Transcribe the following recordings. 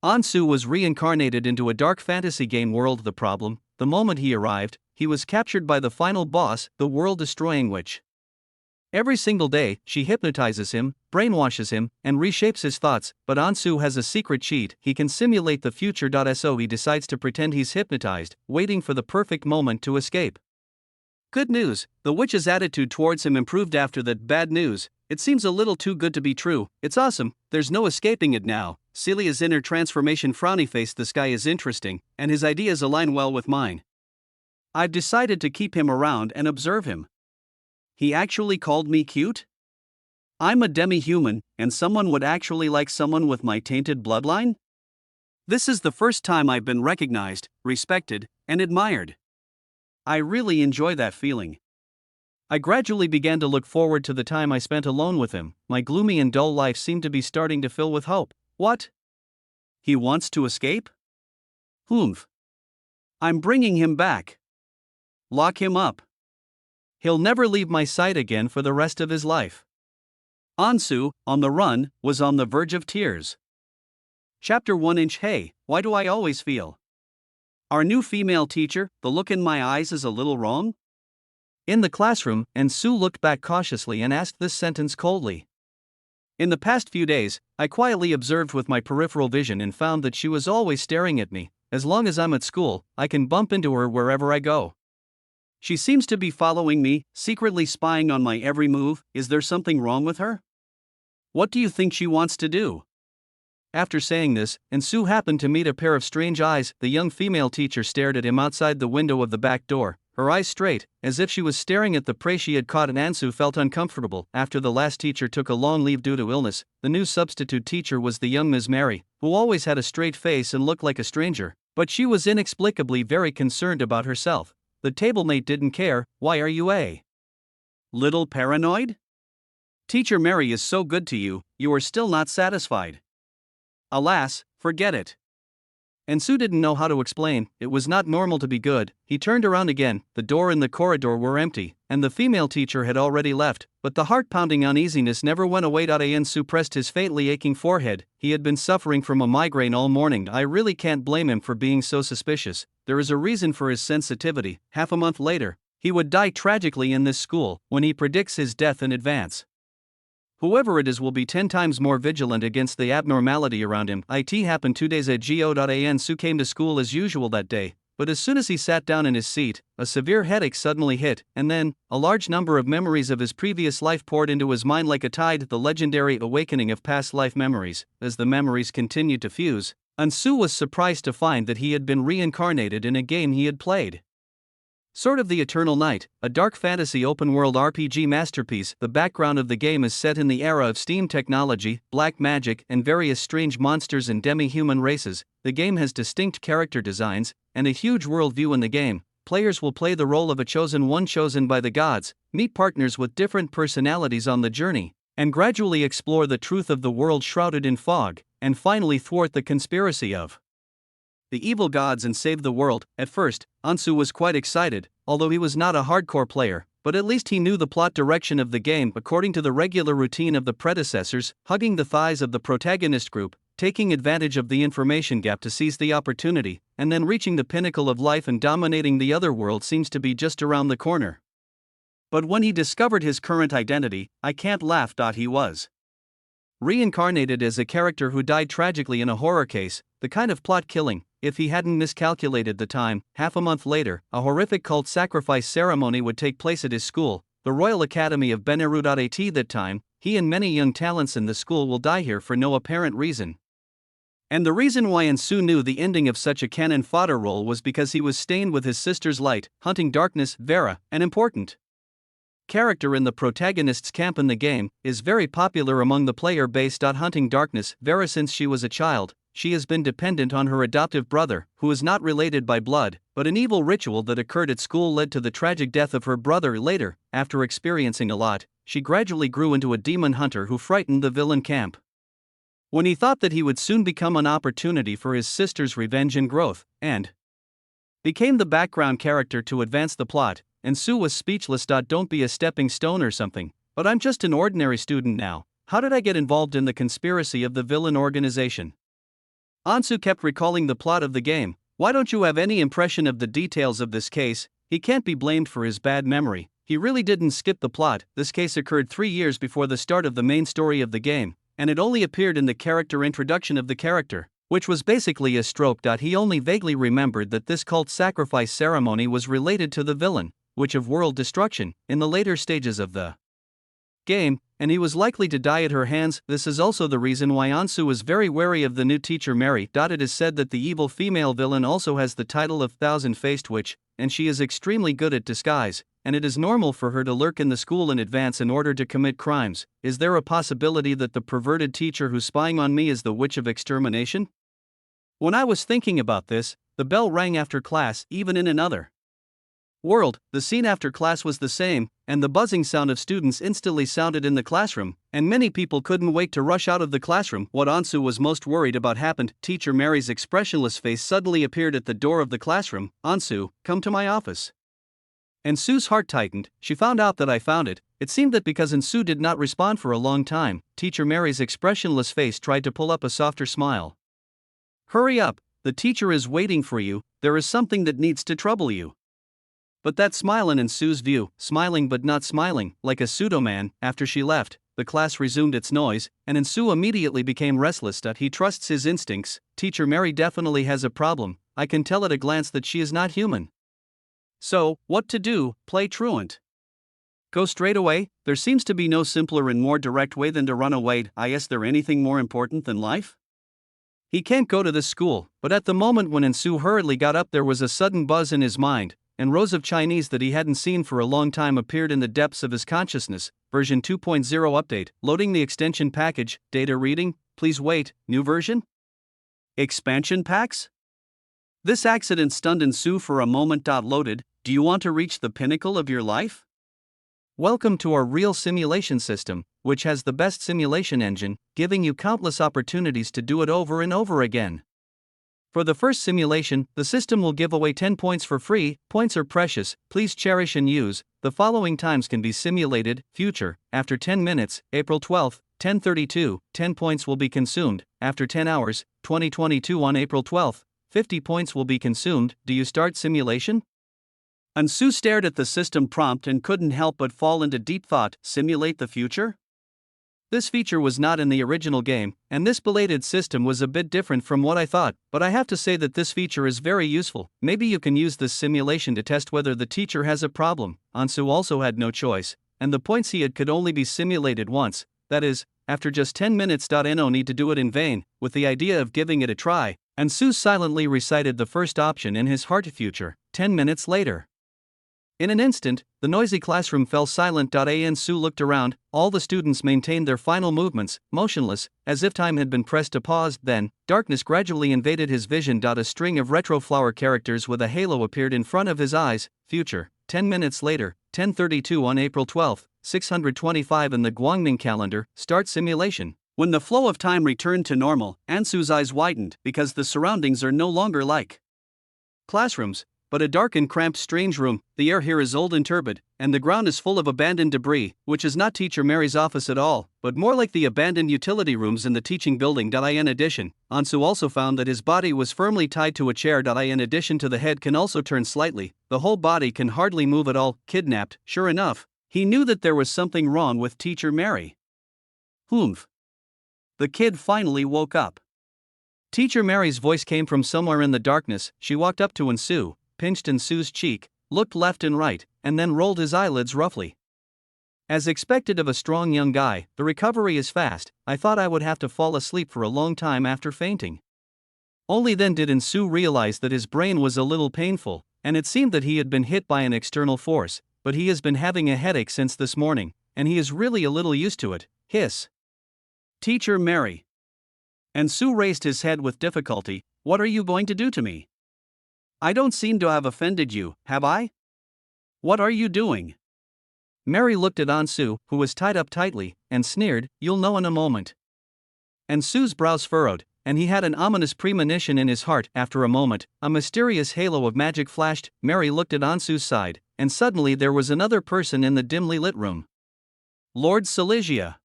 Ansu was reincarnated into a dark fantasy game world. The moment he arrived, he was captured by the final boss, the world-destroying witch. Every single day, she hypnotizes him, brainwashes him, and reshapes his thoughts, but Ansu has a secret cheat. He can simulate the future. So he decides to pretend he's hypnotized, waiting for the perfect moment to escape. Good news, the witch's attitude towards him improved after that. Bad news, it seems a little too good to be true. It's awesome, there's no escaping it now. Celia's inner transformation. Frowny face. This guy is interesting, and his ideas align well with mine. I've decided to keep him around and observe him. He actually called me cute? I'm a demi-human, and someone would actually like someone with my tainted bloodline? This is the first time I've been recognized, respected, and admired. I really enjoy that feeling. I gradually began to look forward to the time I spent alone with him. My gloomy and dull life seemed to be starting to fill with hope. What? He wants to escape? Humph. I'm bringing him back. Lock him up. He'll never leave my sight again for the rest of his life. Ansu, on the run, was on the verge of tears. Chapter 1. Hey, why do I always feel? Our new female teacher, the look in my eyes is a little wrong? In the classroom, Ansu looked back cautiously and asked this sentence coldly. In the past few days, I quietly observed with my peripheral vision and found that she was always staring at me. As long as I'm at school, I can bump into her wherever I go. She seems to be following me, secretly spying on my every move. Is there something wrong with her? What do you think she wants to do? After saying this, Ansu happened to meet a pair of strange eyes. The young female teacher stared at him outside the window of the back door, her eyes straight, as if she was staring at the prey she had caught, and Ansu felt uncomfortable. After the last teacher took a long leave due to illness, the new substitute teacher was the young Ms. Mary, who always had a straight face and looked like a stranger, but she was inexplicably very concerned about herself. The tablemate didn't care. Why are you a little paranoid? Teacher Mary is so good to you, you are still not satisfied. Alas, forget it. Ansu didn't know how to explain. It was not normal to be good. He turned around again. The door and the corridor were empty, and the female teacher had already left, but the heart-pounding uneasiness never went away. Ansu pressed his faintly aching forehead. He had been suffering from a migraine all morning. I really can't blame him for being so suspicious. There is a reason for his sensitivity. Half a month later, he would die tragically in this school, when he predicts his death in advance. Whoever it is will be 10 times more vigilant against the abnormality around him. It happened 2 days ago. Ansu came to school as usual that day, but as soon as he sat down in his seat, a severe headache suddenly hit, and then, a large number of memories of his previous life poured into his mind like a tide. The legendary awakening of past life memories. As the memories continued to fuse, Ansu was surprised to find that he had been reincarnated in a game he had played. Sword of the Eternal Night, a dark fantasy open-world RPG masterpiece. The background of the game is set in the era of steam technology, black magic, and various strange monsters and demi-human races. The game has distinct character designs, and a huge worldview. In the game, players will play the role of a chosen one chosen by the gods, meet partners with different personalities on the journey, and gradually explore the truth of the world shrouded in fog, and finally thwart the conspiracy of the evil gods and save the world. At first, Ansu was quite excited, although he was not a hardcore player, but at least he knew the plot direction of the game according to the regular routine of the predecessors, hugging the thighs of the protagonist group, taking advantage of the information gap to seize the opportunity, and then reaching the pinnacle of life and dominating the other world seems to be just around the corner. But when he discovered his current identity, I can't laugh. He was reincarnated as a character who died tragically in a horror case, the kind of plot killing. If he hadn't miscalculated the time, half a month later, a horrific cult sacrifice ceremony would take place at his school, the Royal Academy of Beneru. At that time, he and many young talents in the school will die here for no apparent reason. And the reason why Ansu knew the ending of such a cannon fodder role was because he was stained with his sister's light, hunting darkness. Vera, an important character in the protagonist's camp in the game, is very popular among the player base. Hunting darkness, Vera, since she was a child, she has been dependent on her adoptive brother, who is not related by blood, but an evil ritual that occurred at school led to the tragic death of her brother. Later, after experiencing a lot, she gradually grew into a demon hunter who frightened the villain camp. When he thought that he would soon become an opportunity for his sister's revenge and growth, and became the background character to advance the plot, Ansu was speechless. Don't be a stepping stone or something, but I'm just an ordinary student now. How did I get involved in the conspiracy of the villain organization? Ansu kept recalling the plot of the game. Why don't you have any impression of the details of this case? He can't be blamed for his bad memory. He really didn't skip the plot. This case occurred 3 years before the start of the main story of the game, and it only appeared in the character introduction of the character, which was basically a stroke. He only vaguely remembered that this cult sacrifice ceremony was related to the villain, witch of world destruction, in the later stages of the game, and he was likely to die at her hands. This is also the reason why Ansu was very wary of the new teacher Mary. It is said that the evil female villain also has the title of Thousand-Faced Witch, and she is extremely good at disguise, and it is normal for her to lurk in the school in advance in order to commit crimes. Is there a possibility that the perverted teacher who's spying on me is the witch of extermination? When I was thinking about this, the bell rang after class. Even in another world, the scene after class was the same, and the buzzing sound of students instantly sounded in the classroom, and many people couldn't wait to rush out of the classroom. What Ansu was most worried about happened. Teacher Mary's expressionless face suddenly appeared at the door of the classroom. "Ansu, come to my office." Ansu's heart tightened. She found out that I found it. It seemed that because Ansu did not respond for a long time, Teacher Mary's expressionless face tried to pull up a softer smile. "Hurry up, the teacher is waiting for you. There is something that needs to trouble you." But that smile in Ansu's view, smiling but not smiling, like a pseudo-man. After she left, the class resumed its noise, and Ansu immediately became restless. He trusts his instincts. Teacher Mary definitely has a problem. I can tell at a glance that she is not human. So, what to do? Play truant. Go straight away? There seems to be no simpler and more direct way than to run away. Is there anything more important than life? He can't go to this school. But at the moment when Ansu hurriedly got up, there was a sudden buzz in his mind, and rows of Chinese that he hadn't seen for a long time appeared in the depths of his consciousness. Version 2.0 update. Loading the extension package. Data reading. Please wait. New version? Expansion packs? This accident stunned Ansu for a moment. Loaded. Do you want to reach the pinnacle of your life? Welcome to our real simulation system, which has the best simulation engine, giving you countless opportunities to do it over and over again. For the first simulation, the system will give away 10 points for free. Points are precious, please cherish and use. The following times can be simulated. Future, after 10 minutes, April 12, 10:32, 10 points will be consumed. After 10 hours, 2022 on April 12, 50 points will be consumed. Do you start simulation? Ansu stared at the system prompt and couldn't help but fall into deep thought. Simulate the future? This feature was not in the original game, and this belated system was a bit different from what I thought, but I have to say that this feature is very useful. Maybe you can use this simulation to test whether the teacher has a problem. Ansu also had no choice, and the points he had could only be simulated once, that is, after just 10 minutes. No need to do it in vain. With the idea of giving it a try, Ansu silently recited the first option in his heart. Future, 10 minutes later. In an instant, the noisy classroom fell silent. Ansu looked around. All the students maintained their final movements, motionless, as if time had been pressed to pause. Then, darkness gradually invaded his vision. A string of retro flower characters with a halo appeared in front of his eyes. Future, 10 minutes later, 10:32 on April 12, 625 in the Guangming calendar. Start simulation. When the flow of time returned to normal, Ansu's eyes widened because the surroundings are no longer like classrooms, but a dark and cramped strange room. The air here is old and turbid, and the ground is full of abandoned debris, which is not Teacher Mary's office at all, but more like the abandoned utility rooms in the teaching building. In addition, Ansu also found that his body was firmly tied to a chair. In addition to the head can also turn slightly, the whole body can hardly move at all. Kidnapped. Sure enough, he knew that there was something wrong with Teacher Mary. Humph. The kid finally woke up. Teacher Mary's voice came from somewhere in the darkness. She walked up to Ansu, pinched Ansu's cheek, looked left and right, and then rolled his eyelids roughly. As expected of a strong young guy, the recovery is fast. I thought I would have to fall asleep for a long time after fainting. Only then did Ansu realize that his brain was a little painful, and it seemed that he had been hit by an external force, but he has been having a headache since this morning, and he is really a little used to it. Hiss. Teacher Mary. Ansu raised his head with difficulty. What are you going to do to me? I don't seem to have offended you, have I? What are you doing? Mary looked at Ansu, who was tied up tightly, and sneered, You'll know in a moment. Ansu's brows furrowed, and he had an ominous premonition in his heart. After a moment, a mysterious halo of magic flashed. Mary looked at Ansu's side, and suddenly there was another person in the dimly lit room. Lord Celia.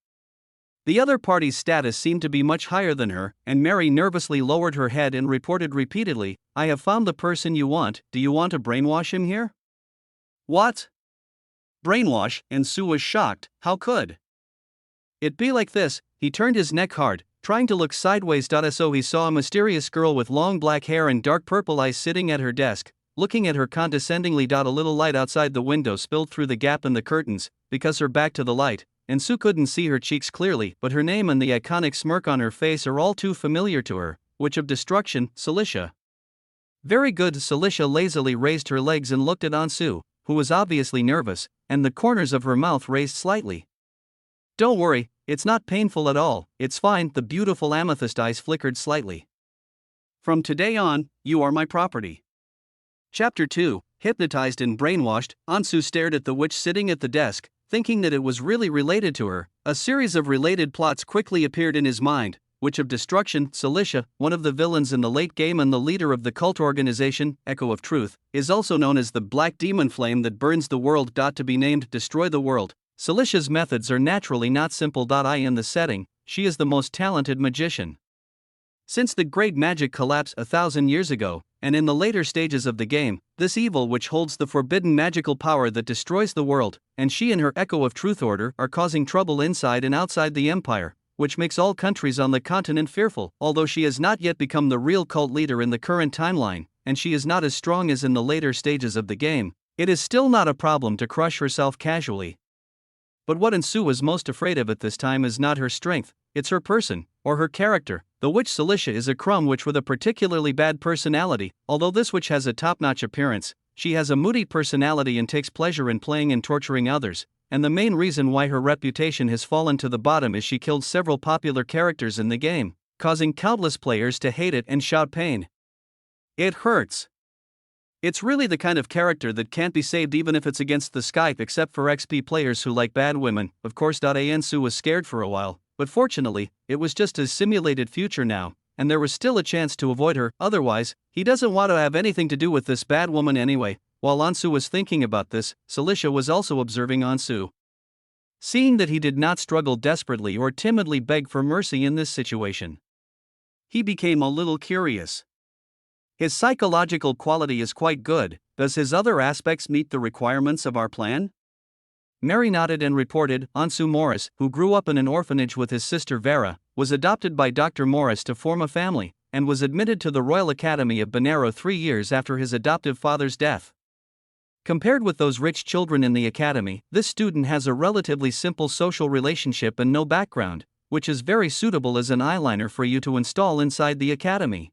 The other party's status seemed to be much higher than her, and Mary nervously lowered her head and reported repeatedly, "I have found the person you want. Do you want to brainwash him here?" "What? Brainwash?" Ansu was shocked. "How could it be like this?" He turned his neck hard, trying to look sideways. So he saw a mysterious girl with long black hair and dark purple eyes sitting at her desk, looking at her condescendingly. A little light outside the window spilled through the gap in the curtains, because her back to the light, and Sue couldn't see her cheeks clearly, but her name and the iconic smirk on her face are all too familiar to her. Witch of Destruction, Celicia. "Very good." Celicia lazily raised her legs and looked at Ansu, who was obviously nervous, and the corners of her mouth raised slightly. "Don't worry, it's not painful at all, it's fine." The beautiful amethyst eyes flickered slightly. "From today on, you are my property." Chapter 2, Hypnotized and Brainwashed. Ansu stared at the witch sitting at the desk, thinking that it was really related to her. A series of related plots quickly appeared in his mind. Witch of Destruction, Celicia, one of the villains in the late game and the leader of the cult organization, Echo of Truth, is also known as the Black Demon Flame that burns the world. To be named Destroy the World. Celicia's methods are naturally not simple. In the setting, she is the most talented magician. Since the great magic collapse 1,000 years ago, and in the later stages of the game, this evil witch holds the forbidden magical power that destroys the world, and she and her Echo of Truth order are causing trouble inside and outside the empire, which makes all countries on the continent fearful. Although she has not yet become the real cult leader in the current timeline, and she is not as strong as in the later stages of the game, it is still not a problem to crush herself casually. But what Ansu was most afraid of at this time is not her strength, it's her person, or her character. The witch Celicia is a crumb witch with a particularly bad personality. Although this witch has a top-notch appearance, she has a moody personality and takes pleasure in playing and torturing others, and the main reason why her reputation has fallen to the bottom is she killed several popular characters in the game, causing countless players to hate it and shout pain. It hurts. It's really the kind of character that can't be saved even if it's against the Skype, except for XP players who like bad women. Of course, Ansu was scared for a while, but fortunately, it was just a simulated future now, and there was still a chance to avoid her. Otherwise, he doesn't want to have anything to do with this bad woman anyway. While Ansu was thinking about this, Celicia was also observing Ansu. Seeing that he did not struggle desperately or timidly beg for mercy in this situation, he became a little curious. His psychological quality is quite good. Does his other aspects meet the requirements of our plan? Mary nodded and reported. Ansu Morris, who grew up in an orphanage with his sister Vera, was adopted by Dr. Morris to form a family, and was admitted to the Royal Academy of Banero 3 years after his adoptive father's death. Compared with those rich children in the academy, this student has a relatively simple social relationship and no background, which is very suitable as an eyeliner for you to install inside the academy.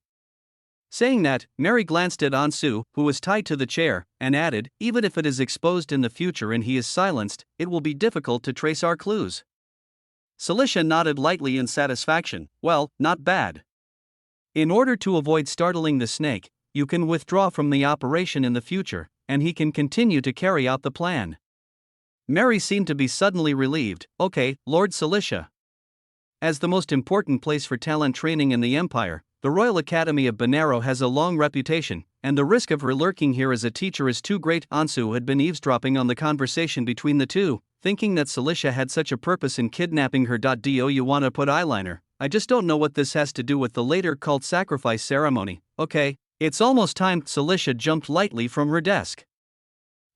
Saying that, Mary glanced at Ansu, who was tied to the chair, and added, "Even if it is exposed in the future and he is silenced, it will be difficult to trace our clues." Celicia nodded lightly in satisfaction. "Well, not bad. In order to avoid startling the snake, you can withdraw from the operation in the future, and he can continue to carry out the plan." Mary seemed to be suddenly relieved. "Okay, Lord Celicia." As the most important place for talent training in the Empire, the Royal Academy of Banero has a long reputation, and the risk of her lurking here as a teacher is too great. Ansu had been eavesdropping on the conversation between the two, thinking that Celicia had such a purpose in kidnapping her. Do you want to put eyeliner? I just don't know what this has to do with the later cult sacrifice ceremony. Okay, it's almost time. Celicia jumped lightly from her desk.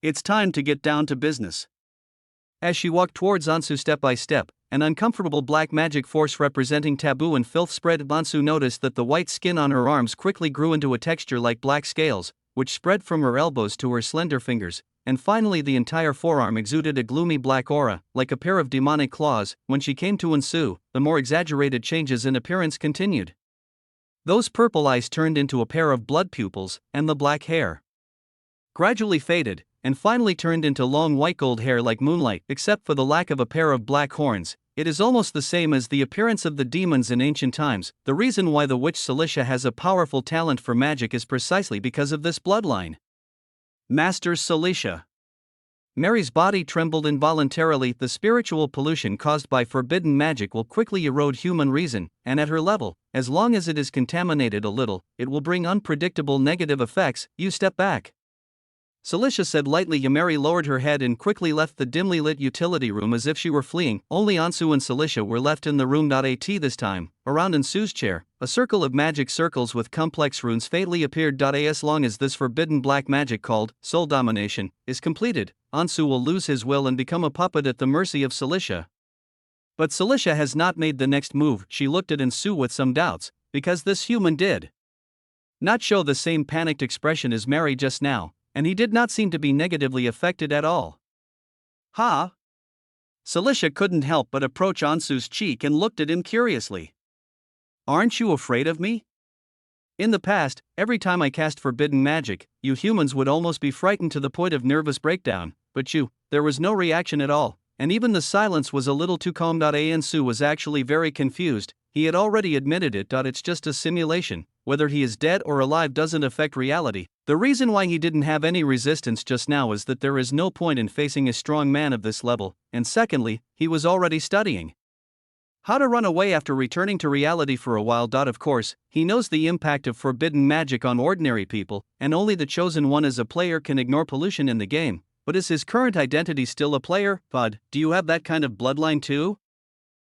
It's time to get down to business. As she walked towards Ansu step by step, an uncomfortable black magic force representing taboo and filth spread. Ansu noticed that the white skin on her arms quickly grew into a texture like black scales, which spread from her elbows to her slender fingers, and finally the entire forearm exuded a gloomy black aura, like a pair of demonic claws. When she came to Ansu, the more exaggerated changes in appearance continued. Those purple eyes turned into a pair of blood pupils, and the black hair gradually faded, and finally turned into long white gold hair like moonlight. Except for the lack of a pair of black horns, it is almost the same as the appearance of the demons in ancient times. The reason why the witch Celicia has a powerful talent for magic is precisely because of this bloodline. Master Celicia. Mary's body trembled involuntarily. The spiritual pollution caused by forbidden magic will quickly erode human reason, and at her level, as long as it is contaminated a little, it will bring unpredictable negative effects. You step back. Celicia said lightly. Yandere lowered her head and quickly left the dimly lit utility room as if she were fleeing. Only Ansu and Celicia were left in the room. At this time, around Ansu's chair, a circle of magic circles with complex runes faintly appeared. As long as this forbidden black magic called soul domination is completed, Ansu will lose his will and become a puppet at the mercy of Celicia. But Celicia has not made the next move. She looked at Ansu with some doubts, because this human did not show the same panicked expression as Mary just now, and he did not seem to be negatively affected at all. Ha! Celicia couldn't help but approach Ansu's cheek and looked at him curiously. Aren't you afraid of me? In the past, every time I cast forbidden magic, you humans would almost be frightened to the point of nervous breakdown, but there was no reaction at all, and even the silence was a little too calm. Ansu was actually very confused. He had already admitted it. It's just a simulation. Whether he is dead or alive doesn't affect reality. The reason why he didn't have any resistance just now is that there is no point in facing a strong man of this level, and secondly, he was already studying how to run away after returning to reality for a while. Of course, he knows the impact of forbidden magic on ordinary people, and only the chosen one as a player can ignore pollution in the game. But is his current identity still a player? Bud, do you have that kind of bloodline too?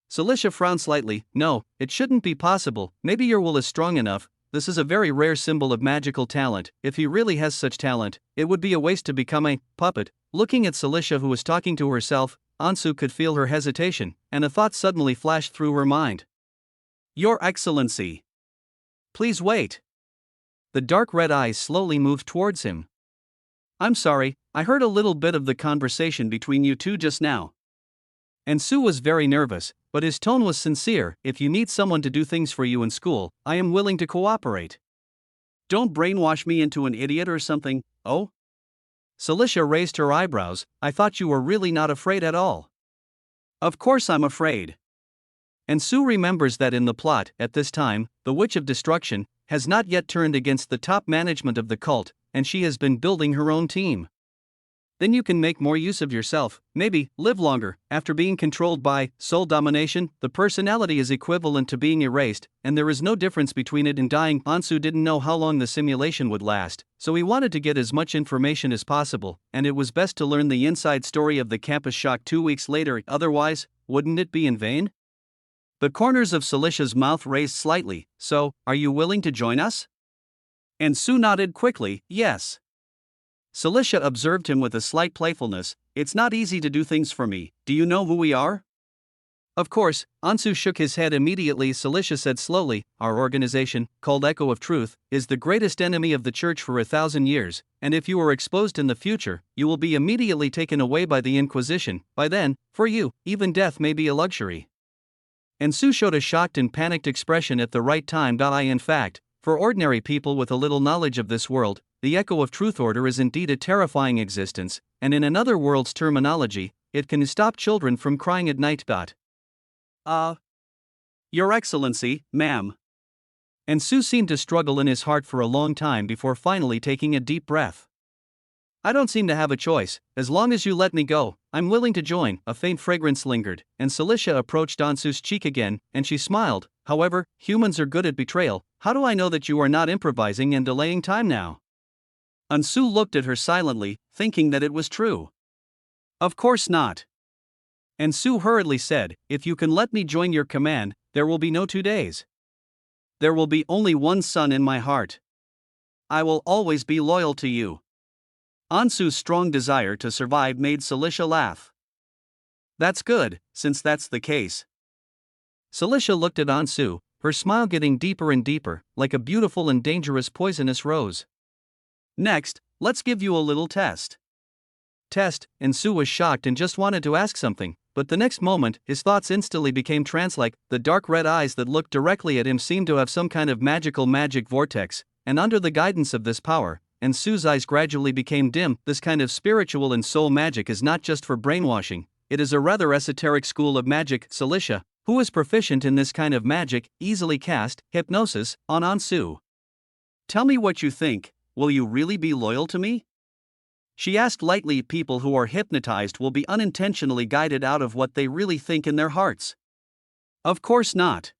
Celicia frowned slightly. No, it shouldn't be possible. Maybe your will is strong enough. This is a very rare symbol of magical talent. If he really has such talent, it would be a waste to become a puppet. Looking at Celicia, who was talking to herself, Ansu could feel her hesitation, and a thought suddenly flashed through her mind. Your Excellency! Please wait. The dark red eyes slowly moved towards him. I'm sorry, I heard a little bit of the conversation between you two just now. Ansu was very nervous, but his tone was sincere. If you need someone to do things for you in school, I am willing to cooperate. Don't brainwash me into an idiot or something. Oh? Celicia raised her eyebrows. I thought you were really not afraid at all. Of course I'm afraid. Ansu remembers that in the plot, at this time, the Witch of Destruction has not yet turned against the top management of the cult, and she has been building her own team. Then you can make more use of yourself, maybe live longer. After being controlled by soul domination, the personality is equivalent to being erased, and there is no difference between it and dying. Ansu didn't know how long the simulation would last, so he wanted to get as much information as possible, and it was best to learn the inside story of the campus shock 2 weeks later, otherwise, wouldn't it be in vain? The corners of Celicia's mouth raised slightly. So, are you willing to join us? Ansu nodded quickly, yes. Celicia observed him with a slight playfulness. It's not easy to do things for me. Do you know who we are? Of course, Ansu shook his head immediately. Celicia said slowly, our organization, called Echo of Truth, is the greatest enemy of the church for 1,000 years, and if you are exposed in the future, you will be immediately taken away by the Inquisition. By then, for you, even death may be a luxury. Ansu showed a shocked and panicked expression at the right time. In fact, for ordinary people with a little knowledge of this world, the Echo of Truth Order is indeed a terrifying existence, and in another world's terminology, it can stop children from crying at night. Your Excellency, ma'am. Ansu seemed to struggle in his heart for a long time before finally taking a deep breath. I don't seem to have a choice. As long as you let me go, I'm willing to join. A faint fragrance lingered, and Celicia approached Ansu's cheek again, and she smiled. However, humans are good at betrayal. How do I know that you are not improvising and delaying time now? Ansu looked at her silently, thinking that it was true. Of course not. Ansu hurriedly said, if you can let me join your command, there will be no 2 days. There will be only one son in my heart. I will always be loyal to you. Ansu's strong desire to survive made Celicia laugh. That's good, since that's the case. Celicia looked at Ansu, her smile getting deeper and deeper, like a beautiful and dangerous poisonous rose. Next, let's give you a little test. Test? Ansu was shocked and just wanted to ask something, but the next moment, his thoughts instantly became trance-like. The dark red eyes that looked directly at him seemed to have some kind of magic vortex, and under the guidance of this power, Ansu's eyes gradually became dim. This kind of spiritual and soul magic is not just for brainwashing, it is a rather esoteric school of magic. Celicia, who is proficient in this kind of magic, easily cast hypnosis on Ansu. Tell me what you think. Will you really be loyal to me? She asked lightly. People who are hypnotized will be unintentionally guided out of what they really think in their hearts. Of course not.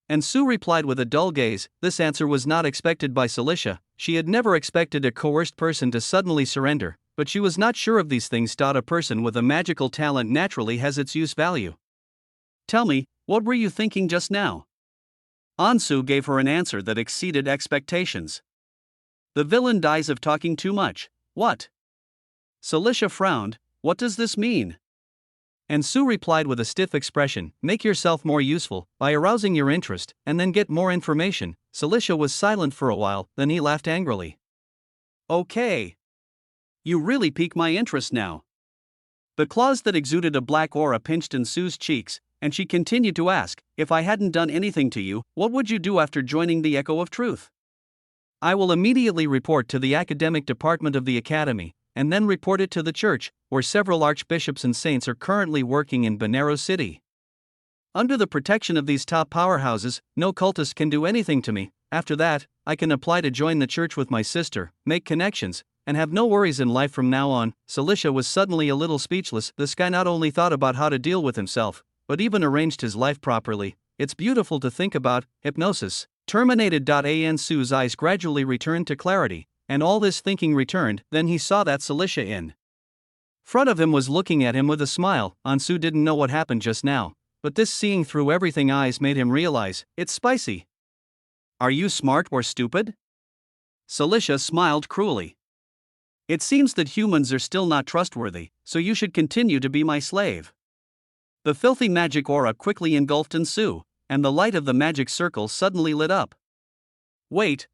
Ansu replied with a dull gaze. This answer was not expected by Celicia, she had never expected a coerced person to suddenly surrender, but she was not sure of these things. A person with a magical talent naturally has its use value. Tell me, what were you thinking just now? Ansu gave her an answer that exceeded expectations. The villain dies of talking too much. What? Celicia frowned. What does this mean? Ansu replied with a stiff expression, make yourself more useful, by arousing your interest, and then get more information. Celicia was silent for a while, then he laughed angrily. Okay. You really pique my interest now. The claws that exuded a black aura pinched Ansu's cheeks, and she continued to ask, if I hadn't done anything to you, what would you do after joining the Echo of Truth? I will immediately report to the academic department of the academy, and then report it to the church, where several archbishops and saints are currently working in Banero City. Under the protection of these top powerhouses, no cultist can do anything to me. After that, I can apply to join the church with my sister, make connections, and have no worries in life from now on. Celicia was suddenly a little speechless. This guy not only thought about how to deal with himself, but even arranged his life properly. It's beautiful to think about. Hypnosis. Terminated. Ansu's eyes gradually returned to clarity, and all this thinking returned. Then he saw that Celicia in front of him was looking at him with a smile. Ansu didn't know what happened just now, but this seeing through everything eyes made him realize, it's spicy. Are you smart or stupid? Celicia smiled cruelly. It seems that humans are still not trustworthy, so you should continue to be my slave. The filthy magic aura quickly engulfed Ansu, and the light of the magic circle suddenly lit up. Wait.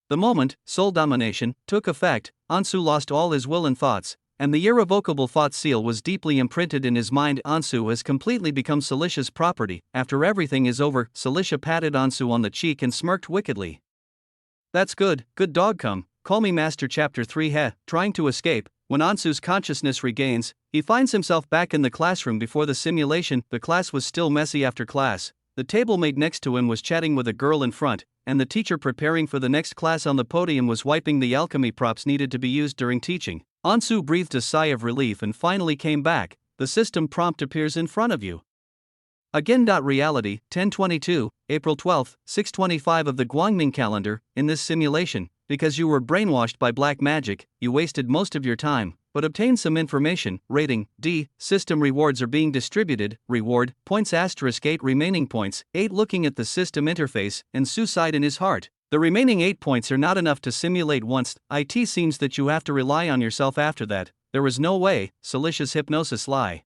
The moment soul domination took effect, Ansu lost all his will and thoughts, and the irrevocable thought seal was deeply imprinted in his mind. Ansu has completely become Celicia's property. After everything is over, Celicia patted Ansu on the cheek and smirked wickedly. That's good dog. Call me Master. Chapter 3. Trying to escape. When Ansu's consciousness regains, he finds himself back in the classroom before the simulation. The class was still messy after class. The table mate next to him was chatting with a girl in front, and the teacher preparing for the next class on the podium was wiping the alchemy props needed to be used during teaching. Ansu breathed a sigh of relief and finally came back. The system prompt appears in front of you. Again. Reality, 1022, April 12, 625 of the Guangming calendar. In this simulation, because you were brainwashed by black magic, you wasted most of your time, but obtained some information. Rating, D. System rewards are being distributed. Reward, points *8 remaining points, 8 looking at the system interface, and suicide in his heart. The remaining 8 points are not enough to simulate once. It seems that you have to rely on yourself after that. There was no way. Celicia's hypnosis lie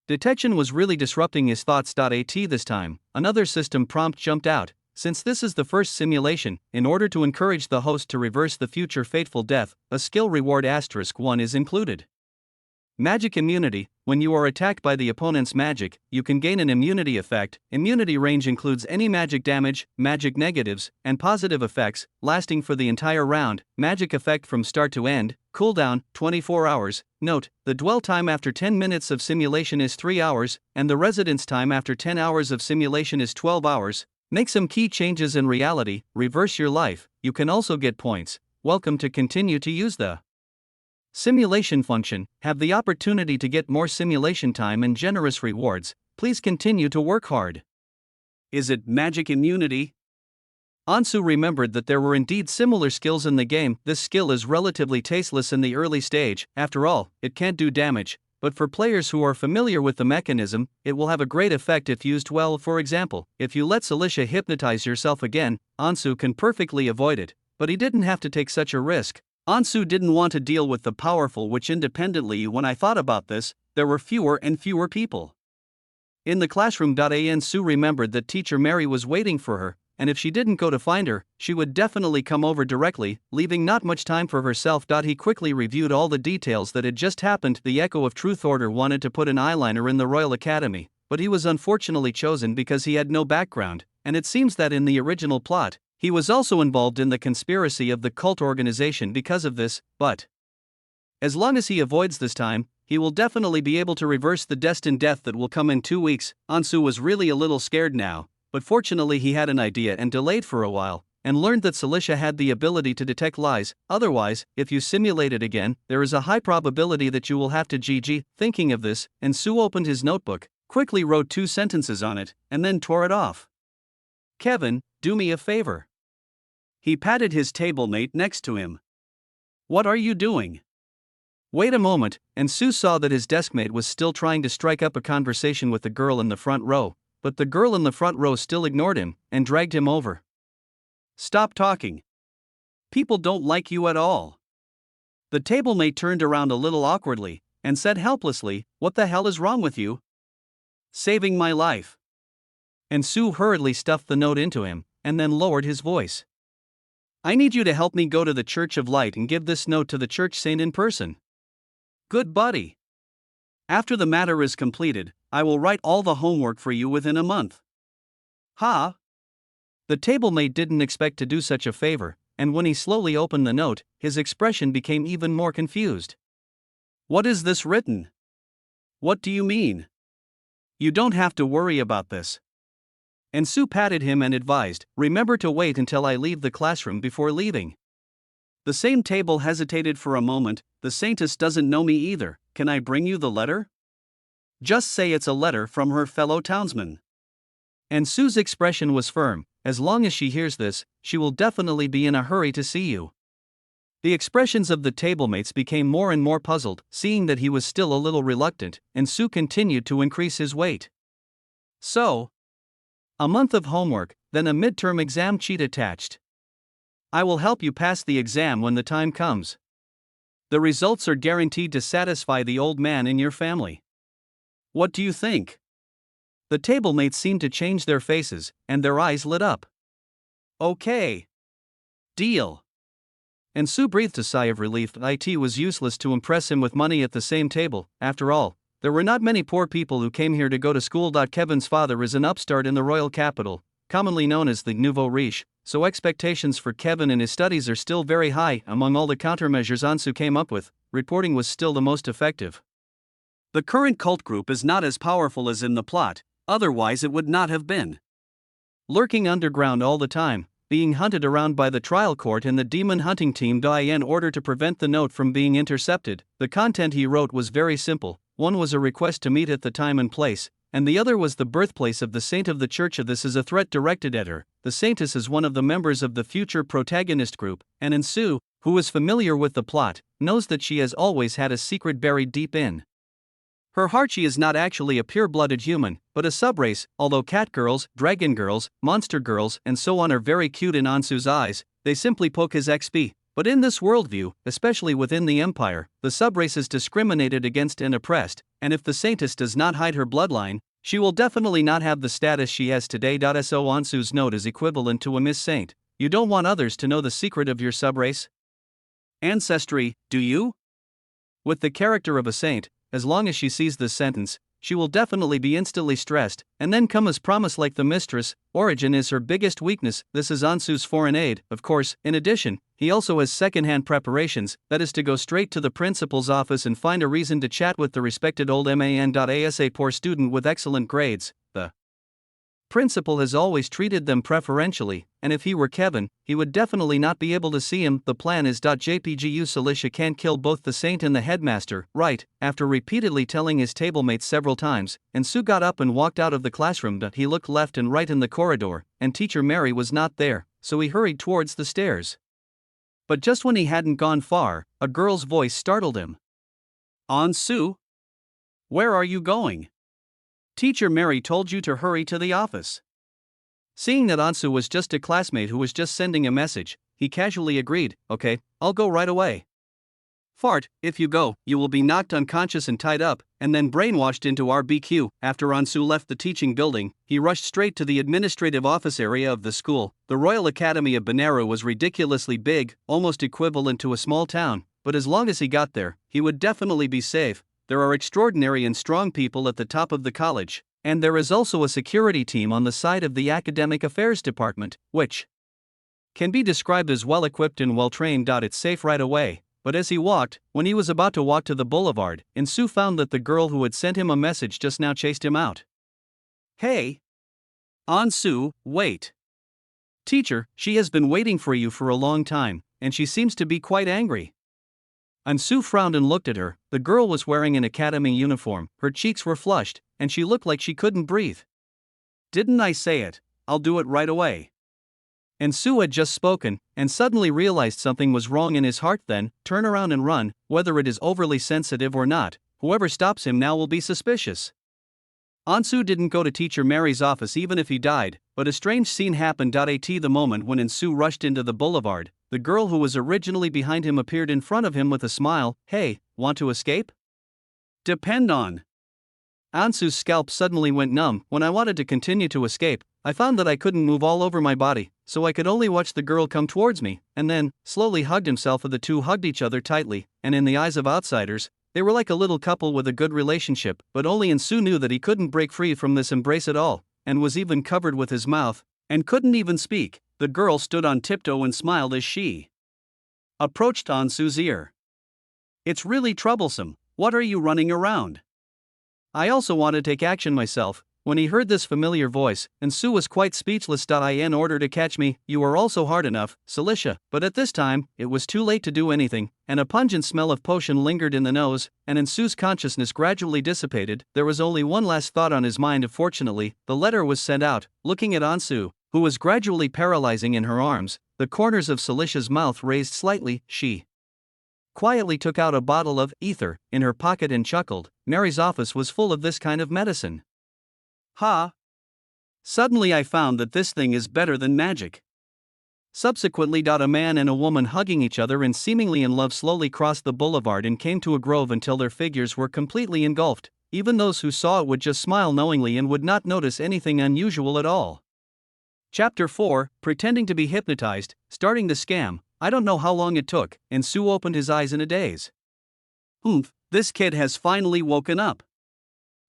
detection was really disrupting his thoughts. This time, another system prompt jumped out. Since this is the first simulation, in order to encourage the host to reverse the future fateful death, a skill reward *1 is included. Magic immunity. When you are attacked by the opponent's magic, you can gain an immunity effect. Immunity range includes any magic damage, magic negatives, and positive effects, lasting for the entire round. Magic effect from start to end. Cooldown, 24 hours. Note, the dwell time after 10 minutes of simulation is 3 hours, and the residence time after 10 hours of simulation is 12 hours. Make some key changes in reality, reverse your life. You can also get points. Welcome to continue to use the simulation function. Have the opportunity to get more simulation time and generous rewards. Please continue to work hard. Is it magic immunity? Ansu remembered that there were indeed similar skills in the game. This skill is relatively tasteless in the early stage. After all, it can't do damage, but for players who are familiar with the mechanism, it will have a great effect if used well. For example, if you let Celicia hypnotize yourself again, Ansu can perfectly avoid it, but he didn't have to take such a risk. Ansu didn't want to deal with the powerful, which independently, when I thought about this, there were fewer and fewer people in the classroom. Ansu remembered that teacher Mary was waiting for her, and if she didn't go to find her, she would definitely come over directly, leaving not much time for herself. He quickly reviewed all the details that had just happened. The Echo of Truth Order wanted to put an eyeliner in the Royal Academy, but he was unfortunately chosen because he had no background, and it seems that in the original plot, he was also involved in the conspiracy of the cult organization because of this, but as long as he avoids this time, he will definitely be able to reverse the destined death that will come in 2 weeks. Ansu was really a little scared now, but fortunately he had an idea and delayed for a while, and learned that Celicia had the ability to detect lies. Otherwise, if you simulate it again, there is a high probability that you will have to GG. Thinking of this, Ansu opened his notebook, quickly wrote 2 sentences on it, and then tore it off. Kevin, do me a favor. He patted his tablemate next to him. "What are you doing?" Wait a moment, and Sue saw that his deskmate was still trying to strike up a conversation with the girl in the front row, but the girl in the front row still ignored him and dragged him over. "Stop talking. People don't like you at all." The tablemate turned around a little awkwardly and said helplessly, "What the hell is wrong with you?" "Saving my life." And Sue hurriedly stuffed the note into him, and then lowered his voice. "I need you to help me go to the Church of Light and give this note to the church saint in person." "Good buddy. After the matter is completed, I will write all the homework for you within a month." "Ha?" The tablemate didn't expect to do such a favor, and when he slowly opened the note, his expression became even more confused. "What is this written? What do you mean?" "You don't have to worry about this." And Sue patted him and advised, "Remember to wait until I leave the classroom before leaving." The same table hesitated for a moment. "The saintess doesn't know me either. Can I bring you the letter?" "Just say it's a letter from her fellow townsman." And Sue's expression was firm. "As long as she hears this, she will definitely be in a hurry to see you." The expressions of the tablemates became more and more puzzled, seeing that he was still a little reluctant, and Sue continued to increase his weight. "So, a month of homework, then a midterm exam cheat attached. I will help you pass the exam when the time comes. The results are guaranteed to satisfy the old man in your family." "What do you think?" The tablemates seemed to change their faces, and their eyes lit up. "Okay. Deal." And Sue breathed a sigh of relief. It was useless to impress him with money at the same table. After all, there were not many poor people who came here to go to school. Kevin's father is an upstart in the royal capital, commonly known as the nouveau riche, so expectations for Kevin and his studies are still very high. Among all the countermeasures Ansu came up with, reporting was still the most effective. The current cult group is not as powerful as in the plot, otherwise it would not have been. Lurking underground all the time, being hunted around by the trial court and the demon hunting team in order to prevent the note from being intercepted. The content he wrote was very simple. One was a request to meet at the time and place, and the other was the birthplace of the saint of the church. This is a threat directed at her. The saintess is one of the members of the future protagonist group, and Ansu, who is familiar with the plot, knows that she has always had a secret buried deep in her heart. She is not actually a pure-blooded human, but a subrace. Although cat girls, dragon girls, monster girls, and so on are very cute in Ansu's eyes, they simply poke his XP. But in this worldview, especially within the Empire, the subrace is discriminated against and oppressed, and if the saintess does not hide her bloodline, she will definitely not have the status she has today. So Ansu's note is equivalent to a Miss Saint. You don't want others to know the secret of your subrace ancestry, do you? With the character of a saint, as long as she sees this sentence, she will definitely be instantly stressed, and then come as promised like the mistress. Origin is her biggest weakness. This is Ansu's foreign aid, of course. In addition, he also has second-hand preparations, that is to go straight to the principal's office and find a reason to chat with the respected old man. As a poor student with excellent grades, the principal has always treated them preferentially, and if he were Kevin, he would definitely not be able to see him. The plan is .jpgu Celicia can't kill both the saint and the headmaster, right? After repeatedly telling his tablemates several times, Ansu got up and walked out of the classroom. He looked left and right in the corridor, and teacher Mary was not there, so he hurried towards the stairs. But just when he hadn't gone far, a girl's voice startled him. "Ansu? Where are you going? Teacher Mary told you to hurry to the office." Seeing that Ansu was just a classmate who was just sending a message, he casually agreed, "Okay, I'll go right away." "Fart, if you go, you will be knocked unconscious and tied up, and then brainwashed into RBQ." After Ansu left the teaching building, he rushed straight to the administrative office area of the school. The Royal Academy of Benaru was ridiculously big, almost equivalent to a small town, but as long as he got there, he would definitely be safe. There are extraordinary and strong people at the top of the college, and there is also a security team on the side of the academic affairs department, which can be described as well-equipped and well-trained. It's safe right away. But as he walked, when he was about to walk to the boulevard, Ansu found that the girl who had sent him a message just now chased him out. "Hey! Ansu, wait. Teacher, she has been waiting for you for a long time, and she seems to be quite angry." Ansu frowned and looked at her. The girl was wearing an academy uniform, her cheeks were flushed, and she looked like she couldn't breathe. "Didn't I say it? I'll do it right away." Ansu had just spoken, and suddenly realized something was wrong in his heart. Then, turn around and run, whether it is overly sensitive or not. Whoever stops him now will be suspicious. Ansu didn't go to Teacher Mary's office even if he died, but a strange scene happened. At the moment when Ansu rushed into the boulevard, the girl who was originally behind him appeared in front of him with a smile. Hey, want to escape? Depend on. Ansu's scalp suddenly went numb. When I wanted to continue to escape, I found that I couldn't move all over my body, so I could only watch the girl come towards me, and then, slowly hugged himself. The two hugged each other tightly, and in the eyes of outsiders, they were like a little couple with a good relationship, but only Ansu knew that he couldn't break free from this embrace at all, and was even covered with his mouth, and couldn't even speak. The girl stood on tiptoe and smiled as she approached Ansu's ear. It's really troublesome. What are you running around? I also want to take action myself. When he heard this familiar voice, Ansu was quite speechless. In order to catch me, you are also hard enough, Celicia. But at this time, it was too late to do anything, and a pungent smell of potion lingered in the nose, and Ansu's consciousness gradually dissipated. There was only one last thought on his mind. Fortunately, the letter was sent out. Looking at Ansu, who was gradually paralyzing in her arms, the corners of Celicia's mouth raised slightly. She quietly took out a bottle of ether in her pocket and chuckled. Mary's office was full of this kind of medicine. Ha! Suddenly I found that this thing is better than magic. Subsequently, a man and a woman hugging each other and seemingly in love slowly crossed the boulevard and came to a grove until their figures were completely engulfed. Even those who saw it would just smile knowingly and would not notice anything unusual at all. Chapter 4, Pretending to be Hypnotized, Starting the Scam. I don't know how long it took, and Sue opened his eyes in a daze. This kid has finally woken up.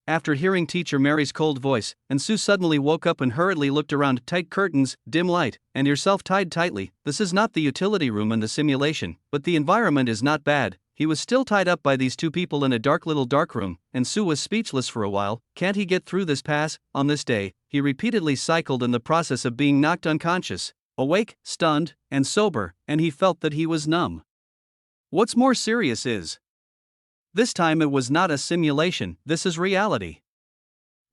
After hearing Teacher Mary's cold voice, Ansu suddenly woke up and hurriedly looked around. Tight curtains, dim light, and yourself tied tightly. This is not the utility room in the simulation, but the environment is not bad. He was still tied up by these two people in a dark little darkroom, and Sue was speechless for a while. Can't he get through this pass? On this day, he repeatedly cycled in the process of being knocked unconscious, awake, stunned, and sober, and he felt that he was numb. What's more serious is, this time it was not a simulation, this is reality.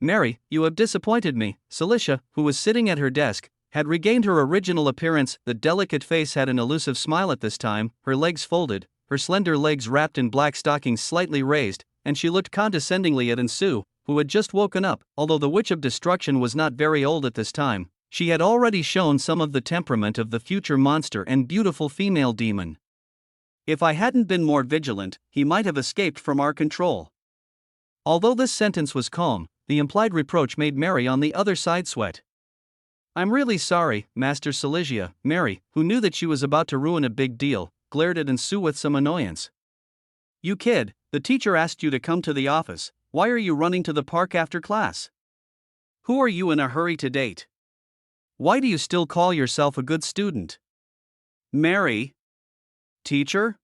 Mary, you have disappointed me. Celicia, who was sitting at her desk, had regained her original appearance. The delicate face had an elusive smile at this time, her legs folded, her slender legs wrapped in black stockings slightly raised, and she looked condescendingly at Ansu, who had just woken up. Although the Witch of Destruction was not very old at this time, she had already shown some of the temperament of the future monster and beautiful female demon. If I hadn't been more vigilant, he might have escaped from our control. Although this sentence was calm, the implied reproach made Mary on the other side sweat. I'm really sorry, Master Celicia. Mary, who knew that she was about to ruin a big deal, glared at Ansu with some annoyance. You kid, the teacher asked you to come to the office. Why are you running to the park after class? Who are you in a hurry to date? Why do you still call yourself a good student? Mary. Teacher?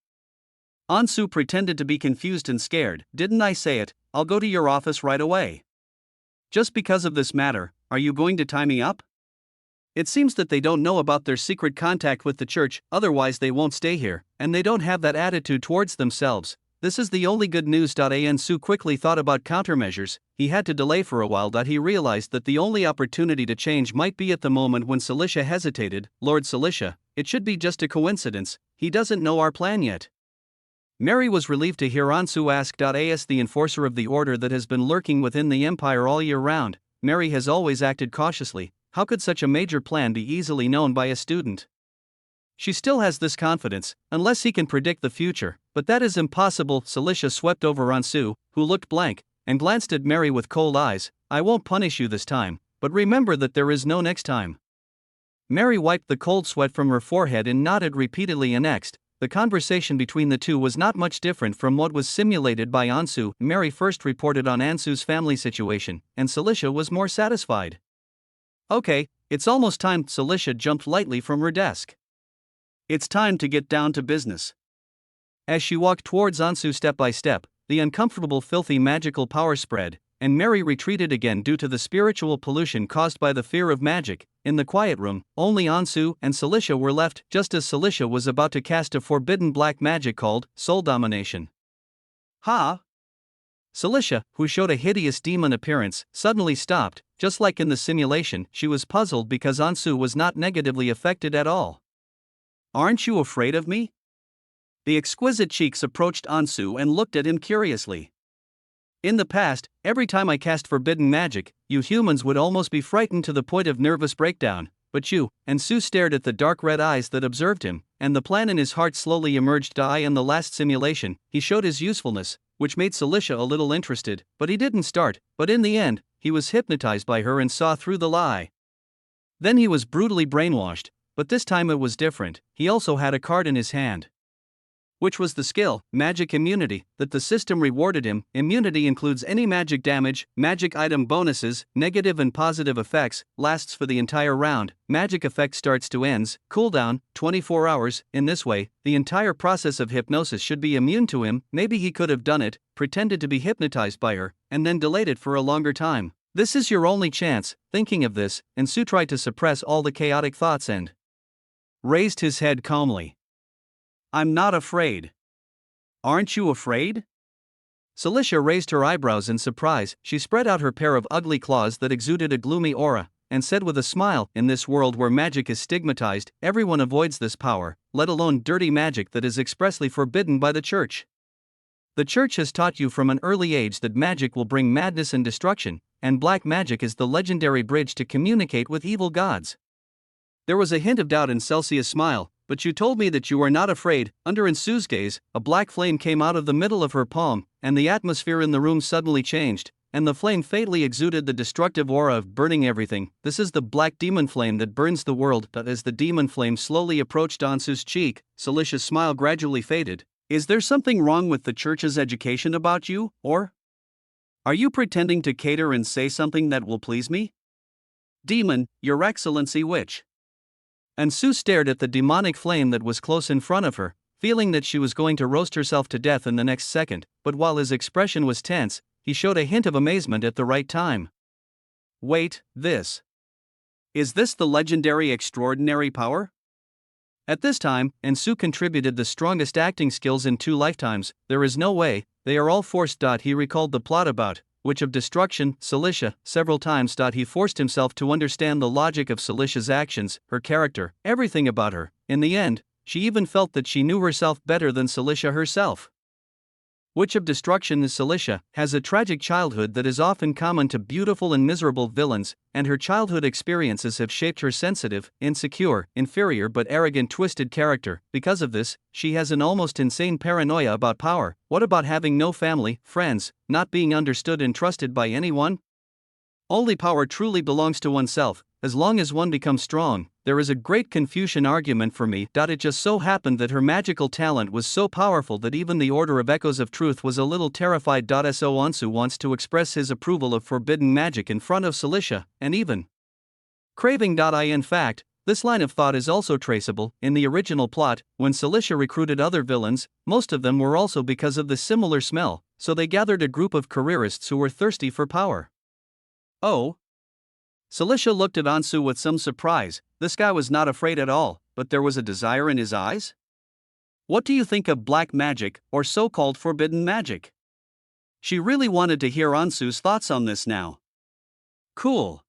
Ansu pretended to be confused and scared. Didn't I say it? I'll go to your office right away. Just because of this matter, are you going to tie me up? It seems that they don't know about their secret contact with the church, otherwise they won't stay here, and they don't have that attitude towards themselves. This is the only good news. Ansu quickly thought about countermeasures. He had to delay for a while. He realized that the only opportunity to change might be at the moment when Celicia hesitated. Lord Celicia, it should be just a coincidence, he doesn't know our plan yet. Mary was relieved to hear Ansu ask. As the enforcer of the order that has been lurking within the Empire all year round, Mary has always acted cautiously. How could such a major plan be easily known by a student? She still has this confidence, unless he can predict the future, but that is impossible. Celicia swept over Ansu, who looked blank, and glanced at Mary with cold eyes. I won't punish you this time, but remember that there is no next time. Mary wiped the cold sweat from her forehead and nodded repeatedly. And next, the conversation between the two was not much different from what was simulated by Ansu. Mary first reported on Ansu's family situation, and Celicia was more satisfied. Okay, it's almost time. Celicia jumped lightly from her desk. It's time to get down to business. As she walked towards Ansu step by step, the uncomfortable filthy magical power spread, and Mary retreated again due to the spiritual pollution caused by the fear of magic. In the quiet room, only Ansu and Celicia were left, just as Celicia was about to cast a forbidden black magic called Soul Domination. Ha! Celicia, who showed a hideous demon appearance, suddenly stopped, Just like in the simulation, she was puzzled because Ansu was not negatively affected at all. Aren't you afraid of me? The exquisite cheeks approached Ansu and looked at him curiously. In the past, every time I cast forbidden magic, you humans would almost be frightened to the point of nervous breakdown, but you, Ansu stared at the dark red eyes that observed him, and the plan in his heart slowly emerged. In the last simulation, he showed his usefulness, which made Celicia a little interested, but he didn't start, but in the end, he was hypnotized by her and saw through the lie. Then he was brutally brainwashed, but this time it was different. He also had a card in his hand, which was the skill, Magic Immunity, that the system rewarded him. Immunity includes any magic damage, magic item bonuses, negative and positive effects, lasts for the entire round, magic effect starts to ends, cooldown, 24 hours. In this way, the entire process of hypnosis should be immune to him. Maybe he could have done it, pretended to be hypnotized by her, and then delayed it for a longer time. This is your only chance. Thinking of this, Ansu tried to suppress all the chaotic thoughts and raised his head calmly. I'm not afraid. Aren't you afraid? Celicia raised her eyebrows in surprise. She spread out her pair of ugly claws that exuded a gloomy aura, and said with a smile, in this world where magic is stigmatized, everyone avoids this power, let alone dirty magic that is expressly forbidden by the church. The church has taught you from an early age that magic will bring madness and destruction, and black magic is the legendary bridge to communicate with evil gods. There was a hint of doubt in Celia's smile. But you told me that you are not afraid. Under Ansu's gaze, a black flame came out of the middle of her palm, and the atmosphere in the room suddenly changed, and the flame fatally exuded the destructive aura of burning everything. This is the black demon flame that burns the world. But as the demon flame slowly approached Ansu's cheek, Celicia's smile gradually faded. Is there something wrong with the church's education about you, or are you pretending to cater and say something that will please me? Demon, Your Excellency, which? Ansu stared at the demonic flame that was close in front of her, feeling that she was going to roast herself to death in the next second, but while his expression was tense, he showed a hint of amazement at the right time. Wait, is this the legendary extraordinary power? At this time, Ansu contributed the strongest acting skills in 2 lifetimes. There is no way, they are all forced. He recalled the plot about which of destruction, Celicia, several times. He forced himself to understand the logic of Celicia's actions, her character, everything about her. In the end, she even felt that she knew herself better than Celicia herself. Witch of Destruction is Celicia, has a tragic childhood that is often common to beautiful and miserable villains, and her childhood experiences have shaped her sensitive, insecure, inferior but arrogant twisted character. Because of this, she has an almost insane paranoia about power. What about having no family, friends, not being understood and trusted by anyone? Only power truly belongs to oneself. As long as one becomes strong, there is a great Confucian argument for me. It just so happened that her magical talent was so powerful that even the Order of Echoes of Truth was a little terrified. So Ansu wants to express his approval of forbidden magic in front of Celicia, and even craving. In fact, this line of thought is also traceable in the original plot. When Celicia recruited other villains, most of them were also because of the similar smell, so they gathered a group of careerists who were thirsty for power. Oh? Celicia looked at Ansu with some surprise. This guy was not afraid at all, but there was a desire in his eyes? What do you think of black magic, or so-called forbidden magic? She really wanted to hear Ansu's thoughts on this now. Cool.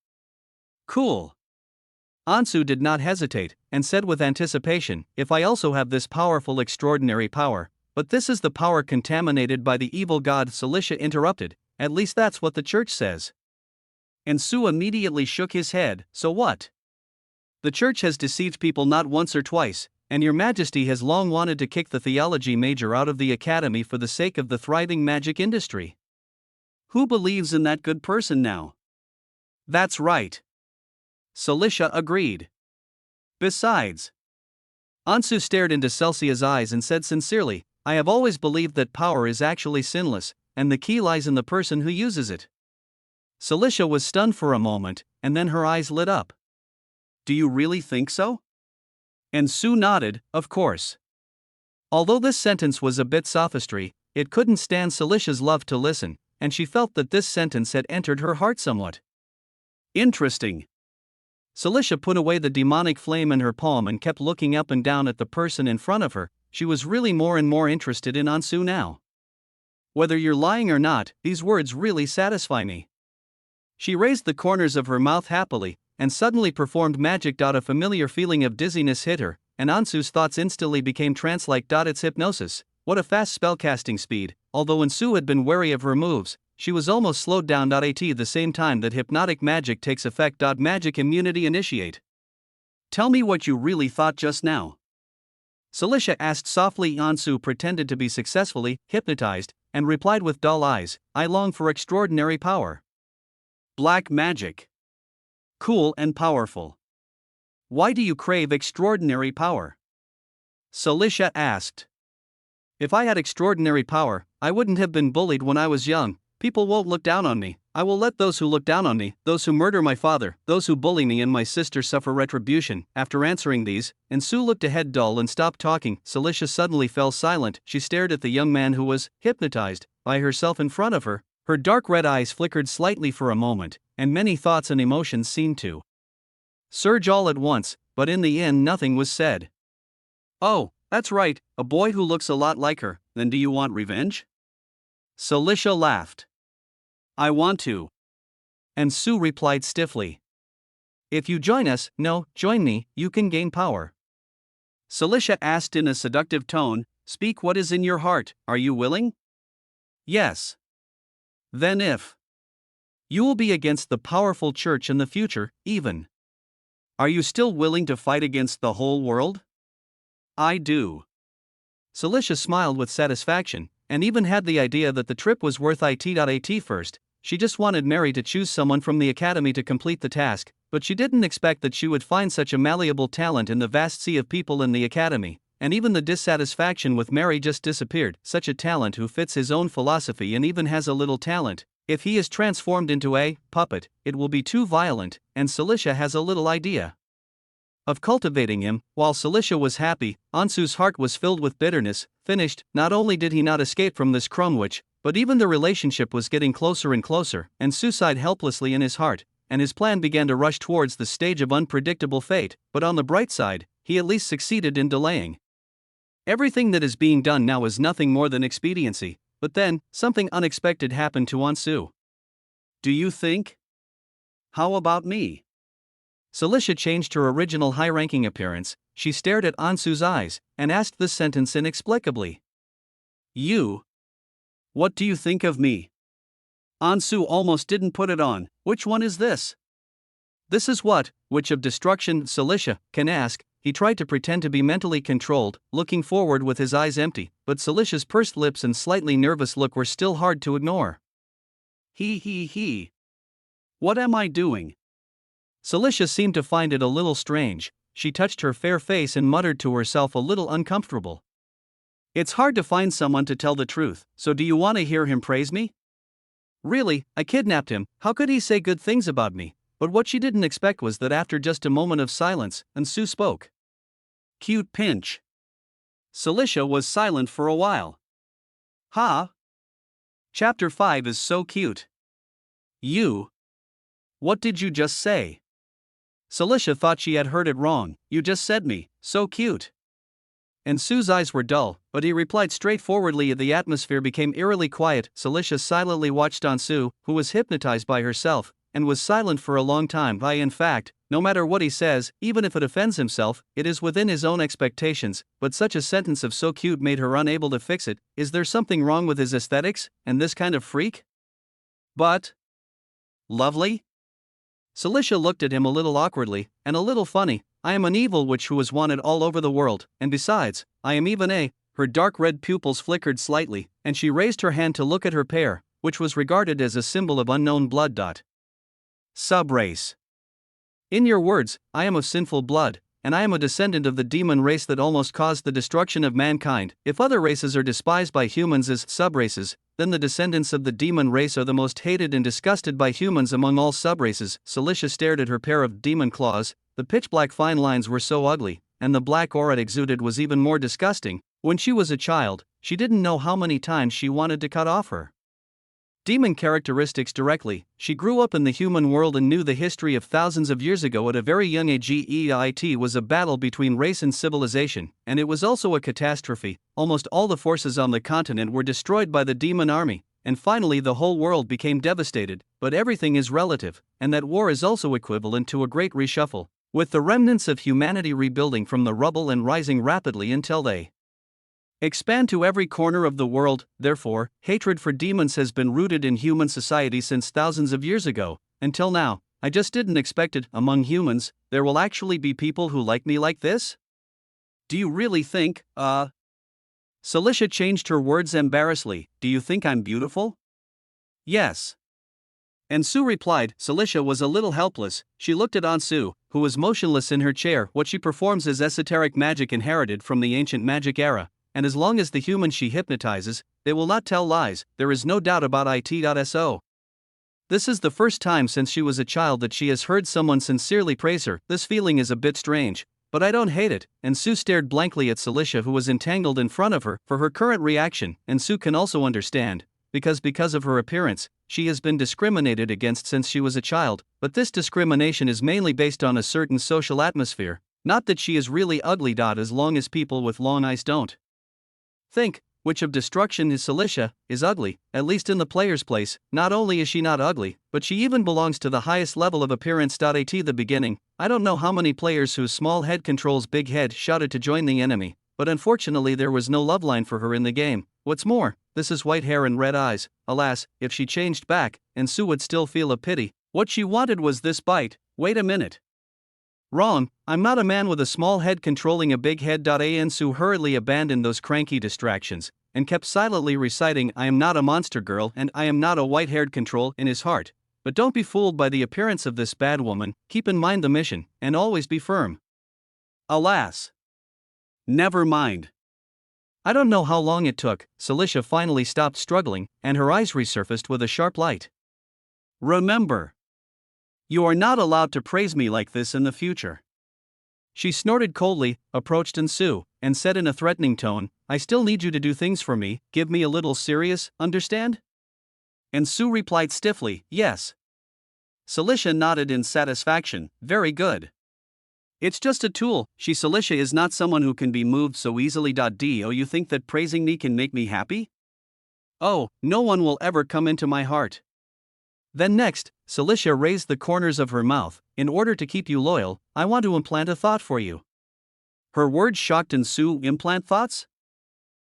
Ansu did not hesitate, and said with anticipation, if I also have this powerful extraordinary power, but this is the power contaminated by the evil god. Celicia interrupted, at least that's what the church says. Ansu immediately shook his head. So what? The church has deceived people not once or twice, and your majesty has long wanted to kick the theology major out of the academy for the sake of the thriving magic industry. Who believes in that good person now? That's right. Celicia agreed. Besides, Ansu stared into Celsia's eyes and said sincerely, I have always believed that power is actually sinless, and the key lies in the person who uses it. Celicia was stunned for a moment, and then her eyes lit up. Do you really think so? Ansu nodded, of course. Although this sentence was a bit sophistry, it couldn't stand Celicia's love to listen, and she felt that this sentence had entered her heart somewhat. Interesting. Celicia put away the demonic flame in her palm and kept looking up and down at the person in front of her. She was really more and more interested in Ansu now. Whether you're lying or not, these words really satisfy me. She raised the corners of her mouth happily, and suddenly performed magic. A familiar feeling of dizziness hit her, and Ansu's thoughts instantly became trance-like. It's hypnosis. What a fast spellcasting speed. Although Ansu had been wary of her moves, she was almost slowed down. At the same time that hypnotic magic takes effect. Magic immunity initiate. Tell me what you really thought just now. Celicia asked softly. Ansu pretended to be successfully hypnotized, and replied with dull eyes, I long for extraordinary power. Black magic. Cool and powerful. Why do you crave extraordinary power? Celicia asked. If I had extraordinary power, I wouldn't have been bullied when I was young. People won't look down on me. I will let those who look down on me, those who murder my father, those who bully me and my sister suffer retribution. After answering these, Ansu looked ahead dull and stopped talking. Celicia suddenly fell silent. She stared at the young man who was hypnotized by herself in front of her. Her dark red eyes flickered slightly for a moment, and many thoughts and emotions seemed to surge all at once, but in the end nothing was said. Oh, that's right, a boy who looks a lot like her. Then do you want revenge? Celicia laughed. I want to. Ansu replied stiffly. If you join us, no, join me, you can gain power. Celicia asked in a seductive tone, speak what is in your heart, are you willing? Yes. Then if you will be against the powerful church in the future, even. Are you still willing to fight against the whole world? I do. Celicia smiled with satisfaction, and even had the idea that the trip was worth it. At first, she just wanted Mary to choose someone from the academy to complete the task, but she didn't expect that she would find such a malleable talent in the vast sea of people in the academy, and even the dissatisfaction with Mary just disappeared. Such a talent who fits his own philosophy and even has a little talent. If he is transformed into a puppet, it will be too violent, and Celicia has a little idea of cultivating him. While Celicia was happy, Ansu's heart was filled with bitterness. Finished, not only did he not escape from this crone witch, but even the relationship was getting closer and closer. Ansu sighed helplessly in his heart, and his plan began to rush towards the stage of unpredictable fate. But on the bright side, he at least succeeded in delaying. Everything that is being done now is nothing more than expediency. But then, something unexpected happened to Ansu. Do you think? How about me? Celicia changed her original high-ranking appearance. She stared at Ansu's eyes, and asked this sentence inexplicably. You? What do you think of me? Ansu almost didn't put it on. Which one is this? This is what, which of destruction, Celicia can ask. He tried to pretend to be mentally controlled, looking forward with his eyes empty, but Celicia's pursed lips and slightly nervous look were still hard to ignore. He. What am I doing? Celicia seemed to find it a little strange. She touched her fair face and muttered to herself a little uncomfortable. It's hard to find someone to tell the truth, so do you want to hear him praise me? Really, I kidnapped him, how could he say good things about me? But what she didn't expect was that after just a moment of silence, Ansu spoke. Cute pinch. Celicia was silent for a while. Ha! Chapter 5 is so cute. You? What did you just say? Celicia thought she had heard it wrong. You just said me, so cute. Ansu's eyes were dull, but he replied straightforwardly. The atmosphere became eerily quiet. Celicia silently watched Ansu, who was hypnotized by herself, and was silent for a long time. In fact, no matter what he says, even if it offends himself, it is within his own expectations, but such a sentence of so cute made her unable to fix it. Is there something wrong with his aesthetics, and this kind of freak? But lovely? Celicia looked at him a little awkwardly, and a little funny. I am an evil witch who is wanted all over the world, and besides, I am even a. Her dark red pupils flickered slightly, and she raised her hand to look at her pair, which was regarded as a symbol of unknown blood. Subrace. In your words, I am of sinful blood, and I am a descendant of the demon race that almost caused the destruction of mankind. If other races are despised by humans as subraces, then the descendants of the demon race are the most hated and disgusted by humans among all subraces. Celicia stared at her pair of demon claws. The pitch-black fine lines were so ugly, and the black aura it exuded was even more disgusting. When she was a child, she didn't know how many times she wanted to cut off her demon characteristics directly. She grew up in the human world and knew the history of thousands of years ago at a very young age. It was a battle between race and civilization, and it was also a catastrophe. Almost all the forces on the continent were destroyed by the demon army, and finally the whole world became devastated, but everything is relative, and that war is also equivalent to a great reshuffle, with the remnants of humanity rebuilding from the rubble and rising rapidly until they expand to every corner of the world. Therefore, hatred for demons has been rooted in human society since thousands of years ago. Until now, I just didn't expect it. Among humans, there will actually be people who like me like this? Do you really think, Celicia changed her words embarrassedly. Do you think I'm beautiful? Yes. Ansu replied. Celicia was a little helpless. She looked at Ansu, who was motionless in her chair. What she performs is esoteric magic inherited from the ancient magic era, and as long as the humans she hypnotizes, they will not tell lies. There is no doubt about it.so. This is the first time since she was a child that she has heard someone sincerely praise her. This feeling is a bit strange, but I don't hate it. And Sue stared blankly at Celicia, who was entangled in front of her. For her current reaction, and Sue can also understand, because of her appearance, she has been discriminated against since she was a child, but this discrimination is mainly based on a certain social atmosphere, not that she is really ugly. As long as people with long eyes don't think which of destruction is Celicia, is ugly, at least in the player's place. Not only is she not ugly, but she even belongs to the highest level of appearance. At the beginning, I don't know how many players whose small head controls big head shouted to join the enemy, but unfortunately there was no love line for her in the game. What's more, this is white hair and red eyes. Alas, if she changed back, and Sue would still feel a pity. What she wanted was this bite. Wait a minute. Wrong, I'm not a man with a small head controlling a big head. Ansu hurriedly abandoned those cranky distractions, and kept silently reciting, I am not a monster girl and I am not a white-haired control in his heart. But don't be fooled by the appearance of this bad woman, keep in mind the mission, and always be firm. Alas. Never mind. I don't know how long it took. Celicia finally stopped struggling, and her eyes resurfaced with a sharp light. Remember. You are not allowed to praise me like this in the future. She snorted coldly, approached Ansu, and said in a threatening tone, I still need you to do things for me. Give me a little serious, understand? Ansu replied stiffly, yes. Celicia nodded in satisfaction. Very good. It's just a tool. Celicia is not someone who can be moved so easily. Do you think that praising me can make me happy? Oh, no one will ever come into my heart. Then next, Celicia raised the corners of her mouth. In order to keep you loyal, I want to implant a thought for you. Her words shocked Ansu. Implant thoughts?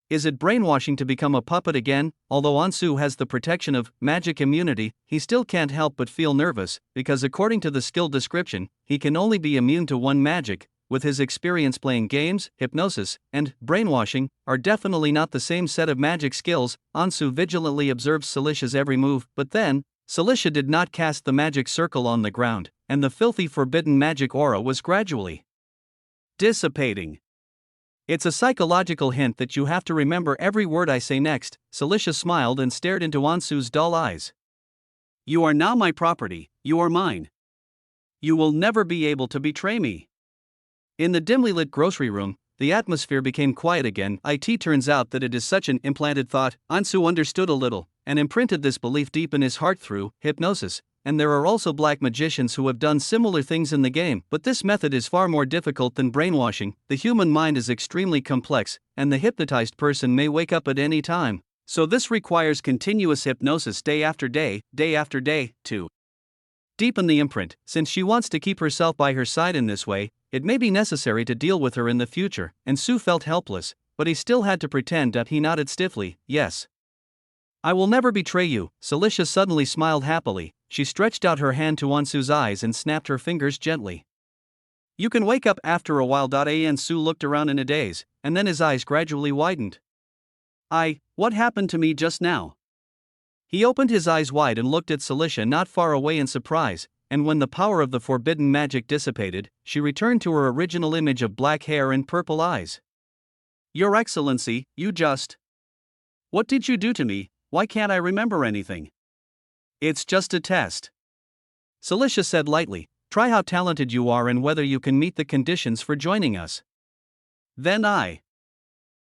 Is it brainwashing to become a puppet again? Although Ansu has the protection of magic immunity, he still can't help but feel nervous, because according to the skill description, he can only be immune to one magic. With his experience playing games, hypnosis, and brainwashing are definitely not the same set of magic skills. Ansu vigilantly observes Celicia's every move, but then, Celicia did not cast the magic circle on the ground, and the filthy forbidden magic aura was gradually dissipating. It's a psychological hint that you have to remember every word I say next. Celicia smiled and stared into Ansu's dull eyes. You are now my property, you are mine. You will never be able to betray me. In the dimly lit grocery room, the atmosphere became quiet again. It turns out that it is such an implanted thought. Ansu understood a little, and imprinted this belief deep in his heart through hypnosis. And there are also black magicians who have done similar things in the game, but this method is far more difficult than brainwashing. The human mind is extremely complex, and the hypnotized person may wake up at any time. So this requires continuous hypnosis day after day to deepen the imprint. Since she wants to keep herself by her side in this way, it may be necessary to deal with her in the future. And Sue felt helpless, but he still had to pretend that he nodded stiffly, yes. I will never betray you. Celicia suddenly smiled happily. She stretched out her hand to Ansu's eyes and snapped her fingers gently. You can wake up after a while. Ansu looked around in a daze, and then his eyes gradually widened. What happened to me just now? He opened his eyes wide and looked at Celicia not far away in surprise, and when the power of the forbidden magic dissipated, she returned to her original image of black hair and purple eyes. Your Excellency, you just... What did you do to me? Why can't I remember anything? It's just a test. Celicia said lightly, try how talented you are and whether you can meet the conditions for joining us. Then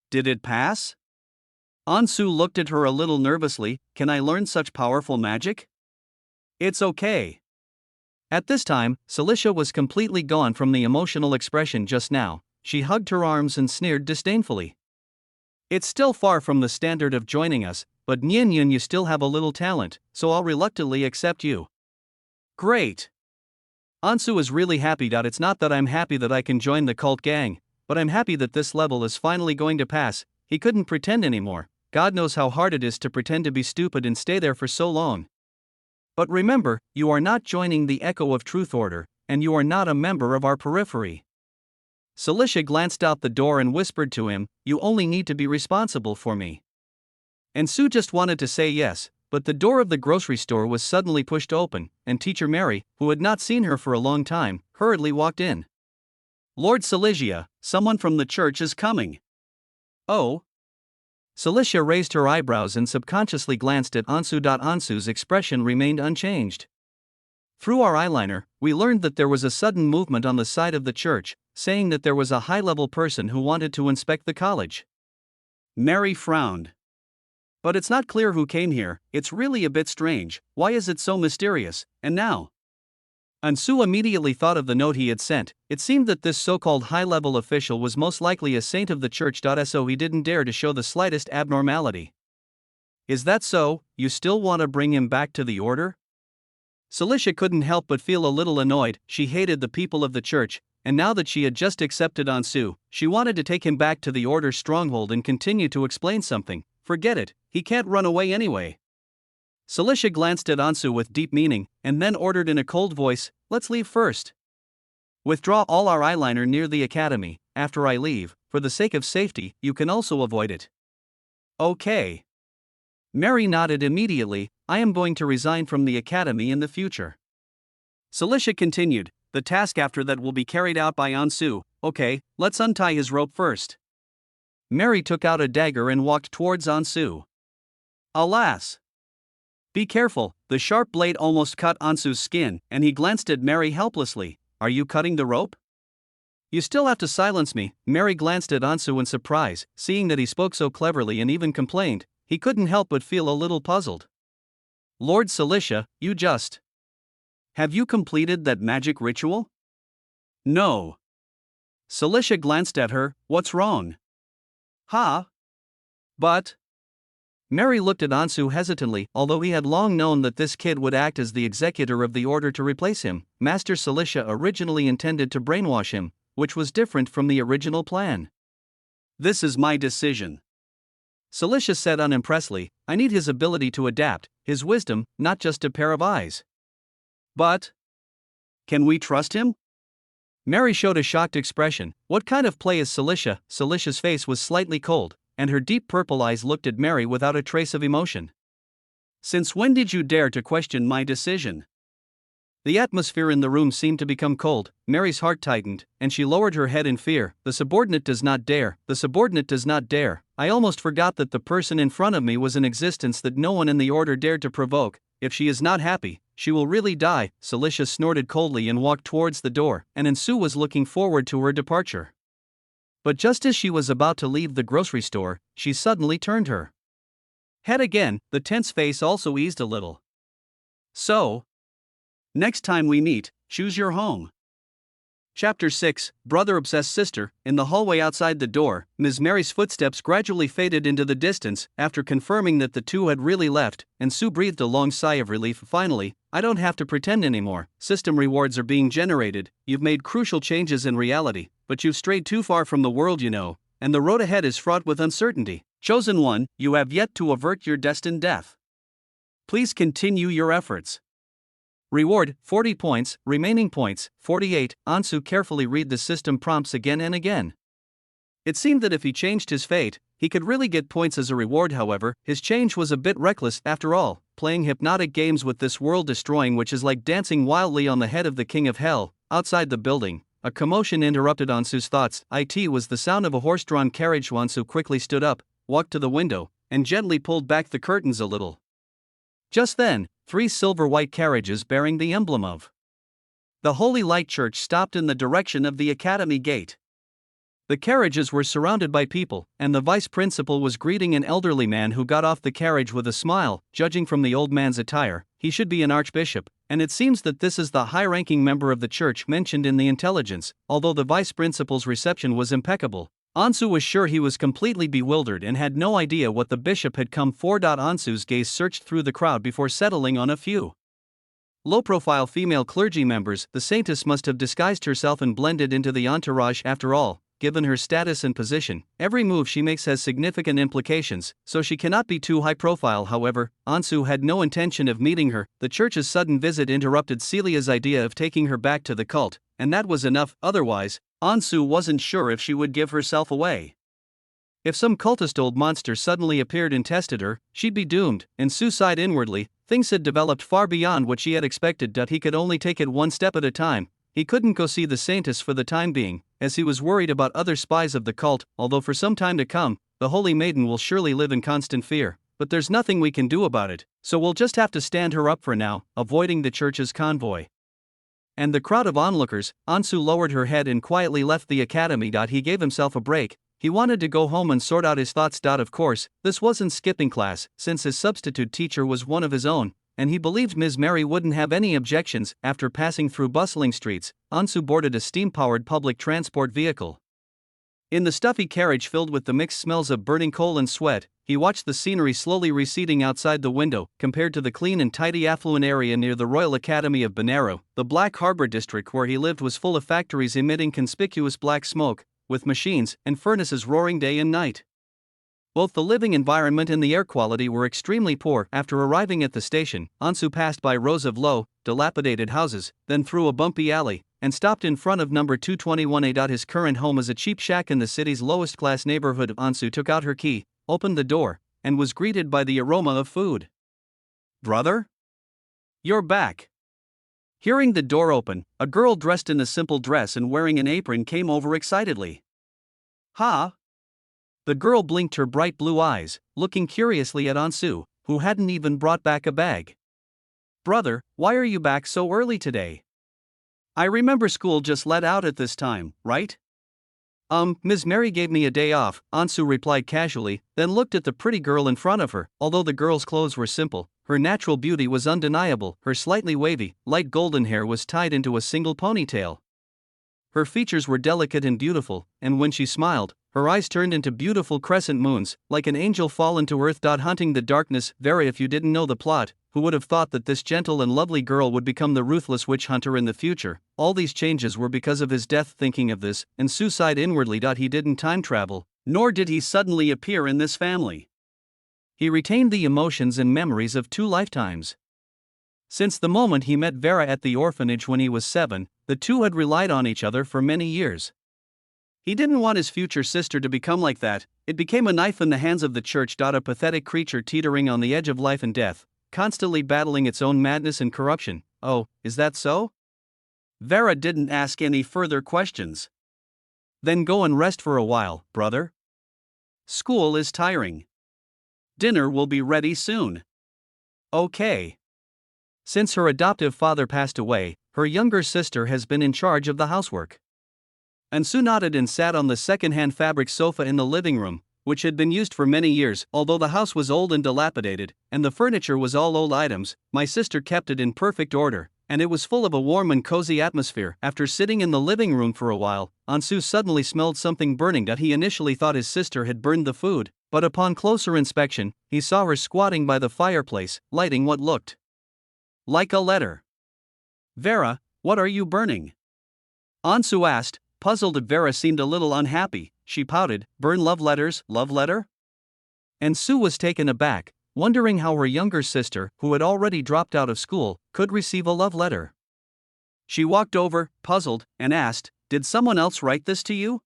Did it pass? Ansu looked at her a little nervously. Can I learn such powerful magic? It's okay. At this time, Celicia was completely gone from the emotional expression just now. She hugged her arms and sneered disdainfully. It's still far from the standard of joining us, but Nyin, you still have a little talent, so I'll reluctantly accept you. Great. Ansu is really happy. It's not that I'm happy that I can join the cult gang, but I'm happy that this level is finally going to pass. He couldn't pretend anymore. God knows how hard it is to pretend to be stupid and stay there for so long. But remember, you are not joining the Echo of Truth Order, and you are not a member of our periphery. Celicia glanced out the door and whispered to him, you only need to be responsible for me. Ansu just wanted to say yes, but the door of the grocery store was suddenly pushed open, and Teacher Mary, who had not seen her for a long time, hurriedly walked in. Lord Celicia, someone from the church is coming. Oh? Celicia raised her eyebrows and subconsciously glanced at Ansu. Ansu's expression remained unchanged. Through our eyeliner, we learned that there was a sudden movement on the side of the church, saying that there was a high-level person who wanted to inspect the college. Mary frowned. But it's not clear who came here. It's really a bit strange. Why is it so mysterious? And now? Ansu immediately thought of the note he had sent. It seemed that this so-called high-level official was most likely a saint of the church. So he didn't dare to show the slightest abnormality. Is that so? You still want to bring him back to the order? Celicia couldn't help but feel a little annoyed. She hated the people of the church, and now that she had just accepted Ansu, she wanted to take him back to the order's stronghold and continue to explain something. Forget it, he can't run away anyway. Celicia glanced at Ansu with deep meaning, and then ordered in a cold voice, let's leave first. Withdraw all our eyeliner near the academy. After I leave, for the sake of safety, you can also avoid it. Okay. Mary nodded immediately. I am going to resign from the academy in the future. Celicia continued, the task after that will be carried out by Ansu. Okay, let's untie his rope first. Mary took out a dagger and walked towards Ansu. Alas! Be careful, the sharp blade almost cut Ansu's skin, and he glanced at Mary helplessly. Are you cutting the rope? You still have to silence me. Mary glanced at Ansu in surprise, seeing that he spoke so cleverly and even complained. He couldn't help but feel a little puzzled. Lord Celicia, you just... Have you completed that magic ritual? No. Celicia glanced at her, what's wrong? Huh? But... Mary looked at Ansu hesitantly. Although he had long known that this kid would act as the executor of the order to replace him, Master Celicia originally intended to brainwash him, which was different from the original plan. This is my decision. Celicia said unimpressively, I need his ability to adapt, his wisdom, not just a pair of eyes. But... Can we trust him? Mary showed a shocked expression. What kind of play is Celicia? Celicia's face was slightly cold, and her deep purple eyes looked at Mary without a trace of emotion. Since when did you dare to question my decision? The atmosphere in the room seemed to become cold. Mary's heart tightened, and she lowered her head in fear. The subordinate does not dare. The subordinate does not dare. I almost forgot that the person in front of me was an existence that no one in the order dared to provoke. If she is not happy, she will really die. Celicia snorted coldly and walked towards the door, and Ansu was looking forward to her departure. But just as she was about to leave the grocery store, she suddenly turned her head again. The tense face also eased a little. So, next time we meet, choose your home. Chapter 6, Brother Obsessed Sister. In the hallway outside the door, Ms. Mary's footsteps gradually faded into the distance. After confirming that the two had really left, Ansu breathed a long sigh of relief. Finally, I don't have to pretend anymore. System rewards are being generated. You've made crucial changes in reality, but you've strayed too far from the world you know, and the road ahead is fraught with uncertainty. Chosen one, you have yet to avert your destined death. Please continue your efforts. Reward, 40 points, remaining points, 48. Ansu carefully read the system prompts again and again. It seemed that if he changed his fate, he could really get points as a reward. However, his change was a bit reckless. After all, playing hypnotic games with this world-destroying which is like dancing wildly on the head of the king of hell. Outside the building, a commotion interrupted Ansu's thoughts. It was the sound of a horse-drawn carriage. Ansu quickly stood up, walked to the window, and gently pulled back the curtains a little. Just then, 3 silver-white carriages bearing the emblem of the Holy Light Church stopped in the direction of the academy gate. The carriages were surrounded by people, and the vice principal was greeting an elderly man who got off the carriage with a smile. Judging from the old man's attire, he should be an archbishop, and it seems that this is the high-ranking member of the church mentioned in the intelligence. Although the vice principal's reception was impeccable, Ansu was sure he was completely bewildered and had no idea what the bishop had come for. Ansu's gaze searched through the crowd before settling on a few low-profile female clergy members. The saintess must have disguised herself and blended into the entourage. After all, given her status and position, every move she makes has significant implications, so she cannot be too high-profile. However, Ansu had no intention of meeting her. The church's sudden visit interrupted Celia's idea of taking her back to the cult, and that was enough. Otherwise, Ansu wasn't sure if she would give herself away. If some cultist old monster suddenly appeared and tested her, she'd be doomed. And Sue sighed inwardly. Things had developed far beyond what she had expected. He could only take it one step at a time. He couldn't go see the saintess for the time being, as he was worried about other spies of the cult, although for some time to come, the Holy Maiden will surely live in constant fear. But there's nothing we can do about it, so we'll just have to stand her up for now, avoiding the church's convoy. And the crowd of onlookers. Ansu lowered her head and quietly left the academy. He gave himself a break. He wanted to go home and sort out his thoughts. Of course, this wasn't skipping class, since his substitute teacher was one of his own, and he believed Ms. Mary wouldn't have any objections. After passing through bustling streets, Ansu boarded a steam-powered public transport vehicle. In the stuffy carriage filled with the mixed smells of burning coal and sweat, he watched the scenery slowly receding outside the window. Compared to the clean and tidy affluent area near the Royal Academy of Banero, the Black Harbor district where he lived was full of factories emitting conspicuous black smoke, with machines and furnaces roaring day and night. Both the living environment and the air quality were extremely poor. After arriving at the station, Ansu passed by rows of low, dilapidated houses, then through a bumpy alley, and stopped in front of number 221A. His current home is a cheap shack in the city's lowest-class neighborhood. Ansu took out her key, opened the door, and was greeted by the aroma of food. "Brother? You're back." Hearing the door open, a girl dressed in a simple dress and wearing an apron came over excitedly. "Huh?" The girl blinked her bright blue eyes, looking curiously at Ansu, who hadn't even brought back a bag. "Brother, why are you back so early today? I remember school just let out at this time, right?" Ms. Mary gave me a day off," Ansu replied casually, then looked at the pretty girl in front of her. Although the girl's clothes were simple, her natural beauty was undeniable. Her slightly wavy, light golden hair was tied into a single ponytail. Her features were delicate and beautiful, and when she smiled, her eyes turned into beautiful crescent moons, like an angel fallen to earth. Hunting the darkness. Vera, if you didn't know the plot, who would have thought that this gentle and lovely girl would become the ruthless witch hunter in the future? All these changes were because of his death. Thinking of this, and Sue sighed inwardly. He didn't time travel, nor did he suddenly appear in this family. He retained the emotions and memories of 2 lifetimes. Since the moment he met Vera at the orphanage when he was 7, the two had relied on each other for many years. He didn't want his future sister to become like that. It became a knife in the hands of the church. A pathetic creature teetering on the edge of life and death, constantly battling its own madness and corruption. "Oh, is that so?" Vera didn't ask any further questions. "Then go and rest for a while, brother. School is tiring. Dinner will be ready soon." "Okay." Since her adoptive father passed away, her younger sister has been in charge of the housework. Ansu nodded and sat on the second-hand fabric sofa in the living room, which had been used for many years. Although the house was old and dilapidated, and the furniture was all old items, my sister kept it in perfect order, and it was full of a warm and cozy atmosphere. After sitting in the living room for a while, Ansu suddenly smelled something burning. He initially thought his sister had burned the food, but upon closer inspection, he saw her squatting by the fireplace, lighting what looked like a letter. "Vera, what are you burning?" Ansu asked, puzzled. Vera seemed a little unhappy. She pouted. "Burn love letters, love letter?" And Sue was taken aback, wondering how her younger sister, who had already dropped out of school, could receive a love letter. She walked over, puzzled, and asked, "Did someone else write this to you?"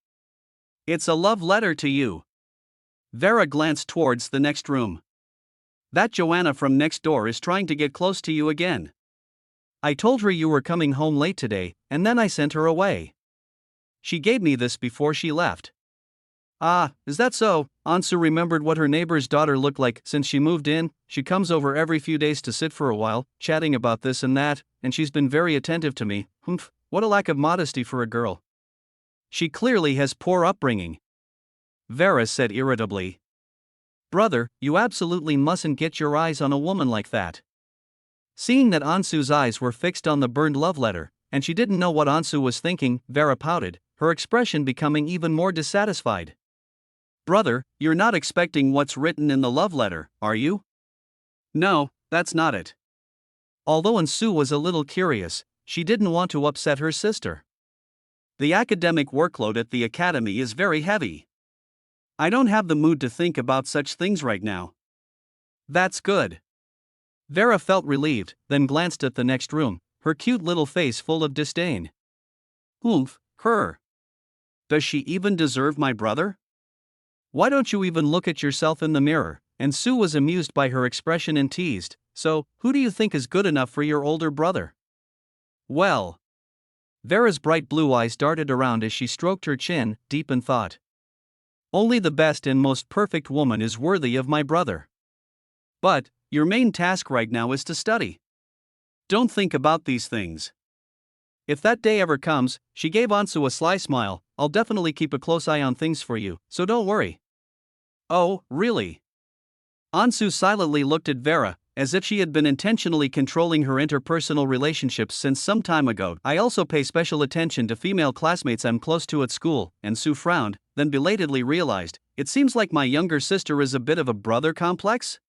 "It's a love letter to you." Vera glanced towards the next room. "That Joanna from next door is trying to get close to you again. I told her you were coming home late today, and then I sent her away. She gave me this before she left." "Ah, is that so?" Ansu remembered what her neighbor's daughter looked like since she moved in. "She comes over every few days to sit for a while, chatting about this and that, and she's been very attentive to me. Humph, what a lack of modesty for a girl. She clearly has poor upbringing." Vera said irritably. "Brother, you absolutely mustn't get your eyes on a woman like that." Seeing that Ansu's eyes were fixed on the burned love letter, and she didn't know what Ansu was thinking, Vera pouted, her expression becoming even more dissatisfied. Brother, you're not expecting what's written in the love letter, are you? No, that's not it. Although Ansu was a little curious, she didn't want to upset her sister. The academic workload at the academy is very heavy. I don't have the mood to think about such things right now. That's good. Vera felt relieved, then glanced at the next room, her cute little face full of disdain. Oomph, her. Does she even deserve my brother? Why don't you even look at yourself in the mirror? And Sue was amused by her expression and teased, so, who do you think is good enough for your older brother? Well. Vera's bright blue eyes darted around as she stroked her chin, deep in thought. Only the best and most perfect woman is worthy of my brother. But, your main task right now is to study. Don't think about these things. If that day ever comes, she gave Ansu a sly smile, I'll definitely keep a close eye on things for you, so don't worry. Oh, really? Ansu silently looked at Vera, as if she had been intentionally controlling her interpersonal relationships since some time ago. I also pay special attention to female classmates I'm close to at school, and Sue frowned, then belatedly realized, it seems like my younger sister is a bit of a brother complex?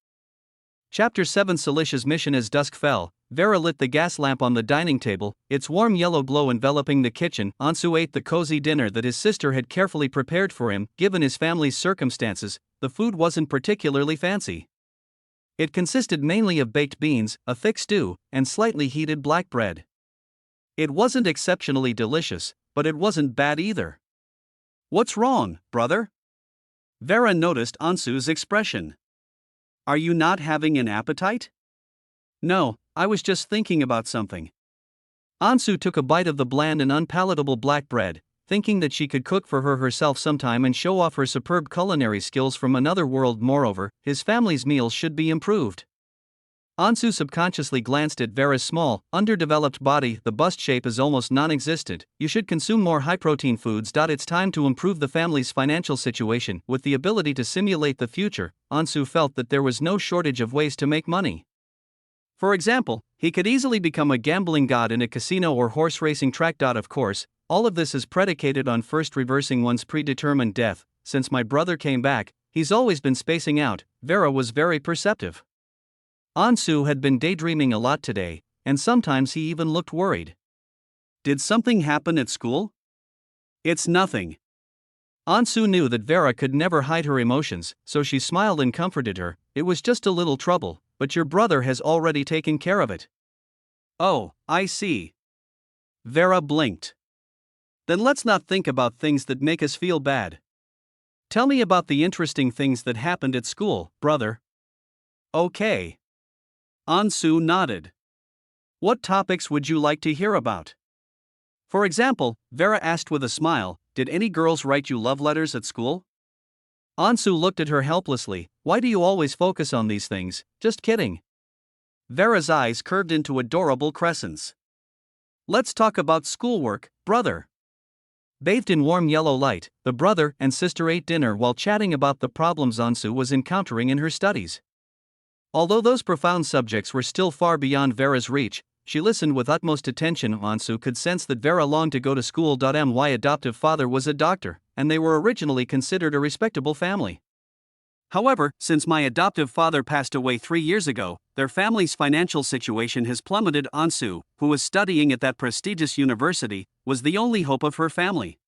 Chapter 7 Celicia's mission. As dusk fell, Vera lit the gas lamp on the dining table, its warm yellow glow enveloping the kitchen. Ansu ate the cozy dinner that his sister had carefully prepared for him. Given his family's circumstances, the food wasn't particularly fancy. It consisted mainly of baked beans, a thick stew, and slightly heated black bread. It wasn't exceptionally delicious, but it wasn't bad either. What's wrong, brother? Vera noticed Ansu's expression. Are you not having an appetite? No, I was just thinking about something. Ansu took a bite of the bland and unpalatable black bread, thinking that she could cook for her herself sometime and show off her superb culinary skills from another world. Moreover, his family's meals should be improved. Ansu subconsciously glanced at Vera's small, underdeveloped body. The bust shape is almost non-existent. You should consume more high-protein foods. It's time to improve the family's financial situation. With the ability to simulate the future, Ansu felt that there was no shortage of ways to make money. For example, he could easily become a gambling god in a casino or horse racing track. Of course, all of this is predicated on first reversing one's predetermined death. Since my brother came back, he's always been spacing out. Vera was very perceptive. Ansu had been daydreaming a lot today, and sometimes he even looked worried. Did something happen at school? It's nothing. Ansu knew that Vera could never hide her emotions, so she smiled and comforted her. It was just a little trouble, but your brother has already taken care of it. Oh, I see. Vera blinked. Then let's not think about things that make us feel bad. Tell me about the interesting things that happened at school, brother. Okay. Ansu nodded. What topics would you like to hear about? For example, Vera asked with a smile, did any girls write you love letters at school? Ansu looked at her helplessly. Why do you always focus on these things? Just kidding. Vera's eyes curved into adorable crescents. Let's talk about schoolwork, brother. Bathed in warm yellow light, the brother and sister ate dinner while chatting about the problems Ansu was encountering in her studies. Although those profound subjects were still far beyond Vera's reach, she listened with utmost attention. Ansu could sense that Vera longed to go to school. My adoptive father was a doctor, and they were originally considered a respectable family. However, since my adoptive father passed away 3 years ago, their family's financial situation has plummeted. Ansu, who was studying at that prestigious university, was the only hope of her family.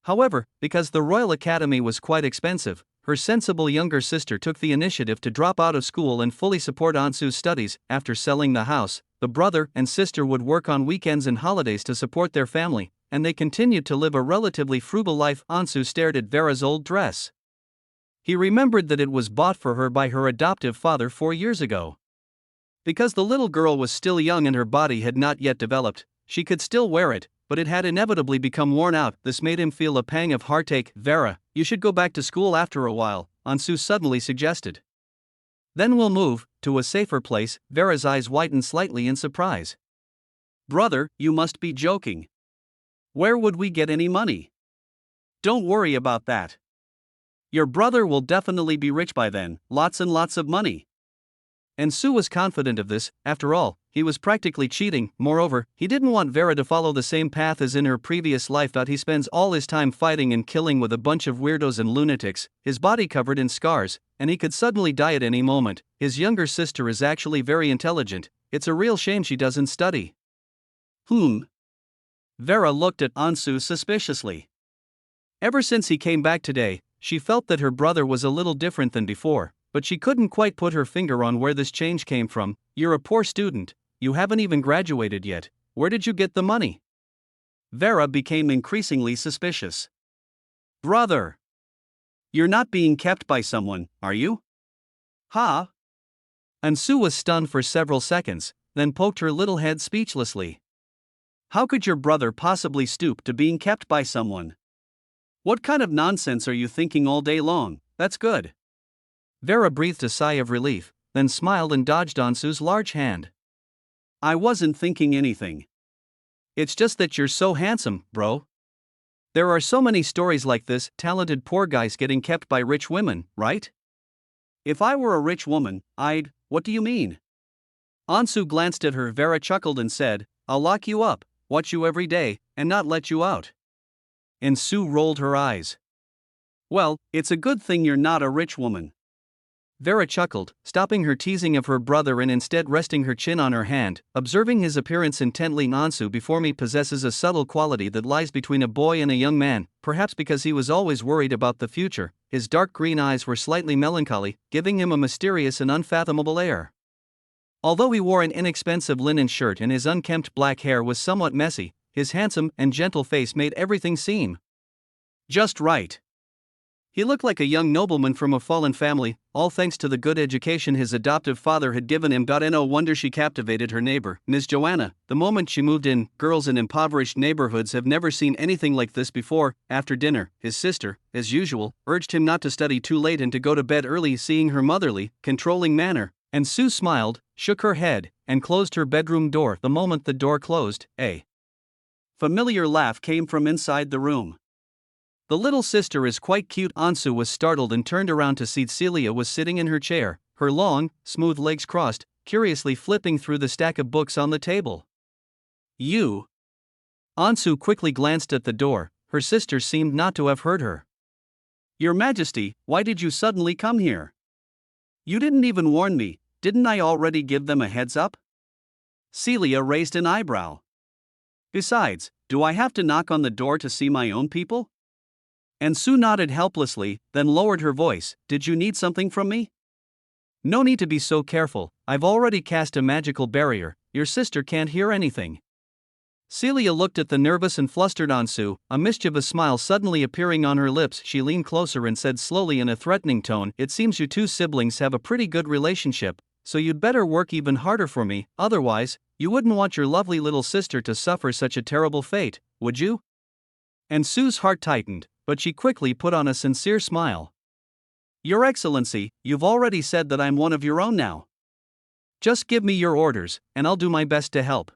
However, because the Royal Academy was quite expensive, her sensible younger sister took the initiative to drop out of school and fully support Ansu's studies. After selling the house, the brother and sister would work on weekends and holidays to support their family, and they continued to live a relatively frugal life. Ansu stared at Vera's old dress. He remembered that it was bought for her by her adoptive father 4 years ago. Because the little girl was still young and her body had not yet developed, she could still wear it, but it had inevitably become worn out. This made him feel a pang of heartache. Vera, you should go back to school after a while, Ansu suddenly suggested. Then we'll move to a safer place. Vera's eyes whitened slightly in surprise. Brother, you must be joking. Where would we get any money? Don't worry about that. Your brother will definitely be rich by then, lots and lots of money. And Sue was confident of this. After all, he was practically cheating. Moreover, he didn't want Vera to follow the same path as in her previous life. He spends all his time fighting and killing with a bunch of weirdos and lunatics, his body covered in scars, and he could suddenly die at any moment. His younger sister is actually very intelligent. It's a real shame she doesn't study. Vera looked at Ansu suspiciously. Ever since he came back today, she felt that her brother was a little different than before, but she couldn't quite put her finger on where this change came from. You're a poor student, you haven't even graduated yet, where did you get the money? Vera became increasingly suspicious. Brother! You're not being kept by someone, are you? Huh? Ansu was stunned for several seconds, then poked her little head speechlessly. How could your brother possibly stoop to being kept by someone? What kind of nonsense are you thinking all day long? That's good. Vera breathed a sigh of relief, then smiled and dodged Ansu's large hand. I wasn't thinking anything. It's just that you're so handsome, bro. There are so many stories like this, talented poor guys getting kept by rich women, right? If I were a rich woman, what do you mean? Ansu glanced at her. Vera chuckled and said, I'll lock you up, watch you every day, and not let you out. And Sue rolled her eyes. Well, it's a good thing you're not a rich woman. Vera chuckled, stopping her teasing of her brother and instead resting her chin on her hand, observing his appearance intently. Ansu before me possesses a subtle quality that lies between a boy and a young man, perhaps because he was always worried about the future. His dark green eyes were slightly melancholy, giving him a mysterious and unfathomable air. Although he wore an inexpensive linen shirt and his unkempt black hair was somewhat messy, his handsome and gentle face made everything seem just right. He looked like a young nobleman from a fallen family, all thanks to the good education his adoptive father had given him. No wonder she captivated her neighbor, Ms. Joanna, the moment she moved in. Girls in impoverished neighborhoods have never seen anything like this before. After dinner, his sister, as usual, urged him not to study too late and to go to bed early. Seeing her motherly, controlling manner, and Sue smiled, shook her head, and closed her bedroom door. The moment the door closed, a familiar laugh came from inside the room. The little sister is quite cute. Ansu was startled and turned around to see Celia was sitting in her chair, her long, smooth legs crossed, curiously flipping through the stack of books on the table. You? Ansu quickly glanced at the door. Her sister seemed not to have heard her. Your Majesty, why did you suddenly come here? You didn't even warn me. Didn't I already give them a heads up? Celia raised an eyebrow. Besides, do I have to knock on the door to see my own people? And Sue nodded helplessly, then lowered her voice. Did you need something from me? No need to be so careful, I've already cast a magical barrier, your sister can't hear anything. Celia looked at the nervous and flustered Ansu, a mischievous smile suddenly appearing on her lips. She leaned closer and said slowly in a threatening tone, It seems you two siblings have a pretty good relationship, so you'd better work even harder for me, otherwise, you wouldn't want your lovely little sister to suffer such a terrible fate, would you? And Sue's heart tightened, but she quickly put on a sincere smile. Your Excellency, you've already said that I'm one of your own now. Just give me your orders, and I'll do my best to help.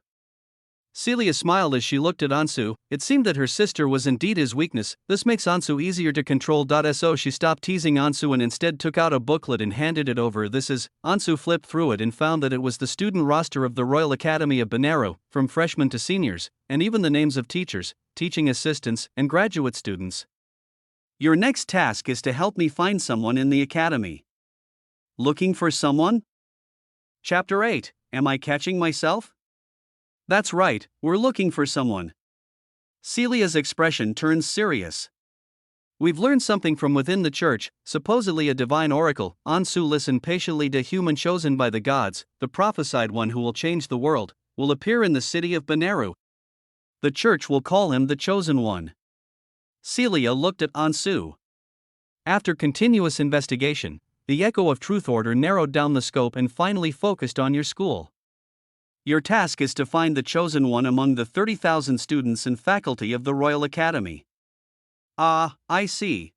Celia smiled as she looked at Ansu. It seemed that her sister was indeed his weakness. This makes Ansu easier to control. So she stopped teasing Ansu and instead took out a booklet and handed it over. This is. Ansu flipped through it and found that it was the student roster of the Royal Academy of Benaru, from freshmen to seniors, and even the names of teachers, teaching assistants, and graduate students. Your next task is to help me find someone in the academy. Looking for someone? Chapter 8. Am I catching myself? That's right, we're looking for someone. Celia's expression turns serious. We've learned something from within the church, supposedly a divine oracle. Ansu listened patiently. The human chosen by the gods, the prophesied one who will change the world, will appear in the city of Benaru. The church will call him the chosen one. Celia looked at Ansu. After continuous investigation, the Echo of Truth Order narrowed down the scope and finally focused on your school. Your task is to find the chosen one among the 30,000 students and faculty of the Royal Academy. Ah, I see.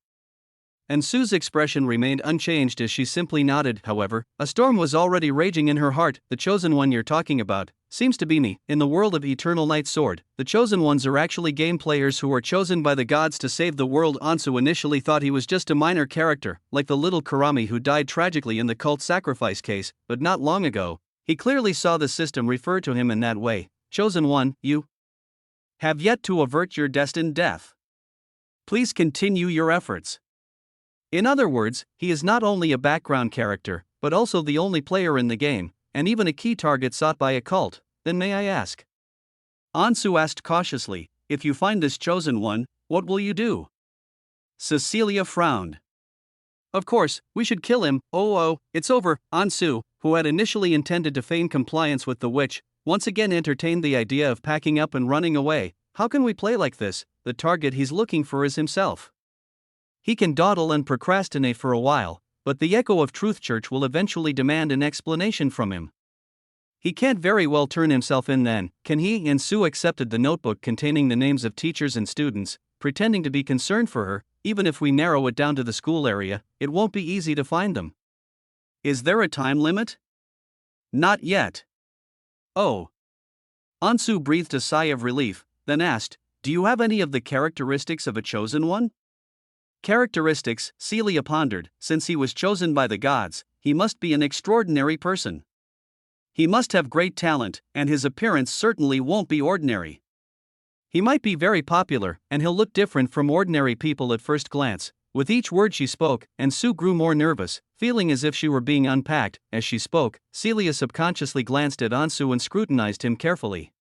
And Sue's expression remained unchanged as she simply nodded. However, a storm was already raging in her heart. The chosen one you're talking about, seems to be me. In the world of Eternal Night Sword, the Chosen Ones are actually game players who are chosen by the gods to save the world. Ansu initially thought he was just a minor character, like the little Karami who died tragically in the cult sacrifice case, but not long ago, he clearly saw the system refer to him in that way. Chosen One, you have yet to avert your destined death. Please continue your efforts. In other words, he is not only a background character, but also the only player in the game, and even a key target sought by a cult. Then may I ask? Ansu asked cautiously, if you find this Chosen One, what will you do? Celia frowned. Of course, we should kill him. Oh, it's over. Ansu, who had initially intended to feign compliance with the witch, once again entertained the idea of packing up and running away. How can we play like this? The target he's looking for is himself. He can dawdle and procrastinate for a while, but the echo of Truth Church will eventually demand an explanation from him. He can't very well turn himself in then, can he? And Sue accepted the notebook containing the names of teachers and students, pretending to be concerned for her. Even if we narrow it down to the school area, it won't be easy to find them. Is there a time limit? Not yet. Oh. Ansu breathed a sigh of relief, then asked, do you have any of the characteristics of a chosen one? Characteristics, Celia pondered. Since he was chosen by the gods, he must be an extraordinary person. He must have great talent, and his appearance certainly won't be ordinary. He might be very popular, and he'll look different from ordinary people at first glance. With each word she spoke, Ansu grew more nervous, feeling as if she were being unpacked. As she spoke, Celia subconsciously glanced at Ansu and scrutinized him carefully.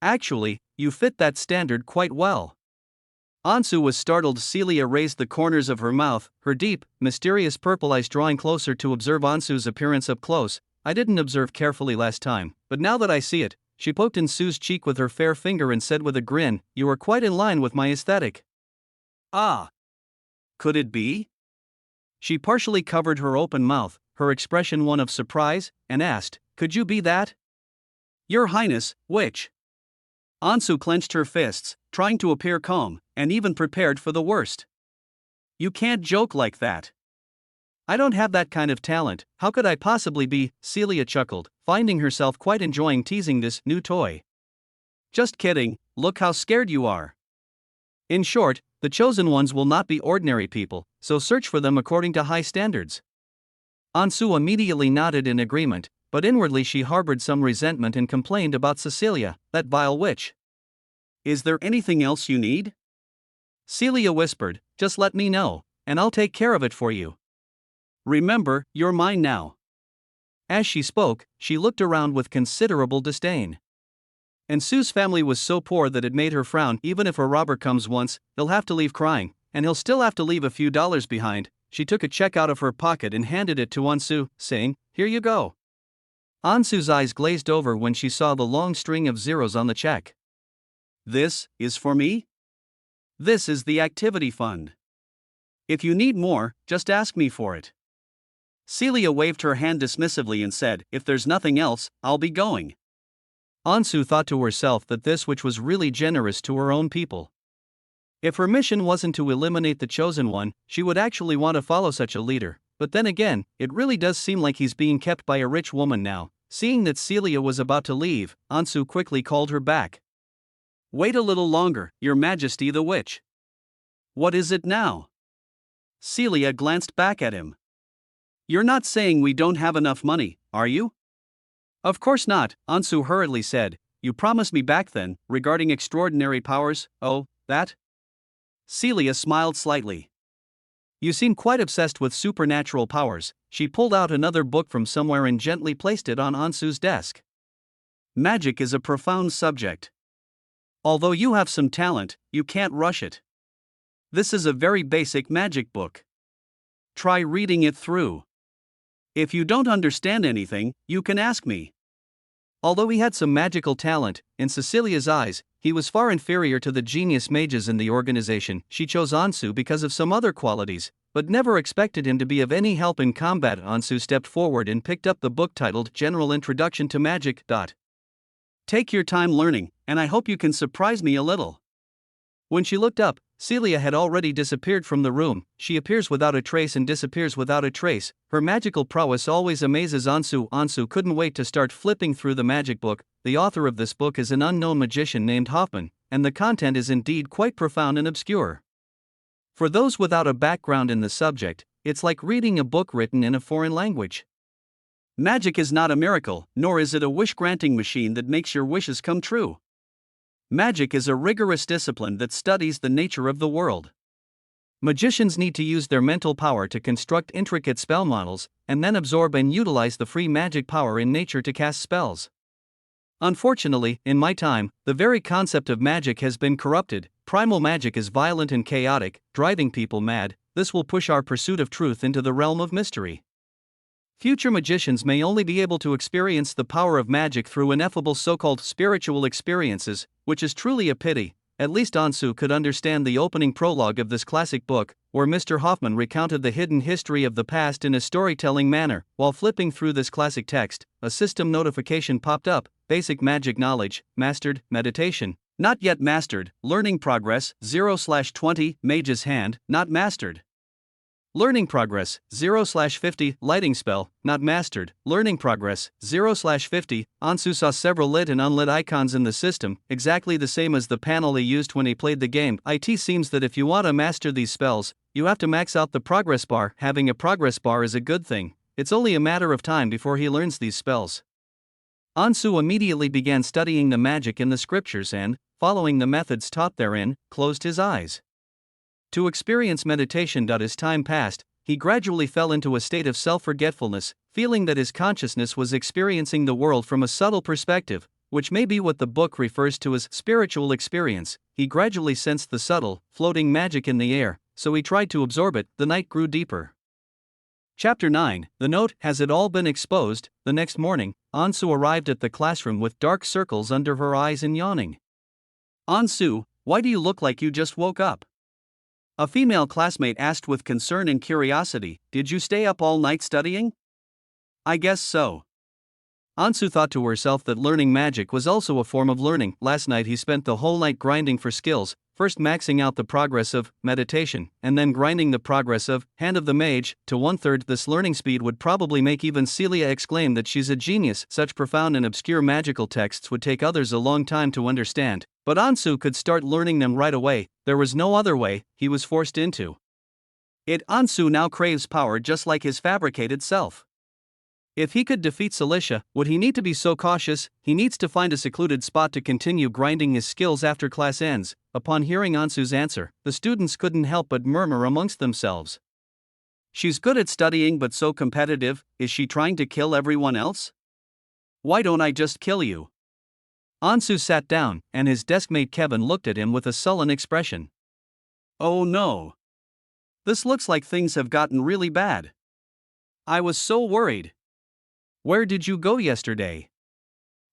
Actually, you fit that standard quite well. Ansu was startled. Celia raised the corners of her mouth, her deep, mysterious purple eyes drawing closer to observe Ansu's appearance up close. I didn't observe carefully last time, but now that I see it, she poked Ansu's cheek with her fair finger and said with a grin, you are quite in line with my aesthetic. Ah. Could it be? She partially covered her open mouth, her expression one of surprise, and asked, could you be that? Your Highness, which? Ansu clenched her fists, trying to appear calm, and even prepared for the worst. You can't joke like that. I don't have that kind of talent, how could I possibly be? Celia chuckled, finding herself quite enjoying teasing this new toy. Just kidding, look how scared you are. In short, the chosen ones will not be ordinary people, so search for them according to high standards. Ansu immediately nodded in agreement, but inwardly she harbored some resentment and complained about Celia, that vile witch. Is there anything else you need? Celia whispered, just let me know, and I'll take care of it for you. Remember, you're mine now. As she spoke, she looked around with considerable disdain. And Sue's family was so poor that it made her frown. Even if a robber comes once, he'll have to leave crying, and he'll still have to leave a few dollars behind. She took a check out of her pocket and handed it to Ansu, saying, here you go. Ansu's eyes glazed over when she saw the long string of zeros on the check. This is for me? This is the activity fund. If you need more, just ask me for it. Celia waved her hand dismissively and said, if there's nothing else, I'll be going. Ansu thought to herself that this witch was really generous to her own people. If her mission wasn't to eliminate the chosen one, she would actually want to follow such a leader, but then again, it really does seem like he's being kept by a rich woman now. Seeing that Celia was about to leave, Ansu quickly called her back. Wait a little longer, Your Majesty the witch. What is it now? Celia glanced back at him. You're not saying we don't have enough money, are you? Of course not, Ansu hurriedly said. You promised me back then, regarding extraordinary powers. Oh, that? Celia smiled slightly. You seem quite obsessed with supernatural powers. She pulled out another book from somewhere and gently placed it on Ansu's desk. Magic is a profound subject. Although you have some talent, you can't rush it. This is a very basic magic book. Try reading it through. If you don't understand anything, you can ask me. Although he had some magical talent, in Cecilia's eyes, he was far inferior to the genius mages in the organization. She chose Ansu because of some other qualities, but never expected him to be of any help in combat. Ansu stepped forward and picked up the book titled General Introduction to Magic. Take your time learning, and I hope you can surprise me a little. When she looked up, Celia had already disappeared from the room. She appears without a trace and disappears without a trace. Her magical prowess always amazes Ansu. Ansu couldn't wait to start flipping through the magic book. The author of this book is an unknown magician named Hoffman, and the content is indeed quite profound and obscure. For those without a background in the subject, it's like reading a book written in a foreign language. Magic is not a miracle, nor is it a wish-granting machine that makes your wishes come true. Magic is a rigorous discipline that studies the nature of the world. Magicians need to use their mental power to construct intricate spell models, and then absorb and utilize the free magic power in nature to cast spells. Unfortunately, in my time, the very concept of magic has been corrupted. Primal magic is violent and chaotic, driving people mad. This will push our pursuit of truth into the realm of mystery. Future magicians may only be able to experience the power of magic through ineffable so-called spiritual experiences, which is truly a pity. At least Ansu could understand the opening prologue of this classic book, where Mr. Hoffman recounted the hidden history of the past in a storytelling manner. While flipping through this classic text, a system notification popped up: basic magic knowledge, mastered, meditation, not yet mastered, learning progress, 0/20, mage's hand, not mastered. Learning progress, 0/50, lighting spell, not mastered, learning progress, 0/50. Ansu saw several lit and unlit icons in the system, exactly the same as the panel he used when he played the game. It seems that if you want to master these spells, you have to max out the progress bar. Having a progress bar is a good thing. It's only a matter of time before he learns these spells. Ansu immediately began studying the magic in the scriptures and, following the methods taught therein, closed his eyes. To experience meditation. As time passed, he gradually fell into a state of self-forgetfulness, feeling that his consciousness was experiencing the world from a subtle perspective, which may be what the book refers to as spiritual experience. He gradually sensed the subtle, floating magic in the air, so he tried to absorb it. The night grew deeper. Chapter 9, The Note. Has it all been exposed? The next morning, Ansu arrived at the classroom with dark circles under her eyes and yawning. Ansu, why do you look like you just woke up? A female classmate asked with concern and curiosity. Did you stay up all night studying? I guess so. Ansu thought to herself that learning magic was also a form of learning. Last night he spent the whole night grinding for skills, first maxing out the progress of meditation, and then grinding the progress of Hand of the Mage to 1/3. This learning speed would probably make even Celia exclaim that she's a genius. Such profound and obscure magical texts would take others a long time to understand, but Ansu could start learning them right away. There was no other way, he was forced into it. Ansu now craves power just like his fabricated self. If he could defeat Celicia, would he need to be so cautious? He needs to find a secluded spot to continue grinding his skills after class ends. Upon hearing Ansu's answer, the students couldn't help but murmur amongst themselves. She's good at studying but so competitive. Is she trying to kill everyone else? Why don't I just kill you? Ansu sat down, and his deskmate Kevin looked at him with a sullen expression. Oh no. This looks like things have gotten really bad. I was so worried. Where did you go yesterday?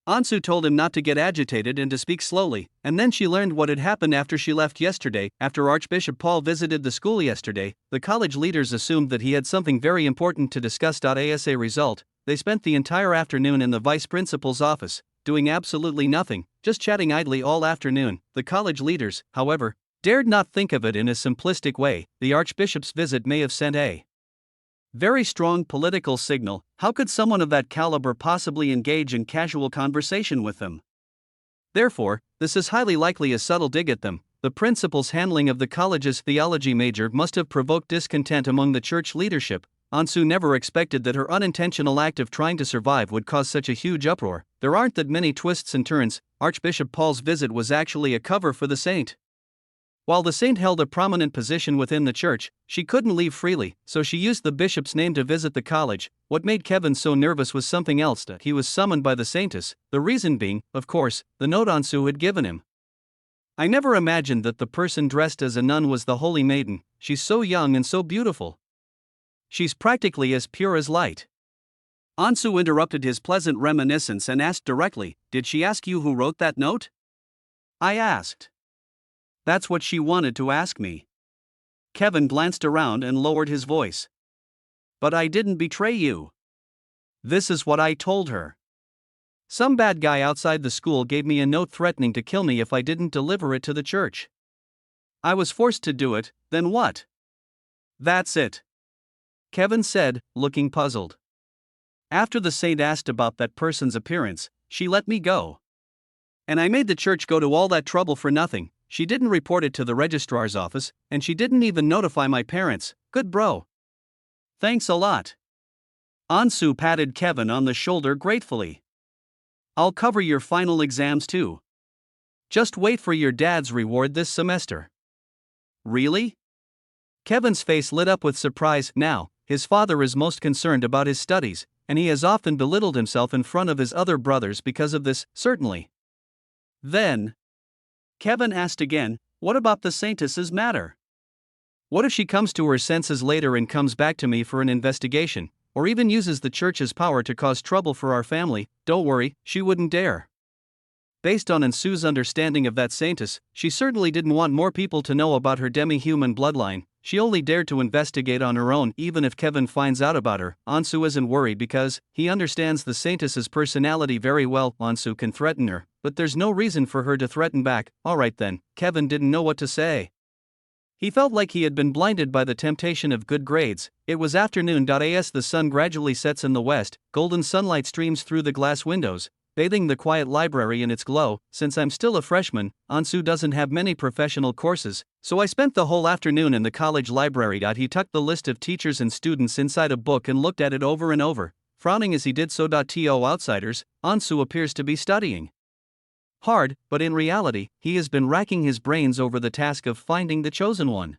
Ansu told him not to get agitated and to speak slowly, and then she learned what had happened after she left yesterday. After Archbishop Paul visited the school yesterday, the college leaders assumed that he had something very important to discuss. As a result, they spent the entire afternoon in the vice principal's office, doing absolutely nothing, just chatting idly all afternoon. The college leaders, however, dared not think of it in a simplistic way. The Archbishop's visit may have sent a very strong political signal. How could someone of that caliber possibly engage in casual conversation with them? Therefore, this is highly likely a subtle dig at them. The principal's handling of the college's theology major must have provoked discontent among the church leadership. Ansu never expected that her unintentional act of trying to survive would cause such a huge uproar. There aren't that many twists and turns. Archbishop Paul's visit was actually a cover for the saint. While the saint held a prominent position within the church, she couldn't leave freely, so she used the bishop's name to visit the college. What made Kevin so nervous was something else. He was summoned by the saintess, the reason being, of course, the note Ansu had given him. I never imagined that the person dressed as a nun was the Holy Maiden. She's so young and so beautiful. She's practically as pure as light. Ansu interrupted his pleasant reminiscence and asked directly, Did she ask you who wrote that note? I asked. That's what she wanted to ask me. Kevin glanced around and lowered his voice. But I didn't betray you. This is what I told her. Some bad guy outside the school gave me a note threatening to kill me if I didn't deliver it to the church. I was forced to do it, then what? That's it, Kevin said, looking puzzled. After the saint asked about that person's appearance, she let me go. And I made the church go to all that trouble for nothing. She didn't report it to the registrar's office, and she didn't even notify my parents. Good bro. Thanks a lot. Ansu patted Kevin on the shoulder gratefully. I'll cover your final exams too. Just wait for your dad's reward this semester. Really? Kevin's face lit up with surprise. Now, his father is most concerned about his studies, and he has often belittled himself in front of his other brothers because of this, certainly. Then, Kevin asked again, what about the saintess's matter? What if she comes to her senses later and comes back to me for an investigation, or even uses the church's power to cause trouble for our family? Don't worry, she wouldn't dare. Based on Ansu's understanding of that saintess, she certainly didn't want more people to know about her demi-human bloodline. She only dared to investigate on her own. Even if Kevin finds out about her, Ansu isn't worried because he understands the saintess's personality very well. Ansu can threaten her, but there's no reason for her to threaten back. Alright then, Kevin didn't know what to say. He felt like he had been blinded by the temptation of good grades. It was afternoon. As the sun gradually sets in the west, golden sunlight streams through the glass windows, bathing the quiet library in its glow. Since I'm still a freshman, Ansu doesn't have many professional courses, so I spent the whole afternoon in the college library. He tucked the list of teachers and students inside a book and looked at it over and over, frowning as he did so. To outsiders, Ansu appears to be studying hard, but in reality, he has been racking his brains over the task of finding the chosen one.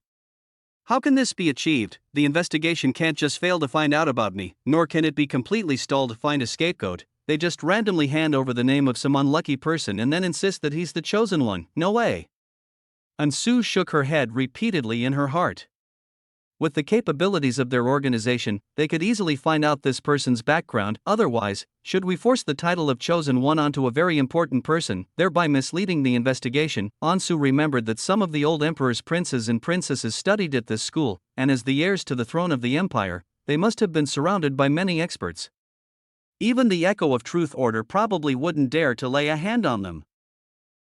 How can this be achieved? The investigation can't just fail to find out about me, nor can it be completely stalled to find a scapegoat. They just randomly hand over the name of some unlucky person and then insist that he's the chosen one. No way. Ansu shook her head repeatedly in her heart. With the capabilities of their organization, they could easily find out this person's background. Otherwise, should we force the title of chosen one onto a very important person, thereby misleading the investigation? Ansu remembered that some of the old emperor's princes and princesses studied at this school, and as the heirs to the throne of the empire, they must have been surrounded by many experts. Even the Echo of Truth Order probably wouldn't dare to lay a hand on them.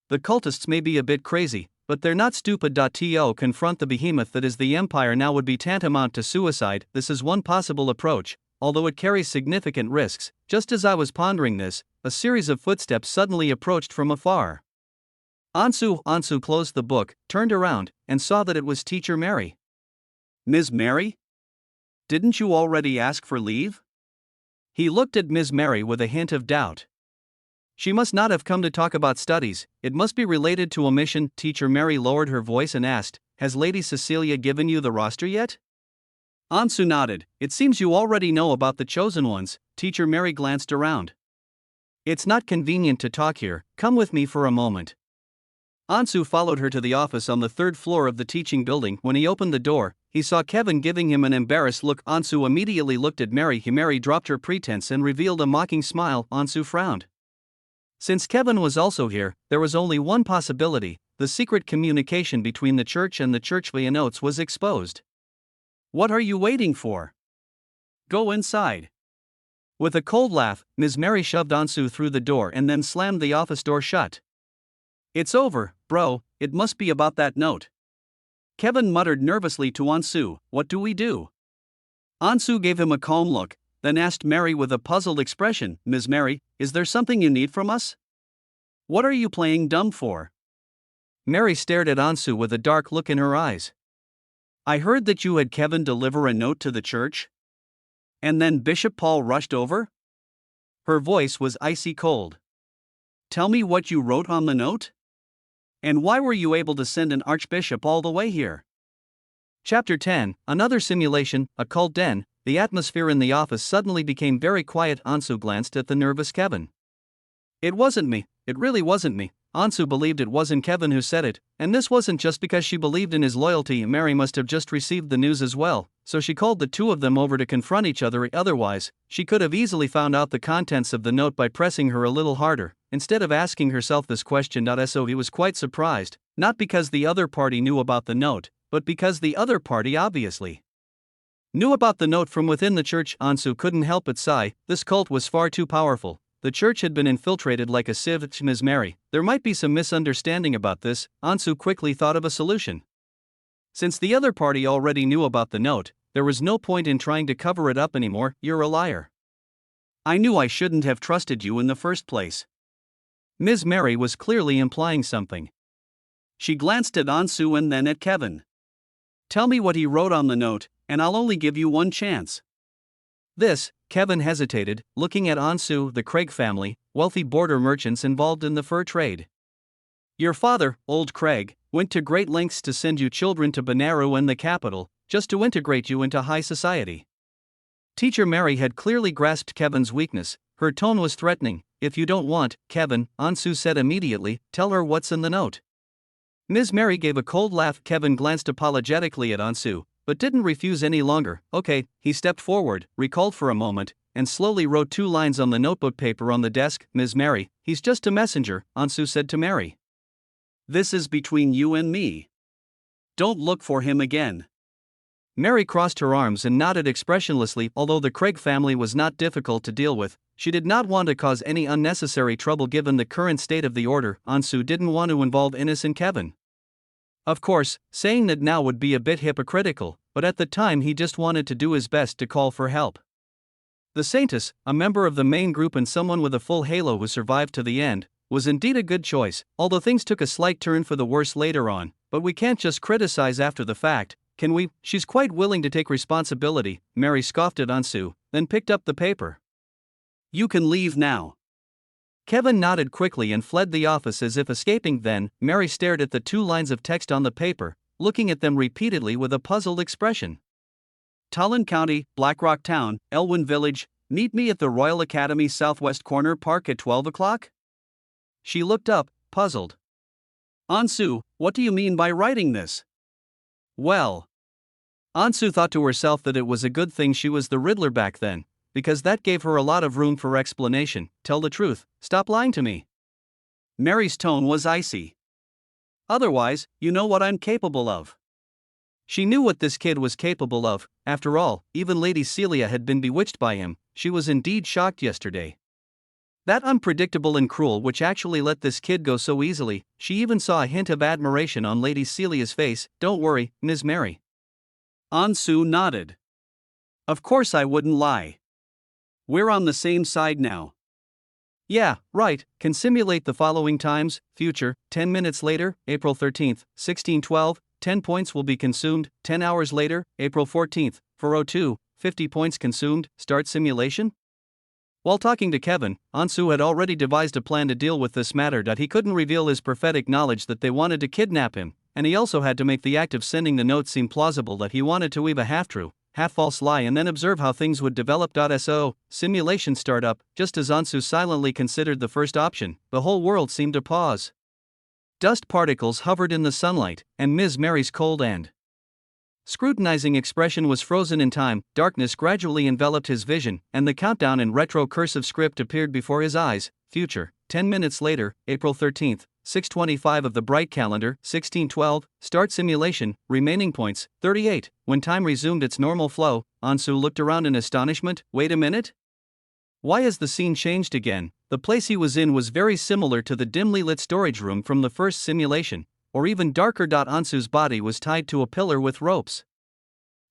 The cultists may be a bit crazy, but they're not stupid. To confront the behemoth that is the empire now would be tantamount to suicide. This is one possible approach, although it carries significant risks. Just as I was pondering this, a series of footsteps suddenly approached from afar. Ansu closed the book, turned around, and saw that it was Teacher Mary. Ms. Mary? Didn't you already ask for leave? He looked at Ms. Mary with a hint of doubt. She must not have come to talk about studies, it must be related to a mission. Teacher Mary lowered her voice and asked, has Lady Cecilia given you the roster yet? Ansu nodded. It seems you already know about the chosen ones. Teacher Mary glanced around. It's not convenient to talk here, come with me for a moment. Ansu followed her to the office on the third floor of the teaching building. When he opened the door, he saw Kevin giving him an embarrassed look. Ansu immediately looked at Mary. Mary dropped her pretense and revealed a mocking smile. Ansu frowned. Since Kevin was also here, there was only one possibility: the secret communication between the church and the churchly notes was exposed. What are you waiting for? Go inside. With a cold laugh, Ms. Mary shoved Ansu through the door and then slammed the office door shut. It's over, bro, it must be about that note. Kevin muttered nervously to Ansu, what do we do? Ansu gave him a calm look, then asked Mary with a puzzled expression, Ms. Mary, is there something you need from us? What are you playing dumb for? Mary stared at Ansu with a dark look in her eyes. I heard that you had Kevin deliver a note to the church? And then Bishop Paul rushed over? Her voice was icy cold. Tell me what you wrote on the note? And why were you able to send an archbishop all the way here? Chapter 10, Another Simulation, a Cult Den. The atmosphere in the office suddenly became very quiet. Ansu glanced at the nervous Kevin. It wasn't me, it really wasn't me. Ansu believed it wasn't Kevin who said it, and this wasn't just because she believed in his loyalty. Mary must have just received the news as well, so she called the two of them over to confront each other. Otherwise, she could have easily found out the contents of the note by pressing her a little harder. Instead of asking herself this question, so he was quite surprised, not because the other party knew about the note, but because the other party obviously knew about the note from within the church. Ansu couldn't help but sigh. This cult was far too powerful. The church had been infiltrated like a sieve. Ms. Mary, there might be some misunderstanding about this. Ansu quickly thought of a solution. Since the other party already knew about the note, there was no point in trying to cover it up anymore. You're a liar. I knew I shouldn't have trusted you in the first place. Ms. Mary was clearly implying something. She glanced at Ansu and then at Kevin. Tell me what he wrote on the note, and I'll only give you one chance. Kevin hesitated, looking at Ansu, the Craig family, wealthy border merchants involved in the fur trade. Your father, old Craig, went to great lengths to send you children to Benaru and the capital, just to integrate you into high society. Teacher Mary had clearly grasped Kevin's weakness. Her tone was threatening. If you don't want, Kevin, Ansu said immediately, tell her what's in the note. Ms. Mary gave a cold laugh. Kevin glanced apologetically at Ansu, but didn't refuse any longer. Okay, he stepped forward, recalled for a moment, and slowly wrote 2 lines on the notebook paper on the desk. Ms. Mary, he's just a messenger, Ansu said to Mary. This is between you and me. Don't look for him again. Mary crossed her arms and nodded expressionlessly. Although the Craig family was not difficult to deal with, she did not want to cause any unnecessary trouble given the current state of the order. Ansu didn't want to involve innocent Kevin. Of course, saying that now would be a bit hypocritical, but at the time he just wanted to do his best to call for help. The Saintess, a member of the main group and someone with a full halo who survived to the end, was indeed a good choice, although things took a slight turn for the worse later on. But we can't just criticize after the fact, can we? She's quite willing to take responsibility, Mary scoffed at Ansu, then picked up the paper. You can leave now. Kevin nodded quickly and fled the office as if escaping. Then, Mary stared at the 2 lines of text on the paper, looking at them repeatedly with a puzzled expression. Talon County, Blackrock Town, Elwyn Village, meet me at the Royal Academy Southwest Corner Park at 12 o'clock? She looked up, puzzled. Ansu, what do you mean by writing this? Well, Ansu thought to herself that it was a good thing she was the Riddler back then, because that gave her a lot of room for explanation. Tell the truth, stop lying to me. Mary's tone was icy. Otherwise, you know what I'm capable of. She knew what this kid was capable of. After all, even Lady Celia had been bewitched by him. She was indeed shocked yesterday. That unpredictable and cruel which actually let this kid go so easily. She even saw a hint of admiration on Lady Celia's face. Don't worry, Ms. Mary. Ansu nodded. Of course I wouldn't lie. We're on the same side now. Yeah, right. Can simulate the following times. Future, 10 minutes later, April 13th, 1612, 10 points will be consumed. 10 hours later, April 14th, 4:02, 50 points consumed. Start simulation? While talking to Kevin, Ansu had already devised a plan to deal with this matter. He couldn't reveal his prophetic knowledge that they wanted to kidnap him, and he also had to make the act of sending the note seem plausible. That he wanted to weave a half-true, half-false lie and then observe how things would develop. So, simulation startup. Just as Ansu silently considered the first option, the whole world seemed to pause. Dust particles hovered in the sunlight, and Ms. Mary's cold and scrutinizing expression was frozen in time. Darkness gradually enveloped his vision, and the countdown in retro cursive script appeared before his eyes. Future, 10 minutes later, April 13th, 6:25 of the bright calendar, 1612, start simulation, remaining points, 38. When time resumed its normal flow, Ansu looked around in astonishment. Wait a minute? Why has the scene changed again? The place he was in was very similar to the dimly lit storage room from the first simulation, or even darker. Ansu's body was tied to a pillar with ropes.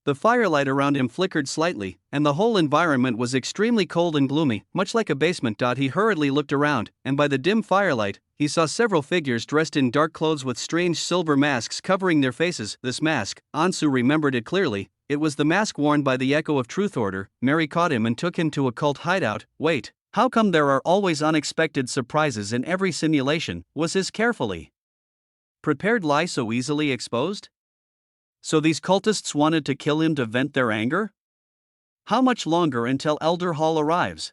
The firelight around him flickered slightly, and the whole environment was extremely cold and gloomy, much like a basement. He hurriedly looked around, and by the dim firelight, he saw several figures dressed in dark clothes with strange silver masks covering their faces. This mask, Ansu remembered it clearly, it was the mask worn by the Echo of Truth Order. Mary caught him and took him to a cult hideout. Wait, how come there are always unexpected surprises in every simulation? Was his carefully prepared lie so easily exposed? So these cultists wanted to kill him to vent their anger? How much longer until Elder Hall arrives?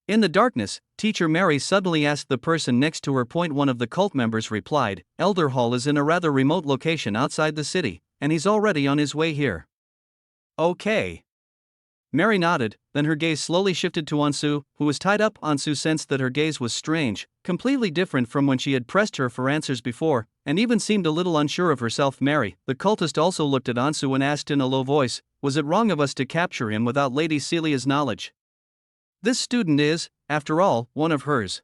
In the darkness, Teacher Mary suddenly asked the person next to her. One of the cult members replied, Elder Hall is in a rather remote location outside the city, and he's already on his way here. Okay. Mary nodded, then her gaze slowly shifted to Ansu, who was tied up. Ansu sensed that her gaze was strange, completely different from when she had pressed her for answers before, and even seemed a little unsure of herself. Mary, the cultist, also looked at Ansu and asked in a low voice, was it wrong of us to capture him without Lady Celia's knowledge? This student is, after all, one of hers.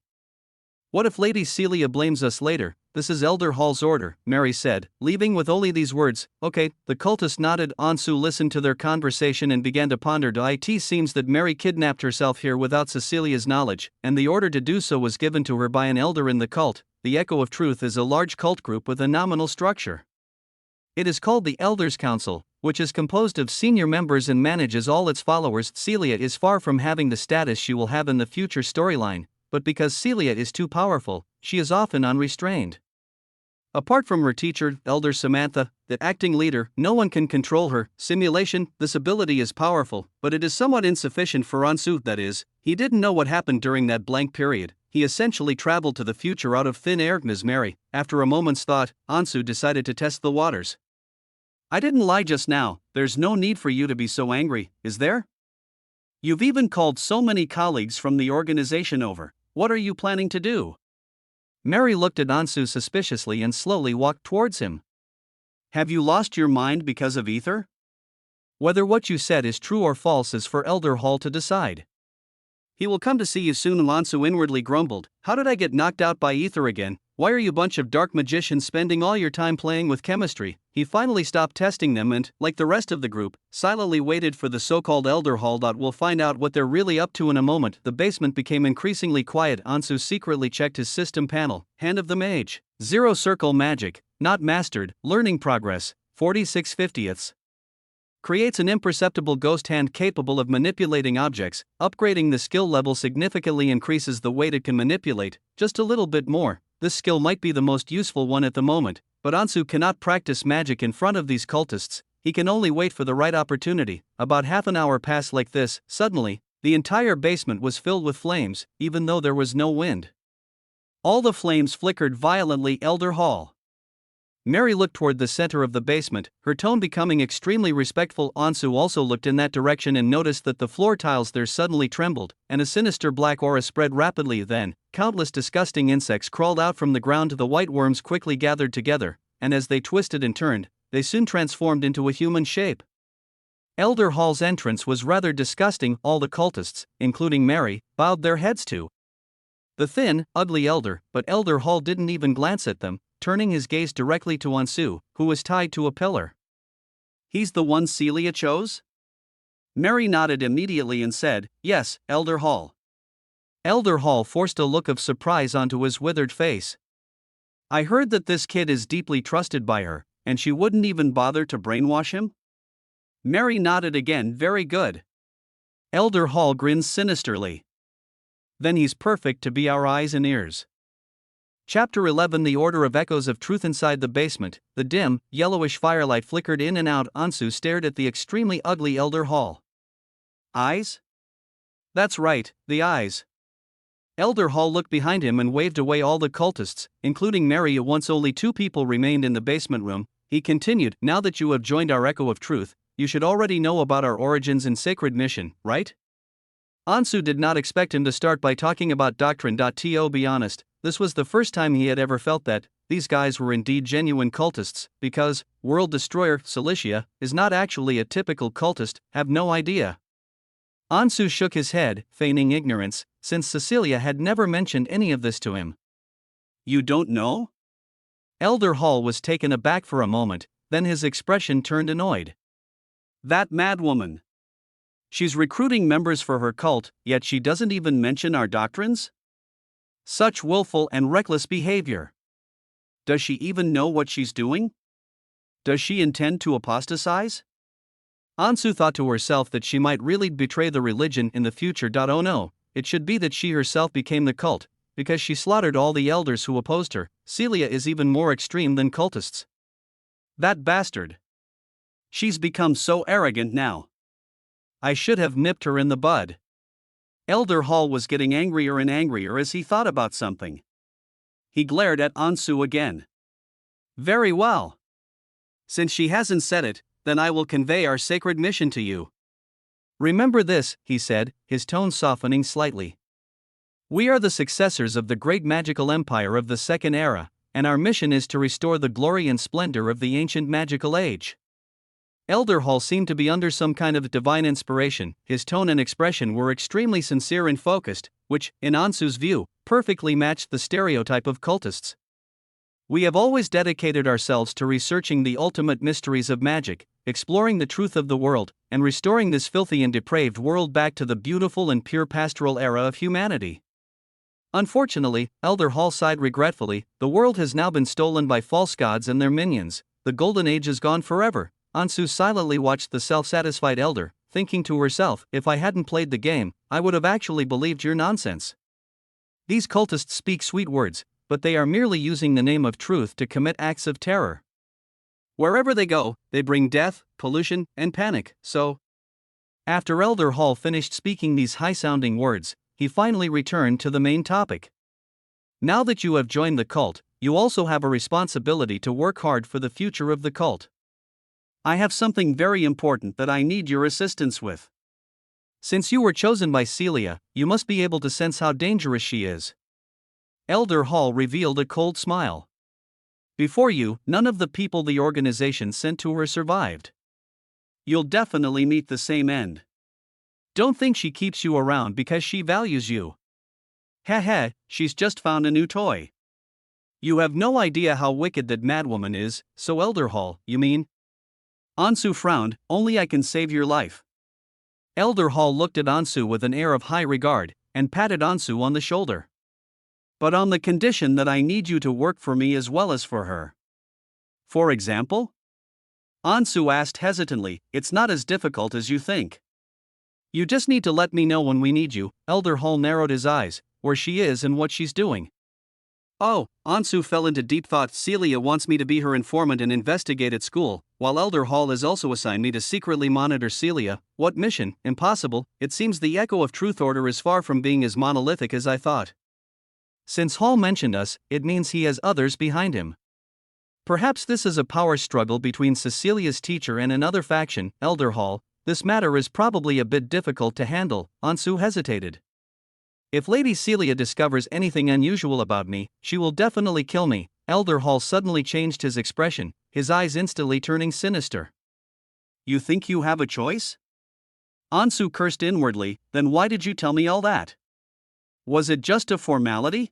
What if Lady Celia blames us later? this is Elder Hall's order, Mary said, leaving with only these words, okay. The cultist nodded. Ansu listened to their conversation and began to ponder. It seems that Mary kidnapped herself here without Cecilia's knowledge, and the order to do so was given to her by an elder in the cult. The Echo of Truth is a large cult group with a nominal structure. It is called the Elders' Council, which is composed of senior members and manages all its followers. Celia is far from having the status she will have in the future storyline, but because Celia is too powerful, she is often unrestrained. Apart from her teacher, Elder Samantha, the acting leader, no one can control her. Simulation, this ability is powerful, but it is somewhat insufficient for Ansu. That is, he didn't know what happened during that blank period. He essentially traveled to the future out of thin air. Ms. Mary, after a moment's thought, Ansu decided to test the waters. I didn't lie just now. There's no need for you to be so angry, is there? You've even called so many colleagues from the organization over. What are you planning to do? Mary looked at Ansu suspiciously and slowly walked towards him. Have you lost your mind because of Ether? Whether what you said is true or false is for Elder Hall to decide. He will come to see you soon. Ansu inwardly grumbled. How did I get knocked out by Ether again? Why are you bunch of dark magicians spending all your time playing with chemistry? He finally stopped testing them and, like the rest of the group, silently waited for the so-called Elder Hall. We'll find out what they're really up to in a moment. The basement became increasingly quiet. Ansu secretly checked his system panel. Hand of the Mage. 0 circle magic. Not mastered. Learning progress. 46/50ths. Creates an imperceptible ghost hand capable of manipulating objects. Upgrading the skill level significantly increases the weight it can manipulate, just a little bit more. This skill might be the most useful one at the moment, but Ansu cannot practice magic in front of these cultists. He can only wait for the right opportunity. About half an hour passed like this. Suddenly, the entire basement was filled with flames, even though there was no wind. All the flames flickered violently. Elder Hall. Mary looked toward the center of the basement, her tone becoming extremely respectful. Ansu also looked in that direction and noticed that the floor tiles there suddenly trembled, and a sinister black aura spread rapidly. Then, countless disgusting insects crawled out from the ground. The white worms quickly gathered together, and as they twisted and turned, they soon transformed into a human shape. Elder Hall's entrance was rather disgusting. All the cultists, including Mary, bowed their heads to the thin, ugly elder, but Elder Hall didn't even glance at them, turning his gaze directly to Ansu, who was tied to a pillar. He's the one Celia chose? Mary nodded immediately and said, yes, Elder Hall. Elder Hall forced a look of surprise onto his withered face. I heard that this kid is deeply trusted by her, and she wouldn't even bother to brainwash him? Mary nodded again. Very good. Elder Hall grinned sinisterly. Then he's perfect to be our eyes and ears. Chapter 11. The Order of Echoes of Truth. Inside the basement, the dim, yellowish firelight flickered in and out. Ansu stared at the extremely ugly Elder Hall. Eyes? That's right, the eyes. Elder Hall looked behind him and waved away all the cultists, including Mary. Once only 2 people remained in the basement room. He continued, now that you have joined our Echo of Truth, you should already know about our origins and sacred mission, right? Ansu did not expect him to start by talking about doctrine. To be honest, this was the first time he had ever felt that these guys were indeed genuine cultists, because World Destroyer, Celicia, is not actually a typical cultist. Have no idea. Ansu shook his head, feigning ignorance, since Cecilia had never mentioned any of this to him. You don't know? Elder Hall was taken aback for a moment, then his expression turned annoyed. That madwoman. She's recruiting members for her cult, yet she doesn't even mention our doctrines? Such willful and reckless behavior. Does she even know what she's doing? Does she intend to apostatize? Ansu thought to herself that she might really betray the religion in the future. Oh no, it should be that she herself became the cult, because she slaughtered all the elders who opposed her. Celia is even more extreme than cultists. That bastard. She's become so arrogant now. I should have nipped her in the bud. Elder Hall was getting angrier and angrier as he thought about something. He glared at Ansu again. Very well. Since she hasn't said it, then I will convey our sacred mission to you. Remember this, he said, his tone softening slightly. We are the successors of the great magical empire of the Second Era, and our mission is to restore the glory and splendor of the ancient magical age. Elder Hall seemed to be under some kind of divine inspiration. His tone and expression were extremely sincere and focused, which, in Ansu's view, perfectly matched the stereotype of cultists. We have always dedicated ourselves to researching the ultimate mysteries of magic, exploring the truth of the world, and restoring this filthy and depraved world back to the beautiful and pure pastoral era of humanity. Unfortunately, Elder Hall sighed regretfully, the world has now been stolen by false gods and their minions. The golden age is gone forever. Ansu silently watched the self-satisfied elder, thinking to herself, if I hadn't played the game, I would have actually believed your nonsense. These cultists speak sweet words, but they are merely using the name of truth to commit acts of terror. Wherever they go, they bring death, pollution, and panic, so. After Elder Hall finished speaking these high-sounding words, he finally returned to the main topic. Now that you have joined the cult, you also have a responsibility to work hard for the future of the cult. I have something very important that I need your assistance with. Since you were chosen by Celia, you must be able to sense how dangerous she is. Elder Hall revealed a cold smile. Before you, none of the people the organization sent to her survived. You'll definitely meet the same end. Don't think she keeps you around because she values you. Heh, she's just found a new toy. You have no idea how wicked that madwoman is, so Elder Hall, you mean? Ansu frowned, only I can save your life. Elder Hall looked at Ansu with an air of high regard, and patted Ansu on the shoulder. But on the condition that I need you to work for me as well as for her. For example? Ansu asked hesitantly, it's not as difficult as you think. You just need to let me know when we need you. Elder Hall narrowed his eyes, where she is and what she's doing. Oh, Ansu fell into deep thought. Celia wants me to be her informant and investigate at school, while Elder Hall has also assigned me to secretly monitor Celia. What mission? Impossible. It seems the Echo of Truth Order is far from being as monolithic as I thought. Since Hall mentioned us, it means he has others behind him. Perhaps this is a power struggle between Cecilia's teacher and another faction. Elder Hall, this matter is probably a bit difficult to handle. Ansu hesitated. If Lady Celia discovers anything unusual about me, she will definitely kill me. Elder Hall suddenly changed his expression, his eyes instantly turning sinister. You think you have a choice? Ansu cursed inwardly, then why did you tell me all that? Was it just a formality?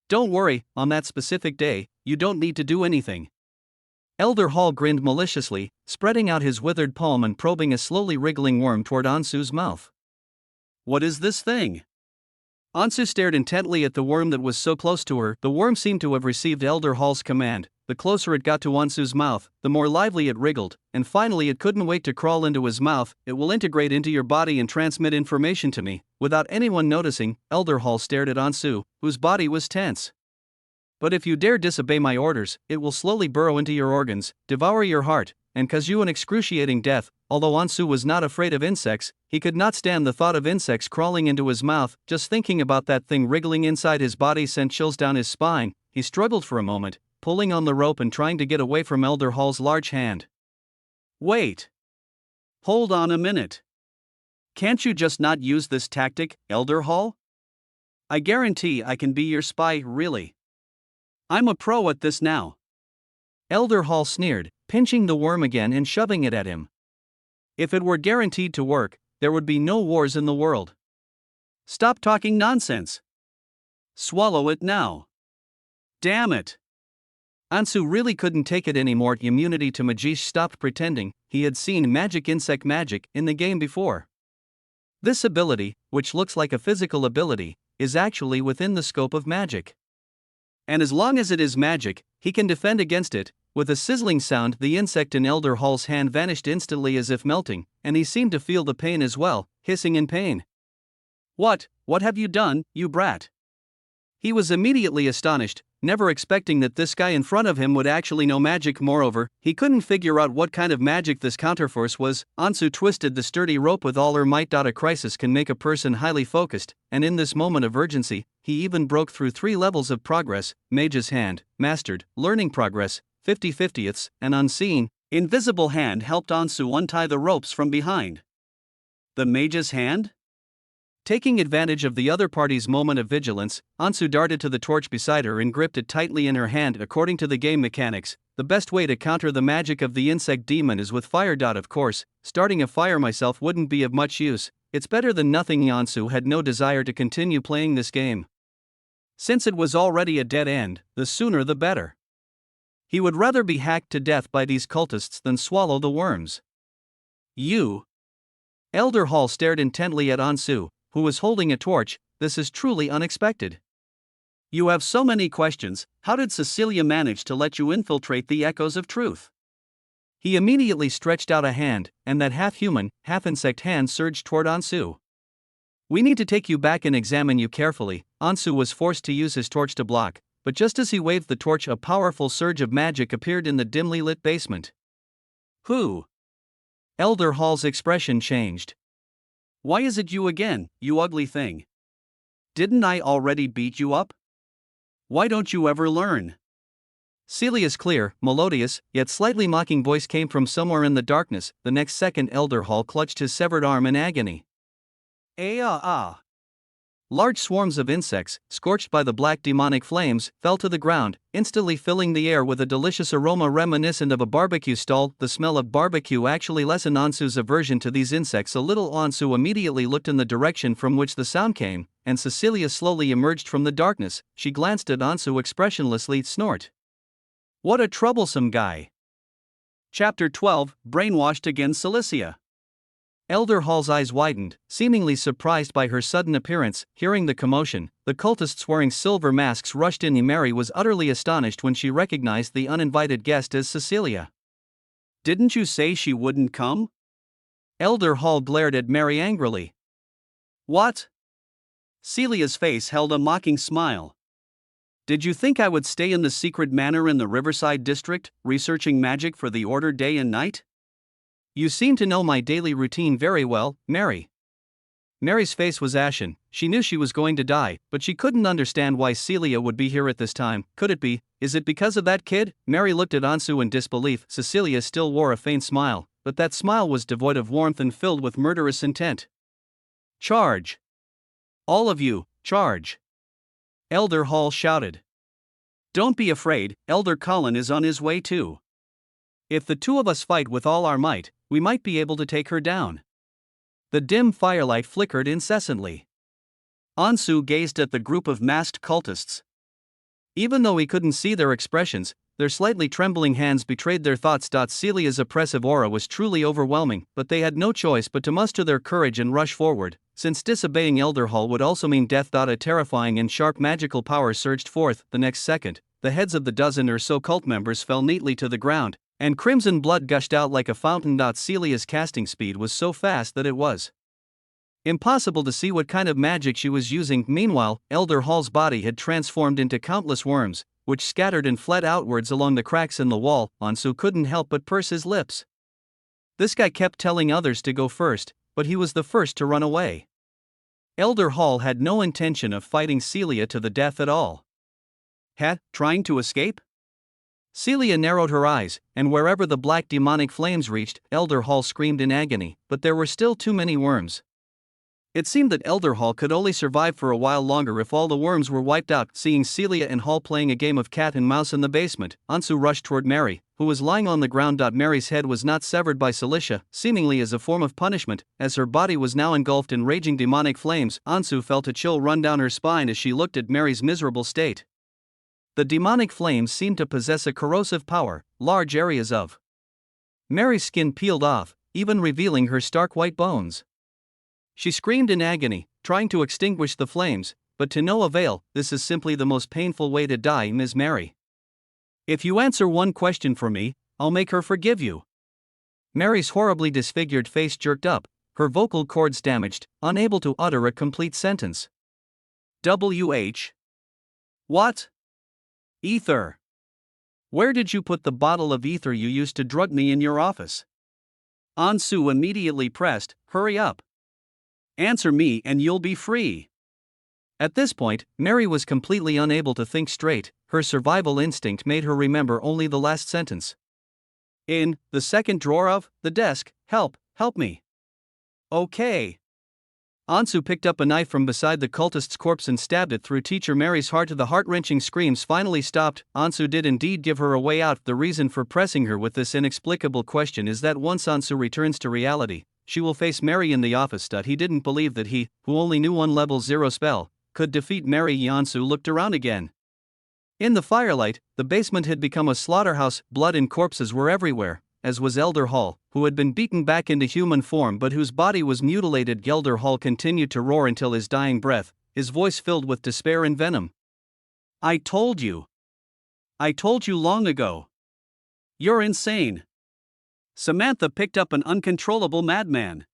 Don't worry, on that specific day, you don't need to do anything. Elder Hall grinned maliciously, spreading out his withered palm and probing a slowly wriggling worm toward Ansu's mouth. What is this thing? Ansu stared intently at the worm that was so close to her. The worm seemed to have received Elder Hall's command. The closer it got to Ansu's mouth, the more lively it wriggled, and finally it couldn't wait to crawl into his mouth. It will integrate into your body and transmit information to me. Without anyone noticing, Elder Hall stared at Ansu, whose body was tense. But if you dare disobey my orders, it will slowly burrow into your organs, devour your heart, and cause you an excruciating death. Although Ansu was not afraid of insects, he could not stand the thought of insects crawling into his mouth. Just thinking about that thing wriggling inside his body sent chills down his spine. He struggled for a moment, pulling on the rope and trying to get away from Elder Hall's large hand. Wait. Hold on a minute. Can't you just not use this tactic, Elder Hall? I guarantee I can be your spy, really. I'm a pro at this now. Elder Hall sneered, pinching the worm again and shoving it at him. If it were guaranteed to work, there would be no wars in the world. Stop talking nonsense. Swallow it now. Damn it. Ansu really couldn't take it anymore. Immunity to Magish stopped pretending. He had seen magic insect magic in the game before. This ability, which looks like a physical ability, is actually within the scope of magic. And as long as it is magic, he can defend against it. With a sizzling sound, the insect in Elder Hall's hand vanished instantly as if melting, and he seemed to feel the pain as well, hissing in pain. What have you done, you brat? He was immediately astonished, never expecting that this guy in front of him would actually know magic. Moreover, he couldn't figure out what kind of magic this counterforce was. Ansu twisted the sturdy rope with all her might. A crisis can make a person highly focused, and in this moment of urgency, he even broke through 3 levels of progress: Mage's Hand, Mastered, Learning Progress, 50/50ths, and Unseen. Invisible Hand helped Ansu untie the ropes from behind. The Mage's Hand? Taking advantage of the other party's moment of vigilance, Ansu darted to the torch beside her and gripped it tightly in her hand. According to the game mechanics, the best way to counter the magic of the insect demon is with fire. Of course, starting a fire myself wouldn't be of much use. It's better than nothing. Ansu had no desire to continue playing this game. Since it was already a dead end, the sooner the better. He would rather be hacked to death by these cultists than swallow the worms. You. Elder Hall stared intently at Ansu, who was holding a torch. This is truly unexpected. You have so many questions. How did Cecilia manage to let you infiltrate the echoes of truth? He immediately stretched out a hand, and that half-human, half-insect hand surged toward Ansu. We need to take you back and examine you carefully. Ansu was forced to use his torch to block, but just as he waved the torch, a powerful surge of magic appeared in the dimly lit basement. Who? Elder Hall's expression changed. Why is it you again, you ugly thing? Didn't I already beat you up? Why don't you ever learn? Celia's clear, melodious, yet slightly mocking voice came from somewhere in the darkness. The next second, Elder Hall clutched his severed arm in agony. Large swarms of insects, scorched by the black demonic flames, fell to the ground, instantly filling the air with a delicious aroma reminiscent of a barbecue stall. The smell of barbecue actually lessened Ansu's aversion to these insects a little. Ansu immediately looked in the direction from which the sound came, and Cecilia slowly emerged from the darkness. She glanced at Ansu expressionlessly. Snort. What a troublesome guy. Chapter 12, Brainwashed against Celicia. Elder Hall's eyes widened, seemingly surprised by her sudden appearance. Hearing the commotion, the cultists wearing silver masks rushed in. Mary was utterly astonished when she recognized the uninvited guest as Cecilia. Didn't you say she wouldn't come? Elder Hall glared at Mary angrily. What? Celia's face held a mocking smile. Did you think I would stay in the secret manor in the Riverside district, researching magic for the Order day and night? You seem to know my daily routine very well, Mary. Mary's face was ashen. She knew she was going to die, but she couldn't understand why Celia would be here at this time. Could it be? Is it because of that kid? Mary looked at Ansu in disbelief. Cecilia still wore a faint smile, but that smile was devoid of warmth and filled with murderous intent. Charge! All of you, charge! Elder Hall shouted. Don't be afraid, Elder Colin is on his way too. If the two of us fight with all our might, we might be able to take her down. The dim firelight flickered incessantly. Ansu gazed at the group of masked cultists. Even though he couldn't see their expressions, their slightly trembling hands betrayed their thoughts. Celia's oppressive aura was truly overwhelming, but they had no choice but to muster their courage and rush forward, since disobeying Elder Hall would also mean death. A terrifying and sharp magical power surged forth. The next second, the heads of the dozen or so cult members fell neatly to the ground, and crimson blood gushed out like a fountain. Celia's casting speed was so fast that it was impossible to see what kind of magic she was using. Meanwhile, Elder Hall's body had transformed into countless worms, which scattered and fled outwards along the cracks in the wall. Ansu couldn't help but purse his lips. This guy kept telling others to go first, but he was the first to run away. Elder Hall had no intention of fighting Celia to the death at all. Trying to escape? Celia narrowed her eyes, and wherever the black demonic flames reached, Elder Hall screamed in agony, but there were still too many worms. It seemed that Elder Hall could only survive for a while longer if all the worms were wiped out. Seeing Celia and Hall playing a game of cat and mouse in the basement, Ansu rushed toward Mary, who was lying on the ground. Mary's head was not severed by Celicia, seemingly as a form of punishment, as her body was now engulfed in raging demonic flames. Ansu felt a chill run down her spine as she looked at Mary's miserable state. The demonic flames seemed to possess a corrosive power. Large areas of Mary's skin peeled off, even revealing her stark white bones. She screamed in agony, trying to extinguish the flames, but to no avail. This is simply the most painful way to die, Ms. Mary. If you answer one question for me, I'll make her forgive you. Mary's horribly disfigured face jerked up, her vocal cords damaged, unable to utter a complete sentence. WH? What? Ether. Where did you put the bottle of ether you used to drug me in your office? Ansu immediately pressed, hurry up. Answer me and you'll be free. At this point, Mary was completely unable to think straight. Her survival instinct made her remember only the last sentence. In the second drawer of the desk, help me. Okay. Ansu picked up a knife from beside the cultist's corpse and stabbed it through Teacher Mary's heart. The heart-wrenching screams finally stopped. Ansu did indeed give her a way out. The reason for pressing her with this inexplicable question is that once Ansu returns to reality, she will face Mary in the office. He didn't believe that he, who only knew one level 0 spell, could defeat Mary. Ansu looked around again. In the firelight, the basement had become a slaughterhouse, blood and corpses were everywhere, as was Elder Hall, who had been beaten back into human form but whose body was mutilated. Elder Hall continued to roar until his dying breath, his voice filled with despair and venom. I told you. I told you long ago. You're insane. Samantha picked up an uncontrollable madman.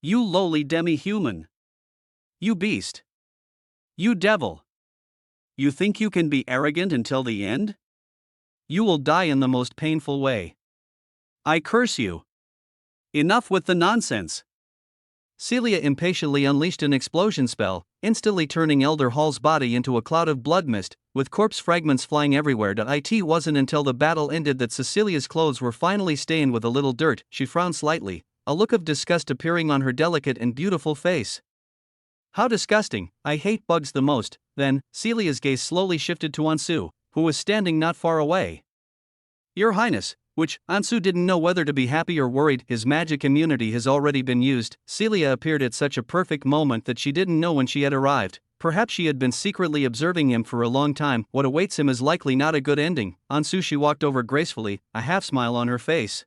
You lowly demi-human. You beast. You devil. You think you can be arrogant until the end? You will die in the most painful way. I curse you. Enough with the nonsense. Celia impatiently unleashed an explosion spell, instantly turning Elder Hall's body into a cloud of blood mist, with corpse fragments flying everywhere. It wasn't until the battle ended that Cecilia's clothes were finally stained with a little dirt. She frowned slightly, a look of disgust appearing on her delicate and beautiful face. How disgusting, I hate bugs the most. Then, Celia's gaze slowly shifted to Ansu, who was standing not far away. Your Highness, which Ansu didn't know whether to be happy or worried. His magic immunity has already been used. Celia appeared at such a perfect moment that she didn't know when she had arrived. Perhaps she had been secretly observing him for a long time. What awaits him is likely not a good ending. Ansu, she walked over gracefully, a half-smile on her face.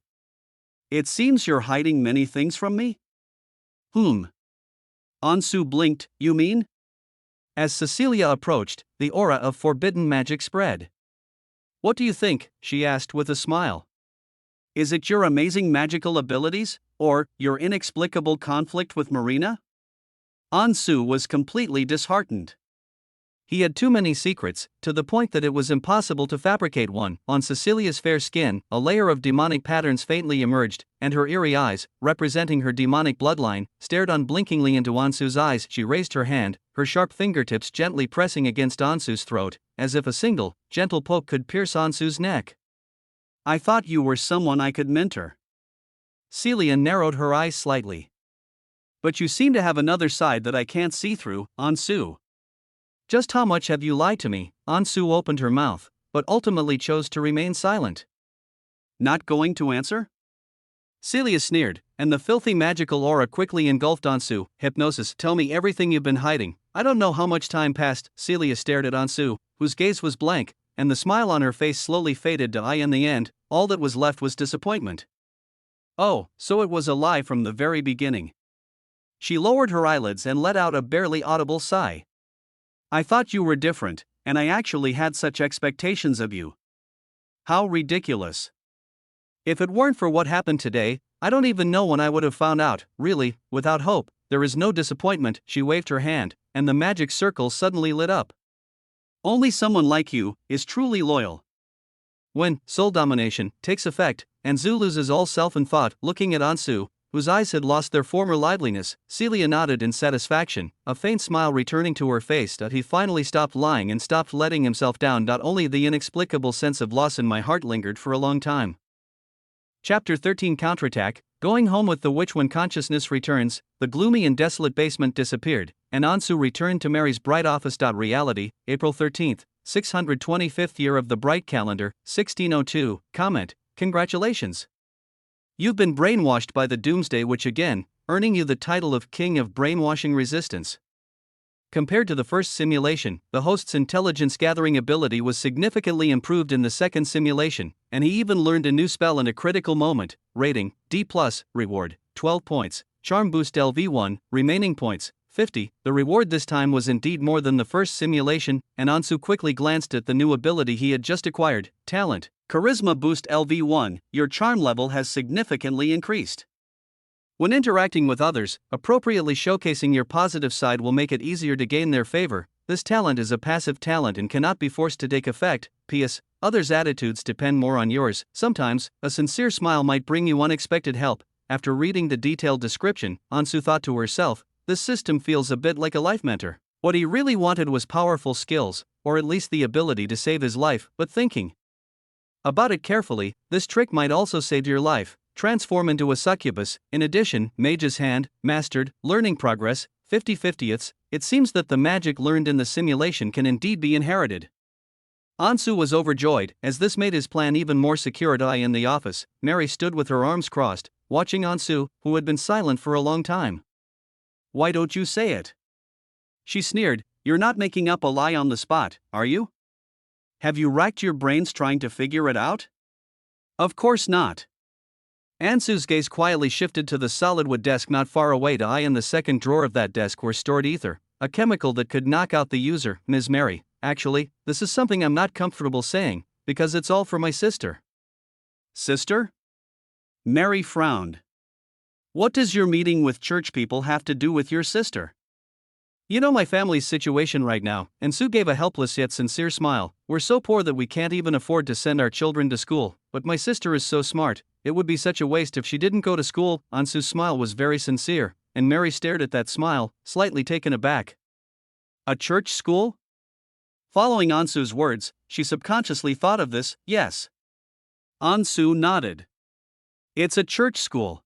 It seems you're hiding many things from me? Ansu blinked. You mean? As Cecilia approached, the aura of forbidden magic spread. What do you think? She asked with a smile. Is it your amazing magical abilities, or your inexplicable conflict with Marina? Ansu was completely disheartened. He had too many secrets, to the point that it was impossible to fabricate one. On Cecilia's fair skin, a layer of demonic patterns faintly emerged, and her eerie eyes, representing her demonic bloodline, stared unblinkingly into Ansu's eyes. She raised her hand, her sharp fingertips gently pressing against Ansu's throat, as if a single, gentle poke could pierce Ansu's neck. I thought you were someone I could mentor. Celia narrowed her eyes slightly. But you seem to have another side that I can't see through, Ansu. Just how much have you lied to me? Ansu opened her mouth, but ultimately chose to remain silent. Not going to answer? Celia sneered, and the filthy magical aura quickly engulfed Ansu. Hypnosis, tell me everything you've been hiding. I don't know how much time passed. Celia stared at Ansu, whose gaze was blank, and the smile on her face slowly faded to eye. In the end, all that was left was disappointment. Oh, so it was a lie from the very beginning. She lowered her eyelids and let out a barely audible sigh. I thought you were different, and I actually had such expectations of you. How ridiculous. If it weren't for what happened today, I don't even know when I would have found out. Really, without hope, there is no disappointment. She waved her hand, and the magic circle suddenly lit up. Only someone like you is truly loyal. When soul domination takes effect, Ansu loses all self and thought. Looking at Ansu, whose eyes had lost their former liveliness, Celia nodded in satisfaction, a faint smile returning to her face. He finally stopped lying and stopped letting himself down. Only the inexplicable sense of loss in my heart lingered for a long time. Chapter 13 Counterattack. Going home with the witch. When consciousness returns, the gloomy and desolate basement disappeared, and Ansu returned to Mary's bright office. Reality, April 13th, 625th year of the Bright Calendar, 1602. Comment, congratulations. You've been brainwashed by the Doomsday Witch again, earning you the title of King of Brainwashing Resistance. Compared to the first simulation, the host's intelligence gathering ability was significantly improved in the second simulation, and he even learned a new spell in a critical moment. Rating, D+, reward, 12 points, charm boost LV1, remaining points, 50. The reward this time was indeed more than the first simulation, and Ansu quickly glanced at the new ability he had just acquired, talent. Charisma boost LV1, your charm level has significantly increased. When interacting with others, appropriately showcasing your positive side will make it easier to gain their favor. This talent is a passive talent and cannot be forced to take effect. P.S. Others' attitudes depend more on yours. Sometimes, a sincere smile might bring you unexpected help. After reading the detailed description, Ansu thought to herself, this system feels a bit like a life mentor. What he really wanted was powerful skills, or at least the ability to save his life. But thinking about it carefully, this trick might also save your life. Transform into a succubus. In addition, Mage's Hand, Mastered, Learning Progress, 50/50ths. It seems that the magic learned in the simulation can indeed be inherited. Ansu was overjoyed, as this made his plan even more secure. In the office, Mary stood with her arms crossed, watching Ansu, who had been silent for a long time. Why don't you say it? She sneered. You're not making up a lie on the spot, are you? Have you racked your brains trying to figure it out? Of course not. Ansu's gaze quietly shifted to the solid wood desk not far away. In the second drawer of that desk were stored ether, a chemical that could knock out the user, Ms. Mary. Actually, this is something I'm not comfortable saying, because it's all for my sister. Sister? Mary frowned. What does your meeting with church people have to do with your sister? You know my family's situation right now, Ansu gave a helpless yet sincere smile. We're so poor that we can't even afford to send our children to school, but my sister is so smart, it would be such a waste if she didn't go to school. Ansu's smile was very sincere, and Mary stared at that smile, slightly taken aback. A church school? Following Ansu's words, she subconsciously thought of this. Yes. Ansu nodded. It's a church school.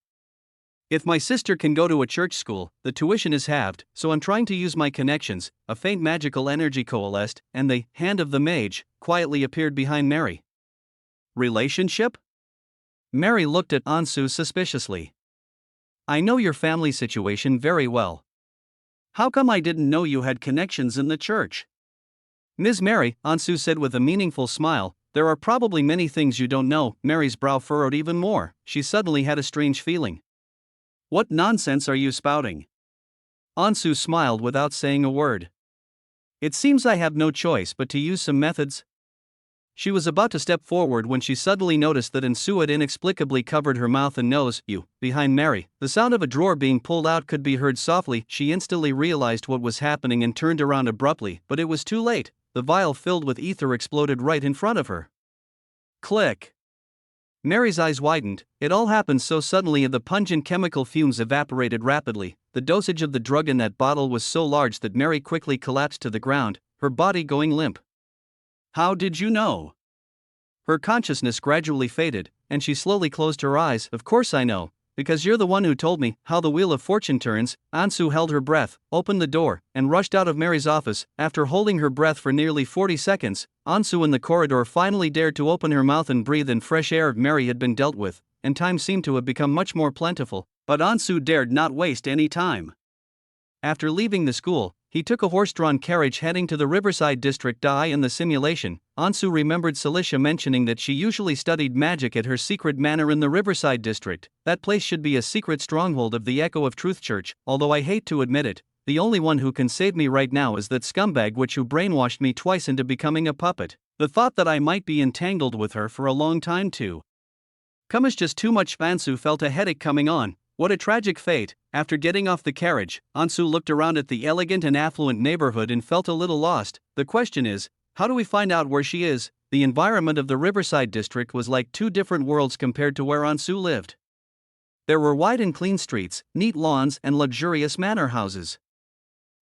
If my sister can go to a church school, the tuition is halved, so I'm trying to use my connections. A faint magical energy coalesced, and the hand of the mage quietly appeared behind Mary. Relationship? Mary looked at Ansu suspiciously. I know your family situation very well. How come I didn't know you had connections in the church? Ms. Mary, Ansu said with a meaningful smile, there are probably many things you don't know. Mary's brow furrowed even more. She suddenly had a strange feeling. What nonsense are you spouting? Ansu smiled without saying a word. It seems I have no choice but to use some methods. She was about to step forward when she suddenly noticed that Ansu had inexplicably covered her mouth and nose. Behind Mary, the sound of a drawer being pulled out could be heard softly. She instantly realized what was happening and turned around abruptly, but it was too late. The vial filled with ether exploded right in front of her. Click. Mary's eyes widened. It all happened so suddenly and the pungent chemical fumes evaporated rapidly. The dosage of the drug in that bottle was so large that Mary quickly collapsed to the ground, her body going limp. How did you know? Her consciousness gradually faded, and she slowly closed her eyes. Of course I know, because you're the one who told me how the wheel of fortune turns. Ansu held her breath, opened the door, and rushed out of Mary's office. After holding her breath for nearly 40 seconds, Ansu in the corridor finally dared to open her mouth and breathe in fresh air. Mary had been dealt with, and time seemed to have become much more plentiful, but Ansu dared not waste any time. After leaving the school, he took a horse-drawn carriage heading to the Riverside district. In the simulation, Ansu remembered Celia mentioning that she usually studied magic at her secret manor in the Riverside district. That place should be a secret stronghold of the Echo of Truth Church. Although I hate to admit it, the only one who can save me right now is that scumbag witch who brainwashed me twice into becoming a puppet. The thought that I might be entangled with her for a long time too. Come is just too much. Ansu felt a headache coming on. What a tragic fate. After getting off the carriage, Ansu looked around at the elegant and affluent neighborhood and felt a little lost. The question is, how do we find out where she is? The environment of the Riverside district was like two different worlds compared to where Ansu lived. There were wide and clean streets, neat lawns, and luxurious manor houses.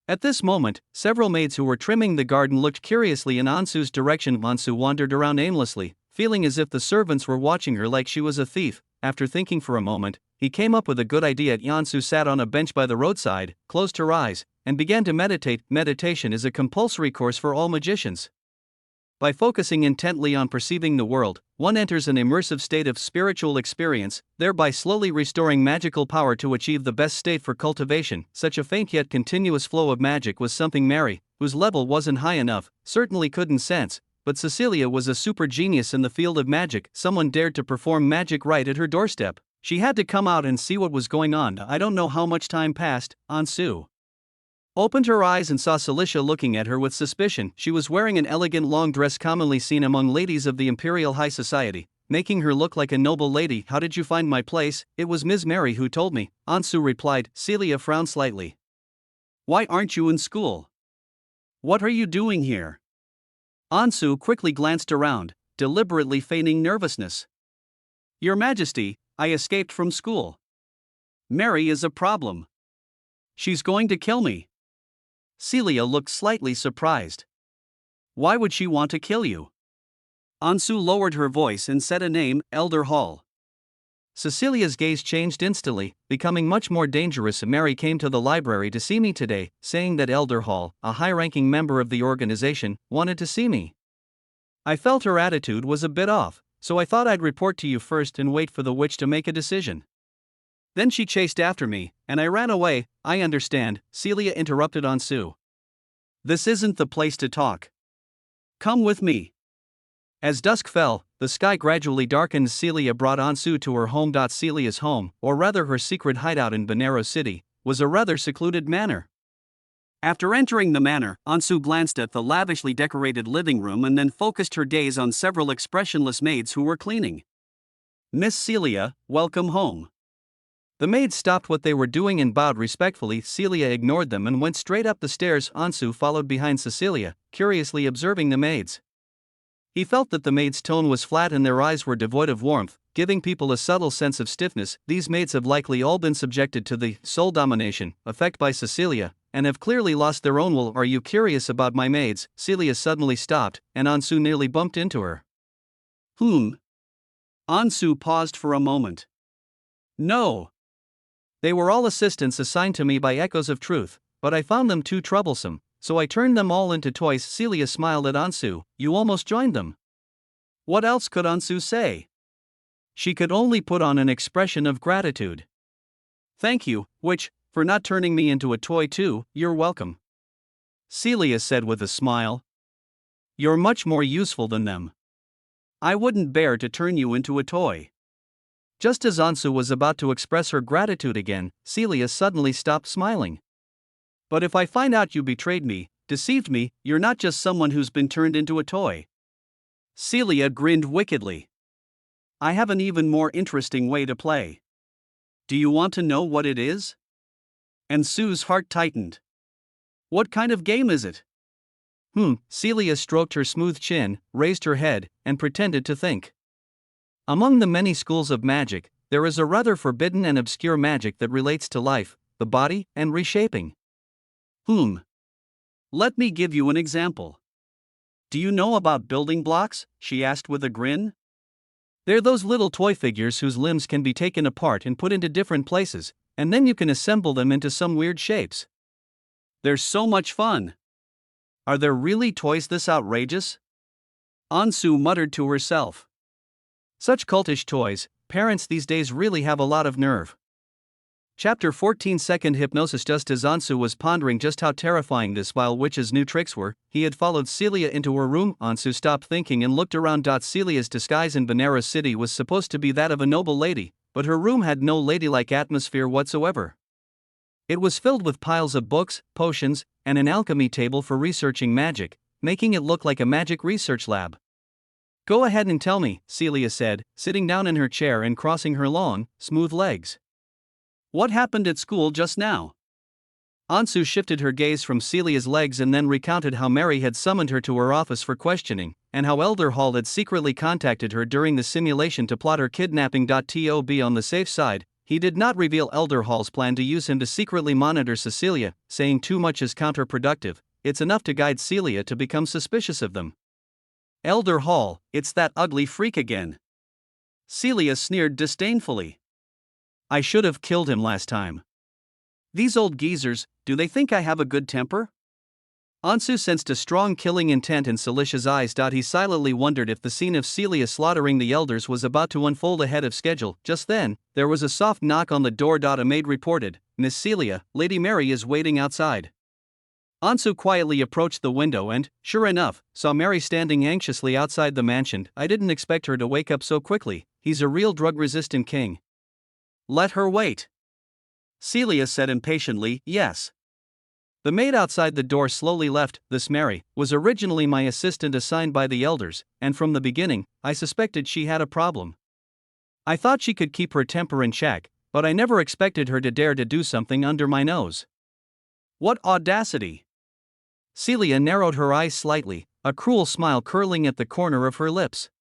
At this moment, several maids who were trimming the garden looked curiously in Ansu's direction. Ansu wandered around aimlessly, feeling as if the servants were watching her like she was a thief. After thinking for a moment, he came up with a good idea. Ansu sat on a bench by the roadside, closed her eyes, and began to meditate. Meditation is a compulsory course for all magicians. By focusing intently on perceiving the world, one enters an immersive state of spiritual experience, thereby slowly restoring magical power to achieve the best state for cultivation. Such a faint yet continuous flow of magic was something Mary, whose level wasn't high enough, certainly couldn't sense. But Celia was a super genius in the field of magic. Someone dared to perform magic right at her doorstep. She had to come out and see what was going on. I don't know how much time passed. Ansu opened her eyes and saw Celia looking at her with suspicion. She was wearing an elegant long dress commonly seen among ladies of the Imperial High Society, making her look like a noble lady. How did you find my place? It was Ms. Mary who told me, Ansu replied. Celia frowned slightly. Why aren't you in school? What are you doing here? Ansu quickly glanced around, deliberately feigning nervousness. Your Majesty, I escaped from school. Mary is a problem. She's going to kill me. Celia looked slightly surprised. Why would she want to kill you? Ansu lowered her voice and said a name, Elder Hall. Cecilia's gaze changed instantly, becoming much more dangerous. Mary came to the library to see me today, saying that Elder Hall, a high-ranking member of the organization, wanted to see me. I felt her attitude was a bit off, so I thought I'd report to you first and wait for the witch to make a decision. Then she chased after me, and I ran away. I understand, Celia interrupted Ansu. This isn't the place to talk. Come with me. As dusk fell, the sky gradually darkened. Celia brought Ansu to her home. Celia's home, or rather her secret hideout in Betrayal City, was a rather secluded manor. After entering the manor, Ansu glanced at the lavishly decorated living room and then focused her gaze on several expressionless maids who were cleaning. "Miss Celia, welcome home." The maids stopped what they were doing and bowed respectfully. Celia ignored them and went straight up the stairs. Ansu followed behind Cecilia, curiously observing the maids. He felt that the maids' tone was flat and their eyes were devoid of warmth, giving people a subtle sense of stiffness. These maids have likely all been subjected to the soul domination effect by Cecilia, and have clearly lost their own will. "Are you curious about my maids?" Celia suddenly stopped, and Ansu nearly bumped into her. Ansu paused for a moment. "No. They were all assistants assigned to me by Echoes of Truth, but I found them too troublesome, so I turned them all into toys." Celia smiled at Ansu. "You almost joined them." What else could Ansu say? She could only put on an expression of gratitude. "Thank you, for not turning me into a toy too." "You're welcome," Celia said with a smile. "You're much more useful than them." "I wouldn't bear to turn you into a toy." Just as Ansu was about to express her gratitude again, Celia suddenly stopped smiling. "But if I find out you betrayed me, deceived me, you're not just someone who's been turned into a toy." Celia grinned wickedly. "I have an even more interesting way to play. Do you want to know what it is?" Ansu's heart tightened. "What kind of game is it?" Celia stroked her smooth chin, raised her head, and pretended to think. "Among the many schools of magic, there is a rather forbidden and obscure magic that relates to life, the body, and reshaping." Let me give you an example. "Do you know about building blocks?" she asked with a grin. "They're those little toy figures whose limbs can be taken apart and put into different places, and then you can assemble them into some weird shapes." "They're so much fun." "Are there really toys this outrageous?" Ansu muttered to herself. "Such cultish toys, parents these days really have a lot of nerve." Chapter 14 Second Hypnosis. Just as Ansu was pondering just how terrifying this vile witch's new tricks were, he had followed Celia into her room. Ansu stopped thinking and looked around. Celia's disguise in Betrayal City was supposed to be that of a noble lady, but her room had no ladylike atmosphere whatsoever. It was filled with piles of books, potions, and an alchemy table for researching magic, making it look like a magic research lab. "Go ahead and tell me," Celia said, sitting down in her chair and crossing her long, smooth legs. "What happened at school just now?" Ansu shifted her gaze from Celia's legs and then recounted how Mary had summoned her to her office for questioning, and how Elder Hall had secretly contacted her during the simulation to plot her kidnapping. To be on the safe side, he did not reveal Elder Hall's plan to use him to secretly monitor Cecilia, saying too much is counterproductive. It's enough to guide Celia to become suspicious of them. "Elder Hall, it's that ugly freak again." Celia sneered disdainfully. "I should have killed him last time. These old geezers, do they think I have a good temper?" Ansu sensed a strong killing intent in Celicia's eyes. He silently wondered if the scene of Celia slaughtering the elders was about to unfold ahead of schedule. Just then, there was a soft knock on the door. A maid reported, "Miss Celia, Lady Mary is waiting outside." Ansu quietly approached the window and, sure enough, saw Mary standing anxiously outside the mansion. "I didn't expect her to wake up so quickly. He's a real drug-resistant king." "Let her wait," Celia said impatiently. "Yes." The maid outside the door slowly left. "This Mary was originally my assistant assigned by the elders, and from the beginning, I suspected she had a problem. I thought she could keep her temper in check, but I never expected her to dare to do something under my nose." "What audacity!" Celia narrowed her eyes slightly, a cruel smile curling at the corner of her lips.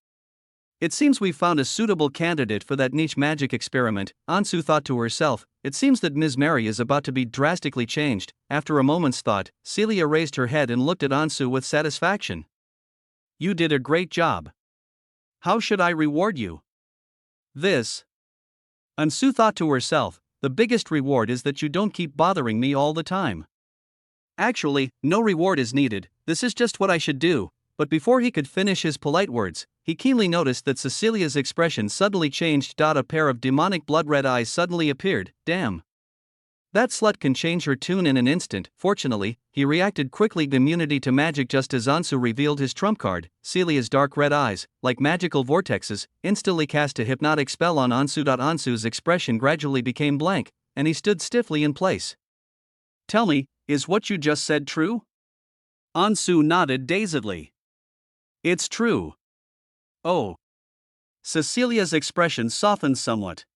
"It seems we've found a suitable candidate for that niche magic experiment," Ansu thought to herself. "It seems that Ms. Mary is about to be drastically changed." After a moment's thought, Celia raised her head and looked at Ansu with satisfaction. "You did a great job. How should I reward you?" "This." Ansu thought to herself, "The biggest reward is that you don't keep bothering me all the time." "Actually, no reward is needed, this is just what I should do." But before he could finish his polite words, he keenly noticed that Cecilia's expression suddenly changed. A pair of demonic blood-red eyes suddenly appeared. "Damn. That slut can change her tune in an instant. Fortunately, he reacted quickly to immunity to magic just as Ansu revealed his trump card. Celia's dark red eyes, like magical vortexes, instantly cast a hypnotic spell on Ansu. Ansu's expression gradually became blank, and he stood stiffly in place. Tell me, is what you just said true? Ansu nodded dazedly. It's true. Oh. Cecilia's expression softened somewhat.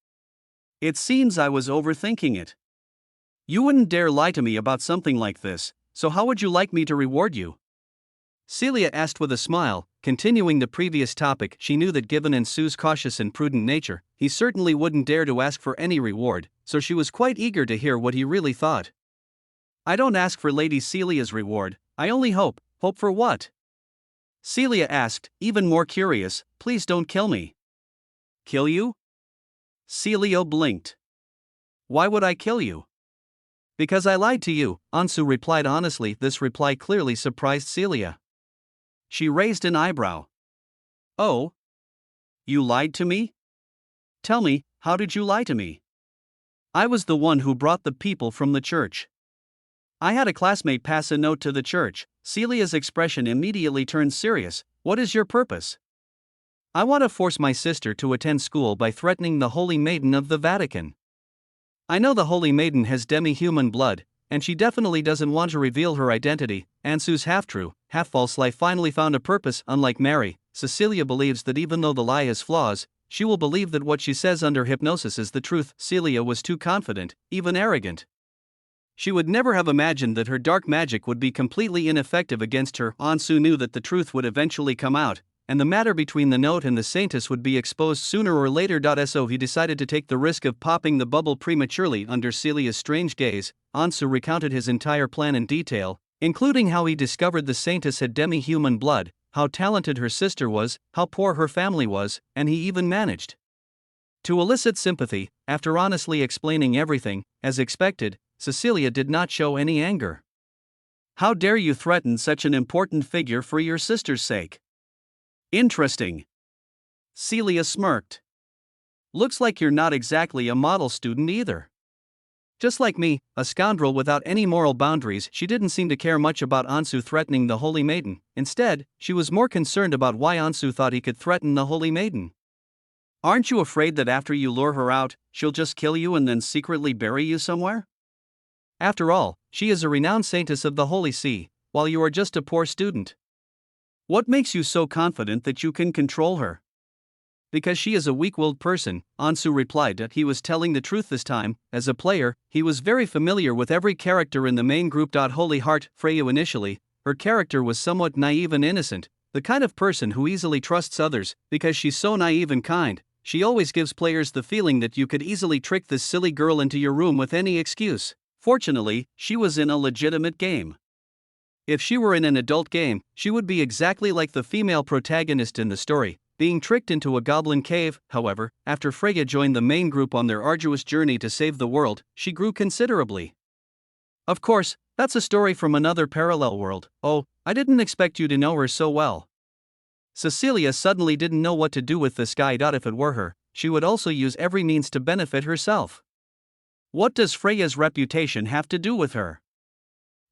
It seems I was overthinking it. You wouldn't dare lie to me about something like this, so how would you like me to reward you? Celia asked with a smile, continuing the previous topic. She knew that given Ansu's cautious and prudent nature, he certainly wouldn't dare to ask for any reward, so she was quite eager to hear what he really thought. I don't ask for Lady Celia's reward, I only hope. Hope for what? Celia asked, even more curious. Please don't kill me. Kill you? Celia blinked. Why would I kill you? Because I lied to you, Ansu replied honestly. This reply clearly surprised Celia. She raised an eyebrow. Oh? You lied to me? Tell me, how did you lie to me? I was the one who brought the people from the church. I had a classmate pass a note to the church. Celia's expression immediately turned serious. What is your purpose? I want to force my sister to attend school by threatening the Holy Maiden of the Vatican. I know the Holy Maiden has demi-human blood, and she definitely doesn't want to reveal her identity. Ansu's half-true, half-false lie finally found a purpose. Unlike Mary, Cecilia believes that even though the lie has flaws, she will believe that what she says under hypnosis is the truth. Celia was too confident, even arrogant. She would never have imagined that her dark magic would be completely ineffective against her. Ansu knew that the truth would eventually come out, and the matter between the note and the Saintess would be exposed sooner or later. So he decided to take the risk of popping the bubble prematurely. Under Celia's strange gaze, Ansu recounted his entire plan in detail, including how he discovered the Saintess had demi-human blood, how talented her sister was, how poor her family was, and he even managed to elicit sympathy. After honestly explaining everything, as expected, Cecilia did not show any anger. How dare you threaten such an important figure for your sister's sake? Interesting. Celia smirked. Looks like you're not exactly a model student either. Just like me, a scoundrel without any moral boundaries, she didn't seem to care much about Ansu threatening the Holy Maiden. Instead, she was more concerned about why Ansu thought he could threaten the Holy Maiden. Aren't you afraid that after you lure her out, she'll just kill you and then secretly bury you somewhere? After all, she is a renowned saintess of the Holy See, while you are just a poor student. What makes you so confident that you can control her? Because she is a weak-willed person, Ansu replied that he was telling the truth this time. As a player, he was very familiar with every character in the main group. Holy Heart, Freya initially, her character was somewhat naive and innocent, the kind of person who easily trusts others. Because she's so naive and kind, she always gives players the feeling that you could easily trick this silly girl into your room with any excuse. Fortunately, she was in a legitimate game. If she were in an adult game, she would be exactly like the female protagonist in the story, being tricked into a goblin cave. However, after Freya joined the main group on their arduous journey to save the world, she grew considerably. Of course, that's a story from another parallel world. Oh, I didn't expect you to know her so well. Cecilia suddenly didn't know what to do with this guy. If it were her, she would also use every means to benefit herself. What does Freya's reputation have to do with her?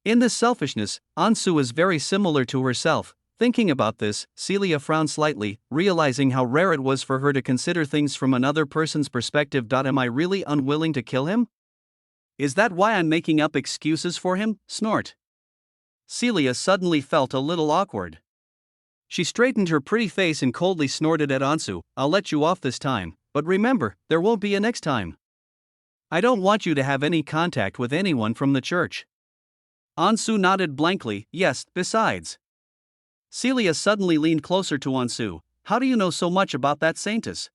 In this selfishness, Ansu is very similar to herself. Thinking about this, Celia frowned slightly, realizing how rare it was for her to consider things from another person's perspective. Am I really unwilling to kill him? Is that why I'm making up excuses for him? Snort. Celia suddenly felt a little awkward. She straightened her pretty face and coldly snorted at Ansu. I'll let you off this time, but remember, there won't be a next time. I don't want you to have any contact with anyone from the church. Ansu nodded blankly. Yes, besides. Celia suddenly leaned closer to Ansu. How do you know so much about that saintess?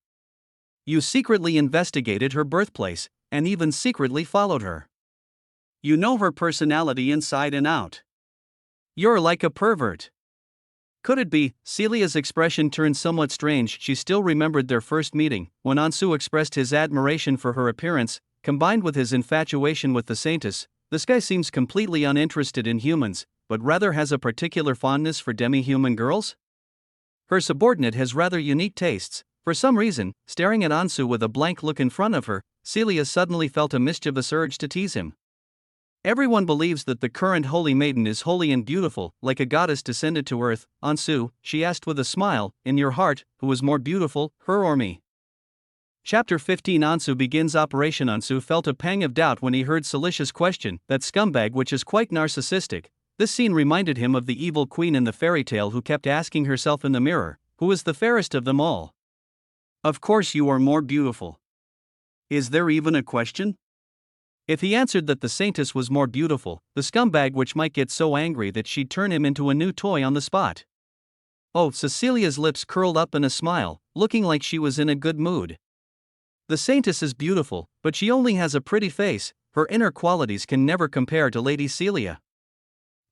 You secretly investigated her birthplace, and even secretly followed her. You know her personality inside and out. You're like a pervert. Could it be? Celia's expression turned somewhat strange. She still remembered their first meeting, when Ansu expressed his admiration for her appearance, combined with his infatuation with the saintess. This guy seems completely uninterested in humans, but rather has a particular fondness for demi-human girls? Her subordinate has rather unique tastes. For some reason, staring at Ansu with a blank look in front of her, Celia suddenly felt a mischievous urge to tease him. Everyone believes that the current holy maiden is holy and beautiful, like a goddess descended to earth. Ansu, she asked with a smile, in your heart, who is more beautiful, her or me? Chapter 15. Ansu begins operation. Ansu felt a pang of doubt when he heard Celicia's question, that scumbag, which is quite narcissistic. This scene reminded him of the evil queen in the fairy tale who kept asking herself in the mirror, who is the fairest of them all? Of course you are more beautiful. Is there even a question? If he answered that the saintess was more beautiful, the scumbag which might get so angry that she'd turn him into a new toy on the spot. Oh, Cecilia's lips curled up in a smile, looking like she was in a good mood. The saintess is beautiful, but she only has a pretty face. Her inner qualities can never compare to Lady Celia.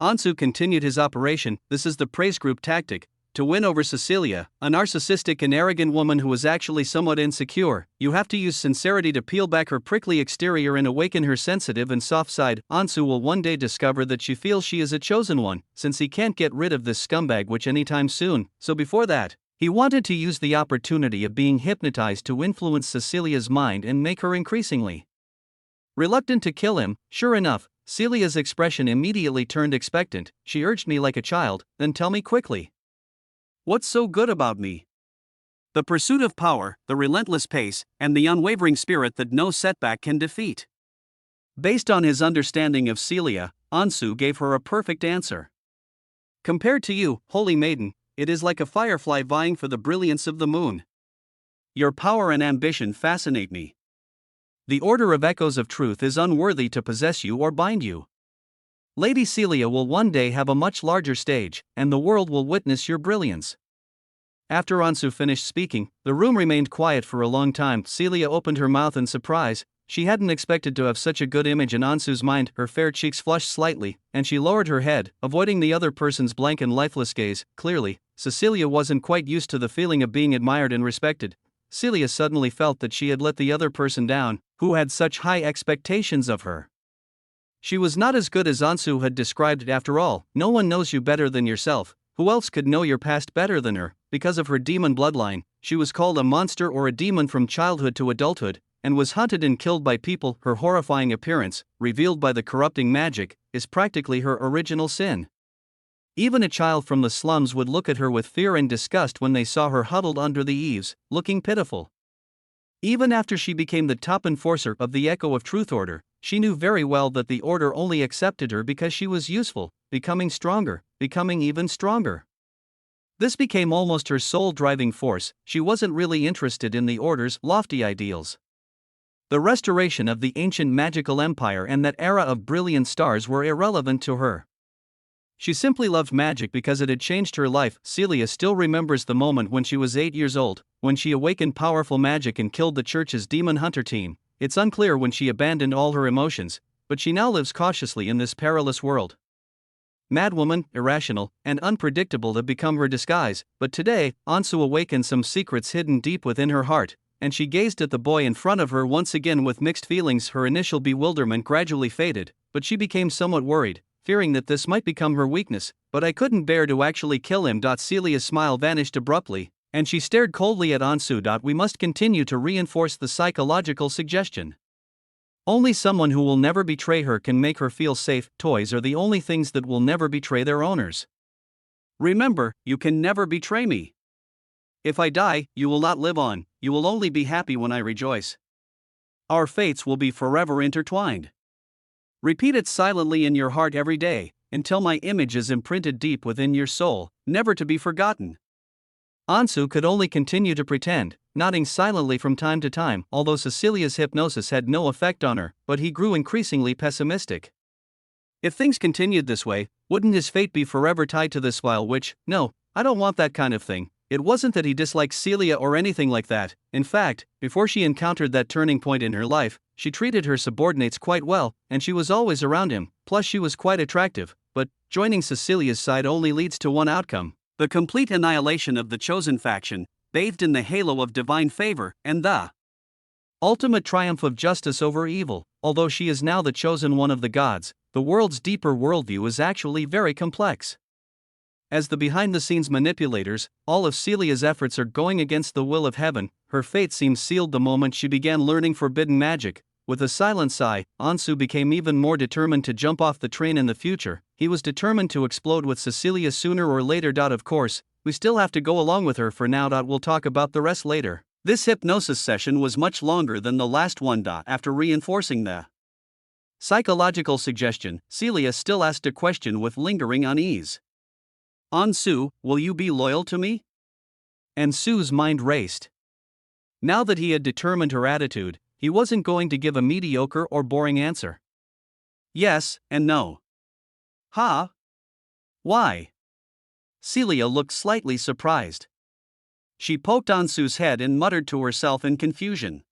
Ansu continued his operation. This is the praise group tactic. To win over Cecilia, a narcissistic and arrogant woman who is actually somewhat insecure, you have to use sincerity to peel back her prickly exterior and awaken her sensitive and soft side. Ansu will one day discover that she feels she is a chosen one, since he can't get rid of this scumbag witch anytime soon. So before that, he wanted to use the opportunity of being hypnotized to influence Cecilia's mind and make her increasingly reluctant to kill him. Sure enough, Celia's expression immediately turned expectant. She urged me like a child, then tell me quickly. What's so good about me? The pursuit of power, the relentless pace, and the unwavering spirit that no setback can defeat. Based on his understanding of Celia, Ansu gave her a perfect answer. Compared to you, holy maiden, it is like a firefly vying for the brilliance of the moon. Your power and ambition fascinate me. The order of echoes of truth is unworthy to possess you or bind you. Lady Celia will one day have a much larger stage, and the world will witness your brilliance. After Ansu finished speaking, the room remained quiet for a long time. Celia opened her mouth in surprise. She hadn't expected to have such a good image in Ansu's mind. Her fair cheeks flushed slightly, and she lowered her head, avoiding the other person's blank and lifeless gaze. Clearly, Cecilia wasn't quite used to the feeling of being admired and respected. Celia suddenly felt that she had let the other person down, who had such high expectations of her. She was not as good as Ansu had described it. After all, no one knows you better than yourself. Who else could know your past better than her? Because of her demon bloodline, she was called a monster or a demon from childhood to adulthood, and was hunted and killed by people. Her horrifying appearance, revealed by the corrupting magic, is practically her original sin. Even a child from the slums would look at her with fear and disgust when they saw her huddled under the eaves, looking pitiful. Even after she became the top enforcer of the Echo of Truth Order, she knew very well that the order only accepted her because she was useful, becoming stronger, becoming even stronger. This became almost her sole driving force. She wasn't really interested in the order's lofty ideals. The restoration of the ancient magical empire and that era of brilliant stars were irrelevant to her. She simply loved magic because it had changed her life. Celia still remembers the moment when she was 8 years old, when she awakened powerful magic and killed the church's demon hunter team. It's unclear when she abandoned all her emotions, but she now lives cautiously in this perilous world. Madwoman, irrational, and unpredictable have become her disguise, but today, Ansu awakened some secrets hidden deep within her heart, and she gazed at the boy in front of her once again with mixed feelings. Her initial bewilderment gradually faded, but she became somewhat worried, fearing that this might become her weakness. But I couldn't bear to actually kill him. Celia's smile vanished abruptly, and she stared coldly at Ansu. We must continue to reinforce the psychological suggestion. Only someone who will never betray her can make her feel safe. Toys are the only things that will never betray their owners. Remember, you can never betray me. If I die, you will not live on. You will only be happy when I rejoice. Our fates will be forever intertwined. Repeat it silently in your heart every day, until my image is imprinted deep within your soul, never to be forgotten. Ansu could only continue to pretend, nodding silently from time to time, although Cecilia's hypnosis had no effect on her, but he grew increasingly pessimistic. If things continued this way, wouldn't his fate be forever tied to this vile witch? No, I don't want that kind of thing. It wasn't that he disliked Celia or anything like that. In fact, before she encountered that turning point in her life, she treated her subordinates quite well, and she was always around him, plus she was quite attractive. But joining Cecilia's side only leads to one outcome: the complete annihilation of the chosen faction, bathed in the halo of divine favor, and the ultimate triumph of justice over evil. Although she is now the chosen one of the gods, the world's deeper worldview is actually very complex. As the behind-the-scenes manipulators, all of Celia's efforts are going against the will of heaven. Her fate seemed sealed the moment she began learning forbidden magic. With a silent sigh, Ansu became even more determined to jump off the train in the future. He was determined to explode with Celia sooner or later. Of course, we still have to go along with her for now. We'll talk about the rest later. This hypnosis session was much longer than the last one. After reinforcing the psychological suggestion, Celia still asked a question with lingering unease. Ansu, will you be loyal to me? Ansu's mind raced. Now that he had determined her attitude, he wasn't going to give a mediocre or boring answer. Yes and no. Huh? Why? Celia looked slightly surprised. She poked Ansu's head and muttered to herself in confusion.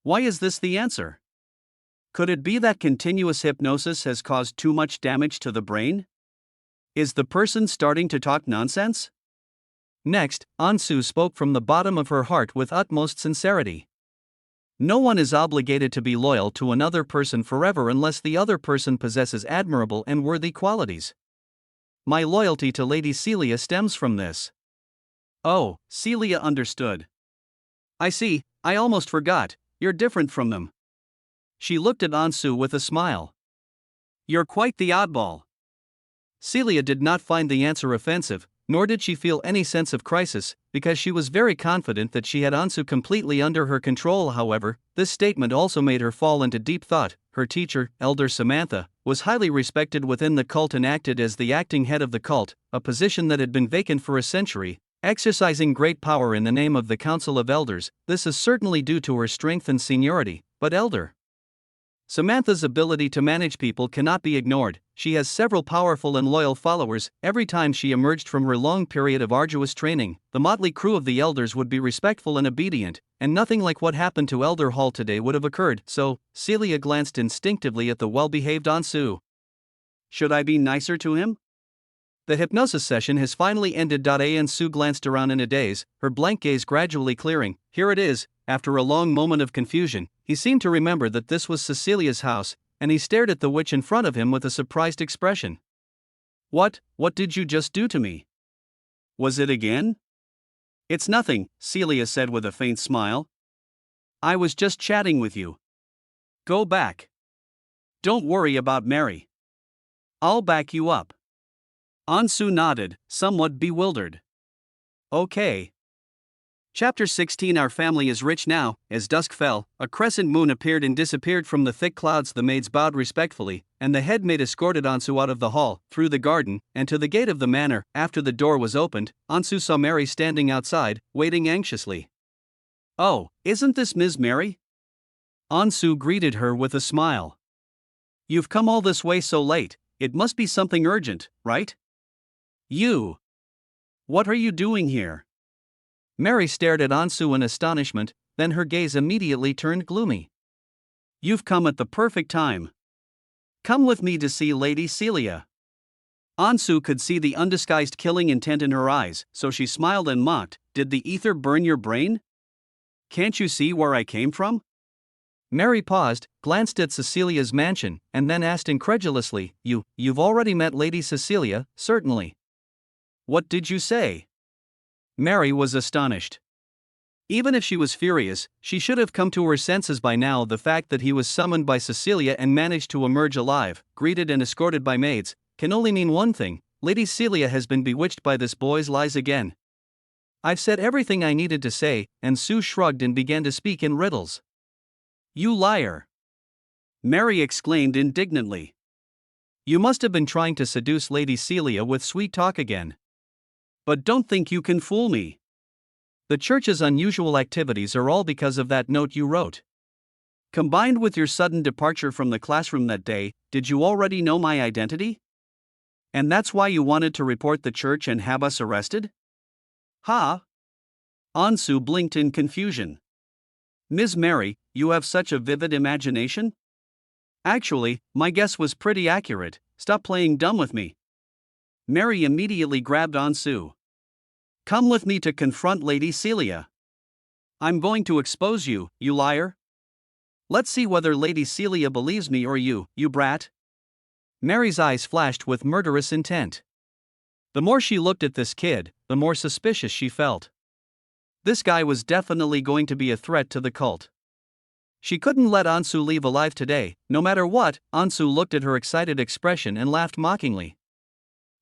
Why is this the answer? Could it be that continuous hypnosis has caused too much damage to the brain? Is the person starting to talk nonsense? Next, Ansu spoke from the bottom of her heart with utmost sincerity. No one is obligated to be loyal to another person forever unless the other person possesses admirable and worthy qualities. My loyalty to Lady Celia stems from this. Oh, Celia understood. I see, I almost forgot, you're different from them. She looked at Ansu with a smile. You're quite the oddball. Celia did not find the answer offensive, nor did she feel any sense of crisis, because she was very confident that she had Ansu completely under her control. However, this statement also made her fall into deep thought. Her teacher, Elder Samantha, was highly respected within the cult and acted as the acting head of the cult, a position that had been vacant for a century, exercising great power in the name of the Council of Elders. This is certainly due to her strength and seniority, but Elder Samantha's ability to manage people cannot be ignored. She has several powerful and loyal followers. Every time she emerged from her long period of arduous training, the motley crew of the elders would be respectful and obedient, and nothing like what happened to Elder Hall today would have occurred. So, Celia glanced instinctively at the well-behaved Ansu. Should I be nicer to him? The hypnosis session has finally ended. Ansu glanced around in a daze, her blank gaze gradually clearing. Here it is. After a long moment of confusion, he seemed to remember that this was Cecilia's house, and he stared at the witch in front of him with a surprised expression. What did you just do to me? Was it again? It's nothing, Celia said with a faint smile. I was just chatting with you. Go back. Don't worry about Mary. I'll back you up. Ansu nodded, somewhat bewildered. Okay. Chapter 16. Our family is rich now. As dusk fell, a crescent moon appeared and disappeared from the thick clouds. The maids bowed respectfully, and the head maid escorted Ansu out of the hall, through the garden, and to the gate of the manor. After the door was opened, Ansu saw Mary standing outside, waiting anxiously. Oh, isn't this Ms. Mary? Ansu greeted her with a smile. You've come all this way so late, it must be something urgent, right? You. What are you doing here? Mary stared at Ansu in astonishment, then her gaze immediately turned gloomy. You've come at the perfect time. Come with me to see Lady Celia. Ansu could see the undisguised killing intent in her eyes, so she smiled and mocked. Did the ether burn your brain? Can't you see where I came from? Mary paused, glanced at Cecilia's mansion, and then asked incredulously, You've already met Lady Cecilia, certainly. What did you say? Mary was astonished. Even if she was furious, she should have come to her senses by now. The fact that he was summoned by Cecilia and managed to emerge alive, greeted and escorted by maids, can only mean one thing: Lady Celia has been bewitched by this boy's lies again. I've said everything I needed to say, and Sue shrugged and began to speak in riddles. You liar! Mary exclaimed indignantly. You must have been trying to seduce Lady Celia with sweet talk again. But don't think you can fool me. The church's unusual activities are all because of that note you wrote. Combined with your sudden departure from the classroom that day, did you already know my identity? And that's why you wanted to report the church and have us arrested? Ha! Ansu blinked in confusion. Ms. Mary, you have such a vivid imagination? Actually, my guess was pretty accurate. Stop playing dumb with me. Mary immediately grabbed Ansu. Come with me to confront Lady Celia. I'm going to expose you, you liar. Let's see whether Lady Celia believes me or you brat. Mary's eyes flashed with murderous intent. The more she looked at this kid, the more suspicious she felt. This guy was definitely going to be a threat to the cult. She couldn't let Ansu leave alive today, no matter what. Ansu looked at her excited expression and laughed mockingly.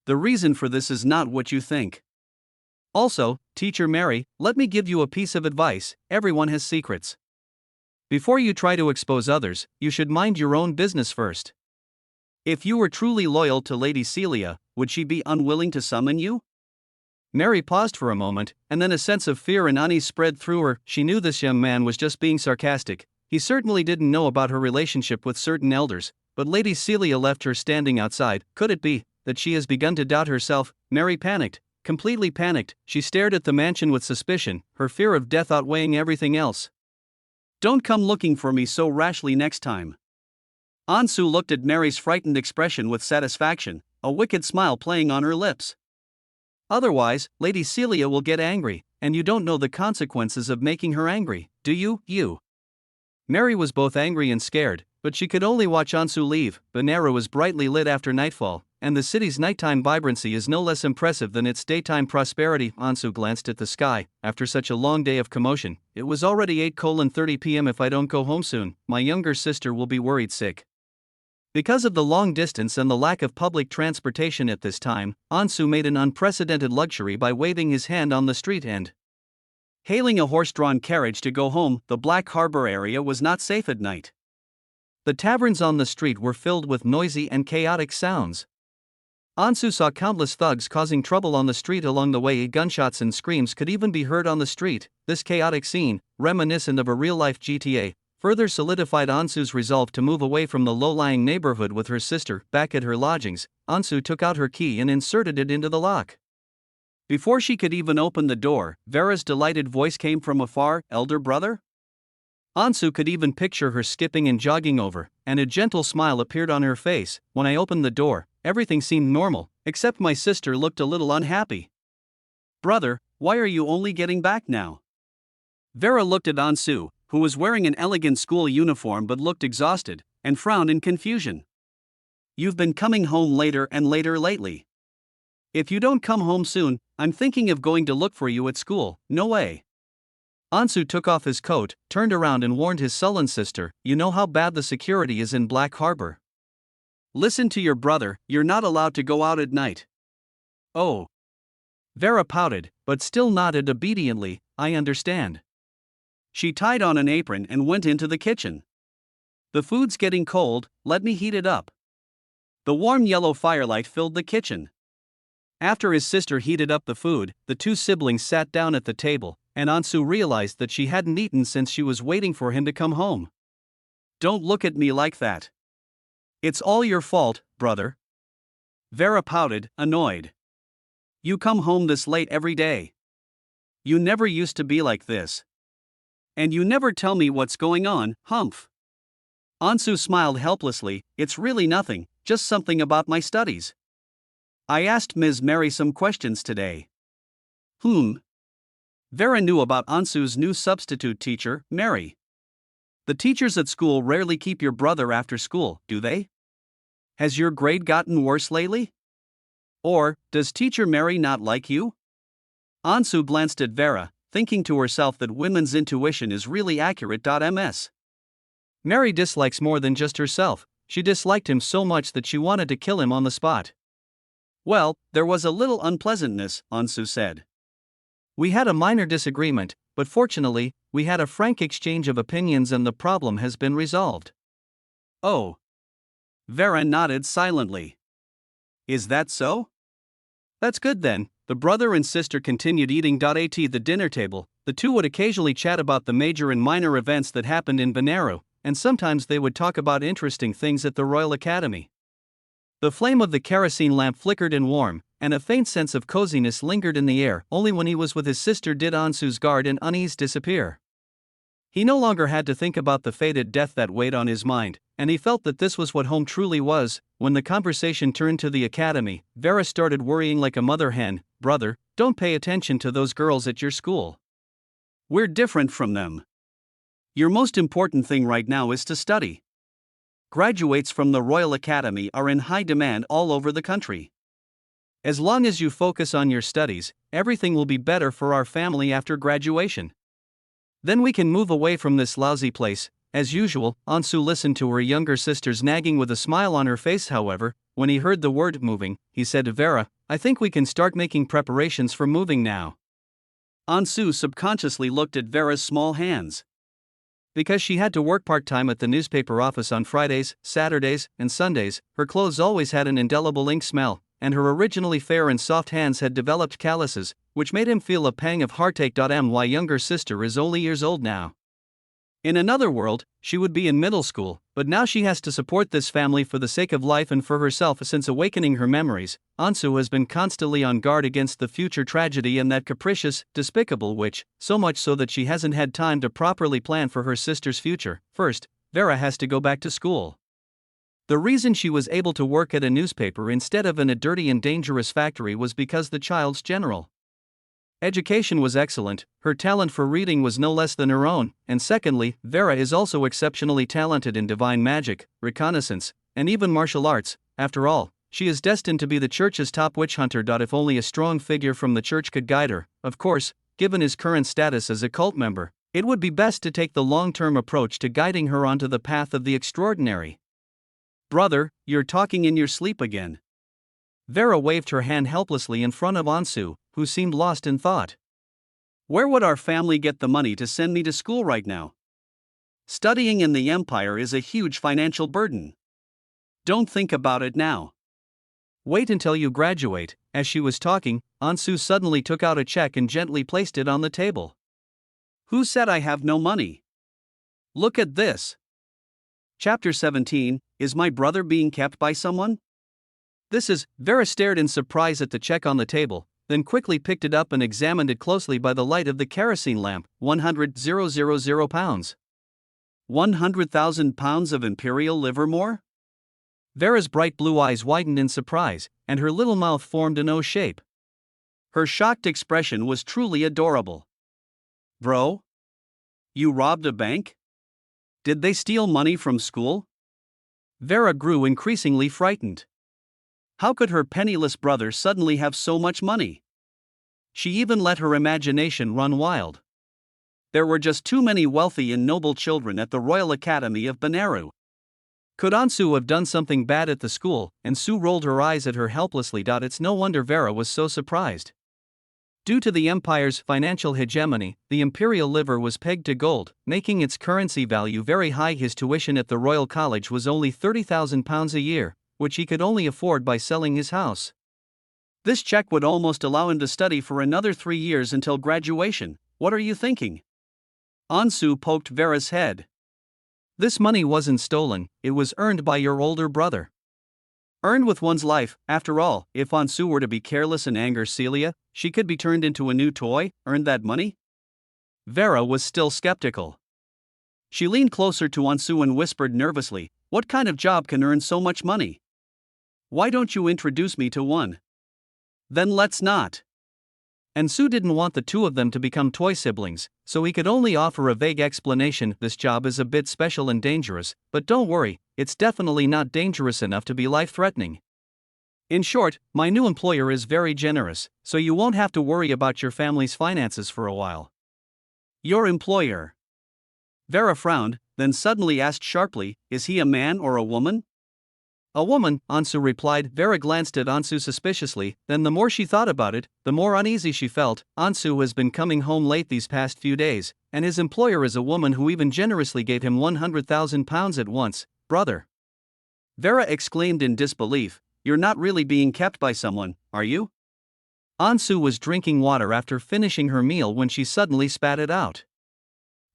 The reason for this is not what you think. Also, Teacher Mary, let me give you a piece of advice: everyone has secrets. Before you try to expose others, you should mind your own business first. If you were truly loyal to Lady Celia, would she be unwilling to summon you? Mary paused for a moment, and then a sense of fear and unease spread through her. She knew this young man was just being sarcastic. He certainly didn't know about her relationship with certain elders, but Lady Celia left her standing outside. Could it be that she has begun to doubt herself? Mary panicked, completely panicked. She stared at the mansion with suspicion, her fear of death outweighing everything else. Don't come looking for me so rashly next time. Ansu looked at Mary's frightened expression with satisfaction, a wicked smile playing on her lips. Otherwise, Lady Celia will get angry, and you don't know the consequences of making her angry, do you? Mary was both angry and scared, but she could only watch Ansu leave. Banera was brightly lit after nightfall, and the city's nighttime vibrancy is no less impressive than its daytime prosperity. Ansu glanced at the sky. After such a long day of commotion, it was already 8:30 p.m. If I don't go home soon, my younger sister will be worried sick. Because of the long distance and the lack of public transportation at this time, Ansu made an unprecedented luxury by waving his hand on the street and hailing a horse-drawn carriage to go home. The Black Harbor area was not safe at night. The taverns on the street were filled with noisy and chaotic sounds. Ansu saw countless thugs causing trouble on the street along the way. Gunshots and screams could even be heard on the street. This chaotic scene, reminiscent of a real-life GTA, further solidified Ansu's resolve to move away from the low-lying neighborhood with her sister. Back at her lodgings, Ansu took out her key and inserted it into the lock. Before she could even open the door, Vera's delighted voice came from afar. Elder brother? Ansu could even picture her skipping and jogging over, and a gentle smile appeared on her face. When I opened the door, everything seemed normal, except my sister looked a little unhappy. Brother, why are you only getting back now? Vera looked at Ansu, who was wearing an elegant school uniform but looked exhausted, and frowned in confusion. You've been coming home later and later lately. If you don't come home soon, I'm thinking of going to look for you at school. No way. Ansu took off his coat, turned around and warned his sullen sister, you know how bad the security is in Black Harbor. Listen to your brother, you're not allowed to go out at night. Oh. Vera pouted, but still nodded obediently. I understand. She tied on an apron and went into the kitchen. The food's getting cold, let me heat it up. The warm yellow firelight filled the kitchen. After his sister heated up the food, the two siblings sat down at the table, and Ansu realized that she hadn't eaten since she was waiting for him to come home. Don't look at me like that. It's all your fault, brother. Vera pouted, annoyed. You come home this late every day. You never used to be like this. And you never tell me what's going on, humph. Ansu smiled helplessly. It's really nothing, just something about my studies. I asked Ms. Mary some questions today. Vera knew about Ansu's new substitute teacher, Mary. The teachers at school rarely keep your brother after school, do they? Has your grade gotten worse lately? Or, does Teacher Mary not like you? Ansu glanced at Vera, thinking to herself that women's intuition is really accurate. Ms. Mary dislikes more than just herself. She disliked him so much that she wanted to kill him on the spot. Well, there was a little unpleasantness, Ansu said. We had a minor disagreement, but fortunately, we had a frank exchange of opinions and the problem has been resolved. Oh. Vera nodded silently. Is that so? That's good then. The brother and sister continued eating. At the dinner table, the two would occasionally chat about the major and minor events that happened in Banero, and sometimes they would talk about interesting things at the Royal Academy. The flame of the kerosene lamp flickered and warm, and a faint sense of coziness lingered in the air. Only when he was with his sister did Ansu's guard and unease disappear. He no longer had to think about the fated death that weighed on his mind, and he felt that this was what home truly was. When the conversation turned to the academy, Vera started worrying like a mother hen. Brother, don't pay attention to those girls at your school. We're different from them. Your most important thing right now is to study. Graduates from the Royal Academy are in high demand all over the country. As long as you focus on your studies, everything will be better for our family after graduation. Then we can move away from this lousy place." As usual, Ansu listened to her younger sister's nagging with a smile on her face. However, when he heard the word moving, he said to Vera, "I think we can start making preparations for moving now." Ansu subconsciously looked at Vera's small hands. Because she had to work part-time at the newspaper office on Fridays, Saturdays, and Sundays, her clothes always had an indelible ink smell, and her originally fair and soft hands had developed calluses, which made him feel a pang of heartache. My younger sister is only years old now. In another world, she would be in middle school, but now she has to support this family for the sake of life and for herself. Since awakening her memories, Ansu has been constantly on guard against the future tragedy and that capricious, despicable witch, so much so that she hasn't had time to properly plan for her sister's future. First, Vera has to go back to school. The reason she was able to work at a newspaper instead of in a dirty and dangerous factory was because the child's general education was excellent, her talent for reading was no less than her own, and secondly, Vera is also exceptionally talented in divine magic, reconnaissance, and even martial arts. After all, she is destined to be the church's top witch hunter. If only a strong figure from the church could guide her. Of course, given his current status as a cult member, it would be best to take the long-term approach to guiding her onto the path of the extraordinary. "Brother, you're talking in your sleep again." Vera waved her hand helplessly in front of Ansu, who seemed lost in thought. "Where would our family get the money to send me to school right now? Studying in the Empire is a huge financial burden. Don't think about it now. Wait until you graduate." As she was talking, Ansu suddenly took out a check and gently placed it on the table. "Who said I have no money? Look at this." Chapter 17, Is my brother being kept by someone? "This is..." Vera stared in surprise at the check on the table, then quickly picked it up and examined it closely by the light of the kerosene lamp. 100,000 pounds. 100,000 pounds of Imperial Livermore? Vera's bright blue eyes widened in surprise, and her little mouth formed an O shape. Her shocked expression was truly adorable. "Bro? You robbed a bank? Did they steal money from school?" Vera grew increasingly frightened. How could her penniless brother suddenly have so much money? She even let her imagination run wild. There were just too many wealthy and noble children at the Royal Academy of Benaru. Could Ansu have done something bad at the school? And Sue rolled her eyes at her helplessly. It's no wonder Vera was so surprised. Due to the Empire's financial hegemony, the Imperial liver was pegged to gold, making its currency value very high. His tuition at the Royal College was only 30,000 pounds a year, which he could only afford by selling his house. This check would almost allow him to study for another 3 years until graduation. What are you thinking? Ansu poked Vera's head. This money wasn't stolen, it was earned by your older brother. Earned with one's life. After all, if Ansu were to be careless and anger Celia, she could be turned into a new toy. Earned that money? Vera was still skeptical. She leaned closer to Ansu and whispered nervously, "What kind of job can earn so much money? Why don't you introduce me to one?" "Then let's not." Ansu didn't want the two of them to become toy siblings, so he could only offer a vague explanation. "This job is a bit special and dangerous, but don't worry, it's definitely not dangerous enough to be life-threatening. In short, my new employer is very generous, so you won't have to worry about your family's finances for a while." "Your employer?" Vera frowned, then suddenly asked sharply, "Is he a man or a woman?" "A woman," Ansu replied. Vera glanced at Ansu suspiciously, then the more she thought about it, the more uneasy she felt. Ansu has been coming home late these past few days, and his employer is a woman who even generously gave him 100,000 pounds at once. "Brother!" Vera exclaimed in disbelief, "You're not really being kept by someone, are you?" Ansu was drinking water after finishing her meal when she suddenly spat it out.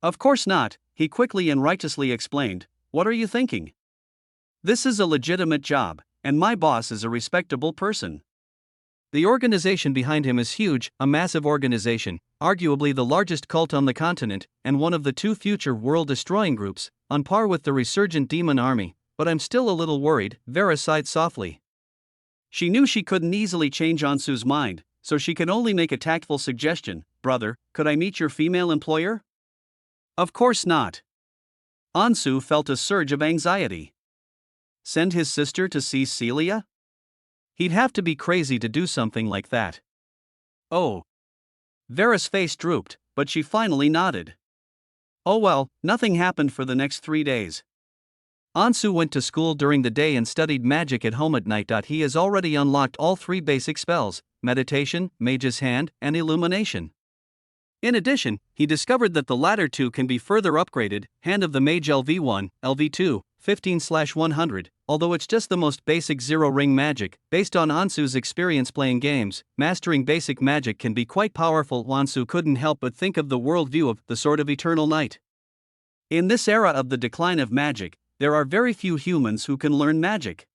"Of course not," he quickly and righteously explained. "What are you thinking? This is a legitimate job, and my boss is a respectable person." The organization behind him is huge, a massive organization, arguably the largest cult on the continent, and one of the 2 future world-destroying groups, on par with the resurgent demon army. "But I'm still a little worried," Vera sighed softly. She knew she couldn't easily change Ansu's mind, so she could only make a tactful suggestion. "Brother, could I meet your female employer?" "Of course not." Ansu felt a surge of anxiety. Send his sister to see Celia? He'd have to be crazy to do something like that. Oh. Vera's face drooped, but she finally nodded. Oh well, nothing happened for the next 3 days. Ansu went to school during the day and studied magic at home at night. He has already unlocked all 3 basic spells: meditation, mage's hand, and illumination. In addition, he discovered that the latter 2 can be further upgraded: Hand of the Mage LV1, LV2, 15/100, although it's just the most basic zero-ring magic. Based on Ansu's experience playing games, mastering basic magic can be quite powerful. Ansu couldn't help but think of the worldview of the Sword of Eternal Night. In this era of the decline of magic, there are very few humans who can learn magic.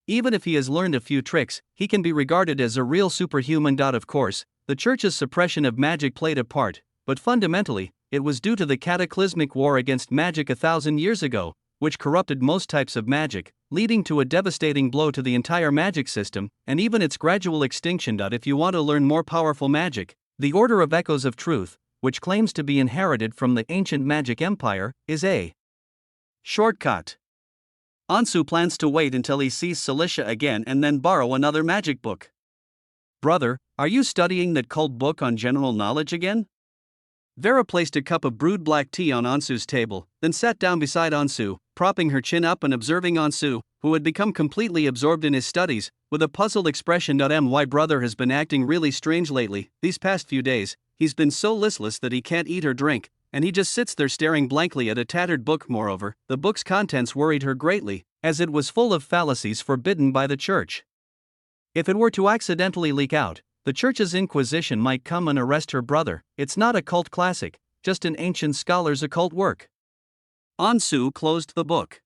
Even if he has learned a few tricks, he can be regarded as a real superhuman. Of course, the Church's suppression of magic played a part, but fundamentally, it was due to the cataclysmic war against magic 1,000 years ago, which corrupted most types of magic, leading to a devastating blow to the entire magic system, and even its gradual extinction. If you want to learn more powerful magic, the Order of Echoes of Truth, which claims to be inherited from the ancient magic empire, is a shortcut. Ansu plans to wait until he sees Celia again and then borrow another magic book. Brother, are you studying that cult book on general knowledge again? Vera placed a cup of brewed black tea on Ansu's table, then sat down beside Ansu, propping her chin up and observing Ansu, who had become completely absorbed in his studies, with a puzzled expression. My brother has been acting really strange lately. These past few days, he's been so listless that he can't eat or drink, and he just sits there staring blankly at a tattered book. Moreover, the book's contents worried her greatly, as it was full of fallacies forbidden by the Church. If it were to accidentally leak out, the Church's Inquisition might come and arrest her brother. It's not a cult classic, just an ancient scholar's occult work. Ansu closed the book.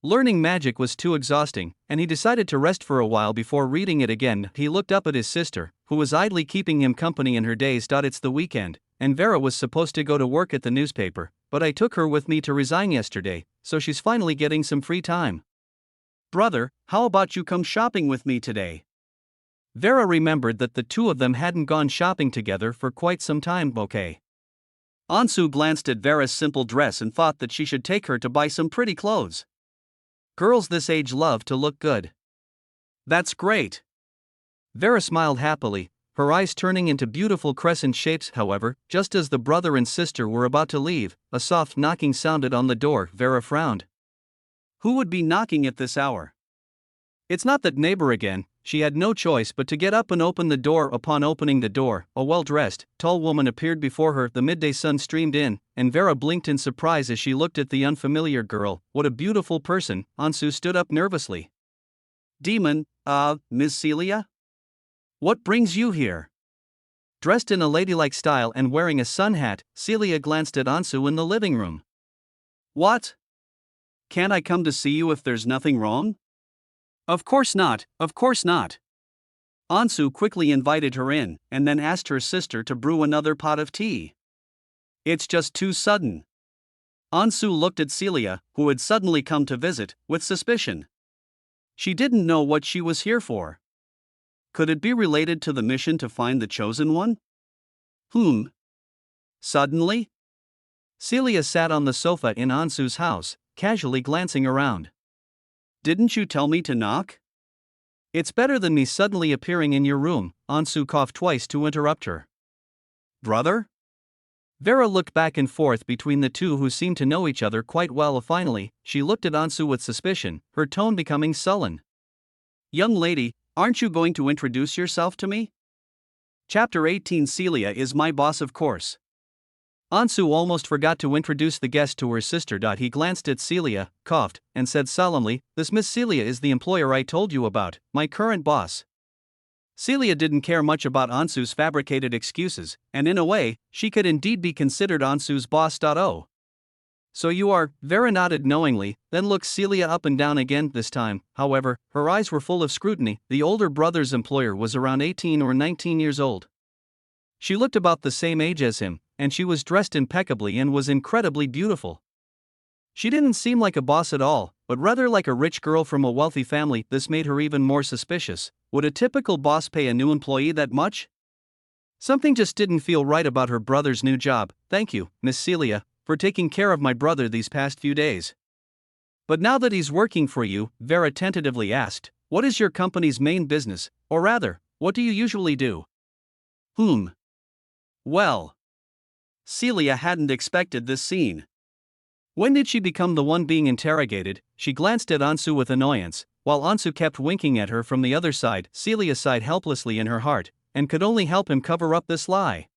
Learning magic was too exhausting, and he decided to rest for a while before reading it again. He looked up at his sister, who was idly keeping him company in her days. It's the weekend, and Vera was supposed to go to work at the newspaper, but I took her with me to resign yesterday, so she's finally getting some free time. Brother, how about you come shopping with me today? Vera remembered that the two of them hadn't gone shopping together for quite some time. Okay. Ansu glanced at Vera's simple dress and thought that she should take her to buy some pretty clothes. Girls this age love to look good. That's great. Vera smiled happily, her eyes turning into beautiful crescent shapes. However, just as the brother and sister were about to leave, a soft knocking sounded on the door. Vera frowned. Who would be knocking at this hour? It's not that neighbor again. She had no choice but to get up and open the door. Upon opening the door, a well-dressed, tall woman appeared before her. The midday sun streamed in, and Vera blinked in surprise as she looked at the unfamiliar girl. What a beautiful person. Ansu stood up nervously. Demon, Miss Celia? What brings you here? Dressed in a ladylike style and wearing a sun hat, Celia glanced at Ansu in the living room. What? Can't I come to see you if there's nothing wrong? Of course not, of course not. Ansu quickly invited her in, and then asked her sister to brew another pot of tea. It's just too sudden. Ansu looked at Celia, who had suddenly come to visit, with suspicion. She didn't know what she was here for. Could it be related to the mission to find the chosen one? Suddenly? Celia sat on the sofa in Ansu's house, casually glancing around. Didn't you tell me to knock? It's better than me suddenly appearing in your room. Ansu coughed twice to interrupt her. Brother? Vera looked back and forth between the two who seemed to know each other quite well. Finally, she looked at Ansu with suspicion, her tone becoming sullen. Young lady, aren't you going to introduce yourself to me? Chapter 18. Celia is my boss, of course. Ansu almost forgot to introduce the guest to her sister. He glanced at Celia, coughed, and said solemnly, This Miss Celia is the employer I told you about, my current boss. Celia didn't care much about Ansu's fabricated excuses, and in a way, she could indeed be considered Ansu's boss. Oh. So you are? Vera nodded knowingly, then looked Celia up and down again. This time, however, her eyes were full of scrutiny. The older brother's employer was around 18 or 19 years old. She looked about the same age as him, and she was dressed impeccably and was incredibly beautiful. She didn't seem like a boss at all, but rather like a rich girl from a wealthy family. This made her even more suspicious. Would a typical boss pay a new employee that much? Something just didn't feel right about her brother's new job. Thank you, Miss Celia, for taking care of my brother these past few days. But now that he's working for you, Vera tentatively asked, What is your company's main business, or rather, what do you usually do? Well. Celia hadn't expected this scene. When did she become the one being interrogated? She glanced at Ansu with annoyance, while Ansu kept winking at her from the other side. Celia sighed helplessly in her heart, and could only help him cover up this lie.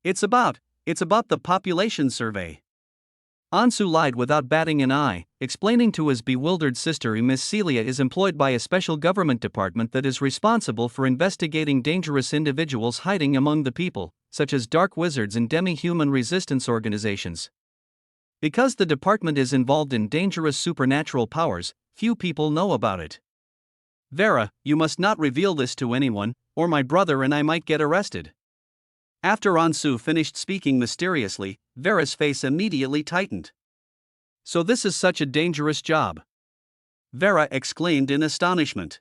It's about the population survey. Ansu lied without batting an eye, explaining to his bewildered sister Miss Celia is employed by a special government department that is responsible for investigating dangerous individuals hiding among the people, such as dark wizards and demi-human resistance organizations. Because the department is involved in dangerous supernatural powers, few people know about it. Vera, you must not reveal this to anyone, or my brother and I might get arrested. After Ansu finished speaking mysteriously, Vera's face immediately tightened. So this is such a dangerous job? Vera exclaimed in astonishment.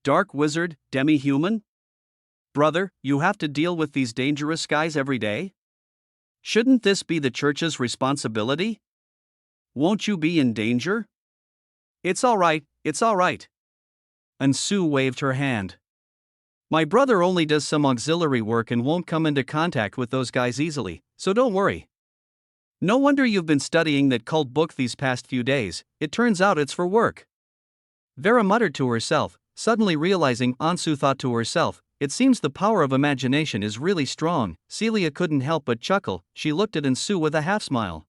Dark wizard, demi-human? Brother, you have to deal with these dangerous guys every day? Shouldn't this be the church's responsibility? Won't you be in danger? It's all right. Ansu waved her hand. My brother only does some auxiliary work and won't come into contact with those guys easily, so don't worry. No wonder you've been studying that cult book these past few days, it turns out it's for work. Vera muttered to herself, suddenly realizing Ansu thought to herself, it seems the power of imagination is really strong. Celia couldn't help but chuckle, she looked at Ansu with a half-smile.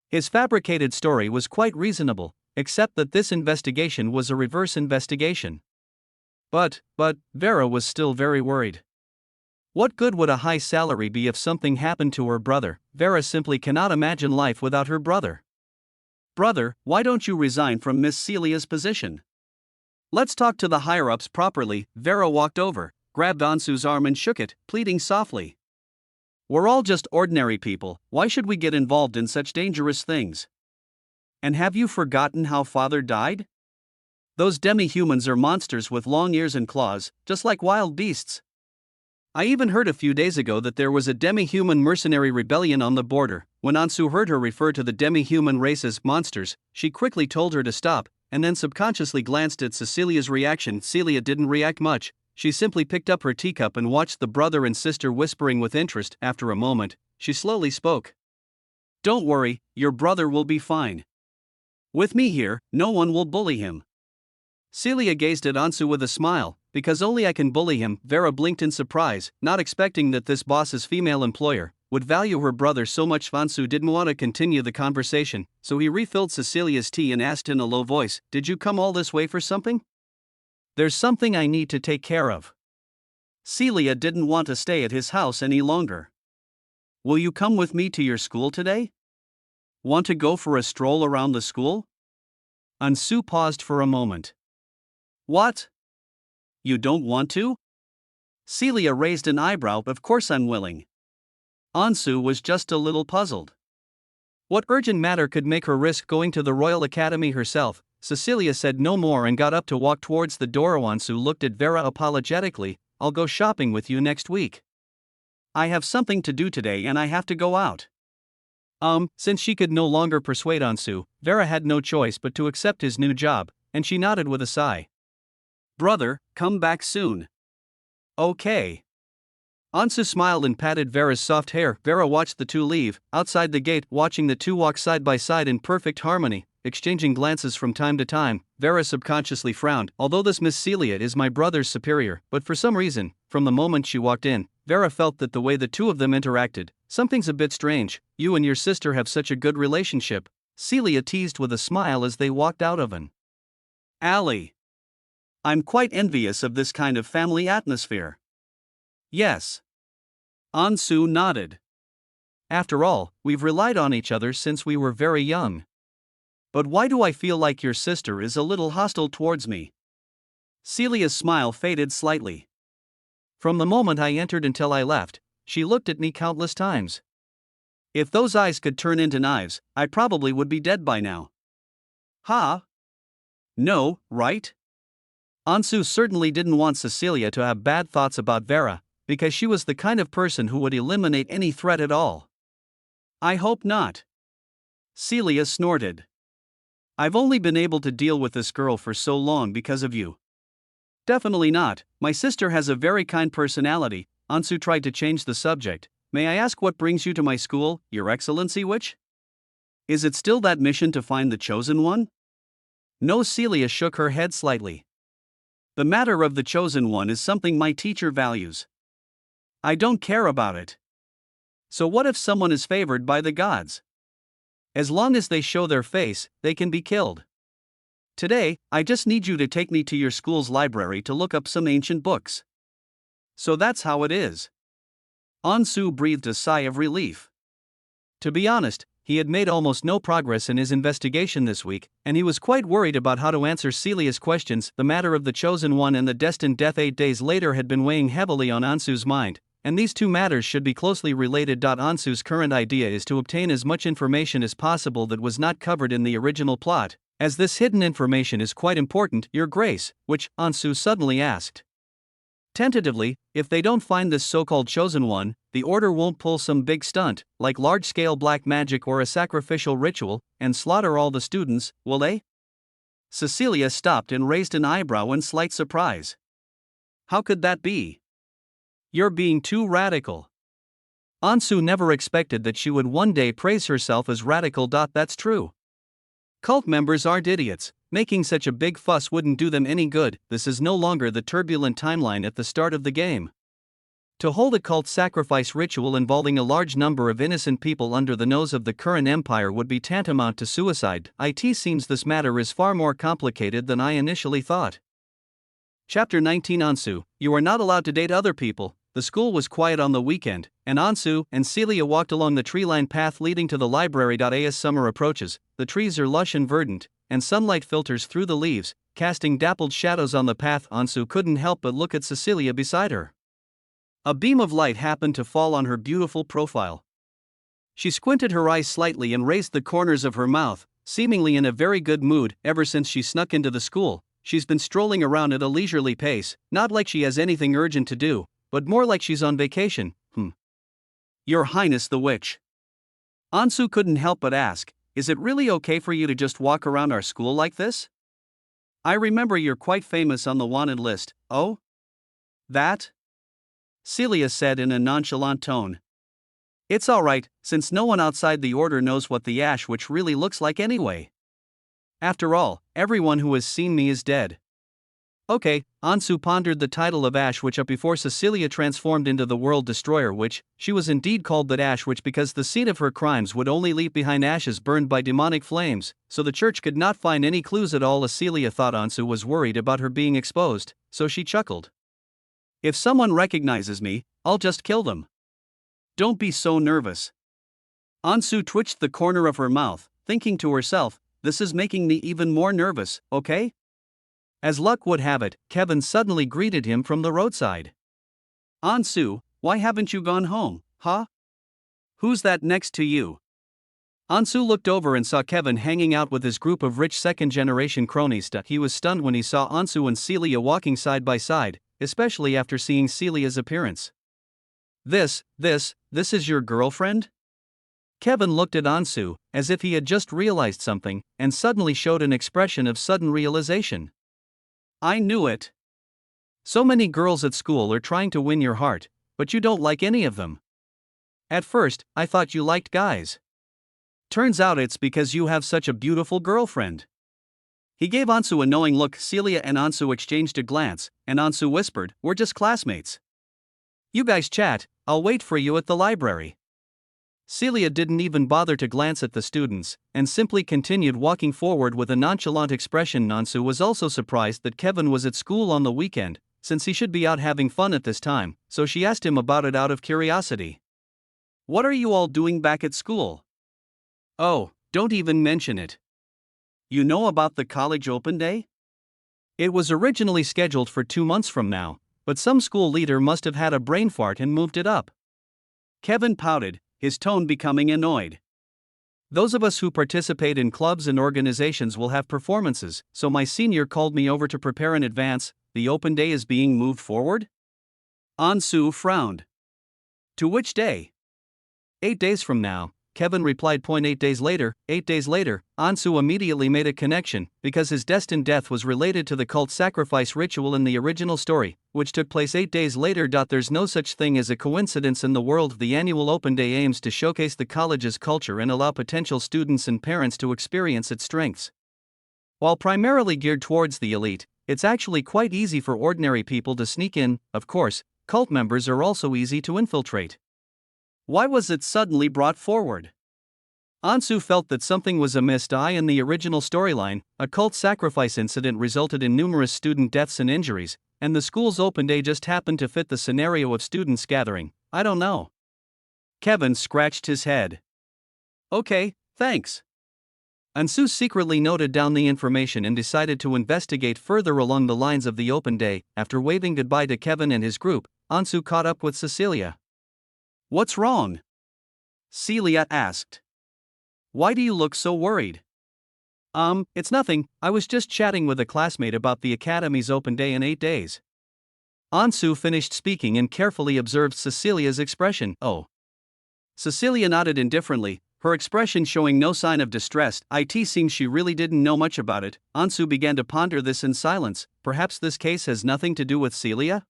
His fabricated story was quite reasonable, except that this investigation was a reverse investigation. But, Vera was still very worried. What good would a high salary be if something happened to her brother? Vera simply cannot imagine life without her brother. Brother, why don't you resign from Miss Celia's position? Let's talk to the higher-ups properly. Vera walked over, grabbed Ansu's arm and shook it, pleading softly. We're all just ordinary people, why should we get involved in such dangerous things? And have you forgotten how father died? Those demi-humans are monsters with long ears and claws, just like wild beasts. I even heard a few days ago that there was a demi-human mercenary rebellion on the border. When Ansu heard her refer to the demi-human race as monsters, she quickly told her to stop, and then subconsciously glanced at Cecilia's reaction. Celia didn't react much, she simply picked up her teacup and watched the brother and sister whispering with interest. After a moment, she slowly spoke. Don't worry, your brother will be fine. With me here, no one will bully him. Celia gazed at Ansu with a smile, because only I can bully him. Vera blinked in surprise, not expecting that this boss's female employer would value her brother so much. Ansu didn't want to continue the conversation, so he refilled Cecilia's tea and asked in a low voice, Did you come all this way for something? There's something I need to take care of. Celia didn't want to stay at his house any longer. Will you come with me to your school today? Want to go for a stroll around the school? Ansu paused for a moment. What? You don't want to? Celia raised an eyebrow. Of course I'm willing. Ansu was just a little puzzled. What urgent matter could make her risk going to the Royal Academy herself? Cecilia said no more and got up to walk towards the door. Ansu looked at Vera apologetically. I'll go shopping with you next week. I have something to do today and I have to go out. Since she could no longer persuade Ansu, Vera had no choice but to accept his new job, and she nodded with a sigh. Brother, come back soon. Okay. Ansu smiled and patted Vera's soft hair. Vera watched the two leave. Outside the gate, watching the two walk side by side in perfect harmony, exchanging glances from time to time, Vera subconsciously frowned. Although this Miss Celia is my brother's superior, but for some reason, from the moment she walked in, Vera felt that the way the two of them interacted, something's a bit strange. You and your sister have such a good relationship, Celia teased with a smile as they walked out of an alley. I'm quite envious of this kind of family atmosphere. Yes. Ansu nodded. After all, we've relied on each other since we were very young. But why do I feel like your sister is a little hostile towards me? Celia's smile faded slightly. From the moment I entered until I left, she looked at me countless times. If those eyes could turn into knives, I probably would be dead by now. Ha? No, right? Ansu certainly didn't want Cecilia to have bad thoughts about Vera, because she was the kind of person who would eliminate any threat at all. I hope not. Celia snorted. I've only been able to deal with this girl for so long because of you. Definitely not, my sister has a very kind personality. Ansu tried to change the subject. May I ask what brings you to my school, Your Excellency? Which? Is it still that mission to find the chosen one? No, Celia shook her head slightly. The matter of the chosen one is something my teacher values. I don't care about it. So what if someone is favored by the gods? As long as they show their face, they can be killed. Today, I just need you to take me to your school's library to look up some ancient books. So that's how it is. Ansu breathed a sigh of relief. To be honest, he had made almost no progress in his investigation this week, and he was quite worried about how to answer Celia's questions. The matter of the chosen one and the destined death 8 days later had been weighing heavily on Ansu's mind, and these two matters should be closely related. Ansu's current idea is to obtain as much information as possible that was not covered in the original plot, as this hidden information is quite important, Your Grace, which, Ansu suddenly asked. Tentatively, if they don't find this so-called chosen one, the order won't pull some big stunt, like large-scale black magic or a sacrificial ritual, and slaughter all the students, will they? Cecilia stopped and raised an eyebrow in slight surprise. How could that be? You're being too radical. Ansu never expected that she would one day praise herself as radical. That's true. Cult members aren't idiots. Making such a big fuss wouldn't do them any good. This is no longer the turbulent timeline at the start of the game. To hold a cult sacrifice ritual involving a large number of innocent people under the nose of the current empire would be tantamount to suicide. It seems this matter is far more complicated than I initially thought. Chapter 19. Ansu, you are not allowed to date other people. The school was quiet on the weekend, and Ansu and Celia walked along the tree-lined path leading to the library. As summer approaches, the trees are lush and verdant, and sunlight filters through the leaves, casting dappled shadows on the path. Ansu couldn't help but look at Cecilia beside her. A beam of light happened to fall on her beautiful profile. She squinted her eyes slightly and raised the corners of her mouth, seemingly in a very good mood. Ever since she snuck into the school, she's been strolling around at a leisurely pace, not like she has anything urgent to do, but more like she's on vacation. Your Highness the Witch. Ansu couldn't help but ask, is it really okay for you to just walk around our school like this? I remember you're quite famous on the wanted list. Oh? That? Celia said in a nonchalant tone. It's alright, since no one outside the order knows what the Ash Witch really looks like anyway. After all, everyone who has seen me is dead. Okay, Ansu pondered the title of Ash Witch up before Cecilia transformed into the World Destroyer Witch. She was indeed called that Ash Witch because the scene of her crimes would only leave behind ashes burned by demonic flames, so the church could not find any clues at all. As Celia thought Ansu was worried about her being exposed, so she chuckled. If someone recognizes me, I'll just kill them. Don't be so nervous. Ansu twitched the corner of her mouth, thinking to herself, this is making me even more nervous, okay? As luck would have it, Kevin suddenly greeted him from the roadside. Ansu, why haven't you gone home, huh? Who's that next to you? Ansu looked over and saw Kevin hanging out with his group of rich second-generation cronies. He was stunned when he saw Ansu and Celia walking side by side, especially after seeing Celia's appearance. This is your girlfriend? Kevin looked at Ansu, as if he had just realized something, and suddenly showed an expression of sudden realization. I knew it. So many girls at school are trying to win your heart, but you don't like any of them. At first, I thought you liked guys. Turns out it's because you have such a beautiful girlfriend. He gave Ansu a knowing look. Celia and Ansu exchanged a glance, and Ansu whispered, we're just classmates. You guys chat, I'll wait for you at the library. Celia didn't even bother to glance at the students, and simply continued walking forward with a nonchalant expression. Ansu was also surprised that Kevin was at school on the weekend, since he should be out having fun at this time, so she asked him about it out of curiosity. What are you all doing back at school? Oh, don't even mention it. You know about the college open day? It was originally scheduled for 2 months from now, but some school leader must have had a brain fart and moved it up. Kevin pouted, his tone becoming annoyed. Those of us who participate in clubs and organizations will have performances, so my senior called me over to prepare in advance. The open day is being moved forward? Ansu frowned. To which day? 8 days from now, Kevin replied. 8 days later, 8 days later, Ansu immediately made a connection, because his destined death was related to the cult sacrifice ritual in the original story, which took place 8 days later. There's no such thing as a coincidence in the world. The annual Open Day aims to showcase the college's culture and allow potential students and parents to experience its strengths. While primarily geared towards the elite, it's actually quite easy for ordinary people to sneak in. Of course, cult members are also easy to infiltrate. Why was it suddenly brought forward? Ansu felt that something was amiss. In the original storyline, a cult sacrifice incident resulted in numerous student deaths and injuries, and the school's open day just happened to fit the scenario of students gathering. I don't know. Kevin scratched his head. Okay, thanks. Ansu secretly noted down the information and decided to investigate further along the lines of the open day. After waving goodbye to Kevin and his group, Ansu caught up with Celia. What's wrong? Celia asked. Why do you look so worried? It's nothing, I was just chatting with a classmate about the academy's open day in 8 days. Ansu finished speaking and carefully observed Cecilia's expression. Oh. Cecilia nodded indifferently, her expression showing no sign of distress. It seems she really didn't know much about it. Ansu began to ponder this in silence. Perhaps this case has nothing to do with Celia?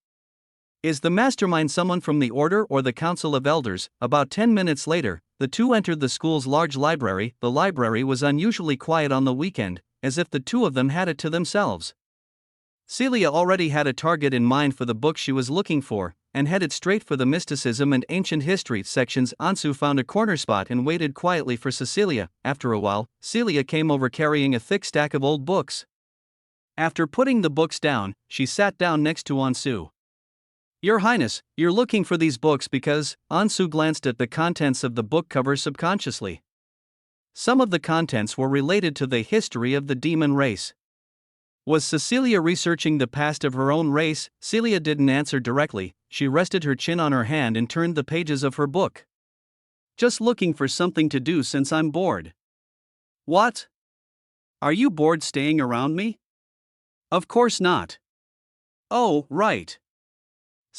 Is the mastermind someone from the Order or the Council of Elders? About 10 minutes later, the two entered the school's large library. The library was unusually quiet on the weekend, as if the two of them had it to themselves. Celia already had a target in mind for the book she was looking for, and headed straight for the mysticism and ancient history sections. Ansu found a corner spot and waited quietly for Cecilia. After a while, Celia came over carrying a thick stack of old books. After putting the books down, she sat down next to Ansu. Your Highness, you're looking for these books because… Ansu glanced at the contents of the book cover subconsciously. Some of the contents were related to the history of the demon race. Was Cecilia researching the past of her own race? Celia didn't answer directly. She rested her chin on her hand and turned the pages of her book. Just looking for something to do since I'm bored. What? Are you bored staying around me? Of course not. Oh, right.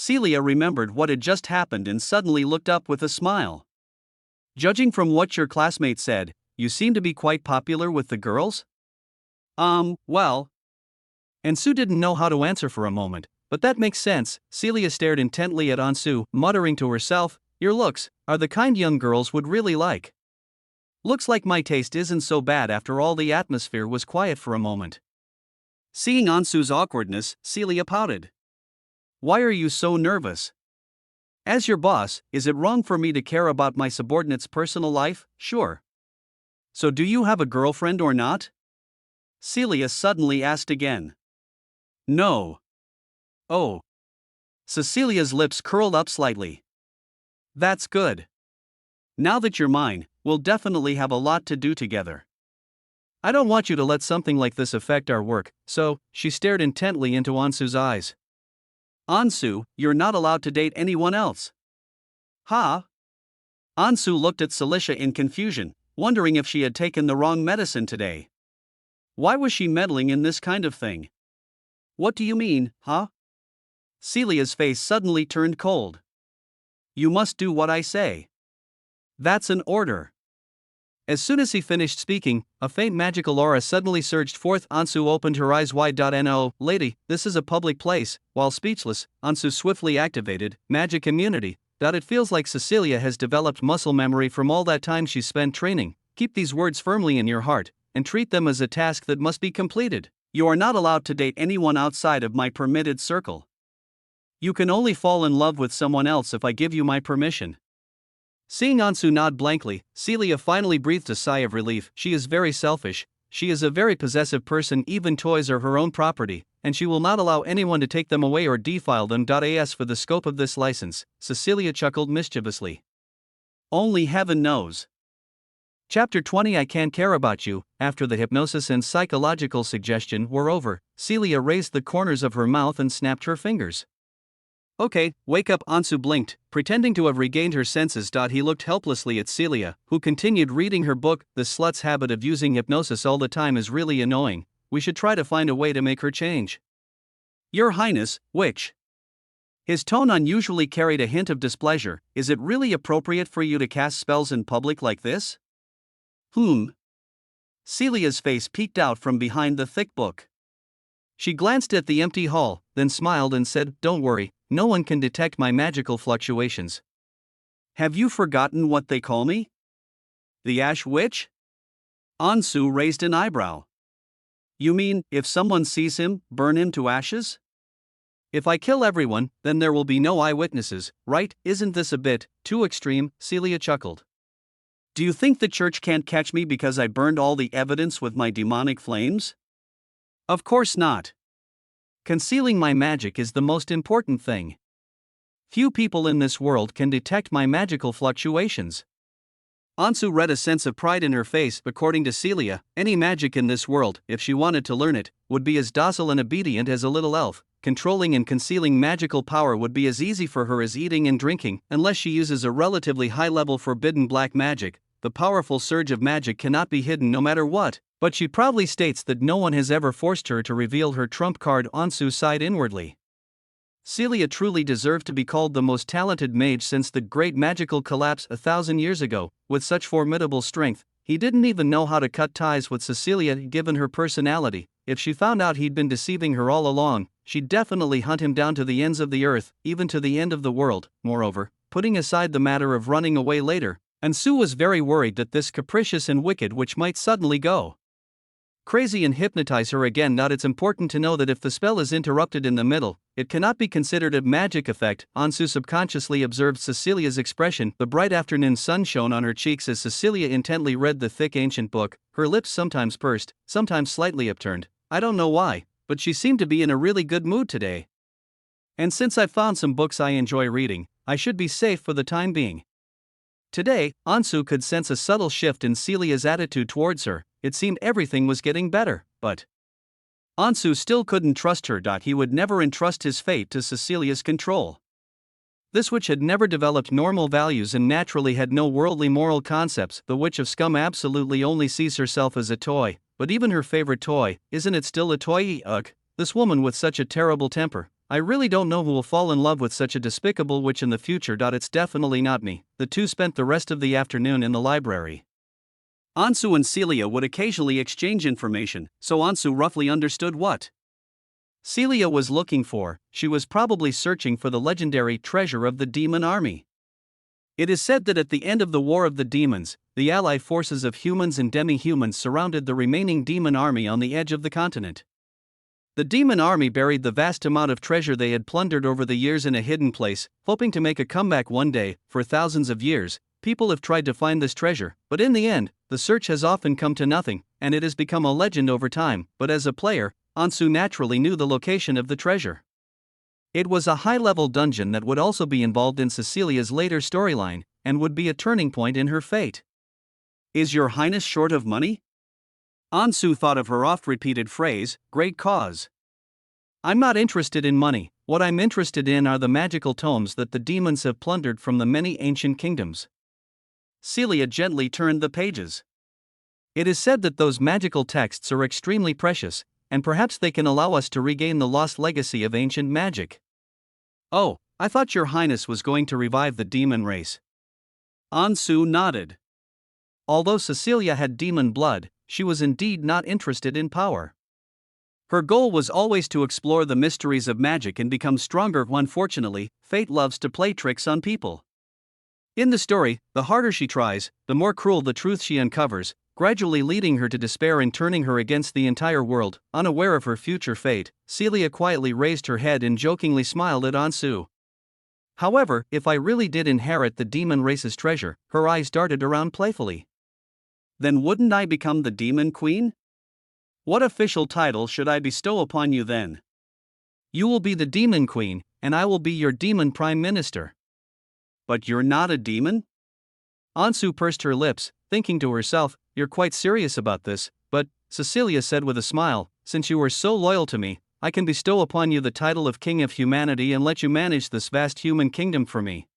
Celia remembered what had just happened and suddenly looked up with a smile. Judging from what your classmate said, you seem to be quite popular with the girls? Well. Ansu didn't know how to answer for a moment, but that makes sense. Celia stared intently at Ansu, muttering to herself, your looks are the kind young girls would really like. Looks like my taste isn't so bad after all. The atmosphere was quiet for a moment. Seeing Ansu's awkwardness, Celia pouted. Why are you so nervous? As your boss, is it wrong for me to care about my subordinate's personal life? Sure. So do you have a girlfriend or not? Celia suddenly asked again. No. Oh. Cecilia's lips curled up slightly. That's good. Now that you're mine, we'll definitely have a lot to do together. I don't want you to let something like this affect our work, so… She stared intently into Ansu's eyes. Ansu, you're not allowed to date anyone else. Huh? Ansu looked at Celicia in confusion, wondering if she had taken the wrong medicine today. Why was she meddling in this kind of thing? What do you mean, huh? Celia's face suddenly turned cold. You must do what I say. That's an order. As soon as he finished speaking, a faint magical aura suddenly surged forth. Ansu opened her eyes wide. No, lady, this is a public place. While speechless, Ansu swiftly activated magic immunity. It feels like Cecilia has developed muscle memory from all that time she's spent training. Keep these words firmly in your heart, and treat them as a task that must be completed. You are not allowed to date anyone outside of my permitted circle. You can only fall in love with someone else if I give you my permission. Seeing Ansu nod blankly, Celia finally breathed a sigh of relief. She is very selfish, she is a very possessive person. Even toys are her own property, and she will not allow anyone to take them away or defile them. As for the scope of this license, Cecilia chuckled mischievously. Only heaven knows. Chapter 20. I Can't Care About You. After the hypnosis and psychological suggestion were over, Celia raised the corners of her mouth and snapped her fingers. Okay, wake up. Ansu blinked, pretending to have regained her senses. He looked helplessly at Celia, who continued reading her book. The slut's habit of using hypnosis all the time is really annoying. We should try to find a way to make her change. Your Highness, which? His tone unusually carried a hint of displeasure. Is it really appropriate for you to cast spells in public like this? Celia's face peeked out from behind the thick book. She glanced at the empty hall, then smiled and said, "Don't worry, no one can detect my magical fluctuations." Have you forgotten what they call me? The Ash Witch? Ansu raised an eyebrow. You mean, if someone sees him, burn him to ashes? If I kill everyone, then there will be no eyewitnesses, right? Isn't this a bit too extreme? Celia chuckled. Do you think the church can't catch me because I burned all the evidence with my demonic flames? Of course not. Concealing my magic is the most important thing. Few people in this world can detect my magical fluctuations. Ansu read a sense of pride in her face. According to Celia, any magic in this world, if she wanted to learn it, would be as docile and obedient as a little elf. Controlling and concealing magical power would be as easy for her as eating and drinking, unless she uses a relatively high-level forbidden black magic. The powerful surge of magic cannot be hidden no matter what, but she proudly states that no one has ever forced her to reveal her trump card. Ansu sighed inwardly. Celia truly deserved to be called the most talented mage since the great magical collapse 1,000 years ago. With such formidable strength, he didn't even know how to cut ties with Cecilia given her personality. If she found out he'd been deceiving her all along, she'd definitely hunt him down to the ends of the earth, even to the end of the world. Moreover, putting aside the matter of running away later, Ansu was very worried that this capricious and wicked witch might suddenly go crazy and hypnotize her again. Not it's important to know that if the spell is interrupted in the middle, it cannot be considered a magic effect. Ansu subconsciously observed Cecilia's expression. The bright afternoon sun shone on her cheeks as Cecilia intently read the thick ancient book, her lips sometimes pursed, sometimes slightly upturned. I don't know why, but she seemed to be in a really good mood today. And since I've found some books I enjoy reading, I should be safe for the time being. Today, Ansu could sense a subtle shift in Celia's attitude towards her. It seemed everything was getting better, but Ansu still couldn't trust her. He would never entrust his fate to Cecilia's control. This witch had never developed normal values and naturally had no worldly moral concepts. The witch of scum absolutely only sees herself as a toy, but even her favorite toy, isn't it still a toy? Ugh, this woman with such a terrible temper. I really don't know who will fall in love with such a despicable witch in the future. It's definitely not me. The two spent the rest of the afternoon in the library. Ansu and Celia would occasionally exchange information, so Ansu roughly understood what Celia was looking for. She was probably searching for the legendary treasure of the demon army. It is said that at the end of the War of the Demons, the allied forces of humans and demi-humans surrounded the remaining demon army on the edge of the continent. The demon army buried the vast amount of treasure they had plundered over the years in a hidden place, hoping to make a comeback one day. For thousands of years, people have tried to find this treasure, but in the end, the search has often come to nothing, and it has become a legend over time. But as a player, Ansu naturally knew the location of the treasure. It was a high-level dungeon that would also be involved in Cecilia's later storyline, and would be a turning point in her fate. Is your highness short of money? Ansu thought of her oft-repeated phrase, great cause. I'm not interested in money. What I'm interested in are the magical tomes that the demons have plundered from the many ancient kingdoms. Celia gently turned the pages. It is said that those magical texts are extremely precious, and perhaps they can allow us to regain the lost legacy of ancient magic. Oh, I thought your highness was going to revive the demon race. Ansu nodded. Although Cecilia had demon blood, she was indeed not interested in power. Her goal was always to explore the mysteries of magic and become stronger. Unfortunately, fate loves to play tricks on people. In the story, the harder she tries, the more cruel the truth she uncovers, gradually leading her to despair and turning her against the entire world. Unaware of her future fate, Celia quietly raised her head and jokingly smiled at Ansu. However, if I really did inherit the demon race's treasure, her eyes darted around playfully. Then wouldn't I become the demon queen? What official title should I bestow upon you then? You will be the demon queen, and I will be your demon prime minister. But you're not a demon? Ansu pursed her lips, thinking to herself, you're quite serious about this, but, Cecilia said with a smile, since you are so loyal to me, I can bestow upon you the title of King of Humanity and let you manage this vast human kingdom for me.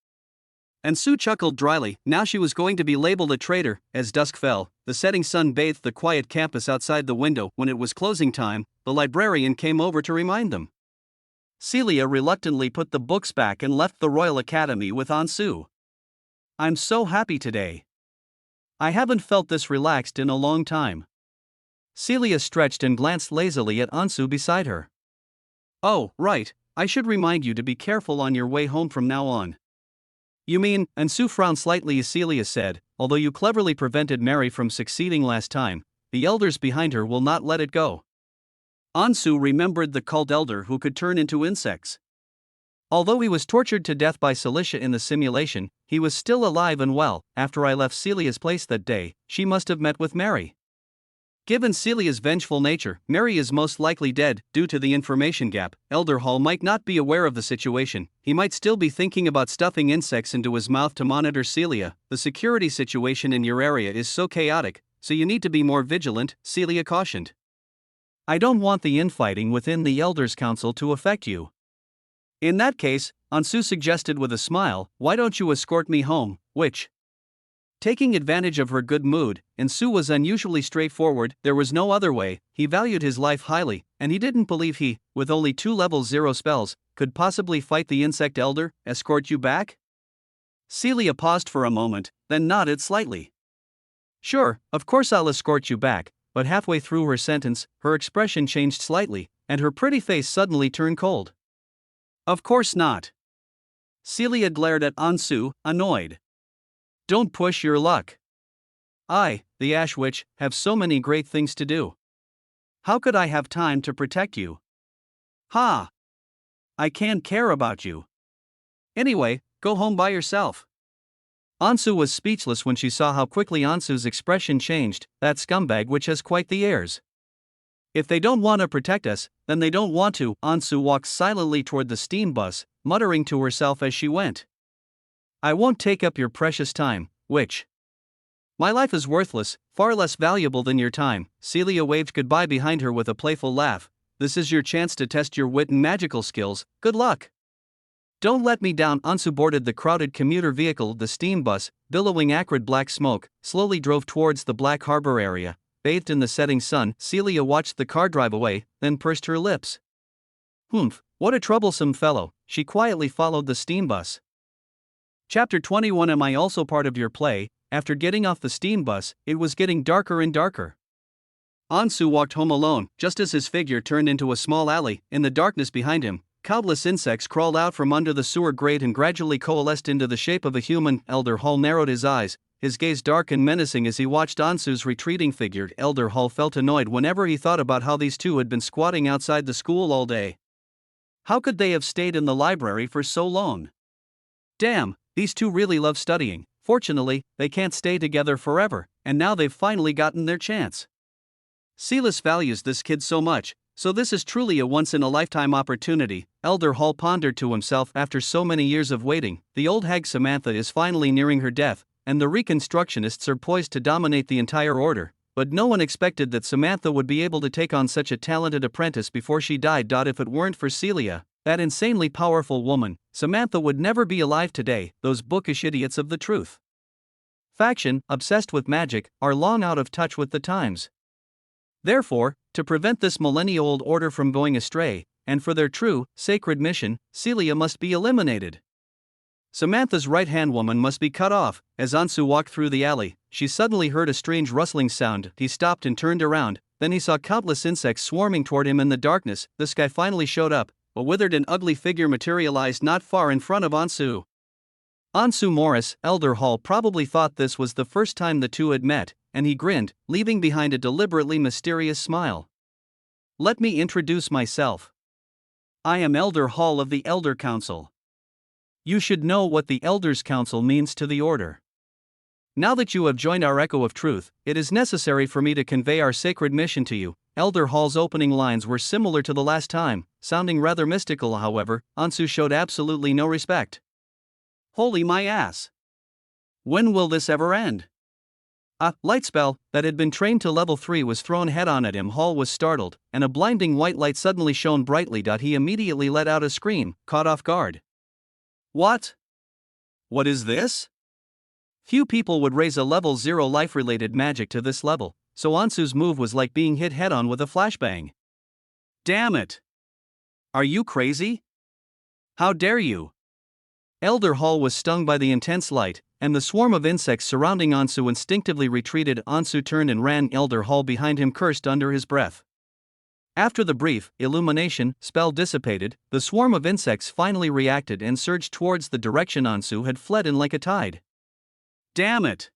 Ansu chuckled dryly. Now she was going to be labeled a traitor. As dusk fell, the setting sun bathed the quiet campus outside the window. When it was closing time, the librarian came over to remind them. Celia reluctantly put the books back and left the Royal Academy with Ansu. I'm so happy today. I haven't felt this relaxed in a long time. Celia stretched and glanced lazily at Ansu beside her. Oh, right, I should remind you to be careful on your way home from now on. You mean, Ansu frowned slightly as Celia said, although you cleverly prevented Mary from succeeding last time, the elders behind her will not let it go. Ansu remembered the cult elder who could turn into insects. Although he was tortured to death by Celicia in the simulation, he was still alive and well. After I left Celia's place that day, she must have met with Mary. Given Celia's vengeful nature, Mary is most likely dead. Due to the information gap, Elder Hall might not be aware of the situation. He might still be thinking about stuffing insects into his mouth to monitor Celia. The security situation in your area is so chaotic, so you need to be more vigilant, Celia cautioned. I don't want the infighting within the Elders' Council to affect you. In that case, Ansu suggested with a smile, why don't you escort me home, which? Taking advantage of her good mood, Ansu was unusually straightforward. There was no other way. He valued his life highly, and he didn't believe he, with only 2 level 0 spells, could possibly fight the insect elder. Escort you back? Celia paused for a moment, then nodded slightly. Sure, of course I'll escort you back, but halfway through her sentence, her expression changed slightly, and her pretty face suddenly turned cold. Of course not. Celia glared at Ansu, annoyed. Don't push your luck. I, the Ash Witch, have so many great things to do. How could I have time to protect you? Ha! I can't care about you. Anyway, go home by yourself. Ansu was speechless when she saw how quickly Ansu's expression changed. That scumbag witch has quite the airs. If they don't want to protect us, then they don't want to. Ansu walked silently toward the steam bus, muttering to herself as she went. I won't take up your precious time, witch. My life is worthless, far less valuable than your time. Celia waved goodbye behind her with a playful laugh. This is your chance to test your wit and magical skills. Good luck. Don't let me down. Ansu boarded the crowded commuter vehicle. The steam bus, billowing acrid black smoke, slowly drove towards the Black Harbor area. Bathed in the setting sun, Celia watched the car drive away, then pursed her lips. Humph, what a troublesome fellow. She quietly followed the steam bus. Chapter 21. Am I also part of your play? After getting off the steam bus, it was getting darker and darker. Ansu walked home alone. Just as his figure turned into a small alley, in the darkness behind him, countless insects crawled out from under the sewer grate and gradually coalesced into the shape of a human. Elder Hall narrowed his eyes, his gaze dark and menacing as he watched Ansu's retreating figure. Elder Hall felt annoyed whenever he thought about how these two had been squatting outside the school all day. How could they have stayed in the library for so long? Damn, these two really love studying. Fortunately, they can't stay together forever, and now they've finally gotten their chance. Silas values this kid so much, so this is truly a once-in-a-lifetime opportunity, Elder Hall pondered to himself. After so many years of waiting, the old hag Samantha is finally nearing her death, and the Reconstructionists are poised to dominate the entire order, but no one expected that Samantha would be able to take on such a talented apprentice before she died. If it weren't for Celia, that insanely powerful woman, Samantha would never be alive today. Those bookish idiots of the truth faction, obsessed with magic, are long out of touch with the times. Therefore, to prevent this millennia-old order from going astray, and for their true, sacred mission, Celia must be eliminated. Samantha's right-hand woman must be cut off. As Ansu walked through the alley, she suddenly heard a strange rustling sound. He stopped and turned around, then he saw countless insects swarming toward him in the darkness. The sky finally showed up. A withered and ugly figure materialized not far in front of Ansu. Ansu Morris, Elder Hall probably thought this was the first time the two had met, and he grinned, leaving behind a deliberately mysterious smile. Let me introduce myself. I am Elder Hall of the Elder Council. You should know what the Elders' Council means to the Order. Now that you have joined our Echo of Truth, it is necessary for me to convey our sacred mission to you. Elder Hall's opening lines were similar to the last time, sounding rather mystical. However, Ansu showed absolutely no respect. Holy my ass! When will this ever end? A light spell that had been trained to level 3 was thrown head-on at him. Hall was startled, and a blinding white light suddenly shone brightly. He immediately let out a scream, caught off guard. What? What is this? Few people would raise a level 0 life-related magic to this level, so Ansu's move was like being hit head-on with a flashbang. Damn it! Are you crazy? How dare you? Elder Hall was stung by the intense light, and the swarm of insects surrounding Ansu instinctively retreated. Ansu turned and ran. Elder Hall behind him cursed under his breath. After the brief illumination spell dissipated, the swarm of insects finally reacted and surged towards the direction Ansu had fled in like a tide. Damn it!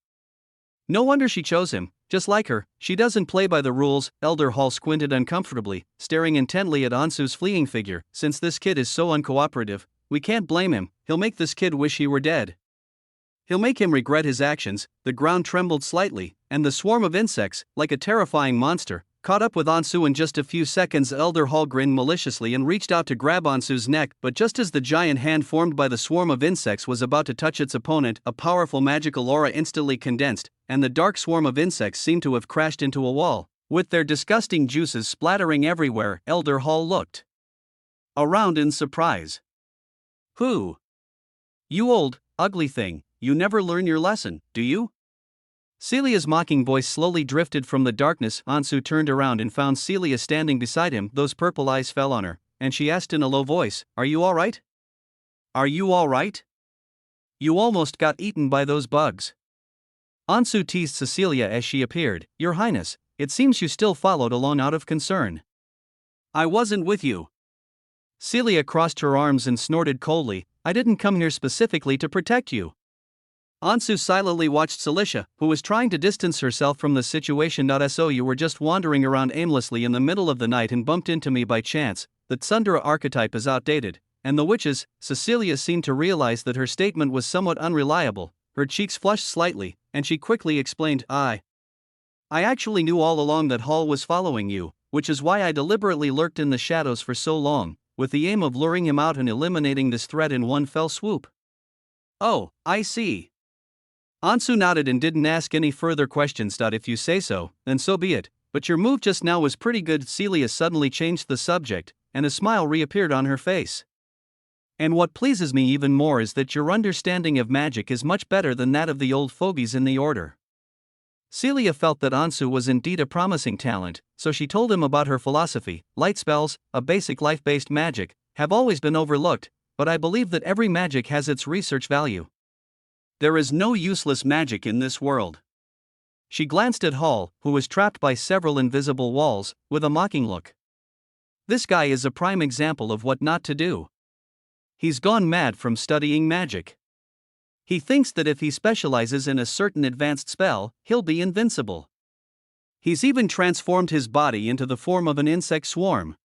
No wonder she chose him. Just like her, she doesn't play by the rules. Elder Hall squinted uncomfortably, staring intently at Ansu's fleeing figure. Since this kid is so uncooperative, we can't blame him. He'll make this kid wish he were dead. He'll make him regret his actions. The ground trembled slightly, and the swarm of insects, like a terrifying monster, caught up with Ansu in just a few seconds. Elder Hall grinned maliciously and reached out to grab Ansu's neck, but just as the giant hand formed by the swarm of insects was about to touch its opponent, a powerful magical aura instantly condensed, and the dark swarm of insects seemed to have crashed into a wall, with their disgusting juices splattering everywhere. Elder Hall looked around in surprise. Who? You old, ugly thing, you never learn your lesson, do you? Celia's mocking voice slowly drifted from the darkness. Ansu turned around and found Celia standing beside him. Those purple eyes fell on her, and she asked in a low voice, "Are you all right? Are you all right? You almost got eaten by those bugs." Ansu teased Cecilia as she appeared. "Your Highness, it seems you still followed along out of concern." "I wasn't with you." Celia crossed her arms and snorted coldly. "I didn't come here specifically to protect you." Ansu silently watched Celicia, who was trying to distance herself from the situation. "So you were just wandering around aimlessly in the middle of the night and bumped into me by chance. The Tsundere archetype is outdated, and the witches." Cecilia seemed to realize that her statement was somewhat unreliable. Her cheeks flushed slightly, and she quickly explained, I actually knew all along that Hall was following you, which is why I deliberately lurked in the shadows for so long, with the aim of luring him out and eliminating this threat in one fell swoop." "Oh, I see." Ansu nodded and didn't ask any further questions. "If you say so, then so be it, but your move just now was pretty good." Celia suddenly changed the subject, and a smile reappeared on her face. "And what pleases me even more is that your understanding of magic is much better than that of the old fogies in the order." Celia felt that Ansu was indeed a promising talent, so she told him about her philosophy. "Light spells, a basic life-based magic, have always been overlooked, but I believe that every magic has its research value. There is no useless magic in this world." She glanced at Hall, who was trapped by several invisible walls, with a mocking look. "This guy is a prime example of what not to do. He's gone mad from studying magic. He thinks that if he specializes in a certain advanced spell, he'll be invincible. He's even transformed his body into the form of an insect swarm.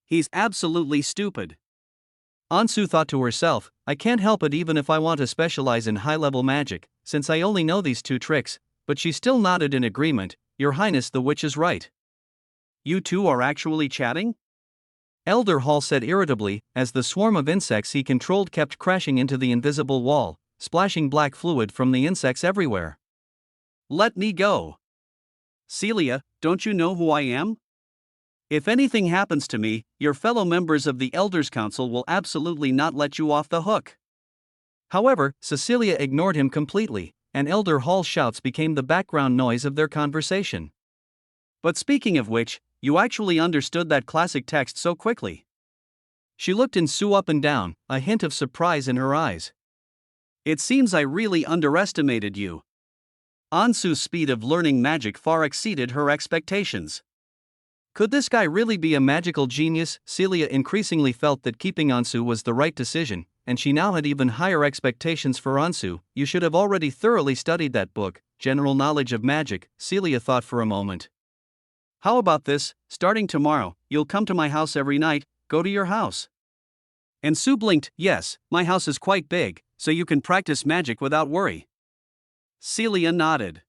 He's absolutely stupid." Ansu thought to herself, "I can't help it even if I want to specialize in high-level magic, since I only know these two tricks," but she still nodded in agreement. "Your Highness, the witch is right." "You two are actually chatting?" Elder Hall said irritably, as the swarm of insects he controlled kept crashing into the invisible wall, splashing black fluid from the insects everywhere. "Let me go. Celia, don't you know who I am? If anything happens to me, your fellow members of the Elders' Council will absolutely not let you off the hook." However, Cecilia ignored him completely, and Elder Hall's shouts became the background noise of their conversation. "But speaking of which, you actually understood that classic text so quickly." She looked Ansu up and down, a hint of surprise in her eyes. "It seems I really underestimated you." Ansu's speed of learning magic far exceeded her expectations. Could this guy really be a magical genius? Celia increasingly felt that keeping Ansu was the right decision, and she now had even higher expectations for Ansu. "You should have already thoroughly studied that book, General Knowledge of Magic," Celia thought for a moment. "How about this, starting tomorrow, you'll come to my house every night, go to your house." Ansu blinked. "Yes, my house is quite big, so you can practice magic without worry." Celia nodded.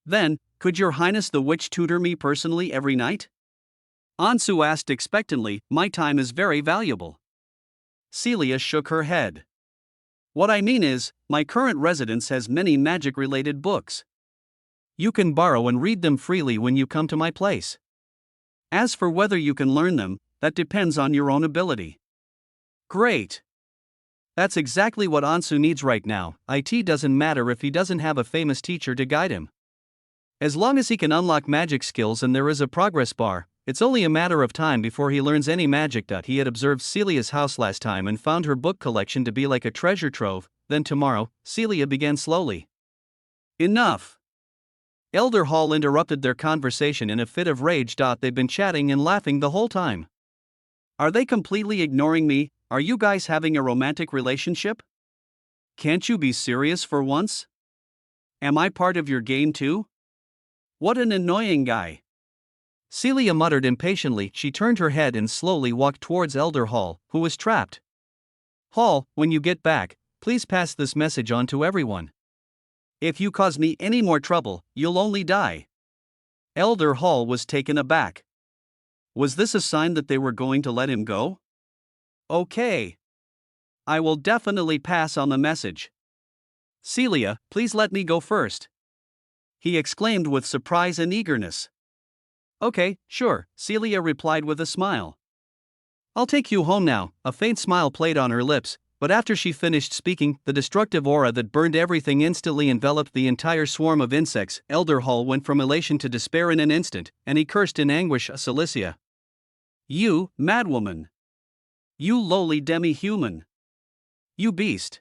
"Then, could your Highness the Witch tutor me personally every night?" Ansu asked expectantly. "My time is very valuable." Celia shook her head. "What I mean is, my current residence has many magic-related books. You can borrow and read them freely when you come to my place. As for whether you can learn them, that depends on your own ability." "Great. That's exactly what Ansu needs right now. It doesn't matter if he doesn't have a famous teacher to guide him. As long as he can unlock magic skills and there is a progress bar, It's only a matter of time before he learns any magic. He had observed Celia's house last time and found her book collection to be like a treasure trove. Then tomorrow, Celia began slowly. Enough! Elder Hall interrupted their conversation in a fit of rage. They've been chatting and laughing the whole time. Are they completely ignoring me? Are you guys having a romantic relationship? Can't you be serious for once? Am I part of your game too? What an annoying guy. Celia muttered impatiently. She turned her head and slowly walked towards Elder Hall, who was trapped. Hall, when you get back, please pass this message on to everyone. If you cause me any more trouble, you'll only die. Elder Hall was taken aback. Was this a sign that they were going to let him go? Okay. I will definitely pass on the message. Celia, please let me go first. He exclaimed with surprise and eagerness. Okay, sure, Celia replied with a smile. I'll take you home now. A faint smile played on her lips, but after she finished speaking, the destructive aura that burned everything instantly enveloped the entire swarm of insects. Elder Hall went from elation to despair in an instant, and he cursed in anguish. Celia. You, madwoman. You lowly demi-human. You beast.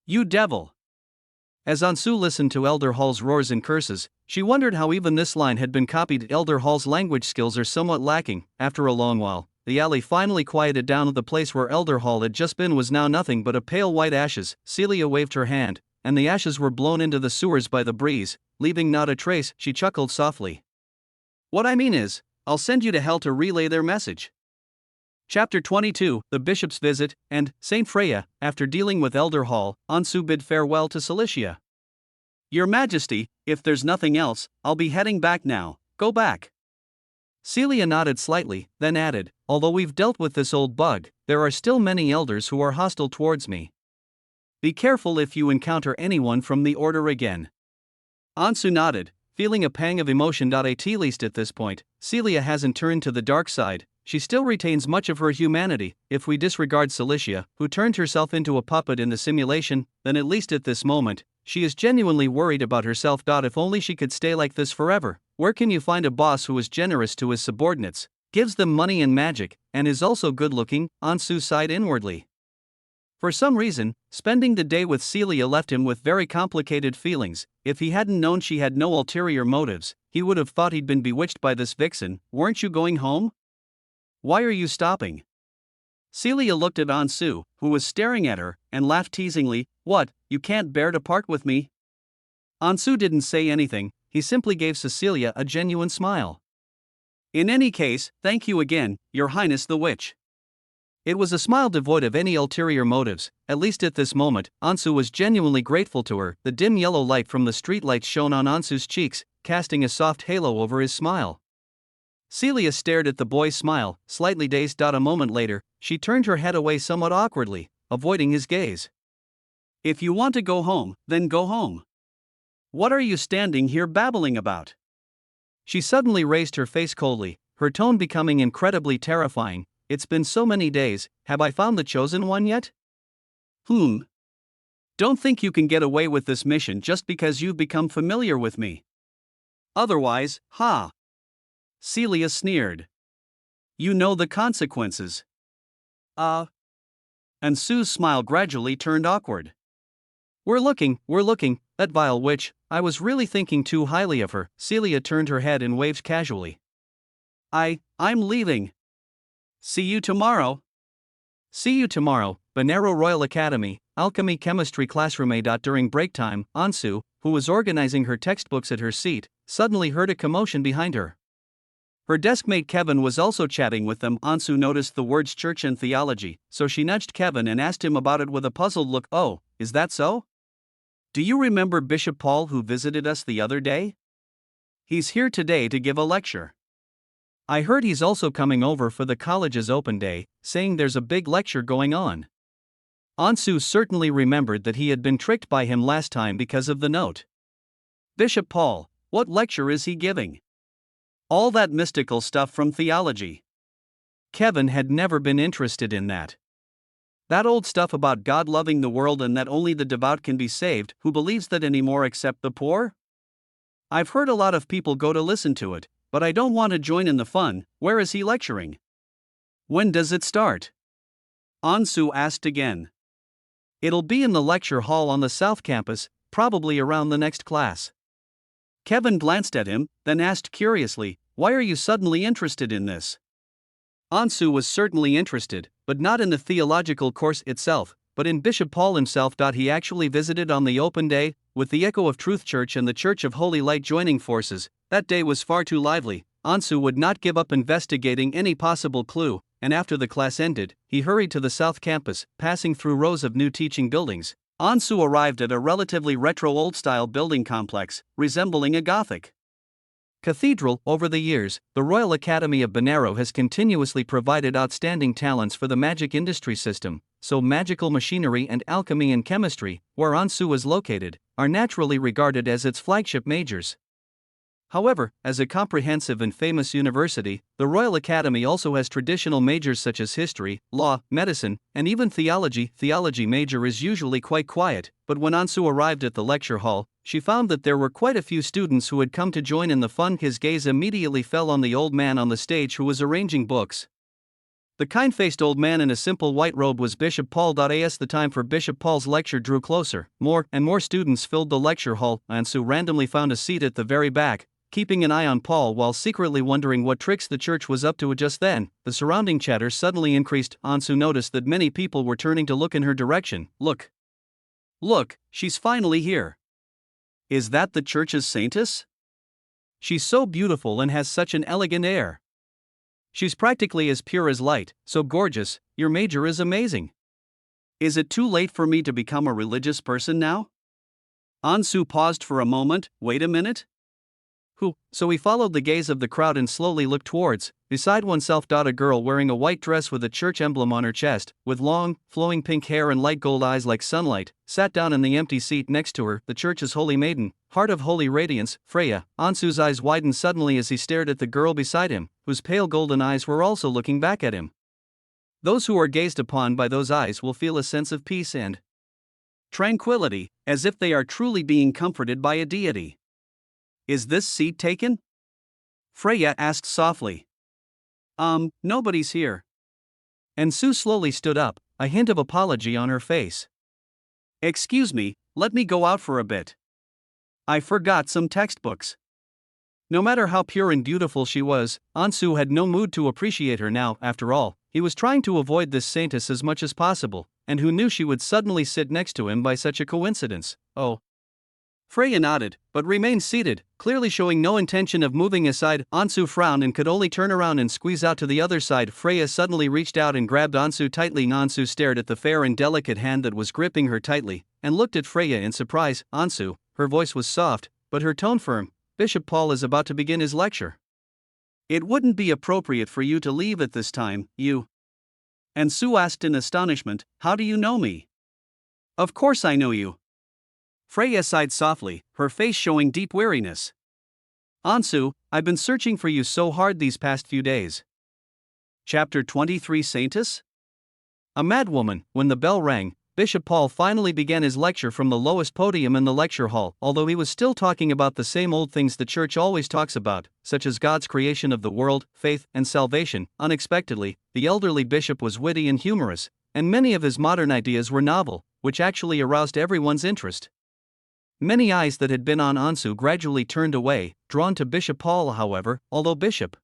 You devil. As Ansu listened to Elder Hall's roars and curses, she wondered how even this line had been copied. Elder Hall's language skills are somewhat lacking. After a long while, the alley finally quieted down. The place where Elder Hall had just been was now nothing but a pale white ashes. Celia waved her hand, and the ashes were blown into the sewers by the breeze, leaving not a trace. She chuckled softly. What I mean is, I'll send you to hell to relay their message. Chapter 22, The Bishop's Visit, and Saint Freya. After dealing with Elder Hall, Ansu bid farewell to Celicia. Your Majesty, if there's nothing else, I'll be heading back now. Go back. Celia nodded slightly, then added, although we've dealt with this old bug, there are still many elders who are hostile towards me. Be careful if you encounter anyone from the Order again. Ansu nodded, feeling a pang of emotion. At least at this point, Celia hasn't turned to the dark side. She still retains much of her humanity. If we disregard Celicia, who turned herself into a puppet in the simulation, then at least at this moment, she is genuinely worried about herself. If only she could stay like this forever. Where can you find a boss who is generous to his subordinates, gives them money and magic, and is also good looking? Ansu sighed inwardly. For some reason, spending the day with Celia left him with very complicated feelings. If he hadn't known she had no ulterior motives, he would have thought he'd been bewitched by this vixen. Weren't you going home? Why are you stopping? Celia looked at Ansu, who was staring at her, and laughed teasingly. What, you can't bear to part with me? Ansu didn't say anything, he simply gave Cecilia a genuine smile. In any case, thank you again, Your Highness the Witch. It was a smile devoid of any ulterior motives. At least at this moment, Ansu was genuinely grateful to her. The dim yellow light from the streetlights shone on Ansu's cheeks, casting a soft halo over his smile. Celia stared at the boy's smile, slightly dazed. A moment later, she turned her head away somewhat awkwardly, avoiding his gaze. If you want to go home, then go home. What are you standing here babbling about? She suddenly raised her face coldly, her tone becoming incredibly terrifying. It's been so many days, have I found the chosen one yet? Don't think you can get away with this mission just because you've become familiar with me. Otherwise, ha! Celia sneered. You know the consequences. Ansu's smile gradually turned awkward. We're looking, that vile witch, I was really thinking too highly of her. Celia turned her head and waved casually. I'm leaving. See you tomorrow. See you tomorrow, Bonero Royal Academy, Alchemy Chemistry Classroom. During break time, Ansu, who was organizing her textbooks at her seat, suddenly heard a commotion behind her. Her deskmate Kevin was also chatting with them. Ansu noticed the words church and theology, so she nudged Kevin and asked him about it with a puzzled look. Oh, is that so? Do you remember Bishop Paul who visited us the other day? He's here today to give a lecture. I heard he's also coming over for the college's open day, saying there's a big lecture going on. Ansu certainly remembered that he had been tricked by him last time because of the note. Bishop Paul, what lecture is he giving? All that mystical stuff from theology. Kevin had never been interested in that. That old stuff about God loving the world and that only the devout can be saved. Who believes that anymore except the poor? I've heard a lot of people go to listen to it, But I don't want to join in the fun. Where is he lecturing? When does it start? Ansu asked again. It'll be in the lecture hall on the South Campus, probably around the next class. Kevin glanced at him, then asked curiously, "Why are you suddenly interested in this?" Ansu was certainly interested, but not in the theological course itself, but in Bishop Paul himself. He actually visited on the open day, with the Echo of Truth Church and the Church of Holy Light joining forces. That day was far too lively. Ansu would not give up investigating any possible clue, and after the class ended, he hurried to the South Campus, passing through rows of new teaching buildings. Ansu arrived at a relatively retro old-style building complex, resembling a Gothic cathedral. Over the years, the Royal Academy of Betrayal has continuously provided outstanding talents for the magic industry system, so magical machinery and alchemy and chemistry, where Ansu is located, are naturally regarded as its flagship majors. However, as a comprehensive and famous university, the Royal Academy also has traditional majors such as history, law, medicine, and even theology. Theology major is usually quite quiet, but when Ansu arrived at the lecture hall, she found that there were quite a few students who had come to join in the fun. His gaze immediately fell on the old man on the stage who was arranging books. The kind-faced old man in a simple white robe was Bishop Paul. As the time for Bishop Paul's lecture drew closer, more and more students filled the lecture hall. Ansu randomly found a seat at the very back, keeping an eye on Paul while secretly wondering what tricks the church was up to. Just then, the surrounding chatter suddenly increased. Ansu noticed that many people were turning to look in her direction. Look! Look, she's finally here. Is that the church's saintess? She's so beautiful and has such an elegant air. She's practically as pure as light, so gorgeous. Your major is amazing. Is it too late for me to become a religious person now? Ansu paused for a moment. Wait a minute. Who? So he followed the gaze of the crowd and slowly looked towards, beside oneself. A girl wearing a white dress with a church emblem on her chest, with long, flowing pink hair and light gold eyes like sunlight, sat down in the empty seat next to her. The church's holy maiden, heart of holy radiance, Freya. Ansu's eyes widened suddenly as he stared at the girl beside him, whose pale golden eyes were also looking back at him. Those who are gazed upon by those eyes will feel a sense of peace and tranquility, as if they are truly being comforted by a deity. Is this seat taken? Freya asked softly. Nobody's here. Ansu slowly stood up, a hint of apology on her face. Excuse me, let me go out for a bit. I forgot some textbooks. No matter how pure and beautiful she was, Ansu had no mood to appreciate her now. After all, he was trying to avoid this saintess as much as possible, and who knew she would suddenly sit next to him by such a coincidence? Oh. Freya nodded, but remained seated, clearly showing no intention of moving aside. Ansu frowned and could only turn around and squeeze out to the other side. Freya suddenly reached out and grabbed Ansu tightly. Ansu stared at the fair and delicate hand that was gripping her tightly, and looked at Freya in surprise. Ansu, her voice was soft, but her tone firm. Bishop Paul is about to begin his lecture. It wouldn't be appropriate for you to leave at this time, you. Ansu asked in astonishment, how do you know me? Of course I know you. Freya sighed softly, her face showing deep weariness. Ansu, I've been searching for you so hard these past few days. Chapter 23 Saintess? A madwoman. When the bell rang, Bishop Paul finally began his lecture from the lowest podium in the lecture hall. Although he was still talking about the same old things the church always talks about, such as God's creation of the world, faith, and salvation, unexpectedly, the elderly bishop was witty and humorous, and many of his modern ideas were novel, which actually aroused everyone's interest. Many eyes that had been on Ansu gradually turned away, drawn to Bishop Paul. However, although Bishop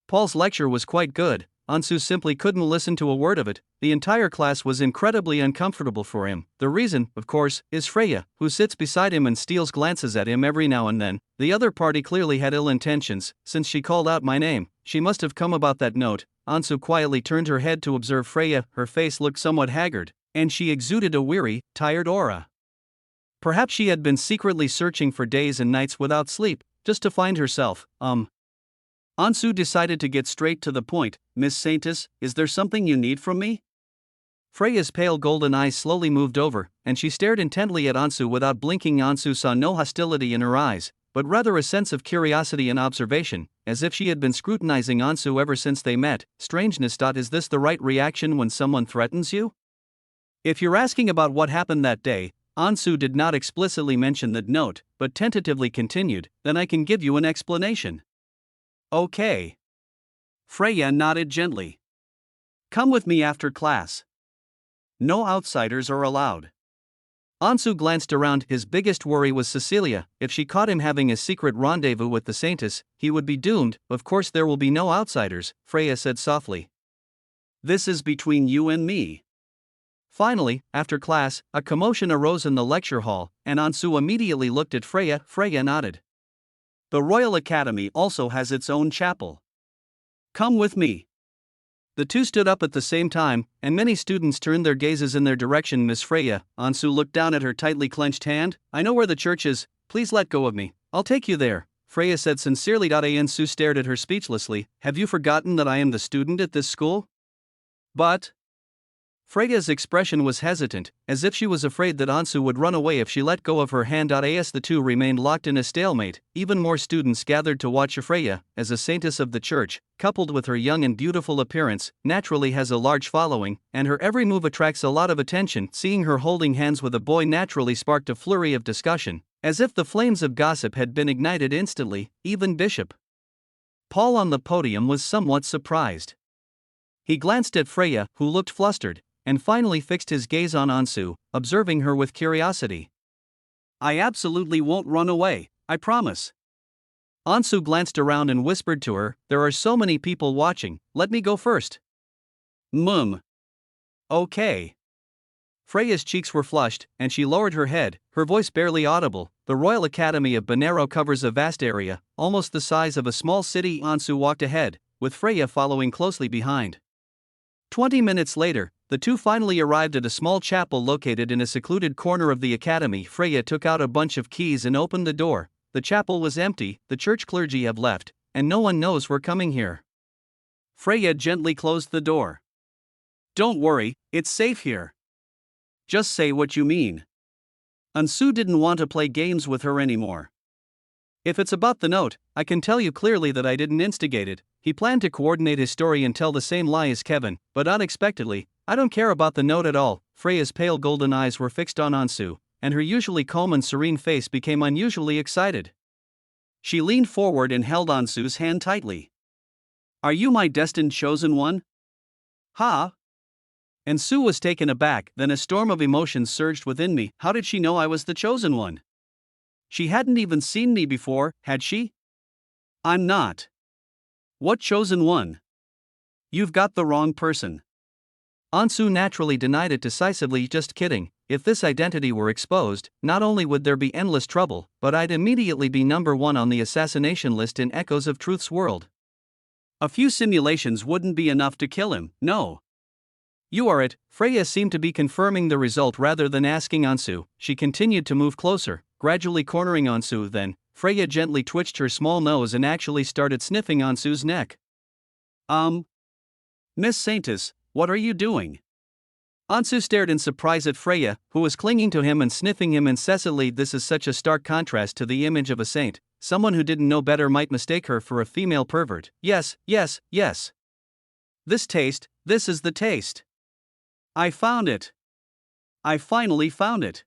Paul's lecture was quite good, Ansu simply couldn't listen to a word of it. The entire class was incredibly uncomfortable for him. The reason, of course, is Freya, who sits beside him and steals glances at him every now and then. The other party clearly had ill intentions, since she called out my name. She must have come about that note. Ansu quietly turned her head to observe Freya. Her face looked somewhat haggard, and she exuded a weary, tired aura. Perhaps she had been secretly searching for days and nights without sleep, just to find herself. Ansu decided to get straight to the point. Miss Saintess, is there something you need from me? Freya's pale golden eyes slowly moved over, and she stared intently at Ansu without blinking. Ansu saw no hostility in her eyes, but rather a sense of curiosity and observation, as if she had been scrutinizing Ansu ever since they met. Strangeness. Is this the right reaction when someone threatens you? If you're asking about what happened that day, Ansu did not explicitly mention that note, but tentatively continued, then I can give you an explanation. Okay. Freya nodded gently. Come with me after class. No outsiders are allowed. Ansu glanced around. His biggest worry was Celia. If she caught him having a secret rendezvous with the Saintess, he would be doomed. Of course there will be no outsiders, Freya said softly. This is between you and me. Finally, after class, a commotion arose in the lecture hall, and Ansu immediately looked at Freya. Freya nodded. The Royal Academy also has its own chapel. Come with me. The two stood up at the same time, and many students turned their gazes in their direction. Miss Freya, Ansu looked down at her tightly clenched hand. I know where the church is, please let go of me, I'll take you there, Freya said sincerely. Ansu stared at her speechlessly. Have you forgotten that I am the student at this school? But Freya's expression was hesitant, as if she was afraid that Ansu would run away if she let go of her hand. As the two remained locked in a stalemate, even more students gathered to watch Freya, as a saintess of the church, coupled with her young and beautiful appearance, naturally has a large following, and her every move attracts a lot of attention. Seeing her holding hands with a boy naturally sparked a flurry of discussion, as if the flames of gossip had been ignited instantly. Even Bishop Paul on the podium was somewhat surprised. He glanced at Freya, who looked flustered, and finally fixed his gaze on Ansu, observing her with curiosity. I absolutely won't run away, I promise. Ansu glanced around and whispered to her, there are so many people watching, let me go first. Okay. Freya's cheeks were flushed, and she lowered her head, her voice barely audible. The Royal Academy of Betrayal covers a vast area, almost the size of a small city. Ansu walked ahead, with Freya following closely behind. 20 minutes later, the two finally arrived at a small chapel located in a secluded corner of the academy. Freya took out a bunch of keys and opened the door. The chapel was empty, the church clergy have left, and no one knows we're coming here. Freya gently closed the door. Don't worry, it's safe here. Just say what you mean. Ansu didn't want to play games with her anymore. If it's about the note, I can tell you clearly that I didn't instigate it. He planned to coordinate his story and tell the same lie as Kevin, but unexpectedly, I don't care about the note at all. Freya's pale golden eyes were fixed on Ansu, and her usually calm and serene face became unusually excited. She leaned forward and held Ansu's hand tightly. Are you my destined chosen one? Ha! Ansu was taken aback, then a storm of emotions surged within me. How did she know I was the chosen one? She hadn't even seen me before, had she? I'm not. What chosen one? You've got the wrong person. Ansu naturally denied it decisively. Just kidding, if this identity were exposed, not only would there be endless trouble, but I'd immediately be number one on the assassination list in Echoes of Truth's world. A few simulations wouldn't be enough to kill him, no. You are it. Freya seemed to be confirming the result rather than asking Ansu. She continued to move closer, gradually cornering Ansu. Then, Freya gently twitched her small nose and actually started sniffing Ansu's neck. Miss Saintess, what are you doing? Ansu stared in surprise at Freya, who was clinging to him and sniffing him incessantly. This is such a stark contrast to the image of a saint. Someone who didn't know better might mistake her for a female pervert. Yes. This is the taste. I found it. I finally found it.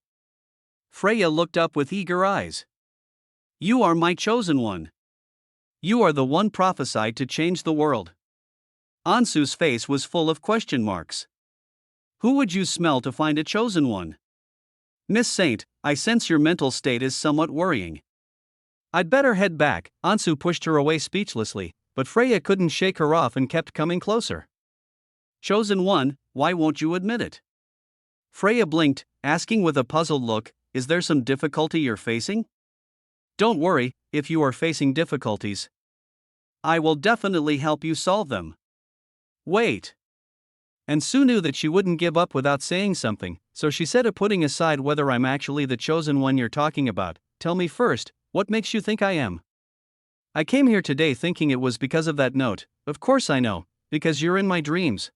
Freya looked up with eager eyes. You are my chosen one. You are the one prophesied to change the world. Ansu's face was full of question marks. Who would you smell to find a chosen one? Miss Saint, I sense your mental state is somewhat worrying. I'd better head back. Ansu pushed her away speechlessly, but Freya couldn't shake her off and kept coming closer. Chosen one, why won't you admit it? Freya blinked, asking with a puzzled look, is there some difficulty you're facing? Don't worry, if you are facing difficulties, I will definitely help you solve them. Wait. Ansu knew that she wouldn't give up without saying something, so she said, putting aside whether I'm actually the chosen one you're talking about, tell me first, what makes you think I am? I came here today thinking it was because of that note. Of course I know, because you're in my dreams.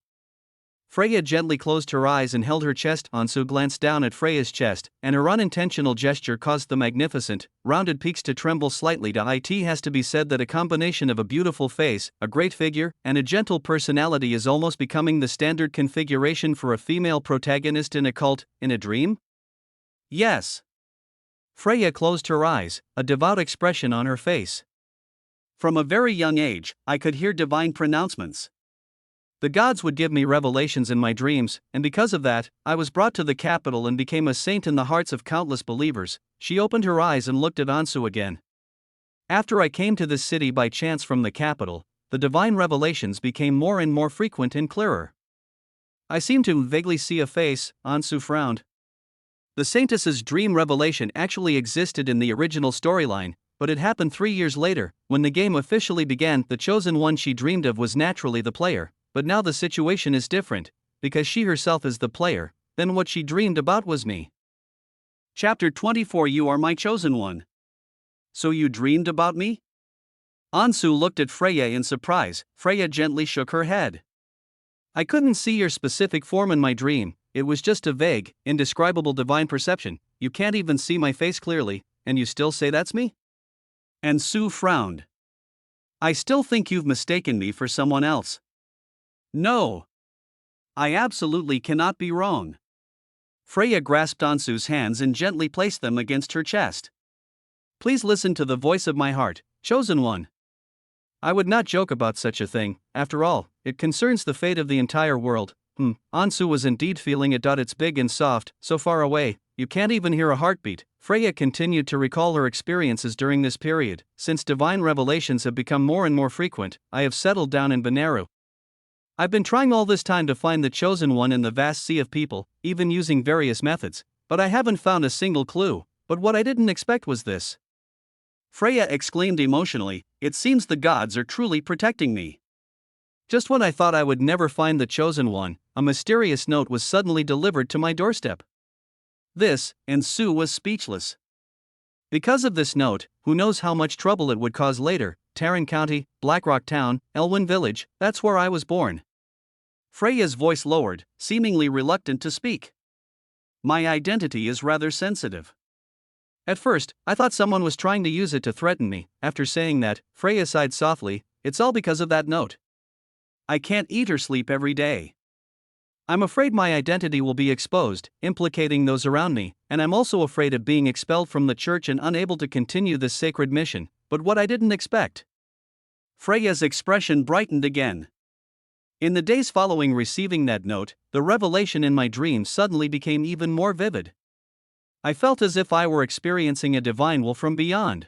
Freya gently closed her eyes and held her chest. Ansu glanced down at Freya's chest, and her unintentional gesture caused the magnificent, rounded peaks to tremble slightly. It has to be said that a combination of a beautiful face, a great figure, and a gentle personality is almost becoming the standard configuration for a female protagonist in a cult, in a dream? Yes. Freya closed her eyes, a devout expression on her face. From a very young age, I could hear divine pronouncements. The gods would give me revelations in my dreams, and because of that, I was brought to the capital and became a saint in the hearts of countless believers. She opened her eyes and looked at Ansu again. After I came to this city by chance from the capital, the divine revelations became more and more frequent and clearer. I seemed to vaguely see a face. Ansu frowned. The saintess's dream revelation actually existed in the original storyline, but it happened 3 years later, when the game officially began. The chosen one she dreamed of was naturally the player, but now the situation is different, because she herself is the player, then what she dreamed about was me. Chapter 24. You are my chosen one. So you dreamed about me? Ansu looked at Freya in surprise. Freya gently shook her head. I couldn't see your specific form in my dream, it was just a vague, indescribable divine perception. You can't even see my face clearly, and you still say that's me? Ansu frowned. I still think you've mistaken me for someone else. No. I absolutely cannot be wrong. Freya grasped Ansu's hands and gently placed them against her chest. Please listen to the voice of my heart, chosen one. I would not joke about such a thing. After all, it concerns the fate of the entire world. Ansu was indeed feeling it. It's big and soft, so far away, you can't even hear a heartbeat. Freya continued to recall her experiences during this period. Since divine revelations have become more and more frequent, I have settled down in Benaru. I've been trying all this time to find the chosen one in the vast sea of people, even using various methods, but I haven't found a single clue. But what I didn't expect was this. Freya exclaimed emotionally, it seems the gods are truly protecting me. Just when I thought I would never find the chosen one, a mysterious note was suddenly delivered to my doorstep. Ansu was speechless. Because of this note, who knows how much trouble it would cause later. Tarrant County, Blackrock Town, Elwyn Village, that's where I was born. Freya's voice lowered, seemingly reluctant to speak. My identity is rather sensitive. At first, I thought someone was trying to use it to threaten me. After saying that, Freya sighed softly. It's all because of that note. I can't eat or sleep every day. I'm afraid my identity will be exposed, implicating those around me, and I'm also afraid of being expelled from the church and unable to continue this sacred mission. But what I didn't expect. Freya's expression brightened again. In the days following receiving that note, the revelation in my dreams suddenly became even more vivid. I felt as if I were experiencing a divine will from beyond.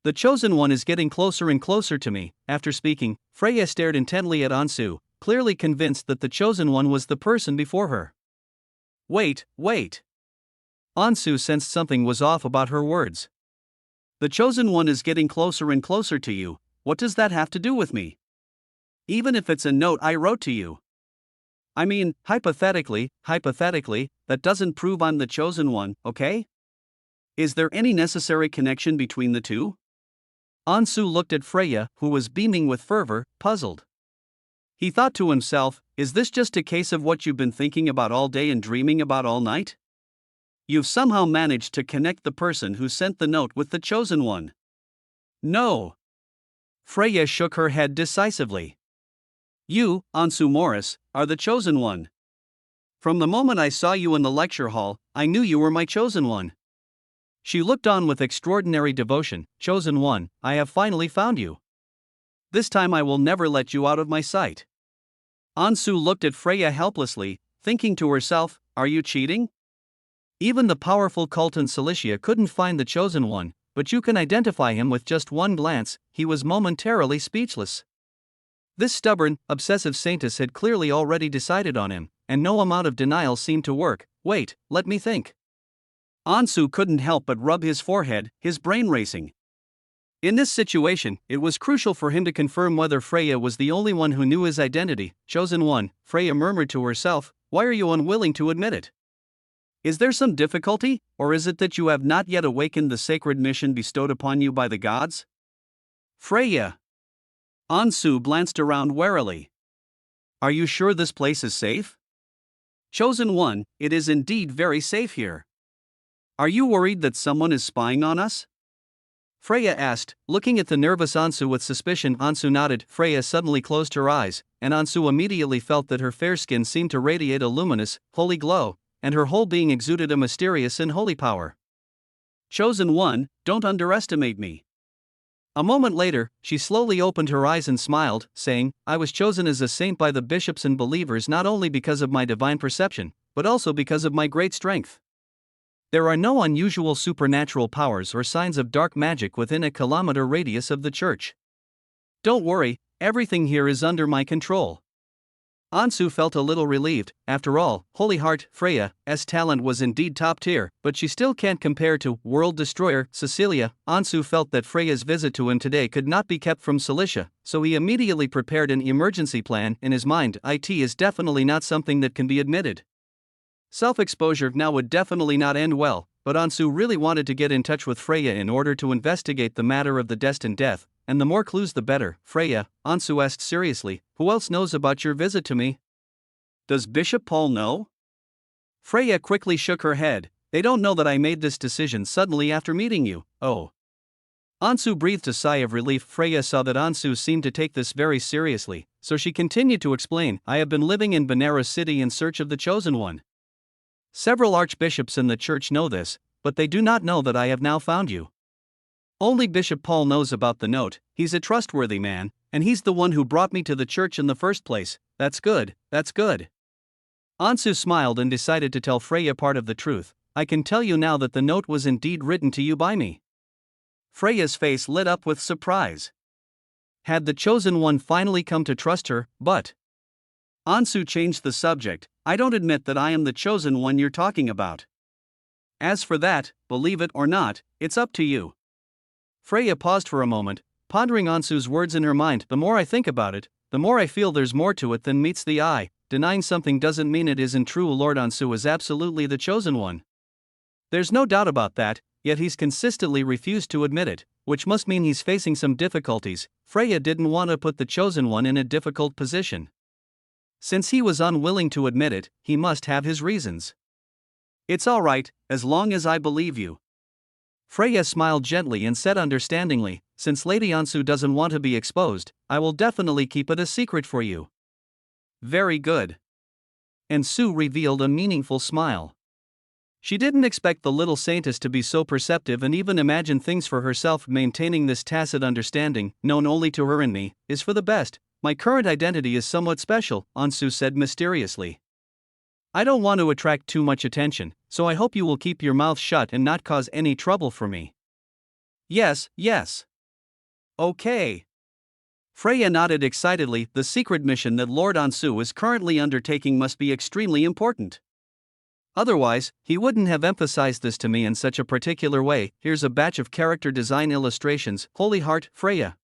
The chosen one is getting closer and closer to me. After speaking, Freya stared intently at Ansu, clearly convinced that the chosen one was the person before her. Wait. Ansu sensed something was off about her words. The chosen one is getting closer and closer to you. What does that have to do with me? Even if it's a note I wrote to you. I mean, hypothetically, that doesn't prove I'm the chosen one, okay? Is there any necessary connection between the two? Ansu looked at Freya, who was beaming with fervor, puzzled. He thought to himself, is this just a case of what you've been thinking about all day and dreaming about all night? You've somehow managed to connect the person who sent the note with the chosen one. No. Freya shook her head decisively. You, Ansu Morris, are the chosen one. From the moment I saw you in the lecture hall, I knew you were my chosen one. She looked on with extraordinary devotion. Chosen one, I have finally found you. This time I will never let you out of my sight. Ansu looked at Freya helplessly, thinking to herself, are you cheating? Even the powerful cult in Cilicia couldn't find the chosen one, but you can identify him with just one glance. He was momentarily speechless. This stubborn, obsessive saintess had clearly already decided on him, and no amount of denial seemed to work. Wait, let me think. Ansu couldn't help but rub his forehead, his brain racing. In this situation, it was crucial for him to confirm whether Freya was the only one who knew his identity. Chosen one, Freya murmured to herself, why are you unwilling to admit it? Is there some difficulty, or is it that you have not yet awakened the sacred mission bestowed upon you by the gods? Freya. Ansu glanced around warily. Are you sure this place is safe? Chosen one, it is indeed very safe here. Are you worried that someone is spying on us? Freya asked, looking at the nervous Ansu with suspicion. Ansu nodded. Freya suddenly closed her eyes, and Ansu immediately felt that her fair skin seemed to radiate a luminous, holy glow, and her whole being exuded a mysterious and holy power. Chosen one, don't underestimate me. A moment later, she slowly opened her eyes and smiled, saying, I was chosen as a saint by the bishops and believers not only because of my divine perception, but also because of my great strength. There are no unusual supernatural powers or signs of dark magic within a kilometer radius of the church. Don't worry, everything here is under my control. Ansu felt a little relieved. After all, Holy Heart Freya's talent was indeed top tier, but she still can't compare to World Destroyer Celia. Ansu felt that Freya's visit to him today could not be kept from Celicia, so he immediately prepared an emergency plan in his mind. It is definitely not something that can be admitted. Self-exposure now would definitely not end well, but Ansu really wanted to get in touch with Freya in order to investigate the matter of the destined death, and the more clues the better. Freya, Ansu asked seriously, who else knows about your visit to me? Does Bishop Paul know? Freya quickly shook her head. They don't know that I made this decision suddenly after meeting you. Oh. Ansu breathed a sigh of relief. Freya saw that Ansu seemed to take this very seriously, so she continued to explain, I have been living in Benares City in search of the Chosen One. Several archbishops in the church know this, but they do not know that I have now found you. Only Bishop Paul knows about the note. He's a trustworthy man, and he's the one who brought me to the church in the first place. That's good, that's good. Ansu smiled and decided to tell Freya part of the truth. I can tell you now that the note was indeed written to you by me. Freya's face lit up with surprise. Had the Chosen One finally come to trust her? But Ansu changed the subject. I don't admit that I am the Chosen One you're talking about. As for that, believe it or not, it's up to you. Freya paused for a moment, pondering Ansu's words in her mind. The more I think about it, the more I feel there's more to it than meets the eye. Denying something doesn't mean it isn't true. Lord Ansu is absolutely the Chosen One. There's no doubt about that, yet he's consistently refused to admit it, which must mean he's facing some difficulties. Freya didn't want to put the Chosen One in a difficult position. Since he was unwilling to admit it, he must have his reasons. It's all right, as long as I believe you. Freya smiled gently and said understandingly, since Lady Ansu doesn't want to be exposed, I will definitely keep it a secret for you. Very good. Ansu revealed a meaningful smile. She didn't expect the little saintess to be so perceptive and even imagine things for herself. Maintaining this tacit understanding, known only to her and me, is for the best. My current identity is somewhat special, Ansu said mysteriously. I don't want to attract too much attention, so I hope you will keep your mouth shut and not cause any trouble for me. Yes, yes. Okay. Freya nodded excitedly. The secret mission that Lord Ansu is currently undertaking must be extremely important. Otherwise, he wouldn't have emphasized this to me in such a particular way. Here's a batch of character design illustrations. Holy Heart, Freya.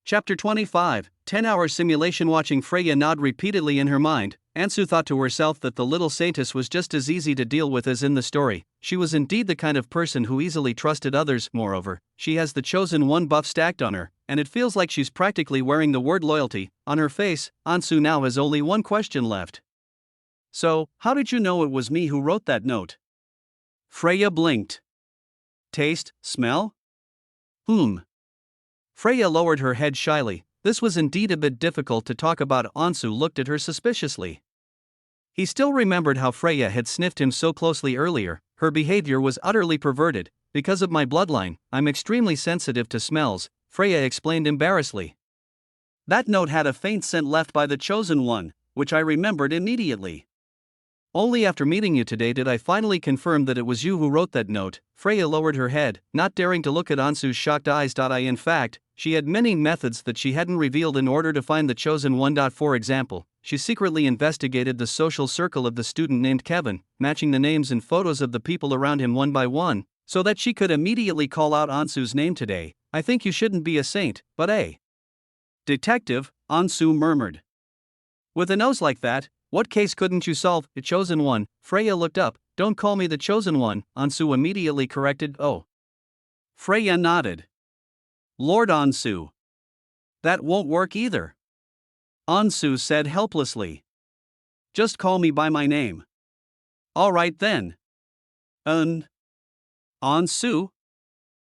Chapter 25, 10-hour simulation. Watching Freya nod repeatedly in her mind, Ansu thought to herself that the little saintess was just as easy to deal with as in the story. She was indeed the kind of person who easily trusted others. Moreover, she has the Chosen One buff stacked on her, and it feels like she's practically wearing the word loyalty on her face. Ansu now has only one question left. So, how did you know it was me who wrote that note? Freya blinked. Taste, smell? Freya lowered her head shyly. This was indeed a bit difficult to talk about. Ansu looked at her suspiciously. He still remembered how Freya had sniffed him so closely earlier. Her behavior was utterly perverted. Because of my bloodline, I'm extremely sensitive to smells, Freya explained embarrassedly. That note had a faint scent left by the Chosen One, which I remembered immediately. Only after meeting you today did I finally confirm that it was you who wrote that note. Freya lowered her head, not daring to look at Ansu's shocked eyes. In fact, she had many methods that she hadn't revealed in order to find the Chosen One. For example, she secretly investigated the social circle of the student named Kevin, matching the names and photos of the people around him one by one, so that she could immediately call out Ansu's name today. I think you shouldn't be a saint, but a detective, Ansu murmured. With a nose like that, what case couldn't you solve? The Chosen One. Freya looked up. Don't call me the Chosen One, Ansu immediately corrected. Oh. Freya nodded. Lord Ansu. That won't work either. Ansu said helplessly. Just call me by my name. All right then. Ansu?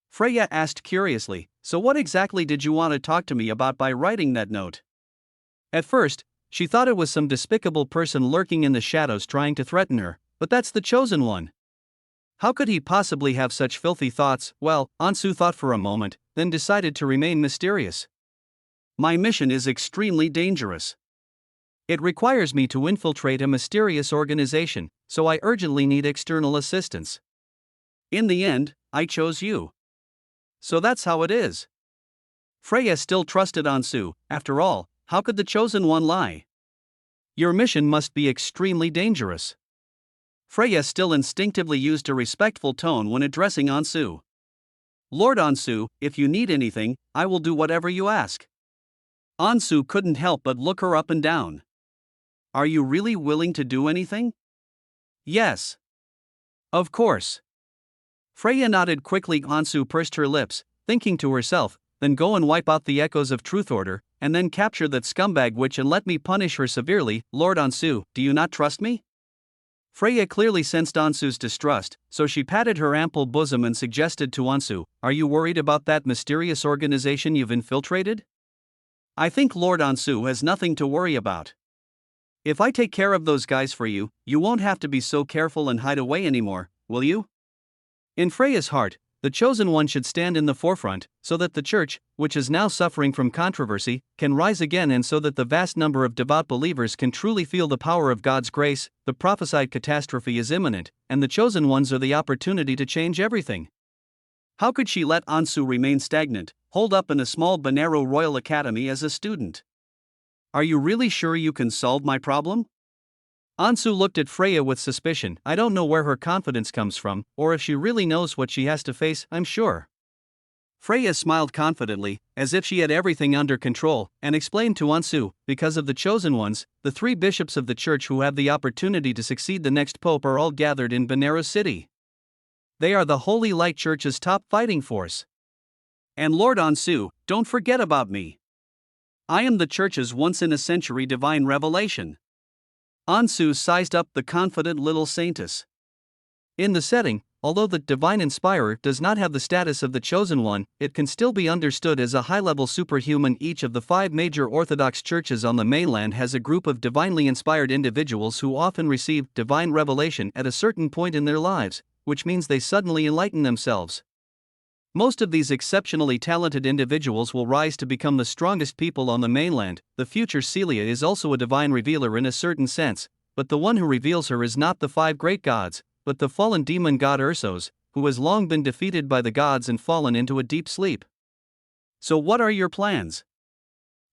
Freya asked curiously, so what exactly did you want to talk to me about by writing that note? At first, she thought it was some despicable person lurking in the shadows trying to threaten her, but that's the Chosen One. How could he possibly have such filthy thoughts? Well, Ansu thought for a moment, then decided to remain mysterious. My mission is extremely dangerous. It requires me to infiltrate a mysterious organization, so I urgently need external assistance. In the end, I chose you. So that's how it is. Freya still trusted Ansu. After all, how could the chosen one lie? Your mission must be extremely dangerous. Freya still instinctively used a respectful tone when addressing Ansu. Lord Ansu, if you need anything, I will do whatever you ask. Ansu couldn't help but look her up and down. Are you really willing to do anything? Yes. Of course. Freya nodded quickly. Ansu pursed her lips, thinking to herself, then go and wipe out the echoes of Truth Order, and then capture that scumbag witch and let me punish her severely. Lord Ansu, do you not trust me? Freya clearly sensed Ansu's distrust, so she patted her ample bosom and suggested to Ansu, are you worried about that mysterious organization you've infiltrated? I think Lord Ansu has nothing to worry about. If I take care of those guys for you, you won't have to be so careful and hide away anymore, will you? In Freya's heart, the chosen one should stand in the forefront, so that the church, which is now suffering from controversy, can rise again, and so that the vast number of devout believers can truly feel the power of God's grace. The prophesied catastrophe is imminent, and the chosen ones are the opportunity to change everything. How could she let Ansu remain stagnant, holed up in a small Banero Royal Academy as a student? Are you really sure you can solve my problem? Ansu looked at Freya with suspicion. I don't know where her confidence comes from, or if she really knows what she has to face, I'm sure. Freya smiled confidently, as if she had everything under control, and explained to Ansu, because of the chosen ones, the 3 bishops of the church who have the opportunity to succeed the next pope are all gathered in Banero City. They are the Holy Light Church's top fighting force. And Lord Ansu, don't forget about me. I am the church's once-in-a-century divine revelation. Ansu sized up the confident little saintess. In the setting, although the divine inspirer does not have the status of the chosen one, it can still be understood as a high-level superhuman. Each of the 5 major Orthodox churches on the mainland has a group of divinely inspired individuals who often receive divine revelation at a certain point in their lives, which means they suddenly enlighten themselves. Most of these exceptionally talented individuals will rise to become the strongest people on the mainland. The future Celia is also a divine revealer in a certain sense, but the one who reveals her is not the 5 great gods, but the fallen demon god Ursos, who has long been defeated by the gods and fallen into a deep sleep. So what are your plans?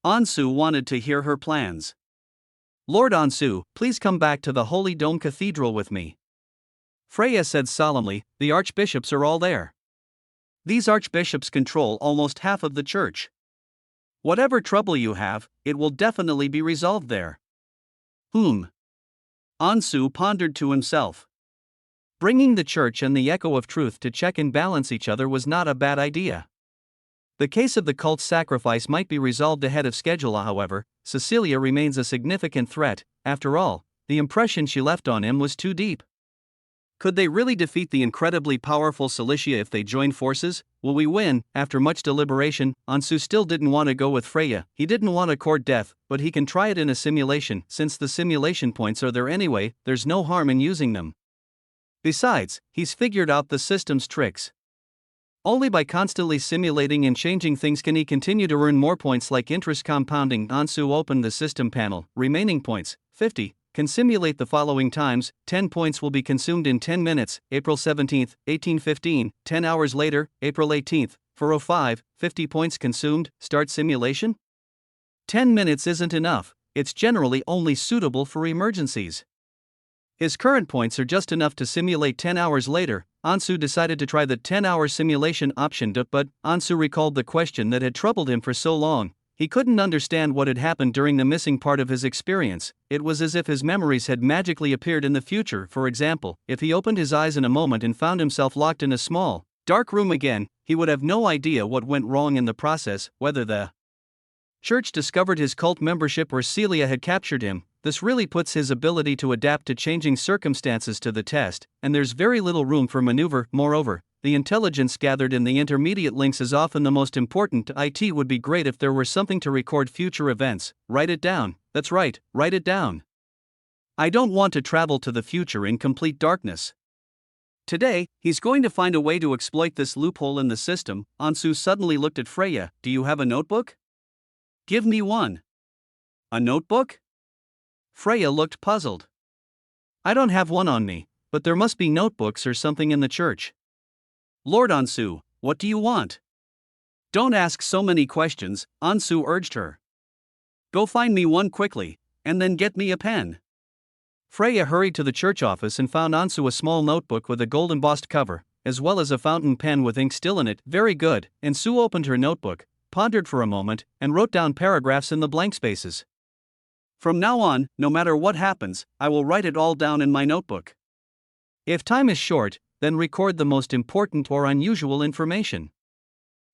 Ansu wanted to hear her plans. Lord Ansu, please come back to the Holy Dome Cathedral with me. Freya said solemnly, the archbishops are all there. These archbishops control almost half of the church. Whatever trouble you have, it will definitely be resolved there. Ansu pondered to himself. Bringing the church and the echo of truth to check and balance each other was not a bad idea. The case of the cult's sacrifice might be resolved ahead of schedule, however. Celia remains a significant threat. After all, the impression she left on him was too deep. Could they really defeat the incredibly powerful Celicia if they join forces? Will we win? After much deliberation, Ansu still didn't want to go with Freya. He didn't want to court death, but he can try it in a simulation. Since the simulation points are there anyway, there's no harm in using them. Besides, he's figured out the system's tricks. Only by constantly simulating and changing things can he continue to earn more points like interest compounding. Ansu opened the system panel. Remaining points, 50. Can simulate the following times. 10 points will be consumed in 10 minutes, April 17, 1815, 10 hours later, April 18, 4:05, 50 points consumed, start simulation? 10 minutes isn't enough, it's generally only suitable for emergencies. His current points are just enough to simulate 10 hours later. Ansu decided to try the 10-hour simulation option, but Ansu recalled the question that had troubled him for so long. He couldn't understand what had happened during the missing part of his experience. It was as if his memories had magically appeared in the future. For example, if he opened his eyes in a moment and found himself locked in a small, dark room again, he would have no idea what went wrong in the process, whether the church discovered his cult membership or Celia had captured him. This really puts his ability to adapt to changing circumstances to the test, and there's very little room for maneuver. Moreover, the intelligence gathered in the intermediate links is often the most important. It would be great if there were something to record future events. Write it down. That's right, write it down. I don't want to travel to the future in complete darkness. Today, he's going to find a way to exploit this loophole in the system. Ansu suddenly looked at Freya. Do you have a notebook? Give me one. A notebook? Freya looked puzzled. I don't have one on me, but there must be notebooks or something in the church. Lord Ansu, what do you want? Don't ask so many questions, Ansu urged her. Go find me one quickly, and then get me a pen. Freya hurried to the church office and found Ansu a small notebook with a gold embossed cover, as well as a fountain pen with ink still in it. Very good. Ansu opened her notebook, pondered for a moment, and wrote down paragraphs in the blank spaces. From now on, no matter what happens, I will write it all down in my notebook. If time is short, then record the most important or unusual information.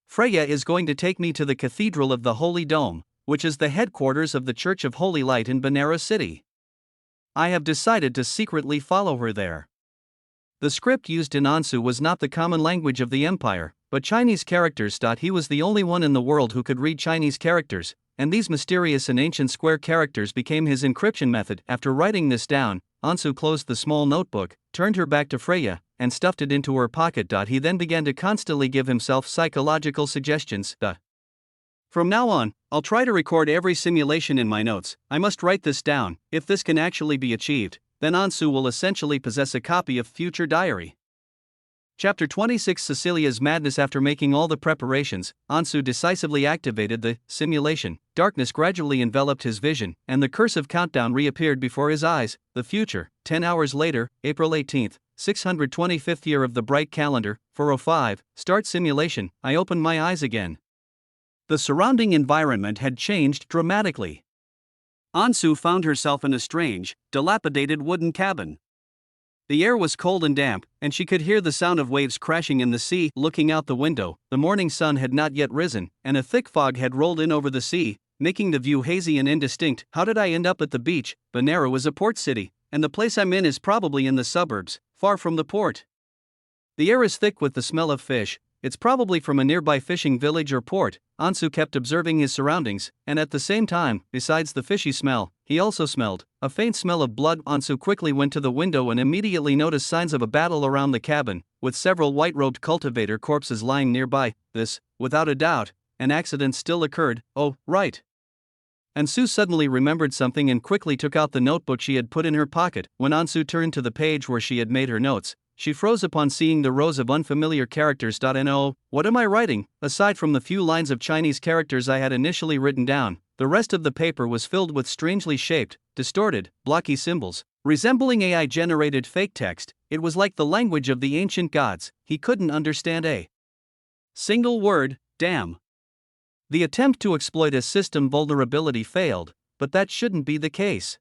Freya is going to take me to the Cathedral of the Holy Dome, which is the headquarters of the Church of Holy Light in Benares City. I have decided to secretly follow her there. The script used in Ansu was not the common language of the Empire, but Chinese characters. He was the only one in the world who could read Chinese characters, and these mysterious and ancient square characters became his encryption method. After writing this down, Ansu closed the small notebook, turned her back to Freya, and stuffed it into her pocket. He then began to constantly give himself psychological suggestions. From now on, I'll try to record every simulation in my notes. I must write this down. If this can actually be achieved, then Ansu will essentially possess a copy of future diary. Chapter 26 Cecilia's madness. After making all the preparations, Ansu decisively activated the simulation. Darkness gradually enveloped his vision, and the cursive countdown reappeared before his eyes. The future, 10 hours later, April 18th, 625th year of the bright calendar, 4:05, start simulation. I opened my eyes again. The surrounding environment had changed dramatically. Ansu found herself in a strange, dilapidated wooden cabin. The air was cold and damp, and she could hear the sound of waves crashing in the sea. Looking out the window, the morning sun had not yet risen, and a thick fog had rolled in over the sea, making the view hazy and indistinct. How did I end up at the beach? Benares is a port city, and the place I'm in is probably in the suburbs, far from the port. The air is thick with the smell of fish. It's probably from a nearby fishing village or port. Ansu kept observing his surroundings, and at the same time, besides the fishy smell, he also smelled a faint smell of blood. Ansu quickly went to the window and immediately noticed signs of a battle around the cabin, with several white-robed cultivator corpses lying nearby. This, without a doubt, an accident still occurred. Oh, right. Ansu suddenly remembered something and quickly took out the notebook she had put in her pocket. When Ansu turned to the page where she had made her notes, she froze upon seeing the rows of unfamiliar characters. No, what am I writing? Aside from the few lines of Chinese characters I had initially written down, the rest of the paper was filled with strangely shaped, distorted, blocky symbols, resembling AI-generated fake text. It was like the language of the ancient gods. He couldn't understand a single word. Damn. The attempt to exploit a system vulnerability failed, but that shouldn't be the case.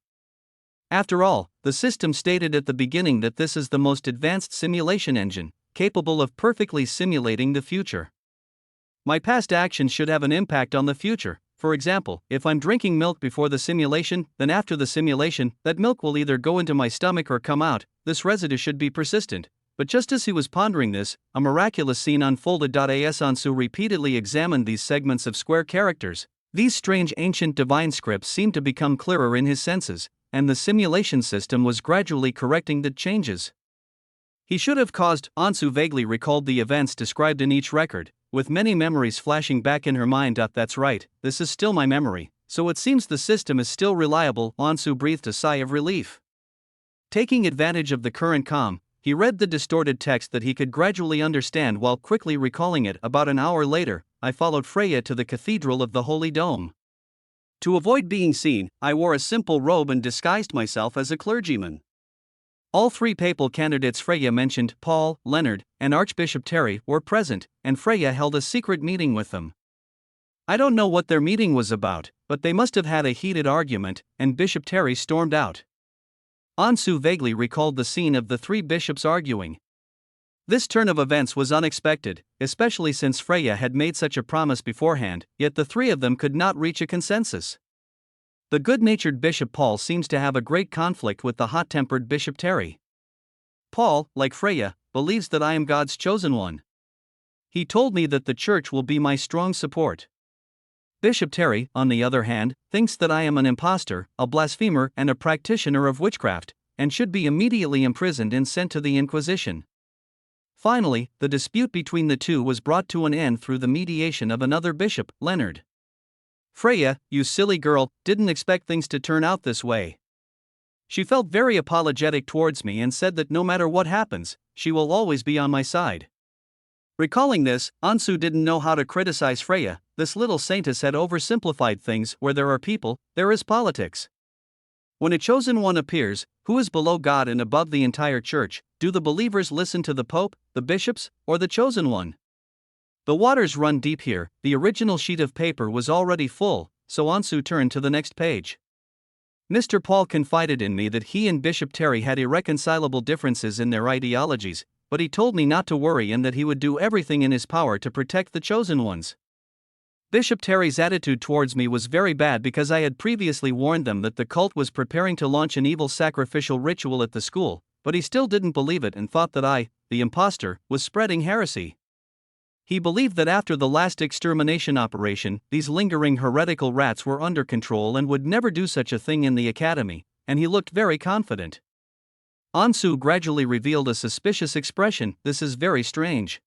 After all, the system stated at the beginning that this is the most advanced simulation engine, capable of perfectly simulating the future. My past actions should have an impact on the future. For example, if I'm drinking milk before the simulation, then after the simulation, that milk will either go into my stomach or come out. This residue should be persistent. But just as he was pondering this, a miraculous scene unfolded. As Ansu repeatedly examined these segments of square characters, these strange ancient divine scripts seemed to become clearer in his senses, and the simulation system was gradually correcting the changes he should have caused. Ansu vaguely recalled the events described in each record, with many memories flashing back in her mind. That's right, this is still my memory, so it seems the system is still reliable. Ansu breathed a sigh of relief. Taking advantage of the current calm, he read the distorted text that he could gradually understand while quickly recalling it. About an hour later, I followed Freya to the Cathedral of the Holy Dome. To avoid being seen, I wore a simple robe and disguised myself as a clergyman. All three papal candidates Freya mentioned, Paul, Leonard, and Archbishop Terry, were present, and Freya held a secret meeting with them. I don't know what their meeting was about, but they must have had a heated argument, and Bishop Terry stormed out. Ansu vaguely recalled the scene of the three bishops arguing. This turn of events was unexpected, especially since Freya had made such a promise beforehand, yet the three of them could not reach a consensus. The good-natured Bishop Paul seems to have a great conflict with the hot-tempered Bishop Terry. Paul, like Freya, believes that I am God's chosen one. He told me that the church will be my strong support. Bishop Terry, on the other hand, thinks that I am an impostor, a blasphemer, and a practitioner of witchcraft, and should be immediately imprisoned and sent to the Inquisition. Finally, the dispute between the two was brought to an end through the mediation of another bishop, Leonard. "Freya, you silly girl, didn't expect things to turn out this way." She felt very apologetic towards me and said that no matter what happens, she will always be on my side. Recalling this, Ansu didn't know how to criticize Freya. This little saintess had oversimplified things. Where there are people, there is politics. When a chosen one appears, who is below God and above the entire church, do the believers listen to the Pope, the bishops, or the chosen one? The waters run deep here. The original sheet of paper was already full, so Ansu turned to the next page. Mr. Paul confided in me that he and Bishop Terry had irreconcilable differences in their ideologies, but he told me not to worry and that he would do everything in his power to protect the chosen ones. Bishop Terry's attitude towards me was very bad because I had previously warned them that the cult was preparing to launch an evil sacrificial ritual at the school, but he still didn't believe it and thought that I, the imposter, was spreading heresy. He believed that after the last extermination operation, these lingering heretical rats were under control and would never do such a thing in the academy, and he looked very confident. Ansu gradually revealed a suspicious expression. "This is very strange.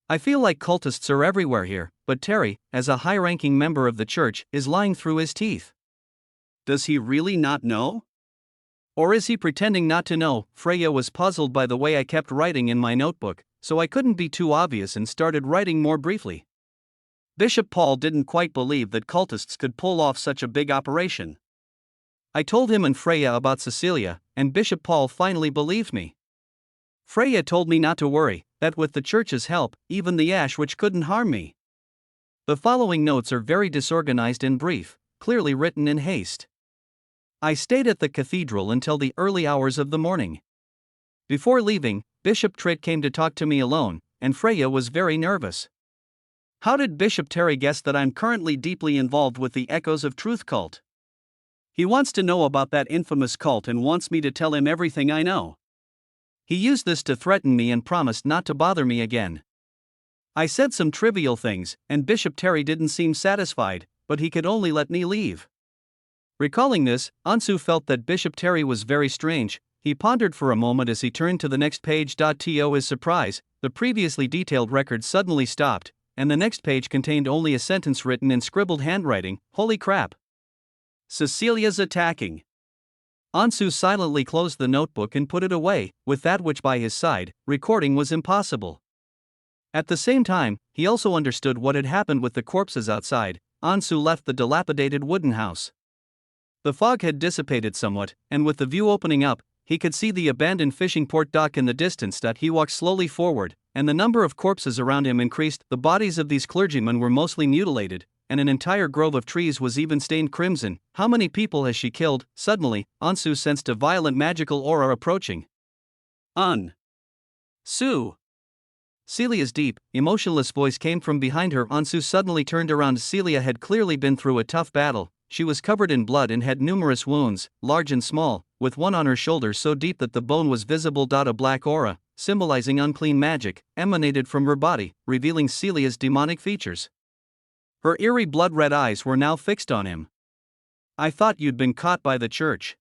I feel like cultists are everywhere here, but Terry, as a high-ranking member of the church, is lying through his teeth. Does he really not know? Or is he pretending not to know?" Freya was puzzled by the way I kept writing in my notebook, so I couldn't be too obvious and started writing more briefly. Bishop Paul didn't quite believe that cultists could pull off such a big operation. I told him and Freya about Celia, and Bishop Paul finally believed me. Freya told me not to worry, that with the church's help, even the ash witch couldn't harm me. The following notes are very disorganized and brief, clearly written in haste. I stayed at the cathedral until the early hours of the morning. Before leaving, Bishop Tritt came to talk to me alone, and Freya was very nervous. How did Bishop Terry guess that I'm currently deeply involved with the Echoes of Truth cult? He wants to know about that infamous cult and wants me to tell him everything I know. He used this to threaten me and promised not to bother me again. I said some trivial things, and Bishop Terry didn't seem satisfied, but he could only let me leave. Recalling this, Ansu felt that Bishop Terry was very strange. He pondered for a moment as he turned to the next page. To his surprise, the previously detailed record suddenly stopped, and the next page contained only a sentence written in scribbled handwriting. Holy crap! Cecilia's attacking. Ansu silently closed the notebook and put it away. With that witch by his side, recording was impossible. At the same time, he also understood what had happened with the corpses outside. Ansu left the dilapidated wooden house. The fog had dissipated somewhat, and with the view opening up, he could see the abandoned fishing port dock in the distance. He walked slowly forward, and the number of corpses around him increased. The bodies of these clergymen were mostly mutilated, and an entire grove of trees was even stained crimson. How many people has she killed? Suddenly, Ansu sensed a violent magical aura approaching. Sue! Celia's deep, emotionless voice came from behind her. Ansu suddenly turned around. Celia had clearly been through a tough battle. She was covered in blood and had numerous wounds, large and small, with one on her shoulder so deep that the bone was visible. A black aura, symbolizing unclean magic, emanated from her body, revealing Celia's demonic features. Her eerie blood-red eyes were now fixed on him. "I thought you'd been caught by the church."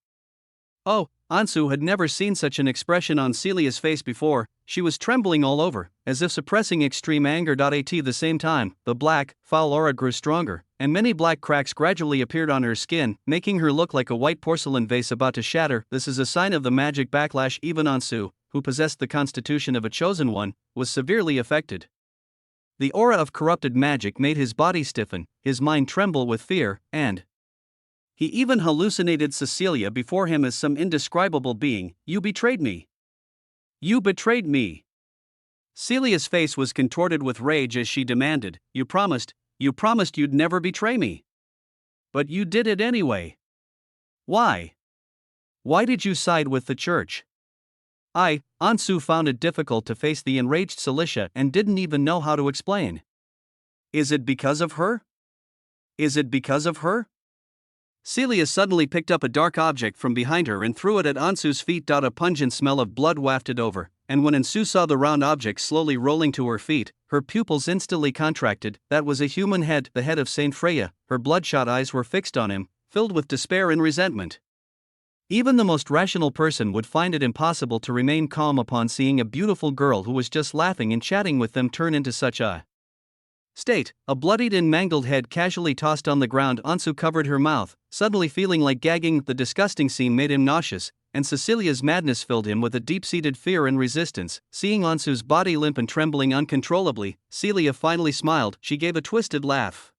Oh, Ansu had never seen such an expression on Celia's face before. She was trembling all over, as if suppressing extreme anger. At the same time, the black, foul aura grew stronger, and many black cracks gradually appeared on her skin, making her look like a white porcelain vase about to shatter. This is a sign of the magic backlash. Even Ansu, who possessed the constitution of a chosen one, was severely affected. The aura of corrupted magic made his body stiffen, his mind tremble with fear, and he even hallucinated Cecilia before him as some indescribable being. "You betrayed me. You betrayed me." Celia's face was contorted with rage as she demanded, you promised you'd never betray me. But you did it anyway. Why? Why did you side with the church?" Ansu found it difficult to face the enraged Celicia and didn't even know how to explain. Is it because of her? Is it because of her? Celia suddenly picked up a dark object from behind her and threw it at Ansu's feet. A pungent smell of blood wafted over, and when Ansu saw the round object slowly rolling to her feet, her pupils instantly contracted. That was a human head, the head of Saint Freya. Her bloodshot eyes were fixed on him, filled with despair and resentment. Even the most rational person would find it impossible to remain calm upon seeing a beautiful girl who was just laughing and chatting with them turn into such a state. A bloodied and mangled head casually tossed on the ground. Ansu covered her mouth, suddenly feeling like gagging. The disgusting scene made him nauseous, and Cecilia's madness filled him with a deep-seated fear and resistance. Seeing Ansu's body limp and trembling uncontrollably, Celia finally smiled. She gave a twisted laugh.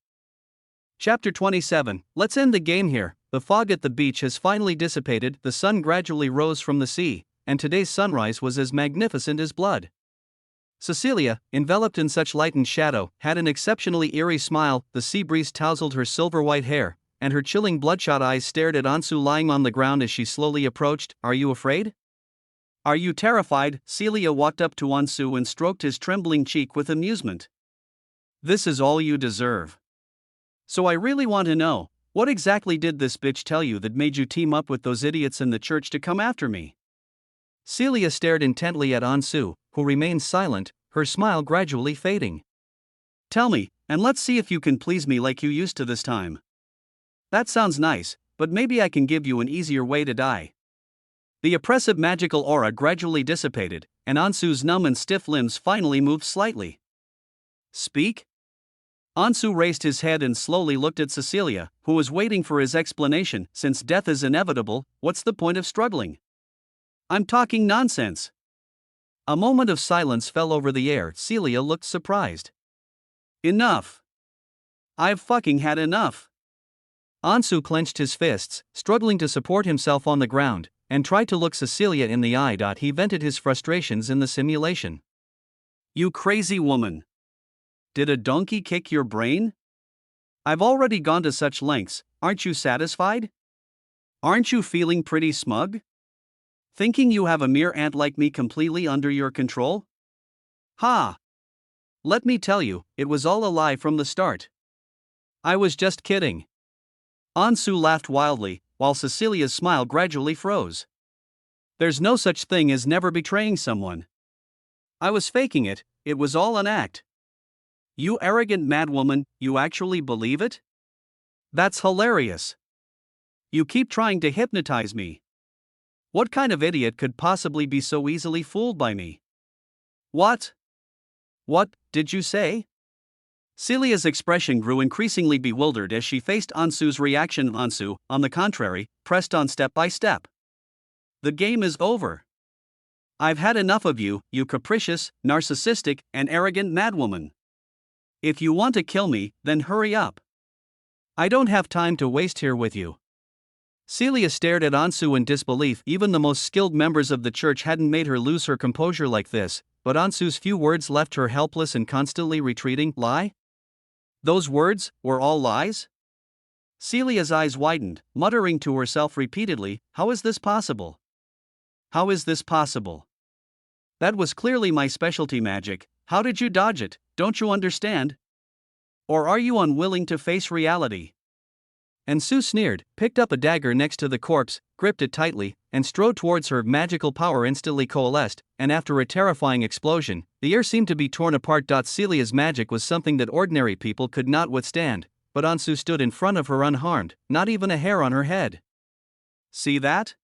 Chapter 27. Let's end the game here. The fog at the beach has finally dissipated. The sun gradually rose from the sea, and today's sunrise was as magnificent as blood. Cecilia, enveloped in such light and shadow, had an exceptionally eerie smile. The sea breeze tousled her silver-white hair, and her chilling bloodshot eyes stared at Ansu lying on the ground as she slowly approached. Are you afraid? Are you terrified? Celia walked up to Ansu and stroked his trembling cheek with amusement. This is all you deserve. So I really want to know, what exactly did this bitch tell you that made you team up with those idiots in the church to come after me? Celia stared intently at Ansu, who remained silent, her smile gradually fading. Tell me, and let's see if you can please me like you used to this time. That sounds nice, but maybe I can give you an easier way to die. The oppressive magical aura gradually dissipated, and Ansu's numb and stiff limbs finally moved slightly. Speak? Ansu raised his head and slowly looked at Cecilia, who was waiting for his explanation. Since death is inevitable, what's the point of struggling? I'm talking nonsense. A moment of silence fell over the air. Celia looked surprised. Enough. I've fucking had enough. Ansu clenched his fists, struggling to support himself on the ground, and tried to look Cecilia in the eye. He vented his frustrations in the simulation. You crazy woman. Did a donkey kick your brain? I've already gone to such lengths, aren't you satisfied? Aren't you feeling pretty smug? Thinking you have a mere ant like me completely under your control? Ha! Let me tell you, it was all a lie from the start. I was just kidding. Ansu laughed wildly, while Cecilia's smile gradually froze. There's no such thing as never betraying someone. I was faking it, it was all an act. You arrogant madwoman, you actually believe it? That's hilarious. You keep trying to hypnotize me. What kind of idiot could possibly be so easily fooled by me? What? What did you say? Celia's expression grew increasingly bewildered as she faced Ansu's reaction. Ansu, on the contrary, pressed on step by step. The game is over. I've had enough of you, you capricious, narcissistic, and arrogant madwoman. If you want to kill me, then hurry up. I don't have time to waste here with you. Celia stared at Ansu in disbelief. Even the most skilled members of the church hadn't made her lose her composure like this, but Ansu's few words left her helpless and constantly retreating. Lie? Those words were all lies? Celia's eyes widened, muttering to herself repeatedly, how is this possible? How is this possible? That was clearly my specialty magic. How did you dodge it? Don't you understand? Or are you unwilling to face reality? Ansu sneered, picked up a dagger next to the corpse, gripped it tightly, and strode towards her. Magical power instantly coalesced, and after a terrifying explosion, the air seemed to be torn apart. Celia's magic was something that ordinary people could not withstand, but Ansu stood in front of her unharmed, not even a hair on her head. See that?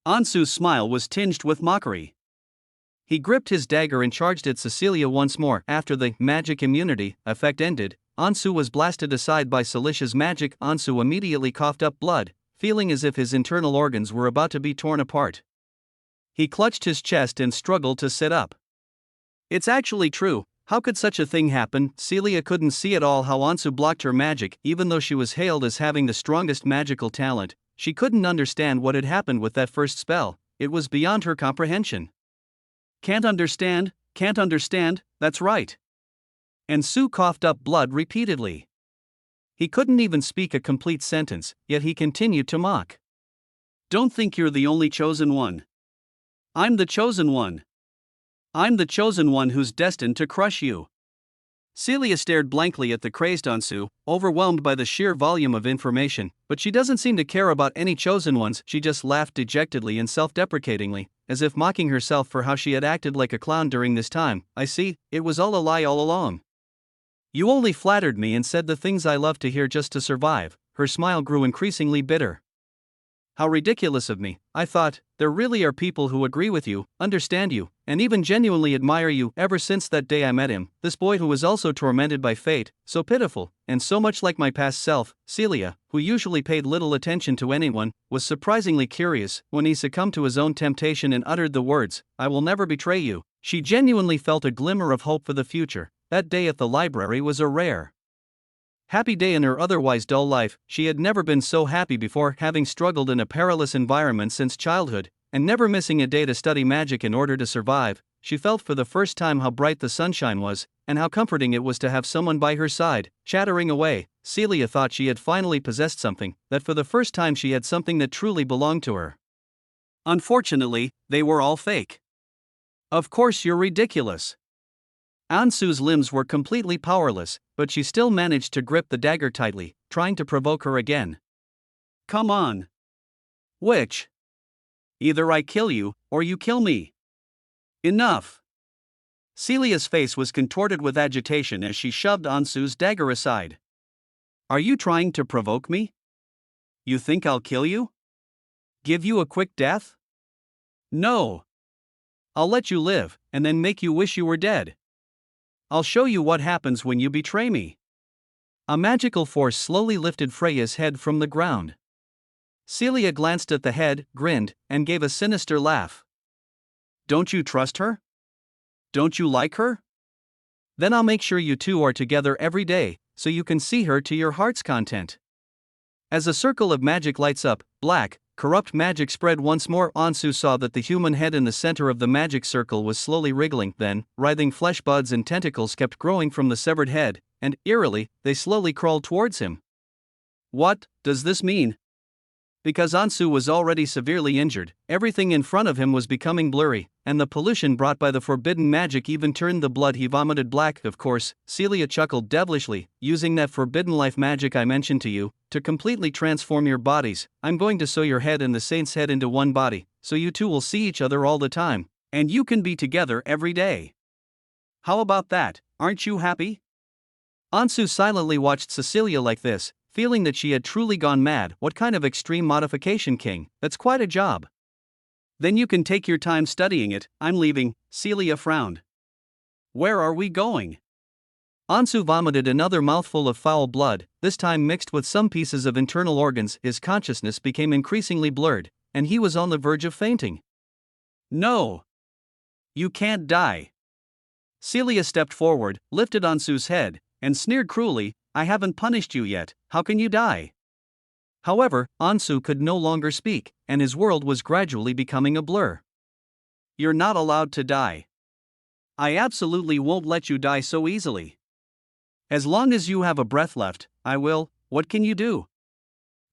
Ansu's smile was tinged with mockery. He gripped his dagger and charged at Cecilia once more. After the magic immunity effect ended, Ansu was blasted aside by Celicia's magic. Ansu immediately coughed up blood, feeling as if his internal organs were about to be torn apart. He clutched his chest and struggled to sit up. It's actually true. How could such a thing happen? Celia couldn't see at all how Ansu blocked her magic. Even though she was hailed as having the strongest magical talent, she couldn't understand what had happened with that first spell. It was beyond her comprehension. Can't understand, that's right. Ansu coughed up blood repeatedly. He couldn't even speak a complete sentence, yet he continued to mock. Don't think you're the only chosen one. I'm the chosen one. I'm the chosen one who's destined to crush you. Celia stared blankly at the crazed Ansu, overwhelmed by the sheer volume of information, but she doesn't seem to care about any chosen ones. She just laughed dejectedly and self-deprecatingly, as if mocking herself for how she had acted like a clown during this time. I see, it was all a lie all along. You only flattered me and said the things I love to hear just to survive. Her smile grew increasingly bitter. How ridiculous of me, I thought. There really are people who agree with you, understand you, and even genuinely admire you. Ever since that day I met him, this boy who was also tormented by fate, so pitiful, and so much like my past self, Celia, who usually paid little attention to anyone, was surprisingly curious. When he succumbed to his own temptation and uttered the words, "I will never betray you," she genuinely felt a glimmer of hope for the future. That day at the library was a rare, happy day in her otherwise dull life. She had never been so happy before, having struggled in a perilous environment since childhood, and never missing a day to study magic in order to survive. She felt for the first time how bright the sunshine was, and how comforting it was to have someone by her side. Chattering away, Celia thought she had finally possessed something, that for the first time she had something that truly belonged to her. Unfortunately, they were all fake. Of course you're ridiculous. Ansu's limbs were completely powerless, but she still managed to grip the dagger tightly, trying to provoke her again. Come on. Which? Either I kill you, or you kill me. Enough. Celia's face was contorted with agitation as she shoved Ansu's dagger aside. Are you trying to provoke me? You think I'll kill you? Give you a quick death? No. I'll let you live, and then make you wish you were dead. I'll show you what happens when you betray me. A magical force slowly lifted Freya's head from the ground. Celia glanced at the head, grinned, and gave a sinister laugh. Don't you trust her? Don't you like her? Then I'll make sure you two are together every day, so you can see her to your heart's content. As a circle of magic lights up, black, corrupt magic spread once more. Ansu saw that the human head in the center of the magic circle was slowly wriggling. Then, writhing flesh buds and tentacles kept growing from the severed head, and, eerily, they slowly crawled towards him. What does this mean? Because Ansu was already severely injured, everything in front of him was becoming blurry, and the pollution brought by the forbidden magic even turned the blood he vomited black. Of course, Celia chuckled devilishly, using that forbidden life magic I mentioned to you, to completely transform your bodies. I'm going to sew your head and the saint's head into one body, so you two will see each other all the time, and you can be together every day. How about that, aren't you happy? Ansu silently watched Cecilia like this, feeling that she had truly gone mad. What kind of extreme modification, King? That's quite a job. Then you can take your time studying it. I'm leaving. Celia frowned. Where are we going? Ansu vomited another mouthful of foul blood, this time mixed with some pieces of internal organs. His consciousness became increasingly blurred, and he was on the verge of fainting. No! You can't die. Celia stepped forward, lifted Ansu's head, and sneered cruelly, I haven't punished you yet, how can you die? However, Ansu could no longer speak, and his world was gradually becoming a blur. You're not allowed to die. I absolutely won't let you die so easily. As long as you have a breath left, I will. What can you do?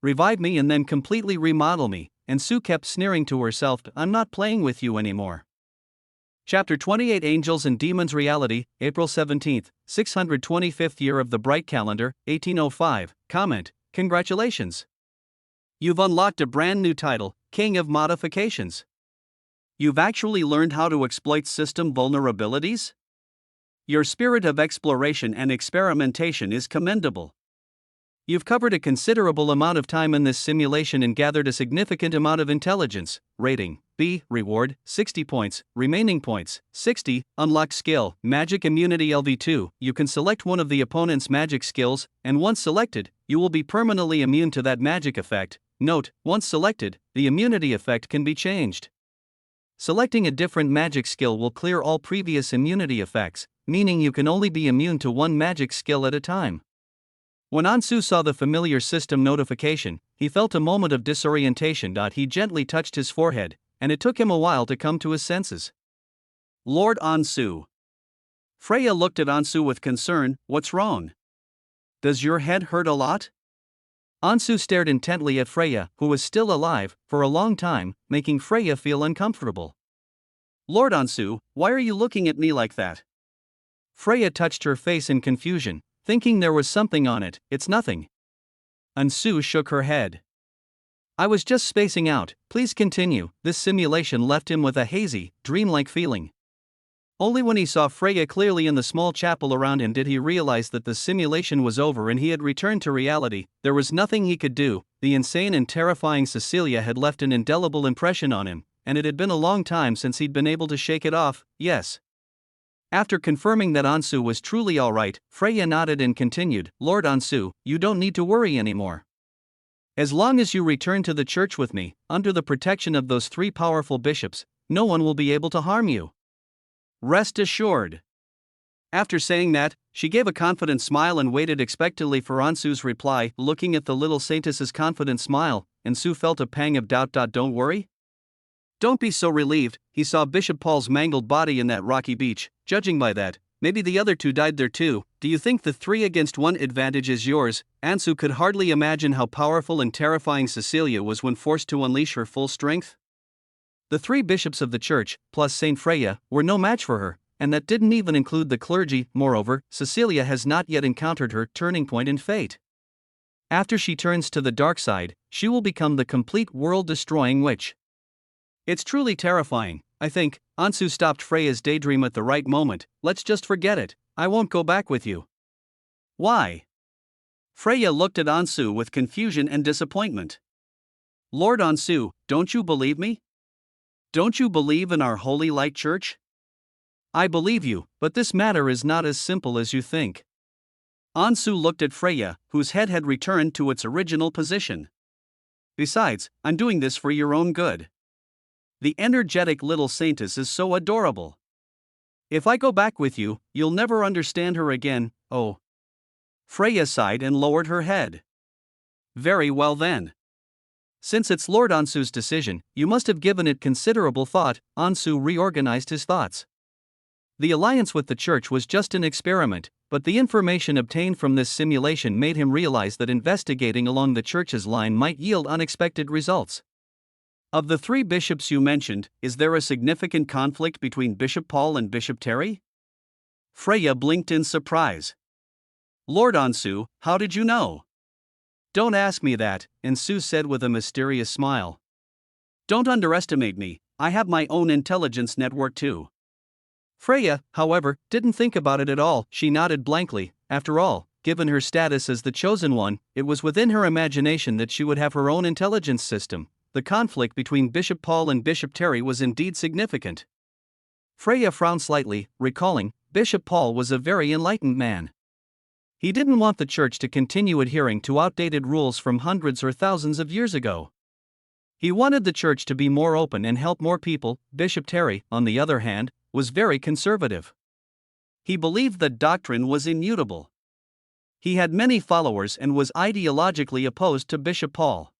Revive me and then completely remodel me. And Sue kept sneering to herself, I'm not playing with you anymore. Chapter 28 Angels and Demons Reality, April 17, 625th year of the Bright Calendar, 1805. Comment, congratulations. You've unlocked a brand new title, King of Modifications. You've actually learned how to exploit system vulnerabilities? Your spirit of exploration and experimentation is commendable. You've covered a considerable amount of time in this simulation and gathered a significant amount of intelligence. Rating, B. Reward, 60 points. Remaining points, 60. Unlock skill, Magic Immunity LV2. You can select one of the opponent's magic skills, and once selected, you will be permanently immune to that magic effect. Note, once selected, the immunity effect can be changed. Selecting a different magic skill will clear all previous immunity effects, meaning you can only be immune to one magic skill at a time. When Ansu saw the familiar system notification, he felt a moment of disorientation. He gently touched his forehead, and it took him a while to come to his senses. Lord Ansu. Freya looked at Ansu with concern. What's wrong? Does your head hurt a lot? Ansu stared intently at Freya, who was still alive, for a long time, making Freya feel uncomfortable. Lord Ansu, why are you looking at me like that? Freya touched her face in confusion, thinking there was something on it. It's nothing. Ansu shook her head. I was just spacing out, please continue. This simulation left him with a hazy, dreamlike feeling. Only when he saw Freya clearly in the small chapel around him did he realize that the simulation was over and he had returned to reality. There was nothing he could do. The insane and terrifying Cecilia had left an indelible impression on him, and it had been a long time since he'd been able to shake it off. Yes. After confirming that Ansu was truly alright, Freya nodded and continued, "Lord Ansu, you don't need to worry anymore. As long as you return to the church with me, under the protection of those 3 powerful bishops, no one will be able to harm you. Rest assured." After saying that, she gave a confident smile and waited expectantly for Ansu's reply. Looking at the little saintess's confident smile, Ansu felt a pang of doubt. "Don't worry? Don't be so relieved." He saw Bishop Paul's mangled body in that rocky beach. "Judging by that, maybe the other 2 died there too. Do you think the 3 against 1 advantage is yours?" Ansu could hardly imagine how powerful and terrifying Cecilia was when forced to unleash her full strength. The 3 bishops of the church, plus Saint Freya, were no match for her, and that didn't even include the clergy. Moreover, Cecilia has not yet encountered her turning point in fate. After she turns to the dark side, she will become the complete world-destroying witch. It's truly terrifying. I think Ansu stopped Freya's daydream at the right moment. "Let's just forget it. I won't go back with you." "Why?" Freya looked at Ansu with confusion and disappointment. "Lord Ansu, don't you believe me? Don't you believe in our holy light church?" "I believe you, but this matter is not as simple as you think." Ansu looked at Freya, whose head had returned to its original position. "Besides, I'm doing this for your own good. The energetic little saintess is so adorable. If I go back with you, you'll never understand her again." "Oh." Freya sighed and lowered her head. "Very well then. Since it's Lord Ansu's decision, you must have given it considerable thought." Ansu reorganized his thoughts. The alliance with the church was just an experiment, but the information obtained from this simulation made him realize that investigating along the church's line might yield unexpected results. "Of the 3 bishops you mentioned, is there a significant conflict between Bishop Paul and Bishop Terry?" Freya blinked in surprise. "Lord Ansu, how did you know?" "Don't ask me that," Ansu said with a mysterious smile. "Don't underestimate me, I have my own intelligence network too." Freya, however, didn't think about it at all. She nodded blankly. After all, given her status as the chosen one, it was within her imagination that she would have her own intelligence system. The conflict between Bishop Paul and Bishop Terry was indeed significant. Freya frowned slightly, recalling, Bishop Paul was a very enlightened man. He didn't want the church to continue adhering to outdated rules from hundreds or thousands of years ago. He wanted the church to be more open and help more people. Bishop Terry, on the other hand, was very conservative. He believed that doctrine was immutable. He had many followers and was ideologically opposed to Bishop Paul.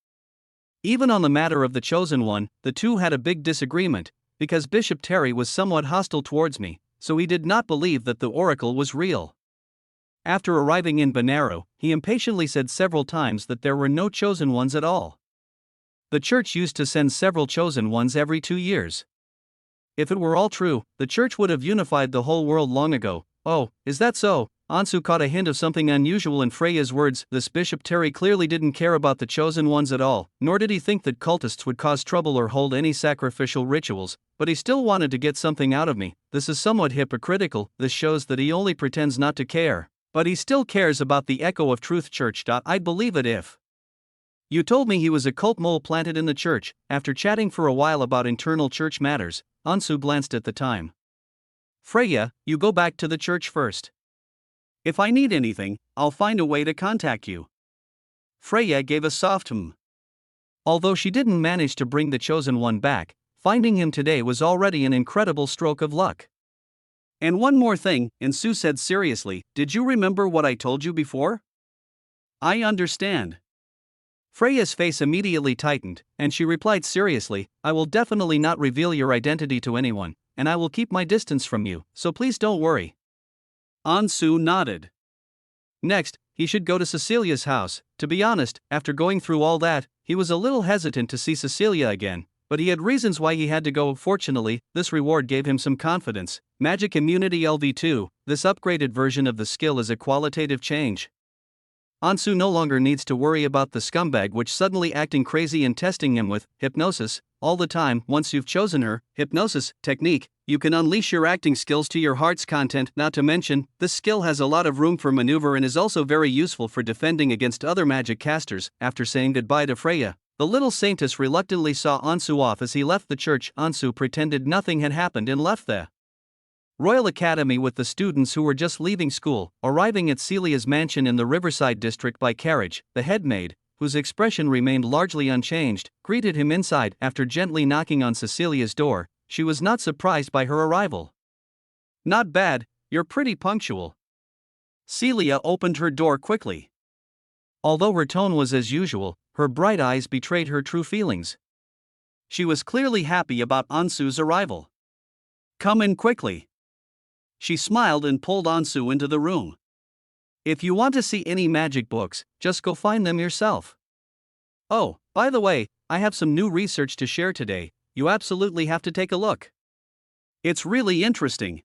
Even on the matter of the chosen one, the 2 had a big disagreement, because Bishop Terry was somewhat hostile towards me, so he did not believe that the oracle was real. After arriving in Banaro, he impatiently said several times that there were no chosen ones at all. The church used to send several chosen ones every 2 years. If it were all true, the church would have unified the whole world long ago. "Oh, is that so?" Ansu caught a hint of something unusual in Freya's words. This Bishop Terry clearly didn't care about the chosen ones at all, nor did he think that cultists would cause trouble or hold any sacrificial rituals, but he still wanted to get something out of me. This is somewhat hypocritical. This shows that he only pretends not to care, but he still cares about the Echo of Truth Church. I'd believe it if you told me he was a cult mole planted in the church. After chatting for a while about internal church matters, Ansu glanced at the time. "Freya, you go back to the church first. If I need anything, I'll find a way to contact you." Freya gave a soft "hmm." Although she didn't manage to bring the chosen one back, finding him today was already an incredible stroke of luck. "And one more thing," Ansu said seriously, "did you remember what I told you before?" "I understand." Freya's face immediately tightened, and she replied seriously, "I will definitely not reveal your identity to anyone, and I will keep my distance from you, so please don't worry." Ansu nodded. Next, he should go to Cecilia's house. To be honest, after going through all that, he was a little hesitant to see Cecilia again, but he had reasons why he had to go. Fortunately, this reward gave him some confidence. Magic Immunity LV2, this upgraded version of the skill is a qualitative change. Ansu no longer needs to worry about the scumbag which suddenly acting crazy and testing him with hypnosis all the time. Once you've chosen her hypnosis technique, you can unleash your acting skills to your heart's content. Not to mention, this skill has a lot of room for maneuver and is also very useful for defending against other magic casters. After saying goodbye to Freya, the little saintess reluctantly saw Ansu off as he left the church. Ansu pretended nothing had happened and left the Royal Academy with the students who were just leaving school. Arriving at Celia's mansion in the Riverside district by carriage, the headmaid, whose expression remained largely unchanged, greeted him inside. After gently knocking on Celia's door, she was not surprised by her arrival. "Not bad, you're pretty punctual." Celia opened her door quickly. Although her tone was as usual, her bright eyes betrayed her true feelings. She was clearly happy about Ansu's arrival. "Come in quickly." She smiled and pulled Ansu into the room. "If you want to see any magic books, just go find them yourself. Oh, by the way, I have some new research to share today. You absolutely have to take a look. It's really interesting."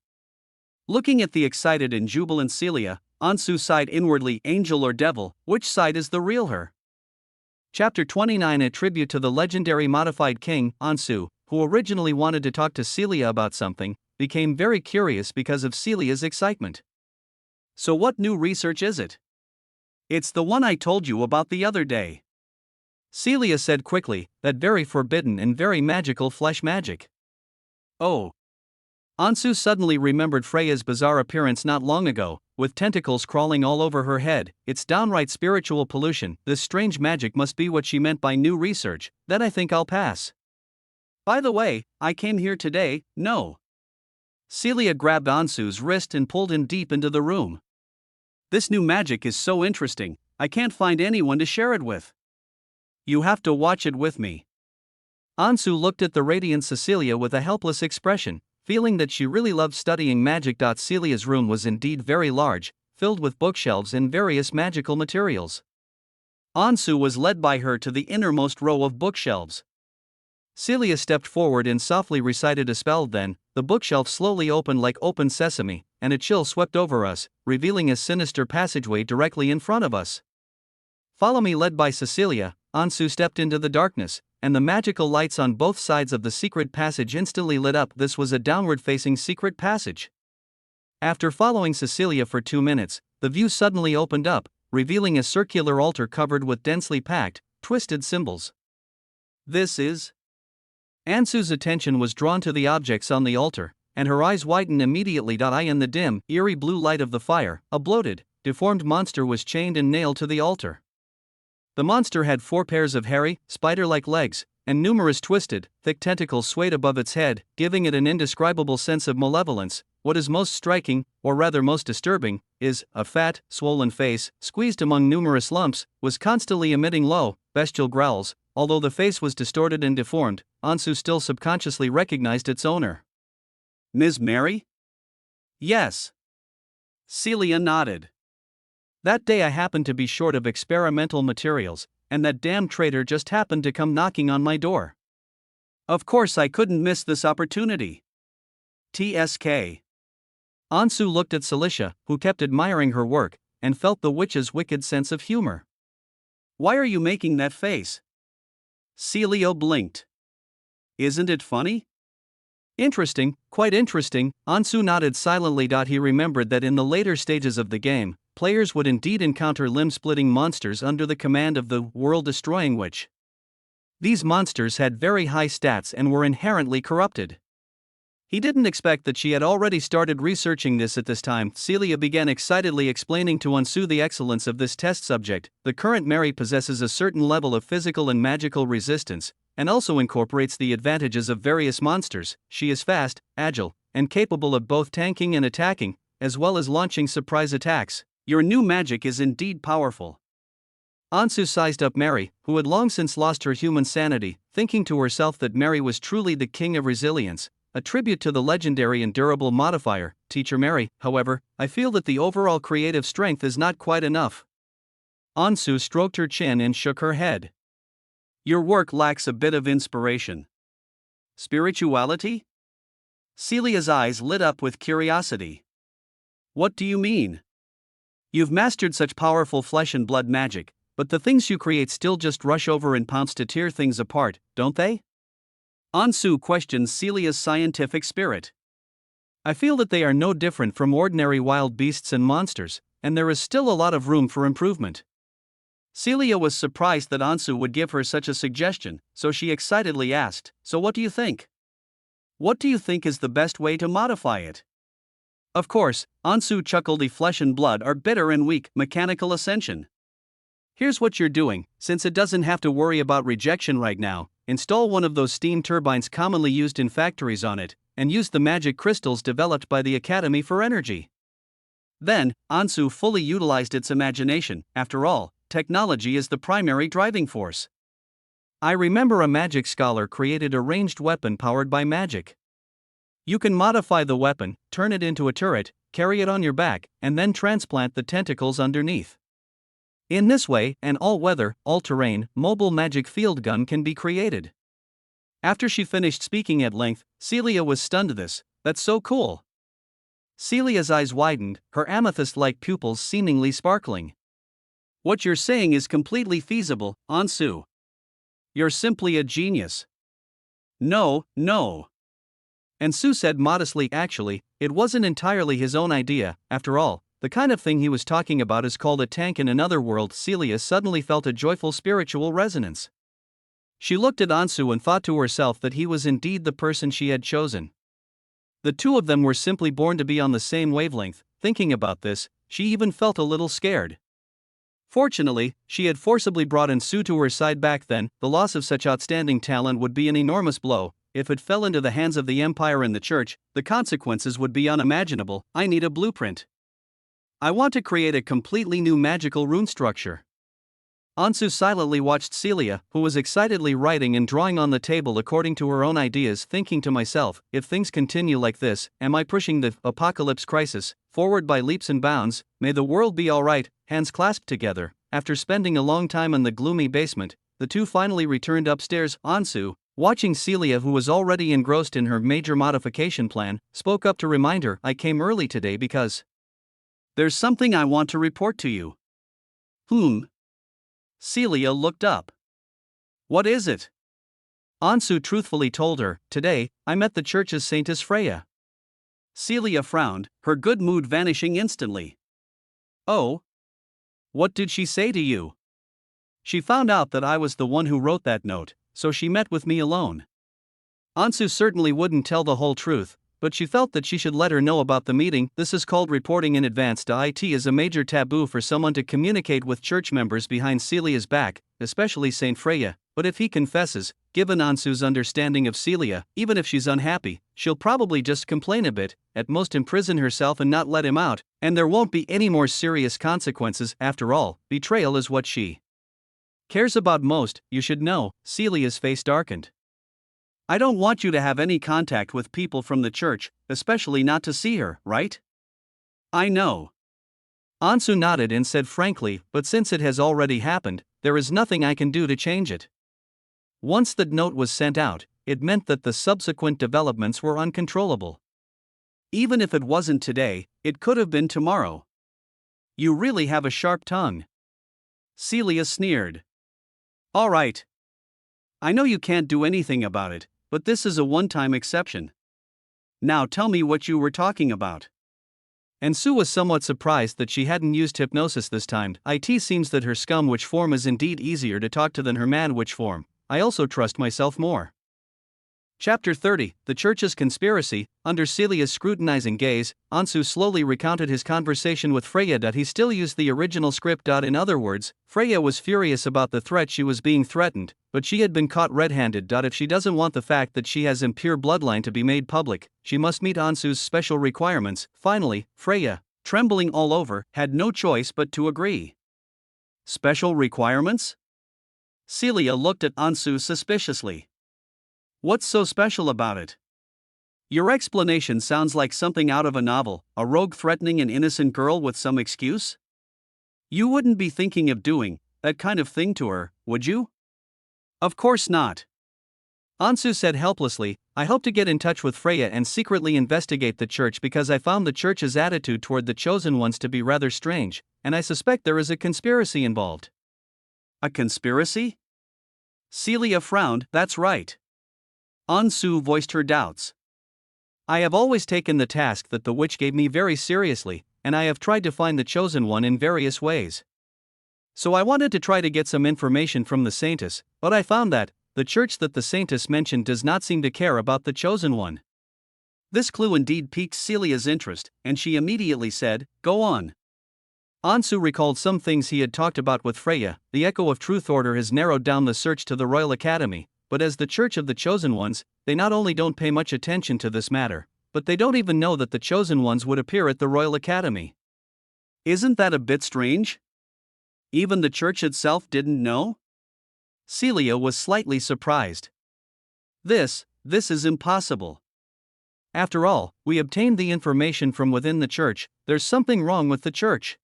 Looking at the excited and jubilant Celia, Ansu sighed inwardly. Angel or devil, which side is the real her? Chapter 29, a tribute to the legendary modified king. Ansu, who originally wanted to talk to Celia about something, became very curious because of Celia's excitement. "So what new research is it?" "It's the one I told you about the other day," Celia said quickly, "that very forbidden and very magical flesh magic." "Oh." Ansu suddenly remembered Freya's bizarre appearance not long ago, with tentacles crawling all over her head. It's downright spiritual pollution. This strange magic must be what she meant by new research. Then I think I'll pass. By the way, I came here today. No. Celia grabbed Ansu's wrist and pulled him deep into the room. "This new magic is so interesting, I can't find anyone to share it with. You have to watch it with me." Ansu looked at the radiant Cecilia with a helpless expression, feeling that she really loved studying magic. Celia's room was indeed very large, filled with bookshelves and various magical materials. Ansu was led by her to the innermost row of bookshelves. Celia stepped forward and softly recited a spell. Then, the bookshelf slowly opened like open sesame, and a chill swept over us, revealing a sinister passageway directly in front of us. "Follow me." Led by Cecilia, Ansu stepped into the darkness, and the magical lights on both sides of the secret passage instantly lit up. This was a downward-facing secret passage. After following Cecilia for 2 minutes, the view suddenly opened up, revealing a circular altar covered with densely packed, twisted symbols. "This is..." Ansu's attention was drawn to the objects on the altar, and her eyes widened immediately. In the dim, eerie blue light of the fire, a bloated, deformed monster was chained and nailed to the altar. The monster had 4 pairs of hairy, spider-like legs, and numerous twisted, thick tentacles swayed above its head, giving it an indescribable sense of malevolence. What is most striking, or rather most disturbing, is a fat, swollen face, squeezed among numerous lumps, was constantly emitting low, bestial growls. Although the face was distorted and deformed, Ansu still subconsciously recognized its owner. "Ms. Mary?" "Yes." Celia nodded. "That day I happened to be short of experimental materials, and that damn traitor just happened to come knocking on my door. Of course I couldn't miss this opportunity. TSK." Ansu looked at Celicia, who kept admiring her work, and felt the witch's wicked sense of humor. "Why are you making that face?" Celia blinked. "Isn't it funny?" "Interesting, quite interesting." Ansu nodded silently. He remembered that in the later stages of the game, players would indeed encounter limb-splitting monsters under the command of the world-destroying witch. These monsters had very high stats and were inherently corrupted. He didn't expect that she had already started researching this at this time. Celia began excitedly explaining to Ansu the excellence of this test subject. The current Mary possesses a certain level of physical and magical resistance, and also incorporates the advantages of various monsters. She is fast, agile, and capable of both tanking and attacking, as well as launching surprise attacks. Your new magic is indeed powerful. Ansu sized up Mary, who had long since lost her human sanity, thinking to herself that Mary was truly the king of resilience, a tribute to the legendary and durable modifier, Teacher Mary. However, I feel that the overall creative strength is not quite enough. Ansu stroked her chin and shook her head. Your work lacks a bit of inspiration. Spirituality? Celia's eyes lit up with curiosity. What do you mean? You've mastered such powerful flesh and blood magic, but the things you create still just rush over and pounce to tear things apart, don't they? Ansu questions Celia's scientific spirit. I feel that they are no different from ordinary wild beasts and monsters, and there is still a lot of room for improvement. Celia was surprised that Ansu would give her such a suggestion, so she excitedly asked, "So what do you think? What do you think is the best way to modify it?" Of course, Ansu chuckled. The flesh and blood are bitter and weak, mechanical ascension. Here's what you're doing, since it doesn't have to worry about rejection right now, install one of those steam turbines commonly used in factories on it, and use the magic crystals developed by the Academy for energy. Then, Ansu fully utilized its imagination. After all, technology is the primary driving force. I remember a magic scholar created a ranged weapon powered by magic. You can modify the weapon, turn it into a turret, carry it on your back, and then transplant the tentacles underneath. In this way, an all-weather, all-terrain, mobile magic field gun can be created. After she finished speaking at length, Celia was stunned. That's so cool. Celia's eyes widened, her amethyst-like pupils seemingly sparkling. What you're saying is completely feasible, Ansu. You're simply a genius. No. Ansu said modestly. Actually, it wasn't entirely his own idea. After all, the kind of thing he was talking about is called a tank in another world. Celia suddenly felt a joyful spiritual resonance. She looked at Ansu and thought to herself that he was indeed the person she had chosen. The two of them were simply born to be on the same wavelength. Thinking about this, she even felt a little scared. Fortunately, she had forcibly brought Ansu to her side back then. The loss of such outstanding talent would be an enormous blow. If it fell into the hands of the Empire and the Church, the consequences would be unimaginable. I need a blueprint. I want to create a completely new magical rune structure. Ansu silently watched Celia, who was excitedly writing and drawing on the table according to her own ideas, thinking to myself, if things continue like this, am I pushing the apocalypse crisis forward by leaps and bounds? May the world be alright. Hands clasped together, after spending a long time in the gloomy basement, the two finally returned upstairs. Ansu, watching Celia, who was already engrossed in her major modification plan, spoke up to remind her, I came early today because there's something I want to report to you. Celia looked up. What is it? Ansu truthfully told her, today, I met the church's saintess Freya. Celia frowned, her good mood vanishing instantly. Oh? What did she say to you? She found out that I was the one who wrote that note, so she met with me alone. Ansu certainly wouldn't tell the whole truth, but she felt that she should let her know about the meeting. This is called reporting in advance. It is a major taboo for someone to communicate with church members behind Celia's back, especially Saint Freya, but if he confesses, given Ansu's understanding of Celia, even if she's unhappy, she'll probably just complain a bit, at most imprison herself and not let him out, and there won't be any more serious consequences. After all, betrayal is what she cares about most. You should know. Celia's face darkened. I don't want you to have any contact with people from the church, especially not to see her, right? I know. Ansu nodded and said frankly, but since it has already happened, there is nothing I can do to change it. Once the note was sent out, it meant that the subsequent developments were uncontrollable. Even if it wasn't today, it could have been tomorrow. You really have a sharp tongue. Celia sneered. All right. I know you can't do anything about it, but this is a one-time exception. Now tell me what you were talking about. Ansu was somewhat surprised that she hadn't used hypnosis this time. It seems that her scum witch form is indeed easier to talk to than her man witch form. I also trust myself more. Chapter 30, The Church's Conspiracy. Under Celia's scrutinizing gaze, Ansu slowly recounted his conversation with Freya. He still used the original script. In other words, Freya was furious about the threat she was being threatened, but she had been caught red-handed. If she doesn't want the fact that she has impure bloodline to be made public, she must meet Ansu's special requirements. Finally, Freya, trembling all over, had no choice but to agree. Special requirements? Celia looked at Ansu suspiciously. What's so special about it? Your explanation sounds like something out of a novel, a rogue threatening an innocent girl with some excuse? You wouldn't be thinking of doing that kind of thing to her, would you? Of course not. Ansu said helplessly, I hope to get in touch with Freya and secretly investigate the church because I found the church's attitude toward the chosen ones to be rather strange, and I suspect there is a conspiracy involved. A conspiracy? Celia frowned. That's right. Ansu voiced her doubts. I have always taken the task that the witch gave me very seriously, and I have tried to find the chosen one in various ways. So I wanted to try to get some information from the saintess, but I found that the church that the saintess mentioned does not seem to care about the chosen one. This clue indeed piqued Celia's interest, and she immediately said, "Go on." Ansu recalled some things he had talked about with Freya. The Echo of Truth Order has narrowed down the search to the Royal Academy, but as the Church of the Chosen Ones, they not only don't pay much attention to this matter, but they don't even know that the Chosen Ones would appear at the Royal Academy. Isn't that a bit strange? Even the church itself didn't know? Celia was slightly surprised. This is impossible. After all, we obtained the information from within the church. There's something wrong with the church.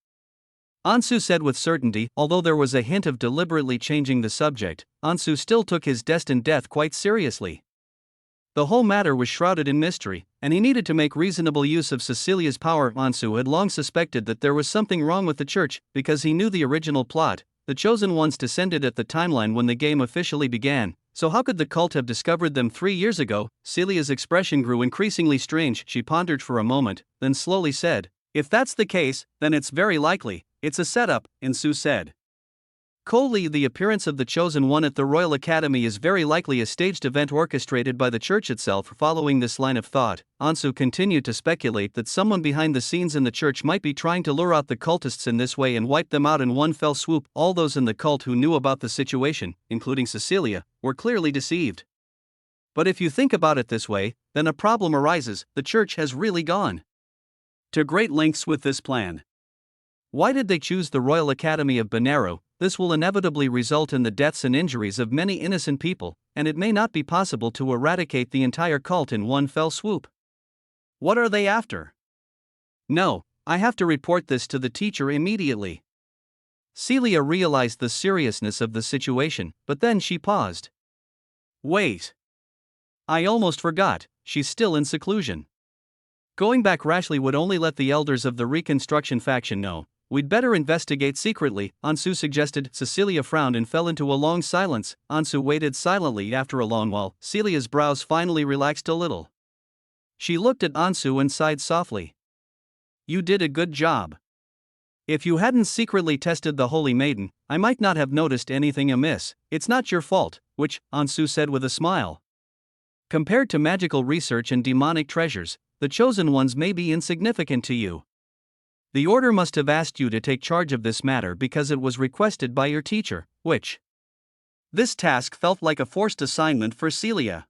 Ansu said with certainty. Although there was a hint of deliberately changing the subject, Ansu still took his destined death quite seriously. The whole matter was shrouded in mystery, and he needed to make reasonable use of Cecilia's power. Ansu had long suspected that there was something wrong with the church, because he knew the original plot. The Chosen Ones descended at the timeline when the game officially began, so how could the cult have discovered them 3 years ago? Celia's expression grew increasingly strange. She pondered for a moment, then slowly said, "If that's the case, then it's very likely it's a setup," Ansu said. Coldly, the appearance of the Chosen One at the Royal Academy is very likely a staged event orchestrated by the church itself. Following this line of thought, Ansu continued to speculate that someone behind the scenes in the church might be trying to lure out the cultists in this way and wipe them out in one fell swoop. All those in the cult who knew about the situation, including Cecilia, were clearly deceived. But if you think about it this way, then a problem arises. The church has really gone to great lengths with this plan. Why did they choose the Royal Academy of Benaru? This will inevitably result in the deaths and injuries of many innocent people, and it may not be possible to eradicate the entire cult in one fell swoop. What are they after? No, I have to report this to the teacher immediately. Celia realized the seriousness of the situation, but then she paused. Wait. I almost forgot, she's still in seclusion. Going back rashly would only let the elders of the Reconstruction faction know. We'd better investigate secretly, Ansu suggested. Cecilia frowned and fell into a long silence. Ansu waited silently. After a long while, Celia's brows finally relaxed a little. She looked at Ansu and sighed softly. You did a good job. If you hadn't secretly tested the Holy Maiden, I might not have noticed anything amiss. It's not your fault, which, Ansu said with a smile. Compared to magical research and demonic treasures, the Chosen Ones may be insignificant to you. The Order must have asked you to take charge of this matter because it was requested by your teacher, which. This task felt like a forced assignment for Celia.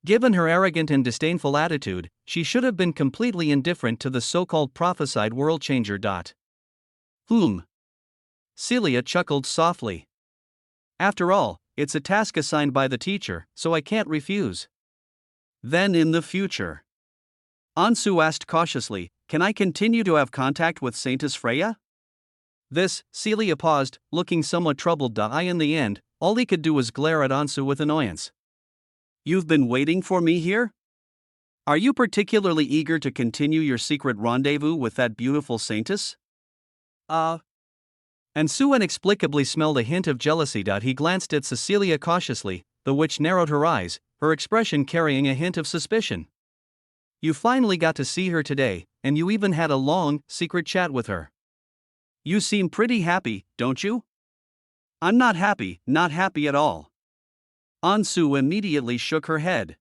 Given her arrogant and disdainful attitude, she should have been completely indifferent to the so-called prophesied world changer. Celia chuckled softly. After all, it's a task assigned by the teacher, so I can't refuse. Then in the future, Ansu asked cautiously, can I continue to have contact with Saintess Freya? Celia paused, looking somewhat troubled. In the end, all he could do was glare at Ansu with annoyance. You've been waiting for me here? Are you particularly eager to continue your secret rendezvous with that beautiful saintess? Ansu inexplicably smelled a hint of jealousy. He glanced at Cecilia cautiously, the witch narrowed her eyes, her expression carrying a hint of suspicion. You finally got to see her today, and you even had a long, secret chat with her. You seem pretty happy, don't you? I'm not happy at all. Ansu immediately shook her head.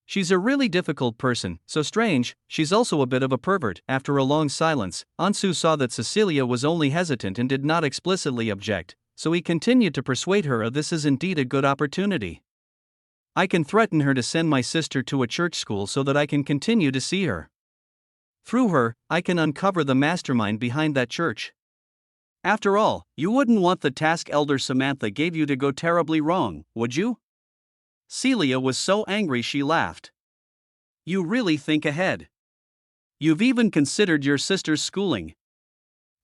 She's a really difficult person, so strange. She's also a bit of a pervert. After a long silence, Ansu saw that Cecilia was only hesitant and did not explicitly object, so he continued to persuade her this is indeed a good opportunity. I can threaten her to send my sister to a church school so that I can continue to see her. Through her, I can uncover the mastermind behind that church. After all, you wouldn't want the task Elder Samantha gave you to go terribly wrong, would you? Celia was so angry she laughed. You really think ahead. You've even considered your sister's schooling.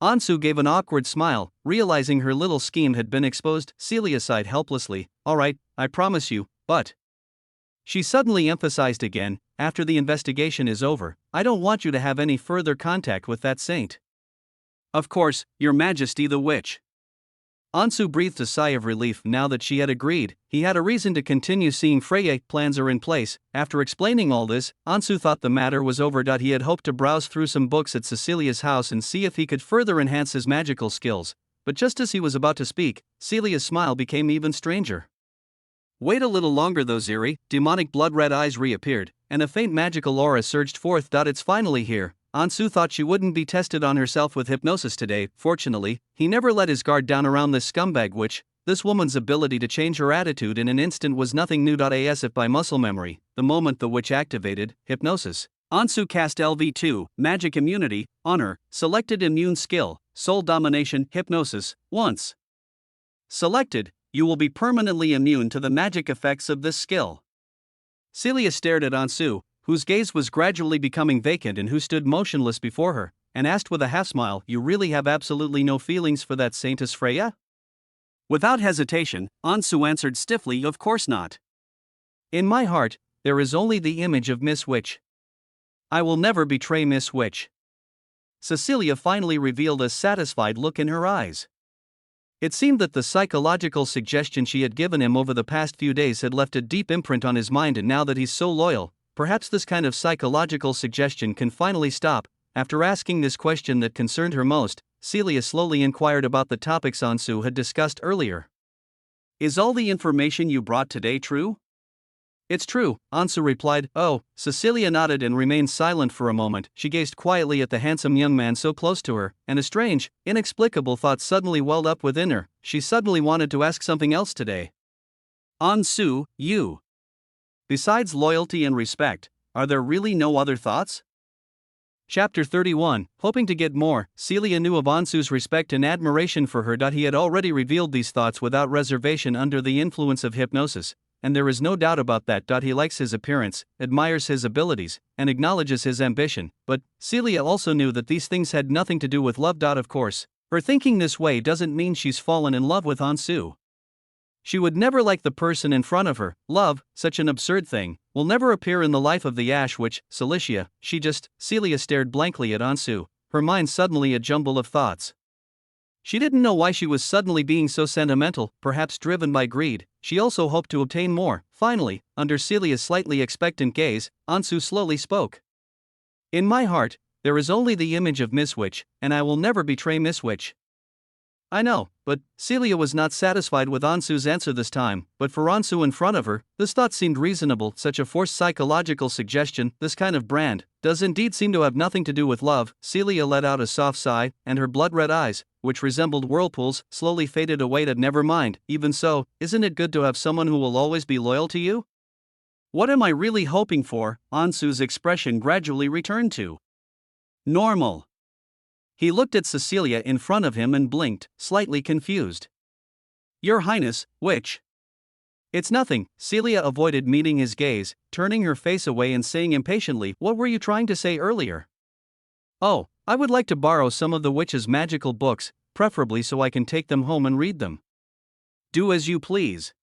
Ansu gave an awkward smile, realizing her little scheme had been exposed. Celia sighed helplessly. All right, I promise you, but. She suddenly emphasized again, after the investigation is over, I don't want you to have any further contact with that saint. Of course, Your Majesty the Witch. Ansu breathed a sigh of relief now that she had agreed. He had a reason to continue seeing Freya. Plans are in place. After explaining all this, Ansu thought the matter was over. He had hoped to browse through some books at Cecilia's house and see if he could further enhance his magical skills. But just as he was about to speak, Celia's smile became even stranger. Wait a little longer though, Ziri. Demonic blood-red eyes reappeared, and a faint magical aura surged forth. It's finally here. Ansu thought she wouldn't be tested on herself with hypnosis today. Fortunately, he never let his guard down around this scumbag witch. This woman's ability to change her attitude in an instant was nothing new. As if by muscle memory, the moment the witch activated hypnosis, Ansu cast LV2, Magic Immunity, on her, selected Immune Skill, Soul Domination, Hypnosis, once selected, you will be permanently immune to the magic effects of this skill. Celia stared at Ansu, whose gaze was gradually becoming vacant and who stood motionless before her, and asked with a half-smile, "You really have absolutely no feelings for that Saintess Freya?" Without hesitation, Ansu answered stiffly, "Of course not. In my heart, there is only the image of Miss Witch. I will never betray Miss Witch." Cecilia finally revealed a satisfied look in her eyes. It seemed that the psychological suggestion she had given him over the past few days had left a deep imprint on his mind, and now that he's so loyal, perhaps this kind of psychological suggestion can finally stop. After asking this question that concerned her most, Celia slowly inquired about the topics Ansu had discussed earlier. "Is all the information you brought today true?" "It's true," Ansu replied. "Oh." Cecilia nodded and remained silent for a moment. She gazed quietly at the handsome young man so close to her, and a strange, inexplicable thought suddenly welled up within her. She suddenly wanted to ask something else today. "Ansu, you. Besides loyalty and respect, are there really no other thoughts?" Chapter 31. Hoping to get more, Celia knew of Ansu's respect and admiration for her. He had already revealed these thoughts without reservation under the influence of hypnosis, and there is no doubt about that. He likes his appearance, admires his abilities, and acknowledges his ambition, but Celia also knew that these things had nothing to do with love. Of course, her thinking this way doesn't mean she's fallen in love with Ansu. She would never like the person in front of her. Love, such an absurd thing, will never appear in the life of the Ash Witch, Celicia. Celia stared blankly at Ansu, her mind suddenly a jumble of thoughts. She didn't know why she was suddenly being so sentimental, perhaps driven by greed. She also hoped to obtain more. Finally, under Celia's slightly expectant gaze, Ansu slowly spoke. "In my heart, there is only the image of Miss Witch, and I will never betray Miss Witch." "I know," but Celia was not satisfied with Ansu's answer this time. But for Ansu in front of her, this thought seemed reasonable. Such a forced psychological suggestion, this kind of brand, does indeed seem to have nothing to do with love. Celia let out a soft sigh, and her blood-red eyes, which resembled whirlpools, slowly faded away. Never mind. Even so, isn't it good to have someone who will always be loyal to you? What am I really hoping for? Ansu's expression gradually returned to normal. He looked at Cecilia in front of him and blinked, slightly confused. "Your Highness, Witch." "It's nothing." Celia avoided meeting his gaze, turning her face away and saying impatiently, "What were you trying to say earlier?" "Oh, I would like to borrow some of the witch's magical books, preferably so I can take them home and read them." "Do as you please."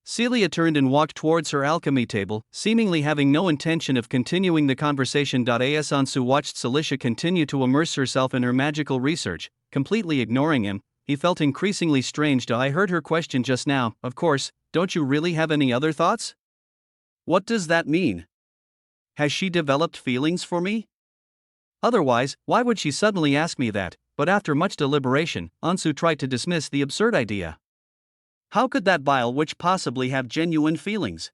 Celia turned and walked towards her alchemy table, seemingly having no intention of continuing the conversation. As Ansu watched Celicia continue to immerse herself in her magical research, completely ignoring him, he felt increasingly strange. "I heard her question just now, of course, don't you really have any other thoughts?" "What does that mean? Has she developed feelings for me? Otherwise, why would she suddenly ask me that?" But after much deliberation, Ansu tried to dismiss the absurd idea. How could that vile witch possibly have genuine feelings?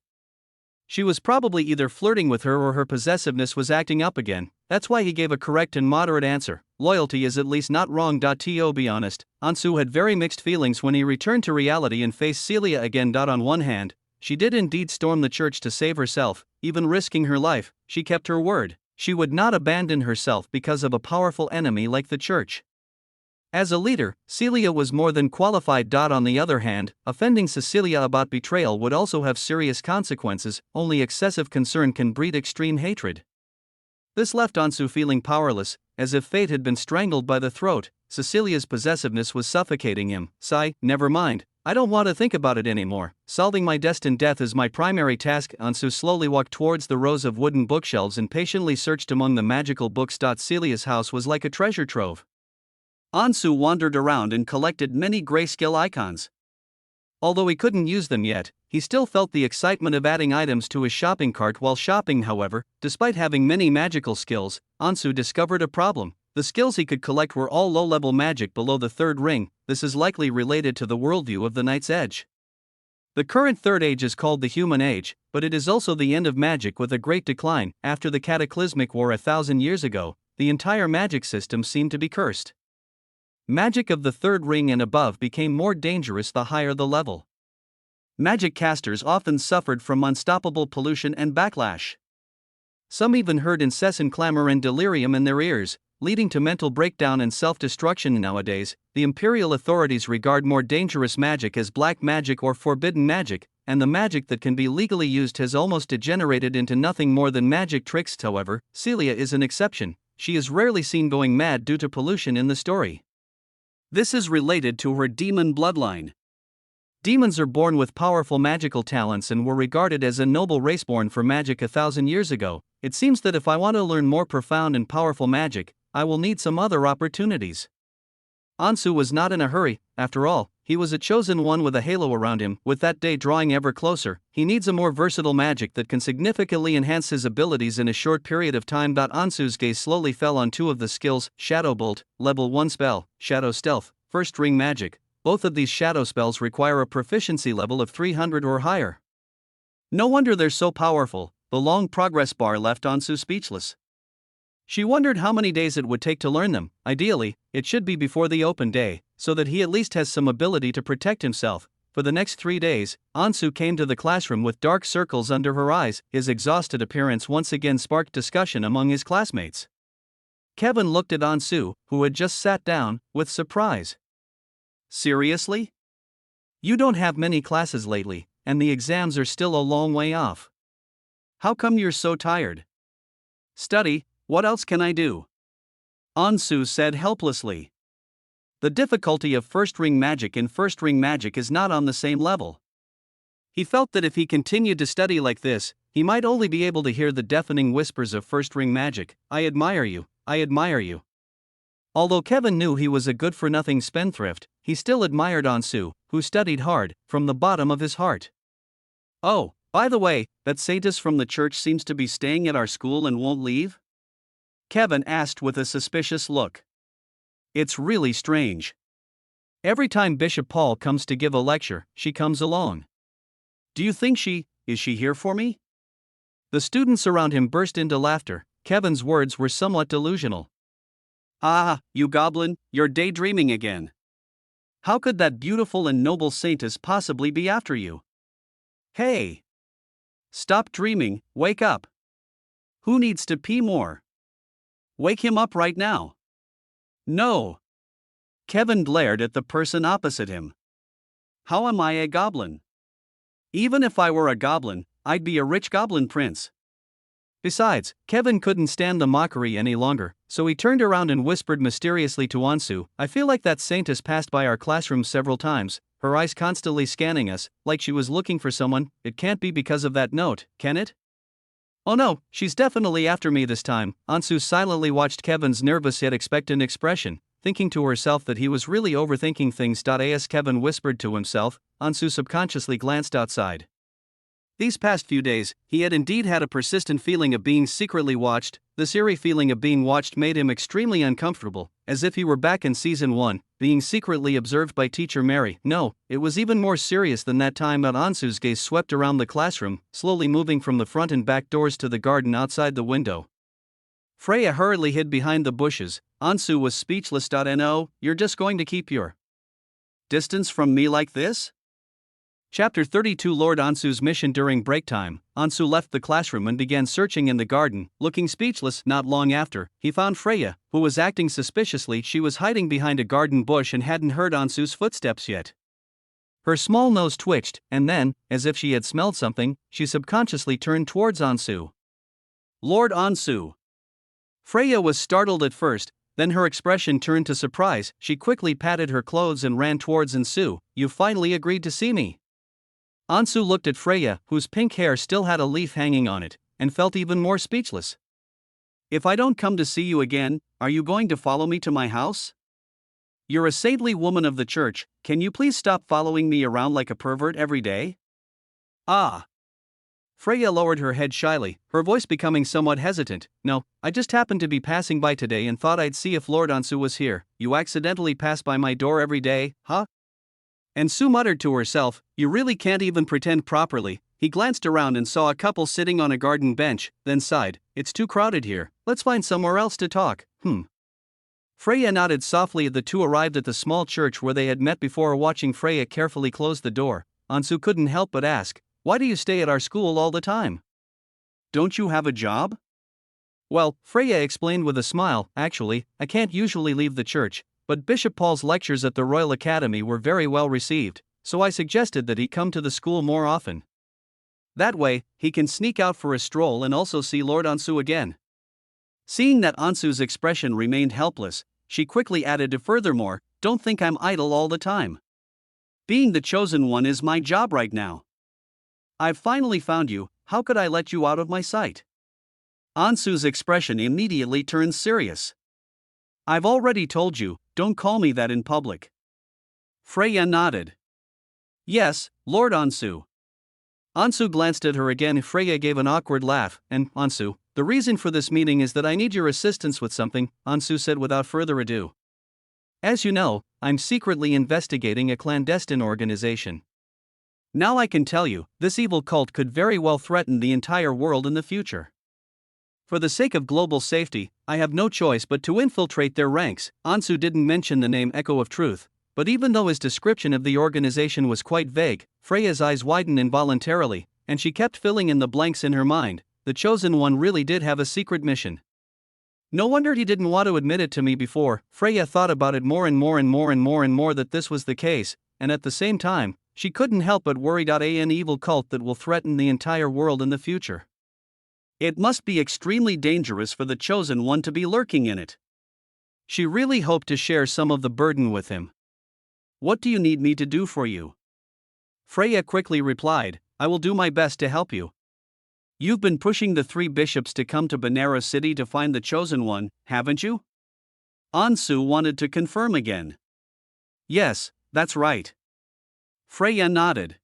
She was probably either flirting with her or her possessiveness was acting up again. That's why he gave a correct and moderate answer. Loyalty is at least not wrong. To be honest, Ansu had very mixed feelings when he returned to reality and faced Celia again. On one hand, she did indeed storm the church to save herself, even risking her life. She kept her word. She would not abandon herself because of a powerful enemy like the church. As a leader, Celia was more than qualified. On the other hand, offending Cecilia about betrayal would also have serious consequences. Only excessive concern can breed extreme hatred. This left Ansu feeling powerless, as if fate had been strangled by the throat. Cecilia's possessiveness was suffocating him. Sigh, never mind. I don't want to think about it anymore. Solving my destined death is my primary task. Ansu slowly walked towards the rows of wooden bookshelves and patiently searched among the magical books. Celia's house was like a treasure trove. Ansu wandered around and collected many grayscale icons. Although he couldn't use them yet, he still felt the excitement of adding items to his shopping cart while shopping. However, despite having many magical skills, Ansu discovered a problem. The skills he could collect were all low-level magic below the third ring. This is likely related to the worldview of the Knight's Edge. The current third age is called the Human Age, but it is also the end of magic with a great decline. After the Cataclysmic War 1,000 years ago, the entire magic system seemed to be cursed. Magic of the third ring and above became more dangerous the higher the level. Magic casters often suffered from unstoppable pollution and backlash. Some even heard incessant clamor and delirium in their ears, leading to mental breakdown and self-destruction. Nowadays, the imperial authorities regard more dangerous magic as black magic or forbidden magic, and the magic that can be legally used has almost degenerated into nothing more than magic tricks. However, Celia is an exception. She is rarely seen going mad due to pollution in the story. This is related to her demon bloodline. Demons are born with powerful magical talents and were regarded as a noble race born for magic 1,000 years ago. It seems that if I want to learn more profound and powerful magic, I will need some other opportunities. Ansu was not in a hurry. After all, he was a chosen one with a halo around him. With that day drawing ever closer, he needs a more versatile magic that can significantly enhance his abilities in a short period of time. Ansu's gaze slowly fell on two of the skills: Shadow Bolt, level 1 spell, Shadow Stealth, first ring magic. Both of these shadow spells require a proficiency level of 300 or higher. No wonder they're so powerful. The long progress bar left Ansu speechless. She wondered how many days it would take to learn them. Ideally, it should be before the open day, so that he at least has some ability to protect himself. For the next 3 days, Ansu came to the classroom with dark circles under her eyes. His exhausted appearance once again sparked discussion among his classmates. Kevin looked at Ansu, who had just sat down, with surprise. Seriously? You don't have many classes lately, and the exams are still a long way off. How come you're so tired? Study. What else can I do? Ansu said helplessly. The difficulty of first-ring magic and first-ring magic is not on the same level. He felt that if he continued to study like this, he might only be able to hear the deafening whispers of first-ring magic. I admire you, I admire you. Although Kevin knew he was a good-for-nothing spendthrift, he still admired Ansu, who studied hard, from the bottom of his heart. Oh, by the way, that saintess from the church seems to be staying at our school and won't leave? Kevin asked with a suspicious look. It's really strange. Every time Bishop Paul comes to give a lecture, she comes along. Do you think is she here for me? The students around him burst into laughter. Kevin's words were somewhat delusional. Ah, you goblin, you're daydreaming again. How could that beautiful and noble saintess possibly be after you? Hey! Stop dreaming, wake up. Who needs to pee more? Wake him up right now. No. Kevin glared at the person opposite him. How am I a goblin? Even if I were a goblin, I'd be a rich goblin prince. Besides, Kevin couldn't stand the mockery any longer, so he turned around and whispered mysteriously to Ansu, I feel like that saintess passed by our classroom several times, her eyes constantly scanning us, like she was looking for someone. It can't be because of that note, can it? Oh no, she's definitely after me this time. Ansu silently watched Kevin's nervous yet expectant expression, thinking to herself that he was really overthinking things. As Kevin whispered to himself, Ansu subconsciously glanced outside. These past few days, he had indeed had a persistent feeling of being secretly watched. This eerie feeling of being watched made him extremely uncomfortable, as if he were back in Season 1, being secretly observed by Teacher Mary. No, it was even more serious than that time. Ansu's gaze swept around the classroom, slowly moving from the front and back doors to the garden outside the window. Freya hurriedly hid behind the bushes. Ansu was speechless. No, you're just going to keep your distance from me like this? Chapter 32 Lord Ansu's mission. During break time, Ansu left the classroom and began searching in the garden, looking speechless. Not long after, he found Freya, who was acting suspiciously. She was hiding behind a garden bush and hadn't heard Ansu's footsteps yet. Her small nose twitched, and then, as if she had smelled something, she subconsciously turned towards Ansu. Lord Ansu! Freya was startled at first, then her expression turned to surprise. She quickly patted her clothes and ran towards Ansu. You finally agreed to see me. Ansu looked at Freya, whose pink hair still had a leaf hanging on it, and felt even more speechless. If I don't come to see you again, are you going to follow me to my house? You're a saintly woman of the church, can you please stop following me around like a pervert every day? Ah. Freya lowered her head shyly, her voice becoming somewhat hesitant. No, I just happened to be passing by today and thought I'd see if Lord Ansu was here. You accidentally pass by my door every day, huh? Ansu muttered to herself, you really can't even pretend properly. He glanced around and saw a couple sitting on a garden bench, then sighed, it's too crowded here, let's find somewhere else to talk. Freya nodded softly as the two arrived at the small church where they had met before. Watching Freya carefully close the door, Ansu couldn't help but ask, why do you stay at our school all the time? Don't you have a job? Well, Freya explained with a smile, actually, I can't usually leave the church, but Bishop Paul's lectures at the Royal Academy were very well received, so I suggested that he come to the school more often. That way, he can sneak out for a stroll and also see Lord Ansu again. Seeing that Ansu's expression remained helpless, she quickly added, furthermore, don't think I'm idle all the time. Being the chosen one is my job right now. I've finally found you, how could I let you out of my sight? Ansu's expression immediately turned serious. I've already told you, don't call me that in public. Freya nodded. Yes, Lord Ansu. Ansu glanced at her again. Freya gave an awkward laugh, and, Ansu, the reason for this meeting is that I need your assistance with something, Ansu said without further ado. As you know, I'm secretly investigating a clandestine organization. Now I can tell you, this evil cult could very well threaten the entire world in the future. For the sake of global safety, I have no choice but to infiltrate their ranks. Ansu didn't mention the name Echo of Truth, but even though his description of the organization was quite vague, Freya's eyes widened involuntarily, and she kept filling in the blanks in her mind. The chosen one really did have a secret mission. No wonder he didn't want to admit it to me before. Freya thought about it more and more that this was the case, and at the same time, she couldn't help but worry. An evil cult that will threaten the entire world in the future. It must be extremely dangerous for the chosen one to be lurking in it. She really hoped to share some of the burden with him. What do you need me to do for you? Freya quickly replied, I will do my best to help you. You've been pushing the three bishops to come to Benares City to find the chosen one, haven't you? Ansu wanted to confirm again. Yes, that's right. Freya nodded.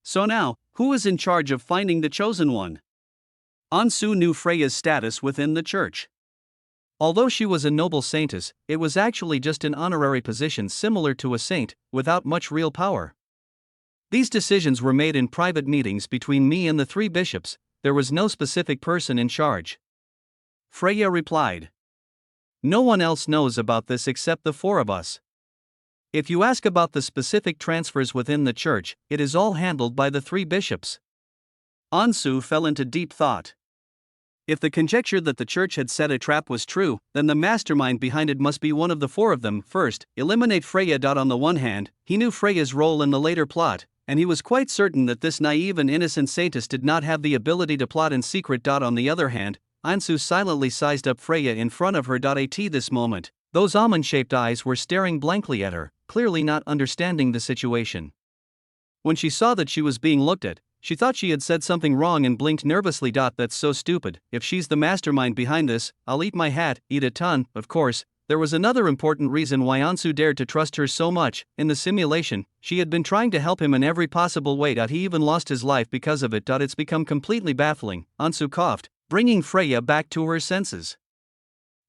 So now, who is in charge of finding the chosen one? Ansu knew Freya's status within the church. Although she was a noble saintess, it was actually just an honorary position similar to a saint, without much real power. These decisions were made in private meetings between me and the three bishops, there was no specific person in charge. Freya replied. No one else knows about this except the four of us. If you ask about the specific transfers within the church, it is all handled by the three bishops. Ansu fell into deep thought. If the conjecture that the church had set a trap was true, then the mastermind behind it must be one of the four of them. First, eliminate Freya. On the one hand, he knew Freya's role in the later plot, and he was quite certain that this naive and innocent saintess did not have the ability to plot in secret. On the other hand, Ansu silently sized up Freya in front of her. At this moment, those almond-shaped eyes were staring blankly at her, clearly not understanding the situation. When she saw that she was being looked at, she thought she had said something wrong and blinked nervously. That's so stupid. If she's the mastermind behind this, I'll eat my hat, eat a ton. Of course, there was another important reason why Ansu dared to trust her so much. In the simulation, she had been trying to help him in every possible way. He even lost his life because of it. It's become completely baffling. Ansu coughed, bringing Freya back to her senses.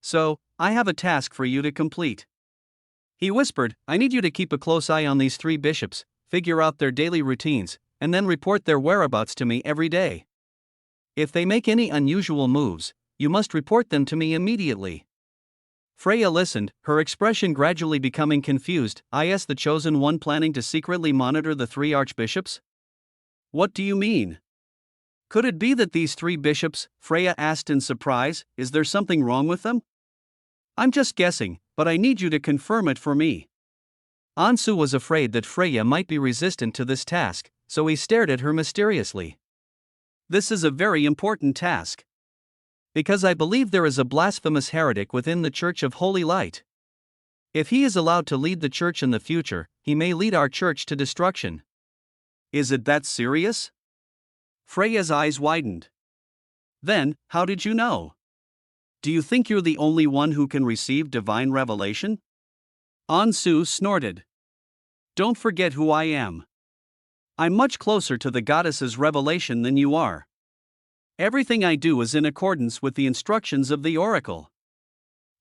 So, I have a task for you to complete. He whispered, I need you to keep a close eye on these three bishops, figure out their daily routines, and then report their whereabouts to me every day. If they make any unusual moves, you must report them to me immediately. Freya listened, her expression gradually becoming confused. Is the chosen one planning to secretly monitor the three archbishops? What do you mean? Could it be that these three bishops, Freya asked in surprise, is there something wrong with them? I'm just guessing, but I need you to confirm it for me. Ansu was afraid that Freya might be resistant to this task, so he stared at her mysteriously. This is a very important task. Because I believe there is a blasphemous heretic within the Church of Holy Light. If he is allowed to lead the church in the future, he may lead our church to destruction. Is it that serious? Freya's eyes widened. Then, how did you know? Do you think you're the only one who can receive divine revelation? Ansu snorted. Don't forget who I am. I'm much closer to the goddess's revelation than you are. Everything I do is in accordance with the instructions of the oracle.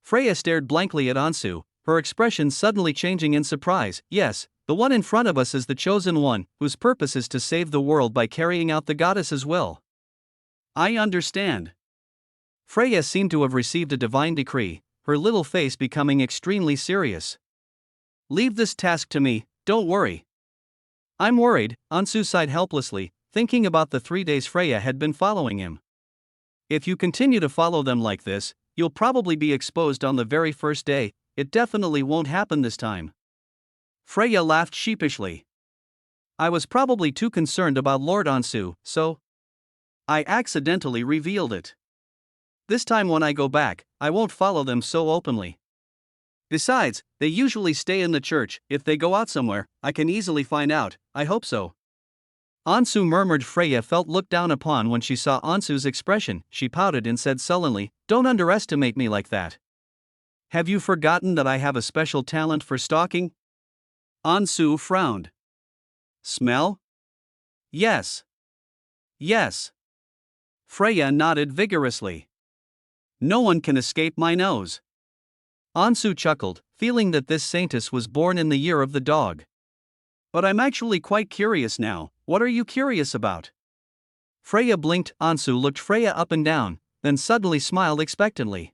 Freya stared blankly at Ansu, her expression suddenly changing in surprise. Yes, the one in front of us is the chosen one, whose purpose is to save the world by carrying out the goddess's will. I understand. Freya seemed to have received a divine decree, her little face becoming extremely serious. Leave this task to me, don't worry. I'm worried, Ansu sighed helplessly, thinking about the 3 days Freya had been following him. If you continue to follow them like this, you'll probably be exposed on the very first day. It definitely won't happen this time. Freya laughed sheepishly. I was probably too concerned about Lord Ansu, so I accidentally revealed it. This time when I go back, I won't follow them so openly. Besides, they usually stay in the church. If they go out somewhere, I can easily find out. I hope so. Ansu murmured. Freya felt looked down upon when she saw Ansu's expression. She pouted and said sullenly, "Don't underestimate me like that. Have you forgotten that I have a special talent for stalking?" Ansu frowned. Smell? Yes. Yes. Freya nodded vigorously. No one can escape my nose. Ansu chuckled, feeling that this saintess was born in the year of the dog. But I'm actually quite curious now. What are you curious about? Freya blinked. Ansu looked Freya up and down, then suddenly smiled expectantly.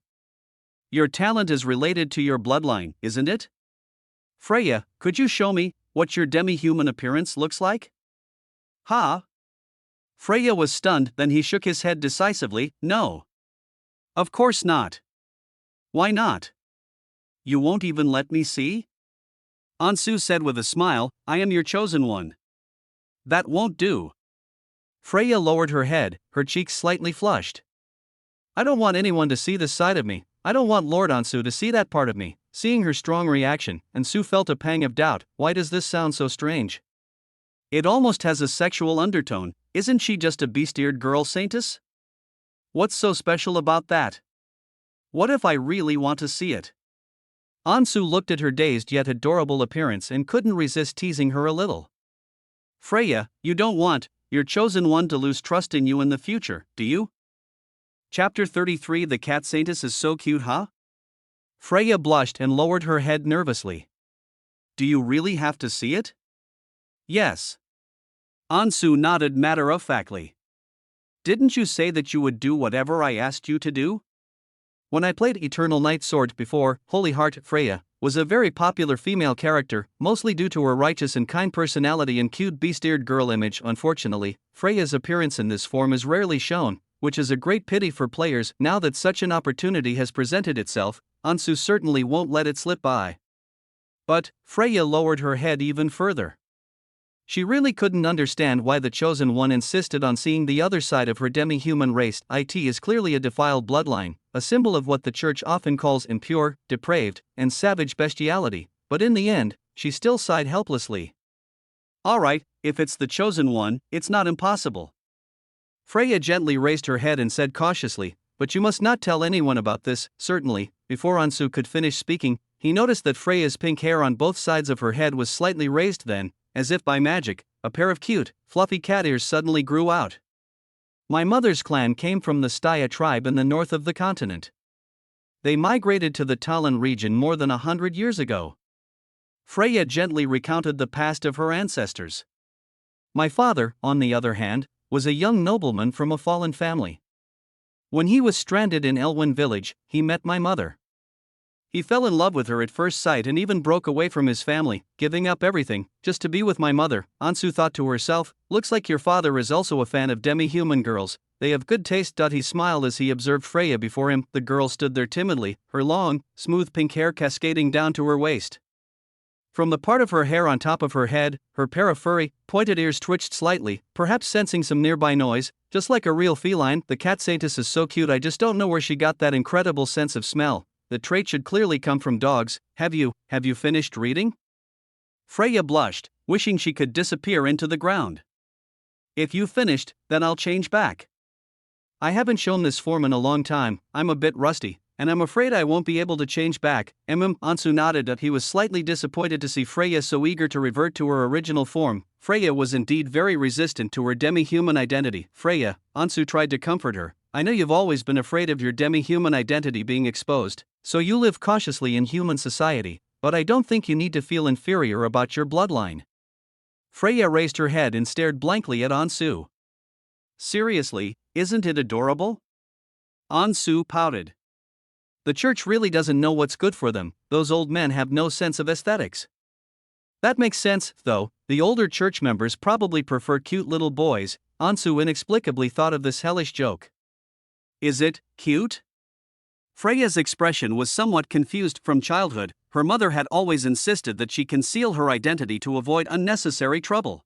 Your talent is related to your bloodline, isn't it? Freya, could you show me what your demi-human appearance looks like? Huh? Freya was stunned, then he shook his head decisively. No. Of course not. Why not? You won't even let me see? Ansu said with a smile, I am your chosen one. That won't do. Freya lowered her head, her cheeks slightly flushed. I don't want anyone to see this side of me. I don't want Lord Ansu to see that part of me. Seeing her strong reaction, Ansu felt a pang of doubt. Why does this sound so strange? It almost has a sexual undertone. Isn't she just a beast-eared girl saintess? What's so special about that? What if I really want to see it? Ansu looked at her dazed yet adorable appearance and couldn't resist teasing her a little. Freya, you don't want your chosen one to lose trust in you in the future, do you? Chapter 33. The cat saintess is so cute, huh? Freya blushed and lowered her head nervously. Do you really have to see it? Yes. Ansu nodded matter-of-factly. Didn't you say that you would do whatever I asked you to do? When I played Eternal Night Sword before, Holy Heart, Freya was a very popular female character, mostly due to her righteous and kind personality and cute beast-eared girl image. Unfortunately, Freya's appearance in this form is rarely shown, which is a great pity for players. Now that such an opportunity has presented itself, Ansu certainly won't let it slip by. But Freya lowered her head even further. She really couldn't understand why the chosen one insisted on seeing the other side of her demi-human race. It is clearly a defiled bloodline, a symbol of what the church often calls impure, depraved, and savage bestiality, but in the end, she still sighed helplessly. Alright, if it's the chosen one, it's not impossible. Freya gently raised her head and said cautiously, but you must not tell anyone about this. Certainly. Before Ansu could finish speaking, he noticed that Freya's pink hair on both sides of her head was slightly raised. Then, as if by magic, a pair of cute, fluffy cat ears suddenly grew out. My mother's clan came from the Staya tribe in the north of the continent. They migrated to the Talon region more than 100 years ago. Freya gently recounted the past of her ancestors. My father, on the other hand, was a young nobleman from a fallen family. When he was stranded in Elwyn village, he met my mother. He fell in love with her at first sight and even broke away from his family, giving up everything, just to be with my mother. Ansu thought to herself, looks like your father is also a fan of demi-human girls. They have good taste. He smiled as he observed Freya before him. The girl stood there timidly, her long, smooth pink hair cascading down to her waist. From the part of her hair on top of her head, her pair of furry, pointed ears twitched slightly, perhaps sensing some nearby noise. Just like a real feline, the cat saintess is so cute. I just don't know where she got that incredible sense of smell. The trait should clearly come from dogs. Have you finished reading? Freya blushed, wishing she could disappear into the ground. If you finished, then I'll change back. I haven't shown this form in a long time. I'm a bit rusty, and I'm afraid I won't be able to change back. Ansu nodded. He was slightly disappointed to see Freya so eager to revert to her original form. Freya was indeed very resistant to her demi-human identity. Freya, Ansu tried to comfort her. I know you've always been afraid of your demi-human identity being exposed, so you live cautiously in human society, but I don't think you need to feel inferior about your bloodline. Freya raised her head and stared blankly at Ansu. Seriously, isn't it adorable? Ansu pouted. The church really doesn't know what's good for them, those old men have no sense of aesthetics. That makes sense, though, the older church members probably prefer cute little boys. Ansu inexplicably thought of this hellish joke. Is it cute? Freya's expression was somewhat confused. From childhood, her mother had always insisted that she conceal her identity to avoid unnecessary trouble.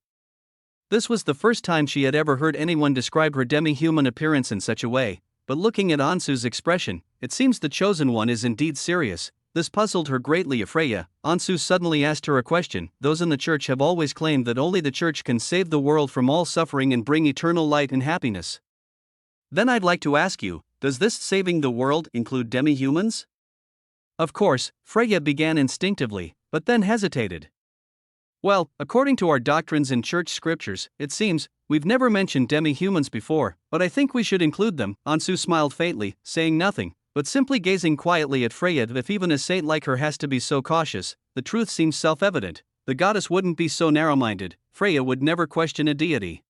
This was the first time she had ever heard anyone describe her demi-human appearance in such a way, but looking at Ansu's expression, it seems the chosen one is indeed serious. This puzzled her greatly. Freya, Ansu suddenly asked her a question. Those in the church have always claimed that only the church can save the world from all suffering and bring eternal light and happiness. Then I'd like to ask you, does this saving the world include demi-humans? Of course, Freya began instinctively, but then hesitated. Well, according to our doctrines in church scriptures, it seems, we've never mentioned demi-humans before, but I think we should include them. Ansu smiled faintly, saying nothing, but simply gazing quietly at Freya. If even a saint like her has to be so cautious, the truth seems self-evident. The goddess wouldn't be so narrow-minded. Freya would never question a deity.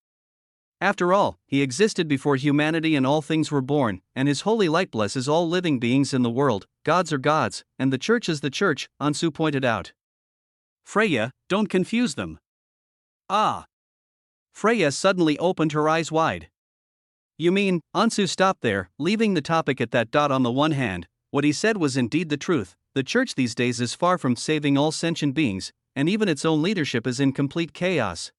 After all, he existed before humanity and all things were born, and his holy light blesses all living beings in the world. Gods are gods, and the church is the church, Ansu pointed out. Freya, don't confuse them. Ah. Freya suddenly opened her eyes wide. You mean, Ansu stopped there, leaving the topic at that. On the one hand, what he said was indeed the truth. The church these days is far from saving all sentient beings, and even its own leadership is in complete chaos.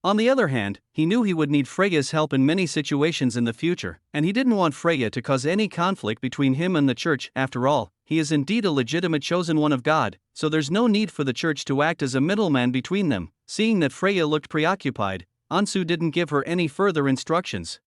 On the other hand, he knew he would need Freya's help in many situations in the future, and he didn't want Freya to cause any conflict between him and the church. After all, he is indeed a legitimate chosen one of God, so there's no need for the church to act as a middleman between them. Seeing that Freya looked preoccupied, Ansu didn't give her any further instructions.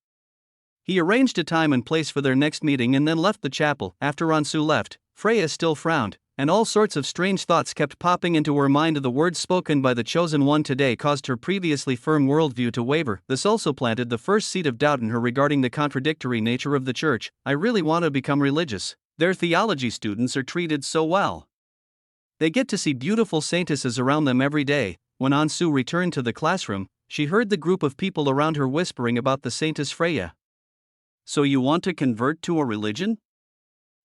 He arranged a time and place for their next meeting and then left the chapel. After Ansu left, Freya still frowned, and all sorts of strange thoughts kept popping into her mind. The words spoken by the chosen one today caused her previously firm worldview to waver. This also planted the first seed of doubt in her regarding the contradictory nature of the church. I really want to become religious. Their theology students are treated so well. They get to see beautiful saintesses around them every day. When Ansu returned to the classroom, she heard the group of people around her whispering about the saintess Freya. So you want to convert to a religion?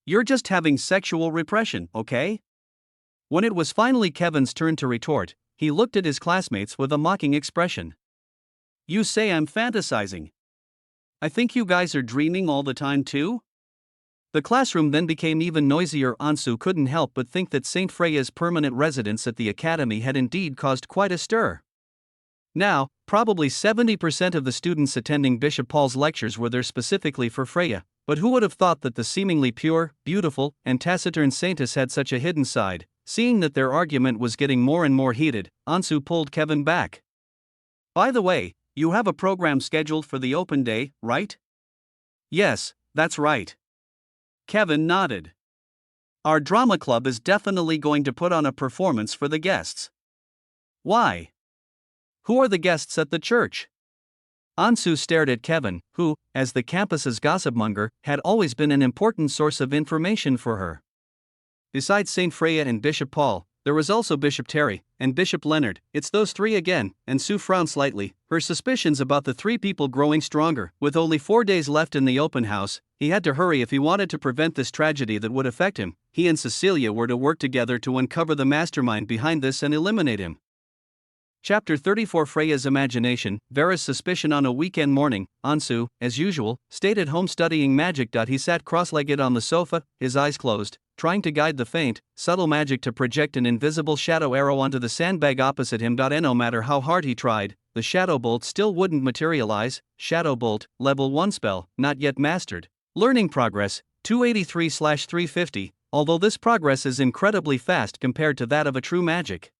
You're just having sexual repression, okay? When it was finally Kevin's turn to retort, he looked at his classmates with a mocking expression. You say I'm fantasizing. I think you guys are dreaming all the time too? The classroom then became even noisier. Ansu couldn't help but think that Saint Freya's permanent residence at the academy had indeed caused quite a stir. Now, probably 70% of the students attending Bishop Paul's lectures were there specifically for Freya, but who would have thought that the seemingly pure, beautiful, and taciturn saintess had such a hidden side? Seeing that their argument was getting more and more heated, Ansu pulled Kevin back. By the way, you have a program scheduled for the open day, right? Yes, that's right. Kevin nodded. Our drama club is definitely going to put on a performance for the guests. Why? Who are the guests at the church? Ansu stared at Kevin, who, as the campus's gossipmonger, had always been an important source of information for her. Besides Saint Freya and Bishop Paul, there was also Bishop Terry and Bishop Leonard. It's those three again, and Sue frowned slightly, her suspicions about the three people growing stronger. With only 4 days left in the open house, he had to hurry if he wanted to prevent this tragedy that would affect him. He and Cecilia were to work together to uncover the mastermind behind this and eliminate him. Chapter 34 Freya's Imagination. Vera's suspicion. On a weekend morning, Ansu, as usual, stayed at home studying magic. He sat cross-legged on the sofa, his eyes closed, trying to guide the faint, subtle magic to project an invisible shadow arrow onto the sandbag opposite him. And no matter how hard he tried, the shadow bolt still wouldn't materialize. Shadow bolt, level 1 spell, not yet mastered. Learning progress, 283/350, although this progress is incredibly fast compared to that of a true magic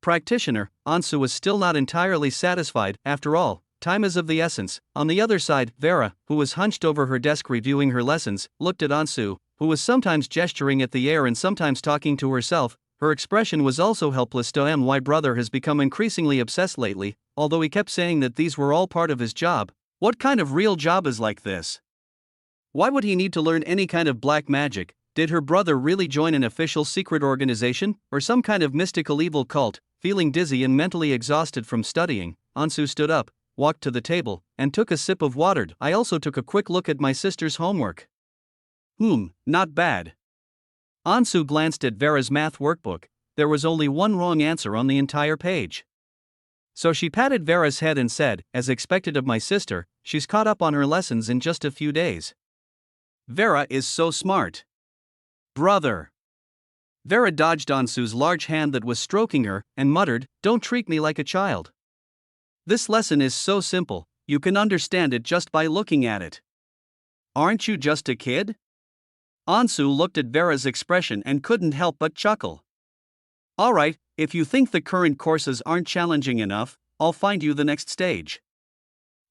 practitioner. Ansu was still not entirely satisfied. After all, time is of the essence. On the other side, Vera, who was hunched over her desk reviewing her lessons, looked at Ansu, who was sometimes gesturing at the air and sometimes talking to herself. Her expression was also helpless. My brother has become increasingly obsessed lately, although he kept saying that these were all part of his job. What kind of real job is like this? Why would he need to learn any kind of black magic? Did her brother really join an official secret organization, or some kind of mystical evil cult? Feeling dizzy and mentally exhausted from studying, Ansu stood up, walked to the table, and took a sip of water. I also took a quick look at my sister's homework. Not bad. Ansu glanced at Vera's math workbook. There was only one wrong answer on the entire page. So she patted Vera's head and said, as expected of my sister, she's caught up on her lessons in just a few days. Vera is so smart. Brother. Vera dodged Ansu's large hand that was stroking her, and muttered, "Don't treat me like a child. This lesson is so simple, you can understand it just by looking at it. Aren't you just a kid?" Ansu looked at Vera's expression and couldn't help but chuckle. "Alright, if you think the current courses aren't challenging enough, I'll find you the next stage.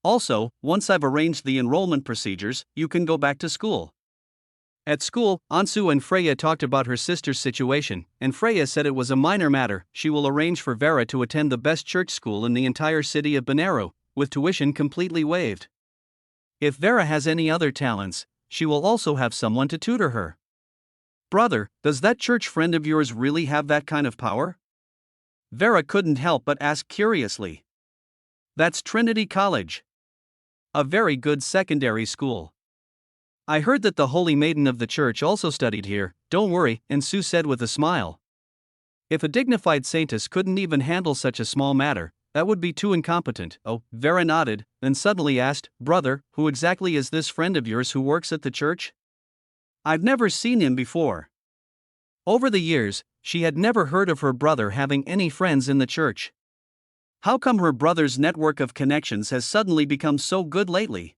Also, once I've arranged the enrollment procedures, you can go back to school." At school, Ansu and Freya talked about her sister's situation, and Freya said it was a minor matter. She will arrange for Vera to attend the best church school in the entire city of Benaru, with tuition completely waived. If Vera has any other talents, she will also have someone to tutor her. Brother, does that church friend of yours really have that kind of power? Vera couldn't help but ask curiously. That's Trinity College. A very good secondary school. I heard that the Holy Maiden of the church also studied here. Don't worry, Ansu said with a smile. If a dignified saintess couldn't even handle such a small matter, that would be too incompetent. Oh, Vera nodded, then suddenly asked, Brother, who exactly is this friend of yours who works at the church? I've never seen him before. Over the years, she had never heard of her brother having any friends in the church. How come her brother's network of connections has suddenly become so good lately?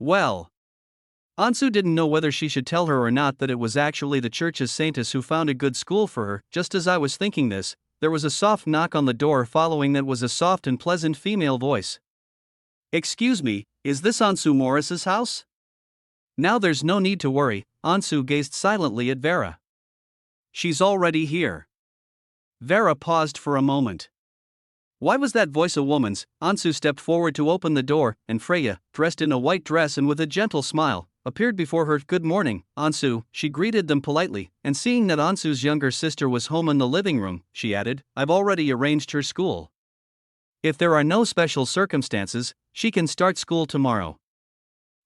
Well, Ansu didn't know whether she should tell her or not that it was actually the church's saintess who found a good school for her. Just as I was thinking this, there was a soft knock on the door. Following that was a soft and pleasant female voice. Excuse me, is this Ansu Morris's house? Now there's no need to worry, Ansu gazed silently at Vera. She's already here. Vera paused for a moment. Why was that voice a woman's? Ansu stepped forward to open the door, and Freya, dressed in a white dress and with a gentle smile, appeared before her. Good morning, Ansu, she greeted them politely, and seeing that Ansu's younger sister was home in the living room, she added, I've already arranged her school. If there are no special circumstances, she can start school tomorrow.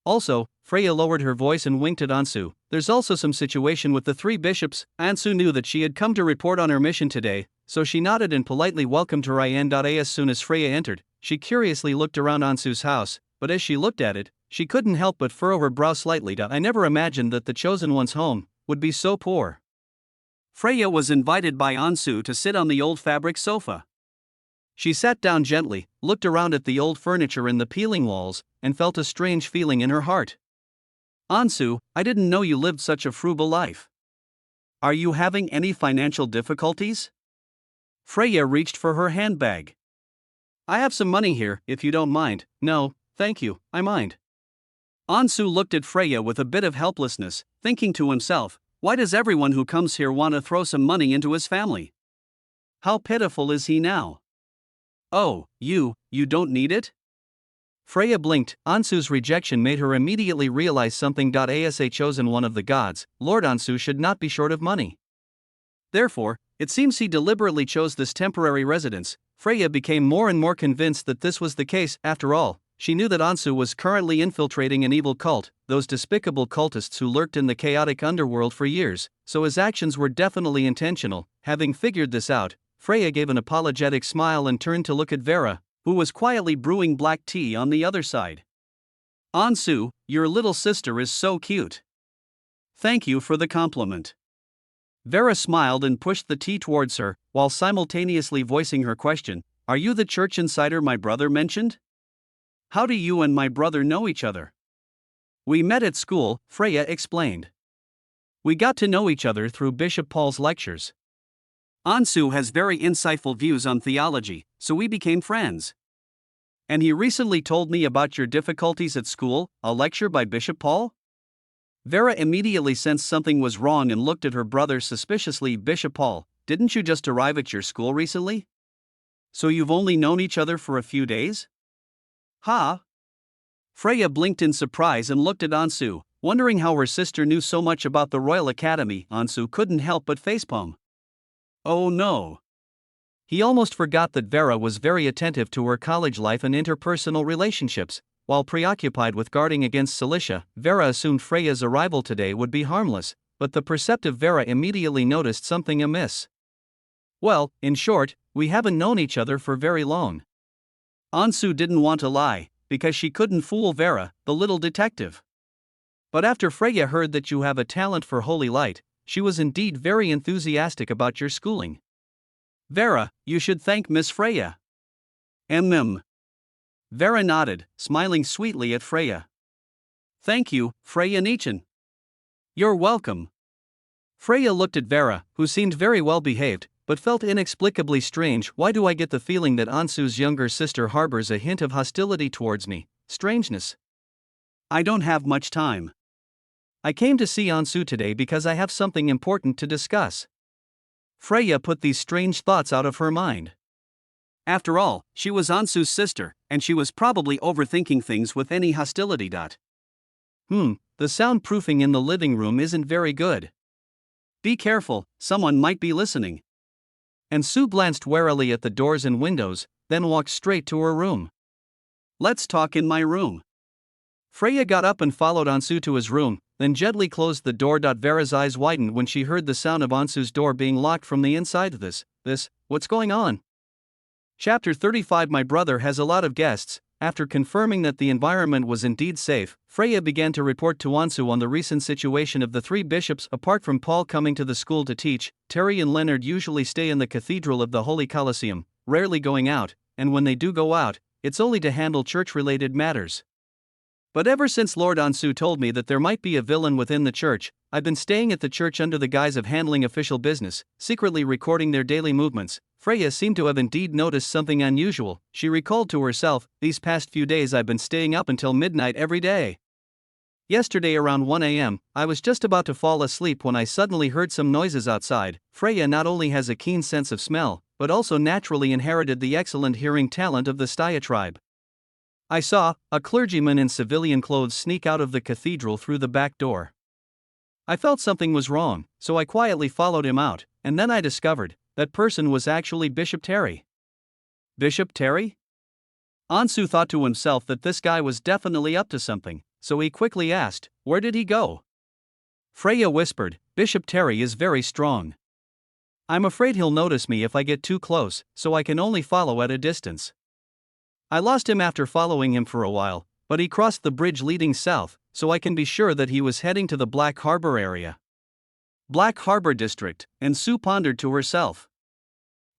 Also, Freya lowered her voice and winked at Ansu. There's also some situation with the three bishops. Ansu knew that she had come to report on her mission today, so she nodded and politely welcomed her. As soon as Freya entered, she curiously looked around Ansu's house, but as she looked at it, she couldn't help but furrow her brow slightly. I never imagined that the chosen one's home would be so poor. Freya was invited by Ansu to sit on the old fabric sofa. She sat down gently, looked around at the old furniture and the peeling walls, and felt a strange feeling in her heart. Ansu, I didn't know you lived such a frugal life. Are you having any financial difficulties? Freya reached for her handbag. I have some money here, if you don't mind. No, thank you, I mind. Ansu looked at Freya with a bit of helplessness, thinking to himself, why does everyone who comes here want to throw some money into his family? How pitiful is he now? Oh, you don't need it? Freya blinked. Ansu's rejection made her immediately realize something. As a chosen one of the gods, Lord Ansu should not be short of money. Therefore, it seems he deliberately chose this temporary residence. Freya became more and more convinced that this was the case. After all, she knew that Ansu was currently infiltrating an evil cult, those despicable cultists who lurked in the chaotic underworld for years, so his actions were definitely intentional. Having figured this out, Freya gave an apologetic smile and turned to look at Vera, who was quietly brewing black tea on the other side. Ansu, your little sister is so cute. Thank you for the compliment. Vera smiled and pushed the tea towards her, while simultaneously voicing her question, Are you the church insider my brother mentioned? How do you and my brother know each other? We met at school, Freya explained. We got to know each other through Bishop Paul's lectures. Ansu has very insightful views on theology, so we became friends. And he recently told me about your difficulties at school, a lecture by Bishop Paul? Vera immediately sensed something was wrong and looked at her brother suspiciously. Bishop Paul, didn't you just arrive at your school recently? So you've only known each other for a few days? Huh? Freya blinked in surprise and looked at Ansu, wondering how her sister knew so much about the Royal Academy. Ansu couldn't help but facepalm. Oh no. He almost forgot that Vera was very attentive to her college life and interpersonal relationships. While preoccupied with guarding against Celicia, Vera assumed Freya's arrival today would be harmless, but the perceptive Vera immediately noticed something amiss. Well, in short, we haven't known each other for very long. Ansu didn't want to lie, because she couldn't fool Vera, the little detective. But after Freya heard that you have a talent for holy light, she was indeed very enthusiastic about your schooling. Vera, you should thank Miss Freya. Vera nodded, smiling sweetly at Freya. Thank you, Freya Nichan. You're welcome. Freya looked at Vera, who seemed very well behaved, but felt inexplicably strange. Why do I get the feeling that Ansu's younger sister harbors a hint of hostility towards me? Strangeness. I don't have much time. I came to see Ansu today because I have something important to discuss. Freya put these strange thoughts out of her mind. After all, she was Ansu's sister, and she was probably overthinking things with any hostility. The soundproofing in the living room isn't very good. Be careful, someone might be listening. Ansu glanced warily at the doors and windows, then walked straight to her room. Let's talk in my room. Freya got up and followed Ansu to his room, then gently closed the door. Vera's eyes widened when she heard the sound of Ansu's door being locked from the inside. What's going on? Chapter 35. My brother has a lot of guests. After confirming that the environment was indeed safe, Freya began to report to Ansu on the recent situation of the three bishops. Apart from Paul coming to the school to teach, Terry and Leonard usually stay in the Cathedral of the Holy Colosseum, rarely going out, and when they do go out, it's only to handle church-related matters. But ever since Lord Ansu told me that there might be a villain within the church, I've been staying at the church under the guise of handling official business, secretly recording their daily movements. Freya seemed to have indeed noticed something unusual. She recalled to herself, these past few days I've been staying up until midnight every day. Yesterday around 1 a.m., I was just about to fall asleep when I suddenly heard some noises outside. Freya not only has a keen sense of smell, but also naturally inherited the excellent hearing talent of the Staya tribe. I saw a clergyman in civilian clothes sneak out of the cathedral through the back door. I felt something was wrong, so I quietly followed him out, and then I discovered that person was actually Bishop Terry. Bishop Terry? Ansu thought to himself that this guy was definitely up to something, so he quickly asked, where did he go? Freya whispered, Bishop Terry is very strong. I'm afraid he'll notice me if I get too close, so I can only follow at a distance. I lost him after following him for a while, but he crossed the bridge leading south, so I can be sure that he was heading to the Black Harbor area. Black Harbor District, and Sue pondered to herself.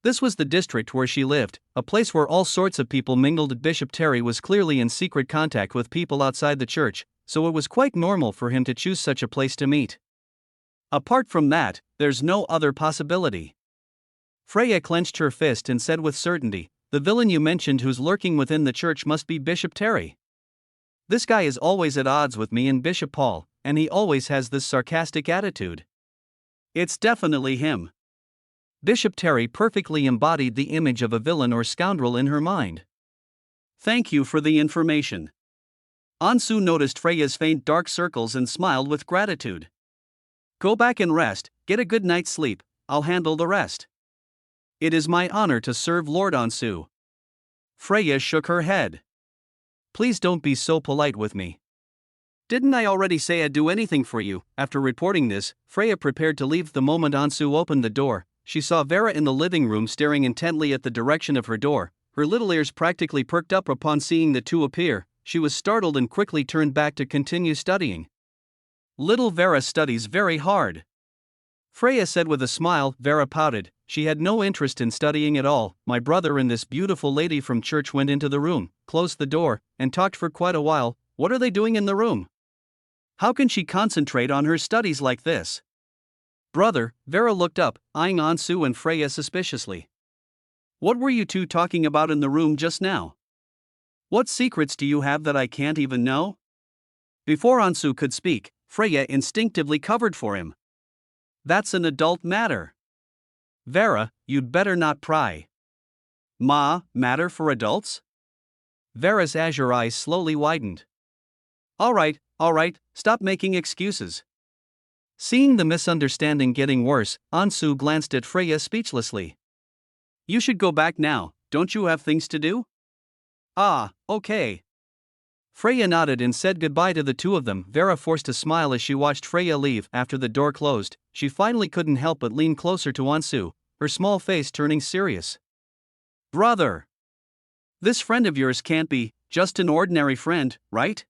This was the district where she lived, a place where all sorts of people mingled. Bishop Terry was clearly in secret contact with people outside the church, so it was quite normal for him to choose such a place to meet. Apart from that, there's no other possibility. Freya clenched her fist and said with certainty, the villain you mentioned who's lurking within the church must be Bishop Terry. This guy is always at odds with me and Bishop Paul, and he always has this sarcastic attitude. It's definitely him. Bishop Terry perfectly embodied the image of a villain or scoundrel in her mind. Thank you for the information. Ansu noticed Freya's faint dark circles and smiled with gratitude. Go back and rest, get a good night's sleep, I'll handle the rest. It is my honor to serve Lord Ansu. Freya shook her head. Please don't be so polite with me. Didn't I already say I'd do anything for you? After reporting this, Freya prepared to leave. The moment Ansu opened the door, she saw Vera in the living room staring intently at the direction of her door. Her little ears practically perked up upon seeing the two appear. She was startled and quickly turned back to continue studying. Little Vera studies very hard, Freya said with a smile. Vera pouted. She had no interest in studying at all. My brother and this beautiful lady from church went into the room, closed the door, and talked for quite a while. What are they doing in the room? How can she concentrate on her studies like this? Brother, Vera looked up, eyeing Ansu and Freya suspiciously. What were you two talking about in the room just now? What secrets do you have that I can't even know? Before Ansu could speak, Freya instinctively covered for him. That's an adult matter. Vera, you'd better not pry. Matter for adults? Vera's azure eyes slowly widened. All right, stop making excuses. Seeing the misunderstanding getting worse, Ansu glanced at Freya speechlessly. You should go back now, don't you have things to do? Ah, okay. Freya nodded and said goodbye to the two of them. Vera forced a smile as she watched Freya leave. After the door closed, she finally couldn't help but lean closer to Ansu, her small face turning serious. Brother! This friend of yours can't be just an ordinary friend, right?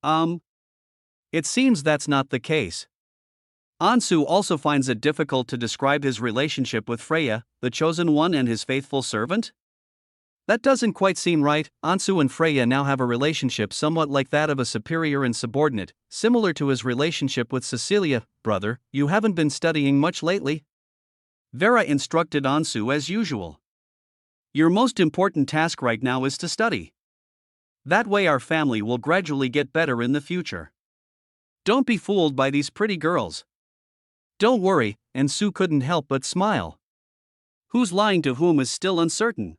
It seems that's not the case. Ansu also finds it difficult to describe his relationship with Freya, the chosen one and his faithful servant. That doesn't quite seem right. Ansu and Freya now have a relationship somewhat like that of a superior and subordinate, similar to his relationship with Celia. Brother, you haven't been studying much lately? Vera instructed Ansu as usual. Your most important task right now is to study. That way our family will gradually get better in the future. Don't be fooled by these pretty girls. Don't worry, Ansu couldn't help but smile. Who's lying to whom is still uncertain.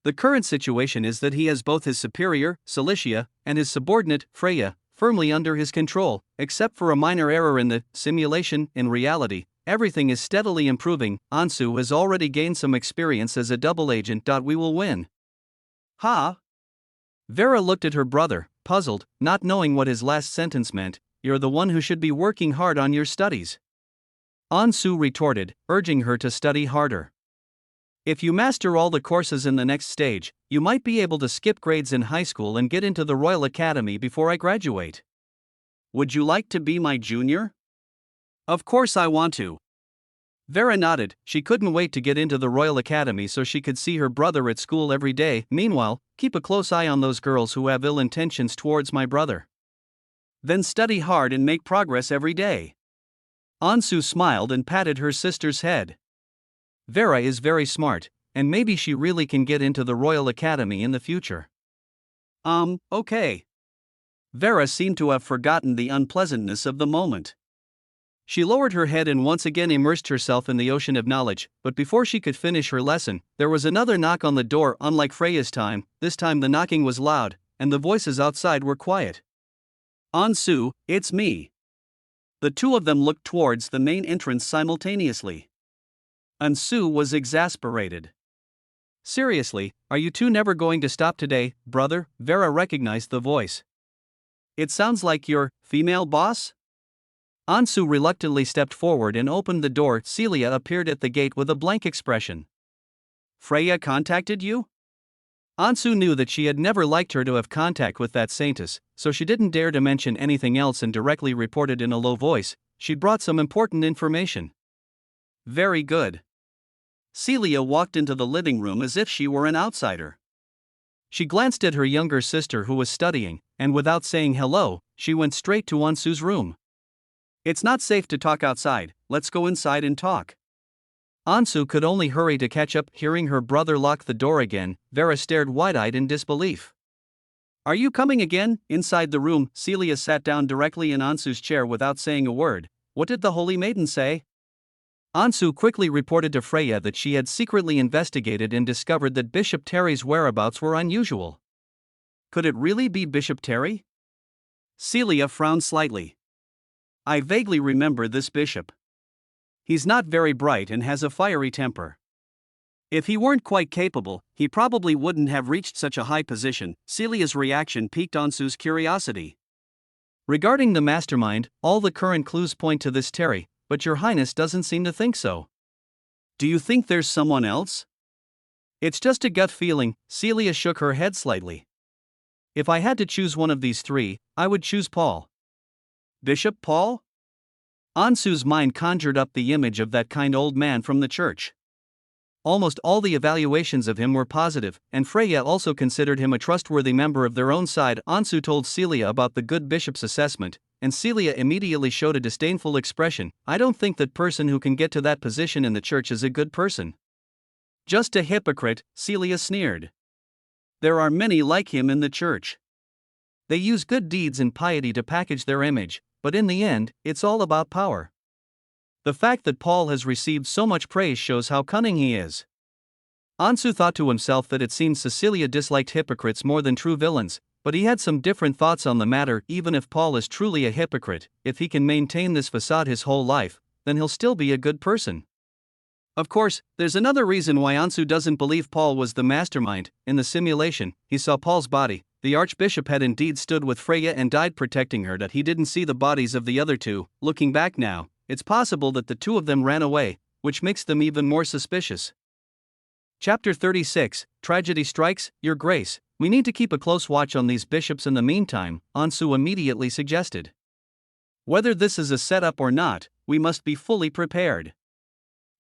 The current situation is that he has both his superior, Celia, and his subordinate, Freya, firmly under his control, except for a minor error in the simulation. In reality, everything is steadily improving. Ansu has already gained some experience as a double agent. We will win. Ha! Vera looked at her brother, puzzled, not knowing what his last sentence meant. You're the one who should be working hard on your studies. Ansu retorted, urging her to study harder. If you master all the courses in the next stage, you might be able to skip grades in high school and get into the Royal Academy before I graduate. Would you like to be my junior? Of course I want to. Vera nodded. She couldn't wait to get into the Royal Academy so she could see her brother at school every day. Meanwhile, keep a close eye on those girls who have ill intentions towards my brother. Then study hard and make progress every day. Ansu smiled and patted her sister's head. Vera is very smart, and maybe she really can get into the Royal Academy in the future. Okay. Vera seemed to have forgotten the unpleasantness of the moment. She lowered her head and once again immersed herself in the ocean of knowledge, but before she could finish her lesson, there was another knock on the door. Unlike Freya's time, this time the knocking was loud, and the voices outside were quiet. Ansu, it's me. The two of them looked towards the main entrance simultaneously. Ansu was exasperated. Seriously, are you two never going to stop today, brother? Vera recognized the voice. It sounds like your female boss? Ansu reluctantly stepped forward and opened the door. Celia appeared at the gate with a blank expression. Freya contacted you? Ansu knew that she had never liked her to have contact with that saintess, so she didn't dare to mention anything else and directly reported in a low voice, she'd brought some important information. Very good. Celia walked into the living room as if she were an outsider. She glanced at her younger sister who was studying, and without saying hello, she went straight to Ansu's room. It's not safe to talk outside, let's go inside and talk. Ansu could only hurry to catch up. Hearing her brother lock the door again, Vera stared wide-eyed in disbelief. Are you coming again? Inside the room, Celia sat down directly in Ansu's chair without saying a word. What did the Holy Maiden say? Ansu quickly reported to Freya that she had secretly investigated and discovered that Bishop Terry's whereabouts were unusual. Could it really be Bishop Terry? Celia frowned slightly. I vaguely remember this bishop. He's not very bright and has a fiery temper. If he weren't quite capable, he probably wouldn't have reached such a high position. Celia's reaction piqued Ansu's curiosity. Regarding the mastermind, all the current clues point to this Terry, but Your Highness doesn't seem to think so. Do you think there's someone else? It's just a gut feeling. Celia shook her head slightly. If I had to choose one of these three, I would choose Paul. Bishop Paul? Ansu's mind conjured up the image of that kind old man from the church. Almost all the evaluations of him were positive, and Freya also considered him a trustworthy member of their own side. Ansu told Celia about the good bishop's assessment, and Celia immediately showed a disdainful expression. I don't think that person who can get to that position in the church is a good person. Just a hypocrite, Celia sneered. There are many like him in the church. They use good deeds and piety to package their image, but in the end, it's all about power. The fact that Paul has received so much praise shows how cunning he is. Ansu thought to himself that it seems Celia disliked hypocrites more than true villains, but he had some different thoughts on the matter. Even if Paul is truly a hypocrite, if he can maintain this facade his whole life, then he'll still be a good person. Of course, there's another reason why Ansu doesn't believe Paul was the mastermind. In the simulation, he saw Paul's body. The Archbishop had indeed stood with Freya and died protecting her. That he didn't see the bodies of the other two. Looking back now, it's possible that the two of them ran away, which makes them even more suspicious. Chapter 36, Tragedy Strikes, Your Grace. We need to keep a close watch on these bishops in the meantime, Ansu immediately suggested. Whether this is a setup or not, we must be fully prepared.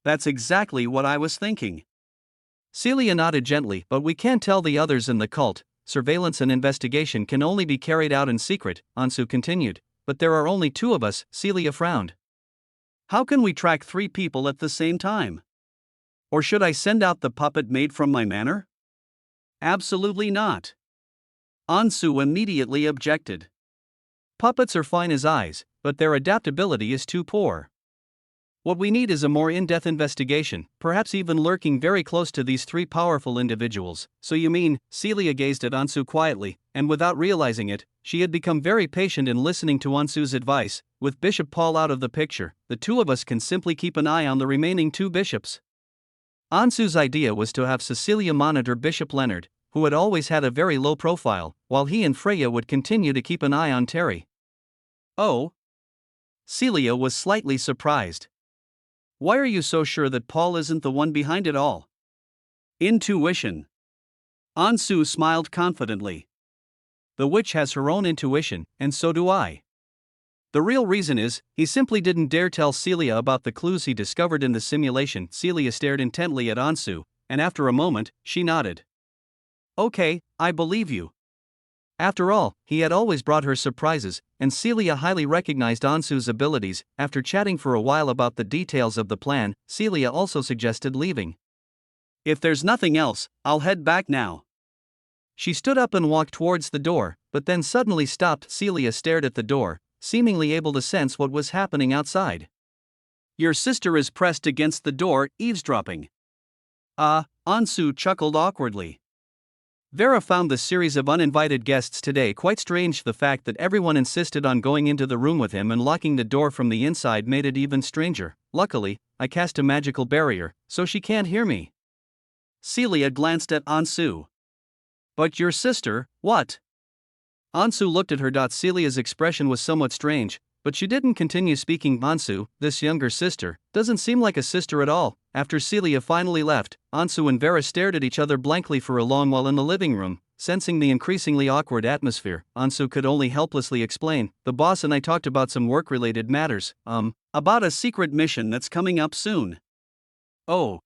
That's exactly what I was thinking. Celia nodded gently. But we can't tell the others in the cult. Surveillance and investigation can only be carried out in secret, Ansu continued. But there are only 2 of us, Celia frowned. How can we track 3 people at the same time? Or should I send out the puppet made from my manor? Absolutely not. Ansu immediately objected. Puppets are fine as eyes, but their adaptability is too poor. What we need is a more in-depth investigation, perhaps even lurking very close to these 3 powerful individuals. So you mean, Celia gazed at Ansu quietly, and without realizing it, she had become very patient in listening to Ansu's advice. With Bishop Paul out of the picture, the 2 of us can simply keep an eye on the remaining 2 bishops. Ansu's idea was to have Cecilia monitor Bishop Leonard, who had always had a very low profile, while he and Freya would continue to keep an eye on Terry. Oh? Celia was slightly surprised. Why are you so sure that Paul isn't the one behind it all? Intuition. Ansu smiled confidently. The witch has her own intuition, and so do I. The real reason is, he simply didn't dare tell Celia about the clues he discovered in the simulation. Celia stared intently at Ansu, and after a moment, she nodded. Okay, I believe you. After all, he had always brought her surprises, and Celia highly recognized Ansu's abilities. After chatting for a while about the details of the plan, Celia also suggested leaving. If there's nothing else, I'll head back now. She stood up and walked towards the door, but then suddenly stopped. Celia stared at the door, seemingly able to sense what was happening outside. Your sister is pressed against the door, eavesdropping. Ansu chuckled awkwardly. Vera found the series of uninvited guests today quite strange. The fact that everyone insisted on going into the room with him and locking the door from the inside made it even stranger. Luckily, I cast a magical barrier, so she can't hear me. Celia glanced at Ansu. But your sister, what? Ansu looked at her. Celia's expression was somewhat strange, but she didn't continue speaking. Ansu, this younger sister, doesn't seem like a sister at all. After Celia finally left, Ansu and Vera stared at each other blankly for a long while in the living room. Sensing the increasingly awkward atmosphere, Ansu could only helplessly explain, the boss and I talked about some work-related matters, about a secret mission that's coming up soon. Oh.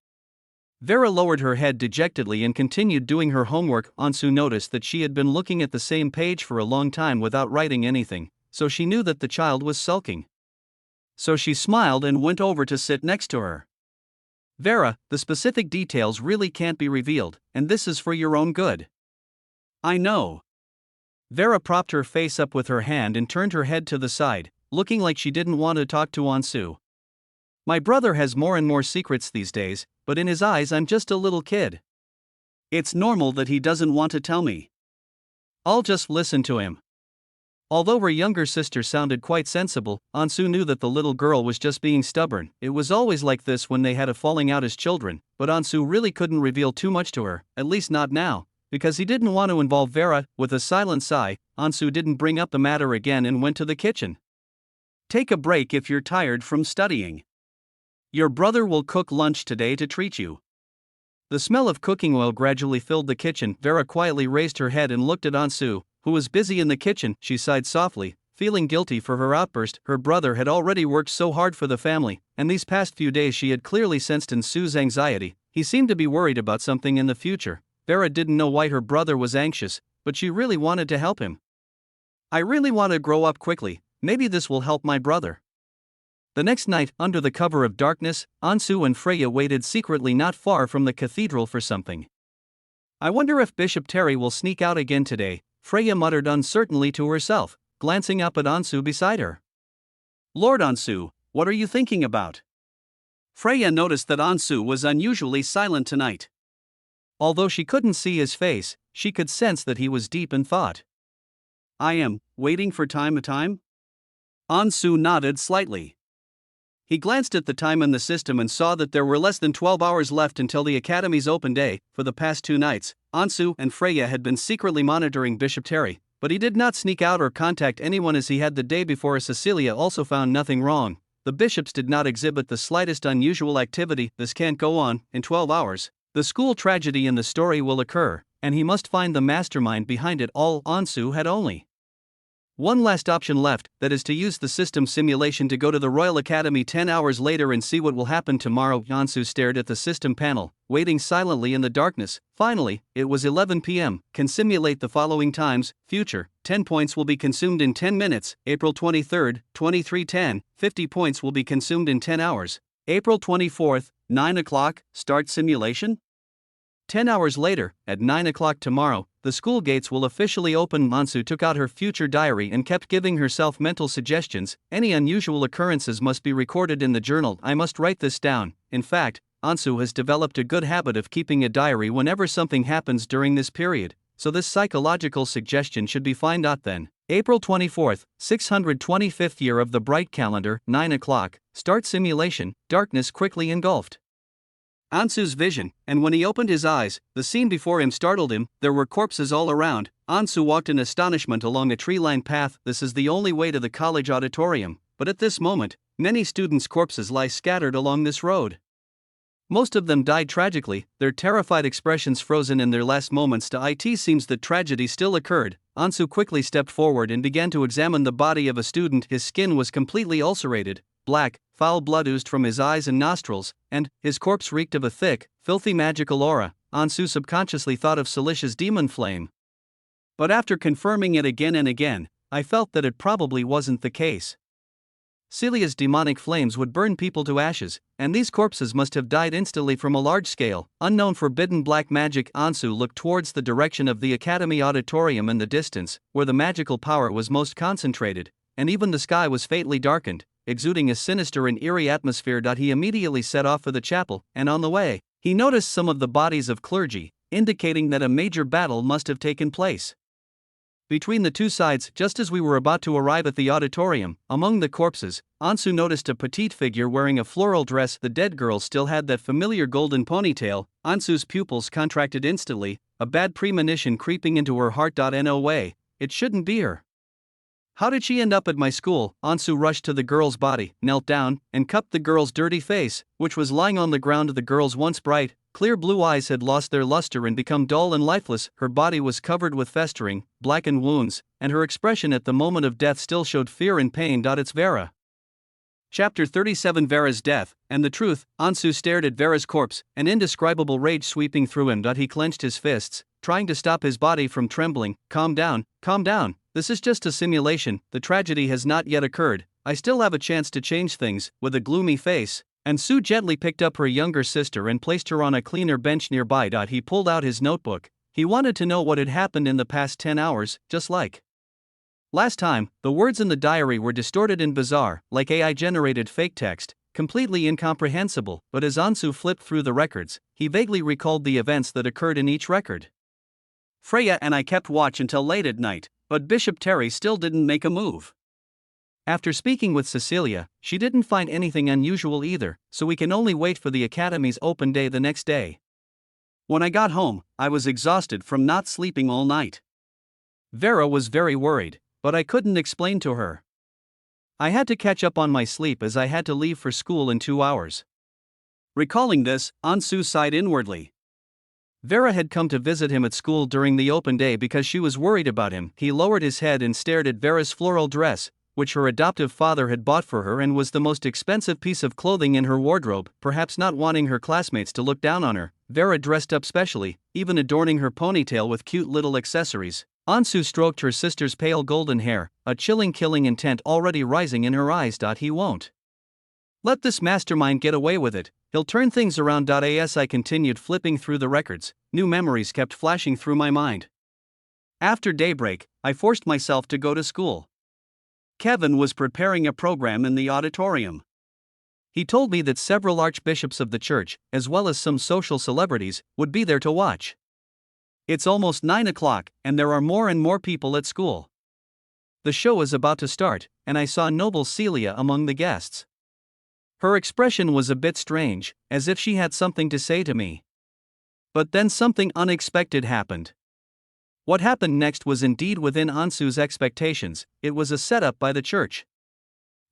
Vera lowered her head dejectedly and continued doing her homework. Ansu noticed that she had been looking at the same page for a long time without writing anything, so she knew that the child was sulking. So she smiled and went over to sit next to her. Vera, the specific details really can't be revealed, and this is for your own good. I know. Vera propped her face up with her hand and turned her head to the side, looking like she didn't want to talk to Ansu. My brother has more and more secrets these days, but in his eyes I'm just a little kid. It's normal that he doesn't want to tell me. I'll just listen to him. Although her younger sister sounded quite sensible, Ansu knew that the little girl was just being stubborn. It was always like this when they had a falling out as children, but Ansu really couldn't reveal too much to her, at least not now, because he didn't want to involve Vera. With a silent sigh, Ansu didn't bring up the matter again and went to the kitchen. Take a break if you're tired from studying. Your brother will cook lunch today to treat you. The smell of cooking oil gradually filled the kitchen. Vera quietly raised her head and looked at Ansu, who was busy in the kitchen. She sighed softly, feeling guilty for her outburst. Her brother had already worked so hard for the family, and these past few days she had clearly sensed Ansu's anxiety. He seemed to be worried about something in the future. Vera didn't know why her brother was anxious, but she really wanted to help him. I really want to grow up quickly. Maybe this will help my brother. The next night, under the cover of darkness, Ansu and Freya waited secretly not far from the cathedral for something. I wonder if Bishop Terry will sneak out again today, Freya muttered uncertainly to herself, glancing up at Ansu beside her. Lord Ansu, what are you thinking about? Freya noticed that Ansu was unusually silent tonight. Although she couldn't see his face, she could sense that he was deep in thought. I am waiting for time. Ansu nodded slightly. He glanced at the time in the system and saw that there were less than 12 hours left until the Academy's open day. For the past 2 nights, Ansu and Freya had been secretly monitoring Bishop Terry, but he did not sneak out or contact anyone as he had the day before. Celia also found nothing wrong. The bishops did not exhibit the slightest unusual activity. This can't go on. In 12 hours, the school tragedy in the story will occur, and he must find the mastermind behind it all. Ansu had only one last option left, that is to use the system simulation to go to the Royal Academy 10 hours later and see what will happen tomorrow. Ansu stared at the system panel, waiting silently in the darkness. Finally, it was 11 p.m. Can simulate the following times. Future, 10 points will be consumed in 10 minutes. April 23rd, 23:10, 50 points will be consumed in 10 hours. April 24th, 9 o'clock, start simulation. 10 hours later, at 9 o'clock tomorrow, the school gates will officially open. Ansu took out her future diary and kept giving herself mental suggestions. Any unusual occurrences must be recorded in the journal. I must write this down. In fact, Ansu has developed a good habit of keeping a diary whenever something happens during this period, so this psychological suggestion should be fine. Then, April 24th, 625th year of the bright calendar, 9 o'clock, start simulation. Darkness quickly engulfed Ansu's vision, and when he opened his eyes, the scene before him startled him. There were corpses all around. Ansu walked in astonishment along a tree-lined path. This is the only way to the college auditorium, but at this moment, many students' corpses lie scattered along this road. Most of them died tragically, their terrified expressions frozen in their last moments. It seems that tragedy still occurred. Ansu quickly stepped forward and began to examine the body of a student. His skin was completely ulcerated, black, foul blood oozed from his eyes and nostrils, and his corpse reeked of a thick, filthy magical aura. Ansu subconsciously thought of Celicia's demon flame. But after confirming it again and again, I felt that it probably wasn't the case. Celia's demonic flames would burn people to ashes, and these corpses must have died instantly from a large-scale, unknown forbidden black magic. Ansu looked towards the direction of the Academy auditorium in the distance, where the magical power was most concentrated, and even the sky was faintly darkened, exuding a sinister and eerie atmosphere. He immediately set off for the chapel, and on the way, he noticed some of the bodies of clergy, indicating that a major battle must have taken place between the two sides. Just as we were about to arrive at the auditorium, among the corpses, Ansu noticed a petite figure wearing a floral dress. The dead girl still had that familiar golden ponytail. Ansu's pupils contracted instantly, a bad premonition creeping into her heart. No way, it shouldn't be her. How did she end up at my school? Ansu rushed to the girl's body, knelt down, and cupped the girl's dirty face, which was lying on the ground. The girl's once bright, clear blue eyes had lost their luster and become dull and lifeless. Her body was covered with festering, blackened wounds, and her expression at the moment of death still showed fear and pain. It's Vera. Chapter 37, Vera's death, and the truth. Ansu stared at Vera's corpse, an indescribable rage sweeping through him. He clenched his fists, trying to stop his body from trembling. Calm down, calm down. This is just a simulation. The tragedy has not yet occurred. I still have a chance to change things. With a gloomy face, Ansu gently picked up her younger sister and placed her on a cleaner bench nearby. He pulled out his notebook. He wanted to know what had happened in the past 10 hours, just like last time. The words in the diary were distorted and bizarre, like AI-generated fake text, completely incomprehensible. But as Ansu flipped through the records, he vaguely recalled the events that occurred in each record. Freya and I kept watch until late at night, but Bishop Terry still didn't make a move. After speaking with Celia, she didn't find anything unusual either, so we can only wait for the Academy's open day the next day. When I got home, I was exhausted from not sleeping all night. Vera was very worried, but I couldn't explain to her. I had to catch up on my sleep as I had to leave for school in 2 hours. Recalling this, Ansu sighed inwardly. Vera had come to visit him at school during the open day because she was worried about him. He lowered his head and stared at Vera's floral dress, which her adoptive father had bought for her and was the most expensive piece of clothing in her wardrobe. Perhaps not wanting her classmates to look down on her, Vera dressed up specially, even adorning her ponytail with cute little accessories. Ansu stroked her sister's pale golden hair, a chilling killing intent already rising in her eyes. He won't let this mastermind get away with it. He'll turn things around. As I continued flipping through the records, new memories kept flashing through my mind. After daybreak, I forced myself to go to school. Kevin was preparing a program in the auditorium. He told me that several archbishops of the church, as well as some social celebrities, would be there to watch. It's almost 9 o'clock, and there are more and more people at school. The show is about to start, and I saw noble Celia among the guests. Her expression was a bit strange, as if she had something to say to me. But then something unexpected happened. What happened next was indeed within Ansu's expectations. It was a setup by the church.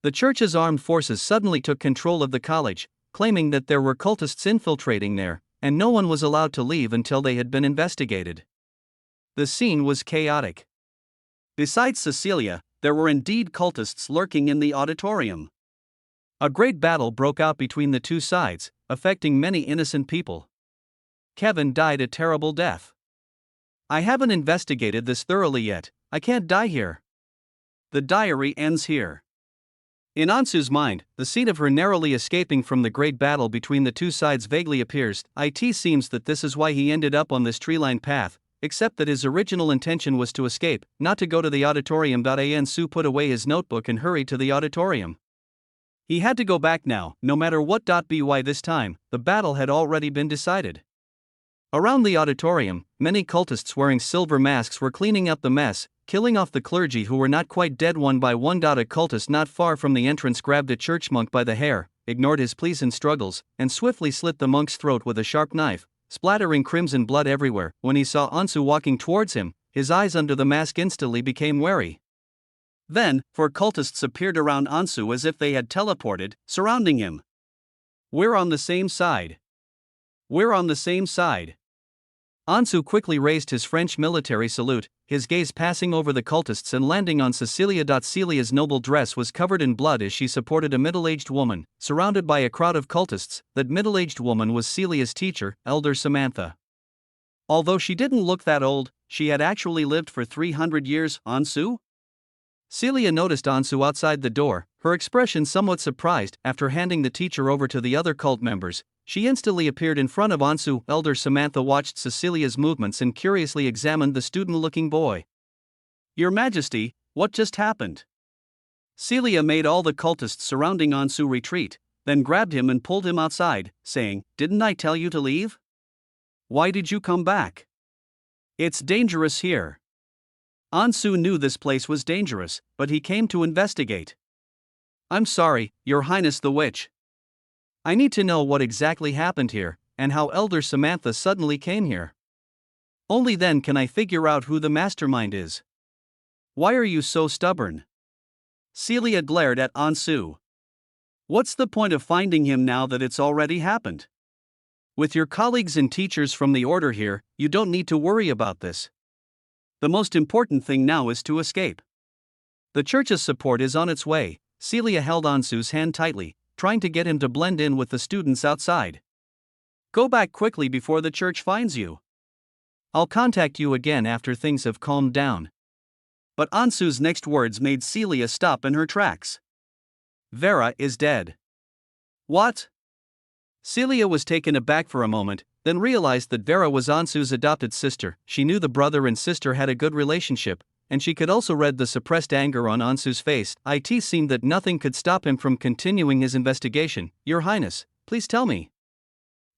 The church's armed forces suddenly took control of the college, claiming that there were cultists infiltrating there, and no one was allowed to leave until they had been investigated. The scene was chaotic. Besides Cecilia, there were indeed cultists lurking in the auditorium. A great battle broke out between the two sides, affecting many innocent people. Kevin died a terrible death. I haven't investigated this thoroughly yet. I can't die here. The diary ends here. In Ansu's mind, the scene of her narrowly escaping from the great battle between the two sides vaguely appears. It seems that this is why he ended up on this tree-lined path, except that his original intention was to escape, not to go to the auditorium. Ansu put away his notebook and hurried to the auditorium. He had to go back now, no matter what. By this time, the battle had already been decided. Around the auditorium, many cultists wearing silver masks were cleaning up the mess, killing off the clergy who were not quite dead one by one. A cultist not far from the entrance grabbed a church monk by the hair, ignored his pleas and struggles, and swiftly slit the monk's throat with a sharp knife, splattering crimson blood everywhere. When he saw Ansu walking towards him, his eyes under the mask instantly became wary. Then, 4 cultists appeared around Ansu as if they had teleported, surrounding him. "We're on the same side. We're on the same side." Ansu quickly raised his French military salute, his gaze passing over the cultists and landing on Cecilia. Celia's noble dress was covered in blood as she supported a middle-aged woman, surrounded by a crowd of cultists. That middle-aged woman was Celia's teacher, Elder Samantha. Although she didn't look that old, she had actually lived for 300 years. Ansu? Celia noticed Ansu outside the door, her expression somewhat surprised. After handing the teacher over to the other cult members, she instantly appeared in front of Ansu. Elder Samantha watched Cecilia's movements and curiously examined the student-looking boy. "Your Majesty, what just happened?" Celia made all the cultists surrounding Ansu retreat, then grabbed him and pulled him outside, saying, "Didn't I tell you to leave? Why did you come back? It's dangerous here." Ansu knew this place was dangerous, but he came to investigate. "I'm sorry, Your Highness the Witch. I need to know what exactly happened here, and how Elder Samantha suddenly came here. Only then can I figure out who the mastermind is." "Why are you so stubborn?" Celia glared at Ansu. "What's the point of finding him now that it's already happened? With your colleagues and teachers from the order here, you don't need to worry about this. The most important thing now is to escape. The church's support is on its way." Celia held Ansu's hand tightly, trying to get him to blend in with the students outside. "Go back quickly before the church finds you. I'll contact you again after things have calmed down." But Ansu's next words made Celia stop in her tracks. "Vera is dead." "What?" Celia was taken aback for a moment, then realized that Vera was Ansu's adopted sister. She knew the brother and sister had a good relationship, and she could also read the suppressed anger on Ansu's face. It seemed that nothing could stop him from continuing his investigation. "Your Highness, please tell me."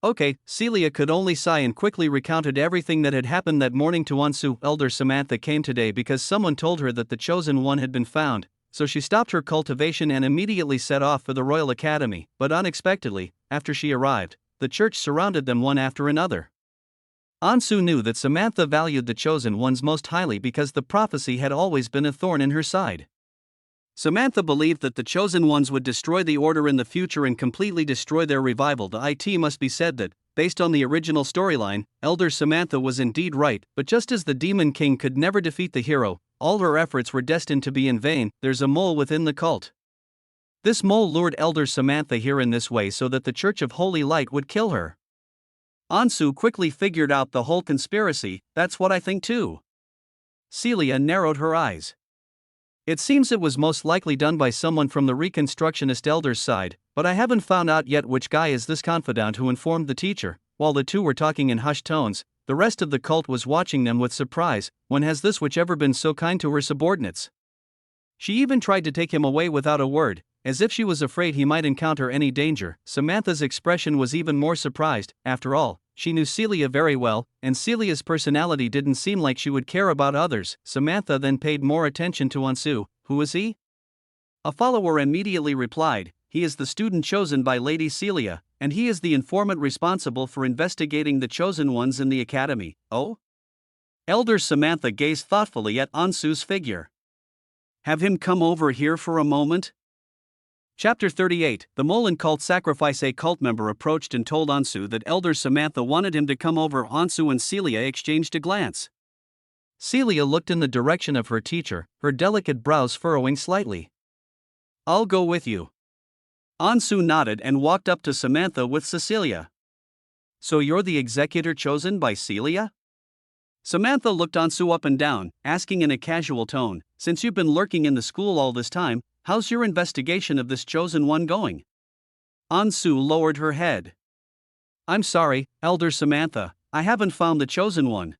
"Okay." Celia could only sigh and quickly recounted everything that had happened that morning to Ansu. "Elder Samantha came today because someone told her that the Chosen One had been found, so she stopped her cultivation and immediately set off for the Royal Academy. But unexpectedly, after she arrived, the church surrounded them one after another." Ansu knew that Samantha valued the Chosen Ones most highly because the prophecy had always been a thorn in her side. Samantha believed that the Chosen Ones would destroy the Order in the future and completely destroy their revival. It must be said that, based on the original storyline, Elder Samantha was indeed right, but just as the Demon King could never defeat the hero, all her efforts were destined to be in vain. There's a mole within the cult. This mole lured Elder Samantha here in this way so that the Church of Holy Light would kill her. Ansu quickly figured out the whole conspiracy. "That's what I think too." Celia narrowed her eyes. "It seems it was most likely done by someone from the Reconstructionist Elders side, but I haven't found out yet which guy is this confidant who informed the teacher." While the two were talking in hushed tones, the rest of the cult was watching them with surprise. When has this witch ever been so kind to her subordinates? She even tried to take him away without a word, as if she was afraid he might encounter any danger. Samantha's expression was even more surprised. After all, she knew Celia very well, and Celia's personality didn't seem like she would care about others. Samantha then paid more attention to Ansu. Who is he? A follower immediately replied, he is the student chosen by Lady Celia, and he is the informant responsible for investigating the chosen ones in the academy. Oh? Elder Samantha gazed thoughtfully at Ansu's figure. Have him come over here for a moment? Chapter 38. The Molan cult sacrifice. A cult member approached and told Ansu that Elder Samantha wanted him to come over. Ansu and Celia exchanged a glance. Celia looked in the direction of her teacher, her delicate brows furrowing slightly. I'll go with you. Ansu nodded and walked up to Samantha with Cecilia. So you're the executor chosen by Celia? Samantha looked Ansu up and down, asking in a casual tone, since you've been lurking in the school all this time, how's your investigation of this chosen one going? Ansu lowered her head. I'm sorry, Elder Samantha, I haven't found the chosen one.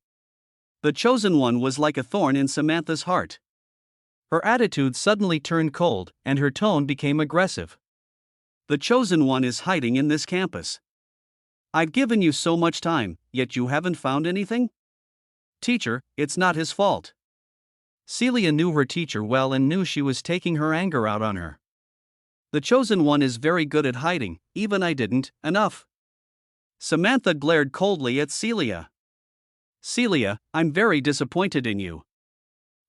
The chosen one was like a thorn in Samantha's heart. Her attitude suddenly turned cold, and her tone became aggressive. The chosen one is hiding in this campus. I've given you so much time, yet you haven't found anything? Teacher, it's not his fault. Celia knew her teacher well and knew she was taking her anger out on her. The chosen one is very good at hiding, even I didn't. Enough. Samantha glared coldly at Celia. Celia, I'm very disappointed in you.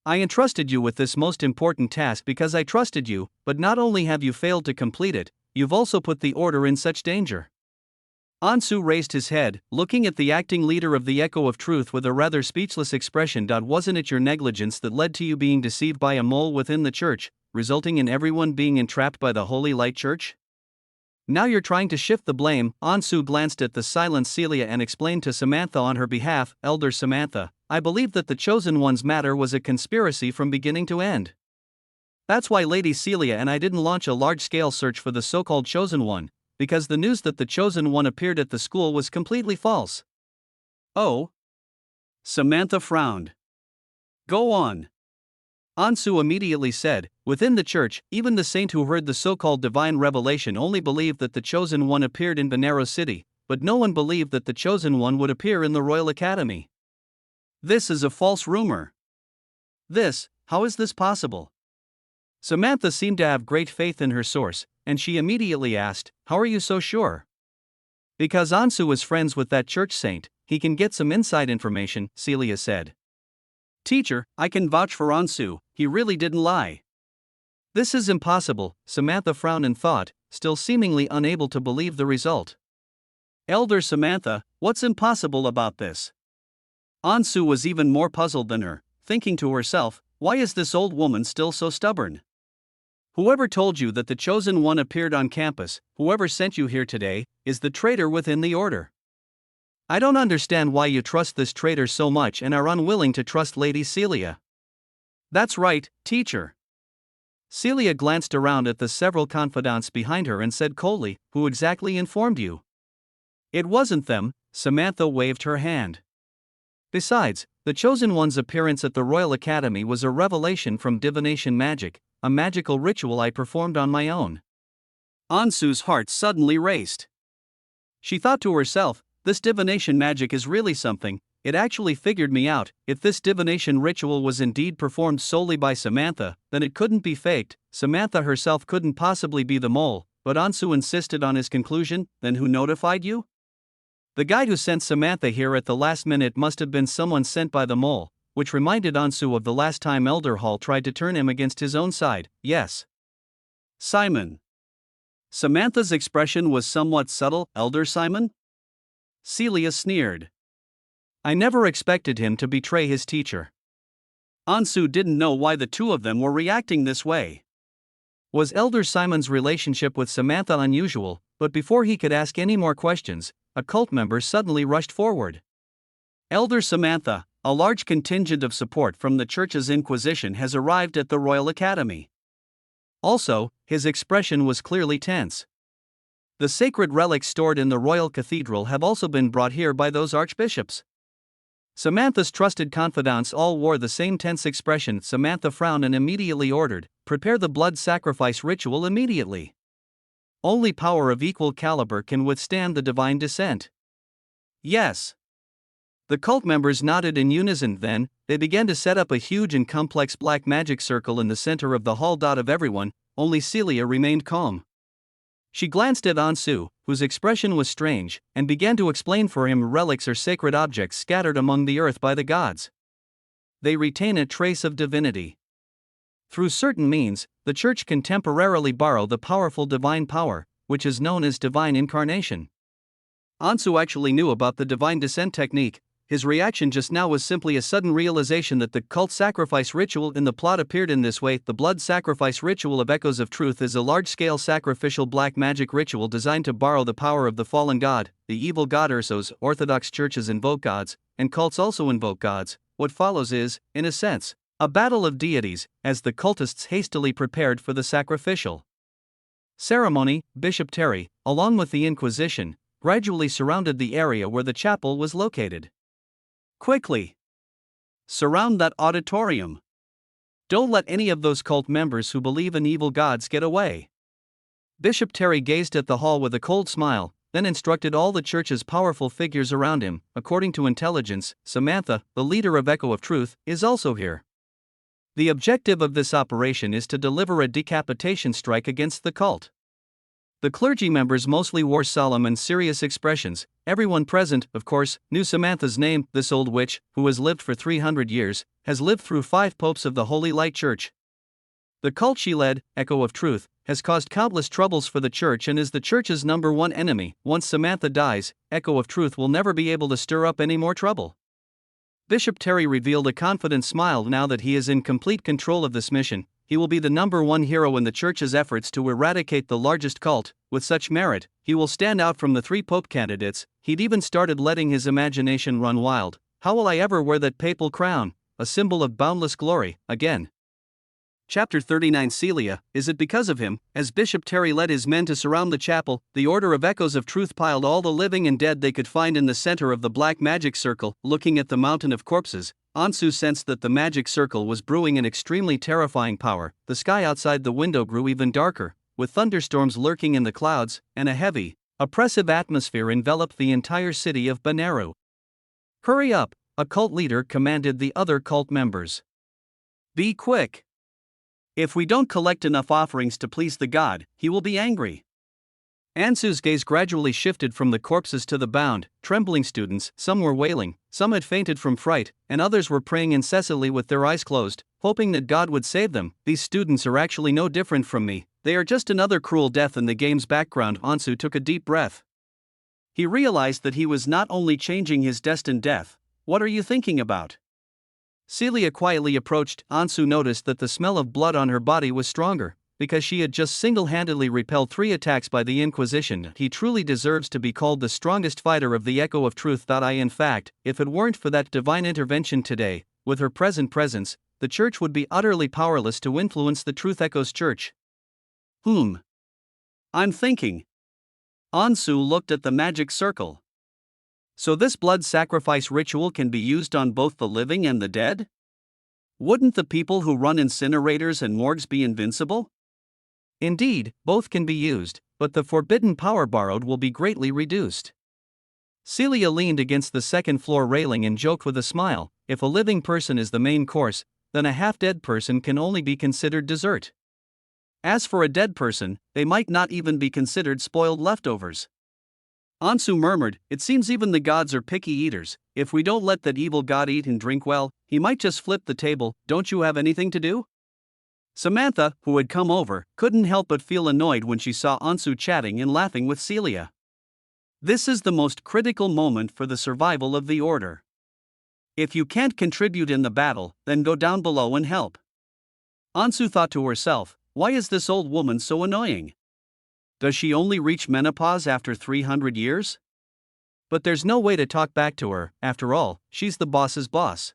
I entrusted you with this most important task because I trusted you, but not only have you failed to complete it, you've also put the order in such danger. Ansu raised his head, looking at the acting leader of the Echo of Truth with a rather speechless expression. Wasn't it your negligence that led to you being deceived by a mole within the church, resulting in everyone being entrapped by the Holy Light Church? Now you're trying to shift the blame. Ansu glanced at the silent Celia and explained to Samantha on her behalf, Elder Samantha, I believe that the Chosen One's matter was a conspiracy from beginning to end. That's why Lady Celia and I didn't launch a large-scale search for the so-called Chosen One, because the news that the Chosen One appeared at the school was completely false. Oh? Samantha frowned. Go on. Ansu immediately said, within the church, even the saint who heard the so-called divine revelation only believed that the Chosen One appeared in Benares City, but no one believed that the Chosen One would appear in the Royal Academy. This is a false rumor. How is this possible? Samantha seemed to have great faith in her source, and she immediately asked, how are you so sure? Because Ansu is friends with that church saint, he can get some inside information, Celia said. Teacher, I can vouch for Ansu, he really didn't lie. This is impossible, Samantha frowned in thought, still seemingly unable to believe the result. Elder Samantha, what's impossible about this? Ansu was even more puzzled than her, thinking to herself, why is this old woman still so stubborn? Whoever told you that the Chosen One appeared on campus, whoever sent you here today, is the traitor within the order. I don't understand why you trust this traitor so much and are unwilling to trust Lady Celia. That's right, teacher. Celia glanced around at the several confidants behind her and said coldly, who exactly informed you? It wasn't them, Samantha waved her hand. Besides, the Chosen One's appearance at the Royal Academy was a revelation from divination magic, a magical ritual I performed on my own. Ansu's heart suddenly raced. She thought to herself, this divination magic is really something, it actually figured me out. If this divination ritual was indeed performed solely by Samantha, then it couldn't be faked. Samantha herself couldn't possibly be the mole, but Ansu insisted on his conclusion. Then who notified you? The guy who sent Samantha here at the last minute must have been someone sent by the mole, which reminded Ansu of the last time Elder Hall tried to turn him against his own side. Yes. Simon. Samantha's expression was somewhat subtle. Elder Simon? Celia sneered. I never expected him to betray his teacher. Ansu didn't know why the two of them were reacting this way. Was Elder Simon's relationship with Samantha unusual? But before he could ask any more questions, a cult member suddenly rushed forward. Elder Samantha, a large contingent of support from the Church's Inquisition has arrived at the Royal Academy. Also, his expression was clearly tense. The sacred relics stored in the Royal Cathedral have also been brought here by those archbishops. Samantha's trusted confidants all wore the same tense expression. Samantha frowned and immediately ordered, prepare the blood sacrifice ritual immediately. Only power of equal caliber can withstand the divine descent. Yes. The cult members nodded in unison. Then, they began to set up a huge and complex black magic circle in the center of the hall. Of everyone, only Celia remained calm. She glanced at Ansu, whose expression was strange, and began to explain for him relics or sacred objects scattered among the earth by the gods. They retain a trace of divinity. Through certain means, the Church can temporarily borrow the powerful divine power, which is known as divine incarnation. Ansu actually knew about the divine descent technique. His reaction just now was simply a sudden realization that the cult sacrifice ritual in the plot appeared in this way. The blood sacrifice ritual of Echoes of Truth is a large-scale sacrificial black magic ritual designed to borrow the power of the fallen god, the evil god Ursos. Orthodox churches invoke gods, and cults also invoke gods. What follows is, in a sense, a battle of deities, as the cultists hastily prepared for the sacrificial ceremony. Bishop Terry, along with the Inquisition, gradually surrounded the area where the chapel was located. Quickly! Surround that auditorium. Don't let any of those cult members who believe in evil gods get away. Bishop Terry gazed at the hall with a cold smile, then instructed all the church's powerful figures around him. According to intelligence, Samantha, the leader of Echo of Truth, is also here. The objective of this operation is to deliver a decapitation strike against the cult. The clergy members mostly wore solemn and serious expressions. Everyone present, of course, knew Samantha's name. This old witch, who has lived for 300 years, has lived through 5 popes of the Holy Light Church. The cult she led, Echo of Truth, has caused countless troubles for the church and is the church's #1 enemy. Once Samantha dies, Echo of Truth will never be able to stir up any more trouble. Bishop Terry revealed a confident smile. Now that he is in complete control of this mission, he will be the #1 hero in the church's efforts to eradicate the largest cult. With such merit, he will stand out from the 3 pope candidates. He'd even started letting his imagination run wild. How will I ever wear that papal crown, a symbol of boundless glory, again? Chapter 39. Celia, is it because of him? As Bishop Terry led his men to surround the chapel, the Order of Echoes of Truth piled all the living and dead they could find in the center of the black magic circle. Looking at the mountain of corpses, Ansu sensed that the magic circle was brewing an extremely terrifying power. The sky outside the window grew even darker, with thunderstorms lurking in the clouds, and a heavy, oppressive atmosphere enveloped the entire city of Benaru. "Hurry up," a cult leader commanded the other cult members. "Be quick. If we don't collect enough offerings to please the god, he will be angry." Ansu's gaze gradually shifted from the corpses to the bound, trembling students. Some were wailing, some had fainted from fright, and others were praying incessantly with their eyes closed, hoping that God would save them. "These students are actually no different from me. They are just another cruel death in the game's background." Ansu took a deep breath. He realized that he was not only changing his destined death. "What are you thinking about?" Celia quietly approached. Ansu noticed that the smell of blood on her body was stronger, because she had just single-handedly repelled 3 attacks by the Inquisition. "He truly deserves to be called the strongest fighter of the Echo of Truth." In fact, if it weren't for that divine intervention today, with her present presence, the church would be utterly powerless to influence the Truth Echoes Church. I'm thinking. Ansu looked at the magic circle. So this blood sacrifice ritual can be used on both the living and the dead? Wouldn't the people who run incinerators and morgues be invincible? Indeed, both can be used, but the forbidden power borrowed will be greatly reduced. Celia leaned against the second-floor railing and joked with a smile. If a living person is the main course, then a half-dead person can only be considered dessert. As for a dead person, they might not even be considered spoiled leftovers. Ansu murmured, "It seems even the gods are picky eaters. If we don't let that evil god eat and drink well, he might just flip the table. Don't you have anything to do?" Samantha, who had come over, couldn't help but feel annoyed when she saw Ansu chatting and laughing with Celia. This is the most critical moment for the survival of the order. If you can't contribute in the battle, then go down below and help. Ansu thought to herself, why is this old woman so annoying? Does she only reach menopause after 300 years? But there's no way to talk back to her. After all, she's the boss's boss.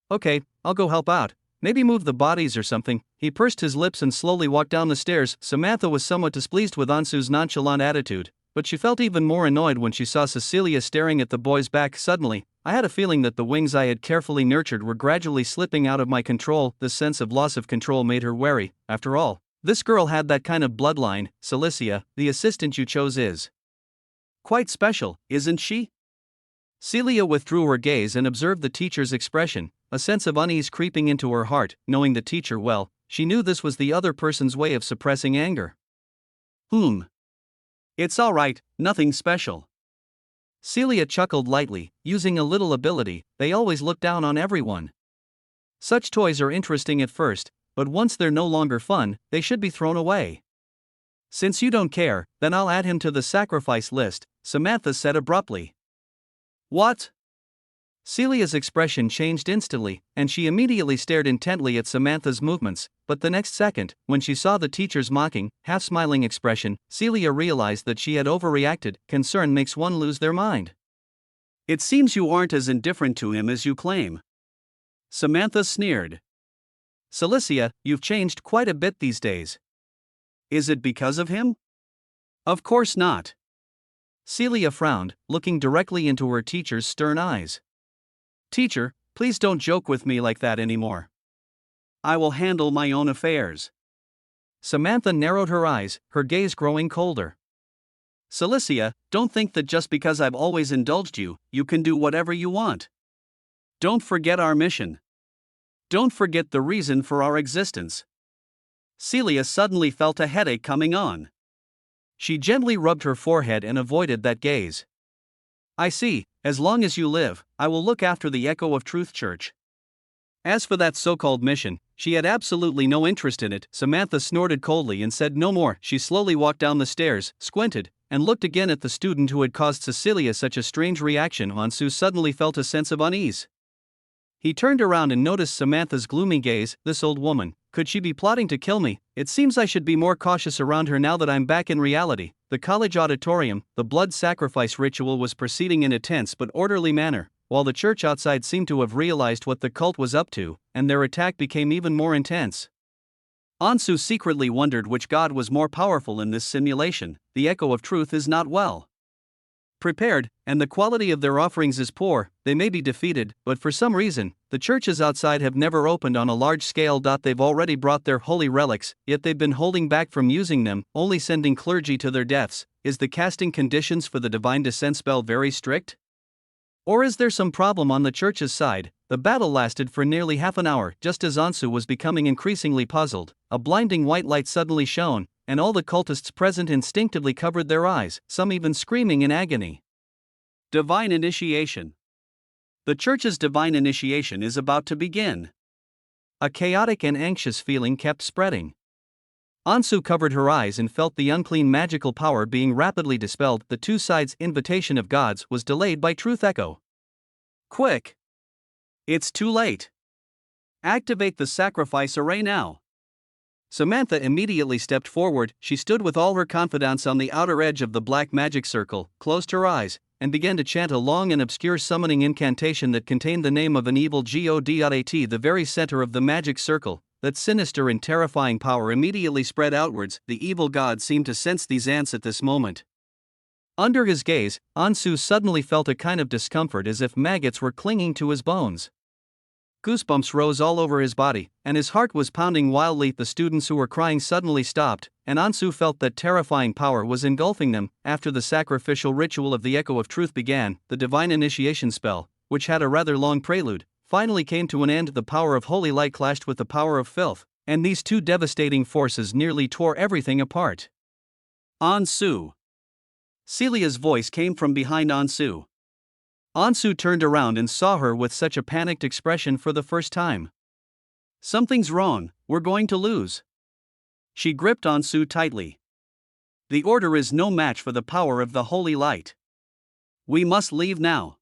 Okay, I'll go help out. Maybe move the bodies or something. He pursed his lips and slowly walked down the stairs. Samantha was somewhat displeased with Ansu's nonchalant attitude, but she felt even more annoyed when she saw Cecilia staring at the boy's back. Suddenly, I had a feeling that the wings I had carefully nurtured were gradually slipping out of my control. This sense of loss of control made her wary. After all, this girl had that kind of bloodline. Cecilia, the assistant you chose is quite special, isn't she? Celia withdrew her gaze and observed the teacher's expression, a sense of unease creeping into her heart. Knowing the teacher well, she knew this was the other person's way of suppressing anger. It's all right, nothing special. Celia chuckled lightly. Using a little ability, they always look down on everyone. Such toys are interesting at first, but once they're no longer fun, they should be thrown away. Since you don't care, then I'll add him to the sacrifice list, Samantha said abruptly. What? Celia's expression changed instantly, and she immediately stared intently at Samantha's movements, but the next second, when she saw the teacher's mocking, half-smiling expression, Celia realized that she had overreacted. Concern makes one lose their mind. It seems you aren't as indifferent to him as you claim. Samantha sneered. Celicia, you've changed quite a bit these days. Is it because of him? Of course not. Celia frowned, looking directly into her teacher's stern eyes. Teacher, please don't joke with me like that anymore. I will handle my own affairs. Samantha narrowed her eyes, her gaze growing colder. Celicia, don't think that just because I've always indulged you, you can do whatever you want. Don't forget our mission. Don't forget the reason for our existence. Celia suddenly felt a headache coming on. She gently rubbed her forehead and avoided that gaze. I see, as long as you live, I will look after the Echo of Truth Church. As for that so-called mission, she had absolutely no interest in it. Samantha snorted coldly and said no more. She slowly walked down the stairs, squinted, and looked again at the student who had caused Cecilia such a strange reaction. Ansu suddenly felt a sense of unease. He turned around and noticed Samantha's gloomy gaze. This old woman, could she be plotting to kill me? It seems I should be more cautious around her now that I'm back in reality. The college auditorium, the blood sacrifice ritual was proceeding in a tense but orderly manner, while the church outside seemed to have realized what the cult was up to, and their attack became even more intense. Ansu secretly wondered which god was more powerful in this simulation. The Echo of Truth is not well prepared, and the quality of their offerings is poor. They may be defeated, but for some reason, the churches outside have never opened on a large scale. They've already brought their holy relics, yet they've been holding back from using them, only sending clergy to their deaths. Is the casting conditions for the divine descent spell very strict? Or is there some problem on the church's side? The battle lasted for nearly half an hour. Just as Ansu was becoming increasingly puzzled, a blinding white light suddenly shone, and all the cultists present instinctively covered their eyes, some even screaming in agony. Divine initiation. The church's divine initiation is about to begin. A chaotic and anxious feeling kept spreading. Ansu covered her eyes and felt the unclean magical power being rapidly dispelled. The two sides' invitation of gods was delayed by Truth Echo. Quick! It's too late. Activate the sacrifice array now. Samantha immediately stepped forward. She stood with all her confidence on the outer edge of the black magic circle, closed her eyes, and began to chant a long and obscure summoning incantation that contained the name of an evil god. At the very center of the magic circle, that sinister and terrifying power immediately spread outwards. The evil god seemed to sense these ants at this moment. Under his gaze, Ansu suddenly felt a kind of discomfort as if maggots were clinging to his bones. Goosebumps rose all over his body, and his heart was pounding wildly. The students who were crying suddenly stopped, and Ansu felt that terrifying power was engulfing them. After the sacrificial ritual of the Echo of Truth began, the divine initiation spell, which had a rather long prelude, finally came to an end. The power of holy light clashed with the power of filth, and these two devastating forces nearly tore everything apart. Ansu. Celia's voice came from behind Ansu. Ansu turned around and saw her with such a panicked expression for the first time. Something's wrong, we're going to lose. She gripped Ansu tightly. The order is no match for the power of the holy light. We must leave now.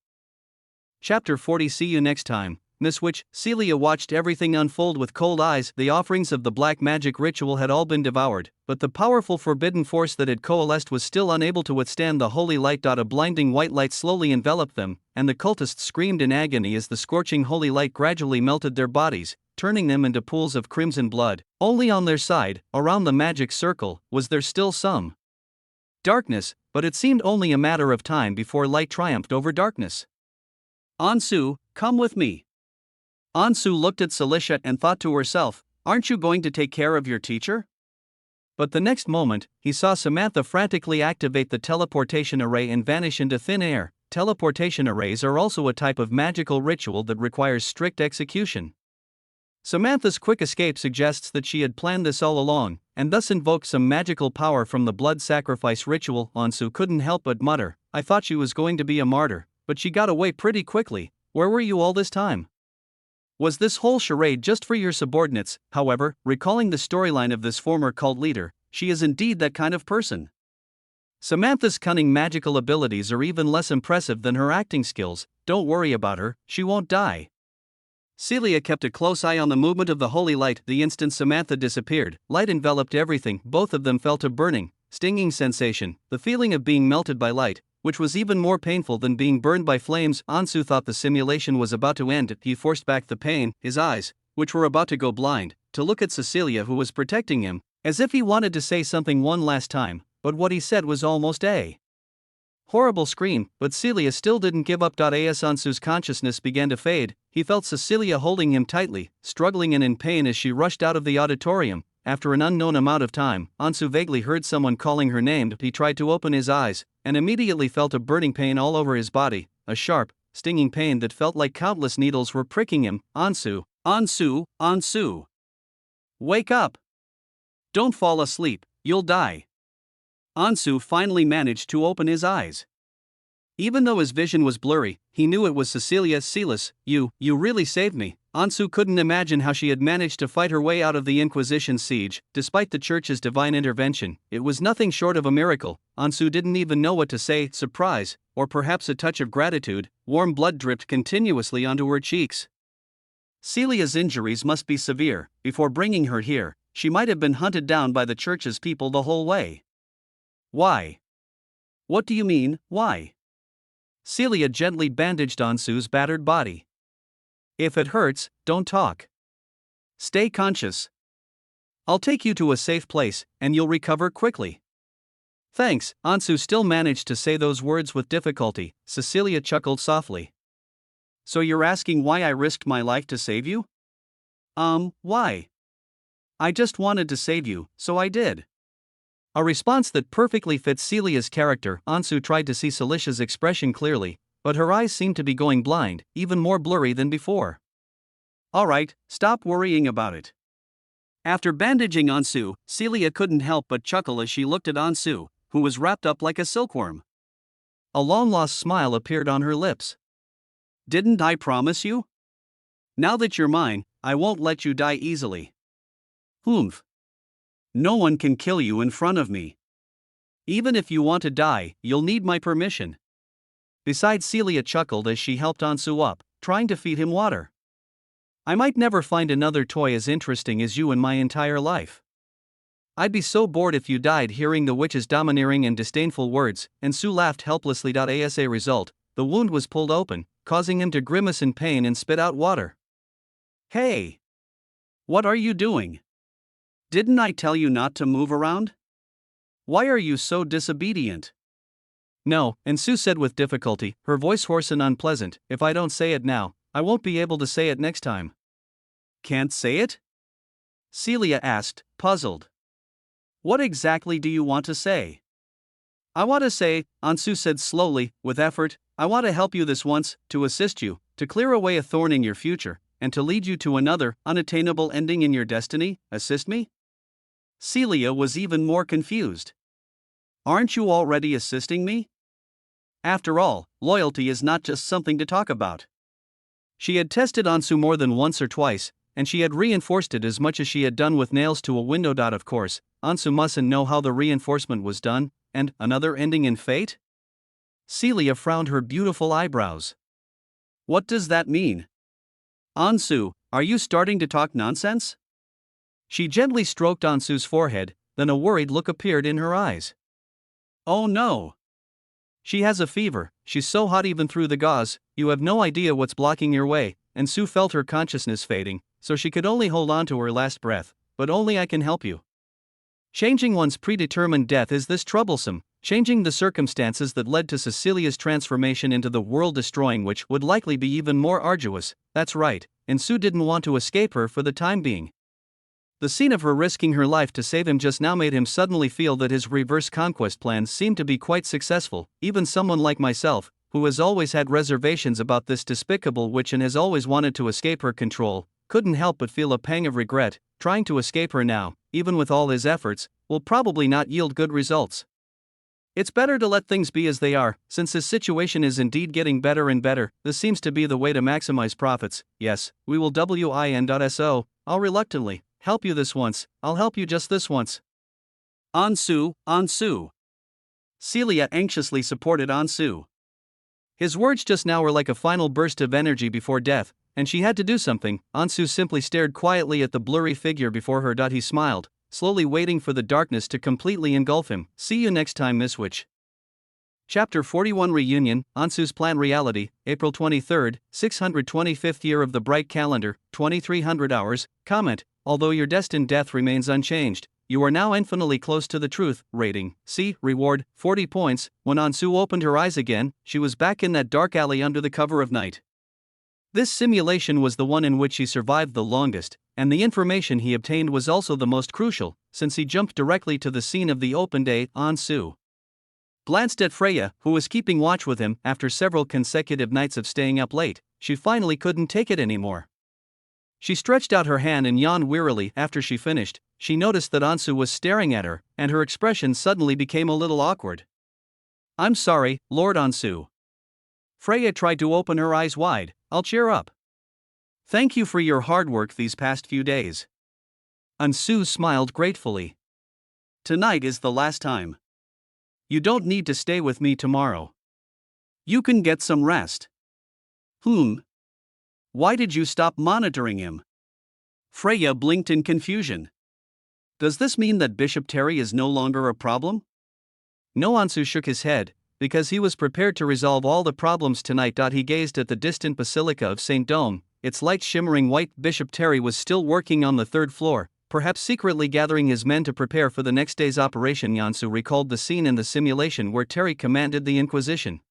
Chapter 40. See you next time. Miss Witch. Celia watched everything unfold with cold eyes. The offerings of the black magic ritual had all been devoured, but the powerful forbidden force that had coalesced was still unable to withstand the holy light. A blinding white light slowly enveloped them, and the cultists screamed in agony as the scorching holy light gradually melted their bodies, turning them into pools of crimson blood. Only on their side, around the magic circle, was there still some darkness, but it seemed only a matter of time before light triumphed over darkness. Ansu, come with me. Ansu looked at Celicia and thought to herself, aren't you going to take care of your teacher? But the next moment, he saw Samantha frantically activate the teleportation array and vanish into thin air. Teleportation arrays are also a type of magical ritual that requires strict execution. Samantha's quick escape suggests that she had planned this all along, and thus invoked some magical power from the blood sacrifice ritual. Ansu couldn't help but mutter, I thought she was going to be a martyr, but she got away pretty quickly. Where were you all this time? Was this whole charade just for your subordinates? However, recalling the storyline of this former cult leader, she is indeed that kind of person. Samantha's cunning magical abilities are even less impressive than her acting skills. Don't worry about her, she won't die. Celia kept a close eye on the movement of the holy light. The instant Samantha disappeared, light enveloped everything. Both of them felt a burning, stinging sensation, the feeling of being melted by light, which was even more painful than being burned by flames. Ansu thought the simulation was about to end. He forced back the pain, his eyes, which were about to go blind, to look at Cecilia, who was protecting him, as if he wanted to say something one last time, but what he said was almost a horrible scream. But Celia still didn't give up. As Ansu's consciousness began to fade, he felt Cecilia holding him tightly, struggling and in pain as she rushed out of the auditorium. After an unknown amount of time, Ansu vaguely heard someone calling her name. He tried to open his eyes, and immediately felt a burning pain all over his body, a sharp, stinging pain that felt like countless needles were pricking him. Ansu, Ansu, Ansu. Wake up! Don't fall asleep, you'll die. Ansu finally managed to open his eyes. Even though his vision was blurry, he knew it was Cecilia. Celis, you really saved me. Ansu couldn't imagine how she had managed to fight her way out of the Inquisition siege. Despite the church's divine intervention, it was nothing short of a miracle. Ansu didn't even know what to say, surprise, or perhaps a touch of gratitude. Warm blood dripped continuously onto her cheeks. Celia's injuries must be severe. Before bringing her here, she might have been hunted down by the church's people the whole way. Why? What do you mean, why? Celia gently bandaged Ansu's battered body. If it hurts, don't talk. Stay conscious. I'll take you to a safe place, and you'll recover quickly. Thanks. Ansu still managed to say those words with difficulty. Cecilia chuckled softly. So you're asking why I risked my life to save you? Why? I just wanted to save you, so I did. A response that perfectly fits Celia's character. Ansu tried to see Celicia's expression clearly, but her eyes seemed to be going blind, even more blurry than before. Alright, stop worrying about it. After bandaging Ansu, Celia couldn't help but chuckle as she looked at Ansu, who was wrapped up like a silkworm. A long-lost smile appeared on her lips. Didn't I promise you? Now that you're mine, I won't let you die easily. Humph. No one can kill you in front of me. Even if you want to die, you'll need my permission. Besides, Celia chuckled as she helped Ansu up, trying to feed him water. I might never find another toy as interesting as you in my entire life. I'd be so bored if you died. Hearing the witch's domineering and disdainful words, Ansu laughed helplessly. As a result, the wound was pulled open, causing him to grimace in pain and spit out water. Hey! What are you doing? Didn't I tell you not to move around? Why are you so disobedient? No, Ansu said with difficulty, her voice hoarse and unpleasant. If I don't say it now, I won't be able to say it next time. Can't say it? Celia asked, puzzled. What exactly do you want to say? I want to say, Ansu said slowly, with effort, I want to help you this once, to assist you, to clear away a thorn in your future, and to lead you to another, unattainable ending in your destiny. Assist me? Celia was even more confused. Aren't you already assisting me? After all, loyalty is not just something to talk about. She had tested Ansu more than once or twice, and she had reinforced it as much as she had done with nails to a window. Of course, Ansu mustn't know how the reinforcement was done, and another ending in fate? Celia frowned her beautiful eyebrows. What does that mean? Ansu, are you starting to talk nonsense? She gently stroked Ansu's forehead, then a worried look appeared in her eyes. Oh no! She has a fever, she's so hot even through the gauze, you have no idea what's blocking your way. Ansu felt her consciousness fading, so she could only hold on to her last breath, but only I can help you. Changing one's predetermined death is this troublesome. Changing the circumstances that led to Cecilia's transformation into the world-destroying witch would likely be even more arduous. That's right, Ansu didn't want to escape her for the time being. The scene of her risking her life to save him just now made him suddenly feel that his reverse conquest plans seemed to be quite successful. Even someone like myself, who has always had reservations about this despicable witch and has always wanted to escape her control, couldn't help but feel a pang of regret. Trying to escape her now, even with all his efforts, will probably not yield good results. It's better to let things be as they are, since his situation is indeed getting better and better. This seems to be the way to maximize profits. Yes, we will win.so. I'll reluctantly help you this once. I'll help you just this once. Ansu. Celia anxiously supported Ansu. His words just now were like a final burst of energy before death, and she had to do something. Ansu simply stared quietly at the blurry figure before her. He smiled, slowly waiting for the darkness to completely engulf him. See you next time, Miss Witch. Chapter 41 Reunion, Ansu's Plan Reality, April 23, 625th year of the bright calendar, 2300 hours. Comment: although your destined death remains unchanged, you are now infinitely close to the truth. Rating: C. Reward, 40 points. When Ansu opened her eyes again, she was back in that dark alley under the cover of night. This simulation was the one in which he survived the longest, and the information he obtained was also the most crucial, since he jumped directly to the scene of the open day. Ansu glanced at Freya, who was keeping watch with him. After several consecutive nights of staying up late, she finally couldn't take it anymore. She stretched out her hand and yawned wearily. After she finished, she noticed that Ansu was staring at her, and her expression suddenly became a little awkward. I'm sorry, Lord Ansu. Freya tried to open her eyes wide. I'll cheer up. Thank you for your hard work these past few days. Ansu smiled gratefully. Tonight is the last time. You don't need to stay with me tomorrow. You can get some rest. Why did you stop monitoring him? Freya blinked in confusion. Does this mean that Bishop Terry is no longer a problem? No, Ansu shook his head, because he was prepared to resolve all the problems tonight. He gazed at the distant Basilica of St. Dome, its lights shimmering white. Bishop Terry was still working on the third floor, perhaps secretly gathering his men to prepare for the next day's operation. Ansu recalled the scene in the simulation where Terry commanded the Inquisition.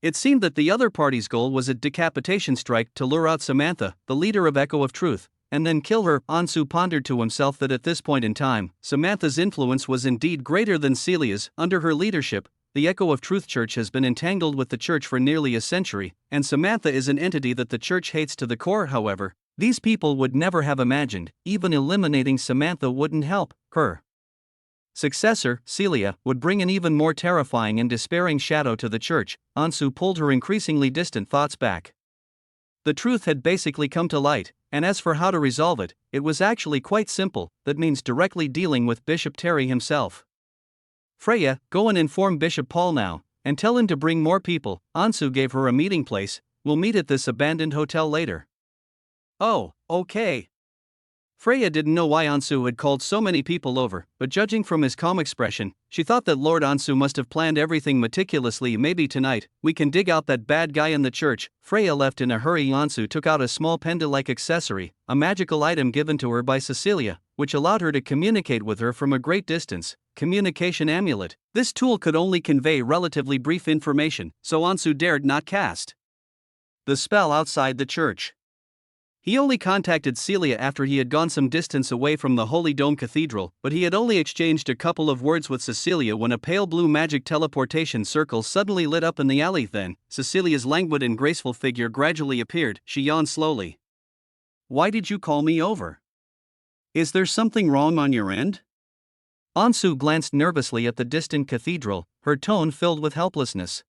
It seemed that the other party's goal was a decapitation strike to lure out Samantha, the leader of Echo of Truth, and then kill her. Ansu pondered to himself that at this point in time, Samantha's influence was indeed greater than Celia's. Under her leadership, the Echo of Truth Church has been entangled with the Church for nearly a century, and Samantha is an entity that the Church hates to the core. However, these people would never have imagined even eliminating Samantha wouldn't help. Her successor, Celia, would bring an even more terrifying and despairing shadow to the Church. Ansu pulled her increasingly distant thoughts back. The truth had basically come to light, and as for how to resolve it, it was actually quite simple. That means directly dealing with Bishop Terry himself. Freya, go and inform Bishop Paul now, and tell him to bring more people. Ansu gave her a meeting place. We'll meet at this abandoned hotel later. Oh, okay. Freya didn't know why Ansu had called so many people over, but judging from his calm expression, she thought that Lord Ansu must have planned everything meticulously. Maybe tonight, we can dig out that bad guy in the church. Freya left in a hurry. Ansu took out a small pendant-like accessory, a magical item given to her by Cecilia, which allowed her to communicate with her from a great distance. Communication amulet. This tool could only convey relatively brief information, so Ansu dared not cast the spell outside the church. He only contacted Celia after he had gone some distance away from the Holy Dome Cathedral, but he had only exchanged a couple of words with Cecilia when a pale blue magic teleportation circle suddenly lit up in the alley. Then, Cecilia's languid and graceful figure gradually appeared. She yawned slowly. Why did you call me over? Is there something wrong on your end? Ansu glanced nervously at the distant cathedral, her tone filled with helplessness.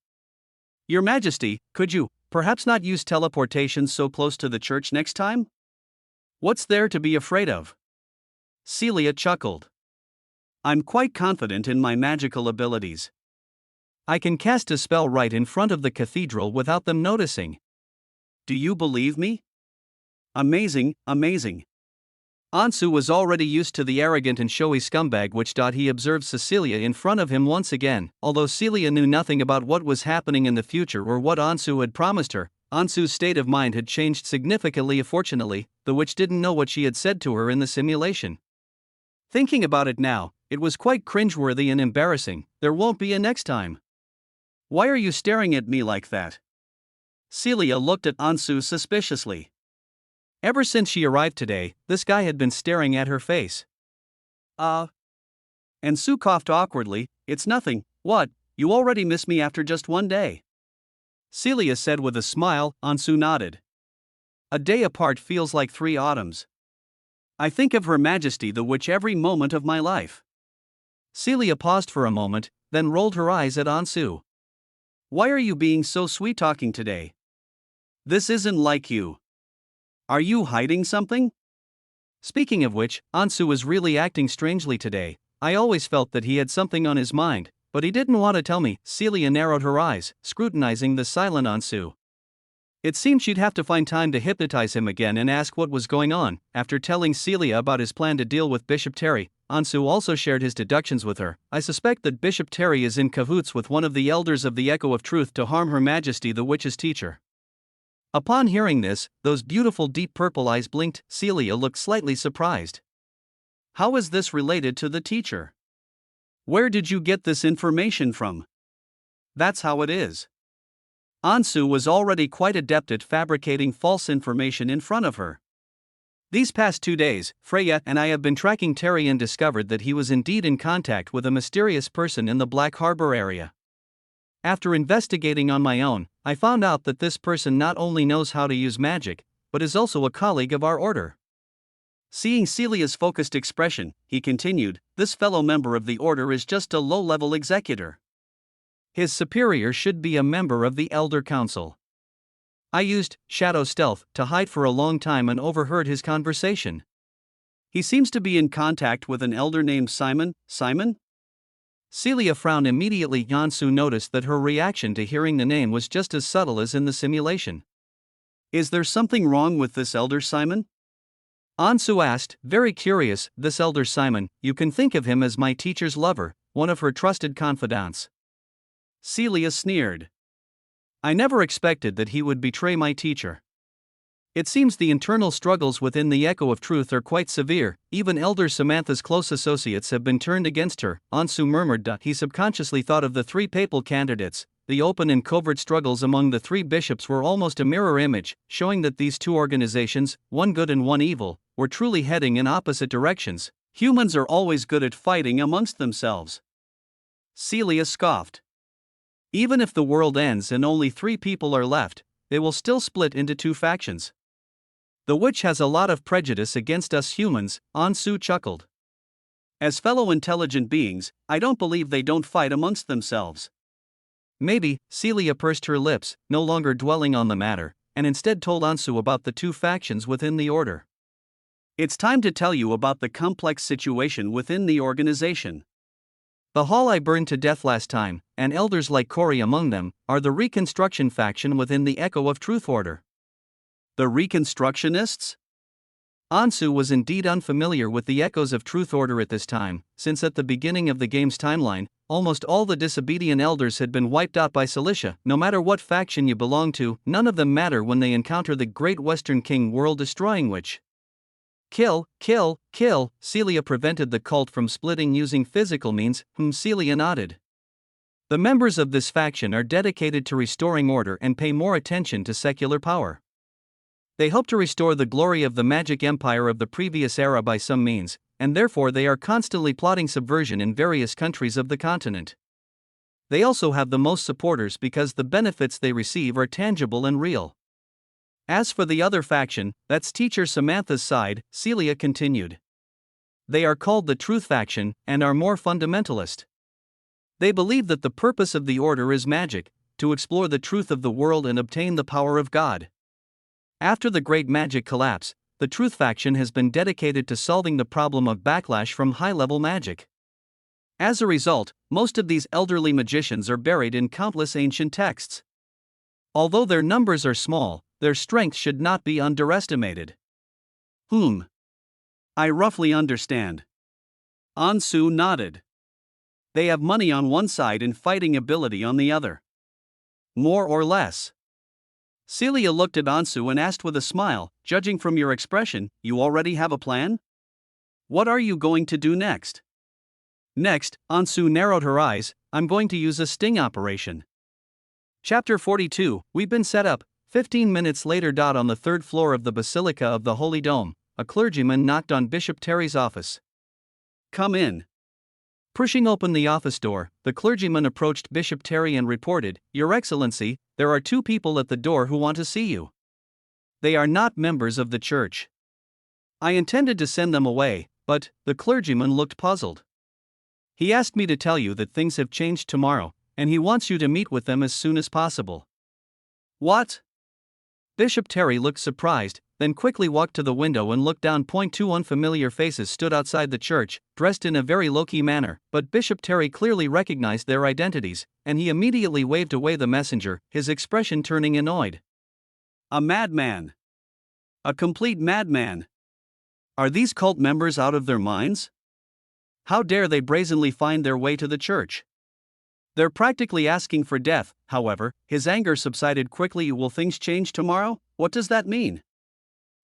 Your Majesty, could you perhaps not use teleportation so close to the church next time? What's there to be afraid of? Celia chuckled. I'm quite confident in my magical abilities. I can cast a spell right in front of the cathedral without them noticing. Do you believe me? Amazing, amazing. Ansu was already used to the arrogant and showy scumbag witch. He observed Cecilia in front of him once again. Although Celia knew nothing about what was happening in the future or what Ansu had promised her, Ansu's state of mind had changed significantly. Fortunately, the witch didn't know what she had said to her in the simulation. Thinking about it now, It was quite cringeworthy and embarrassing. There won't be a next time. Why are you staring at me like that? Celia looked at Ansu suspiciously. Ever since she arrived today, this guy had been staring at her face. Ansu coughed awkwardly. It's nothing. What, you already miss me after just one day? Celia said with a smile. Ansu nodded. A day apart feels like 3 autumns. I think of Her Majesty the Witch every moment of my life. Celia paused for a moment, then rolled her eyes at Ansu. Why are you being so sweet-talking today? This isn't like you. Are you hiding something? Speaking of which, Ansu was really acting strangely today. I always felt that he had something on his mind, but he didn't want to tell me. Celia narrowed her eyes, scrutinizing the silent Ansu. It seemed she'd have to find time to hypnotize him again and ask what was going on. After telling Celia about his plan to deal with Bishop Terry, Ansu also shared his deductions with her. I suspect that Bishop Terry is in cahoots with one of the elders of the Echo of Truth to harm Her Majesty the Witch's teacher. Upon hearing this, those beautiful deep purple eyes blinked. Celia looked slightly surprised. How is this related to the teacher? Where did you get this information from? That's how it is. Ansu was already quite adept at fabricating false information in front of her. These past 2 days, Freya and I have been tracking Terry and discovered that he was indeed in contact with a mysterious person in the Black Harbor area. After investigating on my own, I found out that this person not only knows how to use magic, but is also a colleague of our order. Seeing Celia's focused expression, he continued, this fellow member of the order is just a low-level executor. His superior should be a member of the Elder Council. I used shadow stealth to hide for a long time and overheard his conversation. He seems to be in contact with an elder named Simon. Simon? Celia frowned immediately. Ansu noticed that her reaction to hearing the name was just as subtle as in the simulation. Is there something wrong with this elder Simon? Ansu asked, very curious. This elder Simon, you can think of him as my teacher's lover, one of her trusted confidants. Celia sneered. I never expected that he would betray my teacher. It seems the internal struggles within the Echo of Truth are quite severe. Even Elder Samantha's close associates have been turned against her. Ansu murmured. He subconsciously thought of the 3 papal candidates. The open and covert struggles among the 3 bishops were almost a mirror image, showing that these 2 organizations, one good and one evil, were truly heading in opposite directions. Humans are always good at fighting amongst themselves. Celia scoffed. Even if the world ends and only 3 people are left, they will still split into 2 factions. The witch has a lot of prejudice against us humans, Ansu chuckled. As fellow intelligent beings, I don't believe they don't fight amongst themselves. Maybe. Celia pursed her lips, no longer dwelling on the matter, and instead told Ansu about the 2 factions within the order. It's time to tell you about the complex situation within the organization. The hall I burned to death last time, and elders like Cory among them, are the Reconstruction faction within the Echo of Truth order. The Reconstructionists? Ansu was indeed unfamiliar with the Echoes of Truth order at this time, since at the beginning of the game's timeline, almost all the disobedient elders had been wiped out by Celicia. No matter what faction you belong to, none of them matter when they encounter the Great Western King world-destroying witch. Kill, kill, kill. Celia prevented the cult from splitting using physical means. Celia nodded. The members of this faction are dedicated to restoring order and pay more attention to secular power. They hope to restore the glory of the magic empire of the previous era by some means, and therefore they are constantly plotting subversion in various countries of the continent. They also have the most supporters because the benefits they receive are tangible and real. As for the other faction, that's Teacher Samantha's side, Celia continued. They are called the Truth faction and are more fundamentalist. They believe that the purpose of the order is magic, to explore the truth of the world and obtain the power of God. After the Great Magic collapse, the Truth faction has been dedicated to solving the problem of backlash from high-level magic. As a result, most of these elderly magicians are buried in countless ancient texts. Although their numbers are small, their strength should not be underestimated. I roughly understand. Ansu nodded. They have money on one side and fighting ability on the other. More or less. Celia looked at Ansu and asked with a smile, judging from your expression, you already have a plan? What are you going to do next? Next, Ansu narrowed her eyes. I'm going to use a sting operation. Chapter 42. We've been set up. 15 minutes later. On the third floor of the Basilica of the Holy Dome, a clergyman knocked on Bishop Terry's office. Come in. Pushing open the office door, the clergyman approached Bishop Terry and reported, Your Excellency, there are 2 people at the door who want to see you. They are not members of the church. I intended to send them away, but the clergyman looked puzzled. He asked me to tell you that things have changed tomorrow, and he wants you to meet with them as soon as possible. What? Bishop Terry looked surprised, then quickly walked to the window and looked down. 2 unfamiliar faces stood outside the church, dressed in a very low-key manner, but Bishop Terry clearly recognized their identities, and he immediately waved away the messenger, his expression turning annoyed. A madman. A complete madman. Are these cult members out of their minds? How dare they brazenly find their way to the church? They're practically asking for death. However, his anger subsided quickly. Will things change tomorrow? What does that mean?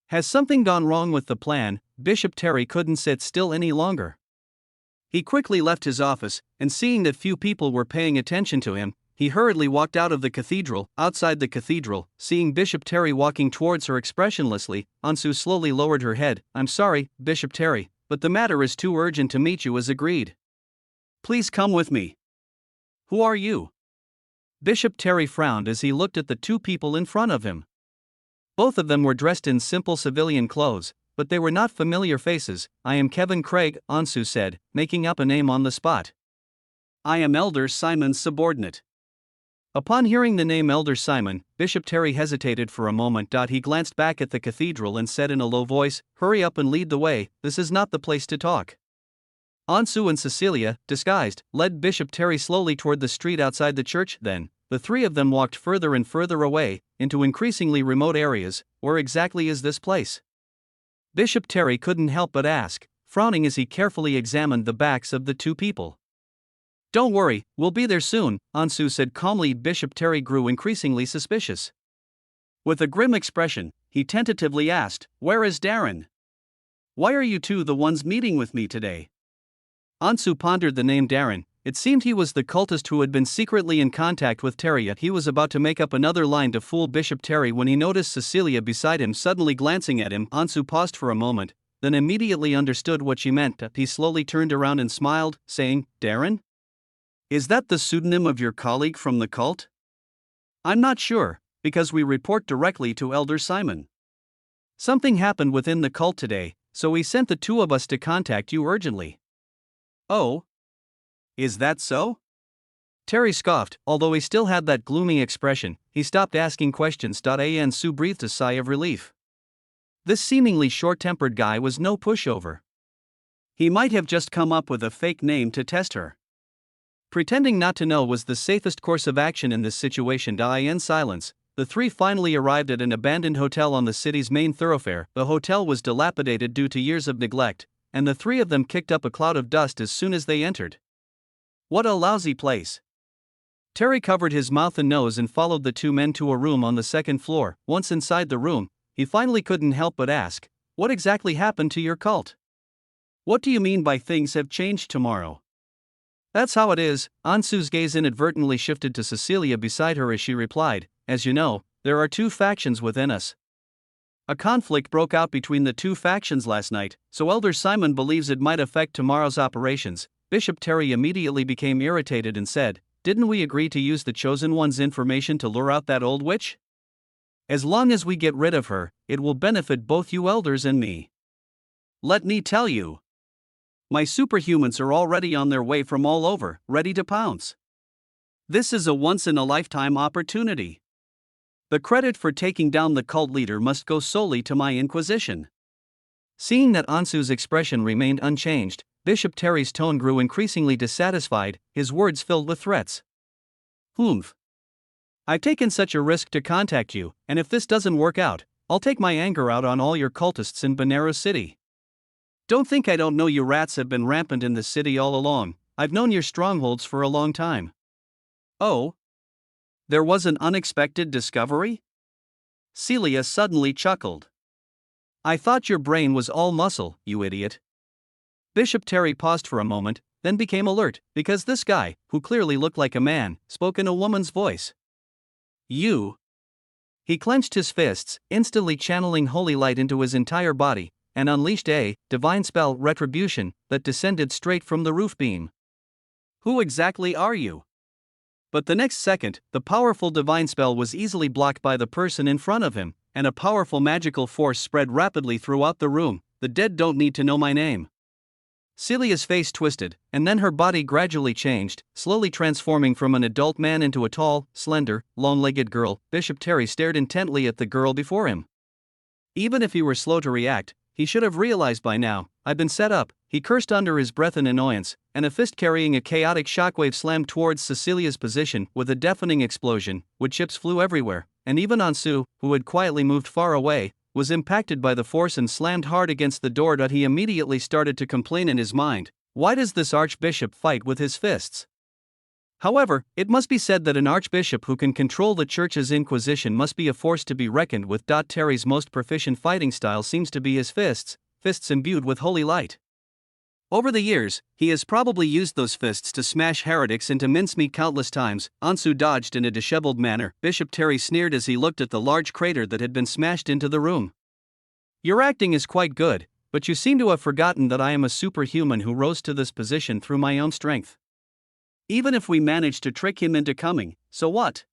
Has something gone wrong with the plan? Bishop Terry couldn't sit still any longer. He quickly left his office, and seeing that few people were paying attention to him, he hurriedly walked out of the cathedral. Outside the cathedral, seeing Bishop Terry walking towards her expressionlessly, Ansu slowly lowered her head. I'm sorry, Bishop Terry, but the matter is too urgent to meet you as agreed. Please come with me. Who are you? Bishop Terry frowned as he looked at the 2 people in front of him. Both of them were dressed in simple civilian clothes, but they were not familiar faces. I am Kevin Craig, Ansu said, making up a name on the spot. I am Elder Simon's subordinate. Upon hearing the name Elder Simon, Bishop Terry hesitated for a moment. He glanced back at the cathedral and said in a low voice, Hurry up and lead the way, this is not the place to talk. Ansu and Celia, disguised, led Bishop Terry slowly toward the street outside the church. Then, the 3 of them walked further and further away, into increasingly remote areas. Where exactly is this place? Bishop Terry couldn't help but ask, frowning as he carefully examined the backs of the 2 people. Don't worry, we'll be there soon, Ansu said calmly. Bishop Terry grew increasingly suspicious. With a grim expression, he tentatively asked, Where is Darren? Why are you 2 the ones meeting with me today? Ansu pondered the name Darren. It seemed he was the cultist who had been secretly in contact with Terry. He was about to make up another line to fool Bishop Terry when he noticed Celia beside him suddenly glancing at him. Ansu paused for a moment, then immediately understood what she meant. He slowly turned around and smiled, saying, Darren? Is that the pseudonym of your colleague from the cult? I'm not sure, because we report directly to Elder Simon. Something happened within the cult today, so he sent the 2 of us to contact you urgently. Oh? Is that so? Terry scoffed. Although he still had that gloomy expression, he stopped asking questions. Ansu breathed a sigh of relief. This seemingly short-tempered guy was no pushover. He might have just come up with a fake name to test her. Pretending not to know was the safest course of action in this situation. In silence, the 3 finally arrived at an abandoned hotel on the city's main thoroughfare. The hotel was dilapidated due to years of neglect, and the 3 of them kicked up a cloud of dust as soon as they entered. What a lousy place. Terry covered his mouth and nose and followed the 2 men to a room on the 2nd floor. Once inside the room, he finally couldn't help but ask, What exactly happened to your cult? What do you mean by things have changed tomorrow? That's how it is. Ansu's gaze inadvertently shifted to Celia beside her as she replied, As you know, there are 2 factions within us. A conflict broke out between the 2 factions last night, so Elder Simon believes it might affect tomorrow's operations. Bishop Terry immediately became irritated and said, Didn't we agree to use the Chosen One's information to lure out that old witch? As long as we get rid of her, it will benefit both you elders and me. Let me tell you. My superhumans are already on their way from all over, ready to pounce. This is a once-in-a-lifetime opportunity. The credit for taking down the cult leader must go solely to my Inquisition. Seeing that Ansu's expression remained unchanged, Bishop Terry's tone grew increasingly dissatisfied, his words filled with threats. Humph. I've taken such a risk to contact you, and if this doesn't work out, I'll take my anger out on all your cultists in Benares City. Don't think I don't know you rats have been rampant in the city all along. I've known your strongholds for a long time. Oh? There was an unexpected discovery? Celia suddenly chuckled. I thought your brain was all muscle, you idiot. Bishop Terry paused for a moment, then became alert, because this guy, who clearly looked like a man, spoke in a woman's voice. You. He clenched his fists, instantly channeling holy light into his entire body, and unleashed a divine spell, Retribution, that descended straight from the roof beam. Who exactly are you? But the next second, the powerful divine spell was easily blocked by the person in front of him, and a powerful magical force spread rapidly throughout the room. The dead don't need to know my name. Celia's face twisted, and then her body gradually changed, slowly transforming from an adult man into a tall, slender, long-legged girl. Bishop Terry stared intently at the girl before him. Even if he were slow to react, he should have realized by now. I've been set up, he cursed under his breath in annoyance, and a fist carrying a chaotic shockwave slammed towards Cecilia's position with a deafening explosion. Wood chips flew everywhere, and even Ansu, who had quietly moved far away, was impacted by the force and slammed hard against the door. He immediately started to complain in his mind, why does this archbishop fight with his fists? However, it must be said that an archbishop who can control the church's inquisition must be a force to be reckoned with. Terry's most proficient fighting style seems to be his fists imbued with holy light. Over the years, he has probably used those fists to smash heretics into mincemeat countless times. Ansu dodged in a disheveled manner. Bishop Terry sneered as he looked at the large crater that had been smashed into the room. Your acting is quite good, but you seem to have forgotten that I am a superhuman who rose to this position through my own strength. Even if we manage to trick him into coming, so what?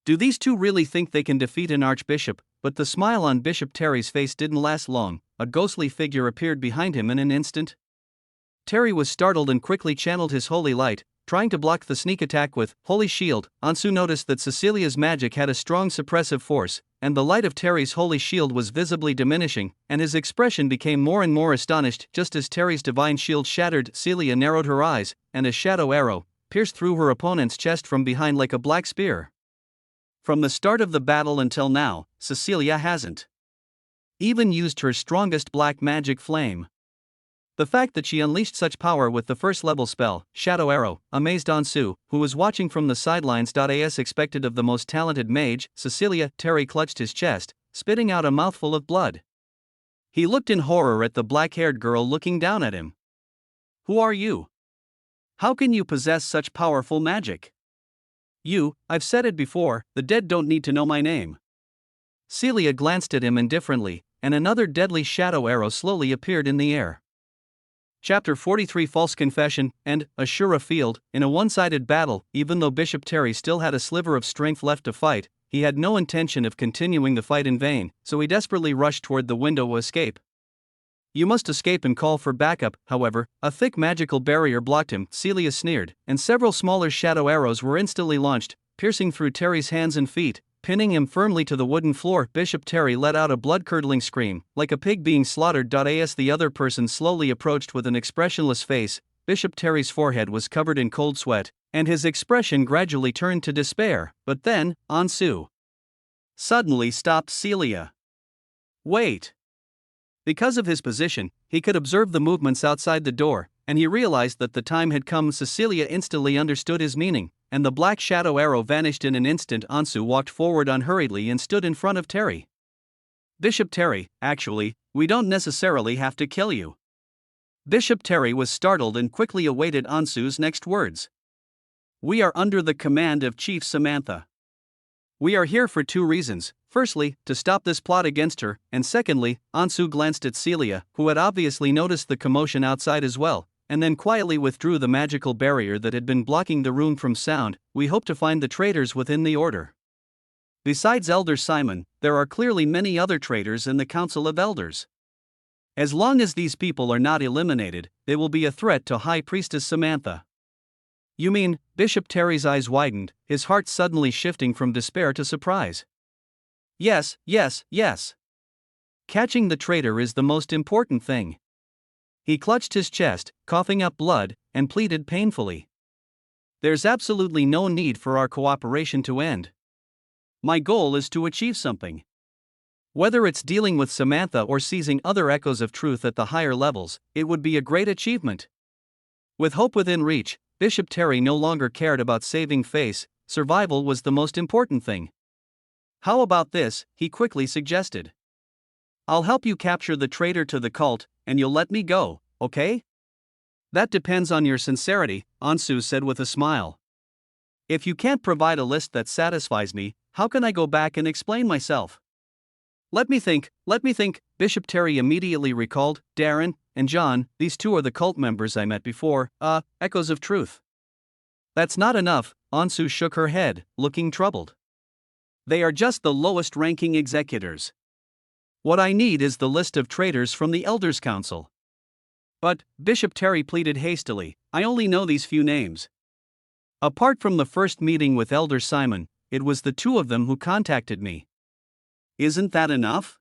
Do these two really think they can defeat an archbishop? But the smile on Bishop Terry's face didn't last long. A ghostly figure appeared behind him in an instant. Terry was startled and quickly channeled his holy light, trying to block the sneak attack with Holy Shield. Ansu noticed that Cecilia's magic had a strong suppressive force, and the light of Terry's holy shield was visibly diminishing, and his expression became more and more astonished. Just as Terry's divine shield shattered, Celia narrowed her eyes, and a shadow arrow pierced through her opponent's chest from behind like a black spear. From the start of the battle until now, Cecilia hasn't even used her strongest black magic flame. The fact that she unleashed such power with the first-level spell, Shadow Arrow, amazed Ansu, who was watching from the sidelines. As expected of the most talented mage, Cecilia, Terry clutched his chest, spitting out a mouthful of blood. He looked in horror at the black-haired girl looking down at him. Who are you? How can you possess such powerful magic? I've said it before, the dead don't need to know my name. Celia glanced at him indifferently, and another deadly shadow arrow slowly appeared in the air. Chapter 43 False Confession. And, Ashura Field, in a one-sided battle, even though Bishop Terry still had a sliver of strength left to fight, he had no intention of continuing the fight in vain, so he desperately rushed toward the window to escape. You must escape and call for backup. However, a thick magical barrier blocked him. Celia sneered, and several smaller shadow arrows were instantly launched, piercing through Terry's hands and feet, pinning him firmly to the wooden floor. Bishop Terry let out a blood-curdling scream, like a pig being slaughtered. As the other person slowly approached with an expressionless face, Bishop Terry's forehead was covered in cold sweat, and his expression gradually turned to despair. But then, Ansu suddenly stopped Celia. Wait. Because of his position, he could observe the movements outside the door, and he realized that the time had come. Cecilia instantly understood his meaning, and the black shadow arrow vanished in an instant. Ansu walked forward unhurriedly and stood in front of Terry. Bishop Terry, actually, we don't necessarily have to kill you. Bishop Terry was startled and quickly awaited Ansu's next words. We are under the command of Chief Samantha. We are here for two reasons. Firstly, to stop this plot against her, and secondly, Ansu glanced at Celia, who had obviously noticed the commotion outside as well, and then quietly withdrew the magical barrier that had been blocking the room from sound. We hope to find the traitors within the order. Besides Elder Simon, there are clearly many other traitors in the Council of Elders. As long as these people are not eliminated, they will be a threat to High Priestess Samantha. You mean? Bishop Terry's eyes widened, his heart suddenly shifting from despair to surprise. Yes. Catching the traitor is the most important thing. He clutched his chest, coughing up blood, and pleaded painfully. There's absolutely no need for our cooperation to end. My goal is to achieve something. Whether it's dealing with Samantha or seizing other echoes of truth at the higher levels, it would be a great achievement. With hope within reach, Bishop Terry no longer cared about saving face. Survival was the most important thing. How about this, he quickly suggested. I'll help you capture the traitor to the cult, and you'll let me go, okay? That depends on your sincerity, Ansu said with a smile. If you can't provide a list that satisfies me, how can I go back and explain myself? Let me think. Bishop Terry immediately recalled Darren and John. These two are the cult members I met before, echoes of truth. That's not enough, Ansu shook her head, looking troubled. They are just the lowest ranking executors. What I need is the list of traitors from the Elders' Council. But, Bishop Terry pleaded hastily, I only know these few names. Apart from the first meeting with Elder Simon, it was the two of them who contacted me. Isn't that enough?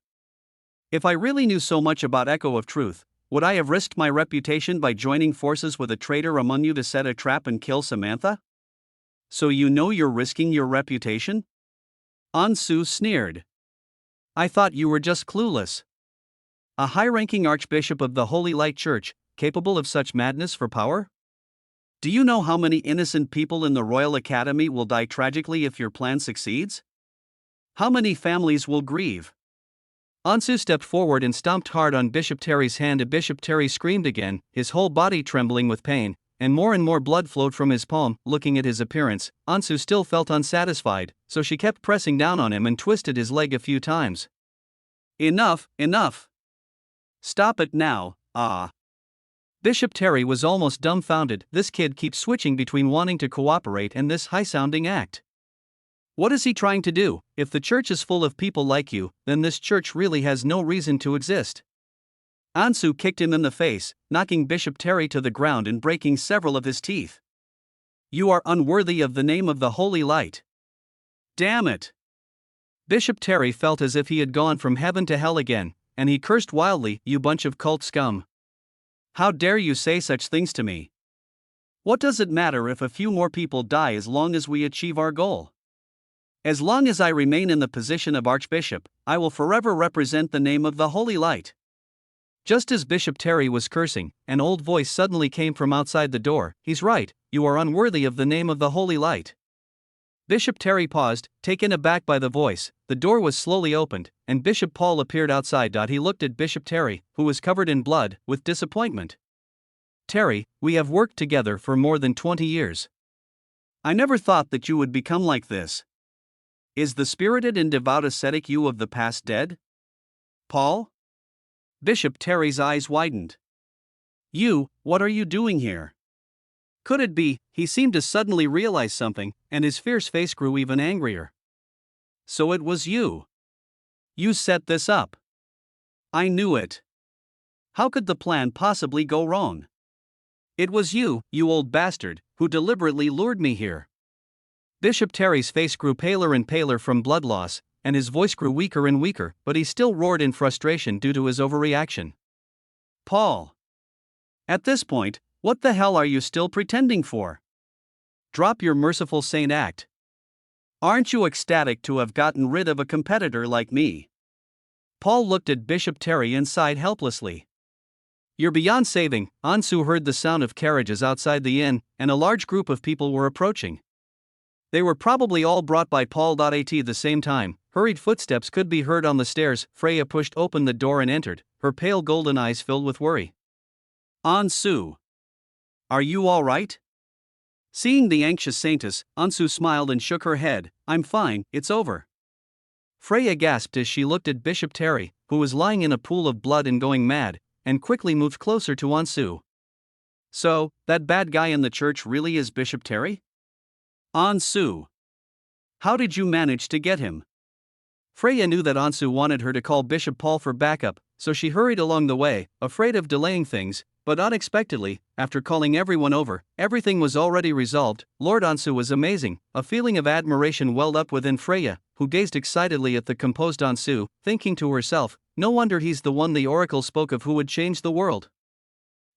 If I really knew so much about Echo of Truth, would I have risked my reputation by joining forces with a traitor among you to set a trap and kill Samantha? So you know you're risking your reputation? Ansu sneered. I thought you were just clueless. A high-ranking archbishop of the Holy Light Church, capable of such madness for power? Do you know how many innocent people in the Royal Academy will die tragically if your plan succeeds? How many families will grieve? Ansu stepped forward and stomped hard on Bishop Terry's hand. Bishop Terry screamed again, his whole body trembling with pain, and more blood flowed from his palm. Looking at his appearance, Ansu still felt unsatisfied, so she kept pressing down on him and twisted his leg a few times. Enough! Stop it now, Bishop Terry was almost dumbfounded. This kid keeps switching between wanting to cooperate and this high-sounding act. What is he trying to do? If the church is full of people like you, then this church really has no reason to exist. Ansu kicked him in the face, knocking Bishop Terry to the ground and breaking several of his teeth. You are unworthy of the name of the Holy Light. Damn it! Bishop Terry felt as if he had gone from heaven to hell again, and he cursed wildly, you bunch of cult scum. How dare you say such things to me? What does it matter if a few more people die as long as we achieve our goal? As long as I remain in the position of Archbishop, I will forever represent the name of the Holy Light. Just as Bishop Terry was cursing, an old voice suddenly came from outside the door. He's right, you are unworthy of the name of the Holy Light. Bishop Terry paused, taken aback by the voice. The door was slowly opened, and Bishop Paul appeared outside. He looked at Bishop Terry, who was covered in blood, with disappointment. Terry, we have worked together for more than 20 years. I never thought that you would become like this. Is the spirited and devout ascetic you of the past dead? Paul? Bishop Terry's eyes widened. You, what are you doing here? Could it be, he seemed to suddenly realize something, and his fierce face grew even angrier. So it was you. You set this up. I knew it. How could the plan possibly go wrong? It was you, you old bastard, who deliberately lured me here. Bishop Terry's face grew paler and paler from blood loss, and his voice grew weaker and weaker, but he still roared in frustration due to his overreaction. Paul. At this point, what the hell are you still pretending for? Drop your merciful saint act. Aren't you ecstatic to have gotten rid of a competitor like me? Paul looked at Bishop Terry and sighed helplessly. You're beyond saving. Ansu heard the sound of carriages outside the inn, and a large group of people were approaching. They were probably all brought by Paul. At the same time, hurried footsteps could be heard on the stairs. Freya pushed open the door and entered, her pale golden eyes filled with worry. Ansu. Are you all right? Seeing the anxious saintess, Ansu smiled and shook her head. I'm fine, it's over. Freya gasped as she looked at Bishop Terry, who was lying in a pool of blood and going mad, and quickly moved closer to Ansu. So, that bad guy in the church really is Bishop Terry? Ansu. How did you manage to get him? Freya knew that Ansu wanted her to call Bishop Paul for backup, so she hurried along the way, afraid of delaying things, but unexpectedly, after calling everyone over, everything was already resolved. Lord Ansu was amazing. A feeling of admiration welled up within Freya, who gazed excitedly at the composed Ansu, thinking to herself, no wonder he's the one the oracle spoke of who would change the world.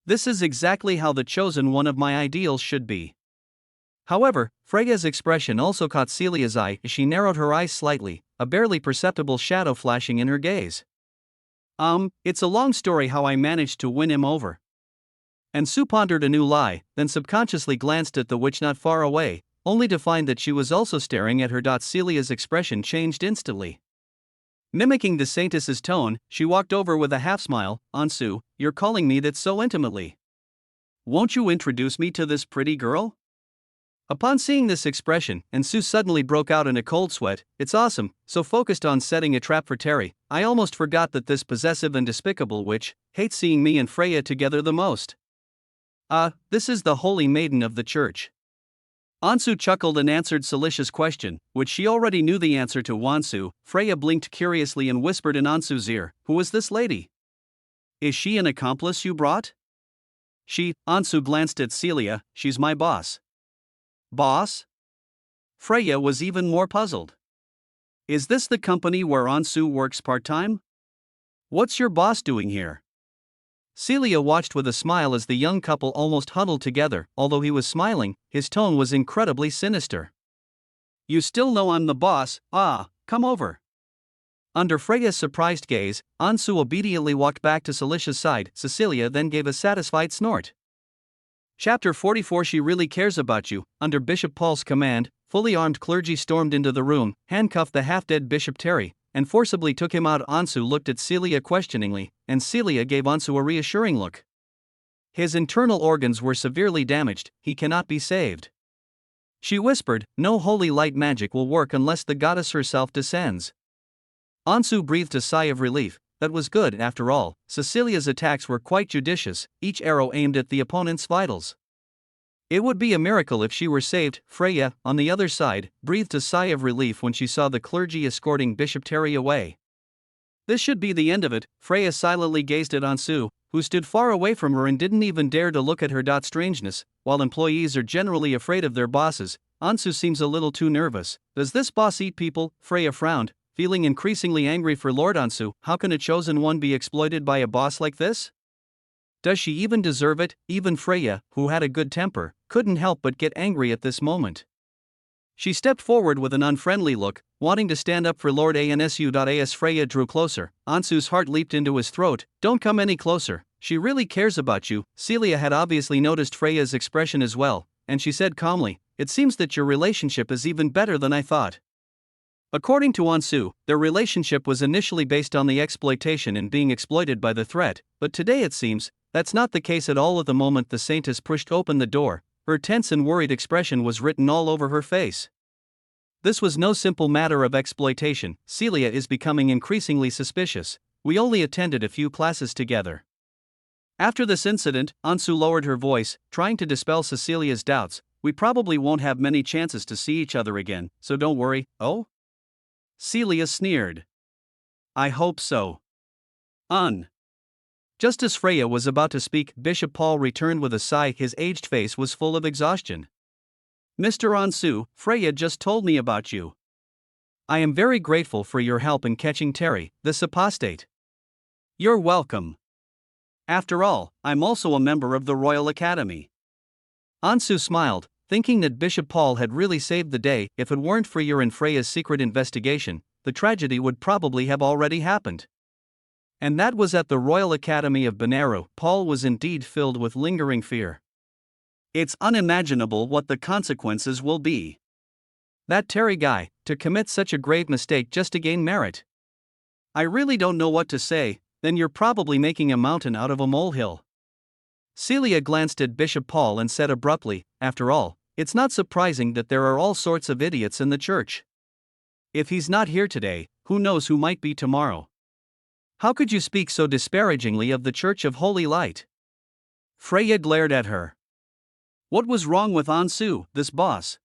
This is exactly how the chosen one of my ideals should be. However, Freya's expression also caught Celia's eye as she narrowed her eyes slightly, a barely perceptible shadow flashing in her gaze. It's a long story how I managed to win him over. Ansu pondered a new lie, then subconsciously glanced at the witch not far away, only to find that she was also staring at her. Celia's expression changed instantly. Mimicking the saintess's tone, she walked over with a half-smile. Ansu, you're calling me that so intimately. Won't you introduce me to this pretty girl? Upon seeing this expression, Ansu suddenly broke out in a cold sweat. It's awesome, so focused on setting a trap for Terry, I almost forgot that this possessive and despicable witch hates seeing me and Freya together the most. This is the holy maiden of the church. Ansu chuckled and answered Celicia's question, which she already knew the answer to. Wansu. Freya blinked curiously and whispered in Ansu's ear, "Who is this lady? Is she an accomplice you brought?" Ansu glanced at Celia. "She's my boss." "Boss?" Freya was even more puzzled. "Is this the company where Ansu works part-time? What's your boss doing here?" Celia watched with a smile as the young couple almost huddled together. Although he was smiling, his tone was incredibly sinister. "You still know I'm the boss? Come over." Under Freya's surprised gaze, Ansu obediently walked back to Celicia's side. Cecilia then gave a satisfied snort. Chapter 44. She really cares about you. Under Bishop Paul's command, fully armed clergy stormed into the room, handcuffed the half-dead Bishop Terry, and forcibly took him out. Ansu looked at Celia questioningly, and Celia gave Ansu a reassuring look. "His internal organs were severely damaged, he cannot be saved," she whispered. "No holy light magic will work unless the goddess herself descends." Ansu breathed a sigh of relief. That was good after all. Cecilia's attacks were quite judicious, each arrow aimed at the opponent's vitals. It would be a miracle if she were saved. Freya, on the other side, breathed a sigh of relief when she saw the clergy escorting Bishop Terry away. This should be the end of it. Freya silently gazed at Ansu, who stood far away from her and didn't even dare to look at her. Strangeness, while employees are generally afraid of their bosses, Ansu seems a little too nervous. Does this boss eat people? Freya frowned, feeling increasingly angry for Lord Ansu. How can a chosen one be exploited by a boss like this? Does she even deserve it? Even Freya, who had a good temper, couldn't help but get angry at this moment. She stepped forward with an unfriendly look, wanting to stand up for Lord Ansu. As Freya drew closer, Ansu's heart leaped into his throat. "Don't come any closer, she really cares about you." Celia had obviously noticed Freya's expression as well, and she said calmly, "It seems that your relationship is even better than I thought." According to Ansu, their relationship was initially based on the exploitation and being exploited by the threat, but today it seems that's not the case at all. At the moment the saintess pushed open the door, her tense and worried expression was written all over her face. This was no simple matter of exploitation. "Celia is becoming increasingly suspicious. We only attended a few classes together." After this incident, Ansu lowered her voice, trying to dispel Cecilia's doubts. "We probably won't have many chances to see each other again, so don't worry." "Oh?" Celia sneered. "I hope so." Just as Freya was about to speak, Bishop Paul returned with a sigh. His aged face was full of exhaustion. "Mr. Ansu, Freya just told me about you. I am very grateful for your help in catching Terry, this apostate." "You're welcome. After all, I'm also a member of the Royal Academy." Ansu smiled, thinking that Bishop Paul had really saved the day. If it weren't for your and Freya's secret investigation, the tragedy would probably have already happened. And that was at the Royal Academy of Benaru. Paul was indeed filled with lingering fear. It's unimaginable what the consequences will be. That Terry guy, to commit such a grave mistake just to gain merit. I really don't know what to say. Then you're probably making a mountain out of a molehill. Celia glanced at Bishop Paul and said abruptly, "After all, it's not surprising that there are all sorts of idiots in the church. If he's not here today, who knows who might be tomorrow? How could you speak so disparagingly of the Church of Holy Light?" Freya glared at her. What was wrong with Ansu, this boss?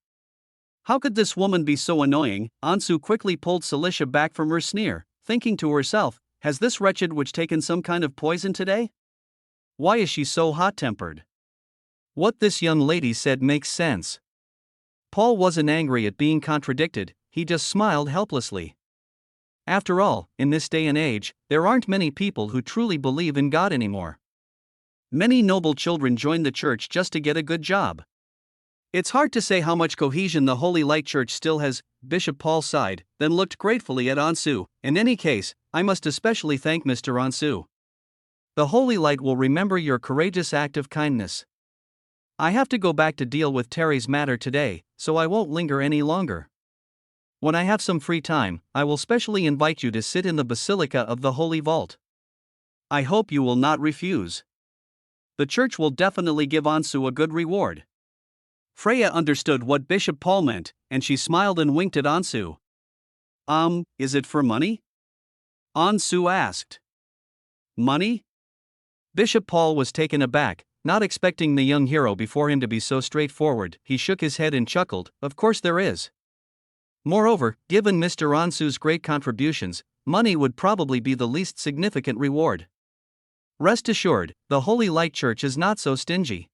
How could this woman be so annoying? Ansu quickly pulled Celicia back from her sneer, thinking to herself, has this wretched witch taken some kind of poison today? Why is she so hot-tempered? What this young lady said makes sense. Paul wasn't angry at being contradicted, he just smiled helplessly. After all, in this day and age, there aren't many people who truly believe in God anymore. Many noble children join the church just to get a good job. It's hard to say how much cohesion the Holy Light Church still has. Bishop Paul sighed, then looked gratefully at Ansu. In any case, I must especially thank Mr. Ansu. The Holy Light will remember your courageous act of kindness. I have to go back to deal with Terry's matter today, so I won't linger any longer. When I have some free time, I will specially invite you to sit in the Basilica of the Holy Vault. I hope you will not refuse. The church will definitely give Ansu a good reward. Freya understood what Bishop Paul meant, and she smiled and winked at Ansu. Is it for money? Ansu asked. Money? Bishop Paul was taken aback, not expecting the young hero before him to be so straightforward. He shook his head and chuckled, of course there is. Moreover, given Mr. Ansu's great contributions, money would probably be the least significant reward. Rest assured, the Holy Light Church is not so stingy.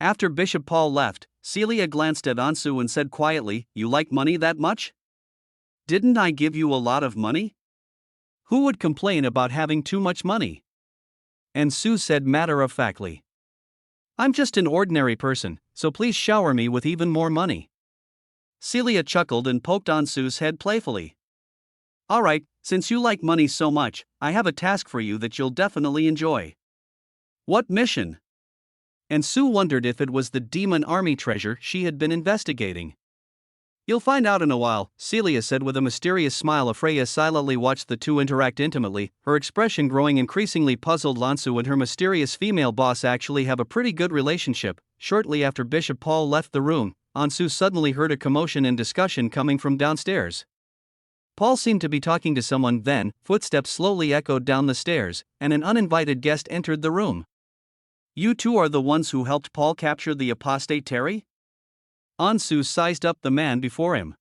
After Bishop Paul left, Celia glanced at Ansu and said quietly, "You like money that much? Didn't I give you a lot of money? Who would complain about having too much money?" Ansu said matter-of-factly, "I'm just an ordinary person, so please shower me with even more money." Celia chuckled and poked Ansu's head playfully. "Alright, since you like money so much, I have a task for you that you'll definitely enjoy." "What mission?" Ansu wondered if it was the demon army treasure she had been investigating. "You'll find out in a while," Celia said with a mysterious smile. Freya silently watched the two interact intimately, her expression growing increasingly puzzled. Ansu and her mysterious female boss actually have a pretty good relationship. Shortly after Bishop Paul left the room, Ansu suddenly heard a commotion and discussion coming from downstairs. Paul seemed to be talking to someone, then footsteps slowly echoed down the stairs, and an uninvited guest entered the room. "You two are the ones who helped Paul capture the apostate Terry?" Ansu sized up the man before him.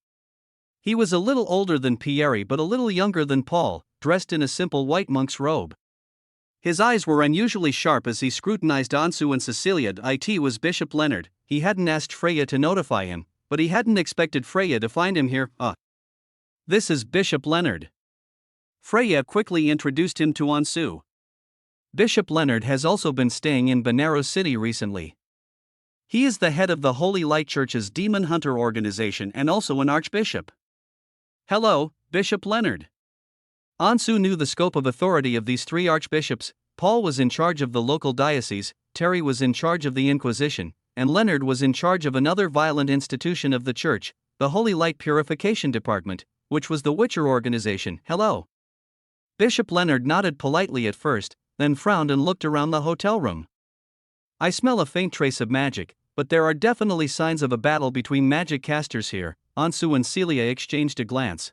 He was a little older than Pierre but a little younger than Paul, dressed in a simple white monk's robe. His eyes were unusually sharp as he scrutinized Ansu and Cecilia. It was Bishop Leonard. He hadn't asked Freya to notify him, but he hadn't expected Freya to find him here. This is Bishop Leonard." Freya quickly introduced him to Ansu. Bishop Leonard has also been staying in Benares City recently. He is the head of the Holy Light Church's Demon Hunter organization and also an archbishop. "Hello, Bishop Leonard." Ansu knew the scope of authority of these three archbishops. Paul was in charge of the local diocese, Terry was in charge of the Inquisition, and Leonard was in charge of another violent institution of the church, the Holy Light Purification Department, which was the Witcher organization. "Hello." Bishop Leonard nodded politely at first, then frowned and looked around the hotel room. "I smell a faint trace of magic, but there are definitely signs of a battle between magic casters here." Ansu and Celia exchanged a glance.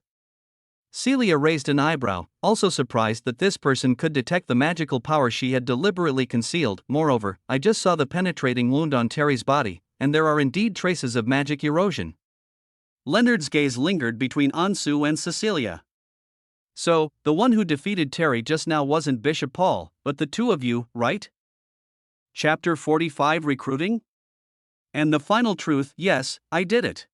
Celia raised an eyebrow, also surprised that this person could detect the magical power she had deliberately concealed. "Moreover, I just saw the penetrating wound on Terry's body, and there are indeed traces of magic erosion." Leonard's gaze lingered between Ansu and Cecilia. "So, the one who defeated Terry just now wasn't Bishop Paul, but the two of you, right?" Chapter 45 Recruiting? And the final truth: yes, I did it.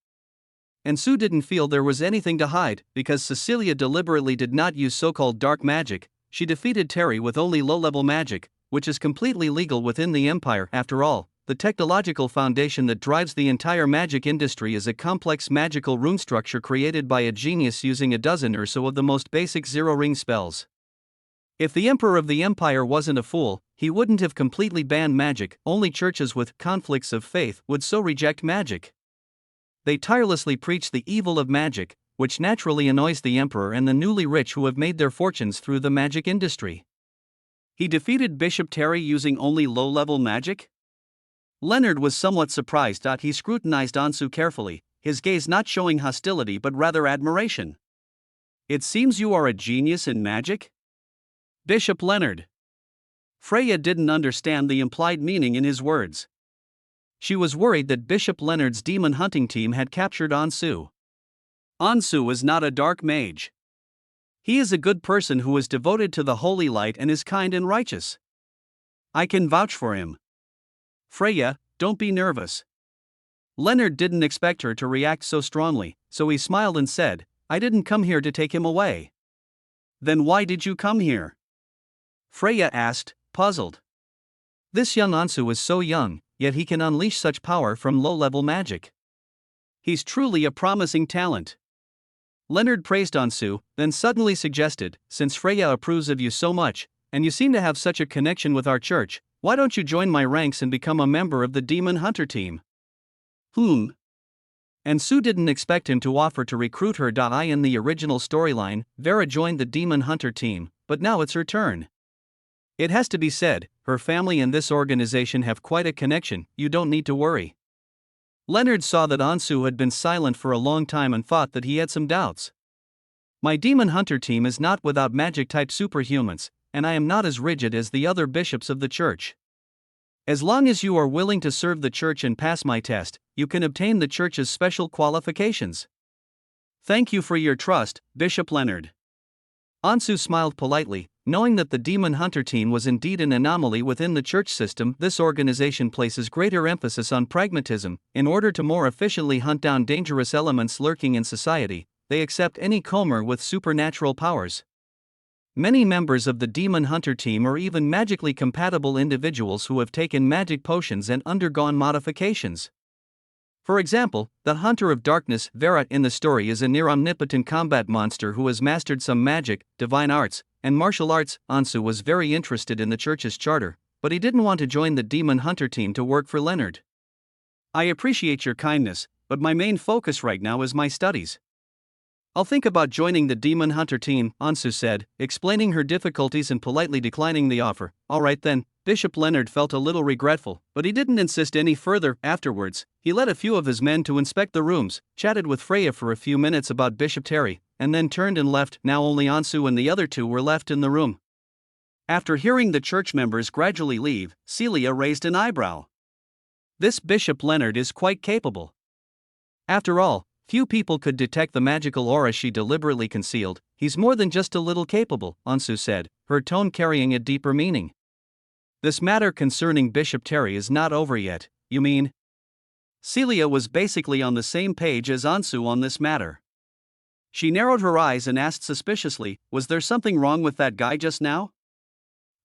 Ansu didn't feel there was anything to hide, because Cecilia deliberately did not use so-called dark magic. She defeated Terry with only low-level magic, which is completely legal within the Empire. After all, the technological foundation that drives the entire magic industry is a complex magical rune structure created by a genius using a dozen or so of the most basic zero-ring spells. If the Emperor of the Empire wasn't a fool, he wouldn't have completely banned magic. Only churches with conflicts of faith would so reject magic. They tirelessly preach the evil of magic, which naturally annoys the Emperor and the newly rich who have made their fortunes through the magic industry. He defeated Bishop Terry using only low-level magic? Leonard was somewhat surprised. He scrutinized Ansu carefully, his gaze not showing hostility but rather admiration. "It seems you are a genius in magic?" "Bishop Leonard." Freya didn't understand the implied meaning in his words. She was worried that Bishop Leonard's demon hunting team had captured Ansu. "Ansu is not a dark mage. He is a good person who is devoted to the Holy Light and is kind and righteous. I can vouch for him." "Freya, don't be nervous." Leonard didn't expect her to react so strongly, so he smiled and said, "I didn't come here to take him away." "Then why did you come here?" Freya asked, puzzled. This young Ansu is so young, yet he can unleash such power from low-level magic. He's truly a promising talent. Leonard praised Ansu, then suddenly suggested, "Since Freya approves of you so much, and you seem to have such a connection with our church, why don't you join my ranks and become a member of the Demon Hunter team?" Ansu didn't expect him to offer to recruit her. In the original storyline, Vera joined the Demon Hunter team, but now it's her turn. It has to be said, her family and this organization have quite a connection, you don't need to worry. Leonard saw that Ansu had been silent for a long time and thought that he had some doubts. My demon hunter team is not without magic-type superhumans, and I am not as rigid as the other bishops of the church. As long as you are willing to serve the church and pass my test, you can obtain the church's special qualifications. Thank you for your trust, Bishop Leonard. Ansu smiled politely, knowing that the demon hunter team was indeed an anomaly within the church system. This organization places greater emphasis on pragmatism. In order to more efficiently hunt down dangerous elements lurking in society, they accept any comer with supernatural powers. Many members of the demon hunter team are even magically compatible individuals who have taken magic potions and undergone modifications. For example, the Hunter of Darkness, Vera, in the story is a near-omnipotent combat monster who has mastered some magic, divine arts, and martial arts. Ansu was very interested in the church's charter, but he didn't want to join the demon hunter team to work for Leonard. I appreciate your kindness, but my main focus right now is my studies. I'll think about joining the demon hunter team, Ansu said, explaining her difficulties and politely declining the offer. All right then. Bishop Leonard felt a little regretful, but he didn't insist any further. Afterwards, he led a few of his men to inspect the rooms, chatted with Freya for a few minutes about Bishop Terry, and then turned and left. Now only Ansu and the other two were left in the room. After hearing the church members gradually leave, Celia raised an eyebrow. This Bishop Leonard is quite capable. After all, few people could detect the magical aura she deliberately concealed. He's more than just a little capable, Ansu said, her tone carrying a deeper meaning. This matter concerning Bishop Terry is not over yet, you mean? Celia was basically on the same page as Ansu on this matter. She narrowed her eyes and asked suspiciously, was there something wrong with that guy just now?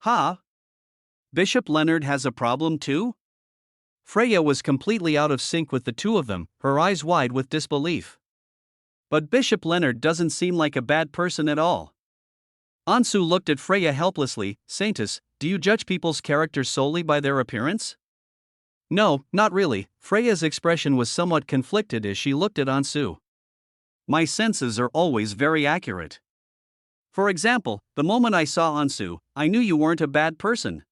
Huh? Bishop Leonard has a problem too? Freya was completely out of sync with the two of them, her eyes wide with disbelief. But Bishop Leonard doesn't seem like a bad person at all. Ansu looked at Freya helplessly. Saintess, do you judge people's characters solely by their appearance? No, not really. Freya's expression was somewhat conflicted as she looked at Ansu. My senses are always very accurate. For example, the moment I saw Ansu, I knew you weren't a bad person.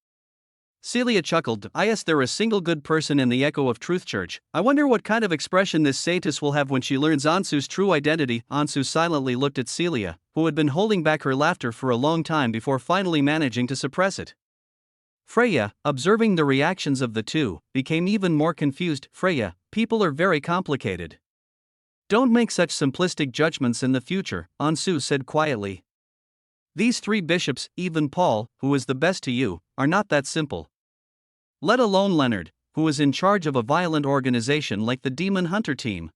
Celia chuckled. Is there a single good person in the Echo of Truth Church? I wonder what kind of expression this saintess will have when she learns Ansu's true identity. Ansu silently looked at Celia, who had been holding back her laughter for a long time before finally managing to suppress it. Freya, observing the reactions of the two, became even more confused. Freya, people are very complicated. Don't make such simplistic judgments in the future, Ansu said quietly. These three bishops, even Paul, who is the best to you, are not that simple. Let alone Leonard, who is in charge of a violent organization like the Demon Hunter team.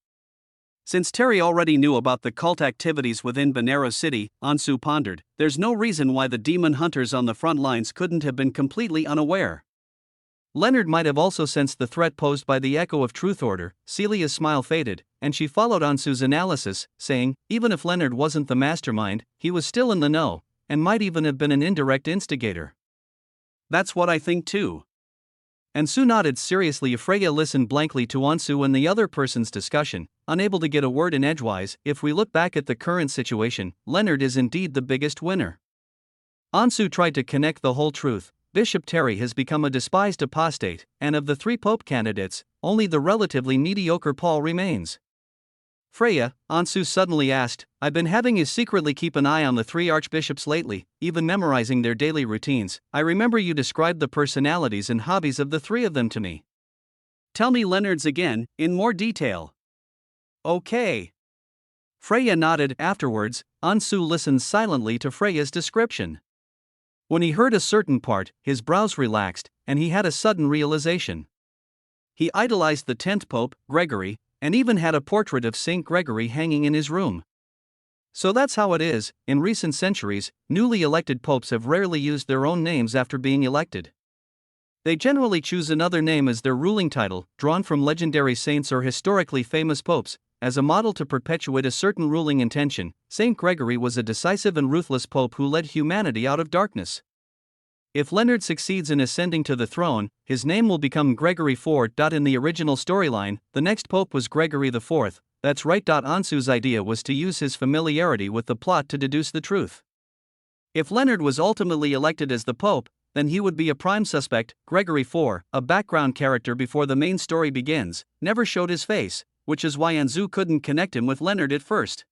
Since Terry already knew about the cult activities within Betrayal City, Ansu pondered, there's no reason why the Demon Hunters on the front lines couldn't have been completely unaware. Leonard might have also sensed the threat posed by the Echo of Truth Order. Celia's smile faded, and she followed Ansu's analysis, saying, even if Leonard wasn't the mastermind, he was still in the know, and might even have been an indirect instigator. That's what I think too. Ansu nodded seriously. Freya listened blankly to Ansu and the other person's discussion, unable to get a word in edgewise. If we look back at the current situation, Leonard is indeed the biggest winner. Ansu tried to connect the whole truth. Bishop Terry has become a despised apostate, and of the three pope candidates, only the relatively mediocre Paul remains. Freya, Ansu suddenly asked, I've been having you secretly keep an eye on the three archbishops lately, even memorizing their daily routines. I remember you described the personalities and hobbies of the three of them to me. Tell me Leonard's again, in more detail. Okay. Freya nodded. Afterwards, Ansu listened silently to Freya's description. When he heard a certain part, his brows relaxed, and he had a sudden realization. He idolized the 10th Pope, Gregory, and even had a portrait of Saint Gregory hanging in his room. So that's how it is. In recent centuries, newly elected popes have rarely used their own names after being elected. They generally choose another name as their ruling title, drawn from legendary saints or historically famous popes, as a model to perpetuate a certain ruling intention. Saint Gregory was a decisive and ruthless pope who led humanity out of darkness. If Leonard succeeds in ascending to the throne, his name will become Gregory IV. In the original storyline, the next pope was Gregory IV. That's right. Ansu's idea was to use his familiarity with the plot to deduce the truth. If Leonard was ultimately elected as the pope, then he would be a prime suspect. Gregory IV, a background character before the main story begins, never showed his face, which is why Ansu couldn't connect him with Leonard at first.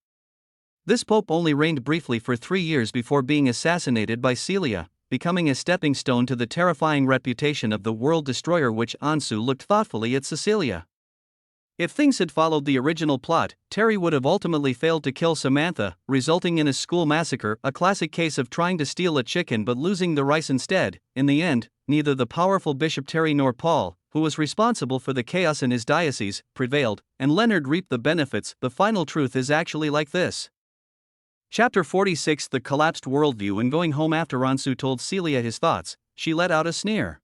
This pope only reigned briefly for 3 years before being assassinated by Celia, becoming a stepping stone to the terrifying reputation of the world destroyer, which Ansu looked thoughtfully at Cecilia. If things had followed the original plot, Terry would have ultimately failed to kill Samantha, resulting in a school massacre, a classic case of trying to steal a chicken but losing the rice instead. In the end, neither the powerful Bishop Terry nor Paul, who was responsible for the chaos in his diocese, prevailed, and Leonard reaped the benefits. The final truth is actually like this. Chapter 46: The Collapsed Worldview. And going home after Ansu told Celia his thoughts, she let out a sneer.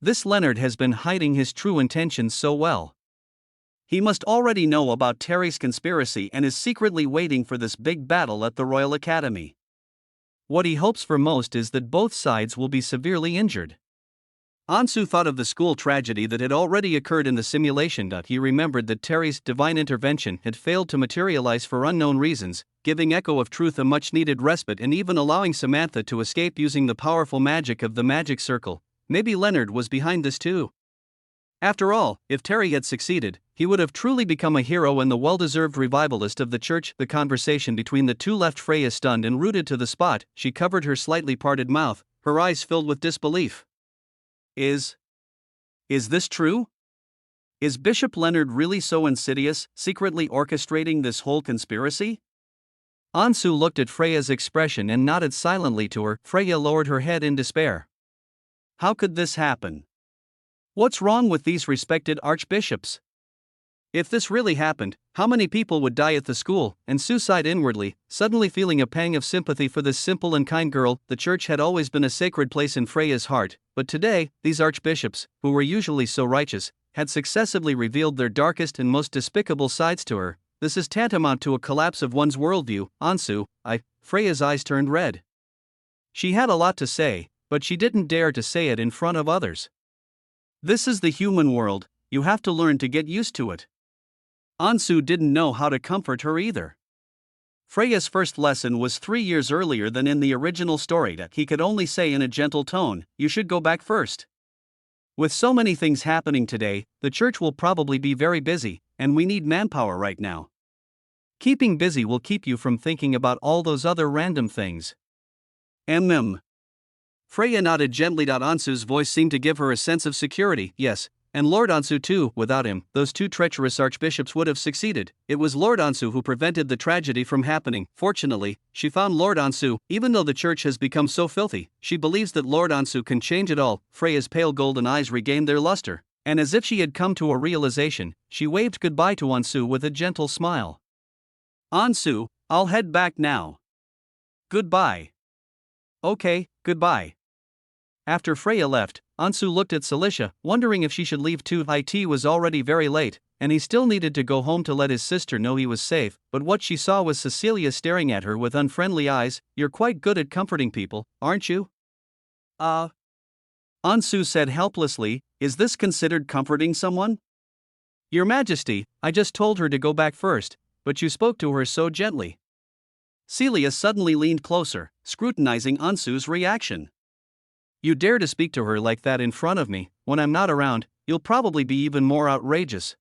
This Leonard has been hiding his true intentions so well. He must already know about Terry's conspiracy and is secretly waiting for this big battle at the Royal Academy. What he hopes for most is that both sides will be severely injured. Ansu thought of the school tragedy that had already occurred in the simulation. He remembered that Terry's divine intervention had failed to materialize for unknown reasons, giving Echo of Truth a much-needed respite and even allowing Samantha to escape using the powerful magic of the magic circle. Maybe Leonard was behind this too. After all, if Terry had succeeded, he would have truly become a hero and the well-deserved revivalist of the church. The conversation between the two left Freya stunned and rooted to the spot. She covered her slightly parted mouth, her eyes filled with disbelief. Is this true? Is Bishop Leonard really so insidious, secretly orchestrating this whole conspiracy? Ansu looked at Freya's expression and nodded silently to her. Freya lowered her head in despair. How could this happen? What's wrong with these respected archbishops? If this really happened, how many people would die at the school? Ansu sighed inwardly, suddenly feeling a pang of sympathy for this simple and kind girl. The church had always been a sacred place in Freya's heart, but today, these archbishops, who were usually so righteous, had successively revealed their darkest and most despicable sides to her. This is tantamount to a collapse of one's worldview. Ansu, Freya's eyes turned red. She had a lot to say, but she didn't dare to say it in front of others. This is the human world, you have to learn to get used to it. Ansu didn't know how to comfort her either. Freya's first lesson was 3 years earlier than in the original story. He could only say in a gentle tone, "You should go back first." With so many things happening today, the church will probably be very busy, and we need manpower right now. Keeping busy will keep you from thinking about all those other random things. Freya nodded gently. Ansu's voice seemed to give her a sense of security. Yes, and Lord Ansu too. Without him, those two treacherous archbishops would have succeeded. It was Lord Ansu who prevented the tragedy from happening. Fortunately, she found Lord Ansu. Even though the church has become so filthy, she believes that Lord Ansu can change it all. Freya's pale golden eyes regained their luster, and as if she had come to a realization, she waved goodbye to Ansu with a gentle smile. Ansu, I'll head back now. Goodbye. Okay, goodbye. After Freya left, Ansu looked at Celicia, wondering if she should leave too. It was already very late, and he still needed to go home to let his sister know he was safe, but what she saw was Cecilia staring at her with unfriendly eyes. You're quite good at comforting people, aren't you? Ansu said helplessly, is this considered comforting someone? Your Majesty, I just told her to go back first, but you spoke to her so gently. Celia suddenly leaned closer, scrutinizing Ansu's reaction. You dare to speak to her like that in front of me. When I'm not around, you'll probably be even more outrageous.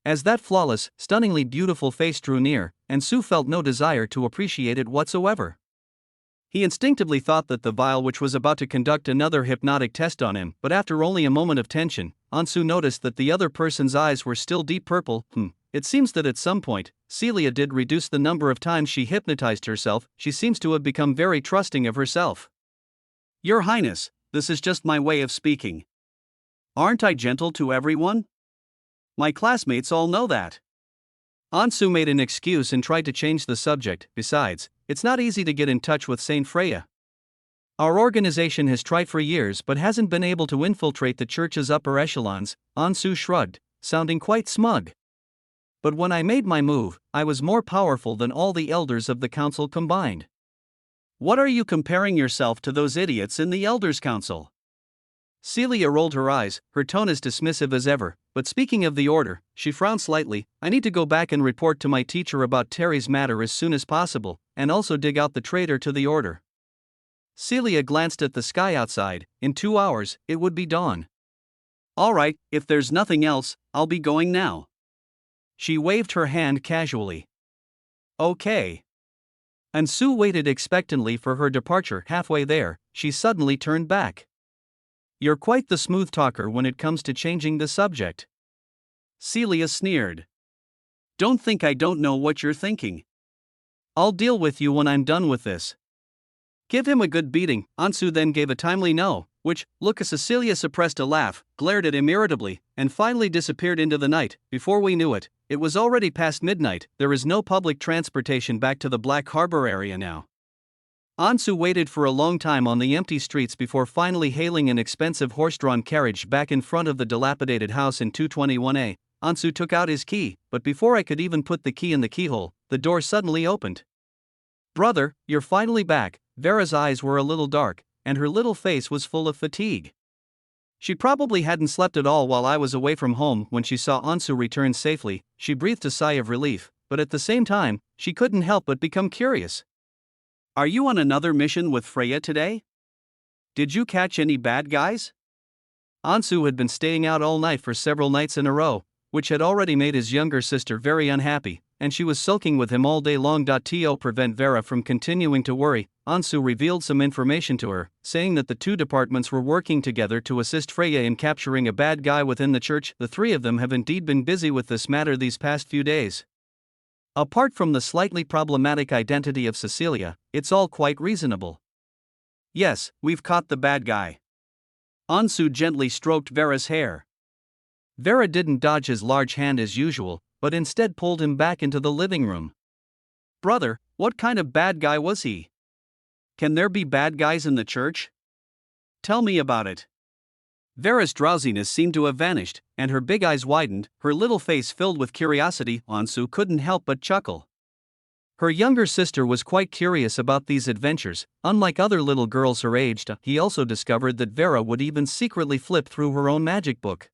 As that flawless, stunningly beautiful face drew near, Ansu felt no desire to appreciate it whatsoever. He instinctively thought that the vial which was about to conduct another hypnotic test on him, but after only a moment of tension, Ansu noticed that the other person's eyes were still deep purple. It seems that at some point, Celia did reduce the number of times she hypnotized herself. She seems to have become very trusting of herself. Your Highness, this is just my way of speaking. Aren't I gentle to everyone? My classmates all know that. Ansu made an excuse and tried to change the subject. Besides, it's not easy to get in touch with Saint Freya. Our organization has tried for years but hasn't been able to infiltrate the church's upper echelons. Ansu shrugged, sounding quite smug. But when I made my move, I was more powerful than all the elders of the council combined. What are you comparing yourself to those idiots in the Elders' Council? Celia rolled her eyes, her tone as dismissive as ever, but speaking of the order, she frowned slightly. I need to go back and report to my teacher about Terry's matter as soon as possible, and also dig out the traitor to the order. Celia glanced at the sky outside. In 2 hours, it would be dawn. Alright, if there's nothing else, I'll be going now. She waved her hand casually. Okay. Ansu waited expectantly for her departure. Halfway there, she suddenly turned back. You're quite the smooth talker when it comes to changing the subject. Celia sneered. Don't think I don't know what you're thinking. I'll deal with you when I'm done with this. Give him a good beating. Ansu then gave a timely no, which, Cecilia suppressed a laugh, glared at him irritably, and finally disappeared into the night. Before we knew it, it was already past midnight. There is no public transportation back to the Black Harbor area now. Ansu waited for a long time on the empty streets before finally hailing an expensive horse-drawn carriage back in front of the dilapidated house in 221A. Ansu took out his key, but before I could even put the key in the keyhole, the door suddenly opened. Brother, you're finally back. Vera's eyes were a little dark, and her little face was full of fatigue. She probably hadn't slept at all while I was away from home. When she saw Ansu return safely, she breathed a sigh of relief, but at the same time, she couldn't help but become curious. Are you on another mission with Freya today? Did you catch any bad guys? Ansu had been staying out all night for several nights in a row, which had already made his younger sister very unhappy, and she was sulking with him all day long. To prevent Vera from continuing to worry, Ansu revealed some information to her, saying that the two departments were working together to assist Freya in capturing a bad guy within the church. The three of them have indeed been busy with this matter these past few days. Apart from the slightly problematic identity of Cecilia, it's all quite reasonable. Yes, we've caught the bad guy. Ansu gently stroked Vera's hair. Vera didn't dodge his large hand as usual, but instead pulled him back into the living room. Brother, what kind of bad guy was he? Can there be bad guys in the church? Tell me about it. Vera's drowsiness seemed to have vanished, and her big eyes widened, her little face filled with curiosity. Ansu couldn't help but chuckle. Her younger sister was quite curious about these adventures. Unlike other little girls her age, he also discovered that Vera would even secretly flip through her own magic book.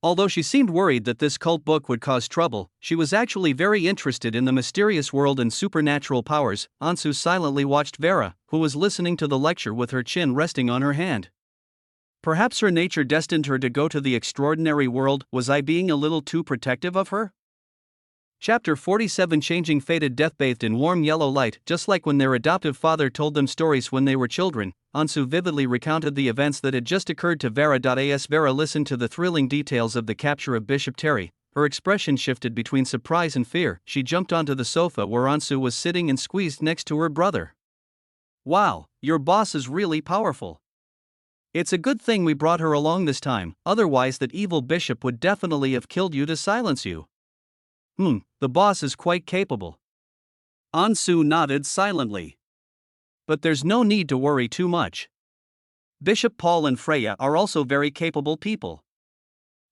Although she seemed worried that this cult book would cause trouble, she was actually very interested in the mysterious world and supernatural powers. Ansu silently watched Vera, who was listening to the lecture with her chin resting on her hand. Perhaps her nature destined her to go to the extraordinary world. Was I being a little too protective of her? Chapter 47. Changing Faded. Death bathed in warm yellow light. Just like when their adoptive father told them stories when they were children, Ansu vividly recounted the events that had just occurred to Vera. As Vera listened to the thrilling details of the capture of Bishop Terry, her expression shifted between surprise and fear. She jumped onto the sofa where Ansu was sitting and squeezed next to her brother. Wow, your boss is really powerful. It's a good thing we brought her along this time, otherwise that evil bishop would definitely have killed you to silence you. The boss is quite capable. Ansu nodded silently. But there's no need to worry too much. Bishop Paul and Freya are also very capable people.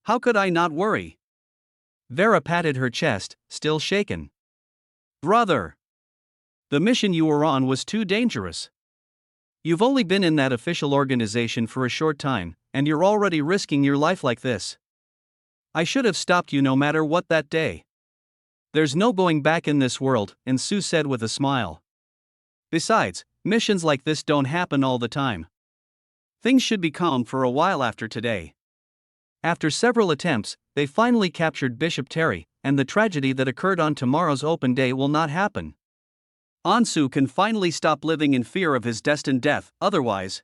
How could I not worry? Vera patted her chest, still shaken. Brother! The mission you were on was too dangerous. You've only been in that official organization for a short time, and you're already risking your life like this. I should have stopped you no matter what that day. There's no going back in this world, Ansu said with a smile. Besides, missions like this don't happen all the time. Things should be calm for a while after today. After several attempts, they finally captured Bishop Terry, and the tragedy that occurred on tomorrow's open day will not happen. Ansu can finally stop living in fear of his destined death, otherwise.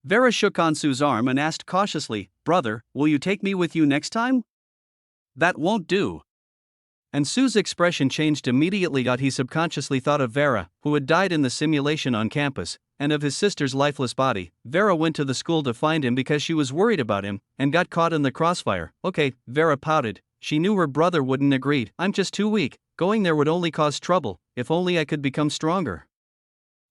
Vera shook Ansu's arm and asked cautiously, Brother, will you take me with you next time? That won't do. Ansu's expression changed immediately. He subconsciously thought of Vera, who had died in the simulation on campus, and of his sister's lifeless body. Vera went to the school to find him because she was worried about him, and got caught in the crossfire. Okay, Vera pouted. She knew her brother wouldn't agree. I'm just too weak. Going there would only cause trouble. If only I could become stronger.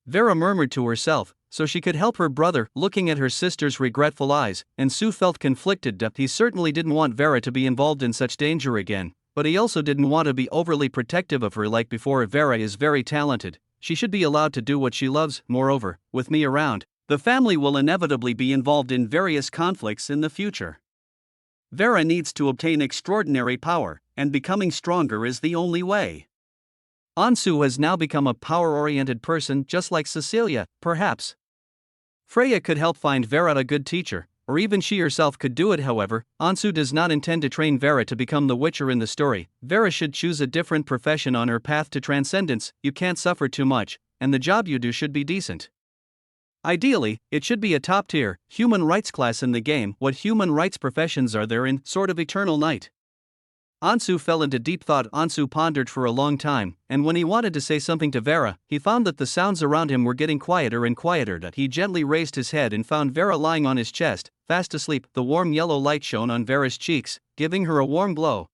Vera murmured to herself, so she could help her brother. Looking at her sister's regretful eyes, Ansu felt conflicted. He certainly didn't want Vera to be involved in such danger again, but he also didn't want to be overly protective of her like before. Vera is very talented. She should be allowed to do what she loves. Moreover, with me around, the family will inevitably be involved in various conflicts in the future. Vera needs to obtain extraordinary power, and becoming stronger is the only way. Ansu has now become a power-oriented person just like Cecilia. Perhaps Freya could help find Vera a good teacher, or even she herself could do it. However, Ansu does not intend to train Vera to become the Witcher in the story. Vera should choose a different profession on her path to transcendence. You can't suffer too much, and the job you do should be decent. Ideally, it should be a top-tier, human rights class in the game. What human rights professions are there in Sword of Eternal Night? Ansu fell into deep thought. Ansu pondered for a long time, and when he wanted to say something to Vera, he found that the sounds around him were getting quieter and quieter. He gently raised his head and found Vera lying on his chest, fast asleep. The warm yellow light shone on Vera's cheeks, giving her a warm glow.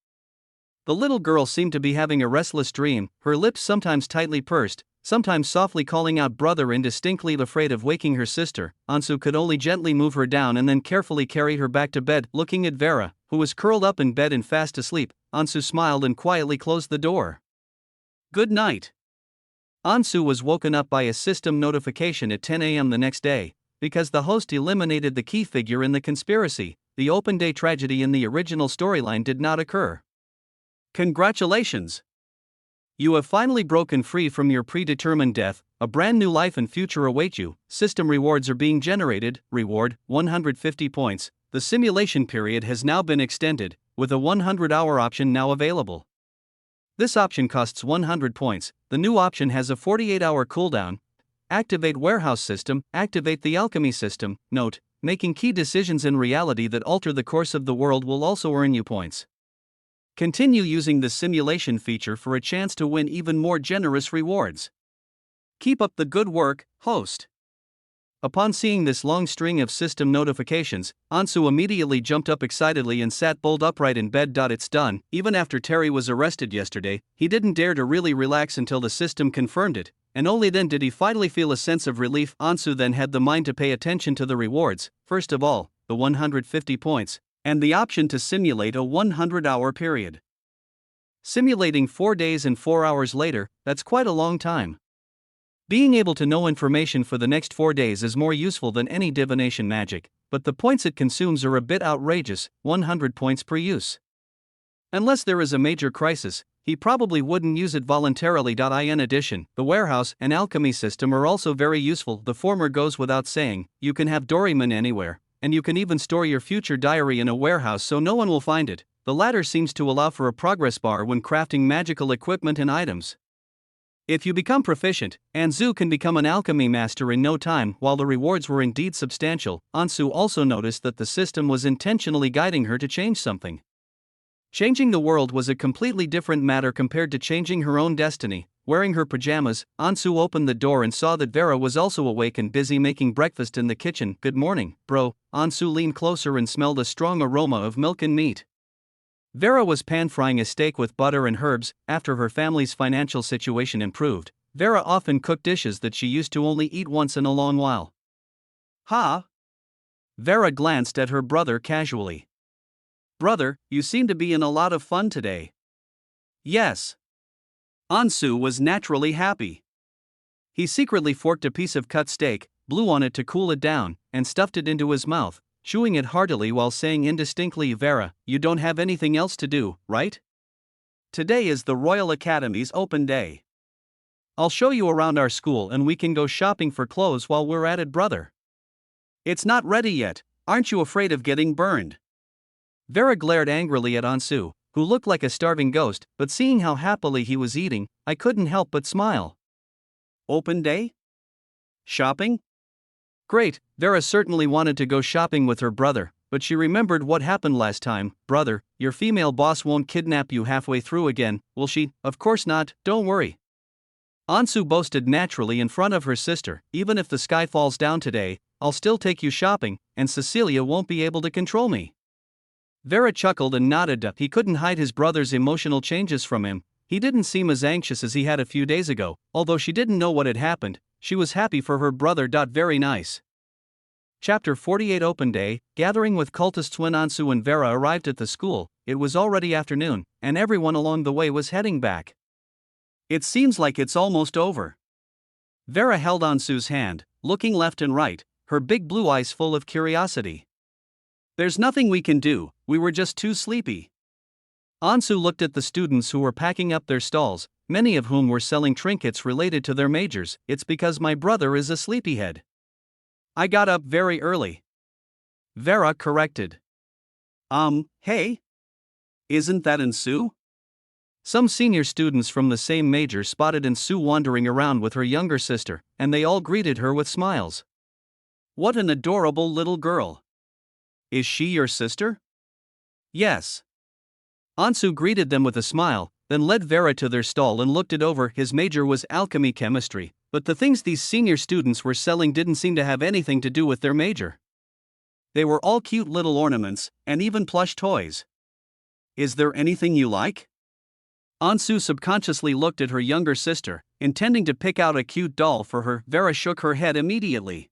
The little girl seemed to be having a restless dream, her lips sometimes tightly pursed, sometimes softly calling out brother, indistinctly afraid of waking her sister. Ansu could only gently move her down and then carefully carry her back to bed. Looking at Vera, who was curled up in bed and fast asleep, Ansu smiled and quietly closed the door. Good night. Ansu was woken up by a system notification at 10 a.m. the next day, because the host eliminated the key figure in the conspiracy. The open day tragedy in the original storyline did not occur. Congratulations! You have finally broken free from your predetermined death. A brand new life and future await you. System rewards are being generated. Reward, 150 points. The simulation period has now been extended, with a 100-hour option now available. This option costs 100 points. The new option has a 48-hour cooldown. Activate warehouse system. Activate the alchemy system. Note, making key decisions in reality that alter the course of the world will also earn you points. Continue using the simulation feature for a chance to win even more generous rewards. Keep up the good work, host. Upon seeing this long string of system notifications, Ansu immediately jumped up excitedly and sat bolt upright in bed. It's done. Even after Terry was arrested yesterday, he didn't dare to really relax until the system confirmed it, and only then did he finally feel a sense of relief. Ansu then had the mind to pay attention to the rewards. First of all, the 150 points, and the option to simulate a 100-hour period. Simulating 4 days and 4 hours later, that's quite a long time. Being able to know information for the next 4 days is more useful than any divination magic, but the points it consumes are a bit outrageous, 100 points per use. Unless there is a major crisis, he probably wouldn't use it voluntarily. In addition, the warehouse and alchemy system are also very useful. The former goes without saying. You can have Doryman anywhere, and you can even store your future diary in a warehouse so no one will find it. The latter seems to allow for a progress bar when crafting magical equipment and items. If you become proficient, Ansu can become an alchemy master in no time. While the rewards were indeed substantial, Ansu also noticed that the system was intentionally guiding her to change something. Changing the world was a completely different matter compared to changing her own destiny. Wearing her pajamas, Ansu opened the door and saw that Vera was also awake and busy making breakfast in the kitchen. Good morning, bro. Ansu leaned closer and smelled a strong aroma of milk and meat. Vera was pan-frying a steak with butter and herbs. After her family's financial situation improved, Vera often cooked dishes that she used to only eat once in a long while. Ha! Vera glanced at her brother casually. Brother, you seem to be in a lot of fun today. Yes. Ansu was naturally happy. He secretly forked a piece of cut steak, blew on it to cool it down, and stuffed it into his mouth, chewing it heartily while saying indistinctly, Vera, you don't have anything else to do, right? Today is the Royal Academy's open day. I'll show you around our school and we can go shopping for clothes while we're at it, brother. It's not ready yet. Aren't you afraid of getting burned? Vera glared angrily at Ansu, who looked like a starving ghost, but seeing how happily he was eating, I couldn't help but smile. Open day? Shopping? Great. Vera certainly wanted to go shopping with her brother, but she remembered what happened last time. Brother, your female boss won't kidnap you halfway through again, will she? Of course not, don't worry. Ansu boasted naturally in front of her sister. Even if the sky falls down today, I'll still take you shopping, and Celia won't be able to control me. Vera chuckled and nodded. He couldn't hide his brother's emotional changes from him. He didn't seem as anxious as he had a few days ago. Although she didn't know what had happened, she was happy for her brother. Very nice. Chapter 48 Open Day. Gathering with cultists. When Ansu and Vera arrived at the school, it was already afternoon, and everyone along the way was heading back. It seems like it's almost over. Vera held Ansu's hand, looking left and right, her big blue eyes full of curiosity. There's nothing we can do, we were just too sleepy. Ansu looked at the students who were packing up their stalls, many of whom were selling trinkets related to their majors. It's because my brother is a sleepyhead. I got up very early. Vera corrected. Hey? Isn't that Ansu? Some senior students from the same major spotted Ansu wandering around with her younger sister, and they all greeted her with smiles. What an adorable little girl. Is she your sister? Yes. Ansu greeted them with a smile, then led Vera to their stall and looked it over. His major was alchemy chemistry, but the things these senior students were selling didn't seem to have anything to do with their major. They were all cute little ornaments, and even plush toys. Is there anything you like? Ansu subconsciously looked at her younger sister, intending to pick out a cute doll for her. Vera shook her head immediately.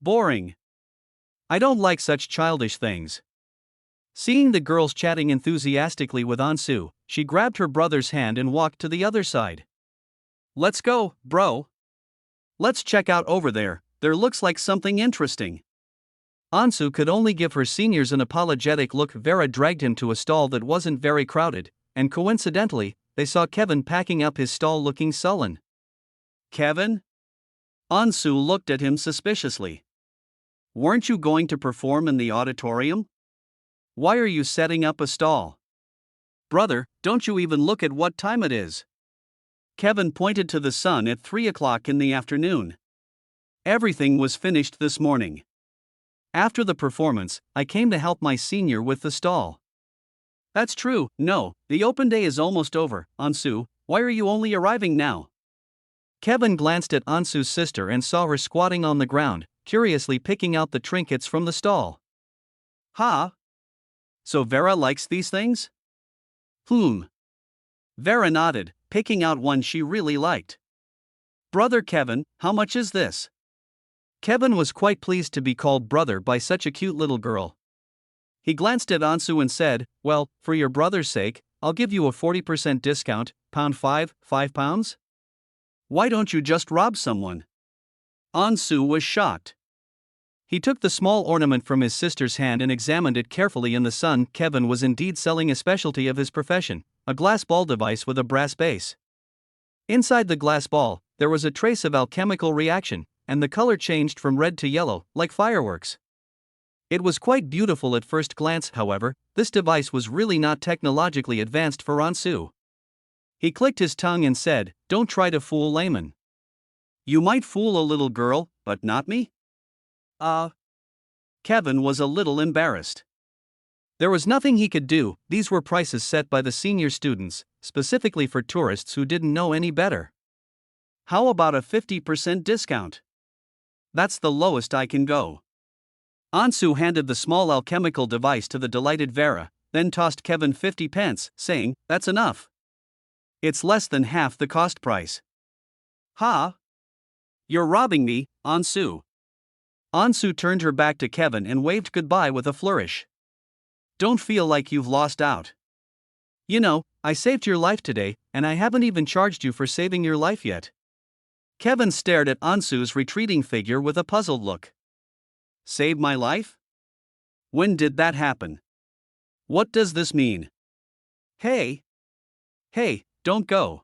Boring. I don't like such childish things. Seeing the girls chatting enthusiastically with Ansu, she grabbed her brother's hand and walked to the other side. Let's go, bro. Let's check out over there, there looks like something interesting. Ansu could only give her seniors an apologetic look. Vera dragged him to a stall that wasn't very crowded, and coincidentally, they saw Kevin packing up his stall looking sullen. Kevin? Ansu looked at him suspiciously. Weren't you going to perform in the auditorium? Why are you setting up a stall? Brother, don't you even look at what time it is? Kevin pointed to the sun at 3 o'clock in the afternoon. Everything was finished this morning. After the performance, I came to help my senior with the stall. That's true. No, the open day is almost over. Ansu, why are you only arriving now? Kevin glanced at Ansu's sister and saw her squatting on the ground, curiously picking out the trinkets from the stall. Ha! So Vera likes these things? Vera nodded, picking out one she really liked. Brother Kevin, how much is this? Kevin was quite pleased to be called brother by such a cute little girl. He glanced at Ansu and said, well, for your brother's sake, I'll give you a 40% discount, £5. Why don't you just rob someone? Ansu was shocked. He took the small ornament from his sister's hand and examined it carefully in the sun. Kevin was indeed selling a specialty of his profession, a glass ball device with a brass base. Inside the glass ball, there was a trace of alchemical reaction, and the color changed from red to yellow, like fireworks. It was quite beautiful at first glance. However, this device was really not technologically advanced for Ansu. He clicked his tongue and said, don't try to fool laymen. You might fool a little girl, but not me? Kevin was a little embarrassed. There was nothing he could do. These were prices set by the senior students, specifically for tourists who didn't know any better. How about a 50% discount? That's the lowest I can go. Ansu handed the small alchemical device to the delighted Vera, then tossed Kevin 50 pence, saying, that's enough. It's less than half the cost price. Ha! You're robbing me, Ansu. Ansu turned her back to Kevin and waved goodbye with a flourish. Don't feel like you've lost out. You know, I saved your life today, and I haven't even charged you for saving your life yet. Kevin stared at Ansu's retreating figure with a puzzled look. Saved my life? When did that happen? What does this mean? Hey, don't go.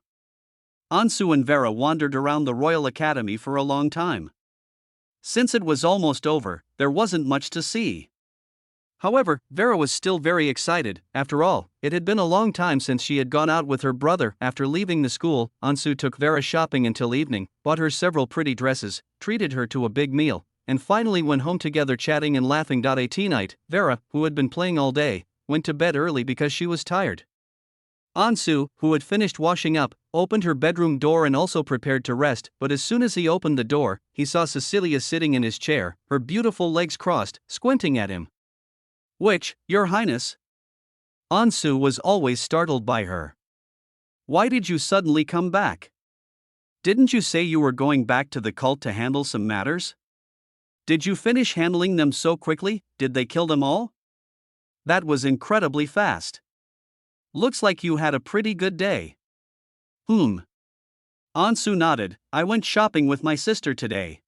Ansu and Vera wandered around the Royal Academy for a long time. Since it was almost over, there wasn't much to see. However, Vera was still very excited. After all, it had been a long time since she had gone out with her brother. After leaving the school, Ansu took Vera shopping until evening, bought her several pretty dresses, treated her to a big meal, and finally went home together chatting and laughing. At night, Vera, who had been playing all day, went to bed early because she was tired. Ansu, who had finished washing up, opened her bedroom door and also prepared to rest, but as soon as he opened the door, he saw Celia sitting in his chair, her beautiful legs crossed, squinting at him. Which, Your Highness? Ansu was always startled by her. Why did you suddenly come back? Didn't you say you were going back to the cult to handle some matters? Did you finish handling them so quickly? Did they kill them all? That was incredibly fast. Looks like you had a pretty good day. Ansu nodded. I went shopping with my sister today.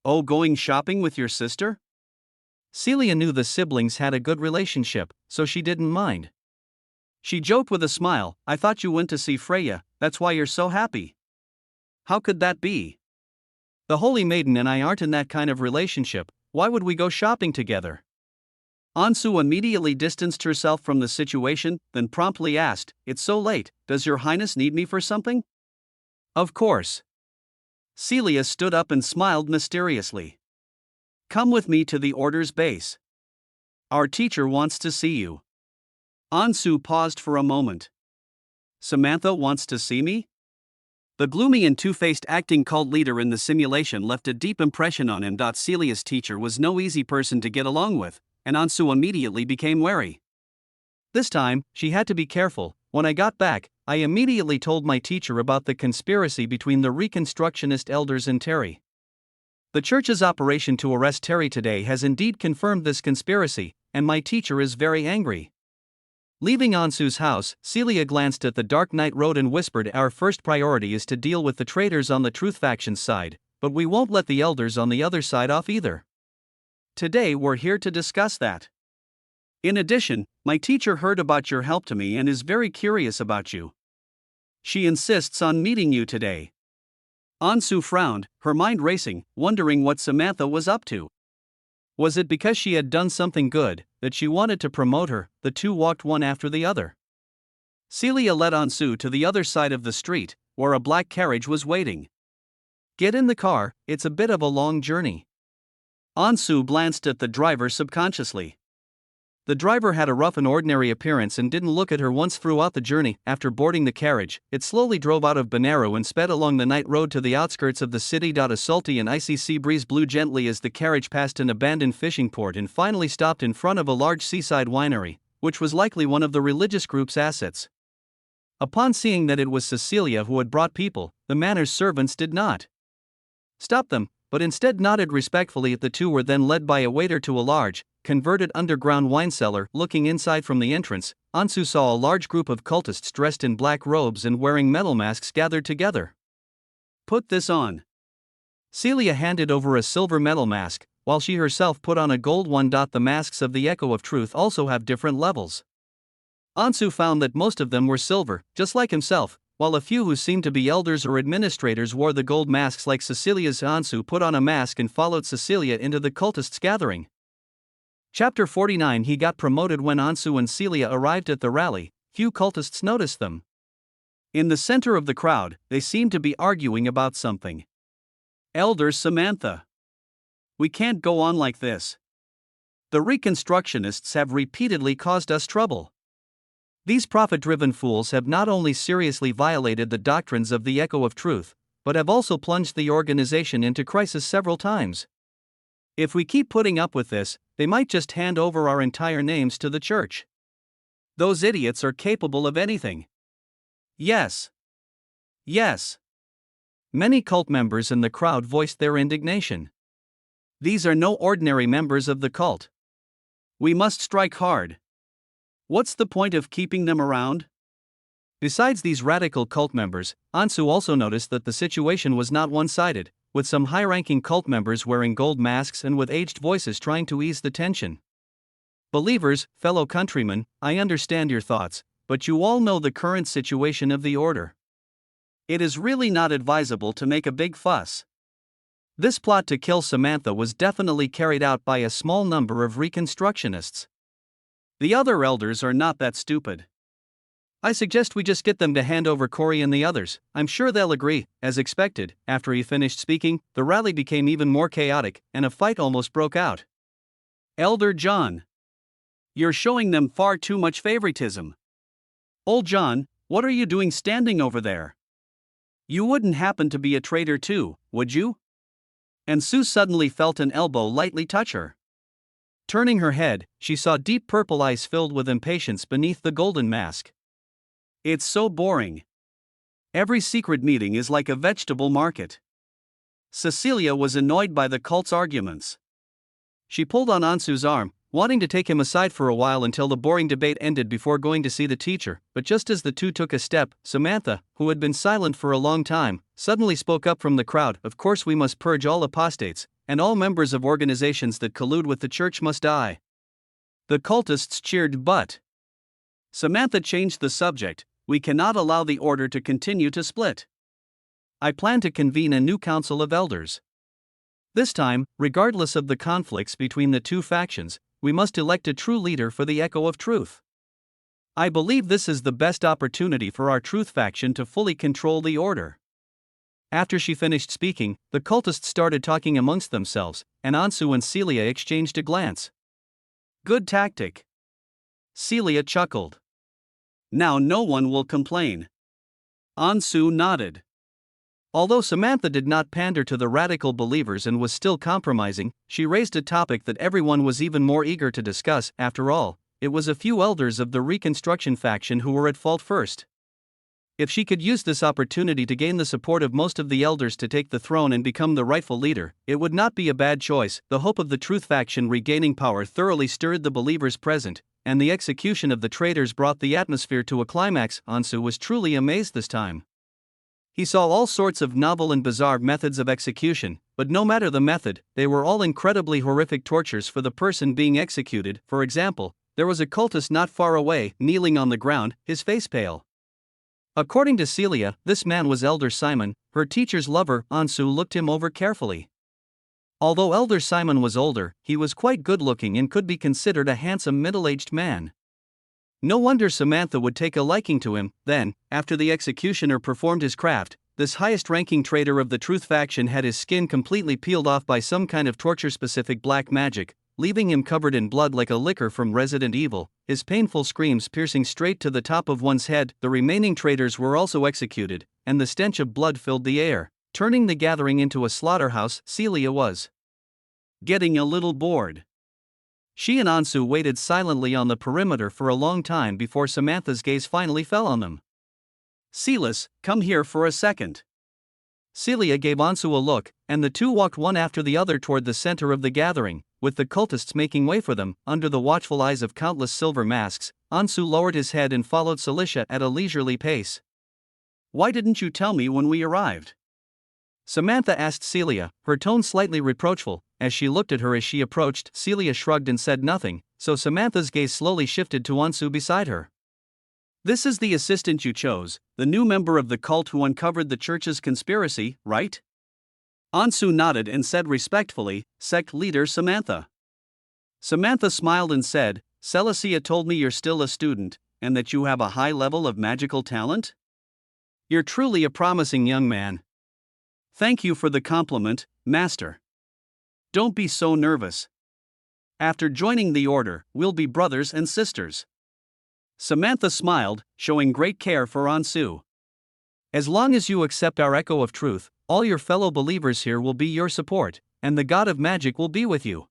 Oh, going shopping with your sister? Celia knew the siblings had a good relationship, so she didn't mind. She joked with a smile, I thought you went to see Freya, that's why you're so happy. How could that be? The Holy Maiden and I aren't in that kind of relationship, why would we go shopping together? Ansu immediately distanced herself from the situation, then promptly asked, "It's so late, does your highness need me for something?" Of course. Celia stood up and smiled mysteriously. "Come with me to the order's base. Our teacher wants to see you." Ansu paused for a moment. "Samantha wants to see me?" The gloomy and two-faced acting cult leader in the simulation left a deep impression on him. Celia's teacher was no easy person to get along with, and Ansu immediately became wary. This time, she had to be careful. When I got back, I immediately told my teacher about the conspiracy between the Reconstructionist elders and Terry. The church's operation to arrest Terry today has indeed confirmed this conspiracy, and my teacher is very angry. Leaving Ansu's house, Celia glanced at the dark night road and whispered, "Our first priority is to deal with the traitors on the Truth Faction's side, but we won't let the elders on the other side off either. Today we're here to discuss that. In addition, my teacher heard about your help to me and is very curious about you. She insists on meeting you today." Ansu frowned, her mind racing, wondering what Samantha was up to. Was it because she had done something good that she wanted to promote her? The two walked one after the other. Celia led Ansu to the other side of the street, where a black carriage was waiting. "Get in the car, it's a bit of a long journey." Ansu glanced at the driver subconsciously. The driver had a rough and ordinary appearance and didn't look at her once throughout the journey. After boarding the carriage, it slowly drove out of Bonero and sped along the night road to the outskirts of the city. A salty and icy sea breeze blew gently as the carriage passed an abandoned fishing port and finally stopped in front of a large seaside winery, which was likely one of the religious group's assets. Upon seeing that it was Cecilia who had brought people, the manor's servants did not stop them, but instead nodded respectfully at the two. Were then led by a waiter to a large, converted underground wine cellar. Looking inside from the entrance, Ansu saw a large group of cultists dressed in black robes and wearing metal masks gathered together. "Put this on." Celia handed over a silver metal mask, while she herself put on a gold one. The masks of the Echo of Truth also have different levels. Ansu found that most of them were silver, just like himself, while a few who seemed to be elders or administrators wore the gold masks like Cecilia's. Ansu put on a mask and followed Cecilia into the cultists' gathering. Chapter 49. He got promoted. When Ansu and Celia arrived at the rally, few cultists noticed them. In the center of the crowd, they seemed to be arguing about something. "Elder Samantha. We can't go on like this. The Reconstructionists have repeatedly caused us trouble. These profit-driven fools have not only seriously violated the doctrines of the Echo of Truth, but have also plunged the organization into crisis several times. If we keep putting up with this, they might just hand over our entire names to the church. Those idiots are capable of anything." "Yes. Yes." Many cult members in the crowd voiced their indignation. "These are no ordinary members of the cult. We must strike hard. What's the point of keeping them around?" Besides these radical cult members, Ansu also noticed that the situation was not one-sided, with some high-ranking cult members wearing gold masks and with aged voices trying to ease the tension. "Believers, fellow countrymen, I understand your thoughts, but you all know the current situation of the order. It is really not advisable to make a big fuss. This plot to kill Samantha was definitely carried out by a small number of Reconstructionists. The other elders are not that stupid. I suggest we just get them to hand over Corey and the others. I'm sure they'll agree." As expected, after he finished speaking, the rally became even more chaotic, and a fight almost broke out. "Elder John. You're showing them far too much favoritism. Old John, what are you doing standing over there? You wouldn't happen to be a traitor too, would you?" And Sue suddenly felt an elbow lightly touch her. Turning her head, she saw deep purple eyes filled with impatience beneath the golden mask. "It's so boring. Every secret meeting is like a vegetable market." Cecilia was annoyed by the cult's arguments. She pulled on Ansu's arm, wanting to take him aside for a while until the boring debate ended before going to see the teacher, but just as the two took a step, Samantha, who had been silent for a long time, suddenly spoke up from the crowd. "Of course we must purge all apostates, and all members of organizations that collude with the church must die." The cultists cheered, but Samantha changed the subject. "We cannot allow the order to continue to split. I plan to convene a new council of elders. This time, regardless of the conflicts between the two factions, we must elect a true leader for the Echo of Truth. I believe this is the best opportunity for our Truth faction to fully control the order." After she finished speaking, the cultists started talking amongst themselves, and Ansu and Celia exchanged a glance. "Good tactic." Celia chuckled. "Now no one will complain." Ansu nodded. Although Samantha did not pander to the radical believers and was still compromising, she raised a topic that everyone was even more eager to discuss. After all, it was a few elders of the Reconstruction faction who were at fault first. If she could use this opportunity to gain the support of most of the elders to take the throne and become the rightful leader, it would not be a bad choice. The hope of the Truth faction regaining power thoroughly stirred the believers present, and the execution of the traitors brought the atmosphere to a climax. Ansu was truly amazed this time. He saw all sorts of novel and bizarre methods of execution, but no matter the method, they were all incredibly horrific tortures for the person being executed. For example, there was a cultist not far away, kneeling on the ground, his face pale. According to Celia, this man was Elder Simon, her teacher's lover. Ansu looked him over carefully. Although Elder Simon was older, he was quite good-looking and could be considered a handsome middle-aged man. No wonder Samantha would take a liking to him. Then, after the executioner performed his craft, this highest-ranking traitor of the Truth faction had his skin completely peeled off by some kind of torture-specific black magic, leaving him covered in blood like a licker from Resident Evil, his painful screams piercing straight to the top of one's head. The remaining traitors were also executed, and the stench of blood filled the air, turning the gathering into a slaughterhouse. Celia was getting a little bored. She and Ansu waited silently on the perimeter for a long time before Samantha's gaze finally fell on them. "Silas, come here for a second." Celia gave Ansu a look, and the two walked one after the other toward the center of the gathering, with the cultists making way for them. Under the watchful eyes of countless silver masks, Ansu lowered his head and followed Celicia at a leisurely pace. "Why didn't you tell me when we arrived?" Samantha asked Celia, her tone slightly reproachful. As she looked at her as she approached, Celia shrugged and said nothing, so Samantha's gaze slowly shifted to Ansu beside her. "This is the assistant you chose, the new member of the cult who uncovered the church's conspiracy, right?" Ansu nodded and said respectfully, "Sect leader Samantha." Samantha smiled and said, "Celicia told me you're still a student, and that you have a high level of magical talent? You're truly a promising young man." "Thank you for the compliment, Master. Don't be so nervous. After joining the order, we'll be brothers and sisters." Samantha smiled, showing great care for Ansu. "As long as you accept our Echo of Truth, all your fellow believers here will be your support, and the God of Magic will be with you."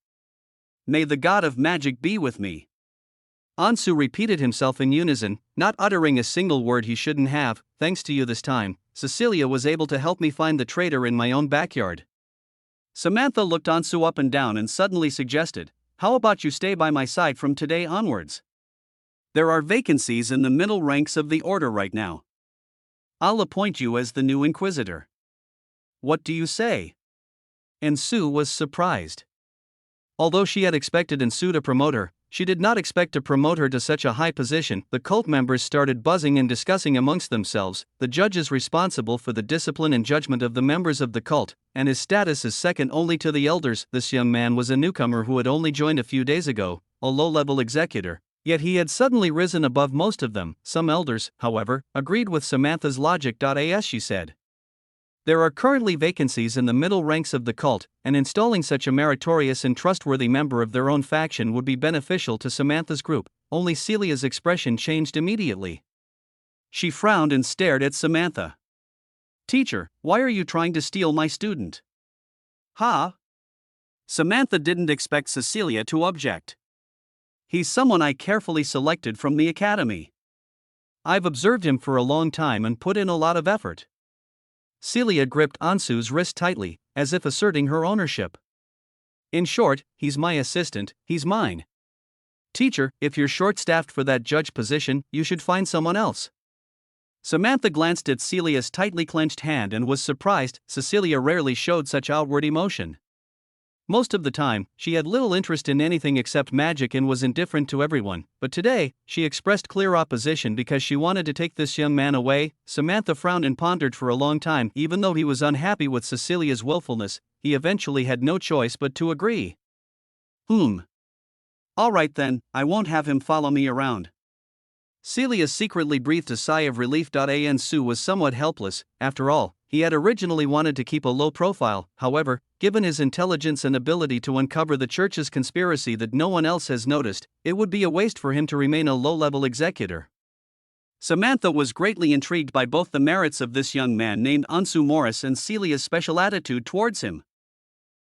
"May the God of Magic be with me." Ansu repeated himself in unison, not uttering a single word he shouldn't have. "Thanks to you this time, Cecilia was able to help me find the traitor in my own backyard." Samantha looked Ansu up and down and suddenly suggested, "How about you stay by my side from today onwards? There are vacancies in the middle ranks of the order right now. I'll appoint you as the new Inquisitor. What do you say?" Ansu was surprised. Although she had expected Ansu to promote her, she did not expect to promote her to such a high position. The cult members started buzzing and discussing amongst themselves. The judge is responsible for the discipline and judgment of the members of the cult, and his status is second only to the elders. This young man was a newcomer who had only joined a few days ago, a low-level executor, yet he had suddenly risen above most of them. Some elders, however, agreed with Samantha's logic. As she said, "There are currently vacancies in the middle ranks of the cult, and installing such a meritorious and trustworthy member of their own faction would be beneficial to Samantha's group." Only Celia's expression changed immediately. She frowned and stared at Samantha. "Teacher, why are you trying to steal my student?" "Huh?" Samantha didn't expect Cecilia to object. "He's someone I carefully selected from the academy. I've observed him for a long time and put in a lot of effort." Celia gripped Ansu's wrist tightly, as if asserting her ownership. "In short, he's my assistant, he's mine. Teacher, if you're short-staffed for that judge position, you should find someone else." Samantha glanced at Celia's tightly clenched hand and was surprised. Cecilia rarely showed such outward emotion. Most of the time, she had little interest in anything except magic and was indifferent to everyone, but today, she expressed clear opposition because she wanted to take this young man away. Samantha frowned and pondered for a long time. Even though he was unhappy with Cecilia's willfulness, he eventually had no choice but to agree. Alright then, I won't have him follow me around. Celia secretly breathed a sigh of relief. Ansu was somewhat helpless. After all, he had originally wanted to keep a low profile. However, given his intelligence and ability to uncover the church's conspiracy that no one else has noticed, it would be a waste for him to remain a low-level executor. Samantha was greatly intrigued by both the merits of this young man named Ansu Morris and Celia's special attitude towards him.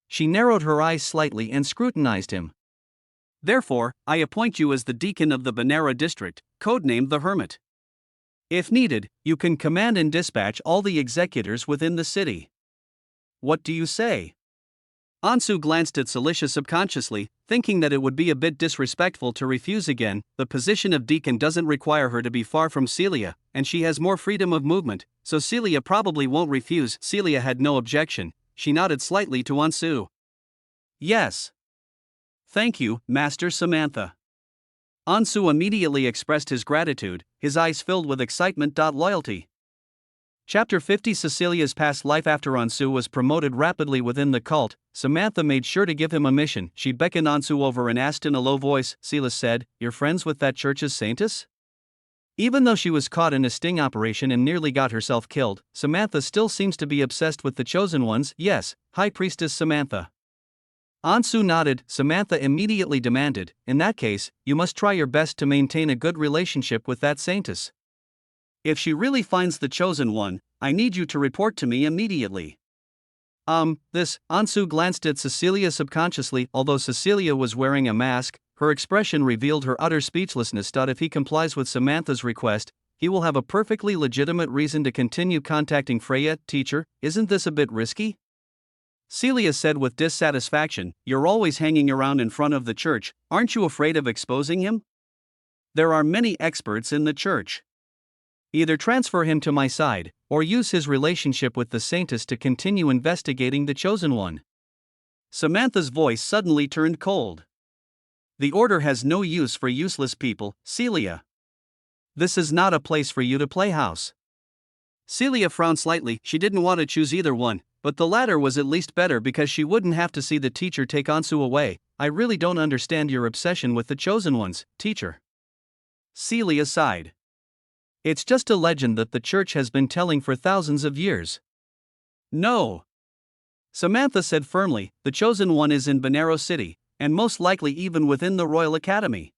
She narrowed her eyes slightly and scrutinized him. Therefore, I appoint you as the deacon of the Banera district, codenamed the Hermit. If needed, you can command and dispatch all the executors within the city. What do you say? Ansu glanced at Celicia subconsciously, thinking that it would be a bit disrespectful to refuse again. The position of deacon doesn't require her to be far from Celia, and she has more freedom of movement, so Celia probably won't refuse. Celia had no objection. She nodded slightly to Ansu. Yes. Thank you, Master Samantha. Ansu immediately expressed his gratitude, his eyes filled with excitement. Loyalty. Chapter 50. Cecilia's past life. After Ansu was promoted rapidly within the cult, Samantha made sure to give him a mission. She beckoned Ansu over and asked in a low voice, Celia said, "You're friends with that church's saintess?" Even though she was caught in a sting operation and nearly got herself killed, Samantha still seems to be obsessed with the chosen ones. Yes, High Priestess Samantha. Ansu nodded. Samantha immediately demanded, "In that case, you must try your best to maintain a good relationship with that saintess. If she really finds the chosen one, I need you to report to me immediately." Ansu glanced at Cecilia subconsciously. Although Cecilia was wearing a mask, her expression revealed her utter speechlessness. If he complies with Samantha's request, he will have a perfectly legitimate reason to continue contacting Freya. Teacher, isn't this a bit risky? Celia said with dissatisfaction, "You're always hanging around in front of the church, aren't you afraid of exposing him? There are many experts in the church. Either transfer him to my side, or use his relationship with the saintess to continue investigating the chosen one." Samantha's voice suddenly turned cold. "The order has no use for useless people, Celia. This is not a place for you to play house." Celia frowned slightly. She didn't want to choose either one, but the latter was at least better because she wouldn't have to see the teacher take Ansu away. "I really don't understand your obsession with the chosen ones, teacher." Celia sighed. "It's just a legend that the church has been telling for thousands of years." "No," Samantha said firmly, "the chosen one is in Banera City, and most likely even within the Royal Academy.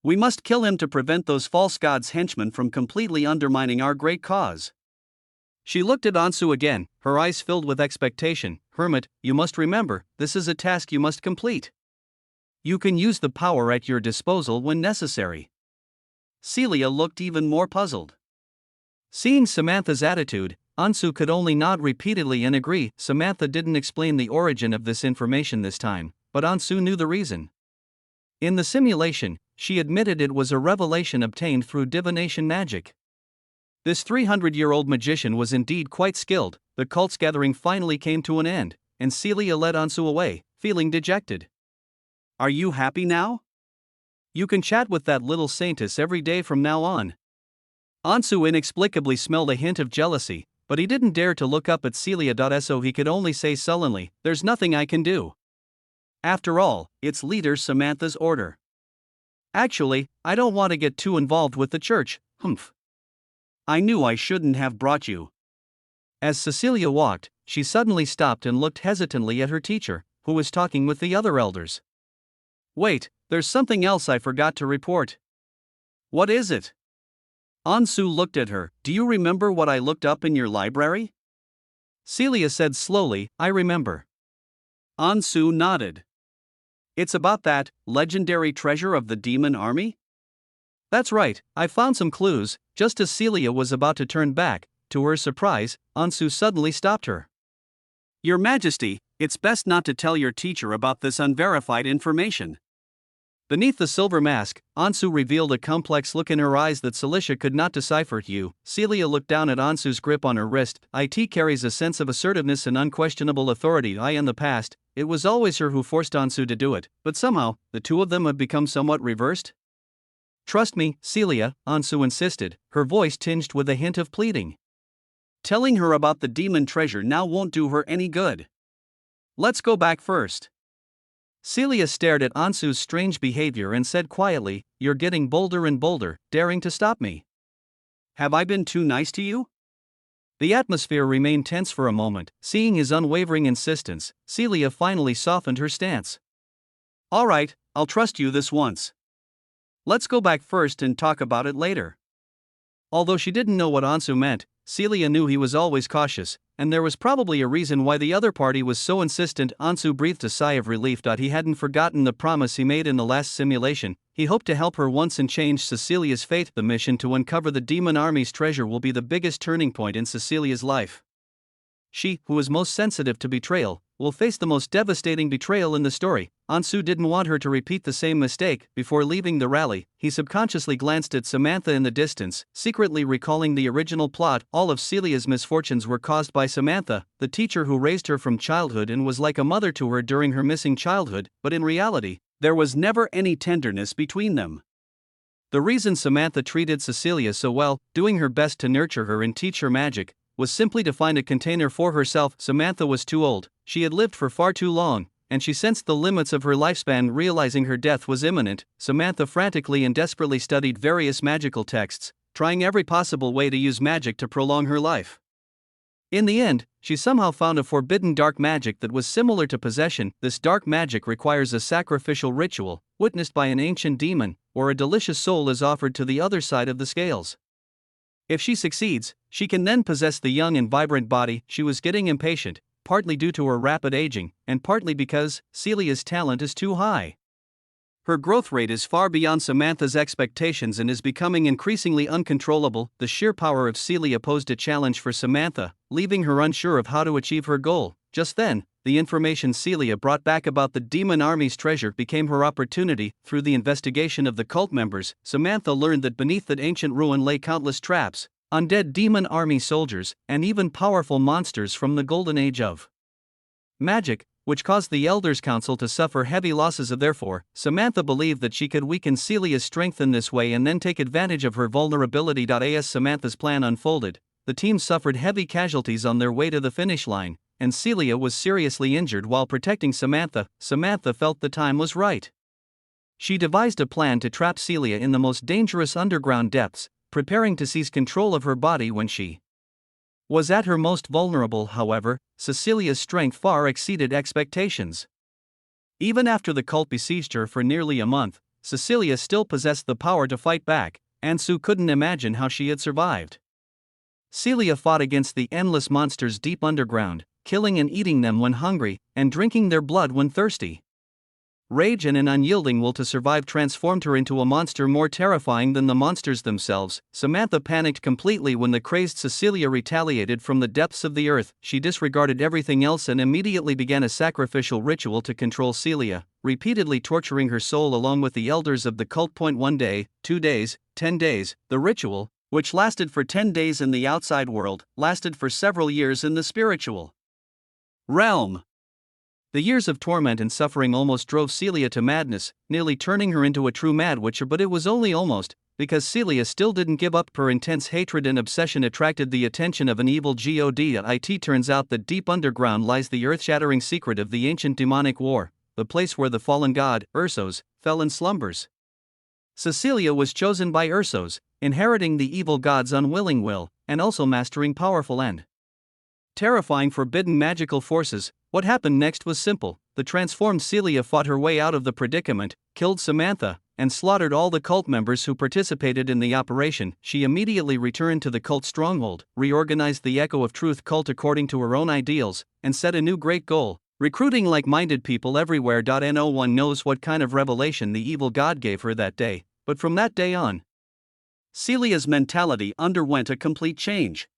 We must kill him to prevent those false gods' henchmen from completely undermining our great cause." She looked at Ansu again, her eyes filled with expectation. "Hermit, you must remember, this is a task you must complete. You can use the power at your disposal when necessary." Celia looked even more puzzled. Seeing Samantha's attitude, Ansu could only nod repeatedly and agree. Samantha didn't explain the origin of this information this time, but Ansu knew the reason. In the simulation, she admitted it was a revelation obtained through divination magic. This 300-year-old magician was indeed quite skilled. The cult's gathering finally came to an end, and Celia led Ansu away, feeling dejected. "Are you happy now? You can chat with that little saintess every day from now on." Ansu inexplicably smelled a hint of jealousy, but he didn't dare to look up at Celia. So he could only say sullenly, "There's nothing I can do. After all, it's leader Samantha's order." "Actually, I don't want to get too involved with the church." "I knew I shouldn't have brought you." As Cecilia walked, she suddenly stopped and looked hesitantly at her teacher, who was talking with the other elders. "Wait, there's something else I forgot to report." "What is it?" Ansu looked at her. "Do you remember what I looked up in your library?" Celia said slowly, "I remember." Ansu nodded. "It's about that legendary treasure of the demon army?" "That's right, I found some clues." Just as Celia was about to turn back, to her surprise, Ansu suddenly stopped her. "Your Majesty, it's best not to tell your teacher about this unverified information." Beneath the silver mask, Ansu revealed a complex look in her eyes that Celicia could not decipher. Celia looked down at Ansu's grip on her wrist. "It carries a sense of assertiveness and unquestionable authority. In the past, it was always her who forced Ansu to do it, but somehow, the two of them have become somewhat reversed? Trust me, Celia, Ansu insisted, her voice tinged with a hint of pleading. Telling her about the demon treasure now won't do her any good. Let's go back first. Celia stared at Ansu's strange behavior and said quietly, "You're getting bolder and bolder, daring to stop me. Have I been too nice to you?" The atmosphere remained tense for a moment. Seeing his unwavering insistence, Celia finally softened her stance. All right, I'll trust you this once. Let's go back first and talk about it later. Although she didn't know what Ansu meant, Celia knew he was always cautious, and there was probably a reason why the other party was so insistent. Ansu breathed a sigh of relief. He hadn't forgotten the promise he made in the last simulation. He hoped to help her once and change Cecilia's fate. The mission to uncover the demon army's treasure will be the biggest turning point in Cecilia's life. She, who is most sensitive to betrayal, will face the most devastating betrayal in the story. Ansu didn't want her to repeat the same mistake. Before leaving the rally, he subconsciously glanced at Samantha in the distance, secretly recalling the original plot. All of Celia's misfortunes were caused by Samantha, the teacher who raised her from childhood and was like a mother to her during her missing childhood, but in reality, there was never any tenderness between them. The reason Samantha treated Cecilia so well, doing her best to nurture her and teach her magic, was simply to find a container for herself. Samantha was too old, she had lived for far too long, and she sensed the limits of her lifespan. Realizing her death was imminent, Samantha frantically and desperately studied various magical texts, trying every possible way to use magic to prolong her life. In the end, she somehow found a forbidden dark magic that was similar to possession. This dark magic requires a sacrificial ritual, witnessed by an ancient demon, or a delicious soul is offered to the other side of the scales. If she succeeds, she can then possess the young and vibrant body. She was getting impatient, partly due to her rapid aging, and partly because Celia's talent is too high. Her growth rate is far beyond Samantha's expectations and is becoming increasingly uncontrollable. The sheer power of Celia posed a challenge for Samantha, leaving her unsure of how to achieve her goal. Just then, the information Celia brought back about the demon army's treasure became her opportunity. Through the investigation of the cult members, Samantha learned that beneath that ancient ruin lay countless traps, undead demon army soldiers, and even powerful monsters from the golden age of magic, which caused the Elders' Council to suffer heavy losses. Therefore, Samantha believed that she could weaken Celia's strength in this way and then take advantage of her vulnerability. As Samantha's plan unfolded, the team suffered heavy casualties on their way to the finish line, and Celia was seriously injured while protecting Samantha. Samantha felt the time was right. She devised a plan to trap Celia in the most dangerous underground depths, preparing to seize control of her body when she was at her most vulnerable. However, Cecilia's strength far exceeded expectations. Even after the cult besieged her for nearly a month, Cecilia still possessed the power to fight back. Ansu couldn't imagine how she had survived. Celia fought against the endless monsters deep underground, killing and eating them when hungry, and drinking their blood when thirsty. Rage and an unyielding will to survive transformed her into a monster more terrifying than the monsters themselves. Samantha panicked completely when the crazed Cecilia retaliated from the depths of the earth. She disregarded everything else and immediately began a sacrificial ritual to control Celia, repeatedly torturing her soul along with the elders of the cult. 1 day, 2 days, 10 days. The ritual, which lasted for 10 days in the outside world, lasted for several years in the spiritual realm. The years of torment and suffering almost drove Celia to madness, nearly turning her into a true mad witcher. But it was only almost, because Celia still didn't give up. Her intense hatred and obsession attracted the attention of an evil god. It turns out that deep underground lies the earth-shattering secret of the ancient demonic war, the place where the fallen god, Ursos, fell in slumbers. Cecilia was chosen by Ursos, inheriting the evil god's unwilling will, and also mastering powerful and terrifying forbidden magical forces. What happened next was simple. The transformed Celia fought her way out of the predicament, killed Samantha, and slaughtered all the cult members who participated in the operation. She immediately returned to the cult stronghold, reorganized the Echo of Truth cult according to her own ideals, and set a new great goal: recruiting like-minded people everywhere. No one knows what kind of revelation the evil god gave her that day, but from that day on, Celia's mentality underwent a complete change.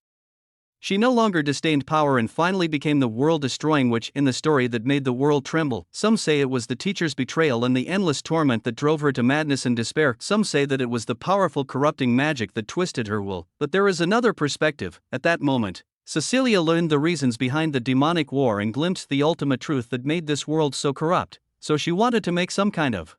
She no longer disdained power and finally became the world-destroying witch in the story that made the world tremble. Some say it was the teacher's betrayal and the endless torment that drove her to madness and despair. Some say that it was the powerful corrupting magic that twisted her will. But there is another perspective. At that moment, Cecilia learned the reasons behind the demonic war and glimpsed the ultimate truth that made this world so corrupt, so she wanted to make some kind of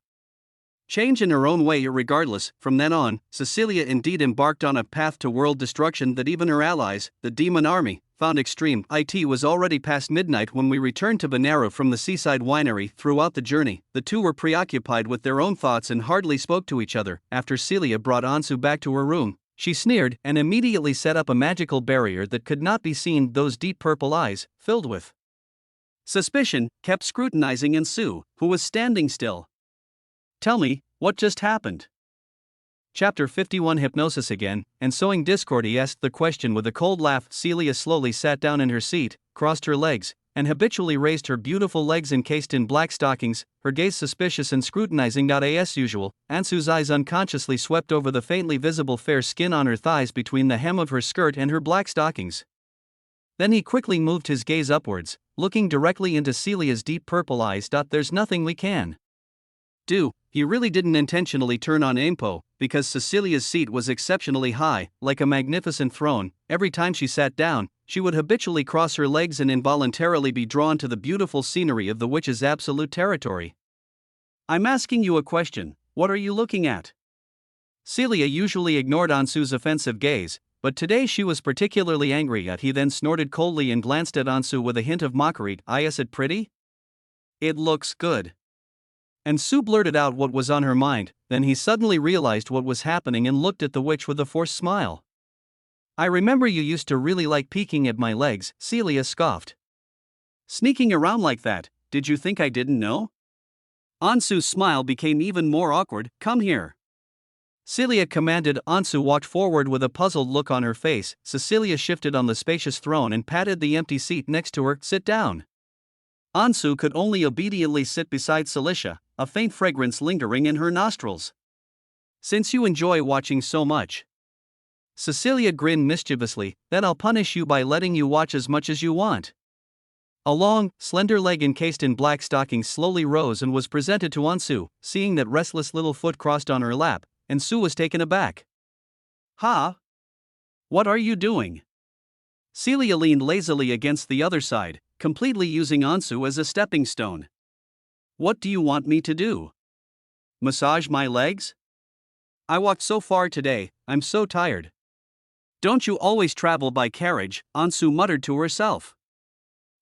change in her own way. Regardless, from then on, Cecilia indeed embarked on a path to world destruction that even her allies, the demon army, found extreme. It was already past midnight when we returned to Banera from the seaside winery. Throughout the journey, the two were preoccupied with their own thoughts and hardly spoke to each other. After Celia brought Ansu back to her room, she sneered and immediately set up a magical barrier that could not be seen. Those deep purple eyes, filled with suspicion, kept scrutinizing Ansu, who was standing still. "Tell me, what just happened?" Chapter 51 Hypnosis again, and sowing discord. He asked the question with a cold laugh. Celia slowly sat down in her seat, crossed her legs, and habitually raised her beautiful legs encased in black stockings, her gaze suspicious and scrutinizing. As usual, Ansu's eyes unconsciously swept over the faintly visible fair skin on her thighs between the hem of her skirt and her black stockings. Then he quickly moved his gaze upwards, looking directly into Celia's deep purple eyes. "There's nothing we can do." He really didn't intentionally turn on Ampo, because Cecilia's seat was exceptionally high, like a magnificent throne. Every time she sat down, she would habitually cross her legs and involuntarily be drawn to the beautiful scenery of the witch's absolute territory. "I'm asking you a question, what are you looking at?" Celia usually ignored Ansu's offensive gaze, but today she was particularly angry. He then snorted coldly and glanced at Ansu with a hint of mockery. "Is it pretty?" "It looks good." Ansu blurted out what was on her mind, then he suddenly realized what was happening and looked at the witch with a forced smile. "I remember you used to really like peeking at my legs," Celia scoffed. "Sneaking around like that, did you think I didn't know?" Ansu's smile became even more awkward. "Come here," Celia commanded. Ansu walked forward with a puzzled look on her face. Cecilia shifted on the spacious throne and patted the empty seat next to her. "Sit down." Ansu could only obediently sit beside Celicia, a faint fragrance lingering in her nostrils. "Since you enjoy watching so much," Cecilia grinned mischievously, "then I'll punish you by letting you watch as much as you want." A long, slender leg encased in black stockings slowly rose and was presented to Ansu. Seeing that restless little foot crossed on her lap, Ansu was taken aback. "Ha? What are you doing?" Celia leaned lazily against the other side, completely using Ansu as a stepping stone. "What do you want me to do? Massage my legs? I walked so far today, I'm so tired." "Don't you always travel by carriage?" Ansu muttered to herself.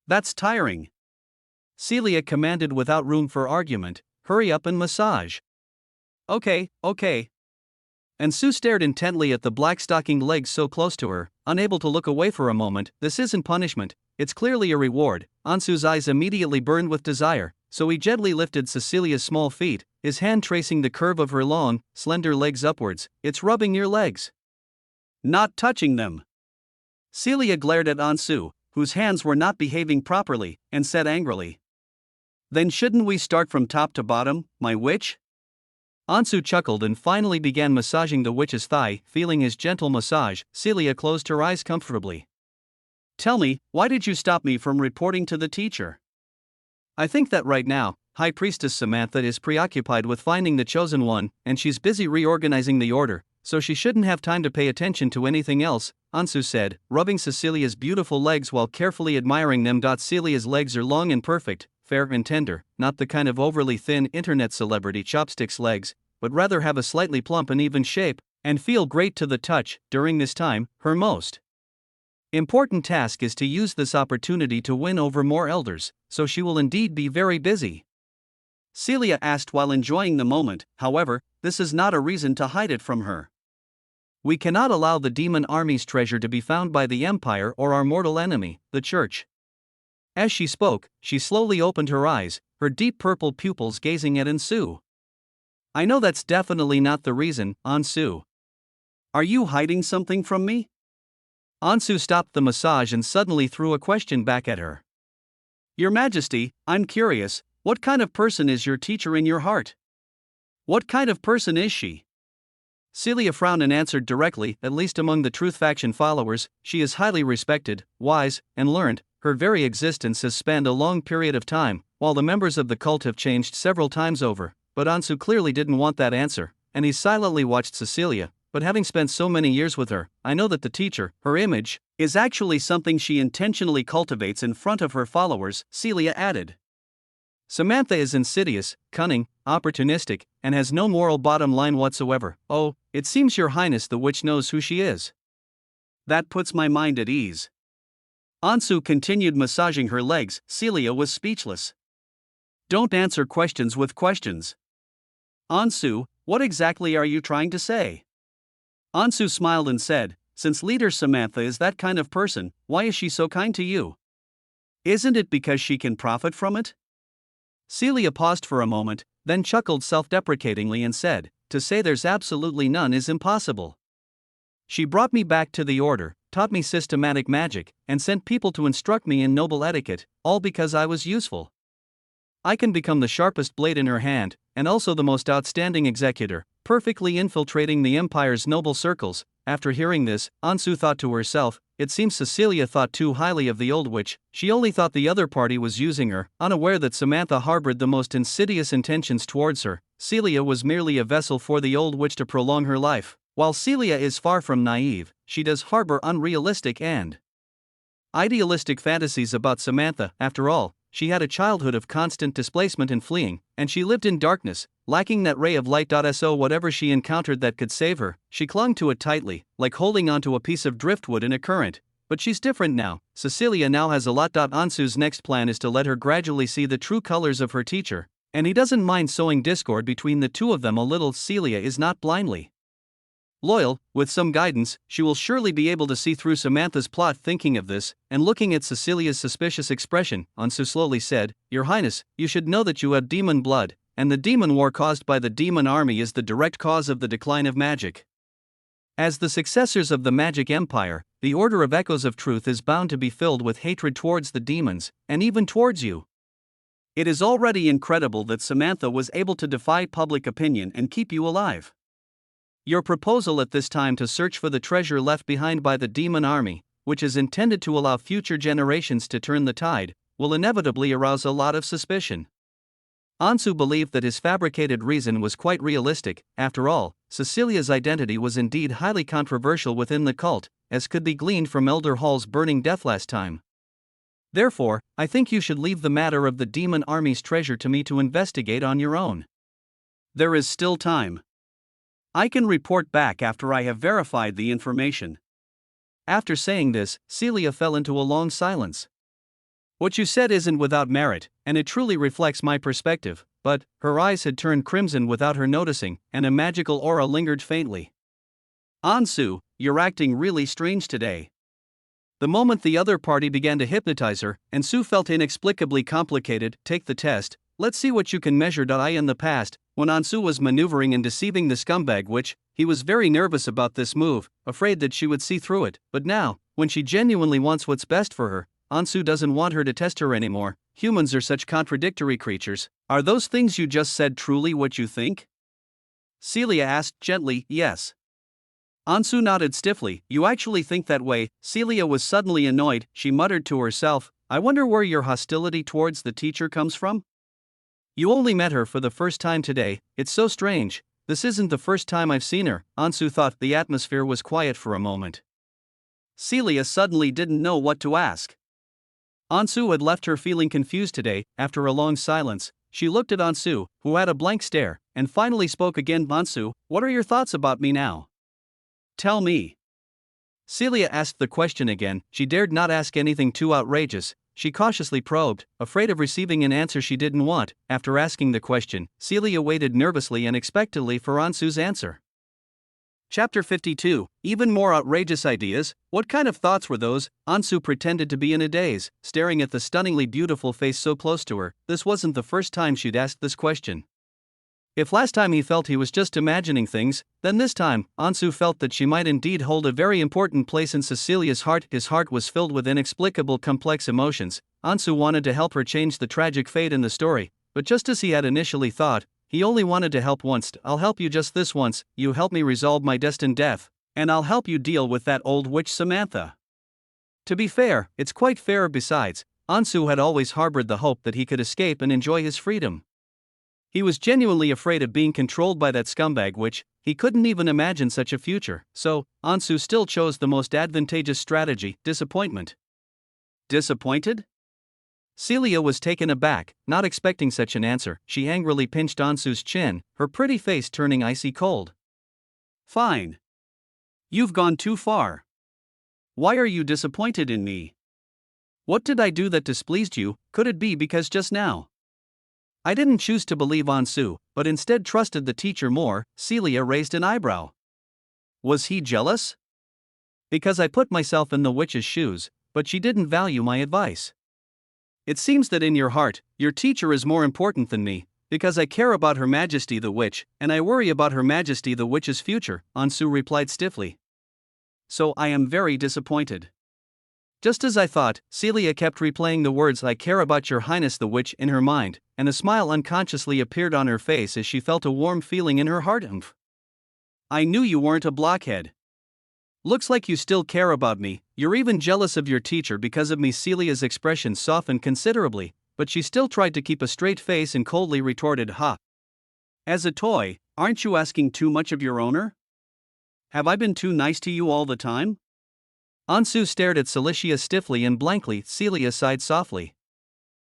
"That's tiring," Celia commanded without room for argument. "Hurry up and massage." Okay. Ansu stared intently at the black-stockinged legs so close to her, unable to look away for a moment. "This isn't punishment, it's clearly a reward." Ansu's eyes immediately burned with desire, so he gently lifted Cecilia's small feet, his hand tracing the curve of her long, slender legs upwards. "It's rubbing your legs, not touching them." Celia glared at Ansu, whose hands were not behaving properly, and said angrily, "Then shouldn't we start from top to bottom, my witch?" Ansu chuckled and finally began massaging the witch's thigh. Feeling his gentle massage, Celia closed her eyes comfortably. "Tell me, why did you stop me from reporting to the teacher?" "I think that right now, High Priestess Samantha is preoccupied with finding the chosen one, and she's busy reorganizing the order, so she shouldn't have time to pay attention to anything else," Ansu said, rubbing Cecilia's beautiful legs while carefully admiring them. Celia's legs are long and perfect, fair and tender, not the kind of overly thin internet celebrity chopsticks legs, but rather have a slightly plump and even shape, and feel great to the touch. During this time, her most important task is to use this opportunity to win over more elders, so she will indeed be very busy, Celia asked while enjoying the moment. However, this is not a reason to hide it from her. "We cannot allow the demon army's treasure to be found by the Empire or our mortal enemy, the Church." As she spoke, she slowly opened her eyes, her deep purple pupils gazing at Ansu. "I know that's definitely not the reason, Ansu. Are you hiding something from me?" Ansu stopped the massage and suddenly threw a question back at her. "Your Majesty, I'm curious, what kind of person is your teacher in your heart? What kind of person is she?" Celia frowned and answered directly. "At least among the Truth Faction followers, she is highly respected, wise, and learned. Her very existence has spanned a long period of time, while the members of the cult have changed several times over." But Ansu clearly didn't want that answer, and he silently watched Cecilia, but having spent so many years with her, I know that the teacher, her image, is actually something she intentionally cultivates in front of her followers, Celia added. Samantha is insidious, cunning, opportunistic, and has no moral bottom line whatsoever. Oh, it seems your highness the witch knows who she is. That puts my mind at ease. Ansu continued massaging her legs. Celia was speechless. Don't answer questions with questions. Ansu, what exactly are you trying to say? Ansu smiled and said, since leader Samantha is that kind of person, why is she so kind to you? Isn't it because she can profit from it? Celia paused for a moment, then chuckled self-deprecatingly and said, to say there's absolutely none is impossible. She brought me back to the order, taught me systematic magic, and sent people to instruct me in noble etiquette, all because I was useful. I can become the sharpest blade in her hand, and also the most outstanding executor, perfectly infiltrating the Empire's noble circles. After hearing this, Ansu thought to herself, it seems Cecilia thought too highly of the old witch. She only thought the other party was using her, unaware that Samantha harbored the most insidious intentions towards her. Celia was merely a vessel for the old witch to prolong her life. While Celia is far from naive, she does harbor unrealistic and idealistic fantasies about Samantha. After all, she had a childhood of constant displacement and fleeing, and she lived in darkness, lacking that ray of light. So whatever she encountered that could save her, she clung to it tightly, like holding onto a piece of driftwood in a current. But she's different now. Cecilia now has a lot. Ansu's next plan is to let her gradually see the true colors of her teacher, and he doesn't mind sowing discord between the two of them a little. Celia is not blindly loyal. With some guidance, she will surely be able to see through Samantha's plot. Thinking of this, and looking at Cecilia's suspicious expression, Ansu slowly said, Your Highness, you should know that you have demon blood, and the demon war caused by the demon army is the direct cause of the decline of magic. As the successors of the magic empire, the Order of Echoes of Truth is bound to be filled with hatred towards the demons, and even towards you. It is already incredible that Samantha was able to defy public opinion and keep you alive. Your proposal at this time to search for the treasure left behind by the demon army, which is intended to allow future generations to turn the tide, will inevitably arouse a lot of suspicion. Ansu believed that his fabricated reason was quite realistic. After all, Cecilia's identity was indeed highly controversial within the cult, as could be gleaned from Elder Hall's burning death last time. Therefore, I think you should leave the matter of the demon army's treasure to me to investigate on your own. There is still time. I can report back after I have verified the information. After saying this, Celia fell into a long silence. What you said isn't without merit, and it truly reflects my perspective, but her eyes had turned crimson without her noticing, and a magical aura lingered faintly. Ansu, you're acting really strange today. The moment the other party began to hypnotize her, Ansu felt inexplicably complicated. Take the test, let's see what you can measure. In the past, when Ansu was maneuvering and deceiving the scumbag witch, he was very nervous about this move, afraid that she would see through it. But now, when she genuinely wants what's best for her, Ansu doesn't want her to test her anymore. Humans are such contradictory creatures. Are those things you just said truly what you think? Celia asked gently. Yes. Ansu nodded stiffly. You actually think that way? Celia was suddenly annoyed. She muttered to herself, I wonder where your hostility towards the teacher comes from? You only met her for the first time today. It's so strange. This isn't the first time I've seen her. Ansu thought. The atmosphere was quiet for a moment. Celia suddenly didn't know what to ask. Ansu had left her feeling confused today. After a long silence, she looked at Ansu, who had a blank stare, and finally spoke again. Ansu, what are your thoughts about me now? Tell me. Celia asked the question again. She dared not ask anything too outrageous. She cautiously probed, afraid of receiving an answer she didn't want. After asking the question, Celia waited nervously and expectantly for Ansu's answer. Chapter 52, Even More Outrageous Ideas. What kind of thoughts were those? Ansu pretended to be in a daze, staring at the stunningly beautiful face so close to her. This wasn't the first time she'd asked this question. If last time he felt he was just imagining things, then this time, Ansu felt that she might indeed hold a very important place in Cecilia's heart. His heart was filled with inexplicable complex emotions. Ansu wanted to help her change the tragic fate in the story, but just as he had initially thought, he only wanted to help once. I'll help you just this once. You help me resolve my destined death, and I'll help you deal with that old witch Samantha. To be fair, it's quite fair. Besides, Ansu had always harbored the hope that he could escape and enjoy his freedom. He was genuinely afraid of being controlled by that scumbag witch. He couldn't even imagine such a future, so Ansu still chose the most advantageous strategy: disappointment. Disappointed? Celia was taken aback, not expecting such an answer. She angrily pinched Ansu's chin, her pretty face turning icy cold. Fine. You've gone too far. Why are you disappointed in me? What did I do that displeased you? Could it be because just now I didn't choose to believe Ansu, but instead trusted the teacher more? Celia raised an eyebrow. Was he jealous? Because I put myself in the witch's shoes, but she didn't value my advice. It seems that in your heart, your teacher is more important than me, because I care about Her Majesty the Witch, and I worry about Her Majesty the Witch's future, Ansu replied stiffly. So I am very disappointed. Just as I thought, Celia kept replaying the words "I care about your highness the witch" in her mind, and a smile unconsciously appeared on her face as she felt a warm feeling in her heart. I knew you weren't a blockhead. Looks like you still care about me. You're even jealous of your teacher because of me. Celia's expression softened considerably, but she still tried to keep a straight face and coldly retorted, "Ha! As a toy, aren't you asking too much of your owner? Have I been too nice to you all the time?" Ansu stared at Celia stiffly and blankly. Celia sighed softly.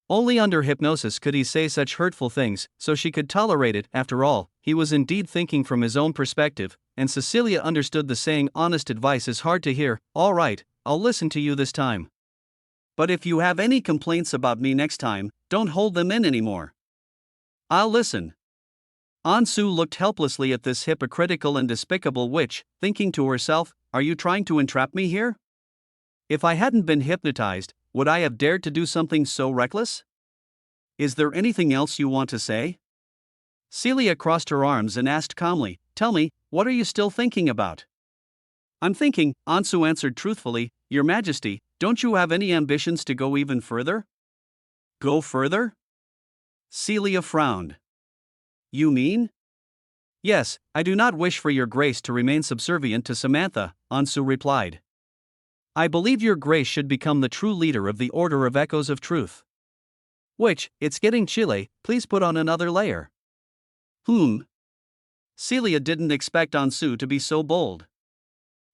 Only under hypnosis could he say such hurtful things, so she could tolerate it. After all, he was indeed thinking from his own perspective, and Cecilia understood the saying honest advice is hard to hear. All right, I'll listen to you this time. But if you have any complaints about me next time, don't hold them in anymore. I'll listen. Ansu looked helplessly at this hypocritical and despicable witch, thinking to herself, are you trying to entrap me here? If I hadn't been hypnotized, would I have dared to do something so reckless? Is there anything else you want to say? Celia crossed her arms and asked calmly, tell me, what are you still thinking about? I'm thinking, Ansu answered truthfully, Your Majesty, don't you have any ambitions to go even further? Go further? Celia frowned. You mean? Yes, I do not wish for your grace to remain subservient to Samantha, Ansu replied. I believe your grace should become the true leader of the Order of Echoes of Truth. Which, it's getting chilly, please put on another layer. Celia didn't expect Ansu to be so bold.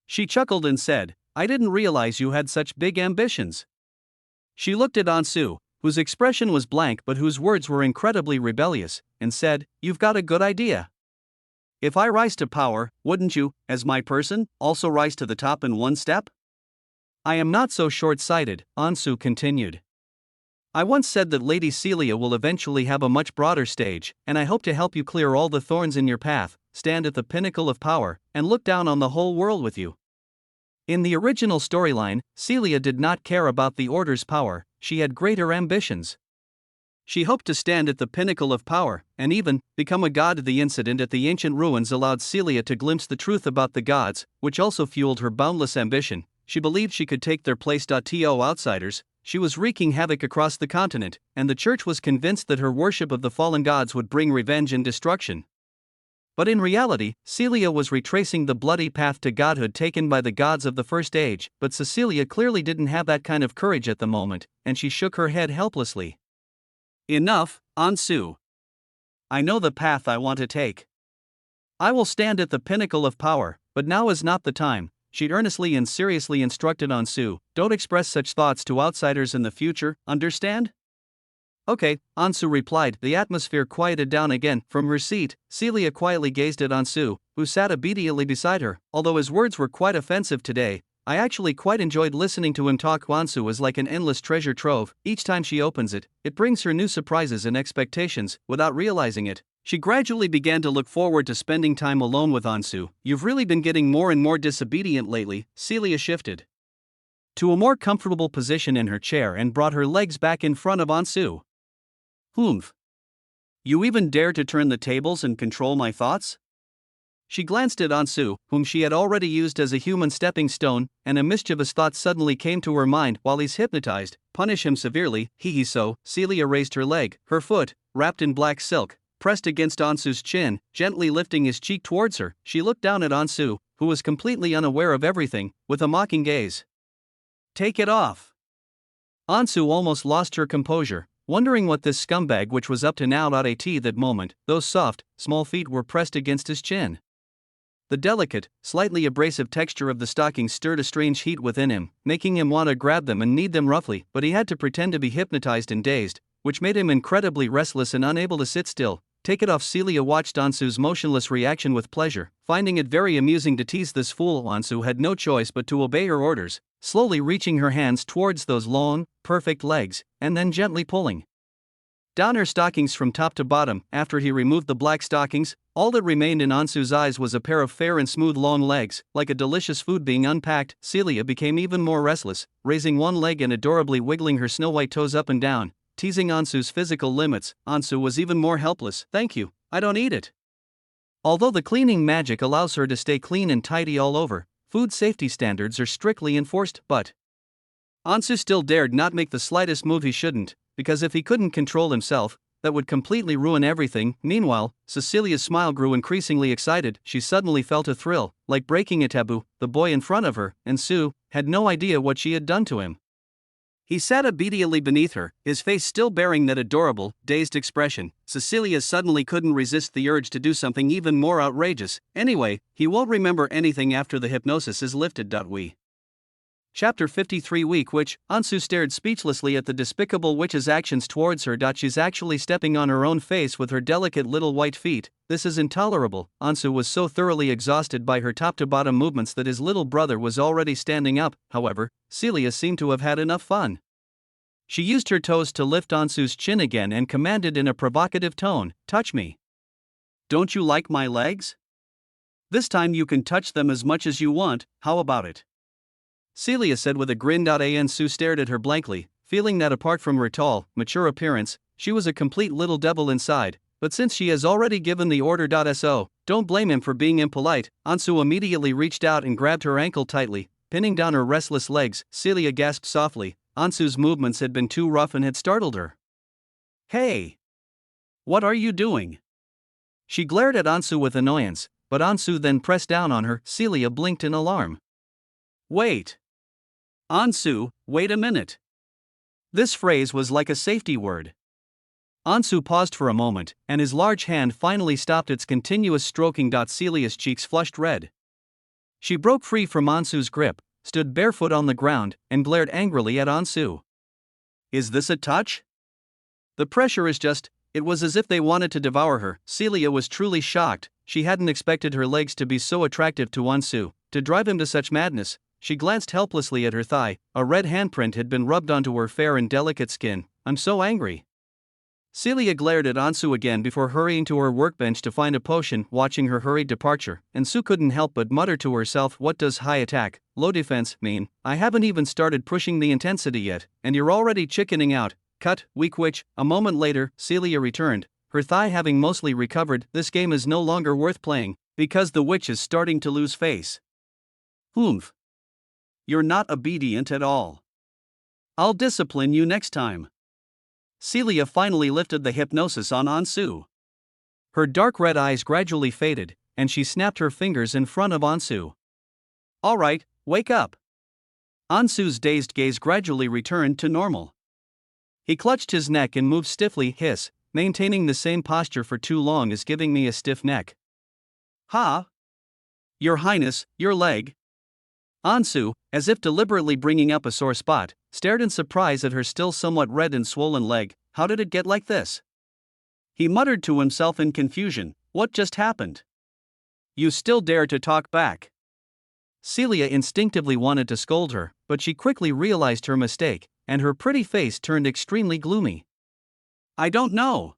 She chuckled and said, I didn't realize you had such big ambitions. She looked at Ansu, whose expression was blank but whose words were incredibly rebellious, and said, You've got a good idea. If I rise to power, wouldn't you, as my person, also rise to the top in one step? I am not so short-sighted, Ansu continued. I once said that Lady Celia will eventually have a much broader stage, and I hope to help you clear all the thorns in your path, stand at the pinnacle of power, and look down on the whole world with you. In the original storyline, Celia did not care about the Order's power, she had greater ambitions. She hoped to stand at the pinnacle of power, and even become a god. The incident at the ancient ruins allowed Celia to glimpse the truth about the gods, which also fueled her boundless ambition. She believed she could take their place. To outsiders, she was wreaking havoc across the continent, and the church was convinced that her worship of the fallen gods would bring revenge and destruction. But in reality, Celia was retracing the bloody path to godhood taken by the gods of the First Age, but Cecilia clearly didn't have that kind of courage at the moment, and she shook her head helplessly. Enough, Ansu. I know the path I want to take. I will stand at the pinnacle of power, but now is not the time, she earnestly and seriously instructed Ansu. Don't express such thoughts to outsiders in the future, understand? Okay, Ansu replied. The atmosphere quieted down again. From her seat, Celia quietly gazed at Ansu, who sat obediently beside her. Although his words were quite offensive today, I actually quite enjoyed listening to him talk. Ansu is like an endless treasure trove. Each time she opens it, it brings her new surprises and expectations. Without realizing it, she gradually began to look forward to spending time alone with Ansu. You've really been getting more and more disobedient lately. Celia shifted to a more comfortable position in her chair and brought her legs back in front of Ansu. You even dare to turn the tables and control my thoughts? She glanced at Ansu, whom she had already used as a human stepping stone, and a mischievous thought suddenly came to her mind. While he's hypnotized, punish him severely. So. Celia raised her leg, her foot, wrapped in black silk, pressed against Ansu's chin, gently lifting his cheek towards her. She looked down at Ansu, who was completely unaware of everything, with a mocking gaze. Take it off. Ansu almost lost her composure, wondering what this scumbag which was up to now at that moment. Those soft, small feet were pressed against his chin. The delicate, slightly abrasive texture of the stockings stirred a strange heat within him, making him want to grab them and knead them roughly, but he had to pretend to be hypnotized and dazed, which made him incredibly restless and unable to sit still. Take it off. Celia watched Ansu's motionless reaction with pleasure, finding it very amusing to tease this fool. Ansu had no choice but to obey her orders, slowly reaching her hands towards those long, perfect legs, and then gently pulling down her stockings from top to bottom. After he removed the black stockings, all that remained in Ansu's eyes was a pair of fair and smooth long legs, like a delicious food being unpacked. Celia became even more restless, raising one leg and adorably wiggling her snow-white toes up and down, teasing Ansu's physical limits. Ansu was even more helpless. Thank you, I don't eat it. Although the cleaning magic allows her to stay clean and tidy all over, food safety standards are strictly enforced, but Ansu still dared not make the slightest move he shouldn't, because if he couldn't control himself, that would completely ruin everything. Meanwhile, Cecilia's smile grew increasingly excited. She suddenly felt a thrill, like breaking a taboo. The boy in front of her, Ansu, had no idea what she had done to him. He sat obediently beneath her, his face still bearing that adorable, dazed expression. Cecilia suddenly couldn't resist the urge to do something even more outrageous. Anyway, he won't remember anything after the hypnosis is lifted. We. Chapter 53 Weak Witch. Ansu stared speechlessly at the despicable witch's actions towards her. She's actually stepping on her own face with her delicate little white feet. This is intolerable. Ansu was so thoroughly exhausted by her top-to-bottom movements that his little brother was already standing up. However, Celia seemed to have had enough fun. She used her toes to lift Ansu's chin again and commanded in a provocative tone, "Touch me. Don't you like my legs? This time you can touch them as much as you want, how about it?" Celia said with a grin. Ansu stared at her blankly, feeling that apart from her tall, mature appearance, she was a complete little devil inside. But since she has already given the order, so don't blame him for being impolite. Ansu immediately reached out and grabbed her ankle tightly, pinning down her restless legs. Celia gasped softly. Ansu's movements had been too rough and had startled her. "Hey! What are you doing?" She glared at Ansu with annoyance, but Ansu then pressed down on her. Celia blinked in alarm. "Wait! Ansu, wait a minute." This phrase was like a safety word. Ansu paused for a moment, and his large hand finally stopped its continuous stroking. Celia's cheeks flushed red. She broke free from Ansu's grip, stood barefoot on the ground, and glared angrily at Ansu. "Is this a touch? The pressure is just..." It was as if they wanted to devour her. Celia was truly shocked. She hadn't expected her legs to be so attractive to Ansu, to drive him to such madness. She glanced helplessly at her thigh. A red handprint had been rubbed onto her fair and delicate skin. "I'm so angry." Celia glared at Ansu again before hurrying to her workbench to find a potion. Watching her hurried departure, Ansu couldn't help but mutter to herself, "What does high attack, low defense mean? I haven't even started pushing the intensity yet, and you're already chickening out. Cut, weak witch." A moment later, Celia returned, her thigh having mostly recovered. "This game is no longer worth playing, because the witch is starting to lose face." "Oomph. You're not obedient at all. I'll discipline you next time." Celia finally lifted the hypnosis on Ansu. Her dark red eyes gradually faded, and she snapped her fingers in front of Ansu. "All right, wake up." Ansu's dazed gaze gradually returned to normal. He clutched his neck and moved stiffly. "Hiss, maintaining the same posture for too long is giving me a stiff neck." "Ha? Your Highness, your leg." Ansu, as if deliberately bringing up a sore spot, stared in surprise at her still somewhat red and swollen leg. "How did it get like this?" He muttered to himself in confusion. "What just happened? You still dare to talk back?" Celia instinctively wanted to scold her, but she quickly realized her mistake, and her pretty face turned extremely gloomy. "I don't know.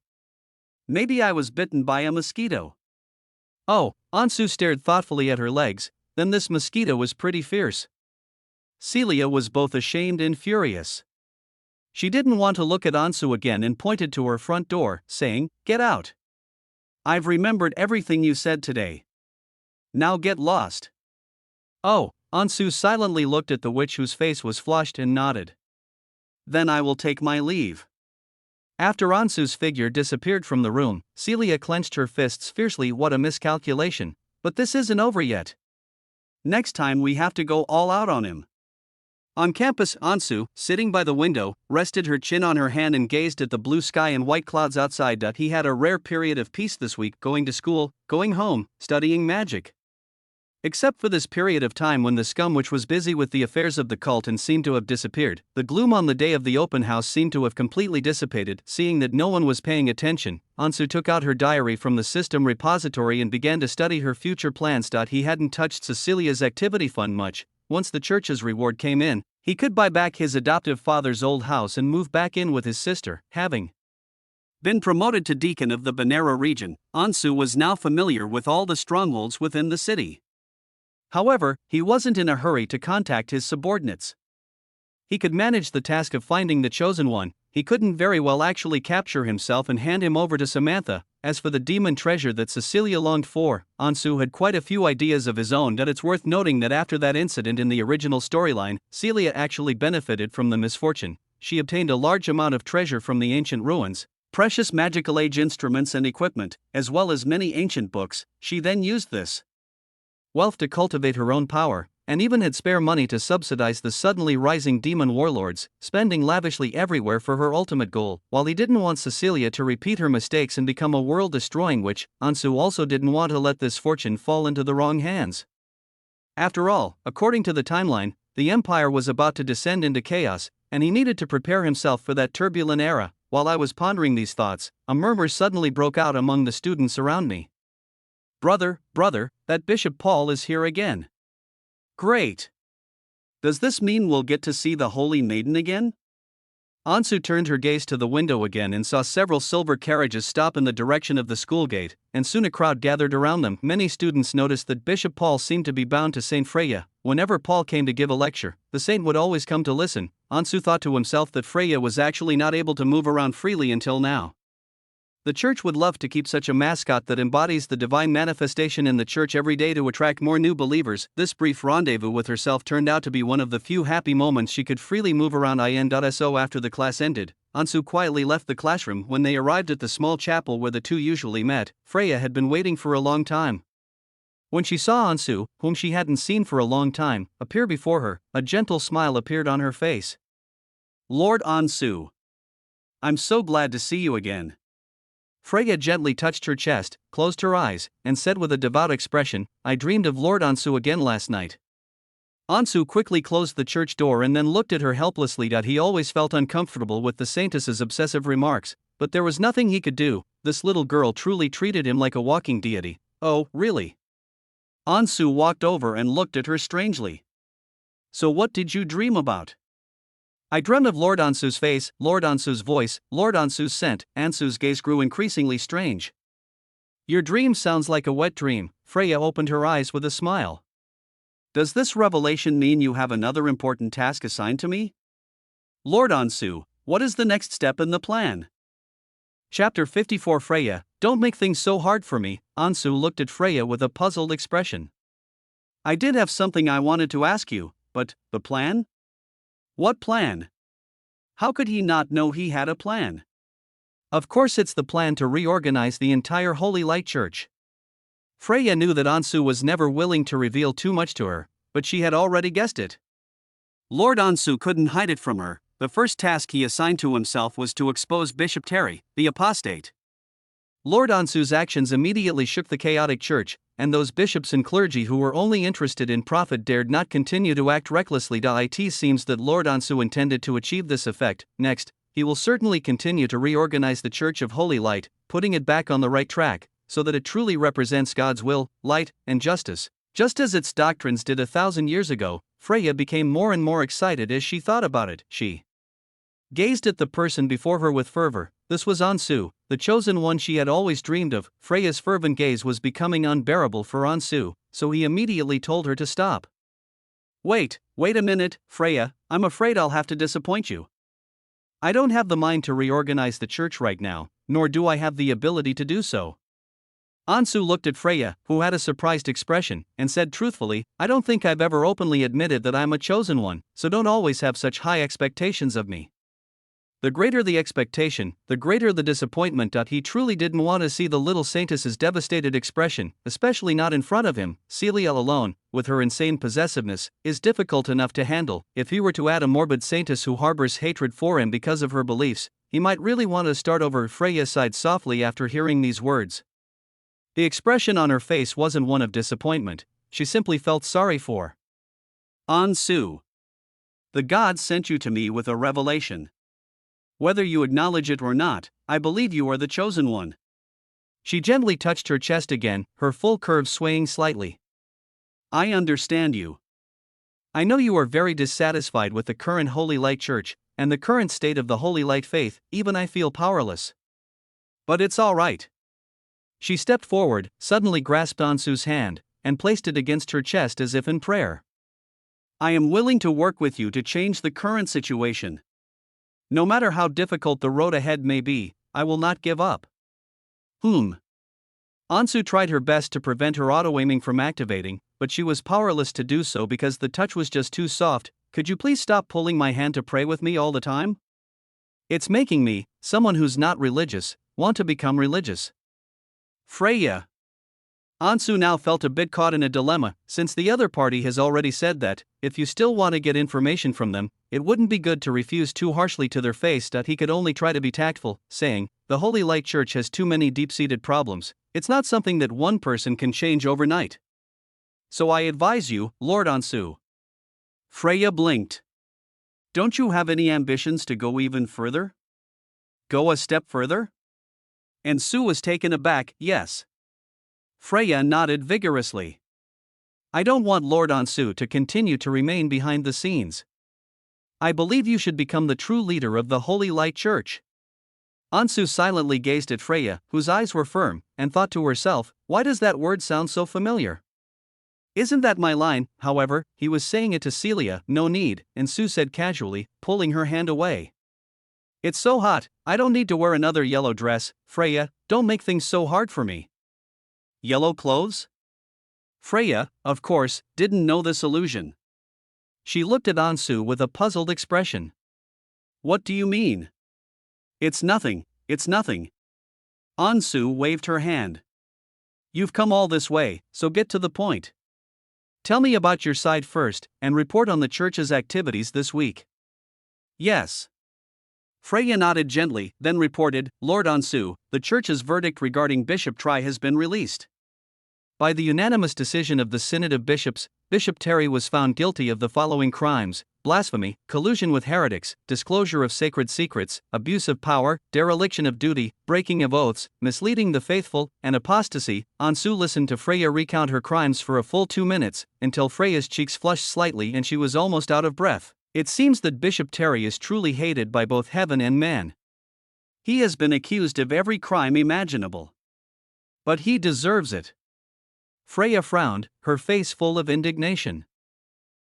Maybe I was bitten by a mosquito." "Oh," Ansu stared thoughtfully at her legs, "then this mosquito was pretty fierce." Celia was both ashamed and furious. She didn't want to look at Ansu again and pointed to her front door, saying, "Get out. I've remembered everything you said today. Now get lost." "Oh," Ansu silently looked at the witch whose face was flushed and nodded. "Then I will take my leave." After Ansu's figure disappeared from the room, Celia clenched her fists fiercely. What a miscalculation. But this isn't over yet. Next time we have to go all out on him. On campus, Ansu, sitting by the window, rested her chin on her hand and gazed at the blue sky and white clouds outside. He had a rare period of peace this week, going to school, going home, studying magic. Except for this period of time when the scum which was busy with the affairs of the cult and seemed to have disappeared, the gloom on the day of the open house seemed to have completely dissipated. Seeing that no one was paying attention, Ansu took out her diary from the system repository and began to study her future plans. He hadn't touched Cecilia's activity fund much. Once the church's reward came in, he could buy back his adoptive father's old house and move back in with his sister. Having been promoted to deacon of the Banera region, Ansu was now familiar with all the strongholds within the city. However, he wasn't in a hurry to contact his subordinates. He could manage the task of finding the chosen one. He couldn't very well actually capture himself and hand him over to Samantha. As for the demon treasure that Cecilia longed for, Ansu had quite a few ideas of his own. It's worth noting that after that incident in the original storyline, Celia actually benefited from the misfortune. She obtained a large amount of treasure from the ancient ruins, precious magical age instruments and equipment, as well as many ancient books. She then used this wealth to cultivate her own power, and even had spare money to subsidize the suddenly rising demon warlords, spending lavishly everywhere for her ultimate goal. While he didn't want Cecilia to repeat her mistakes and become a world-destroying witch, Ansu also didn't want to let this fortune fall into the wrong hands. After all, according to the timeline, the Empire was about to descend into chaos, and he needed to prepare himself for that turbulent era. While I was pondering these thoughts, a murmur suddenly broke out among the students around me. Brother, that Bishop Paul is here again. Great. Does this mean we'll get to see the Holy Maiden again? Ansu turned her gaze to the window again and saw several silver carriages stop in the direction of the school gate, and soon a crowd gathered around them. Many students noticed that Bishop Paul seemed to be bound to Saint Freya. Whenever Paul came to give a lecture, the saint would always come to listen. Ansu thought to himself that Freya was actually not able to move around freely until now. The church would love to keep such a mascot that embodies the divine manifestation in the church every day to attract more new believers. This brief rendezvous with herself turned out to be one of the few happy moments she could freely move around in.so. After the class ended, Ansu quietly left the classroom. When they arrived at the small chapel where the two usually met, Freya had been waiting for a long time. When she saw Ansu, whom she hadn't seen for a long time, appear before her, a gentle smile appeared on her face. Lord Ansu, I'm so glad to see you again. Freya gently touched her chest, closed her eyes, and said with a devout expression, I dreamed of Lord Ansu again last night. Ansu quickly closed the church door and then looked at her helplessly. He always felt uncomfortable with the saintess's obsessive remarks, but there was nothing he could do. This little girl truly treated him like a walking deity. Oh, really? Ansu walked over and looked at her strangely. So what did you dream about? I dreamt of Lord Ansu's face, Lord Ansu's voice, Lord Ansu's scent. Ansu's gaze grew increasingly strange. Your dream sounds like a wet dream. Freya opened her eyes with a smile. Does this revelation mean you have another important task assigned to me? Lord Ansu, what is the next step in the plan? Chapter 54 Freya, don't make things so hard for me. Ansu looked at Freya with a puzzled expression. I did have something I wanted to ask you, but the plan? What plan? How could he not know he had a plan? Of course it's the plan to reorganize the entire Holy Light Church. Freya knew that Ansu was never willing to reveal too much to her, but she had already guessed it. Lord Ansu couldn't hide it from her. The first task he assigned to himself was to expose Bishop Terry, the apostate. Lord Ansu's actions immediately shook the chaotic church, and those bishops and clergy who were only interested in profit dared not continue to act recklessly. It seems that Lord Ansu intended to achieve this effect. Next, he will certainly continue to reorganize the Church of Holy Light, putting it back on the right track, so that it truly represents God's will, light, and justice. Just as its doctrines did 1,000 years ago, Freya became more and more excited as she thought about it. She gazed at the person before her with fervor. This was Ansu, the chosen one she had always dreamed of. Freya's fervent gaze was becoming unbearable for Ansu, so he immediately told her to stop. Wait a minute, Freya, I'm afraid I'll have to disappoint you. I don't have the mind to reorganize the church right now, nor do I have the ability to do so. Ansu looked at Freya, who had a surprised expression, and said truthfully, I don't think I've ever openly admitted that I'm a chosen one, so don't always have such high expectations of me. The greater the expectation, the greater the disappointment. He truly didn't want to see the little saintess's devastated expression, especially not in front of him. Celia alone, with her insane possessiveness, is difficult enough to handle. If he were to add a morbid saintess who harbors hatred for him because of her beliefs, he might really want to start over. Freya sighed softly after hearing these words. The expression on her face wasn't one of disappointment. she simply felt sorry for. Ansu. The gods sent you to me with a revelation. Whether you acknowledge it or not, I believe you are the chosen one. She gently touched her chest again, her full curves swaying slightly. I understand you. I know you are very dissatisfied with the current Holy Light Church, and the current state of the Holy Light faith, even I feel powerless. But it's all right. She stepped forward, suddenly grasped Ansu's hand, and placed it against her chest as if in prayer. I am willing to work with you to change the current situation. No matter how difficult the road ahead may be, I will not give up. Ansu tried her best to prevent her auto-aiming from activating, but she was powerless to do so because the touch was just too soft. Could you please stop pulling my hand to pray with me all the time? It's making me, someone who's not religious, want to become religious. Freya. Ansu now felt a bit caught in a dilemma, since the other party has already said that, if you still want to get information from them, it wouldn't be good to refuse too harshly to their face. That he could only try to be tactful, saying, the Holy Light Church has too many deep-seated problems, it's not something that one person can change overnight. So I advise you, Lord Ansu. Freya blinked. Don't you have any ambitions to go even further? Go a step further? Ansu was taken aback. Yes. Freya nodded vigorously. I don't want Lord Ansu to continue to remain behind the scenes. I believe you should become the true leader of the Holy Light Church. Ansu silently gazed at Freya, whose eyes were firm, and thought to herself, why does that word sound so familiar? Isn't that my line? However, he was saying it to Celia. No need, Ansu said casually, pulling her hand away. It's so hot, I don't need to wear another yellow dress. Freya, don't make things so hard for me. Yellow clothes? Freya, of course, didn't know this allusion. She looked at Ansu with a puzzled expression. What do you mean? It's nothing, it's nothing. Ansu waved her hand. You've come all this way, so get to the point. Tell me about your side first, and report on the church's activities this week. Yes. Freya nodded gently, then reported, Lord Ansu, the church's verdict regarding Bishop Tri has been released. By the unanimous decision of the Synod of Bishops, Bishop Terry was found guilty of the following crimes: blasphemy, collusion with heretics, disclosure of sacred secrets, abuse of power, dereliction of duty, breaking of oaths, misleading the faithful, and apostasy. Ansu listened to Freya recount her crimes for a full 2 minutes, until Freya's cheeks flushed slightly and she was almost out of breath. It seems that Bishop Terry is truly hated by both heaven and man. He has been accused of every crime imaginable. But he deserves it. Freya frowned, her face full of indignation.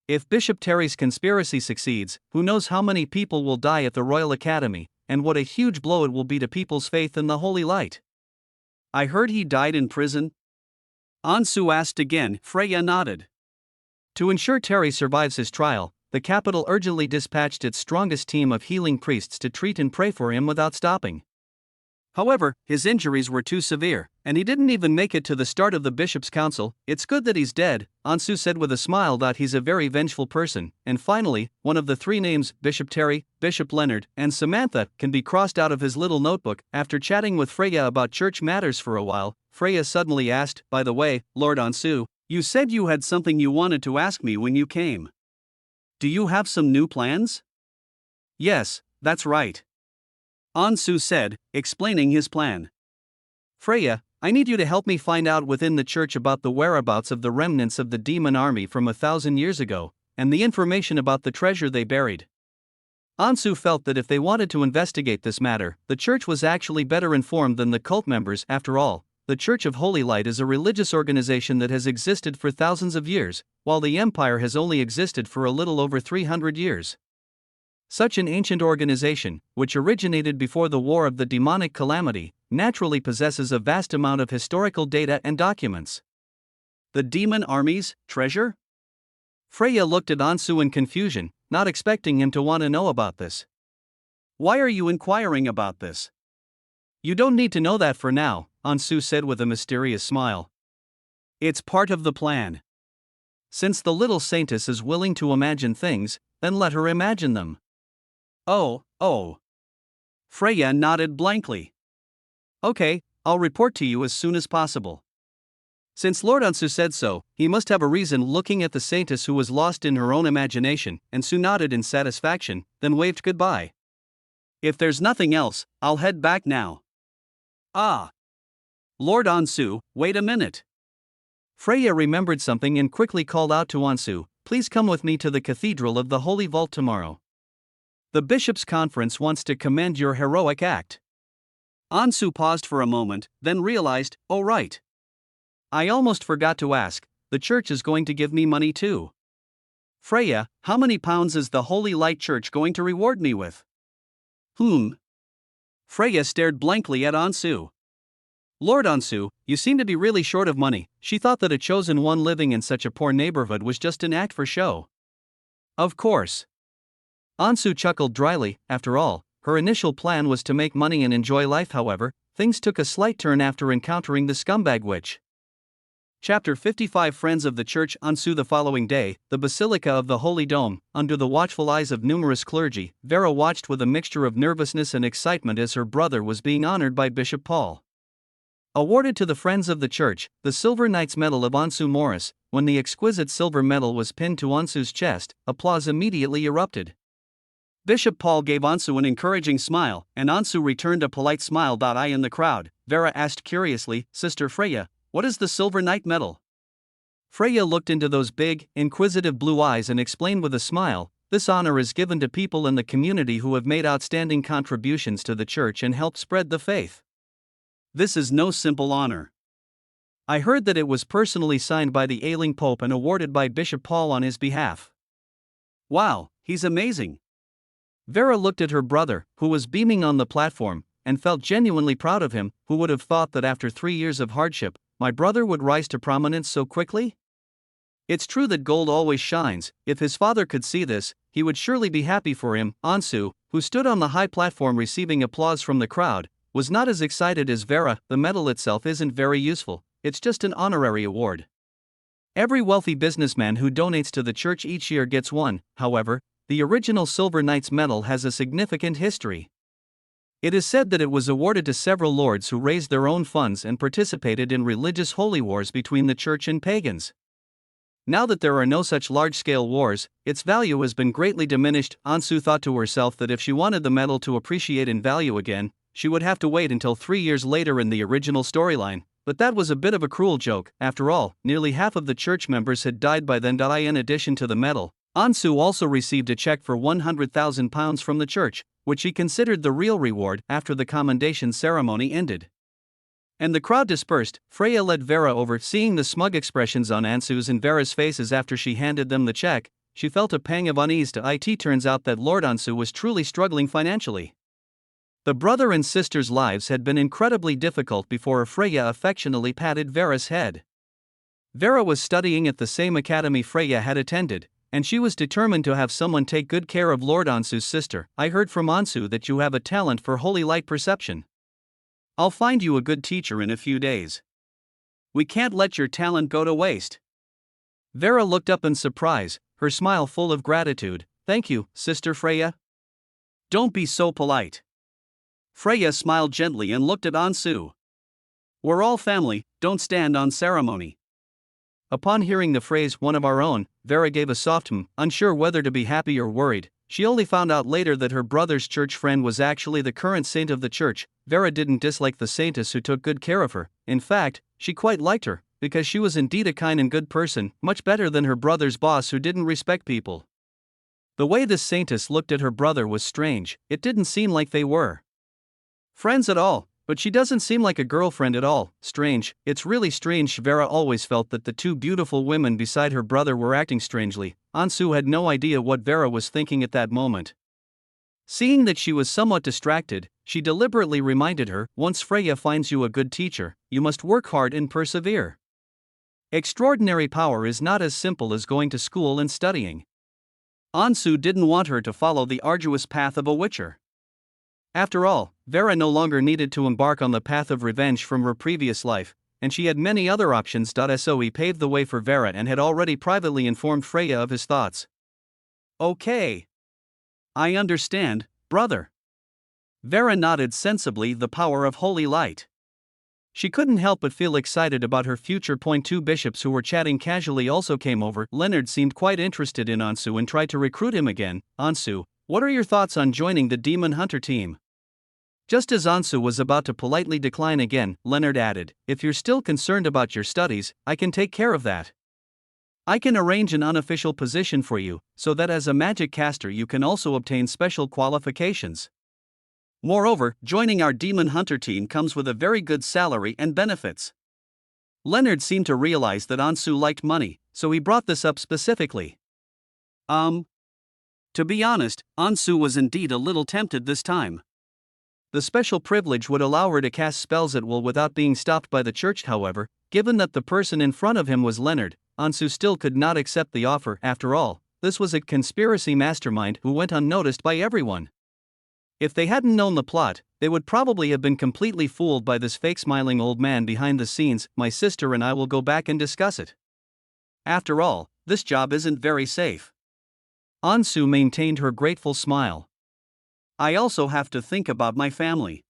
If Bishop Terry's conspiracy succeeds, who knows how many people will die at the Royal Academy, and what a huge blow it will be to people's faith in the Holy Light. I heard he died in prison? Ansu asked again. Freya nodded. To ensure Terry survives his trial, the capital urgently dispatched its strongest team of healing priests to treat and pray for him without stopping. However, his injuries were too severe, and he didn't even make it to the start of the bishop's council. It's good that he's dead, Ansu said with a smile. That he's a very vengeful person. And finally, one of the three names, Bishop Terry, Bishop Leonard, and Samantha, can be crossed out of his little notebook. After chatting with Freya about church matters for a while, Freya suddenly asked, by the way, Lord Ansu, you said you had something you wanted to ask me when you came. Do you have some new plans? Yes, that's right. Ansu said, explaining his plan. Freya, I need you to help me find out within the church about the whereabouts of the remnants of the demon army from 1,000 years ago, and the information about the treasure they buried. Ansu felt that if they wanted to investigate this matter, the church was actually better informed than the cult members. After all, the Church of Holy Light is a religious organization that has existed for thousands of years, while the Empire has only existed for a little over 300 years. Such an ancient organization, which originated before the War of the Demonic Calamity, naturally possesses a vast amount of historical data and documents. The demon army's treasure? Freya looked at Ansu in confusion, not expecting him to want to know about this. Why are you inquiring about this? You don't need to know that for now, Ansu said with a mysterious smile. It's part of the plan. Since the little saintess is willing to imagine things, then let her imagine them. Oh. Freya nodded blankly. Okay, I'll report to you as soon as possible. Since Lord Ansu said so, he must have a reason. Looking at the saintess who was lost in her own imagination, Ansu nodded in satisfaction, then waved goodbye. If there's nothing else, I'll head back now. Ah! Lord Ansu, wait a minute. Freya remembered something and quickly called out to Ansu, please come with me to the Cathedral of the Holy Vault tomorrow. The Bishop's Conference wants to commend your heroic act. Ansu paused for a moment, then realized, oh right. I almost forgot to ask, the church is going to give me money too. Freya, how many pounds is the Holy Light Church going to reward me with? Freya stared blankly at Ansu. Lord Ansu, you seem to be really short of money. She thought that a chosen one living in such a poor neighborhood was just an act for show. Of course. Ansu chuckled dryly. After all, her initial plan was to make money and enjoy life. However, things took a slight turn after encountering the scumbag witch. Chapter 55 Friends of the Church. Ansu. The following day, the Basilica of the Holy Dome, under the watchful eyes of numerous clergy, Vera watched with a mixture of nervousness and excitement as her brother was being honored by Bishop Paul. Awarded to the Friends of the Church, the Silver Knight's Medal of Ansu Morris. When the exquisite silver medal was pinned to Ansu's chest, applause immediately erupted. Bishop Paul gave Ansu an encouraging smile, and Ansu returned a polite smile. I in the crowd, Vera asked curiously, Sister Freya, what is the Silver Knight medal? Freya looked into those big, inquisitive blue eyes and explained with a smile, this honor is given to people in the community who have made outstanding contributions to the church and helped spread the faith. This is no simple honor. I heard that it was personally signed by the ailing Pope and awarded by Bishop Paul on his behalf. Wow, he's amazing. Vera looked at her brother, who was beaming on the platform, and felt genuinely proud of him. Who would have thought that after 3 years of hardship, my brother would rise to prominence so quickly? It's true that gold always shines. If his father could see this, he would surely be happy for him. Ansu, who stood on the high platform receiving applause from the crowd, was not as excited as Vera. The medal itself isn't very useful, it's just an honorary award. Every wealthy businessman who donates to the church each year gets one. However, the original Silver Knight's medal has a significant history. It is said that it was awarded to several lords who raised their own funds and participated in religious holy wars between the church and pagans. Now that there are no such large-scale wars, its value has been greatly diminished. Ansu thought to herself that if she wanted the medal to appreciate in value again, she would have to wait until 3 years later in the original storyline, but that was a bit of a cruel joke. After all, nearly half of the church members had died by then. In addition to the medal, Ansu also received a check for £100,000 from the church, which she considered the real reward. After the commendation ceremony ended and the crowd dispersed, Freya led Vera over. Seeing the smug expressions on Ansu's and Vera's faces after she handed them the check, she felt a pang of unease. It turns out that Lord Ansu was truly struggling financially. The brother and sister's lives had been incredibly difficult before. Freya affectionately patted Vera's head. Vera was studying at the same academy Freya had attended, and she was determined to have someone take good care of Lord Ansu's sister. I heard from Ansu that you have a talent for holy light perception. I'll find you a good teacher in a few days. We can't let your talent go to waste. Vera looked up in surprise, her smile full of gratitude. Thank you, Sister Freya. Don't be so polite. Freya smiled gently and looked at Ansu. We're all family, don't stand on ceremony. Upon hearing the phrase, one of our own, Vera gave a soft unsure whether to be happy or worried. She only found out later that her brother's church friend was actually the current saint of the church. Vera didn't dislike the saintess who took good care of her. In fact, she quite liked her, because she was indeed a kind and good person, much better than her brother's boss who didn't respect people. The way this saintess looked at her brother was strange. It didn't seem like they were friends at all, but she doesn't seem like a girlfriend at all. Strange, it's really strange. Vera always felt that the two beautiful women beside her brother were acting strangely. Ansu had no idea what Vera was thinking at that moment. Seeing that she was somewhat distracted, she deliberately reminded her, once Freya finds you a good teacher, you must work hard and persevere. Extraordinary power is not as simple as going to school and studying. Ansu didn't want her to follow the arduous path of a witcher. After all, Vera no longer needed to embark on the path of revenge from her previous life, and she had many other options. So he paved the way for Vera and had already privately informed Freya of his thoughts. Okay. I understand, brother. Vera nodded sensibly. The power of holy light. She couldn't help but feel excited about her future. Two bishops who were chatting casually also came over. Leonard seemed quite interested in Ansu and tried to recruit him again. Ansu, what are your thoughts on joining the Demon Hunter team? Just as Ansu was about to politely decline again, Leonard added, if you're still concerned about your studies, I can take care of that. I can arrange an unofficial position for you, so that as a magic caster you can also obtain special qualifications. Moreover, joining our Demon Hunter team comes with a very good salary and benefits. Leonard seemed to realize that Ansu liked money, so he brought this up specifically. To be honest, Ansu was indeed a little tempted this time. The special privilege would allow her to cast spells at will without being stopped by the church. However, given that the person in front of him was Leonard, Ansu still could not accept the offer. After all, this was a conspiracy mastermind who went unnoticed by everyone. If they hadn't known the plot, they would probably have been completely fooled by this fake smiling old man behind the scenes. My sister and I will go back and discuss it. After all, this job isn't very safe. Ansu maintained her grateful smile. I also have to think about my family.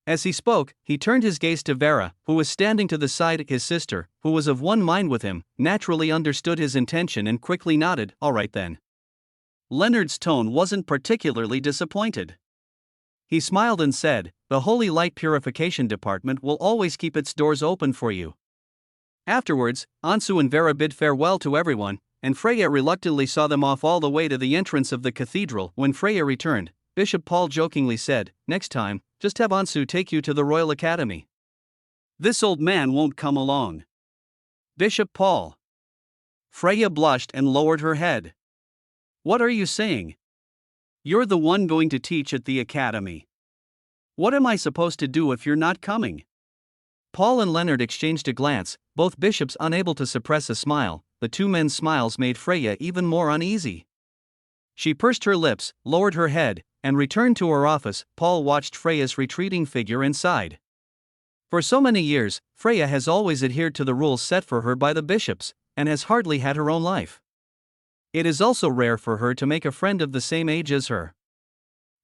As he spoke, he turned his gaze to Vera, who was standing to the side. His sister, who was of one mind with him, naturally understood his intention and quickly nodded. All right then. Leonard's tone wasn't particularly disappointed. He smiled and said, the Holy Light Purification Department will always keep its doors open for you. Afterwards, Ansu and Vera bid farewell to everyone, and Freya reluctantly saw them off all the way to the entrance of the cathedral. When Freya returned, Bishop Paul jokingly said, next time, just have Ansu take you to the Royal Academy. This old man won't come along. Bishop Paul. Freya blushed and lowered her head. What are you saying? You're the one going to teach at the academy. What am I supposed to do if you're not coming? Paul and Leonard exchanged a glance, both bishops unable to suppress a smile. The two men's smiles made Freya even more uneasy. She pursed her lips, lowered her head, and returned to her office. Paul watched Freya's retreating figure and sighed. For so many years, Freya has always adhered to the rules set for her by the bishops, and has hardly had her own life. It is also rare for her to make a friend of the same age as her.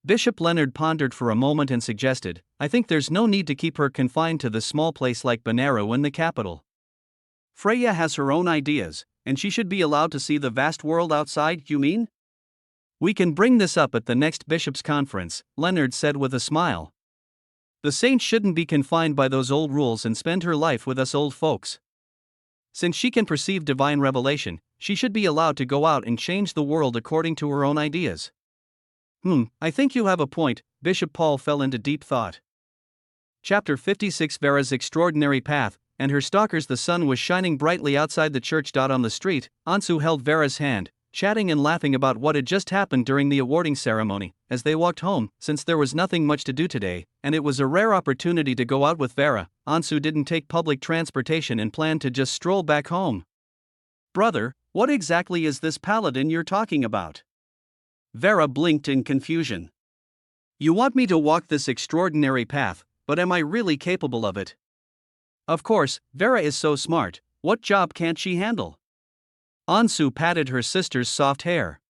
Bishop Leonard pondered for a moment and suggested, I think there's no need to keep her confined to this small place like Banero in the capital. Freya has her own ideas, and she should be allowed to see the vast world outside, you mean? We can bring this up at the next bishops' conference, Leonard said with a smile. The saint shouldn't be confined by those old rules and spend her life with us old folks. Since she can perceive divine revelation, she should be allowed to go out and change the world according to her own ideas. I think you have a point. Bishop Paul fell into deep thought. Chapter 56 Vera's Extraordinary Path, and her stalkers. The sun was shining brightly outside the church. On the street, Ansu held Vera's hand, chatting and laughing about what had just happened during the awarding ceremony. As they walked home, since there was nothing much to do today, and it was a rare opportunity to go out with Vera, Ansu didn't take public transportation and planned to just stroll back home. Brother, what exactly is this paladin you're talking about? Vera blinked in confusion. You want me to walk this extraordinary path, but am I really capable of it? Of course, Vera is so smart. What job can't she handle? Ansu patted her sister's soft hair.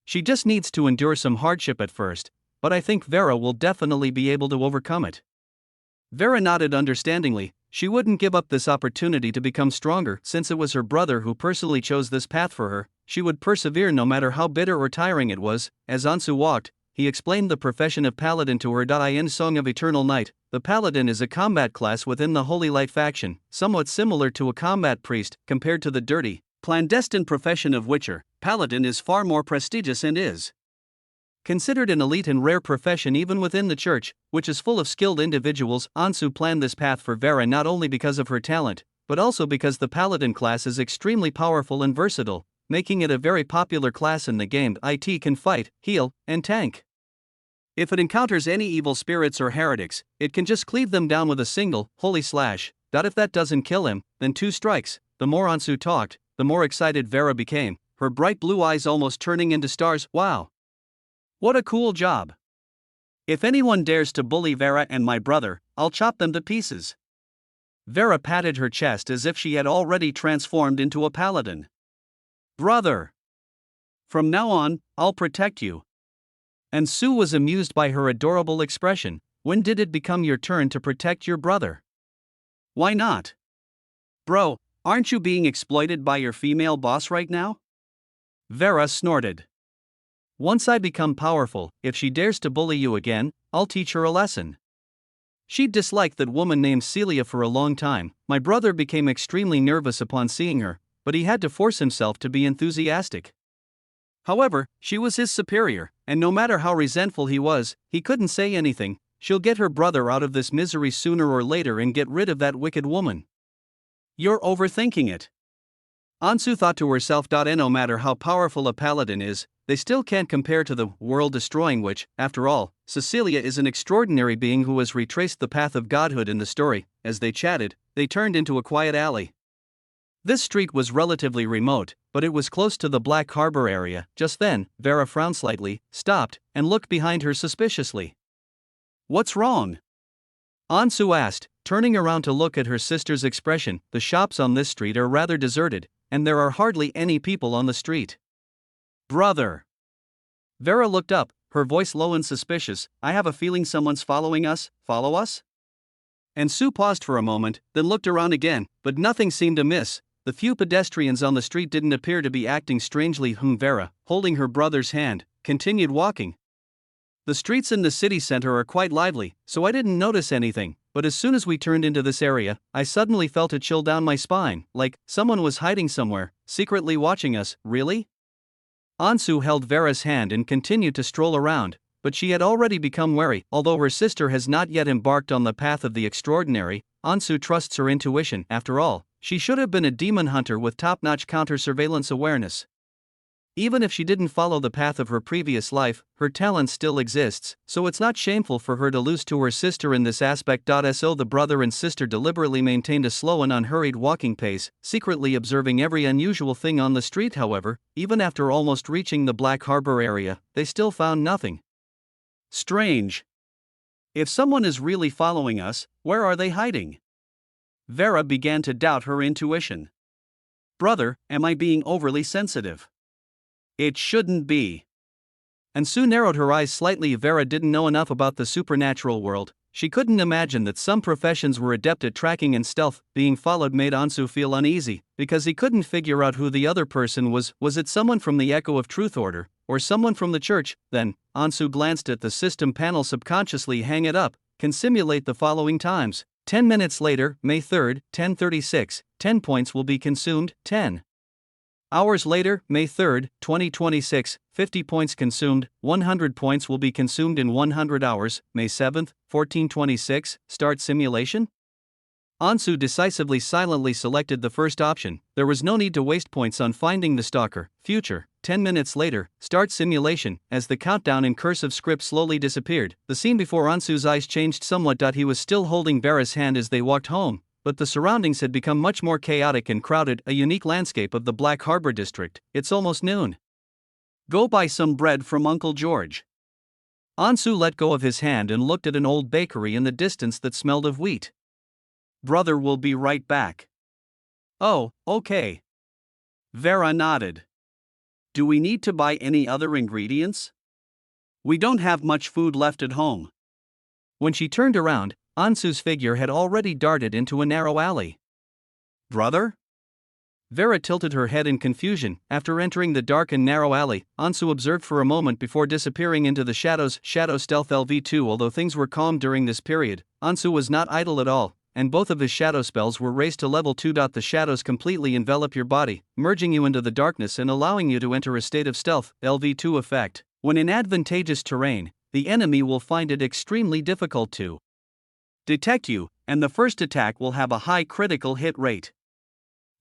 She just needs to endure some hardship at first, but I think Vera will definitely be able to overcome it. Vera nodded understandingly. She wouldn't give up this opportunity to become stronger. Since it was her brother who personally chose this path for her, she would persevere no matter how bitter or tiring it was. As Ansu walked, he explained the profession of paladin to her. In Song of Eternal Night, the paladin is a combat class within the Holy Light faction, somewhat similar to a combat priest. Compared to the dirty, clandestine profession of Witcher, paladin is far more prestigious and is considered an elite and rare profession even within the church, which is full of skilled individuals. Ansu planned this path for Vera not only because of her talent, but also because the paladin class is extremely powerful and versatile, making it a very popular class in the game. It can fight, heal, and tank. If it encounters any evil spirits or heretics, it can just cleave them down with a single, holy slash. If that doesn't kill him, then 2 strikes. The more Ansu talked, the more excited Vera became, her bright blue eyes almost turning into stars. Wow! What a cool job! If anyone dares to bully Vera and my brother, I'll chop them to pieces. Vera patted her chest as if she had already transformed into a paladin. Brother! From now on, I'll protect you. Ansu was amused by her adorable expression. When did it become your turn to protect your brother? Why not? Bro, aren't you being exploited by your female boss right now? Vera snorted. Once I become powerful, if she dares to bully you again, I'll teach her a lesson. She'd disliked that woman named Celia for a long time. My brother became extremely nervous upon seeing her, but he had to force himself to be enthusiastic. However, she was his superior, and no matter how resentful he was, he couldn't say anything. She'll get her brother out of this misery sooner or later and get rid of that wicked woman. You're overthinking it. Ansu thought to herself. No matter how powerful a paladin is, they still can't compare to the world-destroying witch. After all, Cecilia is an extraordinary being who has retraced the path of godhood in the story. As they chatted, they turned into a quiet alley. This street was relatively remote, but it was close to the Black Harbor area. Just then, Vera frowned slightly, stopped, and looked behind her suspiciously. What's wrong? Ansu asked, turning around to look at her sister's expression. The shops on this street are rather deserted, and there are hardly any people on the street. Brother. Vera looked up, her voice low and suspicious. I have a feeling someone's following us. Follow us? Ansu paused for a moment, then looked around again, but nothing seemed amiss. The few pedestrians on the street didn't appear to be acting strangely. Vera, holding her brother's hand, continued walking. The streets in the city center are quite lively, so I didn't notice anything, but as soon as we turned into this area, I suddenly felt a chill down my spine, like someone was hiding somewhere, secretly watching us. Really? Ansu held Vera's hand and continued to stroll around, but she had already become wary. Although her sister has not yet embarked on the path of the extraordinary, Ansu trusts her intuition. After all, she should have been a demon hunter with top-notch counter-surveillance awareness. Even if she didn't follow the path of her previous life, her talent still exists, so it's not shameful for her to lose to her sister in this aspect. So the brother and sister deliberately maintained a slow and unhurried walking pace, secretly observing every unusual thing on the street. However, even after almost reaching the Black Harbor area, they still found nothing. Strange. If someone is really following us, where are they hiding? Vera began to doubt her intuition. Brother, am I being overly sensitive? It shouldn't be. Ansu narrowed her eyes slightly. Vera didn't know enough about the supernatural world. She couldn't imagine that some professions were adept at tracking and stealth. Being followed made Ansu feel uneasy, because he couldn't figure out who the other person was. Was it someone from the Echo of Truth Order, or someone from the church? Then, Ansu glanced at the system panel. Subconsciously hang it up, can simulate the following times. 10 minutes later, May 3rd, 10:36, 10 points will be consumed. 10 hours later, May 3rd, 2026, 50 points consumed. 100 points will be consumed in 100 hours. May 7th, 1426, start simulation? Ansu decisively silently selected the first option. There was no need to waste points on finding the stalker. Future, 10 minutes later, start simulation. As the countdown in cursive script slowly disappeared, the scene before Ansu's eyes changed somewhat. He was still holding Vera's hand as they walked home, but the surroundings had become much more chaotic and crowded. A unique landscape of the Black Harbor district. It's almost noon. Go buy some bread from Uncle George. Ansu let go of his hand and looked at an old bakery in the distance that smelled of wheat. Brother will be right back. Oh, okay. Vera nodded. Do we need to buy any other ingredients? We don't have much food left at home. When she turned around, Ansu's figure had already darted into a narrow alley. Brother? Vera tilted her head in confusion. After entering the dark and narrow alley, Ansu observed for a moment before disappearing into the shadows. Shadow Stealth LV2. Although things were calm during this period, Ansu was not idle at all, and both of his shadow spells were raised to level 2. The shadows completely envelop your body, merging you into the darkness and allowing you to enter a state of stealth. LV2 effect. When in advantageous terrain, the enemy will find it extremely difficult to detect you, and the first attack will have a high critical hit rate.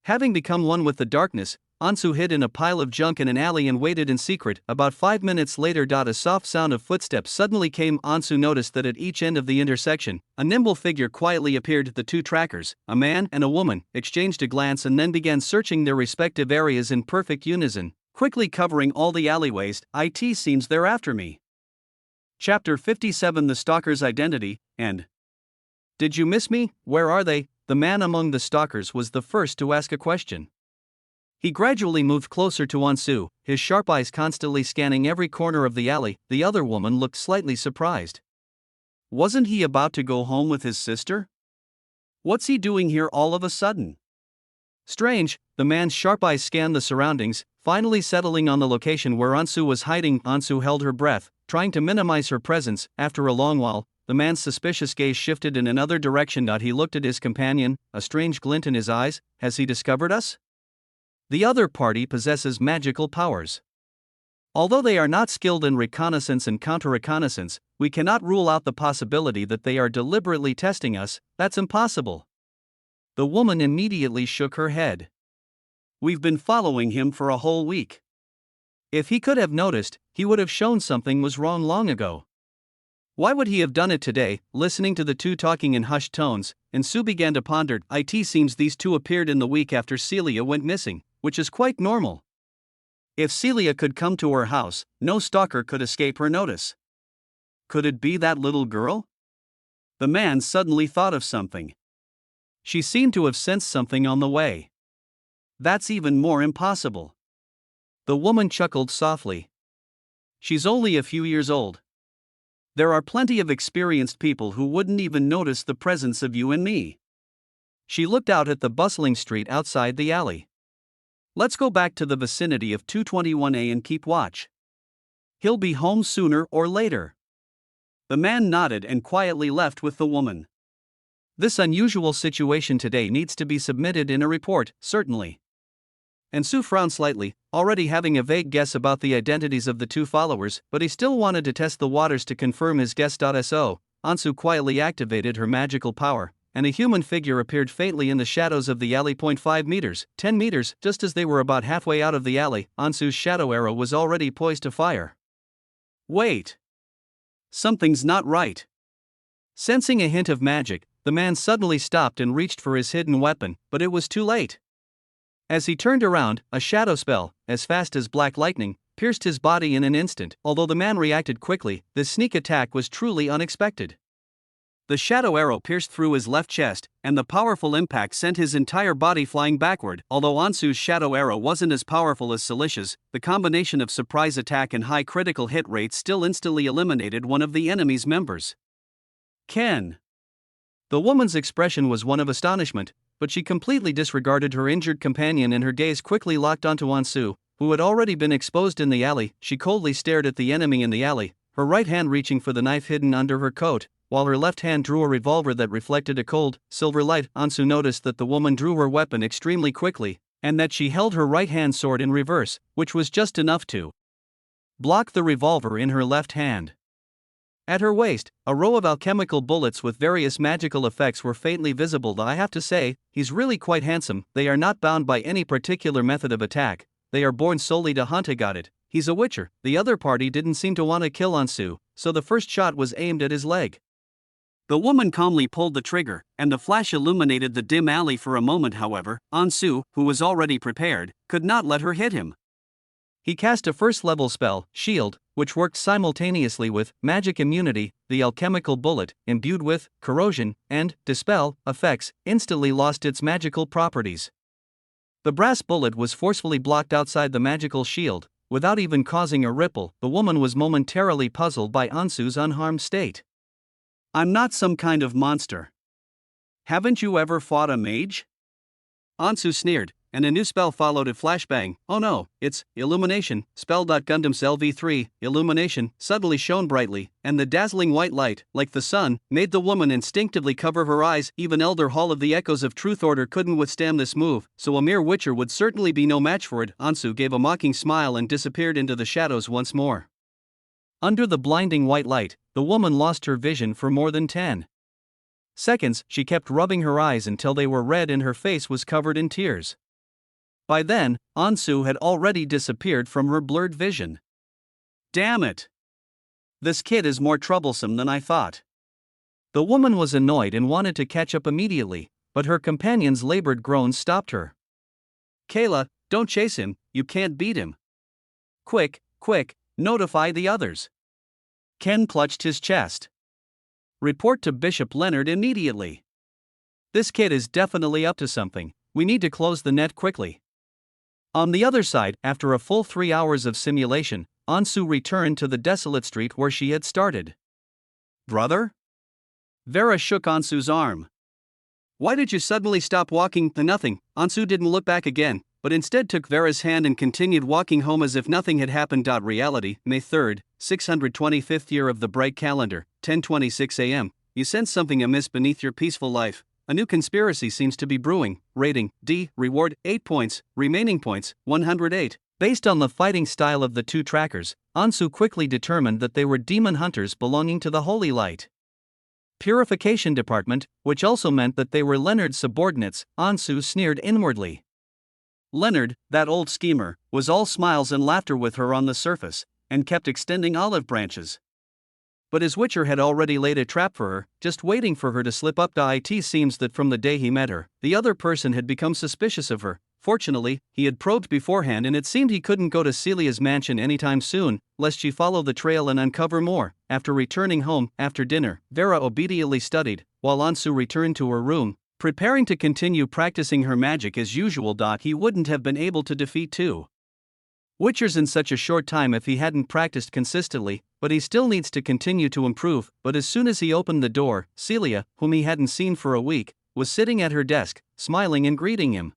Having become one with the darkness, Ansu hid in a pile of junk in an alley and waited in secret. About 5 minutes later, a soft sound of footsteps suddenly came. Ansu noticed that at each end of the intersection, a nimble figure quietly appeared. The two trackers, a man and a woman, exchanged a glance and then began searching their respective areas in perfect unison, quickly covering all the alleyways. It seems they're after me. Chapter 57: The Stalker's Identity. And did you miss me? Where are they? The man among the stalkers was the first to ask a question. He gradually moved closer to Ansu, his sharp eyes constantly scanning every corner of the alley. The other woman looked slightly surprised. Wasn't he about to go home with his sister? What's he doing here all of a sudden? Strange, the man's sharp eyes scanned the surroundings, finally settling on the location where Ansu was hiding. Ansu held her breath, trying to minimize her presence. After a long while, the man's suspicious gaze shifted in another direction. He looked at his companion, a strange glint in his eyes. Has he discovered us? The other party possesses magical powers. Although they are not skilled in reconnaissance and counter-reconnaissance, we cannot rule out the possibility that they are deliberately testing us. That's impossible. The woman immediately shook her head. We've been following him for a whole week. If he could have noticed, he would have shown something was wrong long ago. Why would he have done it today? Listening to the two talking in hushed tones, Ansu began to ponder. It seems these two appeared in the week after Celia went missing, which is quite normal. If Celia could come to her house, no stalker could escape her notice. Could it be that little girl? The man suddenly thought of something. She seemed to have sensed something on the way. That's even more impossible. The woman chuckled softly. She's only a few years old. There are plenty of experienced people who wouldn't even notice the presence of you and me. She looked out at the bustling street outside the alley. Let's go back to the vicinity of 221A and keep watch. He'll be home sooner or later. The man nodded and quietly left with the woman. This unusual situation today needs to be submitted in a report, certainly. Ansu frowned slightly, already having a vague guess about the identities of the two followers, but he still wanted to test the waters to confirm his guess. So, Ansu quietly activated her magical power, and a human figure appeared faintly in the shadows of the alley. 5 meters, 10 meters, just as they were about halfway out of the alley, Ansu's shadow arrow was already poised to fire. Wait! Something's not right. Sensing a hint of magic, the man suddenly stopped and reached for his hidden weapon, but it was too late. As he turned around, a shadow spell, as fast as black lightning, pierced his body in an instant. Although the man reacted quickly, this sneak attack was truly unexpected. The shadow arrow pierced through his left chest, and the powerful impact sent his entire body flying backward. Although Ansu's shadow arrow wasn't as powerful as Celicia's, the combination of surprise attack and high critical hit rate still instantly eliminated one of the enemy's members. Ken. The woman's expression was one of astonishment, but she completely disregarded her injured companion and her gaze quickly locked onto Ansu, who had already been exposed in the alley. She coldly stared at the enemy in the alley, her right hand reaching for the knife hidden under her coat, while her left hand drew a revolver that reflected a cold, silver light. Ansu noticed that the woman drew her weapon extremely quickly, and that she held her right hand sword in reverse, which was just enough to block the revolver in her left hand. At her waist, a row of alchemical bullets with various magical effects were faintly visible. I have to say, he's really quite handsome. They are not bound by any particular method of attack, they are born solely to hunt. I got it, he's a witcher. The other party didn't seem to want to kill Ansu, so the first shot was aimed at his leg. The woman calmly pulled the trigger, and the flash illuminated the dim alley for a moment. However, Ansu, who was already prepared, could not let her hit him. He cast a first-level spell, Shield, which worked simultaneously with magic immunity. The alchemical bullet, imbued with corrosion and dispel effects, instantly lost its magical properties. The brass bullet was forcefully blocked outside the magical shield, without even causing a ripple. The woman was momentarily puzzled by Ansu's unharmed state. I'm not some kind of monster. Haven't you ever fought a mage? Ansu sneered, and a new spell followed. A flashbang. Oh no, it's Illumination. Spell. Gundam's LV3, Illumination, suddenly shone brightly, and the dazzling white light, like the sun, made the woman instinctively cover her eyes. Even Elder Hall of the Echoes of Truth Order couldn't withstand this move, so a mere witcher would certainly be no match for it. Ansu gave a mocking smile and disappeared into the shadows once more. Under the blinding white light, the woman lost her vision for more than 10 seconds. She kept rubbing her eyes until they were red and her face was covered in tears. By then, Ansu had already disappeared from her blurred vision. Damn it! This kid is more troublesome than I thought. The woman was annoyed and wanted to catch up immediately, but her companion's labored groans stopped her. Kayla, don't chase him, you can't beat him. Quick, notify the others. Ken clutched his chest. Report to Bishop Leonard immediately. This kid is definitely up to something. We need to close the net quickly. On the other side, after a full 3 hours of simulation, Ansu returned to the desolate street where she had started. Brother? Vera shook Ansu's arm. Why did you suddenly stop walking? Nothing. Ansu didn't look back again, but instead took Vera's hand and continued walking home as if nothing had happened. Reality, May 3rd, 625th year of the bright calendar, 10:26 a.m. You sense something amiss beneath your peaceful life. A new conspiracy seems to be brewing. Rating, D. Reward, 8 points. Remaining points, 108. Based on the fighting style of the two trackers, Ansu quickly determined that they were demon hunters belonging to the Holy Light Purification Department, which also meant that they were Leonard's subordinates. Ansu sneered inwardly. Leonard, that old schemer, was all smiles and laughter with her on the surface, and kept extending olive branches. But his witcher had already laid a trap for her, just waiting for her to slip up. It seems that from the day he met her, the other person had become suspicious of her. Fortunately, he had probed beforehand, and it seemed he couldn't go to Celia's mansion anytime soon, lest she follow the trail and uncover more. After returning home, after dinner, Vera obediently studied, while Ansu returned to her room, preparing to continue practicing her magic as usual. He wouldn't have been able to defeat two witchers in such a short time if he hadn't practiced consistently, but he still needs to continue to improve. But as soon as he opened the door, Celia, whom he hadn't seen for a week, was sitting at her desk, smiling and greeting him.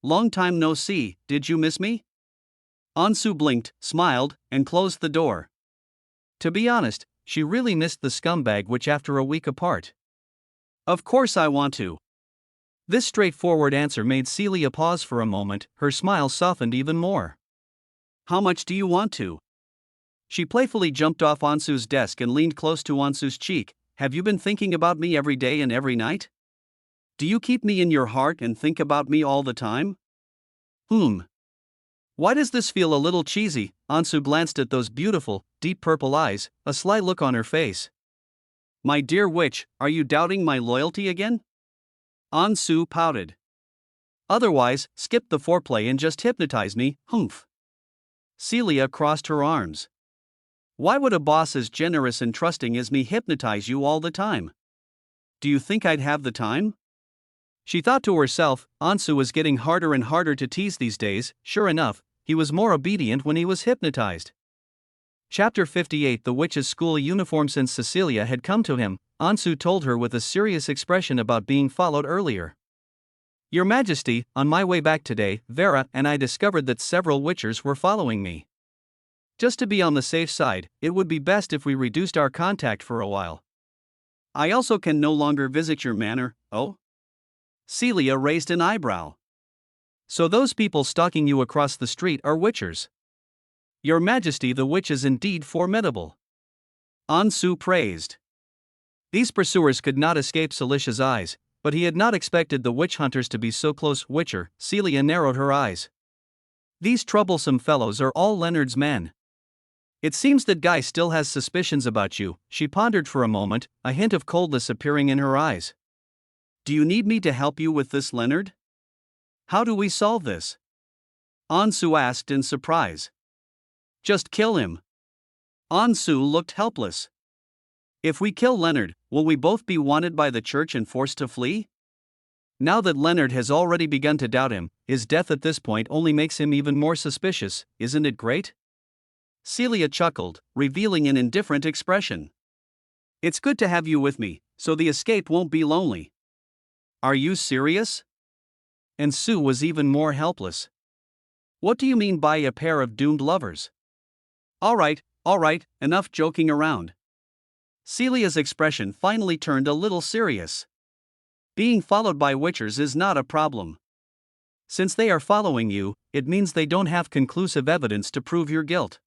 Long time no see, did you miss me? Ansu blinked, smiled, and closed the door. To be honest, she really missed the scumbag witch after a week apart. Of course I want to. This straightforward answer made Celia pause for a moment, her smile softened even more. How much do you want to? She playfully jumped off Ansu's desk and leaned close to Ansu's cheek. Have you been thinking about me every day and every night? Do you keep me in your heart and think about me all the time? Why does this feel a little cheesy? Ansu glanced at those beautiful, deep purple eyes, a sly look on her face. My dear witch, are you doubting my loyalty again? Ansu pouted. Otherwise, skip the foreplay and just hypnotize me. Celia crossed her arms. Why would a boss as generous and trusting as me hypnotize you all the time? Do you think I'd have the time? She thought to herself, Ansu was getting harder and harder to tease these days. Sure enough, he was more obedient when he was hypnotized. Chapter 58. The witch's school uniform. Since Cecilia had come to him, Ansu told her with a serious expression about being followed earlier. Your Majesty, on my way back today, Vera and I discovered that several witchers were following me. Just to be on the safe side, it would be best if we reduced our contact for a while. I also can no longer visit your manor. Oh? Celia raised an eyebrow. So those people stalking you across the street are witchers? Your Majesty, the witch is indeed formidable. Ansu praised. These pursuers could not escape Celicia's eyes, but he had not expected the witch hunters to be so close. Witcher, Celia narrowed her eyes. These troublesome fellows are all Leonard's men. It seems that guy still has suspicions about you. She pondered for a moment, a hint of coldness appearing in her eyes. Do you need me to help you with this, Leonard? How do we solve this? Ansu asked in surprise. Just kill him. Ansu looked helpless. If we kill Leonard, will we both be wanted by the church and forced to flee? Now that Leonard has already begun to doubt him, his death at this point only makes him even more suspicious. Isn't it great? Celia chuckled, revealing an indifferent expression. It's good to have you with me, so the escape won't be lonely. Are you serious? And Sue was even more helpless. What do you mean by a pair of doomed lovers? All right, enough joking around. Celia's expression finally turned a little serious. Being followed by witchers is not a problem. Since they are following you, it means they don't have conclusive evidence to prove your guilt.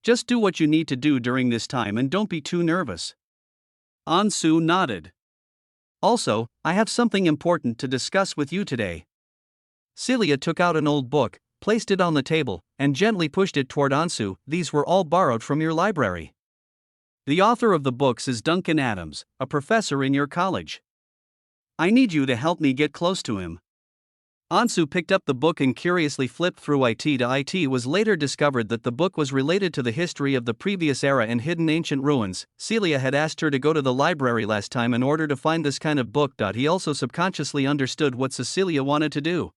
Just do what you need to do during this time and don't be too nervous. Ansu nodded. Also, I have something important to discuss with you today. Celia took out an old book, placed it on the table, and gently pushed it toward Ansu. These were all borrowed from your library. The author of the books is Duncan Adams, a professor in your college. I need you to help me get close to him. Ansu picked up the book and curiously flipped through it to it. It was later discovered that the book was related to the history of the previous era and hidden ancient ruins. Celia had asked her to go to the library last time in order to find this kind of book. He also subconsciously understood what Cecilia wanted to do.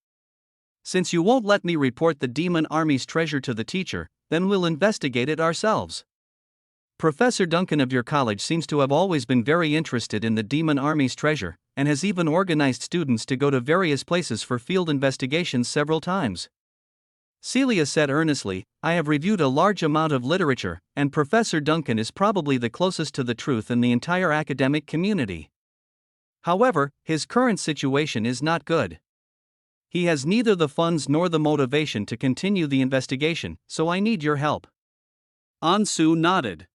Since you won't let me report the demon army's treasure to the teacher, then we'll investigate it ourselves. Professor Duncan of your college seems to have always been very interested in the demon army's treasure, and has even organized students to go to various places for field investigations several times. Celia said earnestly, I have reviewed a large amount of literature, and Professor Duncan is probably the closest to the truth in the entire academic community. However, his current situation is not good. He has neither the funds nor the motivation to continue the investigation, so I need your help. Ansu nodded.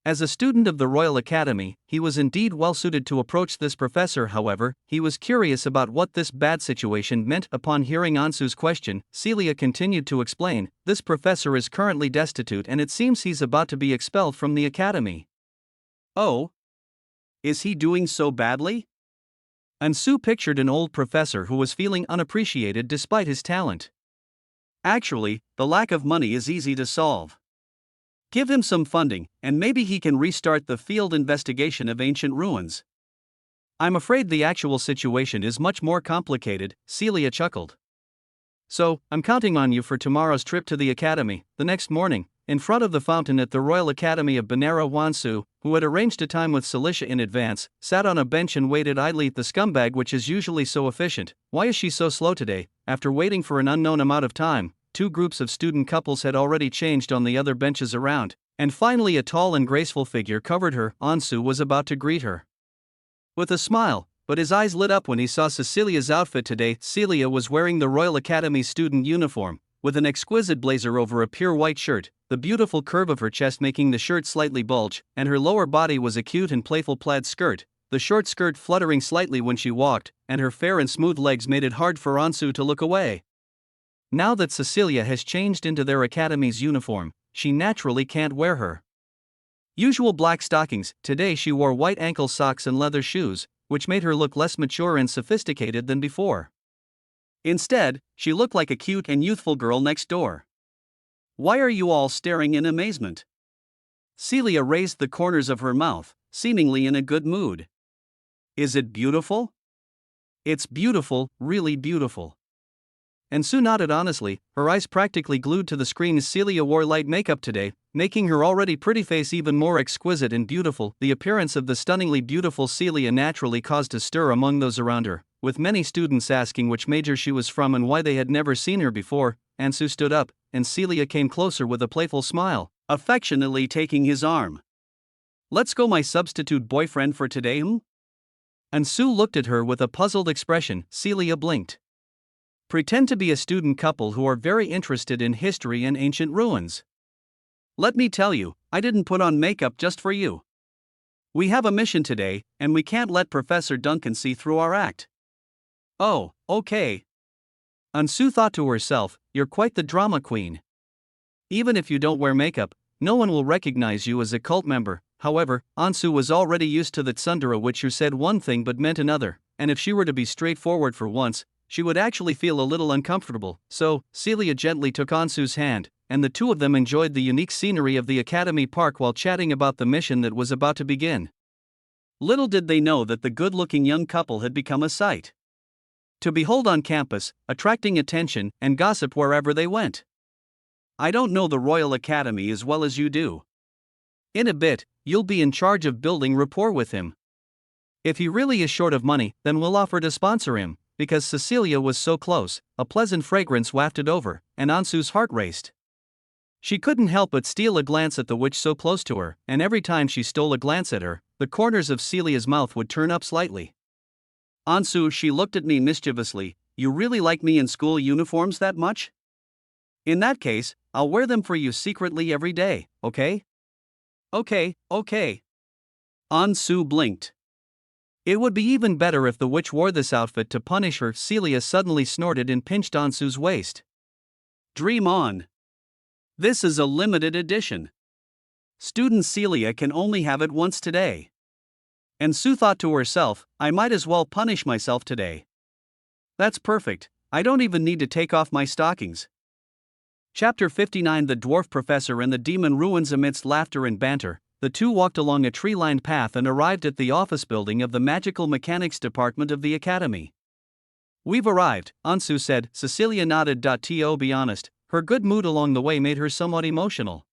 As a student of the Royal Academy, he was indeed well suited to approach this professor. However, he was curious about what this bad situation meant. Upon hearing Ansu's question, Celia continued to explain, this professor is currently destitute and it seems he's about to be expelled from the academy. Oh? Is he doing so badly? Ansu pictured an old professor who was feeling unappreciated despite his talent. Actually, the lack of money is easy to solve. Give him some funding, and maybe he can restart the field investigation of ancient ruins. I'm afraid the actual situation is much more complicated, Celia chuckled. So, I'm counting on you for tomorrow's trip to the academy. The next morning, in front of the fountain at the Royal Academy of Betrayal, Ansu, who had arranged a time with Celia in advance, sat on a bench and waited idly. The scumbag, which is usually so efficient, why is she so slow today? After waiting for an unknown amount of time, 2 groups of student couples had already changed on the other benches around, and finally a tall and graceful figure covered her. Ansu was about to greet her with a smile, but his eyes lit up when he saw Celia's outfit today. Celia was wearing the Royal Academy student uniform, with an exquisite blazer over a pure white shirt, the beautiful curve of her chest making the shirt slightly bulge, and her lower body was a cute and playful plaid skirt, the short skirt fluttering slightly when she walked, and her fair and smooth legs made it hard for Ansu to look away. Now that Celia has changed into their academy's uniform, she naturally can't wear her usual black stockings. Today she wore white ankle socks and leather shoes, which made her look less mature and sophisticated than before. Instead, she looked like a cute and youthful girl next door. Why are you all staring in amazement? Celia raised the corners of her mouth, seemingly in a good mood. Is it beautiful? It's beautiful, really beautiful. Ansu nodded honestly, her eyes practically glued to the screen. Celia wore light makeup today, making her already pretty face even more exquisite and beautiful. The appearance of the stunningly beautiful Celia naturally caused a stir among those around her, with many students asking which major she was from and why they had never seen her before. Ansu stood up, and Celia came closer with a playful smile, affectionately taking his arm. Let's go, my substitute boyfriend for today, Ansu looked at her with a puzzled expression. Celia blinked. Pretend to be a student couple who are very interested in history and ancient ruins. Let me tell you, I didn't put on makeup just for you. We have a mission today, and we can't let Professor Duncan see through our act. Oh, okay. Ansu thought to herself, you're quite the drama queen. Even if you don't wear makeup, no one will recognize you as a cult member. However, Ansu was already used to the tsundere, which who said one thing but meant another, and if she were to be straightforward for once, she would actually feel a little uncomfortable. So, Celia gently took Ansu's hand, and the two of them enjoyed the unique scenery of the Academy Park while chatting about the mission that was about to begin. Little did they know that the good-looking young couple had become a sight to behold on campus, attracting attention and gossip wherever they went. I don't know the Royal Academy as well as you do. In a bit, you'll be in charge of building rapport with him. If he really is short of money, then we'll offer to sponsor him. Because Cecilia was so close, a pleasant fragrance wafted over, and Ansu's heart raced. She couldn't help but steal a glance at the witch so close to her, and every time she stole a glance at her, the corners of Celia's mouth would turn up slightly. Ansu, she looked at me mischievously, you really like me in school uniforms that much? In that case, I'll wear them for you secretly every day, okay? Okay. Ansu blinked. It would be even better if the witch wore this outfit to punish her. Celia suddenly snorted and pinched Ansu's waist. Dream on. This is a limited edition. Student Celia can only have it once today. Ansu thought to herself, I might as well punish myself today. That's perfect, I don't even need to take off my stockings. Chapter 59. The Dwarf Professor and the Demon Ruins. Amidst laughter and banter, the two walked along a tree-lined path and arrived at the office building of the Magical Mechanics Department of the Academy. We've arrived, Ansu said. Cecilia nodded. To be honest, her good mood along the way made her somewhat emotional.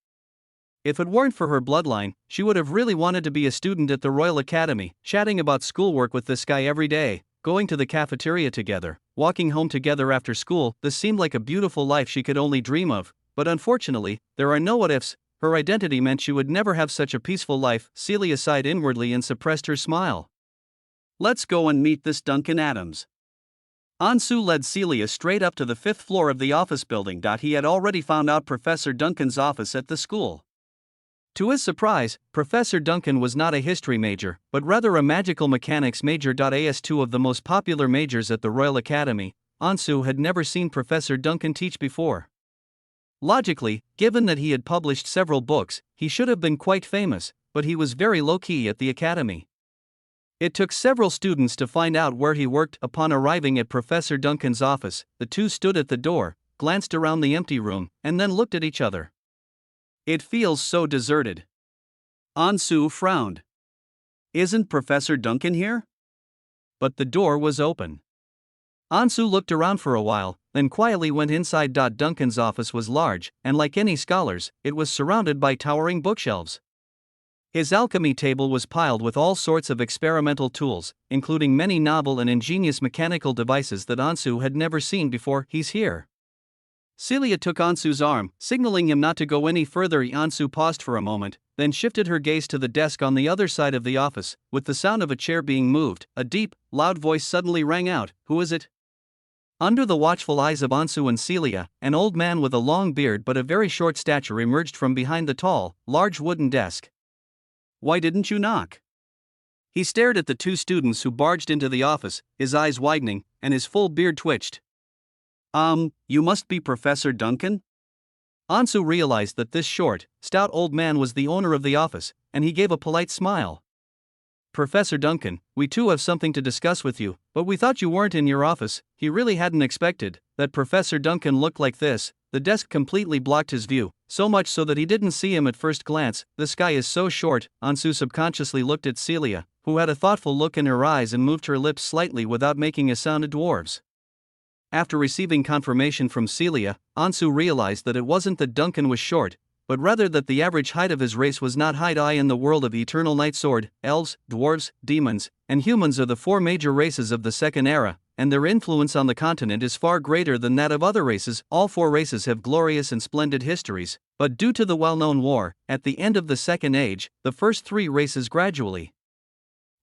If it weren't for her bloodline, she would have really wanted to be a student at the Royal Academy, chatting about schoolwork with this guy every day, going to the cafeteria together, walking home together after school. This seemed like a beautiful life she could only dream of, but unfortunately, there are no what-ifs. Her identity meant she would never have such a peaceful life. Celia sighed inwardly and suppressed her smile. Let's go and meet this Duncan Adams. Ansu led Celia straight up to the 5th floor of the office building. He had already found out Professor Duncan's office at the school. To his surprise, Professor Duncan was not a history major, but rather a magical mechanics major. As two of the most popular majors at the Royal Academy, Ansu had never seen Professor Duncan teach before. Logically, given that he had published several books, he should have been quite famous, but he was very low-key at the academy. It took several students to find out where he worked. Upon arriving at Professor Duncan's office, the two stood at the door, glanced around the empty room, and then looked at each other. It feels so deserted. Ansu frowned. Isn't Professor Duncan here? But the door was open. Ansu looked around for a while, then quietly went inside. Duncan's office was large, and like any scholar's, it was surrounded by towering bookshelves. His alchemy table was piled with all sorts of experimental tools, including many novel and ingenious mechanical devices that Ansu had never seen before. He's here. Celia took Ansu's arm, signaling him not to go any further. Ansu paused for a moment, then shifted her gaze to the desk on the other side of the office. With the sound of a chair being moved, a deep, loud voice suddenly rang out. Who is it? Under the watchful eyes of Ansu and Celia, an old man with a long beard but a very short stature emerged from behind the tall, large wooden desk. Why didn't you knock? He stared at the two students who barged into the office, his eyes widening, and his full beard twitched. You must be Professor Duncan? Ansu realized that this short, stout old man was the owner of the office, and he gave a polite smile. Professor Duncan, we too have something to discuss with you, but we thought you weren't in your office. He really hadn't expected that Professor Duncan looked like this. The desk completely blocked his view, so much so that he didn't see him at first glance. This guy is so short. Ansu subconsciously looked at Celia, who had a thoughtful look in her eyes and moved her lips slightly without making a sound. Dwarves. After receiving confirmation from Celia, Ansu realized that it wasn't that Duncan was short, but rather that the average height of his race was not high. In the world of Eternal Night Sword, elves, dwarves, demons, and humans are the four major races of the Second Era, and their influence on the continent is far greater than that of other races. All four races have glorious and splendid histories, but due to the well-known war, at the end of the Second Age, the first three races gradually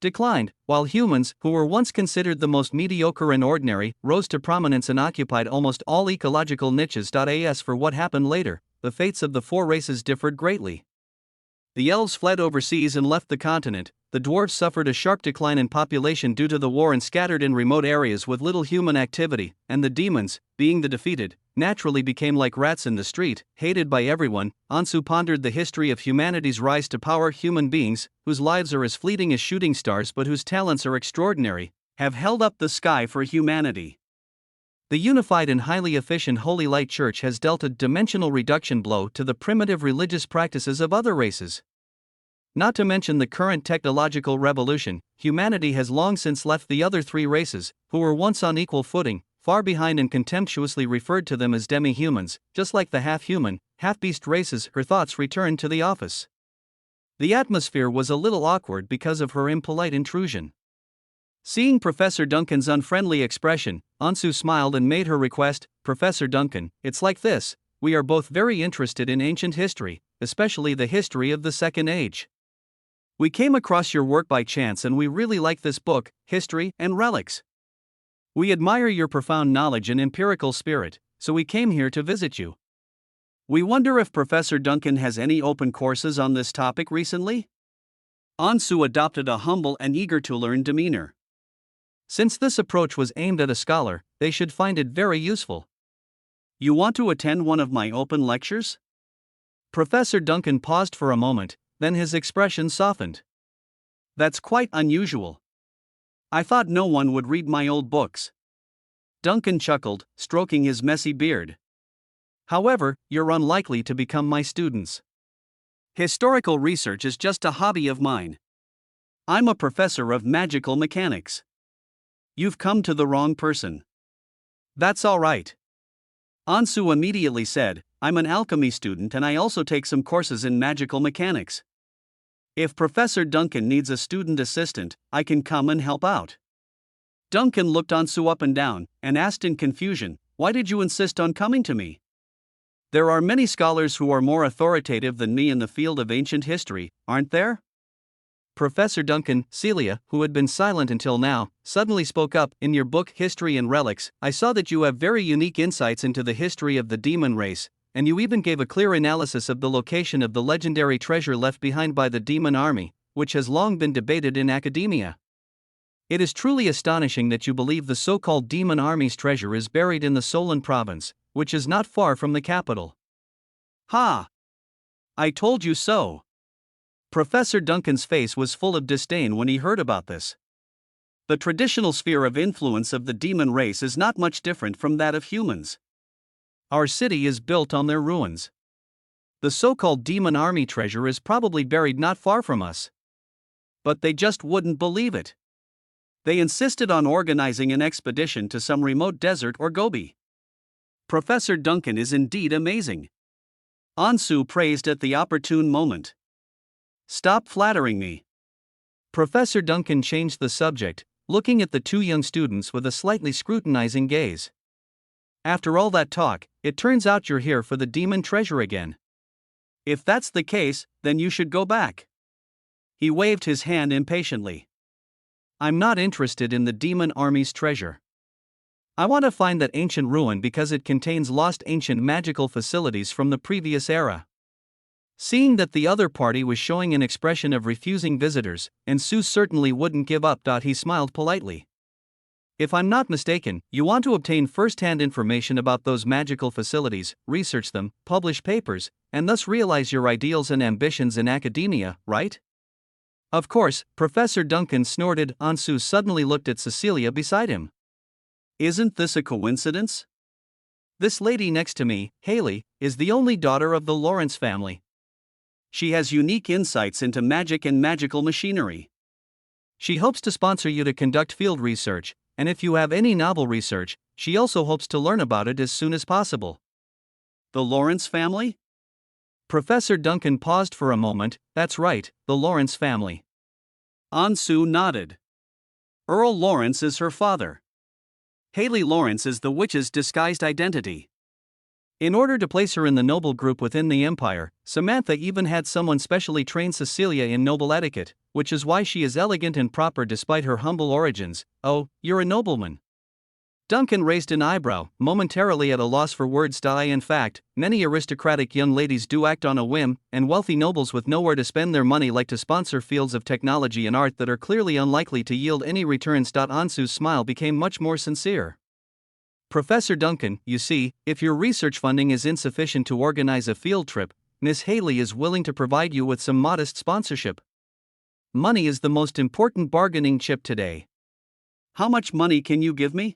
declined, while humans, who were once considered the most mediocre and ordinary, rose to prominence and occupied almost all ecological niches. As for what happened later, the fates of the four races differed greatly. The elves fled overseas and left the continent, the dwarves suffered a sharp decline in population due to the war and scattered in remote areas with little human activity, and the demons, being the defeated, naturally became like rats in the street, hated by everyone. Ansu pondered the history of humanity's rise to power. Human beings, whose lives are as fleeting as shooting stars but whose talents are extraordinary, have held up the sky for humanity. The unified and highly efficient Holy Light Church has dealt a dimensional reduction blow to the primitive religious practices of other races. Not to mention the current technological revolution, humanity has long since left the other three races, who were once on equal footing, far behind and contemptuously referred to them as demi-humans, just like the half-human, half-beast races. Her thoughts returned to the office. The atmosphere was a little awkward because of her impolite intrusion. Seeing Professor Duncan's unfriendly expression, Ansu smiled and made her request. Professor Duncan, it's like this, we are both very interested in ancient history, especially the history of the Second Age. We came across your work by chance and we really like this book, History and Relics. We admire your profound knowledge and empirical spirit, so we came here to visit you. We wonder if Professor Duncan has any open courses on this topic recently? Ansu adopted a humble and eager-to-learn demeanor. Since this approach was aimed at a scholar, they should find it very useful. You want to attend one of my open lectures? Professor Duncan paused for a moment, then his expression softened. That's quite unusual. I thought no one would read my old books. Duncan chuckled, stroking his messy beard. However, you're unlikely to become my students. Historical research is just a hobby of mine. I'm a professor of magical mechanics. You've come to the wrong person. That's all right. Ansu immediately said, I'm an alchemy student and I also take some courses in magical mechanics. If Professor Duncan needs a student assistant, I can come and help out. Duncan looked Ansu up and down, and asked in confusion, "Why did you insist on coming to me? There are many scholars who are more authoritative than me in the field of ancient history, aren't there?" Professor Duncan, Celia, who had been silent until now, suddenly spoke up. "In your book History and Relics, I saw that you have very unique insights into the history of the demon race, and you even gave a clear analysis of the location of the legendary treasure left behind by the demon army, which has long been debated in academia. It is truly astonishing that you believe the so-called demon army's treasure is buried in the Solon province, which is not far from the capital." Ha! I told you so. Professor Duncan's face was full of disdain when he heard about this. The traditional sphere of influence of the demon race is not much different from that of humans. Our city is built on their ruins. The so-called demon army treasure is probably buried not far from us. But they just wouldn't believe it. They insisted on organizing an expedition to some remote desert or Gobi. Professor Duncan is indeed amazing. Ansu praised at the opportune moment. Stop flattering me. Professor Duncan changed the subject, looking at the two young students with a slightly scrutinizing gaze. "After all that talk, it turns out you're here for the demon treasure again. If that's the case, then you should go back." He waved his hand impatiently. "I'm not interested in the demon army's treasure. I want to find that ancient ruin because it contains lost ancient magical facilities from the previous era." Seeing that the other party was showing an expression of refusing visitors, and Sue certainly wouldn't give up. He smiled politely. "If I'm not mistaken, you want to obtain first-hand information about those magical facilities, research them, publish papers, and thus realize your ideals and ambitions in academia, right?" "Of course," Professor Duncan snorted. Ansu suddenly looked at Cecilia beside him. "Isn't this a coincidence? This lady next to me, Haley, is the only daughter of the Lawrence family. She has unique insights into magic and magical machinery. She hopes to sponsor you to conduct field research, and if you have any novel research, she also hopes to learn about it as soon as possible." The Lawrence family? Professor Duncan paused for a moment. "That's right, the Lawrence family." Ansu nodded. Earl Lawrence is her father. Haley Lawrence is the witch's disguised identity. In order to place her in the noble group within the empire, Samantha even had someone specially train Cecilia in noble etiquette, which is why she is elegant and proper despite her humble origins. "Oh, you're a nobleman." Duncan raised an eyebrow, momentarily at a loss for words. In fact, many aristocratic young ladies do act on a whim, and wealthy nobles with nowhere to spend their money like to sponsor fields of technology and art that are clearly unlikely to yield any returns. Ansu's smile became much more sincere. "Professor Duncan, you see, if your research funding is insufficient to organize a field trip, Miss Haley is willing to provide you with some modest sponsorship. Money is the most important bargaining chip today." "How much money can you give me?"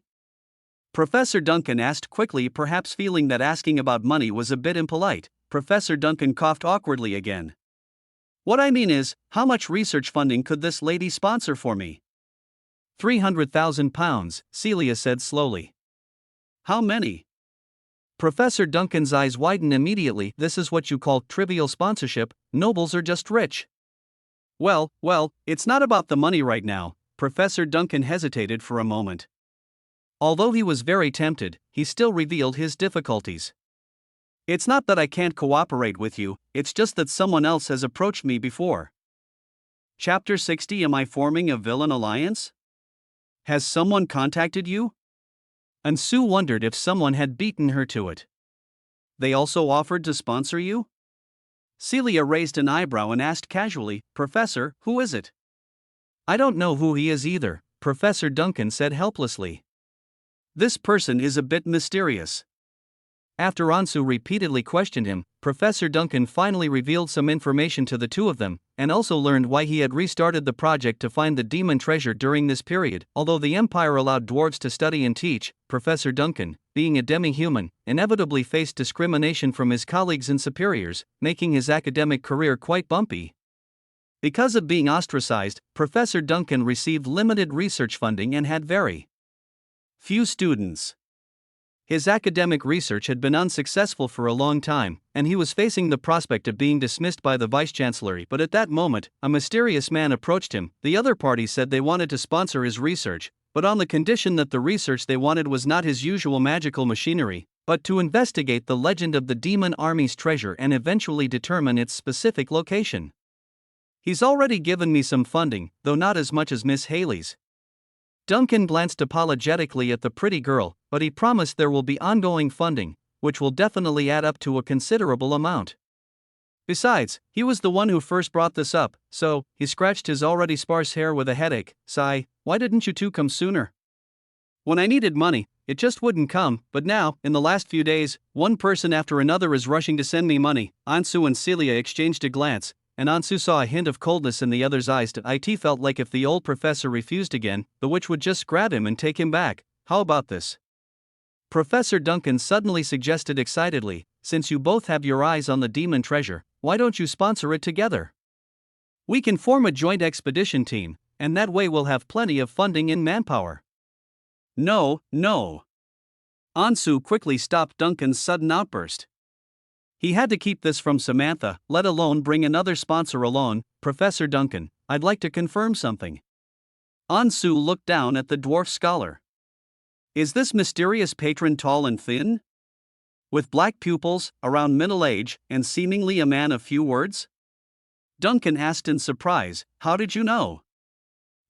Professor Duncan asked quickly, perhaps feeling that asking about money was a bit impolite. Professor Duncan coughed awkwardly again. "What I mean is, how much research funding could this lady sponsor for me?" £300,000, Celia said slowly. "How many?" Professor Duncan's eyes widened immediately. "This is what you call trivial sponsorship. Nobles are just rich." Well, it's not about the money right now." Professor Duncan hesitated for a moment. Although he was very tempted, he still revealed his difficulties. "It's not that I can't cooperate with you, it's just that someone else has approached me before." Chapter 60. Am I forming a villain alliance? Has someone contacted you? And Sue wondered if someone had beaten her to it. They also offered to sponsor you? Celia raised an eyebrow and asked casually, "Professor, who is it?" "I don't know who he is either," Professor Duncan said helplessly. "This person is a bit mysterious." After Ansu repeatedly questioned him, Professor Duncan finally revealed some information to the two of them, and also learned why he had restarted the project to find the demon treasure during this period. Although the Empire allowed dwarves to study and teach, Professor Duncan, being a demi-human, inevitably faced discrimination from his colleagues and superiors, making his academic career quite bumpy. Because of being ostracized, Professor Duncan received limited research funding and had very few students. His academic research had been unsuccessful for a long time, and he was facing the prospect of being dismissed by the vice-chancellor. But at that moment, a mysterious man approached him. The other party said they wanted to sponsor his research, but on the condition that the research they wanted was not his usual magical machinery, but to investigate the legend of the demon army's treasure and eventually determine its specific location. He's already given me some funding, though not as much as Miss Haley's. Duncan glanced apologetically at the pretty girl, but he promised there will be ongoing funding, which will definitely add up to a considerable amount. Besides, he was the one who first brought this up, so, he scratched his already sparse hair with a headache. Sigh, why didn't you two come sooner? When I needed money, it just wouldn't come, but now, in the last few days, one person after another is rushing to send me money. Ansu and Celia exchanged a glance, and Ansu saw a hint of coldness in the other's eyes. It felt like if the old professor refused again, the witch would just grab him and take him back. How about this? Professor Duncan suddenly suggested excitedly, since you both have your eyes on the demon treasure, why don't you sponsor it together? We can form a joint expedition team, and that way we'll have plenty of funding and manpower. No. Ansu quickly stopped Duncan's sudden outburst. He had to keep this from Samantha, let alone bring another sponsor along. Professor Duncan, I'd like to confirm something. Ansu looked down at the dwarf scholar. Is this mysterious patron tall and thin? With black pupils, around middle age, and seemingly a man of few words? Duncan asked in surprise, how did you know?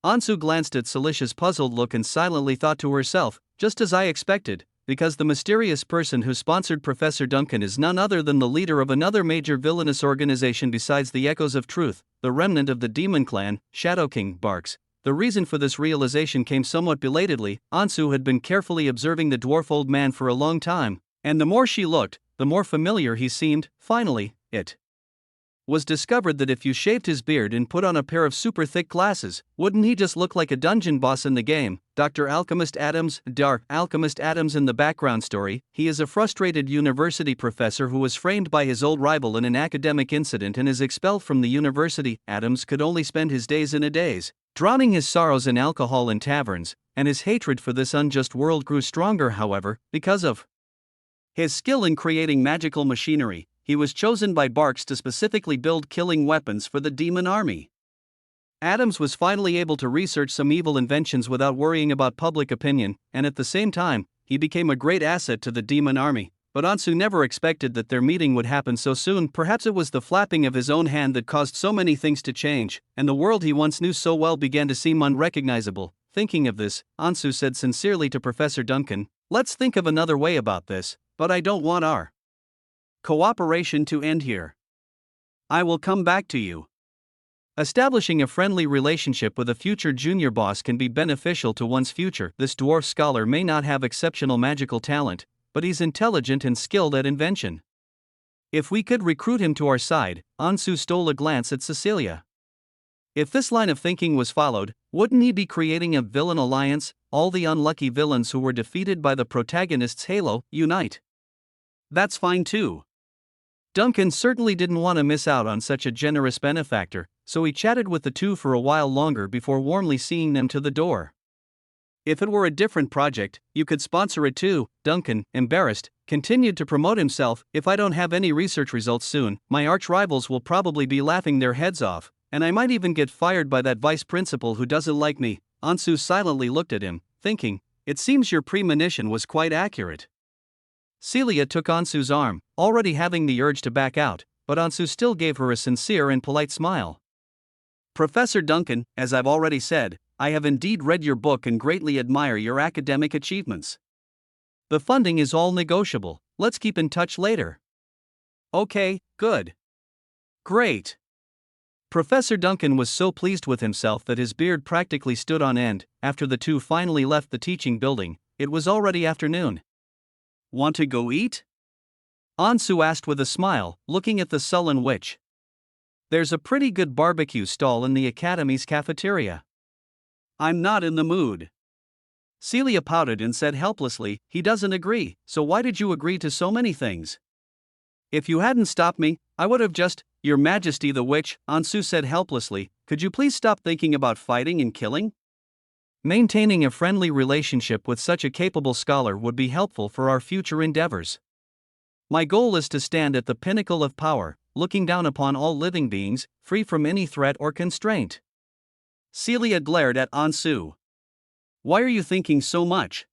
Ansu glanced at Celicia's puzzled look and silently thought to herself, just as I expected, because the mysterious person who sponsored Professor Duncan is none other than the leader of another major villainous organization besides the Echoes of Truth, the remnant of the Demon Clan. Shadow King barks. The reason for this realization came somewhat belatedly. Ansu had been carefully observing the dwarf old man for a long time, and the more she looked, the more familiar he seemed. Finally, it was discovered that if you shaved his beard and put on a pair of super thick glasses, wouldn't he just look like a dungeon boss in the game? Dr. Alchemist Adams, Dark Alchemist Adams in the background story, he is a frustrated university professor who was framed by his old rival in an academic incident and is expelled from the university. Adams could only spend his days in a daze, drowning his sorrows in alcohol and taverns, and his hatred for this unjust world grew stronger. However, because of his skill in creating magical machinery, he was chosen by Barks to specifically build killing weapons for the demon army. Adams was finally able to research some evil inventions without worrying about public opinion, and at the same time, he became a great asset to the demon army. But Ansu never expected that their meeting would happen so soon. Perhaps it was the flapping of his own hand that caused so many things to change, and the world he once knew so well began to seem unrecognizable. Thinking of this, Ansu said sincerely to Professor Duncan, let's think of another way about this, but I don't want our cooperation to end here. I will come back to you. Establishing a friendly relationship with a future junior boss can be beneficial to one's future. This dwarf scholar may not have exceptional magical talent, but he's intelligent and skilled at invention. If we could recruit him to our side, Ansu stole a glance at Celia. If this line of thinking was followed, wouldn't he be creating a villain alliance? All the unlucky villains who were defeated by the protagonist's halo, unite. That's fine too. Duncan certainly didn't want to miss out on such a generous benefactor, so he chatted with the two for a while longer before warmly seeing them to the door. If it were a different project, you could sponsor it too. Duncan, embarrassed, continued to promote himself. If I don't have any research results soon, my arch-rivals will probably be laughing their heads off, and I might even get fired by that vice principal who doesn't like me. Ansu silently looked at him, thinking, it seems your premonition was quite accurate. Celia took Ansu's arm, already having the urge to back out, but Ansu still gave her a sincere and polite smile. Professor Duncan, as I've already said, I have indeed read your book and greatly admire your academic achievements. The funding is all negotiable, let's keep in touch later. Okay, good. Great. Professor Duncan was so pleased with himself that his beard practically stood on end. After the two finally left the teaching building, it was already afternoon. Want to go eat? Ansu asked with a smile, looking at the sullen witch. There's a pretty good barbecue stall in the academy's cafeteria. I'm not in the mood. Celia pouted and said helplessly, he doesn't agree, so why did you agree to so many things? If you hadn't stopped me, I would have just, Your Majesty the witch, Ansu said helplessly, could you please stop thinking about fighting and killing? Maintaining a friendly relationship with such a capable scholar would be helpful for our future endeavors. My goal is to stand at the pinnacle of power, looking down upon all living beings, free from any threat or constraint. Celia glared at Ansu. Why are you thinking so much?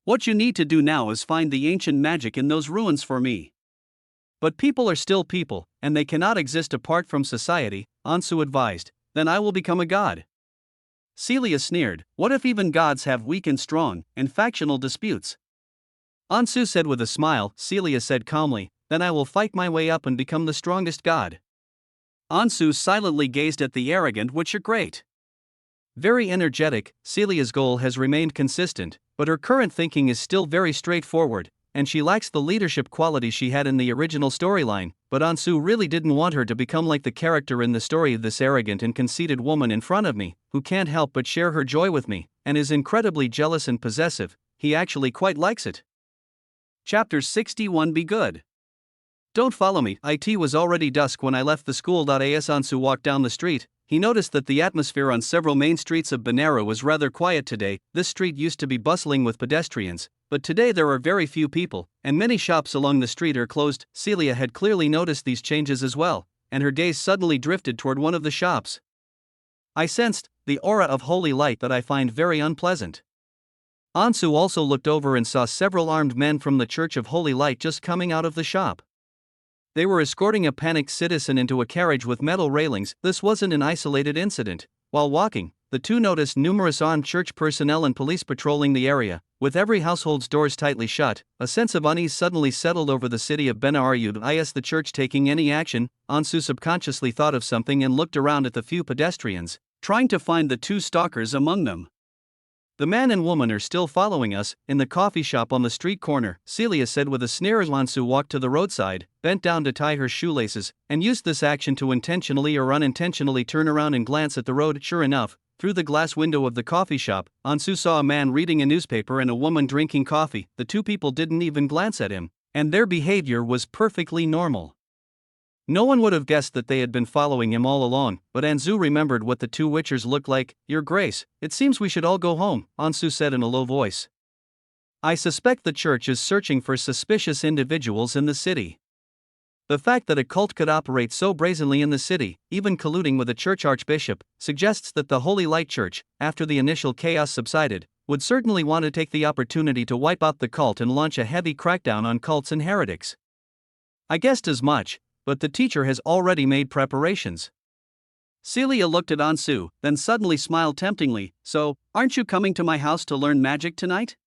What you need to do now is find the ancient magic in those ruins for me. But people are still people, and they cannot exist apart from society, Ansu advised. Then I will become a god. Celia sneered. What if even gods have weak and strong, and factional disputes? Ansu said with a smile. Celia said calmly, then I will fight my way up and become the strongest god. Ansu silently gazed at the arrogant Witcher great. Very energetic, Celia's goal has remained consistent, but her current thinking is still very straightforward, and she lacks the leadership qualities she had in the original storyline. But Ansu really didn't want her to become like the character in the story of this arrogant and conceited woman in front of me, who can't help but share her joy with me, and is incredibly jealous and possessive. He actually quite likes it. Chapter 61 Be good. Don't follow me. It was already dusk when I left the school. As Ansu walked down the street, he noticed that the atmosphere on several main streets of Betrayal was rather quiet today. This street used to be bustling with pedestrians, but today there are very few people, and many shops along the street are closed. Celia had clearly noticed these changes as well, and her gaze suddenly drifted toward one of the shops. I sensed the aura of holy light that I find very unpleasant. Ansu also looked over and saw several armed men from the Church of Holy Light just coming out of the shop. They were escorting a panicked citizen into a carriage with metal railings. This wasn't an isolated incident. While walking, the two noticed numerous armed church personnel and police patrolling the area. With every household's doors tightly shut, a sense of unease suddenly settled over the city of Betrayal. Is the church taking any action? Ansu subconsciously thought of something and looked around at the few pedestrians, trying to find the two stalkers among them. The man and woman are still following us. In the coffee shop on the street corner, Celia said with a sneer as Ansu walked to the roadside, bent down to tie her shoelaces, and used this action to intentionally or unintentionally turn around and glance at the road. Sure enough, through the glass window of the coffee shop, Ansu saw a man reading a newspaper and a woman drinking coffee. The two people didn't even glance at him, and their behavior was perfectly normal. No one would have guessed that they had been following him all along, but Ansu remembered what the two witchers looked like. Your Grace, it seems we should all go home, Ansu said in a low voice. I suspect the church is searching for suspicious individuals in the city. The fact that a cult could operate so brazenly in the city, even colluding with a church archbishop, suggests that the Holy Light Church, after the initial chaos subsided, would certainly want to take the opportunity to wipe out the cult and launch a heavy crackdown on cults and heretics. I guessed as much, but the teacher has already made preparations. Celia looked at Ansu, then suddenly smiled temptingly. So, aren't you coming to my house to learn magic tonight?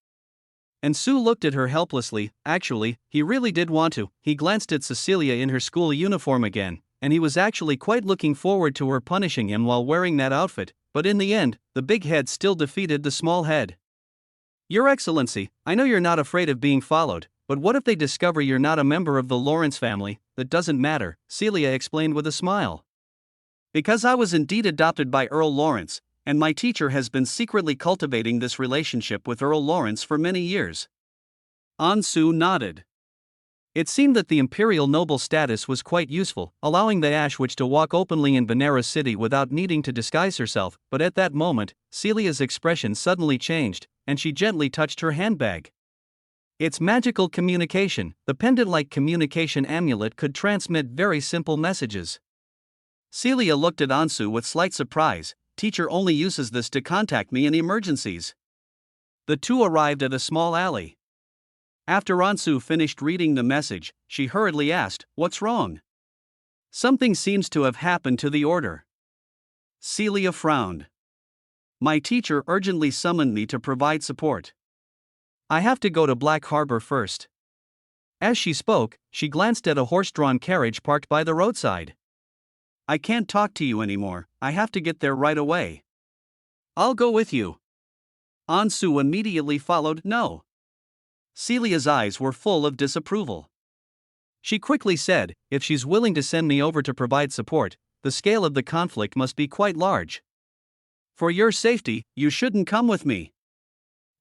Ansu looked at her helplessly. Actually, he really did want to. He glanced at Cecilia in her school uniform again, and he was actually quite looking forward to her punishing him while wearing that outfit, but in the end, the big head still defeated the small head. Your Excellency, I know you're not afraid of being followed, but what if they discover you're not a member of the Lawrence family? That doesn't matter, Celia explained with a smile. Because I was indeed adopted by Earl Lawrence, and my teacher has been secretly cultivating this relationship with Earl Lawrence for many years. Ansu nodded. It seemed that the imperial noble status was quite useful, allowing the Ash Witch to walk openly in Benares City without needing to disguise herself, but at that moment, Celia's expression suddenly changed, and she gently touched her handbag. It's magical communication. The pendant-like communication amulet could transmit very simple messages. Celia looked at Ansu with slight surprise. Teacher only uses this to contact me in emergencies. The two arrived at a small alley. After Ansu finished reading the message, she hurriedly asked, "What's wrong?" Something seems to have happened to the order. Celia frowned. My teacher urgently summoned me to provide support. I have to go to Black Harbor first. As she spoke, she glanced at a horse-drawn carriage parked by the roadside. I can't talk to you anymore, I have to get there right away. I'll go with you. Ansu immediately followed. No. Celia's eyes were full of disapproval. She quickly said, if she's willing to send me over to provide support, the scale of the conflict must be quite large. For your safety, you shouldn't come with me.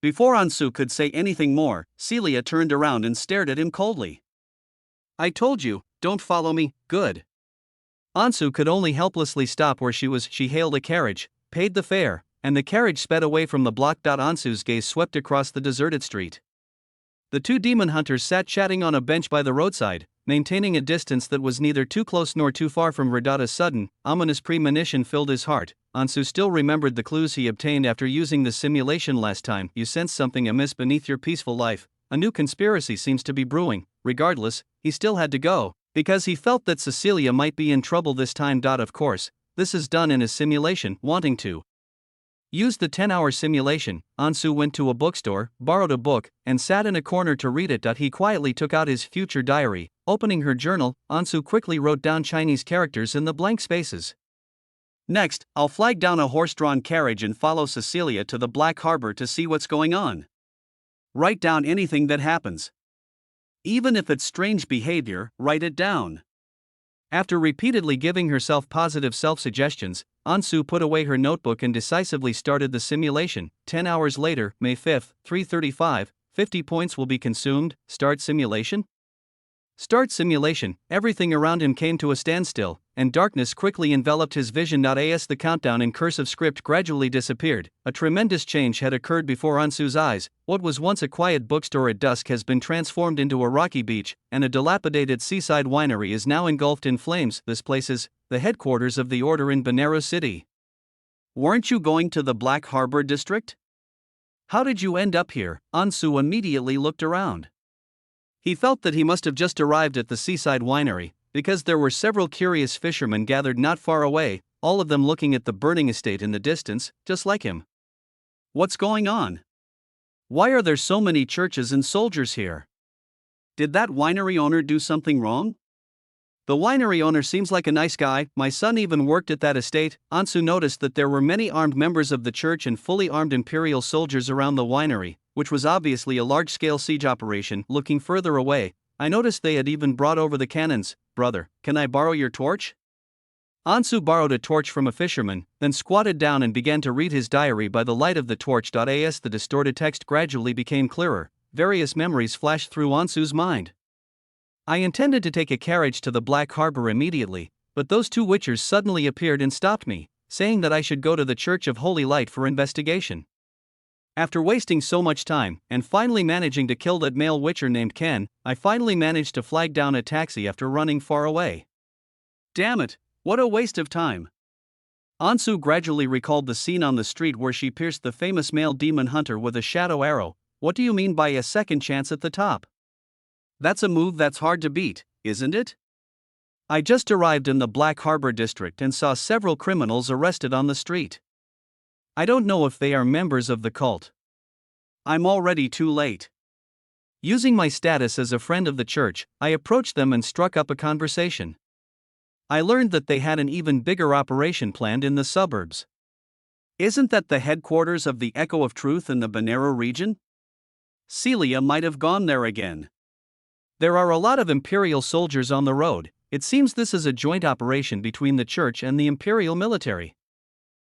Before Ansu could say anything more, Celia turned around and stared at him coldly. I told you, don't follow me. Good. Ansu could only helplessly stop where she was. She hailed a carriage, paid the fare, and the carriage sped away from the block. Ansu's gaze swept across the deserted street. The two demon hunters sat chatting on a bench by the roadside, maintaining a distance that was neither too close nor too far from Radata's sudden, ominous premonition filled his heart. Ansu still remembered the clues he obtained after using the simulation last time. You sense something amiss beneath your peaceful life. A new conspiracy seems to be brewing. Regardless, he still had to go, because he felt that Celia might be in trouble this time. Of course, this is done in a simulation. Wanting to use the 10-hour simulation, Ansu went to a bookstore, borrowed a book, and sat in a corner to read it. He quietly took out his future diary. Opening her journal, Ansu quickly wrote down Chinese characters in the blank spaces. Next, I'll flag down a horse-drawn carriage and follow Celia to the Black Harbor to see what's going on. Write down anything that happens. Even if it's strange behavior, write it down. After repeatedly giving herself positive self-suggestions, Ansu put away her notebook and decisively started the simulation. 10 hours later, May 5, 3:35, 50 points will be consumed. Start simulation? Start simulation. Everything around him came to a standstill, and darkness quickly enveloped his vision. As the countdown in cursive script gradually disappeared, a tremendous change had occurred before Ansu's eyes. What was once a quiet bookstore at dusk has been transformed into a rocky beach, and a dilapidated seaside winery is now engulfed in flames. This place is the headquarters of the Order in Benares City. Weren't you going to the Black Harbor district? How did you end up here? Ansu immediately looked around. He felt that he must have just arrived at the seaside winery, because there were several curious fishermen gathered not far away, all of them looking at the burning estate in the distance, just like him. What's going on? Why are there so many churches and soldiers here? Did that winery owner do something wrong? The winery owner seems like a nice guy. My son even worked at that estate. Ansu noticed that there were many armed members of the church and fully armed imperial soldiers around the winery, which was obviously a large-scale siege operation. Looking further away, I noticed they had even brought over the cannons. Brother, can I borrow your torch? Ansu borrowed a torch from a fisherman, then squatted down and began to read his diary by the light of the torch. As the distorted text gradually became clearer, various memories flashed through Ansu's mind. I intended to take a carriage to the Black Harbor immediately, but those two witchers suddenly appeared and stopped me, saying that I should go to the Church of Holy Light for investigation. After wasting so much time, and finally managing to kill that male witcher named Ken, I finally managed to flag down a taxi after running far away. Damn it, what a waste of time. Ansu gradually recalled the scene on the street where she pierced the famous male demon hunter with a shadow arrow. What do you mean by a second chance at the top? That's a move that's hard to beat, isn't it? I just arrived in the Black Harbor district and saw several criminals arrested on the street. I don't know if they are members of the cult. I'm already too late. Using my status as a friend of the church, I approached them and struck up a conversation. I learned that they had an even bigger operation planned in the suburbs. Isn't that the headquarters of the Echo of Truth in the Benares region? Celia might have gone there again. There are a lot of Imperial soldiers on the road. It seems this is a joint operation between the church and the Imperial military.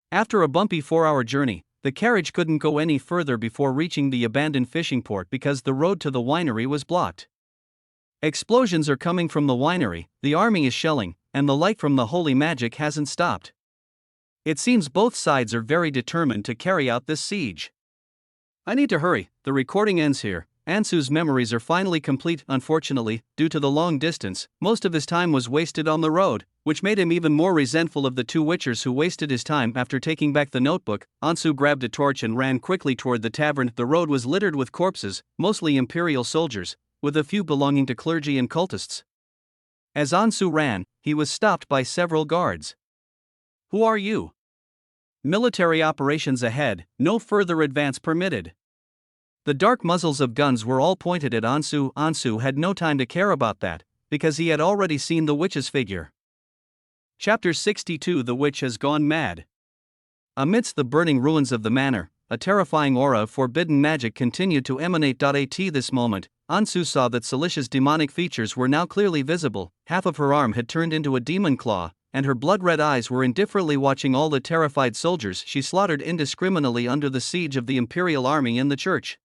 After a bumpy 4-hour journey, the carriage couldn't go any further before reaching the abandoned fishing port because the road to the winery was blocked. Explosions are coming from the winery, the army is shelling, and the light from the holy magic hasn't stopped. It seems both sides are very determined to carry out this siege. I need to hurry. The recording ends here. Ansu's memories are finally complete. Unfortunately, due to the long distance, most of his time was wasted on the road, which made him even more resentful of the two witchers who wasted his time. After taking back the notebook, Ansu grabbed a torch and ran quickly toward the tavern. The road was littered with corpses, mostly Imperial soldiers, with a few belonging to clergy and cultists. As Ansu ran, he was stopped by several guards. Who are you? Military operations ahead, no further advance permitted. The dark muzzles of guns were all pointed at Ansu. Ansu had no time to care about that, because he had already seen the witch's figure. Chapter 62. The Witch Has Gone Mad. Amidst the burning ruins of the manor, a terrifying aura of forbidden magic continued to emanate. At this moment, Ansu saw that Celicia's demonic features were now clearly visible. Half of her arm had turned into a demon claw, and her blood-red eyes were indifferently watching all the terrified soldiers she slaughtered indiscriminately under the siege of the Imperial army in the church.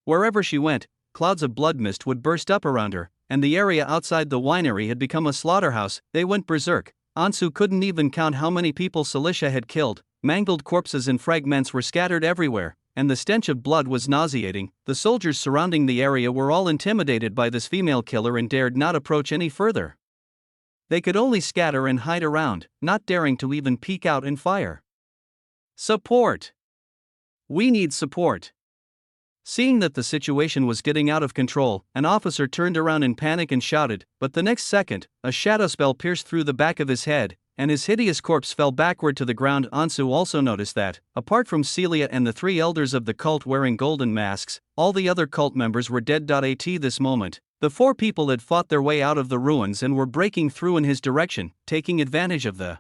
Wherever she went, clouds of blood mist would burst up around her, and the area outside the winery had become a slaughterhouse. They went berserk. Ansu couldn't even count how many people Celicia had killed, mangled corpses and fragments were scattered everywhere, and the stench of blood was nauseating. The soldiers surrounding the area were all intimidated by this female killer and dared not approach any further. They could only scatter and hide around, not daring to even peek out and fire. Support! We need support! Seeing that the situation was getting out of control, an officer turned around in panic and shouted, but the next second, a shadow spell pierced through the back of his head, and his hideous corpse fell backward to the ground. Ansu also noticed that, apart from Celia and the 3 elders of the cult wearing golden masks, all the other cult members were dead. At this moment, the 4 people had fought their way out of the ruins and were breaking through in his direction, taking advantage of the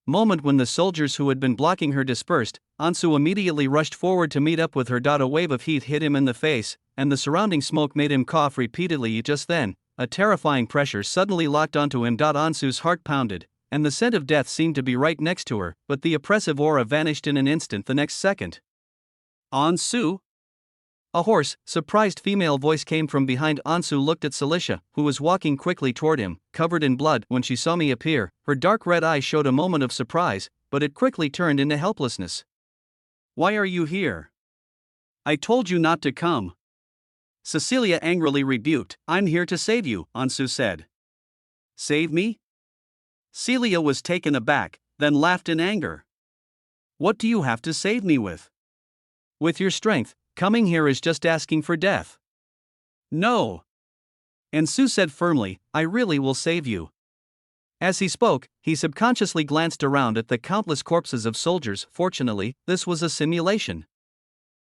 moment when the soldiers who had been blocking her dispersed. Ansu immediately rushed forward to meet up with her. A wave of heat hit him in the face, and the surrounding smoke made him cough repeatedly. Just then, a terrifying pressure suddenly locked onto him. Ansu's heart pounded, and the scent of death seemed to be right next to her, but the oppressive aura vanished in an instant. The next second, Ansu? A hoarse, surprised female voice came from behind. Ansu looked at Celicia, who was walking quickly toward him, covered in blood. When she saw me appear, her dark red eyes showed a moment of surprise, but it quickly turned into helplessness. Why are you here? I told you not to come. Cecilia angrily rebuked. I'm here to save you, Ansu said. Save me? Celia was taken aback, then laughed in anger. What do you have to save me with? With your strength. Coming here is just asking for death. No. Ansu said firmly, I really will save you. As he spoke, he subconsciously glanced around at the countless corpses of soldiers. Fortunately, this was a simulation.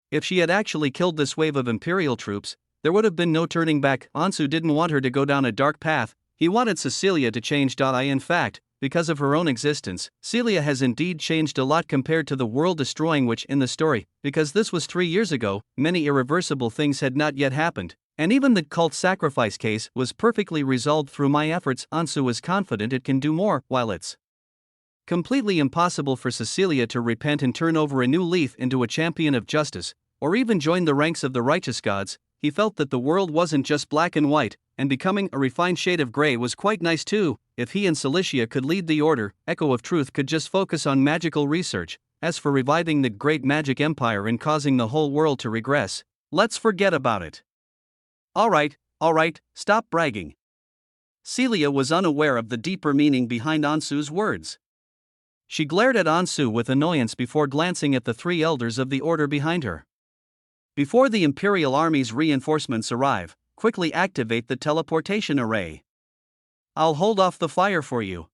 If she had actually killed this wave of Imperial troops, there would have been no turning back. Ansu didn't want her to go down a dark path. He wanted Cecilia to change. In fact, because of her own existence, Celia has indeed changed a lot compared to the world-destroying witch in the story. Because this was 3 years ago, many irreversible things had not yet happened, and even the cult sacrifice case was perfectly resolved through my efforts. Ansu is confident it can do more. While it's completely impossible for Cecilia to repent and turn over a new leaf into a champion of justice, or even join the ranks of the righteous gods, he felt that the world wasn't just black and white, and becoming a refined shade of gray was quite nice too. If he and Celicia could lead the order, Echo of Truth could just focus on magical research. As for reviving the great magic empire and causing the whole world to regress, let's forget about it. Alright, stop bragging. Celia was unaware of the deeper meaning behind Ansu's words. She glared at Ansu with annoyance before glancing at the 3 elders of the order behind her. Before the Imperial Army's reinforcements arrive, quickly activate the teleportation array. I'll hold off the fire for you.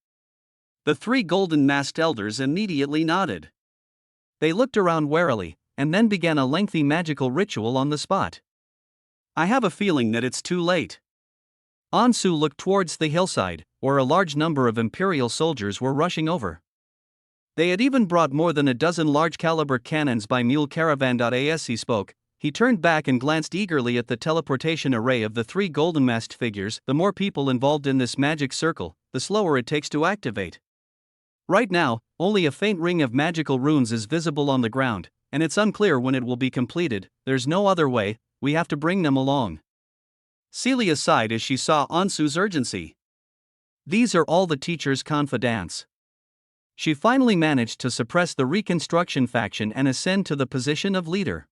The 3 golden-masked elders immediately nodded. They looked around warily, and then began a lengthy magical ritual on the spot. I have a feeling that it's too late. Ansu looked towards the hillside, where a large number of Imperial soldiers were rushing over. They had even brought more than a dozen large-caliber cannons by mule caravan. As he spoke, he turned back and glanced eagerly at the teleportation array of the 3 golden-masked figures. The more people involved in this magic circle, the slower it takes to activate. Right now, only a faint ring of magical runes is visible on the ground, and it's unclear when it will be completed. There's no other way, we have to bring them along. Celia sighed as she saw Ansu's urgency. These are all the teacher's confidants. She finally managed to suppress the Reconstruction faction and ascend to the position of leader.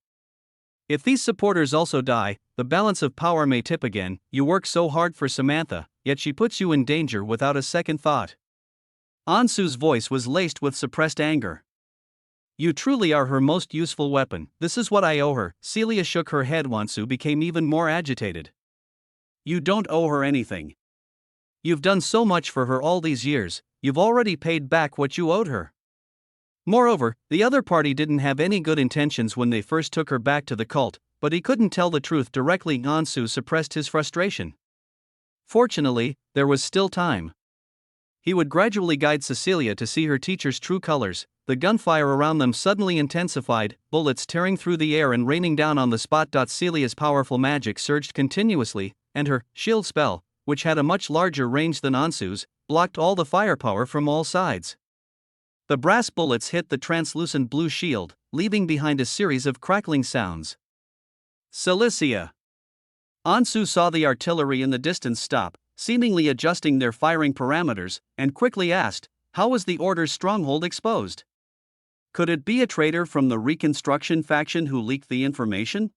If these supporters also die, the balance of power may tip again. You work so hard for Samantha, yet she puts you in danger without a second thought. Ansu's voice was laced with suppressed anger. You truly are her most useful weapon. This is what I owe her. Celia shook her head. Ansu became even more agitated. You don't owe her anything. You've done so much for her all these years, you've already paid back what you owed her. Moreover, the other party didn't have any good intentions when they first took her back to the cult, but he couldn't tell the truth directly. Ansu suppressed his frustration. Fortunately, there was still time. He would gradually guide Cecilia to see her teacher's true colors. The gunfire around them suddenly intensified, bullets tearing through the air and raining down on the spot. Celia's powerful magic surged continuously, and her shield spell, which had a much larger range than Ansu's, blocked all the firepower from all sides. The brass bullets hit the translucent blue shield, leaving behind a series of crackling sounds. Celicia. Ansu saw the artillery in the distance stop, seemingly adjusting their firing parameters, and quickly asked, how was the Order's stronghold exposed? Could it be a traitor from the Reconstruction faction who leaked the information?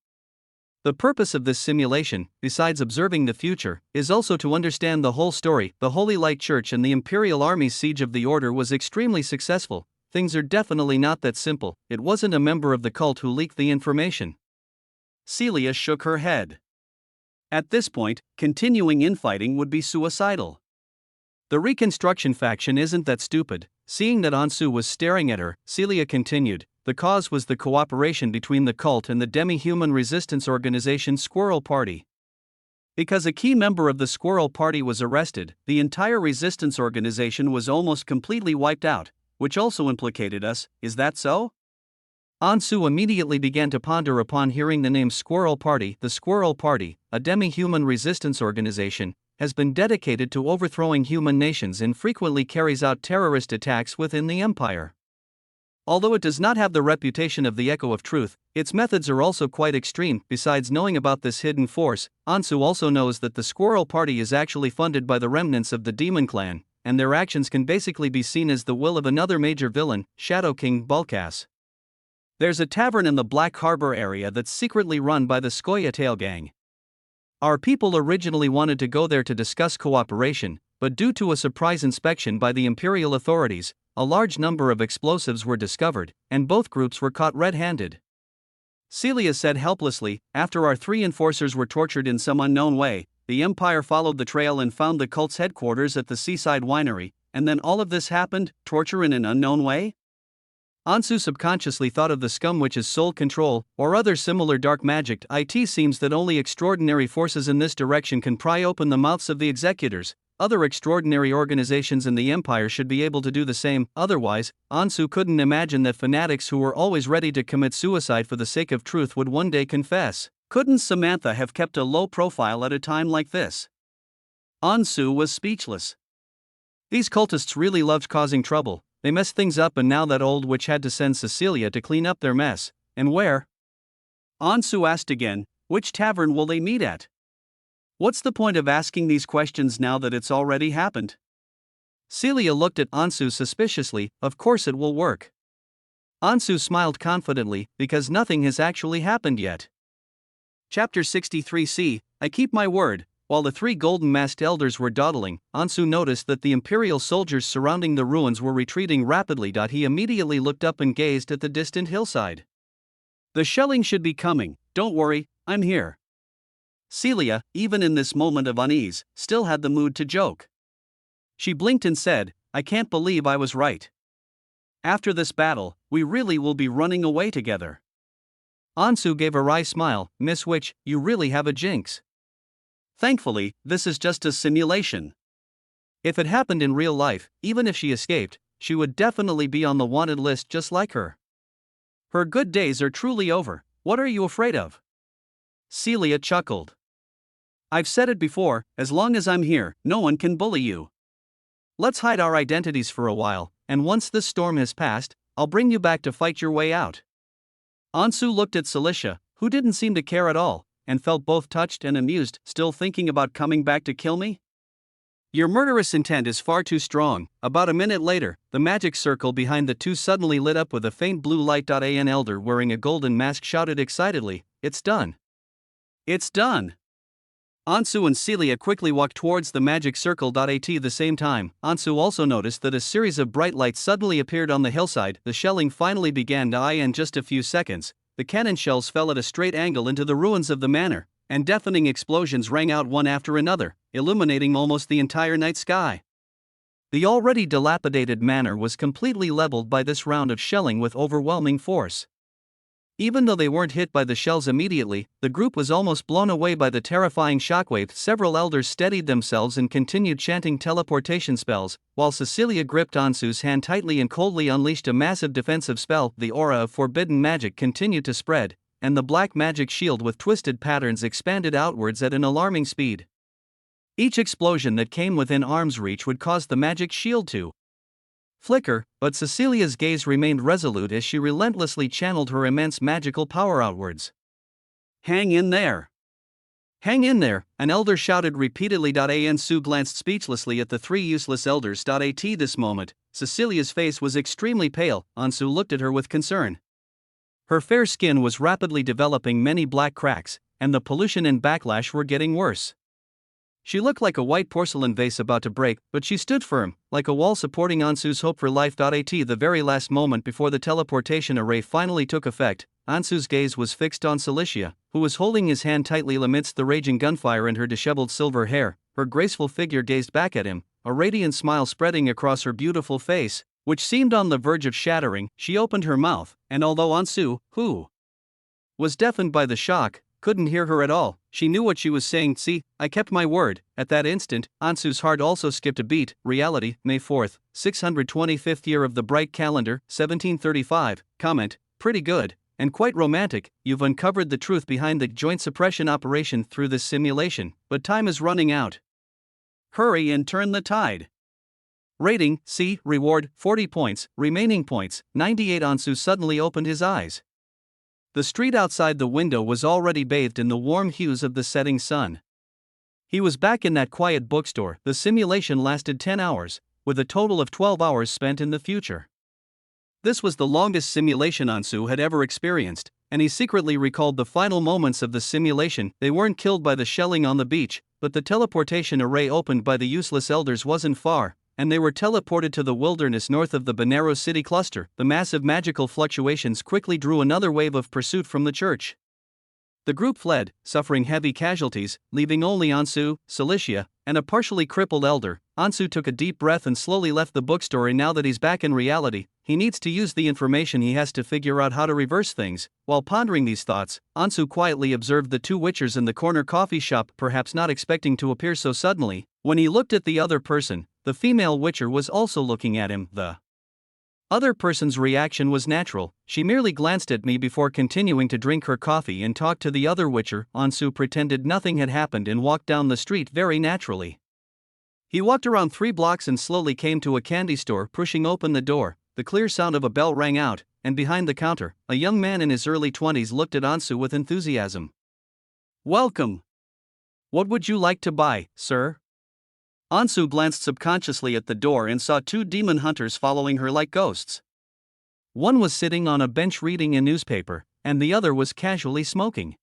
The purpose of this simulation, besides observing the future, is also to understand the whole story. The Holy Light Church and the Imperial Army's siege of the Order was extremely successful. Things are definitely not that simple. It wasn't a member of the cult who leaked the information. Celia shook her head. At this point, continuing infighting would be suicidal. The Reconstruction faction isn't that stupid. Seeing that Ansu was staring at her, Celia continued, the cause was the cooperation between the cult and the demi-human resistance organization Squirrel Party. Because a key member of the Squirrel Party was arrested, the entire resistance organization was almost completely wiped out, which also implicated us. Is that so? Ansu immediately began to ponder upon hearing the name Squirrel Party. The Squirrel Party, a demi-human resistance organization, has been dedicated to overthrowing human nations and frequently carries out terrorist attacks within the Empire. Although it does not have the reputation of the Echo of Truth, its methods are also quite extreme. Besides knowing about this hidden force, Ansu also knows that the Squirrel Party is actually funded by the remnants of the Demon Clan, and their actions can basically be seen as the will of another major villain, Shadow King Bulkas. There's a tavern in the Black Harbor area that's secretly run by the Skoya Tail Gang. Our people originally wanted to go there to discuss cooperation, but due to a surprise inspection by the Imperial authorities, a large number of explosives were discovered, and both groups were caught red-handed. Celia said helplessly, after our 3 enforcers were tortured in some unknown way, the Empire followed the trail and found the cult's headquarters at the Seaside Winery, and then all of this happened, torture in an unknown way? Ansu subconsciously thought of the scum witch's soul control, or other similar dark magic. It seems that only extraordinary forces in this direction can pry open the mouths of the executors. Other extraordinary organizations in the Empire should be able to do the same. Otherwise, Ansu couldn't imagine that fanatics who were always ready to commit suicide for the sake of truth would one day confess. Couldn't Samantha have kept a low profile at a time like this? Ansu was speechless. These cultists really loved causing trouble. They messed things up, and now that old witch had to send Cecilia to clean up their mess. And where? Ansu asked again, which tavern will they meet at? What's the point of asking these questions now that it's already happened? Celia looked at Ansu suspiciously. Of course it will work. Ansu smiled confidently, because nothing has actually happened yet. Chapter 63c, I keep my word. While the 3 golden-masked elders were dawdling, Ansu noticed that the Imperial soldiers surrounding the ruins were retreating rapidly. He immediately looked up and gazed at the distant hillside. The shelling should be coming, don't worry, I'm here. Celia, even in this moment of unease, still had the mood to joke. She blinked and said, I can't believe I was right. After this battle, we really will be running away together. Ansu gave a wry smile. Miss Witch, you really have a jinx. Thankfully, this is just a simulation. If it happened in real life, even if she escaped, she would definitely be on the wanted list just like her. Her good days are truly over. What are you afraid of? Celia chuckled. I've said it before, as long as I'm here, no one can bully you. Let's hide our identities for a while, and once this storm has passed, I'll bring you back to fight your way out. Ansu looked at Celicia, who didn't seem to care at all, and felt both touched and amused. Still thinking about coming back to kill me? Your murderous intent is far too strong. About a minute later, the magic circle behind the 2 suddenly lit up with a faint blue light. An elder wearing a golden mask shouted excitedly, It's done. It's done. Ansu and Celia quickly walked towards the magic circle. At the same time, Ansu also noticed that a series of bright lights suddenly appeared on the hillside. The shelling finally began. In just a few seconds, the cannon shells fell at a straight angle into the ruins of the manor, and deafening explosions rang out one after another, illuminating almost the entire night sky. The already dilapidated manor was completely leveled by this round of shelling with overwhelming force. Even though they weren't hit by the shells immediately, the group was almost blown away by the terrifying shockwave. Several elders steadied themselves and continued chanting teleportation spells, while Cecilia gripped Ansu's hand tightly and coldly unleashed a massive defensive spell. The aura of forbidden magic continued to spread, and the black magic shield with twisted patterns expanded outwards at an alarming speed. Each explosion that came within arm's reach would cause the magic shield to flicker, but Cecilia's gaze remained resolute as she relentlessly channeled her immense magical power outwards. Hang in there! Hang in there, an elder shouted repeatedly. Ansu glanced speechlessly at the 3 useless elders. At this moment, Cecilia's face was extremely pale. Ansu looked at her with concern. Her fair skin was rapidly developing many black cracks, and the pollution and backlash were getting worse. She looked like a white porcelain vase about to break, but she stood firm, like a wall supporting Ansu's hope for life. At the very last moment before the teleportation array finally took effect, Ansu's gaze was fixed on Celia, who was holding his hand tightly amidst the raging gunfire and her disheveled silver hair. Her graceful figure gazed back at him, a radiant smile spreading across her beautiful face, which seemed on the verge of shattering. She opened her mouth, and although Ansu, who was deafened by the shock, couldn't hear her at all, she knew what she was saying. See, I kept my word. At that instant, Ansu's heart also skipped a beat. Reality, May 4th, 625th year of the bright calendar, 1735. Comment, pretty good, and quite romantic. You've uncovered the truth behind the joint suppression operation through this simulation, but time is running out. Hurry and turn the tide. Rating, C, reward, 40 points, remaining points, 98. Ansu suddenly opened his eyes. The street outside the window was already bathed in the warm hues of the setting sun. He was back in that quiet bookstore. The simulation lasted 10 hours, with a total of 12 hours spent in the future. This was the longest simulation Ansu had ever experienced, and he secretly recalled the final moments of the simulation. They weren't killed by the shelling on the beach, but the teleportation array opened by the useless elders wasn't far, and they were teleported to the wilderness north of the Bonero city cluster. The massive magical fluctuations quickly drew another wave of pursuit from the church. The group fled, suffering heavy casualties, leaving only Ansu, Celia, and a partially crippled elder. Ansu took a deep breath and slowly left the bookstore. And now that he's back in reality, he needs to use the information he has to figure out how to reverse things. While pondering these thoughts, Ansu quietly observed the two witchers in the corner coffee shop, perhaps not expecting to appear so suddenly. When he looked at the other person, the female witcher was also looking at him. The other person's reaction was natural. She merely glanced at me before continuing to drink her coffee and talk to the other witcher. Ansu pretended nothing had happened and walked down the street very naturally. He walked around 3 blocks and slowly came to a candy store. Pushing open the door, the clear sound of a bell rang out, and behind the counter, a young man in his early 20s looked at Ansu with enthusiasm. Welcome. What would you like to buy, sir? Ansu glanced subconsciously at the door and saw 2 demon hunters following her like ghosts. One was sitting on a bench reading a newspaper, and the other was casually smoking.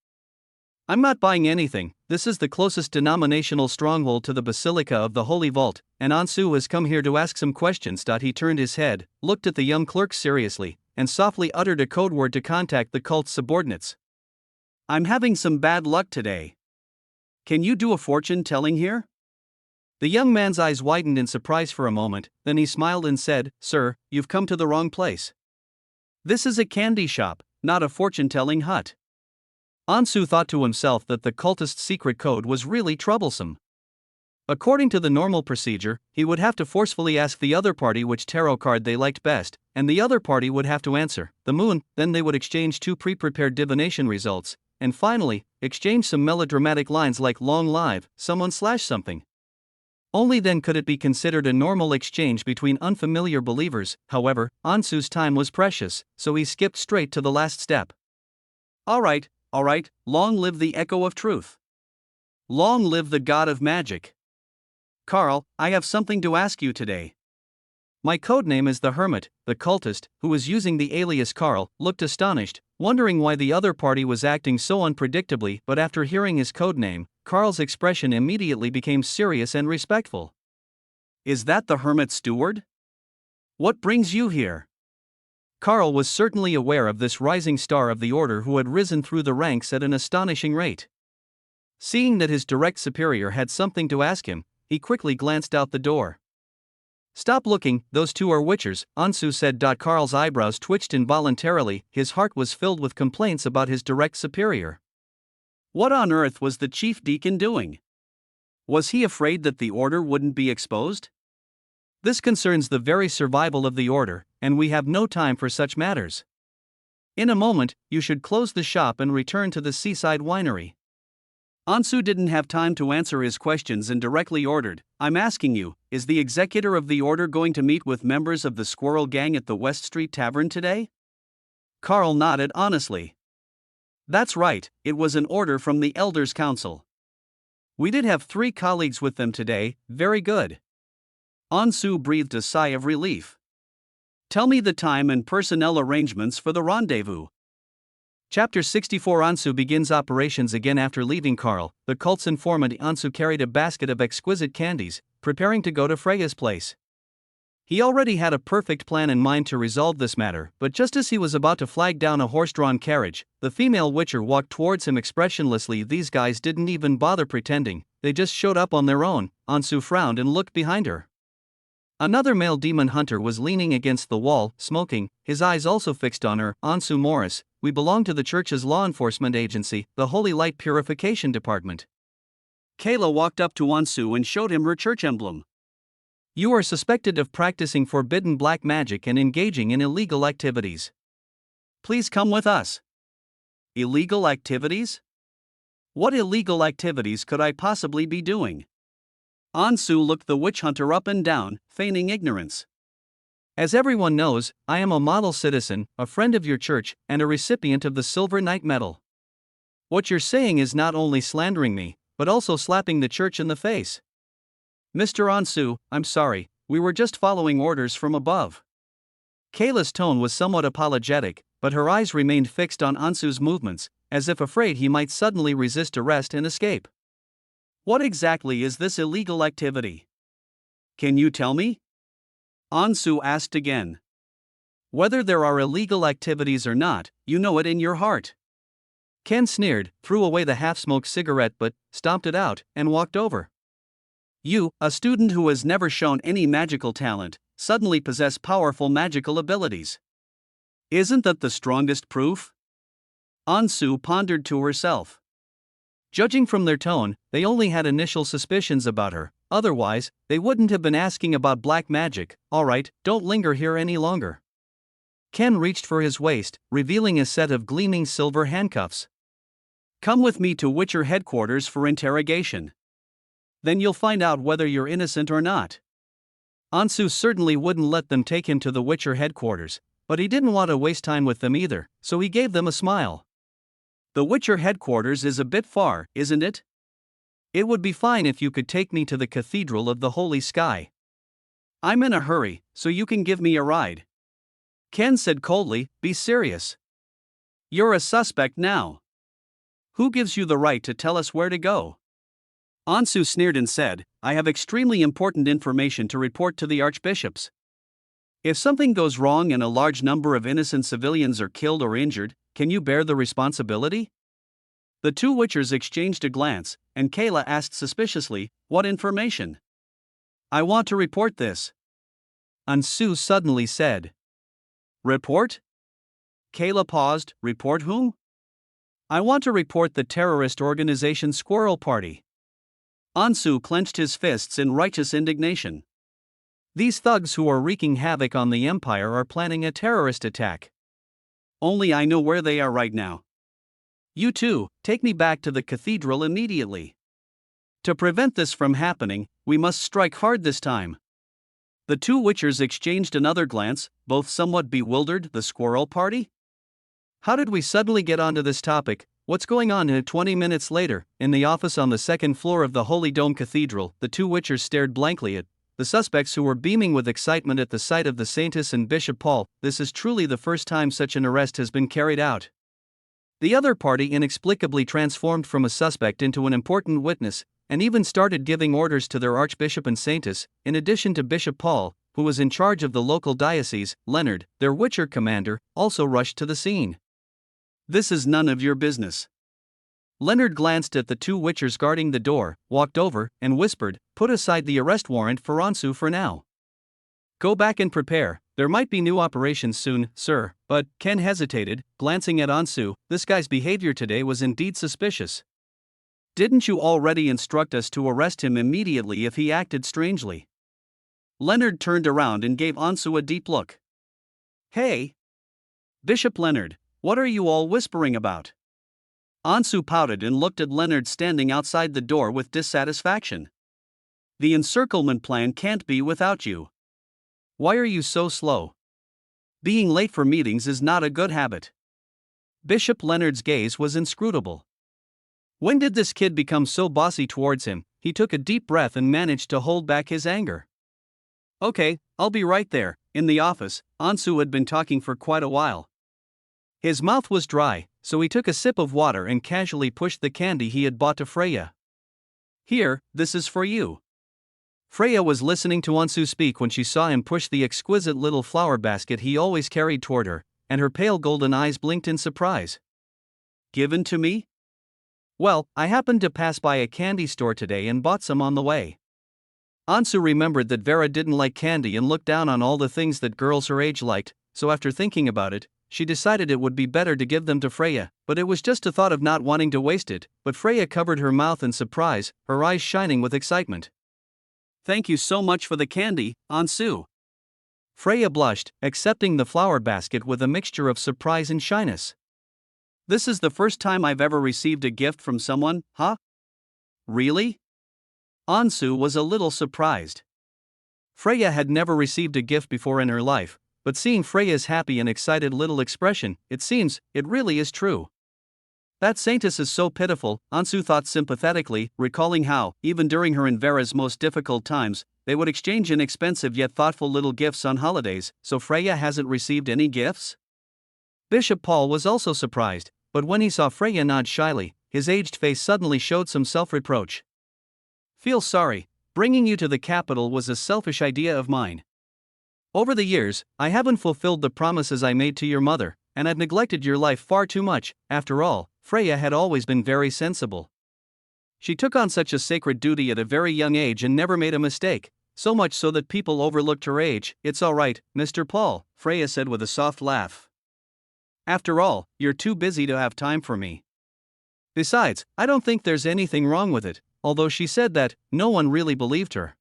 I'm not buying anything. This is the closest denominational stronghold to the Basilica of the Holy Vault, and Ansu has come here to ask some questions. He turned his head, looked at the young clerk seriously, and softly uttered a code word to contact the cult's subordinates. I'm having some bad luck today. Can you do a fortune telling here? The young man's eyes widened in surprise for a moment, then he smiled and said, Sir, you've come to the wrong place. This is a candy shop, not a fortune-telling hut. Ansu thought to himself that the cultist's secret code was really troublesome. According to the normal procedure, he would have to forcefully ask the other party which tarot card they liked best, and the other party would have to answer the moon. Then they would exchange 2 pre-prepared divination results, and finally, exchange some melodramatic lines like long live someone/something. Only then could it be considered a normal exchange between unfamiliar believers. However, Ansu's time was precious, so he skipped straight to the last step. All right, long live the echo of truth. Long live the god of magic. Carl, I have something to ask you today. My codename is the Hermit. The cultist, who was using the alias Carl, looked astonished, wondering why the other party was acting so unpredictably, but after hearing his codename, Carl's expression immediately became serious and respectful. Is that the Hermit Steward? What brings you here? Carl was certainly aware of this rising star of the order who had risen through the ranks at an astonishing rate. Seeing that his direct superior had something to ask him, he quickly glanced out the door. Stop looking, those 2 are witchers, Ansu said. Carl's eyebrows twitched involuntarily. His heart was filled with complaints about his direct superior. What on earth was the chief deacon doing? Was he afraid that the order wouldn't be exposed? This concerns the very survival of the order, and we have no time for such matters. In a moment, you should close the shop and return to the seaside winery. Ansu didn't have time to answer his questions and directly ordered, I'm asking you, is the executor of the order going to meet with members of the Squirrel Gang at the West Street Tavern today? Carl nodded honestly. That's right, it was an order from the Elders' Council. We did have 3 colleagues with them today. Very good. Ansu breathed a sigh of relief. Tell me the time and personnel arrangements for the rendezvous. Chapter 64. Ansu begins operations again after leaving Carl. The cult's informant Ansu carried a basket of exquisite candies, preparing to go to Freya's place. He already had a perfect plan in mind to resolve this matter, but just as he was about to flag down a horse-drawn carriage, the female witcher walked towards him expressionlessly. These guys didn't even bother pretending, they just showed up on their own. Ansu frowned and looked behind her. Another male demon hunter was leaning against the wall, smoking, his eyes also fixed on her. Ansu Morris, we belong to the church's law enforcement agency, the Holy Light Purification Department. Kayla walked up to Ansu and showed him her church emblem. You are suspected of practicing forbidden black magic and engaging in illegal activities. Please come with us. Illegal activities? What illegal activities could I possibly be doing? Ansu looked the witch hunter up and down, feigning ignorance. As everyone knows, I am a model citizen, a friend of your church, and a recipient of the Silver Knight Medal. What you're saying is not only slandering me, but also slapping the church in the face. Mr. Ansu, I'm sorry, we were just following orders from above. Kayla's tone was somewhat apologetic, but her eyes remained fixed on Ansu's movements, as if afraid he might suddenly resist arrest and escape. What exactly is this illegal activity? Can you tell me? Ansu asked again. Whether there are illegal activities or not, you know it in your heart. Ken sneered, threw away the half-smoked cigarette but stomped it out and walked over. You, a student who has never shown any magical talent, suddenly possess powerful magical abilities. Isn't that the strongest proof? Ansu pondered to herself. Judging from their tone, they only had initial suspicions about her, otherwise, they wouldn't have been asking about black magic. Alright, don't linger here any longer. Ken reached for his waist, revealing a set of gleaming silver handcuffs. Come with me to Witcher headquarters for interrogation. Then you'll find out whether you're innocent or not. Ansu certainly wouldn't let them take him to the Witcher headquarters, but he didn't want to waste time with them either, so he gave them a smile. The Witcher headquarters is a bit far, isn't it? It would be fine if you could take me to the Cathedral of the Holy Sky. I'm in a hurry, so you can give me a ride. Ken said coldly, be serious. You're a suspect now. Who gives you the right to tell us where to go? Ansu sneered and said, I have extremely important information to report to the archbishops. If something goes wrong and a large number of innocent civilians are killed or injured, can you bear the responsibility? The two witchers exchanged a glance, and Kayla asked suspiciously, what information? I want to report this. Ansu suddenly said. Report? Kayla paused, report whom? I want to report the terrorist organization Squirrel Party. Ansu clenched his fists in righteous indignation. These thugs who are wreaking havoc on the Empire are planning a terrorist attack. Only I know where they are right now. You too, take me back to the cathedral immediately. To prevent this from happening, we must strike hard this time. The two witchers exchanged another glance, both somewhat bewildered. The Squirrel Party? How did we suddenly get onto this topic? What's going on? 20 minutes later, in the office on the second floor of the Holy Dome Cathedral, the two witchers stared blankly at the suspects who were beaming with excitement at the sight of the Saintess and Bishop Paul. This is truly the first time such an arrest has been carried out. The other party inexplicably transformed from a suspect into an important witness, and even started giving orders to their Archbishop and Saintess. In addition to Bishop Paul, who was in charge of the local diocese, Leonard, their Witcher commander, also rushed to the scene. This is none of your business. Leonard glanced at the two witchers guarding the door, walked over, and whispered, put aside the arrest warrant for Ansu for now. Go back and prepare, there might be new operations soon, sir. But Ken hesitated, glancing at Ansu. This guy's behavior today was indeed suspicious. Didn't you already instruct us to arrest him immediately if he acted strangely? Leonard turned around and gave Ansu a deep look. Hey! Bishop Leonard, what are you all whispering about? Ansu pouted and looked at Leonard standing outside the door with dissatisfaction. The encirclement plan can't be without you. Why are you so slow? Being late for meetings is not a good habit. Bishop Leonard's gaze was inscrutable. When did this kid become so bossy towards him? He took a deep breath and managed to hold back his anger. Okay, I'll be right there. In the office, Ansu had been talking for quite a while. His mouth was dry, so he took a sip of water and casually pushed the candy he had bought to Freya. Here, this is for you. Freya was listening to Ansu speak when she saw him push the exquisite little flower basket he always carried toward her, and her pale golden eyes blinked in surprise. Given to me? Well, I happened to pass by a candy store today and bought some on the way. Ansu remembered that Vera didn't like candy and looked down on all the things that girls her age liked, so after thinking about it, she decided it would be better to give them to Freya, but it was just a thought of not wanting to waste it. But Freya covered her mouth in surprise, her eyes shining with excitement. Thank you so much for the candy, Ansu. Freya blushed, accepting the flower basket with a mixture of surprise and shyness. This is the first time I've ever received a gift from someone, huh? Really? Ansu was a little surprised. Freya had never received a gift before in her life, but seeing Freya's happy and excited little expression, it seems, it really is true. That saintess is so pitiful, Ansu thought sympathetically, recalling how, even during her and Vera's most difficult times, they would exchange inexpensive yet thoughtful little gifts on holidays. So Freya hasn't received any gifts? Bishop Paul was also surprised, but when he saw Freya nod shyly, his aged face suddenly showed some self-reproach. Feel sorry, bringing you to the capital was a selfish idea of mine. Over the years, I haven't fulfilled the promises I made to your mother, and I've neglected your life far too much. After all, Freya had always been very sensible. She took on such a sacred duty at a very young age and never made a mistake, so much so that people overlooked her age. It's all right, Mr. Paul, Freya said with a soft laugh. After all, you're too busy to have time for me. Besides, I don't think there's anything wrong with it, although she said that, no one really believed her.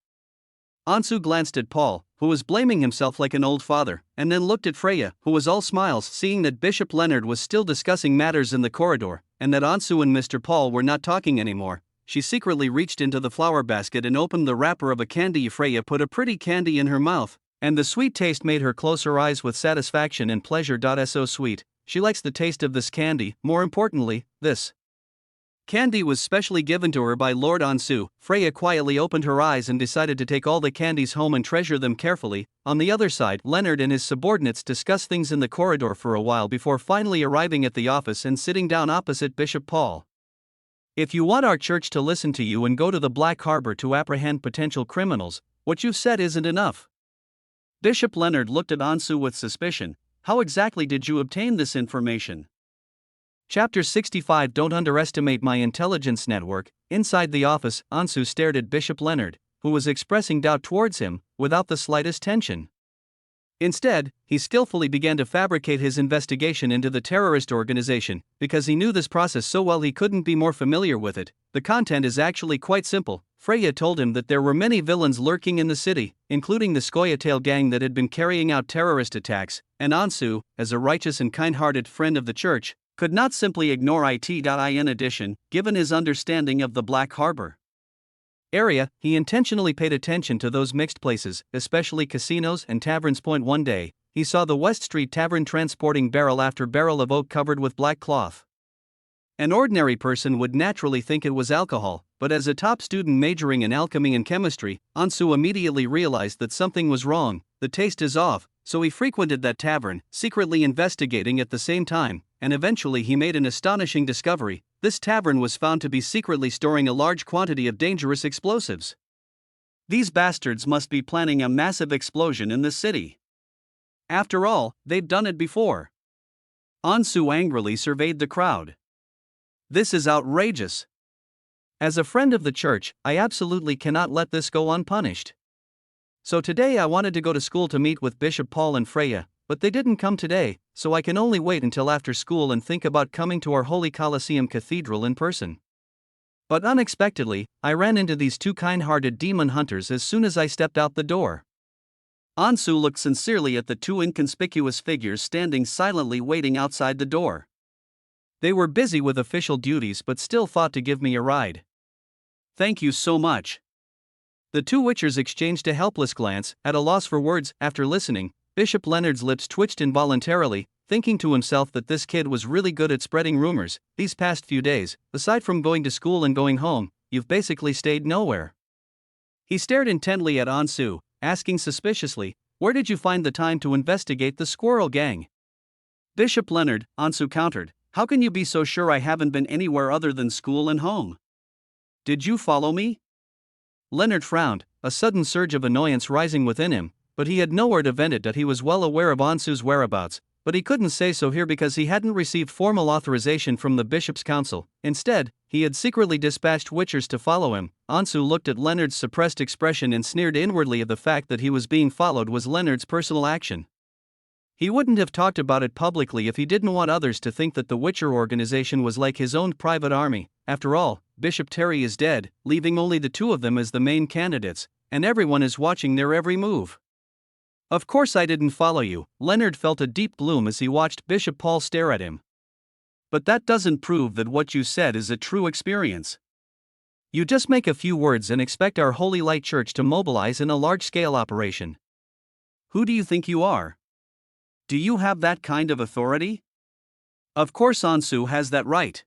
Ansu glanced at Paul, who was blaming himself like an old father, and then looked at Freya, who was all smiles, seeing that Bishop Leonard was still discussing matters in the corridor, and that Ansu and Mr. Paul were not talking anymore. She secretly reached into the flower basket and opened the wrapper of a candy. Freya put a pretty candy in her mouth, and the sweet taste made her close her eyes with satisfaction and pleasure. So sweet, she likes the taste of this candy. More importantly, this candy was specially given to her by Lord Ansu. Freya quietly opened her eyes and decided to take all the candies home and treasure them carefully. On the other side, Leonard and his subordinates discussed things in the corridor for a while before finally arriving at the office and sitting down opposite Bishop Paul. If you want our church to listen to you and go to the Black Harbor to apprehend potential criminals, what you've said isn't enough. Bishop Leonard looked at Ansu with suspicion. How exactly did you obtain this information? Chapter 65. Don't underestimate my intelligence network. Inside the office, Ansu stared at Bishop Leonard, who was expressing doubt towards him, without the slightest tension. Instead, he skillfully began to fabricate his investigation into the terrorist organization, because he knew this process so well he couldn't be more familiar with it. The content is actually quite simple. Freya told him that there were many villains lurking in the city, including the Scoia'tael gang that had been carrying out terrorist attacks, and Ansu, as a righteous and kind-hearted friend of the church, could not simply ignore it. In addition, given his understanding of the Black Harbor area, he intentionally paid attention to those mixed places, especially casinos and taverns. One day, he saw the West Street Tavern transporting barrel after barrel of oak covered with black cloth. An ordinary person would naturally think it was alcohol, but as a top student majoring in alchemy and chemistry, Ansu immediately realized that something was wrong. The taste is off, so he frequented that tavern, secretly investigating at the same time, and eventually he made an astonishing discovery. This tavern was found to be secretly storing a large quantity of dangerous explosives. These bastards must be planning a massive explosion in the city. After all, they've done it before. Ansu angrily surveyed the crowd. This is outrageous. As a friend of the church, I absolutely cannot let this go unpunished. So today I wanted to go to school to meet with Bishop Paul and Freya, but they didn't come today, so I can only wait until after school and think about coming to our Holy Colosseum Cathedral in person. But unexpectedly, I ran into these two kind-hearted demon hunters as soon as I stepped out the door. Ansu looked sincerely at the two inconspicuous figures standing silently waiting outside the door. They were busy with official duties but still thought to give me a ride. Thank you so much. The two witchers exchanged a helpless glance, at a loss for words. After listening, Bishop Leonard's lips twitched involuntarily, thinking to himself that this kid was really good at spreading rumors. These past few days, aside from going to school and going home, you've basically stayed nowhere. He stared intently at Ansu, asking suspiciously, Where did you find the time to investigate the squirrel gang? Bishop Leonard, Ansu countered. How can you be so sure I haven't been anywhere other than school and home? Did you follow me? Leonard frowned, a sudden surge of annoyance rising within him, but he had nowhere to vent it. That he was well aware of Ansu's whereabouts, but he couldn't say so here because he hadn't received formal authorization from the Bishop's Council. Instead, he had secretly dispatched witchers to follow him. Ansu looked at Leonard's suppressed expression and sneered inwardly at the fact that he was being followed was Leonard's personal action. He wouldn't have talked about it publicly if he didn't want others to think that the Witcher organization was like his own private army. After all, Bishop Terry is dead, leaving only the two of them as the main candidates, and everyone is watching their every move. Of course I didn't follow you. Leonard felt a deep gloom as he watched Bishop Paul stare at him. But that doesn't prove that what you said is a true experience. You just make a few words and expect our Holy Light Church to mobilize in a large-scale operation. Who do you think you are? Do you have that kind of authority? Of course Ansu has that right.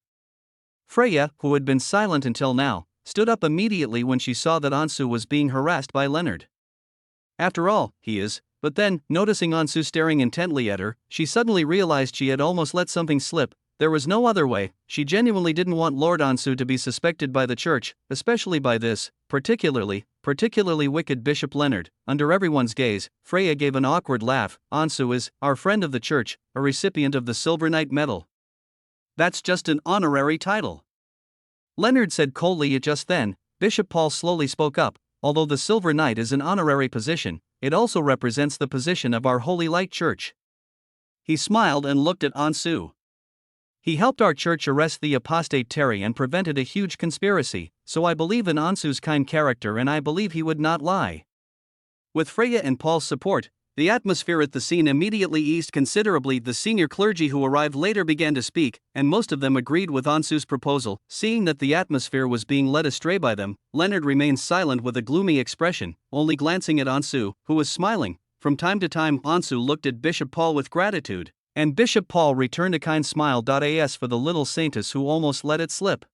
Freya, who had been silent until now, stood up immediately when she saw that Ansu was being harassed by Leonard. After all, he is. But then, noticing Ansu staring intently at her, she suddenly realized she had almost let something slip. There was no other way. She genuinely didn't want Lord Ansu to be suspected by the church, especially by this, particularly wicked Bishop Leonard. Under everyone's gaze, Freya gave an awkward laugh. Ansu is our friend of the church, a recipient of the Silver Knight medal. That's just an honorary title. Leonard said coldly just then. Bishop Paul slowly spoke up. Although the Silver Knight is an honorary position, it also represents the position of our Holy Light Church. He smiled and looked at Ansu. He helped our church arrest the apostate Terry and prevented a huge conspiracy, so I believe in Ansu's kind character and I believe he would not lie. With Freya and Paul's support, the atmosphere at the scene immediately eased considerably. The senior clergy who arrived later began to speak, and most of them agreed with Ansu's proposal. Seeing that the atmosphere was being led astray by them, Leonard remained silent with a gloomy expression, only glancing at Ansu, who was smiling. From time to time, Ansu looked at Bishop Paul with gratitude, and Bishop Paul returned a kind smile. As for the little saintess who almost let it slip,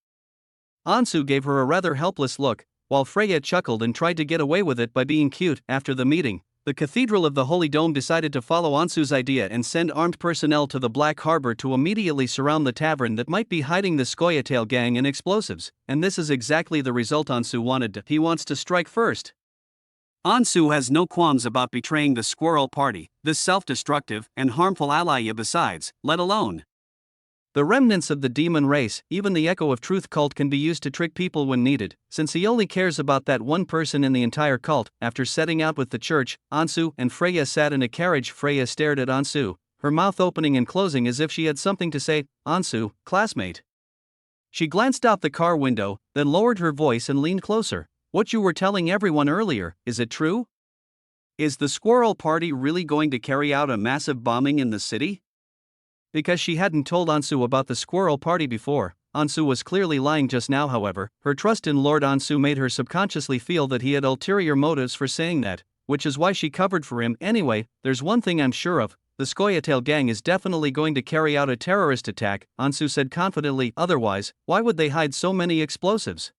Ansu gave her a rather helpless look, while Freya chuckled and tried to get away with it by being cute. After the meeting, the Cathedral of the Holy Dome decided to follow Ansu's idea and send armed personnel to the Black Harbor to immediately surround the tavern that might be hiding the Scoia'tael gang and explosives, and this is exactly the result Ansu wanted. He wants to strike first. Ansu has no qualms about betraying the Squirrel Party, this self-destructive and harmful ally. Besides, let alone the remnants of the demon race, even the Echo of Truth cult can be used to trick people when needed, since he only cares about that one person in the entire cult. After setting out with the church, Ansu and Freya sat in a carriage. Freya stared at Ansu, her mouth opening and closing as if she had something to say. Ansu, classmate. She glanced out the car window, then lowered her voice and leaned closer. What you were telling everyone earlier, is it true? Is the Squirrel Party really going to carry out a massive bombing in the city? Because she hadn't told Ansu about the Squirrel Party before, Ansu was clearly lying just now. However, her trust in Lord Ansu made her subconsciously feel that he had ulterior motives for saying that, which is why she covered for him. Anyway, there's one thing I'm sure of, the Scoia'tael gang is definitely going to carry out a terrorist attack, Ansu said confidently. Otherwise, why would they hide so many explosives?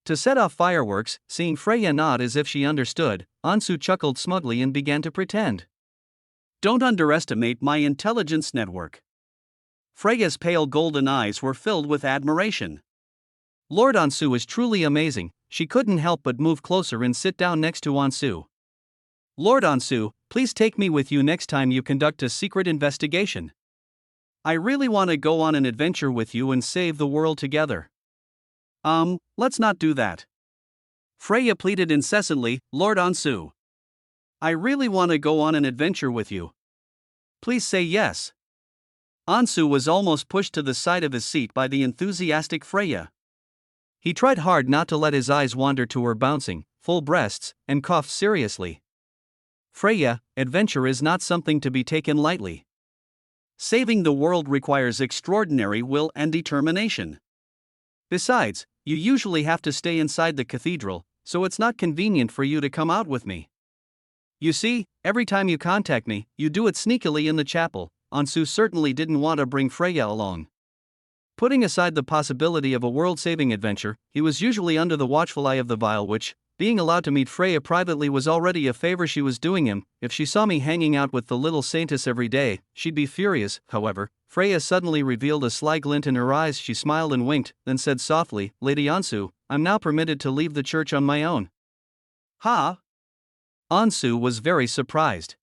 To set off fireworks. Seeing Freya nod as if she understood, Ansu chuckled smugly and began to pretend. Don't underestimate my intelligence network. Freya's pale golden eyes were filled with admiration. Lord Ansu is truly amazing. She couldn't help but move closer and sit down next to Ansu. Lord Ansu, please take me with you next time you conduct a secret investigation. I really want to go on an adventure with you and save the world together. Let's not do that. Freya pleaded incessantly. Lord Ansu, I really want to go on an adventure with you. Please say yes. Ansu was almost pushed to the side of his seat by the enthusiastic Freya. He tried hard not to let his eyes wander to her bouncing, full breasts, and coughed seriously. Freya, adventure is not something to be taken lightly. Saving the world requires extraordinary will and determination. Besides, you usually have to stay inside the cathedral, so it's not convenient for you to come out with me. You see, every time you contact me, you do it sneakily in the chapel. Ansu certainly didn't want to bring Freya along. Putting aside the possibility of a world-saving adventure, he was usually under the watchful eye of the Vile Witch, Being allowed to meet Freya privately was already a favor she was doing him. If she saw me hanging out with the little saintess every day, she'd be furious. However, Freya suddenly revealed a sly glint in her eyes. She smiled and winked, then said softly, "Lady Ansu, I'm now permitted to leave the church on my own." Ha! Ansu was very surprised.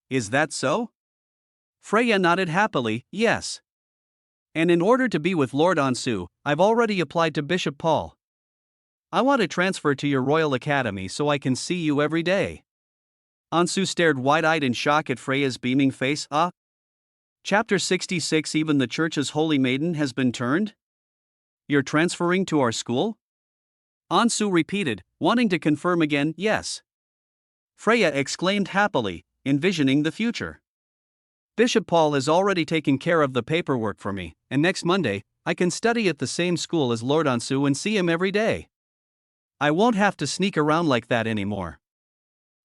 Is that so? Freya nodded happily, yes. And in order to be with Lord Ansu, I've already applied to Bishop Paul. I want to transfer to your Royal Academy so I can see you every day. Ansu stared wide-eyed in shock at Freya's beaming face. Chapter 66. Even the church's holy maiden has been turned? You're transferring to our school? Ansu repeated, wanting to confirm again, yes. Freya exclaimed happily, envisioning the future. Bishop Paul has already taken care of the paperwork for me, and next Monday, I can study at the same school as Lord Ansu and see him every day. I won't have to sneak around like that anymore.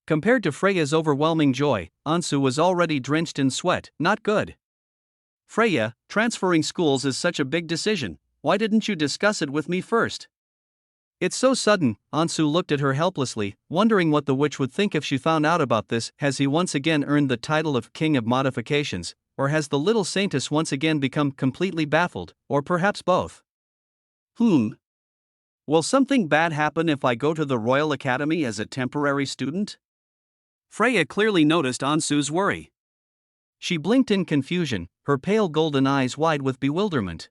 Compared to Freya's overwhelming joy, Ansu was already drenched in sweat. Not good. Freya, transferring schools is such a big decision. Why didn't you discuss it with me first? It's so sudden. Ansu looked at her helplessly, wondering what the witch would think if she found out about this. Has he once again earned the title of King of Modifications, or has the little saintess once again become completely baffled, or perhaps both? Will something bad happen if I go to the Royal Academy as a temporary student? Freya clearly noticed Ansu's worry. She blinked in confusion, her pale golden eyes wide with bewilderment.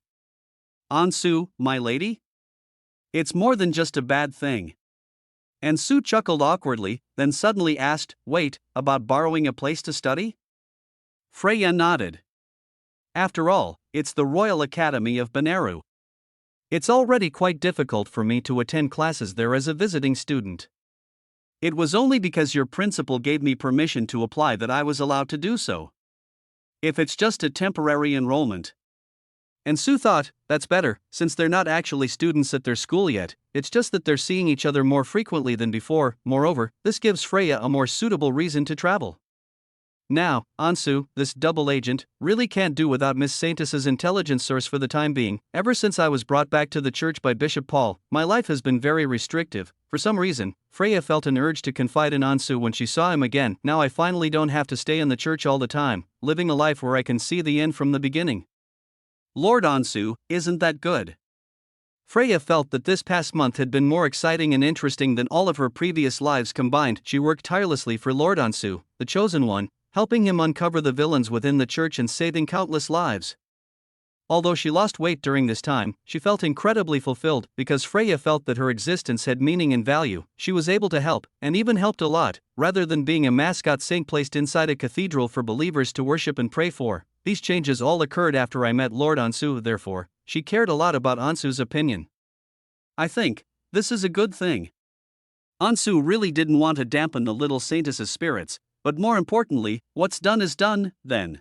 Ansu, my lady? It's more than just a bad thing. Ansu chuckled awkwardly, then suddenly asked, wait, about borrowing a place to study? Freya nodded. After all, it's the Royal Academy of Benaru. It's already quite difficult for me to attend classes there as a visiting student. It was only because your principal gave me permission to apply that I was allowed to do so. If it's just a temporary enrollment. Ansu thought, that's better, since they're not actually students at their school yet, it's just that they're seeing each other more frequently than before. Moreover, this gives Freya a more suitable reason to travel. Now, Ansu, this double agent, really can't do without Miss Saintess's intelligence source for the time being. Ever since I was brought back to the church by Bishop Paul, my life has been very restrictive. For some reason, Freya felt an urge to confide in Ansu when she saw him again. Now I finally don't have to stay in the church all the time, living a life where I can see the end from the beginning. Lord Ansu, isn't that good? Freya felt that this past month had been more exciting and interesting than all of her previous lives combined. She worked tirelessly for Lord Ansu, the chosen one, helping him uncover the villains within the church and saving countless lives. Although she lost weight during this time, she felt incredibly fulfilled because Freya felt that her existence had meaning and value. She was able to help, and even helped a lot, rather than being a mascot saint placed inside a cathedral for believers to worship and pray for. These changes all occurred after I met Lord Ansu, therefore, she cared a lot about Ansu's opinion. I think this is a good thing. Ansu really didn't want to dampen the little saintess's spirits, but more importantly, what's done is done, then.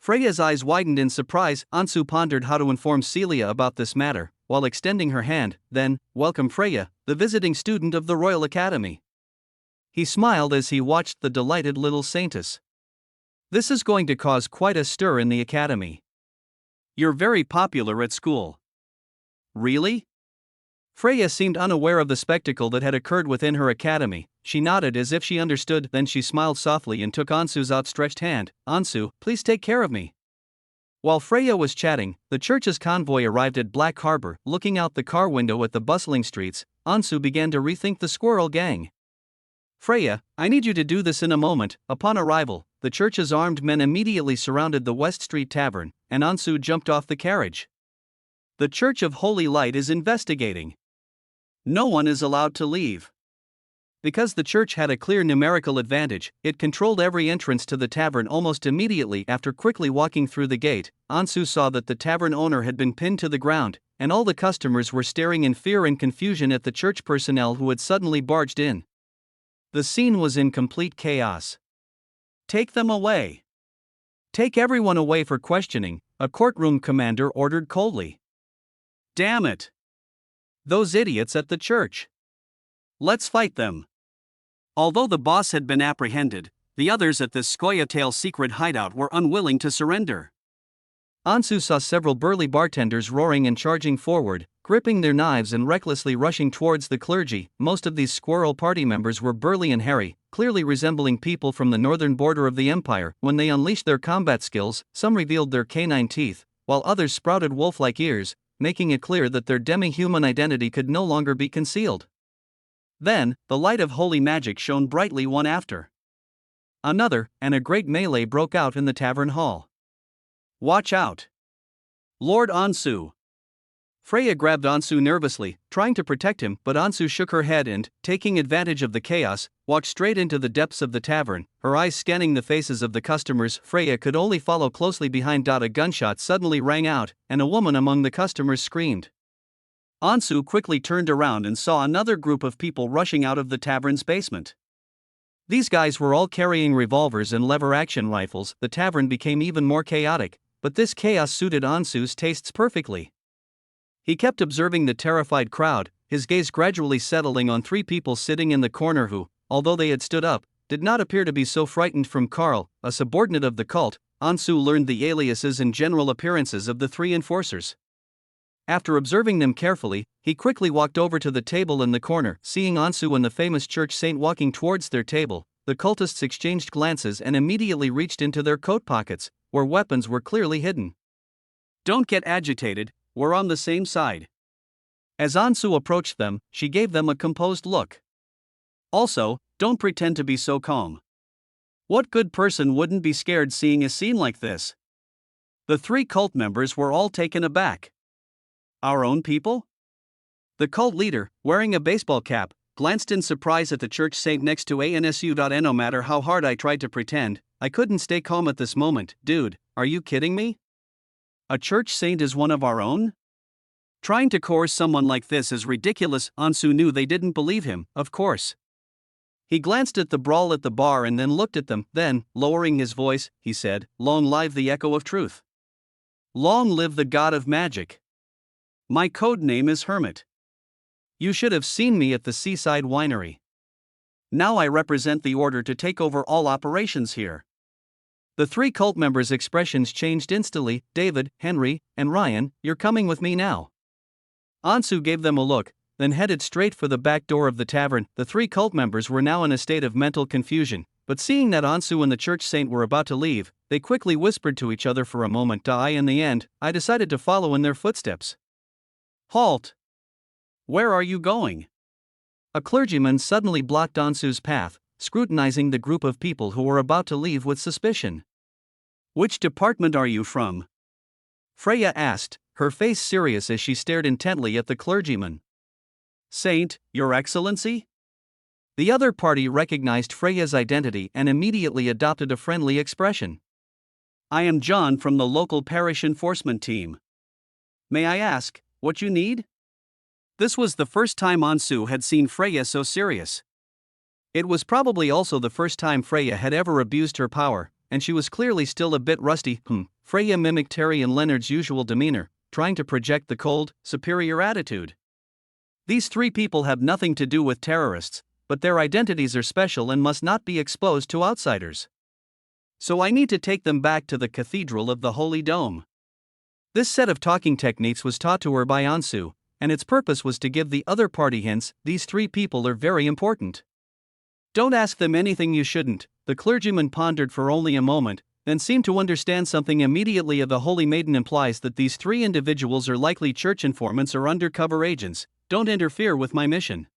Freya's eyes widened in surprise. Ansu pondered how to inform Celia about this matter, while extending her hand. Then, welcome Freya, the visiting student of the Royal Academy. He smiled as he watched the delighted little saintess. This is going to cause quite a stir in the academy. You're very popular at school. Really? Freya seemed unaware of the spectacle that had occurred within her academy. She nodded as if she understood, then she smiled softly and took Ansu's outstretched hand. Ansu, please take care of me. While Freya was chatting, the church's convoy arrived at Black Harbor. Looking out the car window at the bustling streets, Ansu began to rethink the squirrel gang. Freya, I need you to do this in a moment. Upon arrival, the church's armed men immediately surrounded the West Street Tavern, and Ansu jumped off the carriage. The Church of Holy Light is investigating. No one is allowed to leave. Because the church had a clear numerical advantage, it controlled every entrance to the tavern almost immediately. After quickly walking through the gate, Ansu saw that the tavern owner had been pinned to the ground, and all the customers were staring in fear and confusion at the church personnel who had suddenly barged in. The scene was in complete chaos. Take them away. Take everyone away for questioning, a courtroom commander ordered coldly. Damn it! Those idiots at the church. Let's fight them. Although the boss had been apprehended, the others at the Scoia'tael secret hideout were unwilling to surrender. Ansu saw several burly bartenders roaring and charging forward, gripping their knives and recklessly rushing towards the clergy. Most of these squirrel party members were burly and hairy, clearly resembling people from the northern border of the empire. When they unleashed their combat skills, some revealed their canine teeth, while others sprouted wolf-like ears, making it clear that their demi-human identity could no longer be concealed. Then, the light of holy magic shone brightly one after another, and a great melee broke out in the tavern hall. "Watch out! Lord Ansu!" Freya grabbed Ansu nervously, trying to protect him, but Ansu shook her head and, taking advantage of the chaos, walked straight into the depths of the tavern, her eyes scanning the faces of the customers. Freya could only follow closely behind. A gunshot suddenly rang out, and a woman among the customers screamed. Ansu quickly turned around and saw another group of people rushing out of the tavern's basement. These guys were all carrying revolvers and lever-action rifles. The tavern became even more chaotic, but this chaos suited Ansu's tastes perfectly. He kept observing the terrified crowd, his gaze gradually settling on three people sitting in the corner who, although they had stood up, did not appear to be so frightened. From Carl, a subordinate of the cult, Ansu learned the aliases and general appearances of the three enforcers. After observing them carefully, he quickly walked over to the table in the corner. Seeing Ansu and the famous church saint walking towards their table, the cultists exchanged glances and immediately reached into their coat pockets, where weapons were clearly hidden. "Don't get agitated, we're on the same side." As Ansu approached them, she gave them a composed look. "Also, don't pretend to be so calm. What good person wouldn't be scared seeing a scene like this?" The three cult members were all taken aback. "Our own people?" The cult leader, wearing a baseball cap, glanced in surprise at the church saint next to Ansu. No matter how hard I tried to pretend, I couldn't stay calm at this moment. "Dude, are you kidding me? A church saint is one of our own? Trying to coerce someone like this is ridiculous." Ansu knew they didn't believe him, of course. He glanced at the brawl at the bar and then looked at them. Then, lowering his voice, he said, "Long live the echo of truth. Long live the god of magic. My code name is Hermit. You should have seen me at the seaside winery. Now I represent the order to take over all operations here." The three cult members' expressions changed instantly. "David, Henry, and Ryan, you're coming with me now." Ansu gave them a look, then headed straight for the back door of the tavern. The three cult members were now in a state of mental confusion, but seeing that Ansu and the church saint were about to leave, they quickly whispered to each other for a moment. In the end, I decided to follow in their footsteps. "Halt! Where are you going?" A clergyman suddenly blocked Ansu's path, scrutinizing the group of people who were about to leave with suspicion. "Which department are you from?" Freya asked, her face serious as she stared intently at the clergyman. "Saint, Your Excellency?" The other party recognized Freya's identity and immediately adopted a friendly expression. "I am John from the local parish enforcement team. May I ask what you need?" This was the first time Ansu had seen Freya so serious. It was probably also the first time Freya had ever abused her power, and she was clearly still a bit rusty. Freya mimicked Terry and Leonard's usual demeanor, trying to project the cold, superior attitude. "These three people have nothing to do with terrorists, but their identities are special and must not be exposed to outsiders. So I need to take them back to the Cathedral of the Holy Dome." This set of talking techniques was taught to her by Ansu, and its purpose was to give the other party hints. "These three people are very important. Don't ask them anything you shouldn't." The clergyman pondered for only a moment, then seemed to understand something immediately. The Holy Maiden implies that these three individuals are likely church informants or undercover agents. Don't interfere with my mission."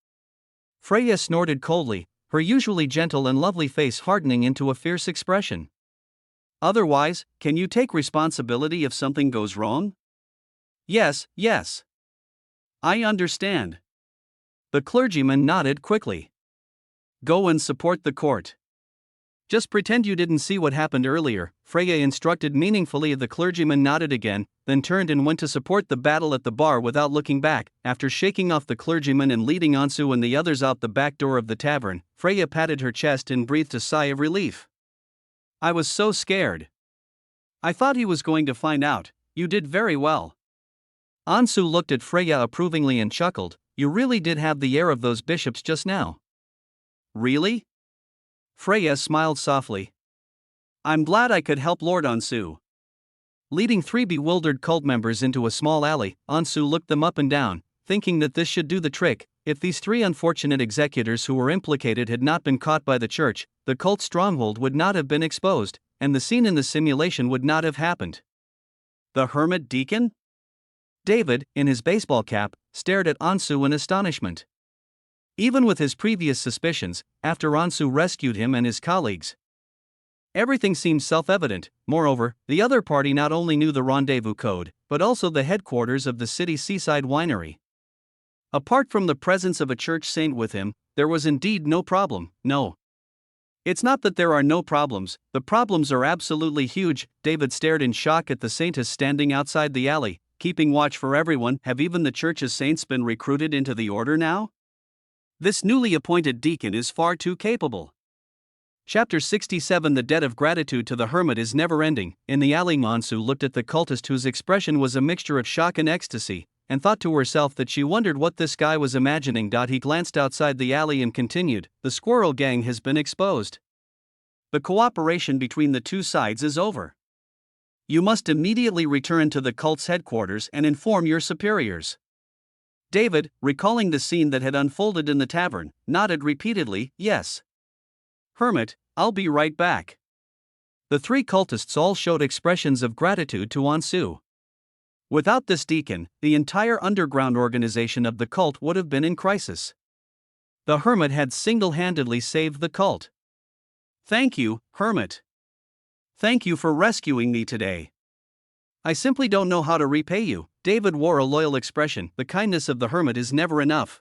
Freya snorted coldly, her usually gentle and lovely face hardening into a fierce expression. "Otherwise, can you take responsibility if something goes wrong?" Yes. I understand." The clergyman nodded quickly. "Go and support the court. Just pretend you didn't see what happened earlier," Freya instructed meaningfully. The clergyman nodded again, then turned and went to support the battle at the bar without looking back. After shaking off the clergyman and leading Ansu and the others out the back door of the tavern, Freya patted her chest and breathed a sigh of relief. "I was so scared. I thought he was going to find out. You did very well." Ansu looked at Freya approvingly and chuckled. "You really did have the air of those bishops just now." "Really?" Freya smiled softly. "I'm glad I could help Lord Ansu. Leading 3 bewildered cult members into a small alley, Ansu looked them up and down, thinking that this should do the trick. If these 3 unfortunate executors who were implicated had not been caught by the church, the cult stronghold would not have been exposed, and the scene in the simulation would not have happened. The hermit deacon? David, in his baseball cap, stared at Ansu in astonishment. Even with his previous suspicions, after Ansu rescued him and his colleagues, everything seemed self-evident. Moreover, the other party not only knew the rendezvous code, but also the headquarters of the city's seaside winery. Apart from the presence of a church saint with him, there was indeed no problem. No. It's not that there are no problems, the problems are absolutely huge. David stared in shock at the saintess standing outside the alley, keeping watch for everyone. Have even the church's saints been recruited into the order now? This newly appointed deacon is far too capable. Chapter 67. The debt of gratitude to the hermit is never ending. In the alley, Ansu looked at the cultist whose expression was a mixture of shock and ecstasy, and thought to herself that she wondered what this guy was imagining. He glanced outside the alley and continued, "The squirrel gang has been exposed. The cooperation between the two sides is over. You must immediately return to the cult's headquarters and inform your superiors." David, recalling the scene that had unfolded in the tavern, nodded repeatedly, "Yes. Hermit, I'll be right back." The 3 cultists all showed expressions of gratitude to Ansu. Without this deacon, the entire underground organization of the cult would have been in crisis. The hermit had single-handedly saved the cult. "Thank you, hermit. Thank you for rescuing me today. I simply don't know how to repay you." David wore a loyal expression. The kindness of the hermit is never enough.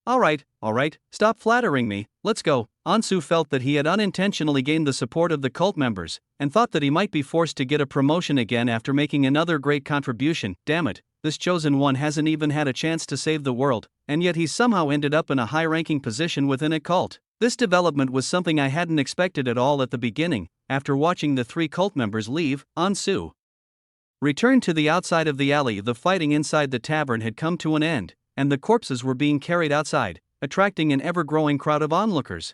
All right, stop flattering me, let's go." Ansu felt that he had unintentionally gained the support of the cult members, and thought that he might be forced to get a promotion again after making another great contribution. Damn it, this chosen one hasn't even had a chance to save the world, and yet he somehow ended up in a high-ranking position within a cult. This development was something I hadn't expected at all at the beginning. After watching the 3 cult members leave, Ansu returned to the outside of the alley. The fighting inside the tavern had come to an end, and the corpses were being carried outside, attracting an ever-growing crowd of onlookers.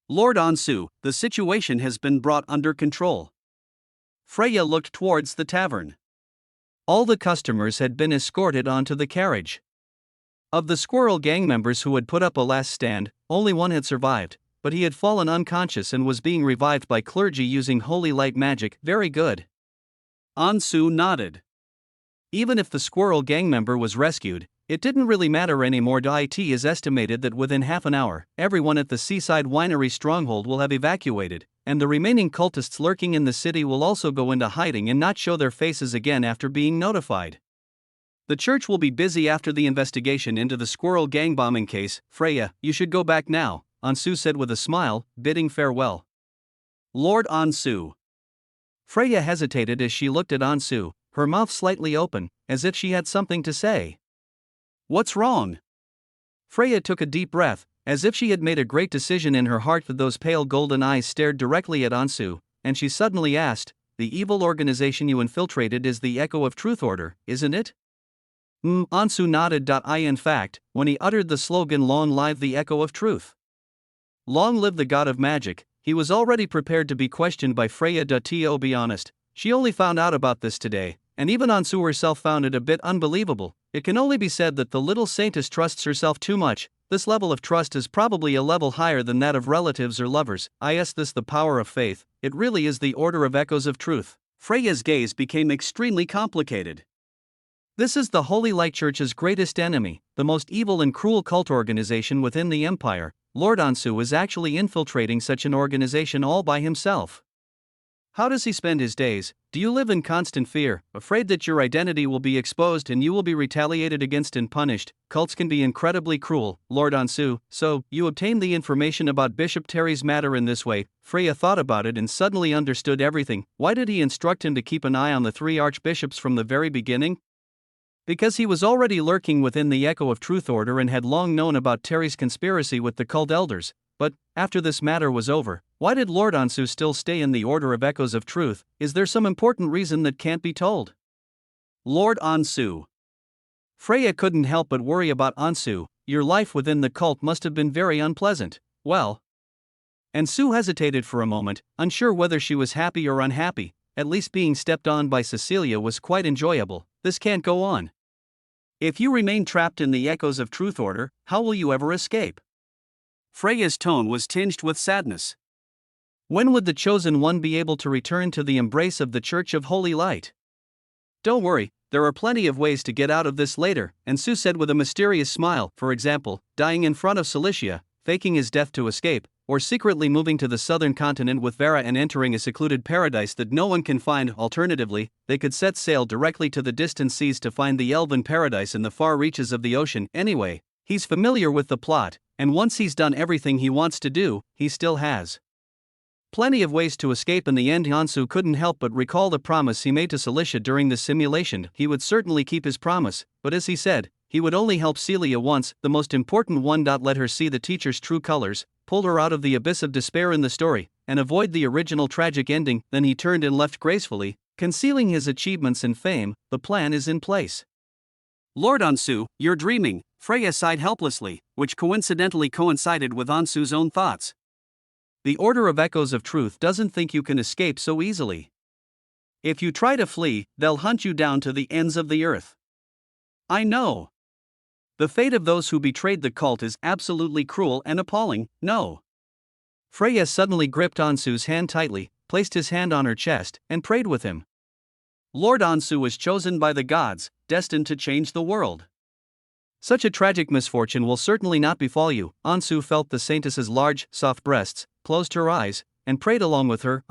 "Lord Ansu, the situation has been brought under control." Freya looked towards the tavern. All the customers had been escorted onto the carriage. Of the squirrel gang members who had put up a last stand, only one had survived, but he had fallen unconscious and was being revived by clergy using holy light magic. Very good. Ansu nodded. Even if the squirrel gang member was rescued, it didn't really matter anymore. It is estimated that within half an hour, everyone at the seaside winery stronghold will have evacuated, and the remaining cultists lurking in the city will also go into hiding and not show their faces again after being notified. The church will be busy after the investigation into the squirrel gang bombing case. "Freya, you should go back now," Ansu said with a smile, bidding farewell. "Lord Ansu." Freya hesitated as she looked at Ansu, her mouth slightly open, as if she had something to say. "What's wrong?" Freya took a deep breath, as if she had made a great decision in her heart. Those pale golden eyes stared directly at Ansu, and she suddenly asked, "The evil organization you infiltrated is the Echo of Truth Order, isn't it?" Ansu nodded. In fact, when he uttered the slogan "Long live the Echo of Truth, long live the God of Magic," he was already prepared to be questioned by Freya. To be honest, she only found out about this today, and even Ansu herself found it a bit unbelievable. It can only be said that the little saintess trusts herself too much. This level of trust is probably a level higher than that of relatives or lovers. Is this the power of faith? It really is the Order of Echoes of Truth. Freya's gaze became extremely complicated. This is the Holy Light Church's greatest enemy, the most evil and cruel cult organization within the Empire. Lord Ansu is actually infiltrating such an organization all by himself. How does he spend his days? Do you live in constant fear, afraid that your identity will be exposed and you will be retaliated against and punished? Cults can be incredibly cruel, Lord Ansu. So, you obtained the information about Bishop Terry's matter in this way. Freya thought about it and suddenly understood everything. Why did he instruct him to keep an eye on the 3 archbishops from the very beginning? Because he was already lurking within the Echo of Truth Order and had long known about Terry's conspiracy with the cult elders. But, after this matter was over, why did Lord Ansu still stay in the Order of Echoes of Truth? Is there some important reason that can't be told? Lord Ansu. Freya couldn't help but worry about Ansu. Your life within the cult must have been very unpleasant. Well. Ansu hesitated for a moment, unsure whether she was happy or unhappy. at least being stepped on by Cecilia was quite enjoyable. This can't go on. If you remain trapped in the echoes of Truth Order, how will you ever escape? Freya's tone was tinged with sadness. When would the Chosen One be able to return to the embrace of the Church of Holy Light? Don't worry, there are plenty of ways to get out of this later, Ansu said with a mysterious smile. For example, dying in front of Celicia, faking his death to escape, or secretly moving to the southern continent with Vera and entering a secluded paradise that no one can find. Alternatively, they could set sail directly to the distant seas to find the elven paradise in the far reaches of the ocean. Anyway, he's familiar with the plot, and once he's done everything he wants to do, he still has plenty of ways to escape. In the end, Ansu couldn't help but recall the promise he made to Celicia during the simulation. He would certainly keep his promise, but as he said, he would only help Celia once, the most important one. Let her see the teacher's true colors, pull her out of the abyss of despair in the story, and avoid the original tragic ending. Then he turned and left gracefully, concealing his achievements and fame. The plan is in place. Lord Ansu, you're dreaming, Freya sighed helplessly, which coincidentally coincided with Ansu's own thoughts. The Order of Echoes of Truth doesn't think you can escape so easily. If you try to flee, they'll hunt you down to the ends of the earth. I know. The fate of those who betrayed the cult is absolutely cruel and appalling. No. Freya suddenly gripped Ansu's hand tightly, placed his hand on her chest, and prayed with him. Lord Ansu was chosen by the gods, destined to change the world. Such a tragic misfortune will certainly not befall you. Ansu felt the saintess's large, soft breasts, closed her eyes, and prayed along with her.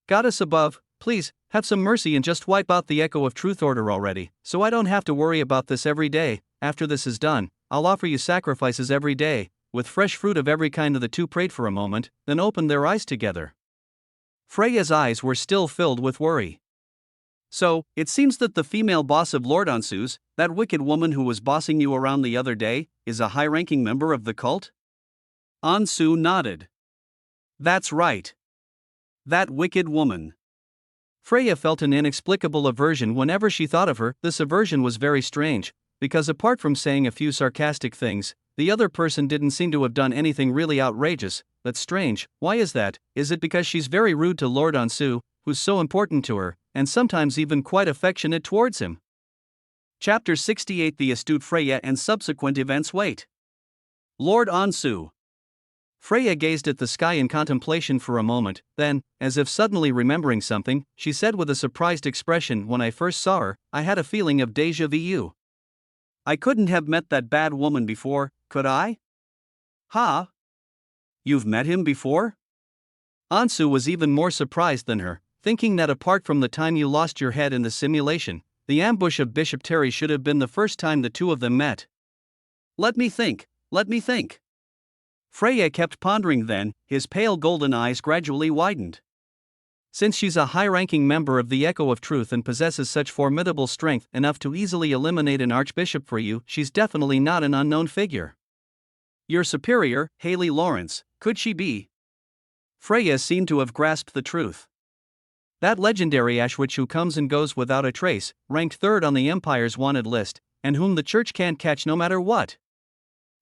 Goddess above, please, have some mercy and just wipe out the echo of Truth Order already, so I don't have to worry about this every day. After this is done, I'll offer you sacrifices every day, with fresh fruit of every kind. The two prayed for a moment, then opened their eyes together. Freya's eyes were still filled with worry. So, it seems that the female boss of Lord Ansu's, that wicked woman who was bossing you around the other day, is a high-ranking member of the cult? Ansu nodded. That's right. That wicked woman. Freya felt an inexplicable aversion whenever she thought of her. This aversion was very strange, because apart from saying a few sarcastic things, the other person didn't seem to have done anything really outrageous. That's strange. Why is that? Is it because she's very rude to Lord Ansu, who's so important to her, and sometimes even quite affectionate towards him? Chapter 68: The Astute Freya and Subsequent Events. Wait. Lord Ansu. Freya gazed at the sky in contemplation for a moment, then, as if suddenly remembering something, she said with a surprised expression, when I first saw her, I had a feeling of déjà vu. I couldn't have met that bad woman before, could I? Ha? You've met him before? Ansu was even more surprised than her, thinking that apart from the time you lost your head in the simulation, the ambush of Bishop Terry should have been the first time the two of them met. Let me think. Freya kept pondering. Then, his pale golden eyes gradually widened. Since she's a high-ranking member of the Echo of Truth and possesses such formidable strength enough to easily eliminate an archbishop for you, she's definitely not an unknown figure. Your superior, Haley Lawrence, could she be? Freya seemed to have grasped the truth. That legendary Ash Witch who comes and goes without a trace, ranked third on the Empire's wanted list, and whom the Church can't catch no matter what.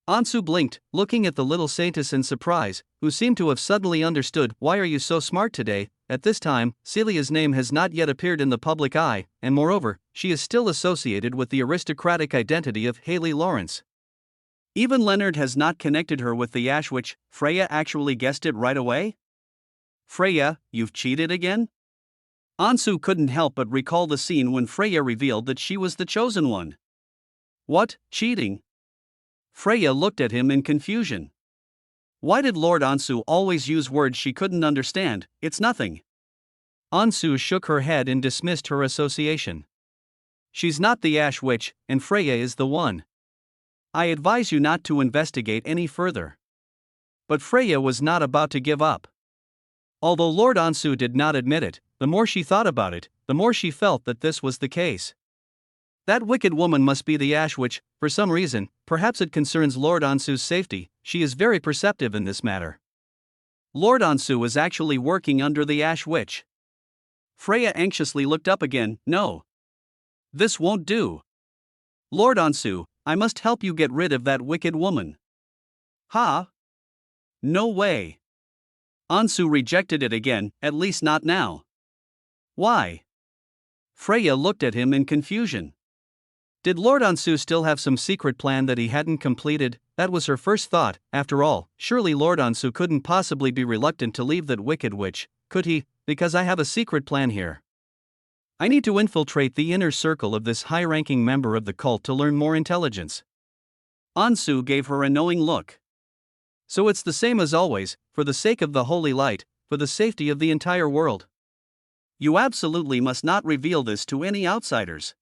Ansu blinked, looking at the little saintess in surprise, who seemed to have suddenly understood. Why are you so smart today? At this time, Celia's name has not yet appeared in the public eye, and moreover, she is still associated with the aristocratic identity of Haley Lawrence. Even Leonard has not connected her with the Ash Witch. Freya actually guessed it right away? Freya, you've cheated again? Ansu couldn't help but recall the scene when Freya revealed that she was the chosen one. What, cheating? Freya looked at him in confusion. Why did Lord Ansu always use words she couldn't understand? It's nothing. Ansu shook her head and dismissed her association. She's not the Ash Witch, and Freya is the one. I advise you not to investigate any further. But Freya was not about to give up. Although Lord Ansu did not admit it, the more she thought about it, the more she felt that this was the case. That wicked woman must be the Ash Witch. For some reason, perhaps it concerns Lord Ansu's safety, she is very perceptive in this matter. Lord Ansu is actually working under the Ash Witch. Freya anxiously looked up again. No. This won't do. Lord Ansu, I must help you get rid of that wicked woman. Ha? No way. Ansu rejected it again, at least not now. Why? Freya looked at him in confusion. Did Lord Ansu still have some secret plan that he hadn't completed? That was her first thought. After all, surely Lord Ansu couldn't possibly be reluctant to leave that wicked witch, could he? Because I have a secret plan here. I need to infiltrate the inner circle of this high-ranking member of the cult to learn more intelligence. Ansu gave her a knowing look. So it's the same as always, for the sake of the holy light, for the safety of the entire world. You absolutely must not reveal this to any outsiders.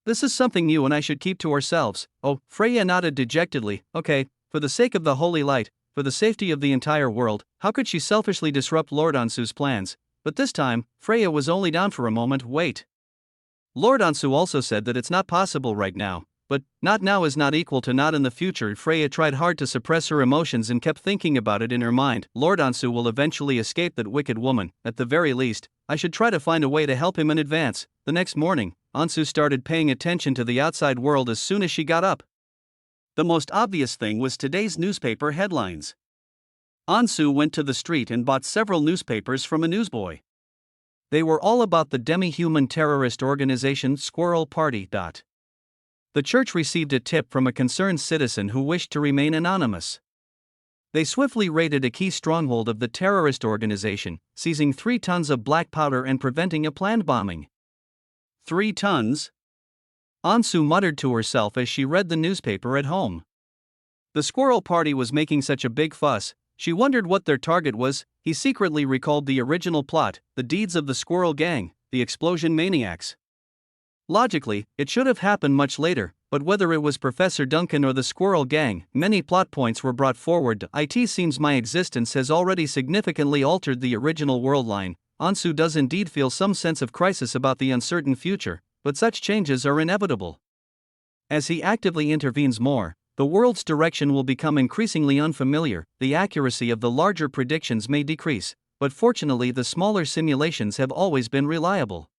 This is something new and I should keep to ourselves. Oh, Freya nodded dejectedly. Okay, for the sake of the holy light, for the safety of the entire world. How could she selfishly disrupt Lord Ansu's plans? But this time, Freya was only down for a moment. Wait. Lord Ansu also said that it's not possible right now. But not now is not equal to not in the future. Freya tried hard to suppress her emotions and kept thinking about it in her mind. Lord Ansu will eventually escape that wicked woman. At the very least, I should try to find a way to help him in advance. The next morning, Ansu started paying attention to the outside world as soon as she got up. The most obvious thing was today's newspaper headlines. Ansu went to the street and bought several newspapers from a newsboy. They were all about the demi-human terrorist organization Squirrel Party. The church received a tip from a concerned citizen who wished to remain anonymous. They swiftly raided a key stronghold of the terrorist organization, seizing 3 tons of black powder and preventing a planned bombing. 3 tons? Ansu muttered to herself as she read the newspaper at home. The Squirrel Party was making such a big fuss, she wondered what their target was. He secretly recalled the original plot, the deeds of the Squirrel Gang, the explosion maniacs. Logically, it should have happened much later, but whether it was Professor Duncan or the Squirrel Gang, many plot points were brought forward. It seems my existence has already significantly altered the original world line. Ansu does indeed feel some sense of crisis about the uncertain future, but such changes are inevitable. As he actively intervenes more, the world's direction will become increasingly unfamiliar. The accuracy of the larger predictions may decrease, but fortunately the smaller simulations have always been reliable.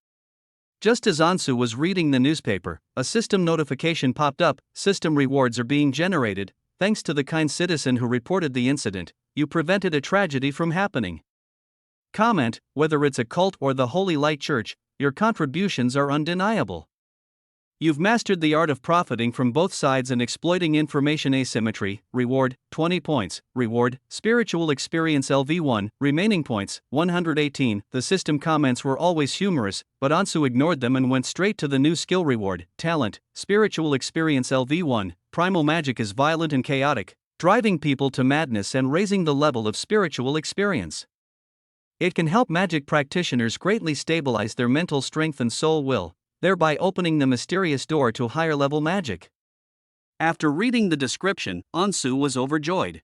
Just as Ansu was reading the newspaper, a system notification popped up. System rewards are being generated. Thanks to the kind citizen who reported the incident, you prevented a tragedy from happening. Comment: whether it's a cult or the Holy Light Church, your contributions are undeniable. You've mastered the art of profiting from both sides and exploiting information asymmetry. Reward: 20 points. Reward: Spiritual Experience LV1. Remaining points: 118. The system comments were always humorous, but Ansu ignored them and went straight to the new skill reward. Talent: Spiritual Experience LV1. Primal magic is violent and chaotic, driving people to madness and raising the level of spiritual experience. It can help magic practitioners greatly stabilize their mental strength and soul will, thereby opening the mysterious door to higher-level magic. After reading the description, Ansu was overjoyed.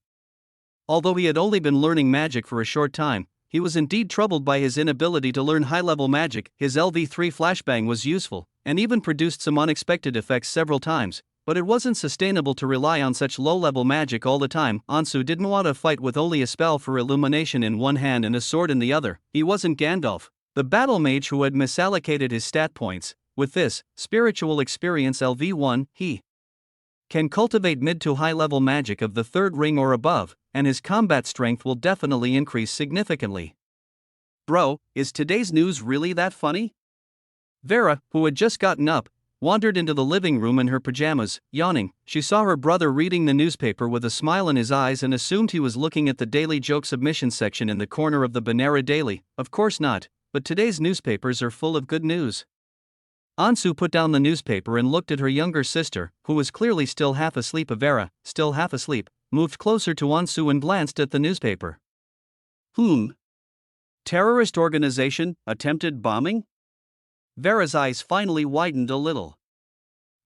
Although he had only been learning magic for a short time, he was indeed troubled by his inability to learn high-level magic. His LV3 flashbang was useful, and even produced some unexpected effects several times, but it wasn't sustainable to rely on such low-level magic all the time. Ansu didn't want to fight with only a spell for illumination in one hand and a sword in the other. He wasn't Gandalf, the battle mage who had misallocated his stat points. With this Spiritual Experience LV1, he can cultivate mid to high level magic of the 3rd ring or above, and his combat strength will definitely increase significantly. Bro, is today's news really that funny? Vera, who had just gotten up, wandered into the living room in her pajamas, yawning. She saw her brother reading the newspaper with a smile in his eyes and assumed he was looking at the daily joke submission section in the corner of the Banera Daily. Of course not, but today's newspapers are full of good news. Ansu put down the newspaper and looked at her younger sister, who was clearly still half asleep. Vera, still half asleep, moved closer to Ansu and glanced at the newspaper. Terrorist organization, attempted bombing? Vera's eyes finally widened a little.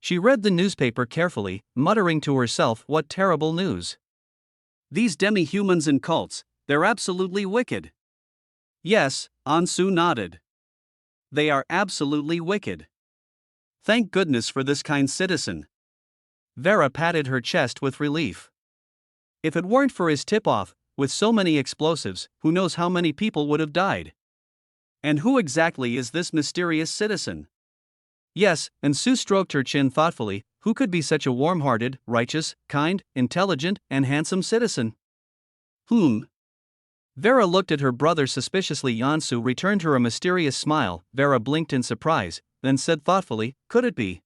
She read the newspaper carefully, muttering to herself, what terrible news. These demi-humans and cults, they're absolutely wicked. Yes, Ansu nodded. They are absolutely wicked. Thank goodness for this kind citizen. Vera patted her chest with relief. If it weren't for his tip-off, with so many explosives, who knows how many people would have died? And who exactly is this mysterious citizen? Yes, Ansu stroked her chin thoughtfully. Who could be such a warm-hearted, righteous, kind, intelligent, and handsome citizen? Vera looked at her brother suspiciously. Ansu returned her a mysterious smile. Vera blinked in surprise, then said thoughtfully, "Could it be?"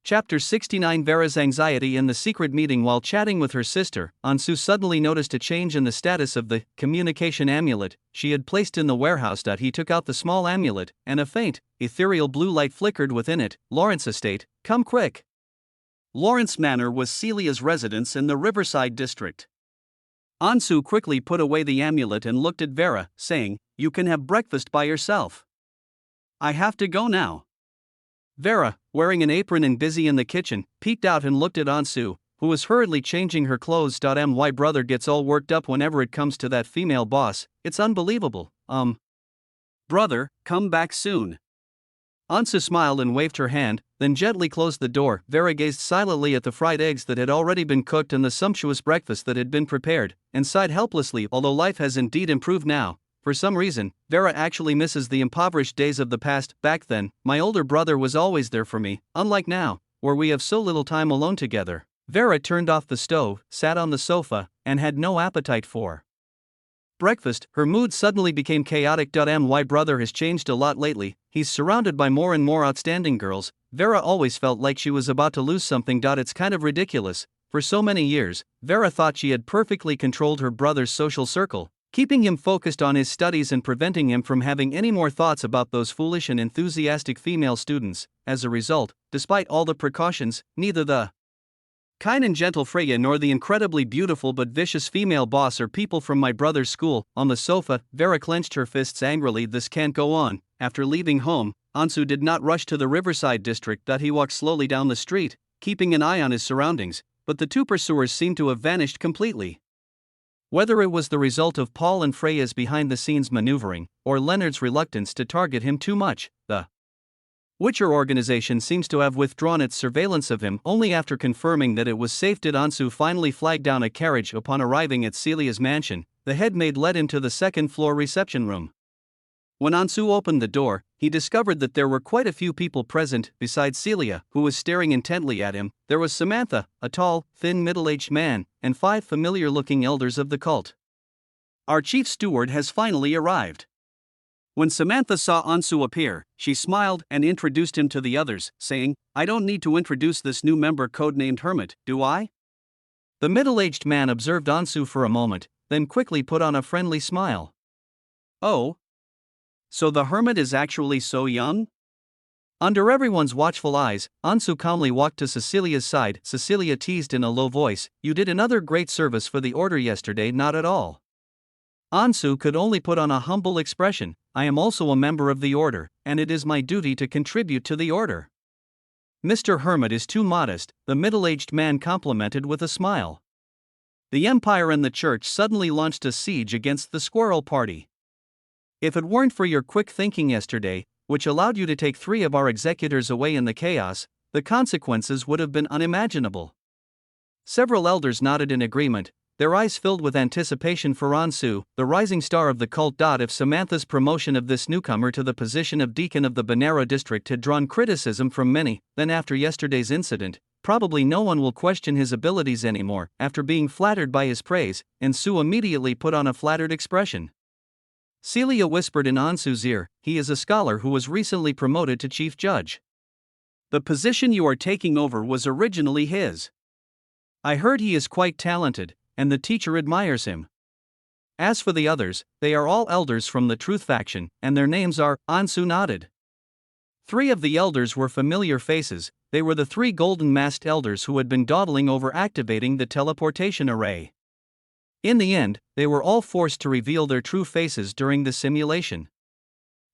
Chapter 69. Vera's anxiety in the secret meeting. While chatting with her sister, Ansu suddenly noticed a change in the status of the communication amulet she had placed in the warehouse. He took out the small amulet, and a faint, ethereal blue light flickered within it. Lawrence Estate, come quick. Lawrence Manor was Celia's residence in the Riverside district. Ansu quickly put away the amulet and looked at Vera, saying, "You can have breakfast by yourself. I have to go now." Vera, wearing an apron and busy in the kitchen, peeked out and looked at Ansu, who was hurriedly changing her clothes. My brother gets all worked up whenever it comes to that female boss, it's unbelievable. Brother, come back soon. Ansu smiled and waved her hand, then gently closed the door. Vera gazed silently at the fried eggs that had already been cooked and the sumptuous breakfast that had been prepared, and sighed helplessly. Although life has indeed improved now, for some reason, Vera actually misses the impoverished days of the past. Back then, my older brother was always there for me, unlike now, where we have so little time alone together. Vera turned off the stove, sat on the sofa, and had no appetite for breakfast. Her mood suddenly became chaotic. My brother has changed a lot lately, he's surrounded by more and more outstanding girls. Vera always felt like she was about to lose something. It's kind of ridiculous. For so many years, Vera thought she had perfectly controlled her brother's social circle, keeping him focused on his studies and preventing him from having any more thoughts about those foolish and enthusiastic female students. As a result, despite all the precautions, neither the kind and gentle Freya nor the incredibly beautiful but vicious female boss are people from my brother's school. On the sofa, Vera clenched her fists angrily. This can't go on. After leaving home, Ansu did not rush to the Riverside district. He walked slowly down the street, keeping an eye on his surroundings, but the two pursuers seemed to have vanished completely. Whether it was the result of Paul and Freya's behind-the-scenes maneuvering, or Leonard's reluctance to target him too much, the Witcher organization seems to have withdrawn its surveillance of him only after confirming that it was safe. Did Ansu finally flag down a carriage upon arriving at Celia's mansion? The head maid led him to the second-floor reception room. When Ansu opened the door, he discovered that there were quite a few people present. Besides Celia, who was staring intently at him, there was Samantha, a tall, thin middle-aged man, and 5 familiar-looking elders of the cult. Our chief steward has finally arrived. When Samantha saw Ansu appear, she smiled and introduced him to the others, saying, "I don't need to introduce this new member codenamed Hermit, do I?" The middle-aged man observed Ansu for a moment, then quickly put on a friendly smile. "Oh? So the Hermit is actually so young?" Under everyone's watchful eyes, Ansu calmly walked to Cecilia's side. Cecilia teased in a low voice, "You did another great service for the order yesterday." "Not at all." Ansu could only put on a humble expression. "I am also a member of the order, and it is my duty to contribute to the order." "Mr. Hermit is too modest," the middle-aged man complimented with a smile. The Empire and the Church suddenly launched a siege against the Squirrel Party. If it weren't for your quick thinking yesterday, which allowed you to take 3 of our executors away in the chaos, the consequences would have been unimaginable. Several elders nodded in agreement, their eyes filled with anticipation for Ansu, the rising star of the cult. If Samantha's promotion of this newcomer to the position of deacon of the Banera district had drawn criticism from many, then after yesterday's incident, probably no one will question his abilities anymore. After being flattered by his praise, Ansu immediately put on a flattered expression. Celia whispered in Ansu's ear, "He is a scholar who was recently promoted to chief judge. The position you are taking over was originally his. I heard he is quite talented, and the teacher admires him. As for the others, they are all elders from the Truth faction, and their names are." Ansu nodded. 3 of the elders were familiar faces. They were the 3 golden-masked elders who had been dawdling over activating the teleportation array. In the end, they were all forced to reveal their true faces during the simulation.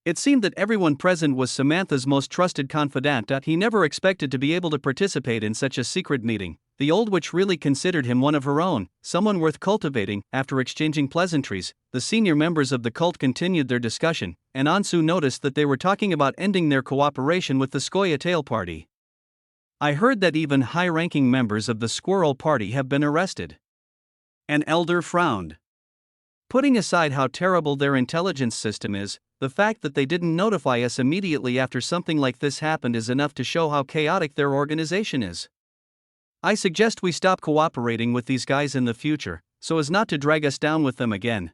It seemed that everyone present was Samantha's most trusted confidant. He never expected to be able to participate in such a secret meeting. The old witch really considered him one of her own, someone worth cultivating. After exchanging pleasantries, the senior members of the cult continued their discussion, and Ansu noticed that they were talking about ending their cooperation with the Scoia'tael party. "I heard that even high-ranking members of the Squirrel Party have been arrested." An elder frowned. "Putting aside how terrible their intelligence system is, the fact that they didn't notify us immediately after something like this happened is enough to show how chaotic their organization is. I suggest we stop cooperating with these guys in the future, so as not to drag us down with them again."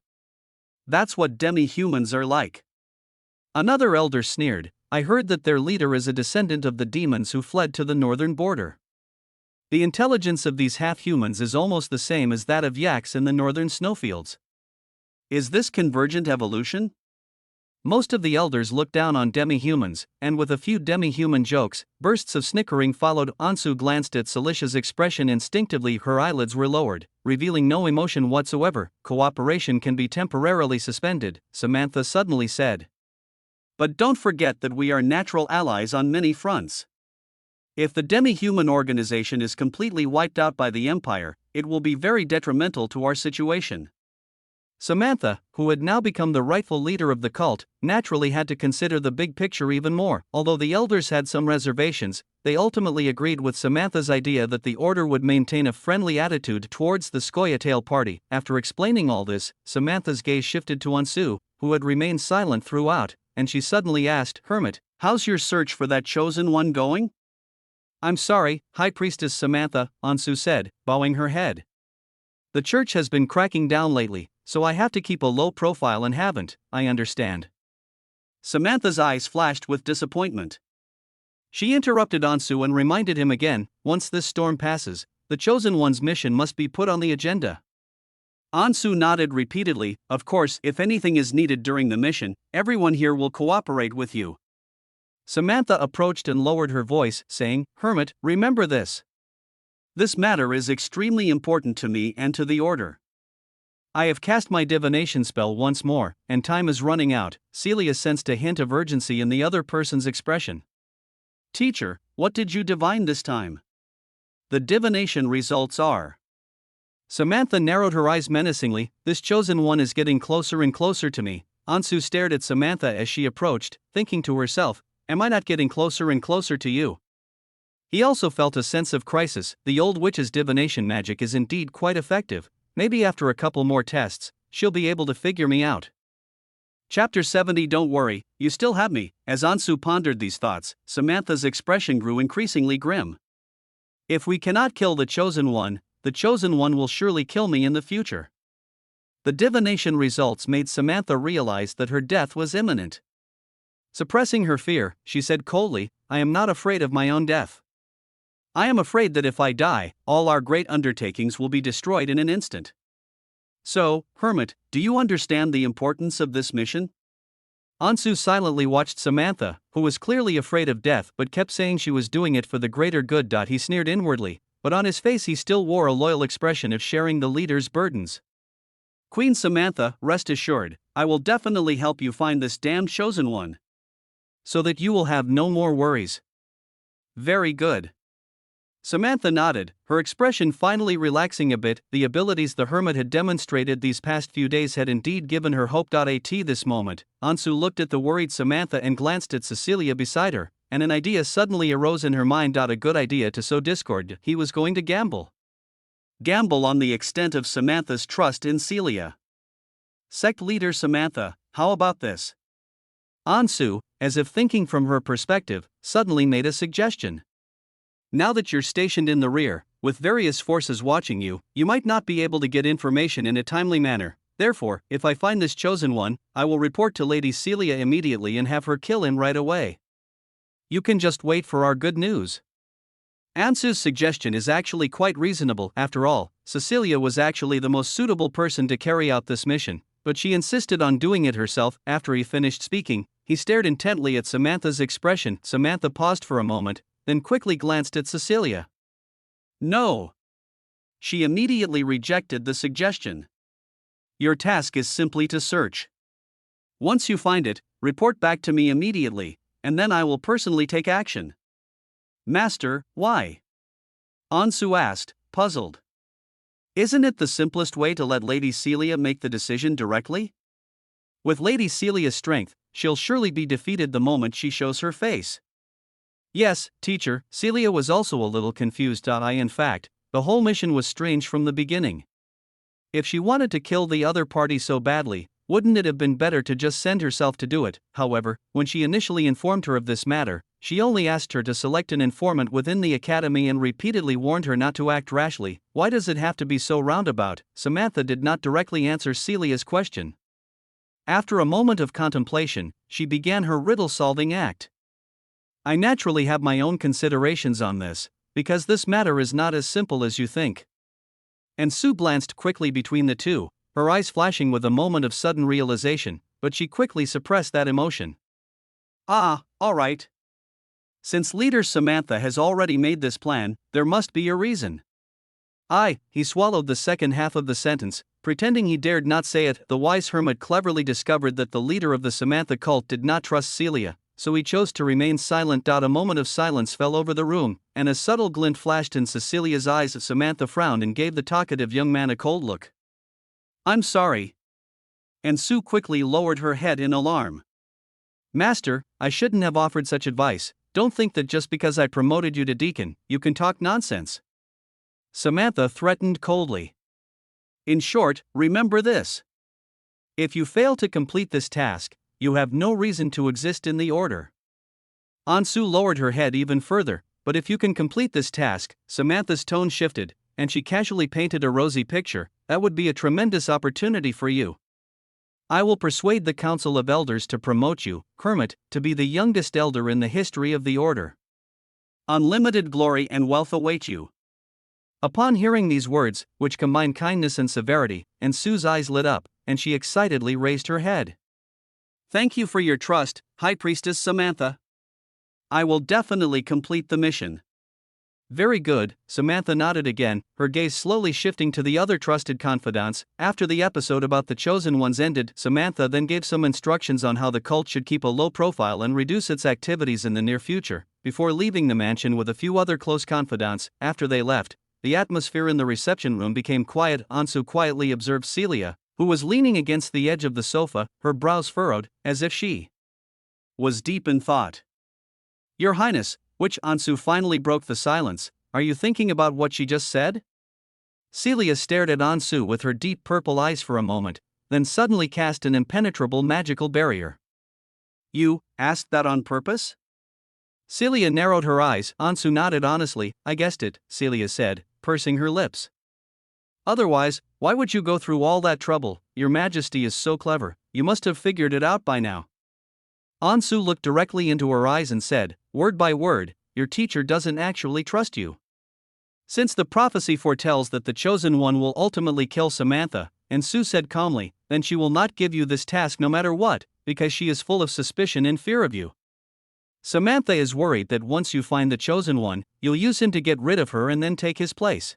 That's what demi-humans are like. Another elder sneered, I heard that their leader is a descendant of the demons who fled to the northern border. The intelligence of these half-humans is almost the same as that of yaks in the northern snowfields. Is this convergent evolution? Most of the elders looked down on demi-humans, and with a few demi-human jokes, bursts of snickering followed. Ansu glanced at Celicia's expression. Instinctively her eyelids were lowered, revealing no emotion whatsoever. Cooperation can be temporarily suspended, Samantha suddenly said. But don't forget that we are natural allies on many fronts. If the demi-human organization is completely wiped out by the Empire, it will be very detrimental to our situation. Samantha, who had now become the rightful leader of the cult, naturally had to consider the big picture even more. Although the elders had some reservations, they ultimately agreed with Samantha's idea that the order would maintain a friendly attitude towards the Scoia'tael party. After explaining all this, Samantha's gaze shifted to Ansu, who had remained silent throughout, and she suddenly asked, Hermit, how's your search for that chosen one going? I'm sorry, High Priestess Samantha, Ansu said, bowing her head. The church has been cracking down lately, so I have to keep a low profile and haven't, I understand. Samantha's eyes flashed with disappointment. She interrupted Ansu and reminded him again, once this storm passes, the Chosen One's mission must be put on the agenda. Ansu nodded repeatedly, of course, if anything is needed during the mission, everyone here will cooperate with you. Samantha approached and lowered her voice, saying, Hermit, remember this. This matter is extremely important to me and to the Order. I have cast my divination spell once more, and time is running out. Celia sensed a hint of urgency in the other person's expression. Teacher, what did you divine this time? The divination results are. Samantha narrowed her eyes menacingly. This chosen one is getting closer and closer to me. Ansu stared at Samantha as she approached, thinking to herself, am I not getting closer and closer to you? He also felt a sense of crisis. The old witch's divination magic is indeed quite effective. Maybe after a couple more tests, she'll be able to figure me out. Chapter 70. Don't worry, you still have me. As Ansu pondered these thoughts, Samantha's expression grew increasingly grim. If we cannot kill the Chosen One will surely kill me in the future. The divination results made Samantha realize that her death was imminent. Suppressing her fear, she said coldly, I am not afraid of my own death. I am afraid that if I die, all our great undertakings will be destroyed in an instant. So, Hermit, do you understand the importance of this mission? Ansu silently watched Samantha, who was clearly afraid of death but kept saying she was doing it for the greater good. He sneered inwardly, but on his face he still wore a loyal expression of sharing the leader's burdens. Queen Samantha, rest assured, I will definitely help you find this damned chosen one. So that you will have no more worries. Very good. Samantha nodded, her expression finally relaxing a bit. The abilities the hermit had demonstrated these past few days had indeed given her hope. At this moment, Ansu looked at the worried Samantha and glanced at Cecilia beside her, and an idea suddenly arose in her mind. A good idea to sow discord. He was going to gamble. Gamble on the extent of Samantha's trust in Celia. Sect leader Samantha, how about this? Ansu, as if thinking from her perspective, suddenly made a suggestion. Now that you're stationed in the rear, with various forces watching you, you might not be able to get information in a timely manner. Therefore, if I find this chosen one, I will report to Lady Celia immediately and have her kill him right away. You can just wait for our good news. Ansu's suggestion is actually quite reasonable. After all, Cecilia was actually the most suitable person to carry out this mission, but she insisted on doing it herself. After he finished speaking, he stared intently at Samantha's expression. Samantha paused for a moment, then quickly glanced at Cecilia. No. She immediately rejected the suggestion. Your task is simply to search. Once you find it, report back to me immediately, and then I will personally take action. Master, why? Ansu asked, puzzled. Isn't it the simplest way to let Lady Celia make the decision directly? With Lady Celia's strength, she'll surely be defeated the moment she shows her face. Yes, teacher, Celia was also a little confused. In fact, the whole mission was strange from the beginning. If she wanted to kill the other party so badly, wouldn't it have been better to just send herself to do it? However, when she initially informed her of this matter, she only asked her to select an informant within the academy and repeatedly warned her not to act rashly. Why does it have to be so roundabout? Samantha did not directly answer Celia's question. After a moment of contemplation, she began her riddle-solving act. I naturally have my own considerations on this, because this matter is not as simple as you think. Ansu glanced quickly between the two, her eyes flashing with a moment of sudden realization, but she quickly suppressed that emotion. All right. Since leader Samantha has already made this plan, there must be a reason. He swallowed the second half of the sentence, pretending he dared not say it. The wise hermit cleverly discovered that the leader of the Samantha cult did not trust Celia, so he chose to remain silent. A moment of silence fell over the room, and a subtle glint flashed in Cecilia's eyes. Samantha frowned and gave the talkative young man a cold look. I'm sorry. Ansu quickly lowered her head in alarm. Master, I shouldn't have offered such advice. Don't think that just because I promoted you to deacon, you can talk nonsense. Samantha threatened coldly. In short, remember this. If you fail to complete this task, you have no reason to exist in the order. Ansu lowered her head even further, but if you can complete this task, Samantha's tone shifted, and she casually painted a rosy picture. That would be a tremendous opportunity for you. I will persuade the Council of Elders to promote you, Hermit, to be the youngest elder in the history of the order. Unlimited glory and wealth await you. Upon hearing these words, which combined kindness and severity, Ansu's eyes lit up, and she excitedly raised her head. Thank you for your trust, High Priestess Samantha. I will definitely complete the mission. Very good, Samantha nodded again, her gaze slowly shifting to the other trusted confidants. After the episode about the Chosen Ones ended, Samantha then gave some instructions on how the cult should keep a low profile and reduce its activities in the near future. Before leaving the mansion with a few other close confidants, after they left, the atmosphere in the reception room became quiet. Ansu quietly observed Celia, who was leaning against the edge of the sofa, her brows furrowed, as if she was deep in thought. Your Highness, which Ansu finally broke the silence, are you thinking about what she just said? Celia stared at Ansu with her deep purple eyes for a moment, then suddenly cast an impenetrable magical barrier. You asked that on purpose? Celia narrowed her eyes. Ansu nodded honestly. I guessed it, Celia said, pursing her lips. Otherwise, why would you go through all that trouble? Your Majesty is so clever, you must have figured it out by now. Ansu looked directly into her eyes and said, word by word, your teacher doesn't actually trust you. Since the prophecy foretells that the Chosen One will ultimately kill Samantha, Ansu said calmly, then she will not give you this task no matter what, because she is full of suspicion and fear of you. Samantha is worried that once you find the Chosen One, you'll use him to get rid of her and then take his place.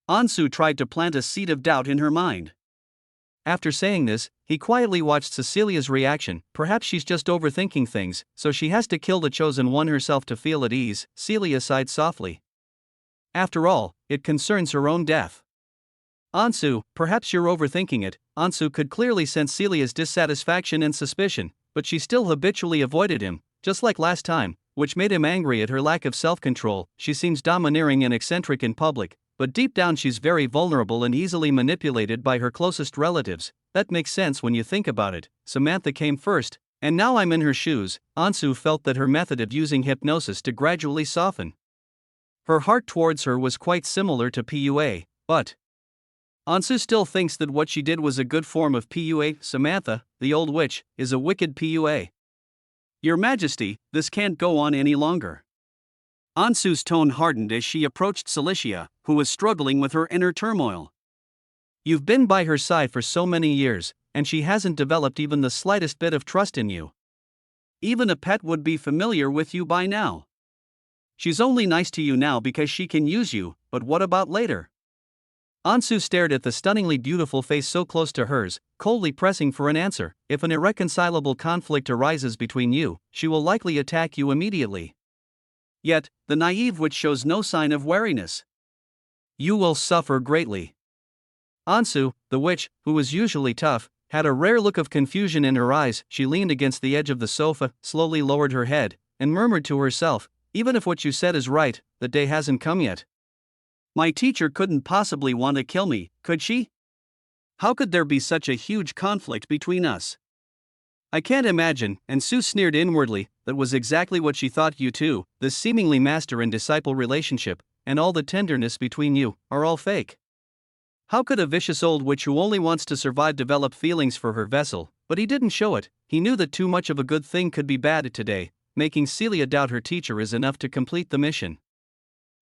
Ansu tried to plant a seed of doubt in her mind. After saying this, he quietly watched Cecilia's reaction. Perhaps she's just overthinking things, so she has to kill the Chosen One herself to feel at ease. Celia sighed softly. After all, it concerns her own death. Ansu, perhaps you're overthinking it. Ansu could clearly sense Celia's dissatisfaction and suspicion, but she still habitually avoided him, just like last time, which made him angry at her lack of self-control. She seems domineering and eccentric in public, but deep down she's very vulnerable and easily manipulated by her closest relatives. That makes sense when you think about it. Samantha came first, and now I'm in her shoes. Ansu felt that her method of using hypnosis to gradually soften her heart towards her was quite similar to PUA, but Ansu still thinks that what she did was a good form of PUA. Samantha, the old witch, is a wicked PUA. Your Majesty, this can't go on any longer. Ansu's tone hardened as she approached Celia, who was struggling with her inner turmoil. You've been by her side for so many years, and she hasn't developed even the slightest bit of trust in you. Even a pet would be familiar with you by now. She's only nice to you now because she can use you, but what about later? Ansu stared at the stunningly beautiful face so close to hers, coldly pressing for an answer. If an irreconcilable conflict arises between you, she will likely attack you immediately. Yet, the naive witch shows no sign of wariness. You will suffer greatly. Ansu, the witch, who was usually tough, had a rare look of confusion in her eyes. She leaned against the edge of the sofa, slowly lowered her head, and murmured to herself, even if what you said is right, the day hasn't come yet. My teacher couldn't possibly want to kill me, could she? How could there be such a huge conflict between us? I can't imagine, and Sue sneered inwardly. That was exactly what she thought. You two, this seemingly master and disciple relationship, and all the tenderness between you, are all fake. How could a vicious old witch who only wants to survive develop feelings for her vessel? But he didn't show it. He knew that too much of a good thing could be bad today. Making Celia doubt her teacher is enough to complete the mission.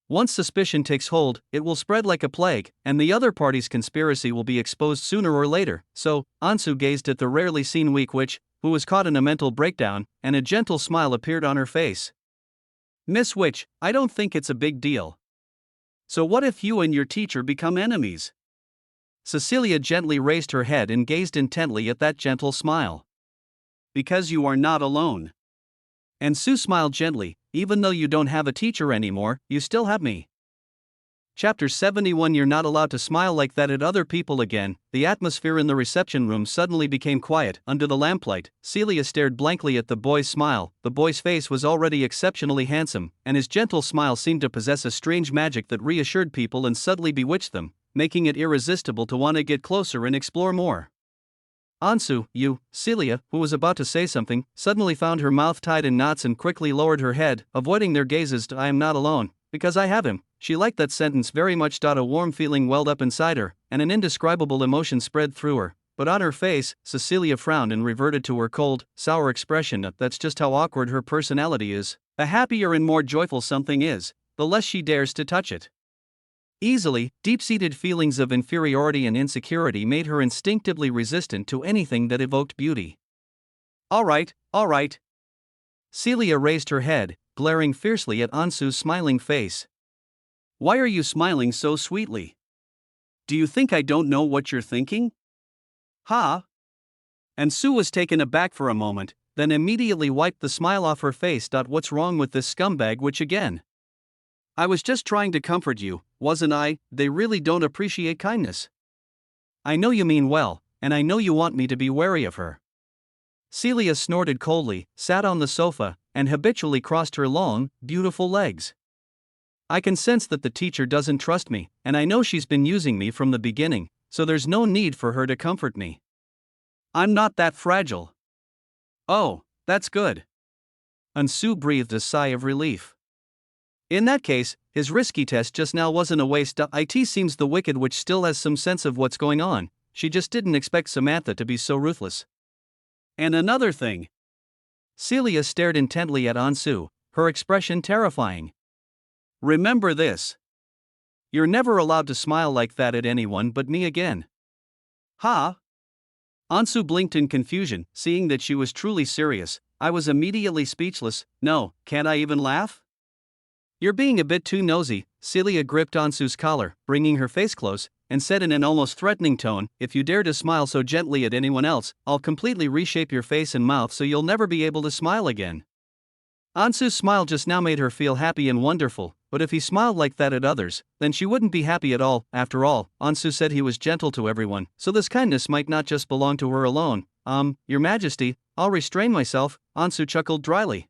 Once suspicion takes hold, it will spread like a plague, and the other party's conspiracy will be exposed sooner or later. So, Ansu gazed at the rarely seen weak witch, who was caught in a mental breakdown, and a gentle smile appeared on her face. "Miss Witch, I don't think it's a big deal. So what if you and your teacher become enemies?" Cecilia gently raised her head and gazed intently at that gentle smile. "Because you are not alone." And Sue smiled gently. "Even though you don't have a teacher anymore, you still have me." Chapter 71. You're not allowed to smile like that at other people again. The atmosphere in the reception room suddenly became quiet. Under the lamplight, Celia stared blankly at the boy's smile. The boy's face was already exceptionally handsome, and his gentle smile seemed to possess a strange magic that reassured people and subtly bewitched them, making it irresistible to want to get closer and explore more. "Ansu, you," Celia, who was about to say something, suddenly found her mouth tied in knots and quickly lowered her head, avoiding their gazes. "I am not alone, because I have him." She liked that sentence very much. A warm feeling welled up inside her, and an indescribable emotion spread through her. But on her face, Cecilia frowned and reverted to her cold, sour expression. That's just how awkward her personality is. The happier and more joyful something is, the less she dares to touch it. Easily, deep-seated feelings of inferiority and insecurity made her instinctively resistant to anything that evoked beauty. All right. Celia raised her head, glaring fiercely at Ansu's smiling face. "Why are you smiling so sweetly? Do you think I don't know what you're thinking?" "Ha!" And Sue was taken aback for a moment, then immediately wiped the smile off her face. "What's wrong with this scumbag witch again? I was just trying to comfort you, wasn't I? They really don't appreciate kindness." "I know you mean well, and I know you want me to be wary of her." Celia snorted coldly, sat on the sofa, and habitually crossed her long, beautiful legs. "I can sense that the teacher doesn't trust me, and I know she's been using me from the beginning, so there's no need for her to comfort me. I'm not that fragile." "Oh, that's good." Ansu breathed a sigh of relief. In that case, his risky test just now wasn't a waste. It seems the wicked witch still has some sense of what's going on. She just didn't expect Samantha to be so ruthless. "And another thing." Celia stared intently at Ansu, her expression terrifying. "Remember this. You're never allowed to smile like that at anyone but me again." "Ha?" Ansu blinked in confusion, seeing that she was truly serious. I was immediately speechless. "No, can't I even laugh?" "You're being a bit too nosy." Celia gripped Ansu's collar, bringing her face close, and said in an almost threatening tone, "If you dare to smile so gently at anyone else, I'll completely reshape your face and mouth so you'll never be able to smile again." Ansu's smile just now made her feel happy and wonderful, but if he smiled like that at others, then she wouldn't be happy at all. After all, Ansu said he was gentle to everyone, so this kindness might not just belong to her alone. Your Majesty, I'll restrain myself," Ansu chuckled dryly.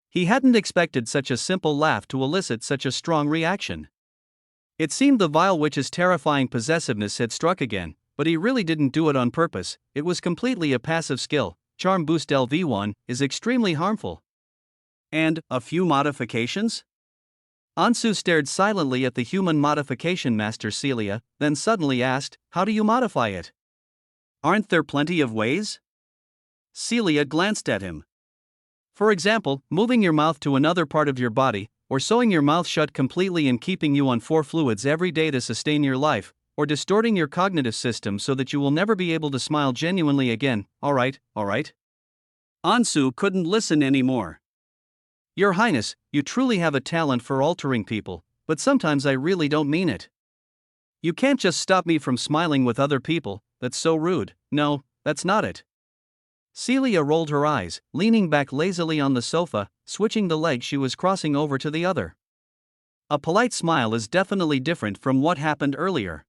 He hadn't expected such a simple laugh to elicit such a strong reaction. It seemed the vile witch's terrifying possessiveness had struck again, but he really didn't do it on purpose. It was completely a passive skill. Charm boost LV1 is extremely harmful. "And a few modifications?" Ansu stared silently at the human modification master Celia, then suddenly asked, "How do you modify it? Aren't there plenty of ways?" Celia glanced at him. "For example, moving your mouth to another part of your body, or sewing your mouth shut completely and keeping you on 4 fluids every day to sustain your life, or distorting your cognitive system so that you will never be able to smile genuinely again." All right. Ansu couldn't listen anymore. "Your Highness, you truly have a talent for altering people, but sometimes I really don't mean it. You can't just stop me from smiling with other people. That's so rude." "No, that's not it." Celia rolled her eyes, leaning back lazily on the sofa, switching the leg she was crossing over to the other. "A polite smile is definitely different from what happened earlier.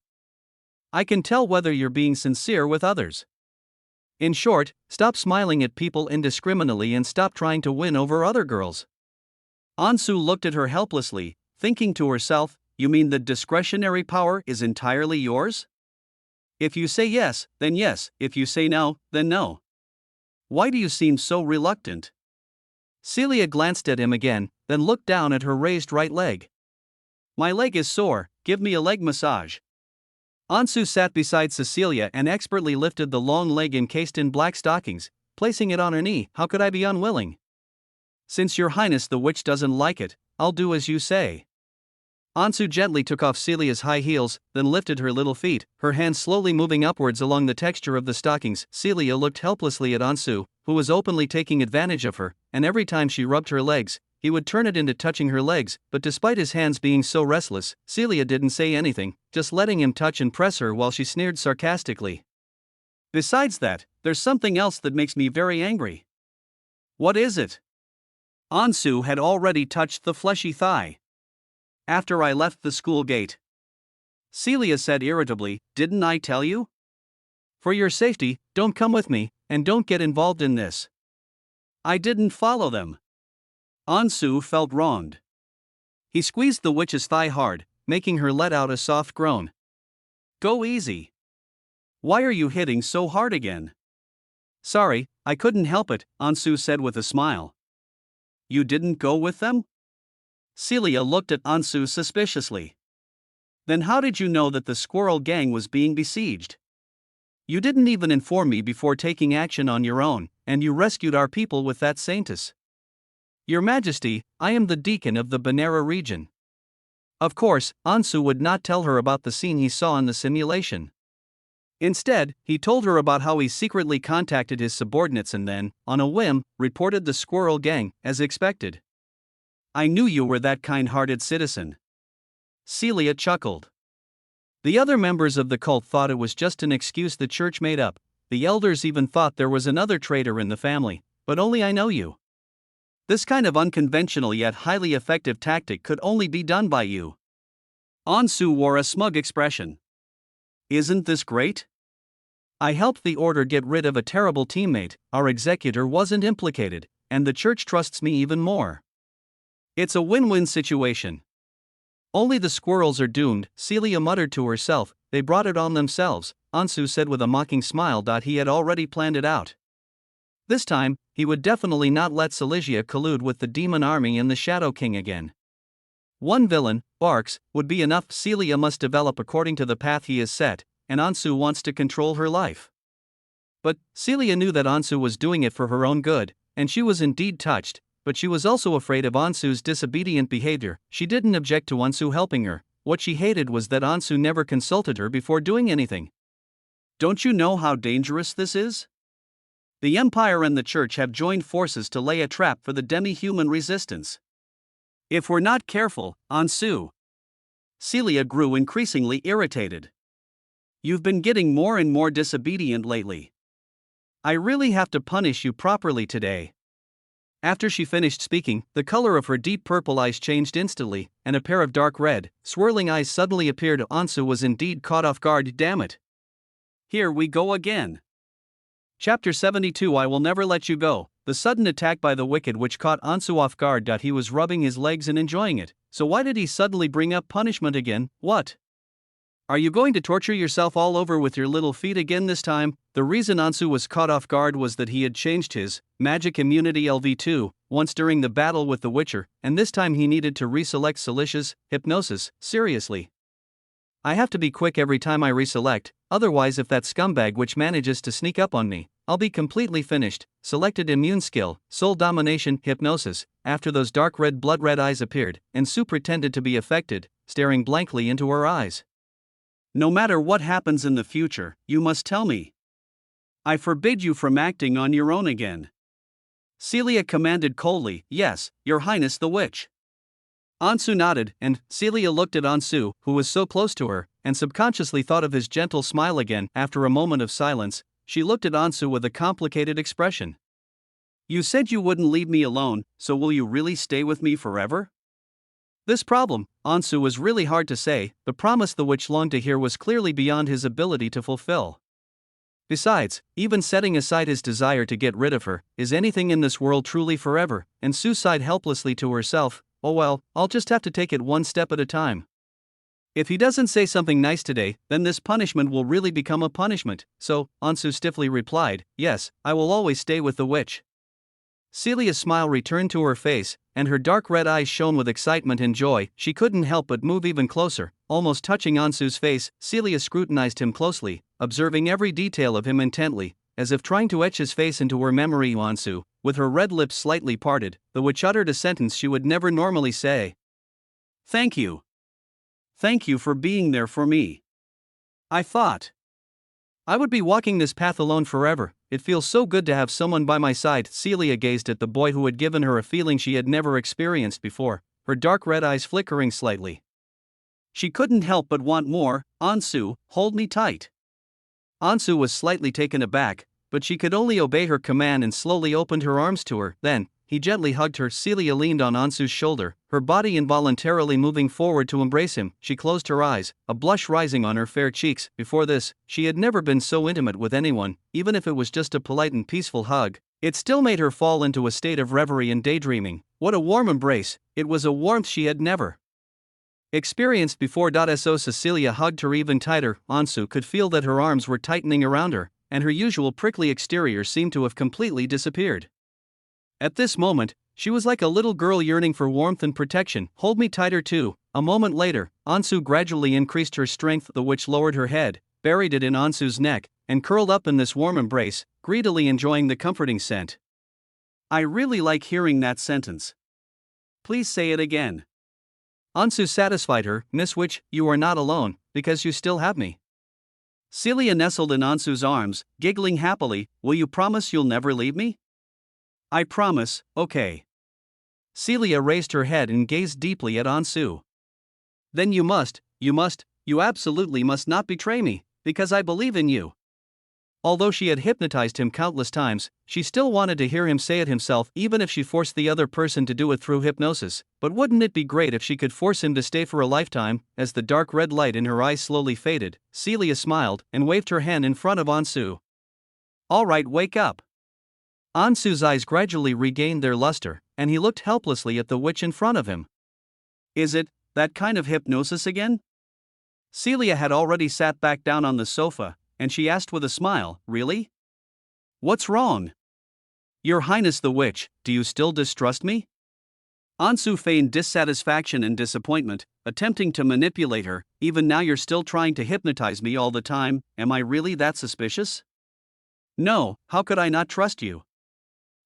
I can tell whether you're being sincere with others. In short, stop smiling at people indiscriminately and stop trying to win over other girls." Ansu looked at her helplessly, thinking to herself, "You mean the discretionary power is entirely yours? If you say yes, then yes. If you say no, then no. Why do you seem so reluctant?" Celia glanced at him again, then looked down at her raised right leg. "My leg is sore, give me a leg massage." Ansu sat beside Cecilia and expertly lifted the long leg encased in black stockings, placing it on her knee. How could I be unwilling? Since your highness the witch doesn't like it, I'll do as you say. Ansu gently took off Celia's high heels, then lifted her little feet, her hands slowly moving upwards along the texture of the stockings. Celia looked helplessly at Ansu, who was openly taking advantage of her, and every time she rubbed her legs, he would turn it into touching her legs, but despite his hands being so restless, Celia didn't say anything, just letting him touch and press her while she sneered sarcastically. Besides that, there's something else that makes me very angry. What is it? Ansu had already touched the fleshy thigh. After I left the school gate. Celia said irritably, didn't I tell you? For your safety, don't come with me, and don't get involved in this. I didn't follow them. Ansu felt wronged. He squeezed the witch's thigh hard, making her let out a soft groan. Go easy. Why are you hitting so hard again? Sorry, I couldn't help it, Ansu said with a smile. You didn't go with them? Celia looked at Ansu suspiciously. Then how did you know that the squirrel gang was being besieged? You didn't even inform me before taking action on your own, and you rescued our people with that saintess. Your Majesty, I am the deacon of the Banera region. Of course, Ansu would not tell her about the scene he saw in the simulation. Instead, he told her about how he secretly contacted his subordinates and then, on a whim, reported the squirrel gang, as expected. I knew you were that kind-hearted citizen. Celia chuckled. The other members of the cult thought it was just an excuse the church made up. The elders even thought there was another traitor in the family, but only I know you. This kind of unconventional yet highly effective tactic could only be done by you. Ansu wore a smug expression. Isn't this great? I helped the order get rid of a terrible teammate, our executor wasn't implicated, and the church trusts me even more. It's a win-win situation. Only the squirrels are doomed, Celia muttered to herself, they brought it on themselves, Ansu said with a mocking smile. He had already planned it out. This time, he would definitely not let Celia collude with the demon army and the Shadow King again. One villain, Barks, would be enough. Celia must develop according to the path he has set, and Ansu wants to control her life. But Celia knew that Ansu was doing it for her own good, and she was indeed touched, but she was also afraid of Ansu's disobedient behavior. She didn't object to Ansu helping her, what she hated was that Ansu never consulted her before doing anything. Don't you know how dangerous this is? The Empire and the Church have joined forces to lay a trap for the demi-human resistance. If we're not careful, Ansu. Celia grew increasingly irritated. You've been getting more and more disobedient lately. I really have to punish you properly today. After she finished speaking, the color of her deep purple eyes changed instantly, and a pair of dark red, swirling eyes suddenly appeared. Ansu was indeed caught off guard. Damn it. Here we go again. Chapter 72. I will never let you go. The sudden attack by the wicked witch caught Ansu off guard. He was rubbing his legs and enjoying it, so why did he suddenly bring up punishment again? What? Are you going to torture yourself all over with your little feet again this time? The reason Ansu was caught off guard was that he had changed his magic immunity LV2 once during the battle with the Witcher, and this time he needed to reselect Celicia's hypnosis. Seriously. I have to be quick every time I reselect, otherwise if that scumbag witch manages to sneak up on me, I'll be completely finished. Selected immune skill, soul domination, hypnosis. After those dark red blood red eyes appeared, Ansu pretended to be affected, staring blankly into her eyes. No matter what happens in the future, you must tell me. I forbid you from acting on your own again. Celia commanded coldly. Yes, Your Highness the Witch. Ansu nodded, and Celia looked at Ansu, who was so close to her, and subconsciously thought of his gentle smile again. After a moment of silence, she looked at Ansu with a complicated expression. You said you wouldn't leave me alone, so will you really stay with me forever? This problem, Ansu, was really hard to say. The promise the witch longed to hear was clearly beyond his ability to fulfill. Besides, even setting aside his desire to get rid of her, is anything in this world truly forever? Ansu sighed helplessly to herself. Oh well, I'll just have to take it one step at a time. If he doesn't say something nice today, then this punishment will really become a punishment. So, Ansu stiffly replied, yes, I will always stay with the witch. Celia's smile returned to her face, and her dark red eyes shone with excitement and joy. She couldn't help but move even closer, almost touching Ansu's face. Celia scrutinized him closely, observing every detail of him intently, as if trying to etch his face into her memory. Ansu, with her red lips slightly parted, the witch uttered a sentence she would never normally say. "Thank you. Thank you for being there for me. I thought I would be walking this path alone forever. It feels so good to have someone by my side." Celia gazed at the boy who had given her a feeling she had never experienced before, her dark red eyes flickering slightly. She couldn't help but want more. "Ansu, hold me tight." Ansu was slightly taken aback, but she could only obey her command and slowly opened her arms to her. Then, he gently hugged her. Celia leaned on Ansu's shoulder, her body involuntarily moving forward to embrace him. She closed her eyes, a blush rising on her fair cheeks. Before this, she had never been so intimate with anyone, even if it was just a polite and peaceful hug. It still made her fall into a state of reverie and daydreaming. What a warm embrace! It was a warmth she had never experienced before. So Cecilia hugged her even tighter. Ansu could feel that her arms were tightening around her, and her usual prickly exterior seemed to have completely disappeared. At this moment, she was like a little girl yearning for warmth and protection. "Hold me tighter too." A moment later, Ansu gradually increased her strength. The witch lowered her head, buried it in Ansu's neck, and curled up in this warm embrace, greedily enjoying the comforting scent. "I really like hearing that sentence. Please say it again." Ansu satisfied her. "Miss Witch, you are not alone, because you still have me." Celia nestled in Ansu's arms, giggling happily. "Will you promise you'll never leave me?" "I promise." "Okay." Celia raised her head and gazed deeply at Ansu. "Then you absolutely must not betray me, because I believe in you." Although she had hypnotized him countless times, she still wanted to hear him say it himself, even if she forced the other person to do it through hypnosis. But wouldn't it be great if she could force him to stay for a lifetime? As the dark red light in her eyes slowly faded, Celia smiled and waved her hand in front of Ansu. "All right, wake up." Ansu's eyes gradually regained their luster, and he looked helplessly at the witch in front of him. "Is it that kind of hypnosis again?" Celia had already sat back down on the sofa, and she asked with a smile, "Really? What's wrong?" "Your Highness the Witch, do you still distrust me?" Ansu feigned dissatisfaction and disappointment, attempting to manipulate her. "Even now you're still trying to hypnotize me all the time. Am I really that suspicious?" "No, how could I not trust you?"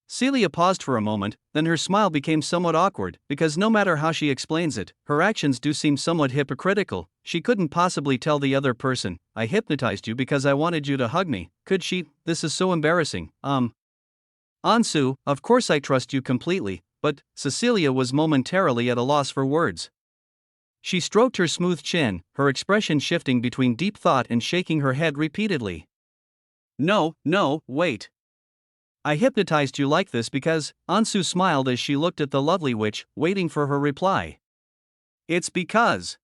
Celia paused for a moment, then her smile became somewhat awkward, because no matter how she explains it, her actions do seem somewhat hypocritical. She couldn't possibly tell the other person, "I hypnotized you because I wanted you to hug me," could she? This is so embarrassing. Ansu, of course I trust you completely, but Cecilia was momentarily at a loss for words. She stroked her smooth chin, her expression shifting between deep thought and shaking her head repeatedly. No, wait. I hypnotized you like this because," Ansu smiled as she looked at the lovely witch, waiting for her reply. "It's because."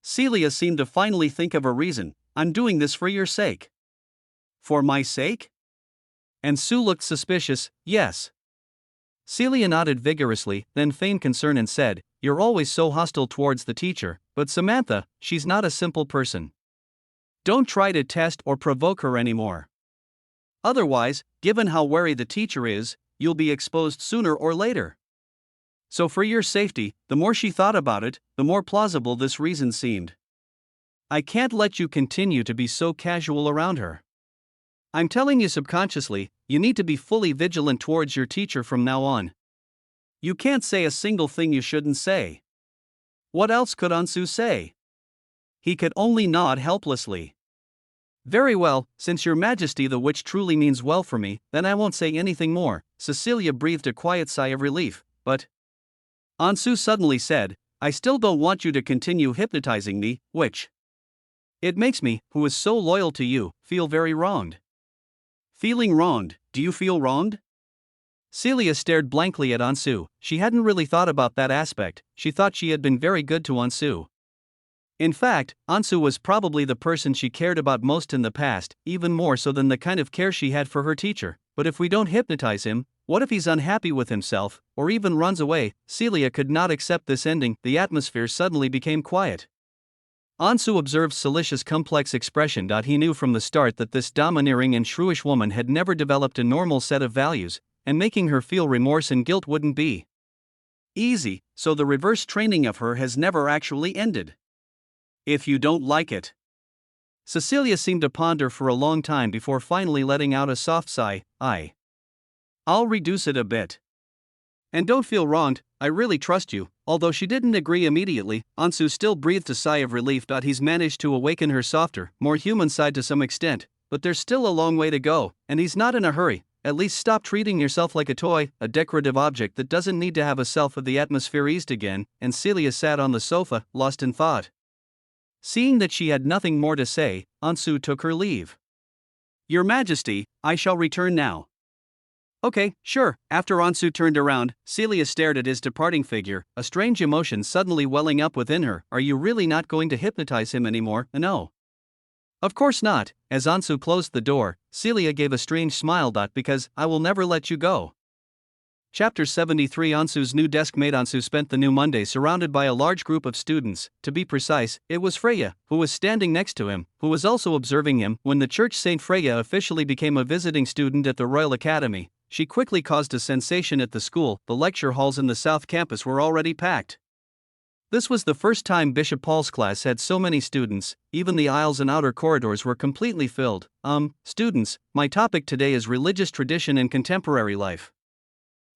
Celia seemed to finally think of a reason. "I'm doing this for your sake." "For my sake?" Ansu looked suspicious. "Yes." Celia nodded vigorously, then feigned concern and said, "You're always so hostile towards the teacher, but Samantha, she's not a simple person. Don't try to test or provoke her anymore. Otherwise, given how wary the teacher is, you'll be exposed sooner or later. So for your safety." The more she thought about it, the more plausible this reason seemed. "I can't let you continue to be so casual around her. I'm telling you subconsciously, you need to be fully vigilant towards your teacher from now on. You can't say a single thing you shouldn't say." What else could Ansu say? He could only nod helplessly. "Very well, since your majesty the witch truly means well for me, then I won't say anything more." Cecilia breathed a quiet sigh of relief. "But," Ansu suddenly said, "I still don't want you to continue hypnotizing me, witch. It makes me, who is so loyal to you, feel very wronged." "Feeling wronged? Do you feel wronged?" Celia stared blankly at Ansu. She hadn't really thought about that aspect. She thought she had been very good to Ansu. In fact, Ansu was probably the person she cared about most in the past, even more so than the kind of care she had for her teacher. But if we don't hypnotize him, what if he's unhappy with himself, or even runs away? Celia could not accept this ending. The atmosphere suddenly became quiet. Ansu observed Celicia's complex expression. He knew from the start that this domineering and shrewish woman had never developed a normal set of values. and making her feel remorse and guilt wouldn't be easy, so the reverse training of her has never actually ended. If you don't like it. Cecilia seemed to ponder for a long time before finally letting out a soft sigh. I'll reduce it a bit. And don't feel wronged, I really trust you. Although she didn't agree immediately, Ansu still breathed a sigh of relief that he's managed to awaken her softer, more human side to some extent, but there's still a long way to go, and he's not in a hurry. At least stop treating yourself like a toy, a decorative object that doesn't need to have a self. The atmosphere eased again, and Celia sat on the sofa, lost in thought. Seeing that she had nothing more to say, Ansu took her leave. Your Majesty, I shall return now. Okay, sure. After Ansu turned around, Celia stared at his departing figure, a strange emotion suddenly welling up within her. Are you really not going to hypnotize him anymore? No. Of course not. As Ansu closed the door, Celia gave a strange smile. Because I will never let you go. Chapter 73. Ansu's new desk mate. Ansu spent the new Monday surrounded by a large group of students. To be precise, it was Freya, who was standing next to him, who was also observing him. When the church Saint Freya officially became a visiting student at the Royal Academy, she quickly caused a sensation at the school. The lecture halls in the South Campus were already packed. This was the first time Bishop Paul's class had so many students. Even the aisles and outer corridors were completely filled. Students, my topic today is religious tradition and contemporary life.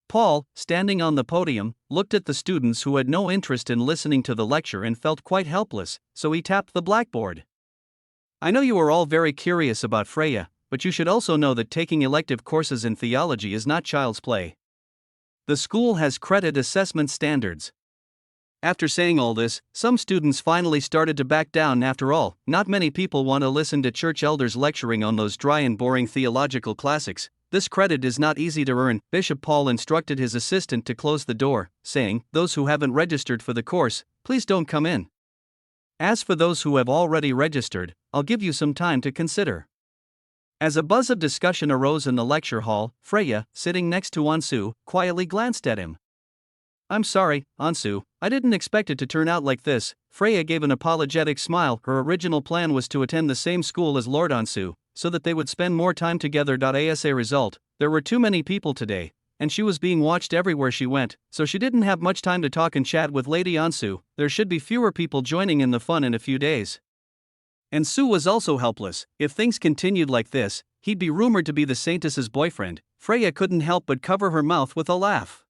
Paul, standing on the podium, looked at the students who had no interest in listening to the lecture and felt quite helpless, so he tapped the blackboard. I know you are all very curious about Freya, but you should also know that taking elective courses in theology is not child's play. The school has credit assessment standards. After saying all this, some students finally started to back down. After all, not many people want to listen to church elders lecturing on those dry and boring theological classics. This credit is not easy to earn. Bishop Paul instructed his assistant to close the door, saying, "Those who haven't registered for the course, please don't come in. As for those who have already registered, I'll give you some time to consider." As a buzz of discussion arose in the lecture hall, Freya, sitting next to Ansu, quietly glanced at him. I'm sorry, Ansu, I didn't expect it to turn out like this. Freya gave an apologetic smile. Her original plan was to attend the same school as Lord Ansu, so that they would spend more time together. As a result, there were too many people today, and she was being watched everywhere she went, so she didn't have much time to talk and chat with Lady Ansu. There should be fewer people joining in the fun in a few days. Ansu was also helpless. If things continued like this, he'd be rumored to be the Saintess's boyfriend. Freya couldn't help but cover her mouth with a laugh.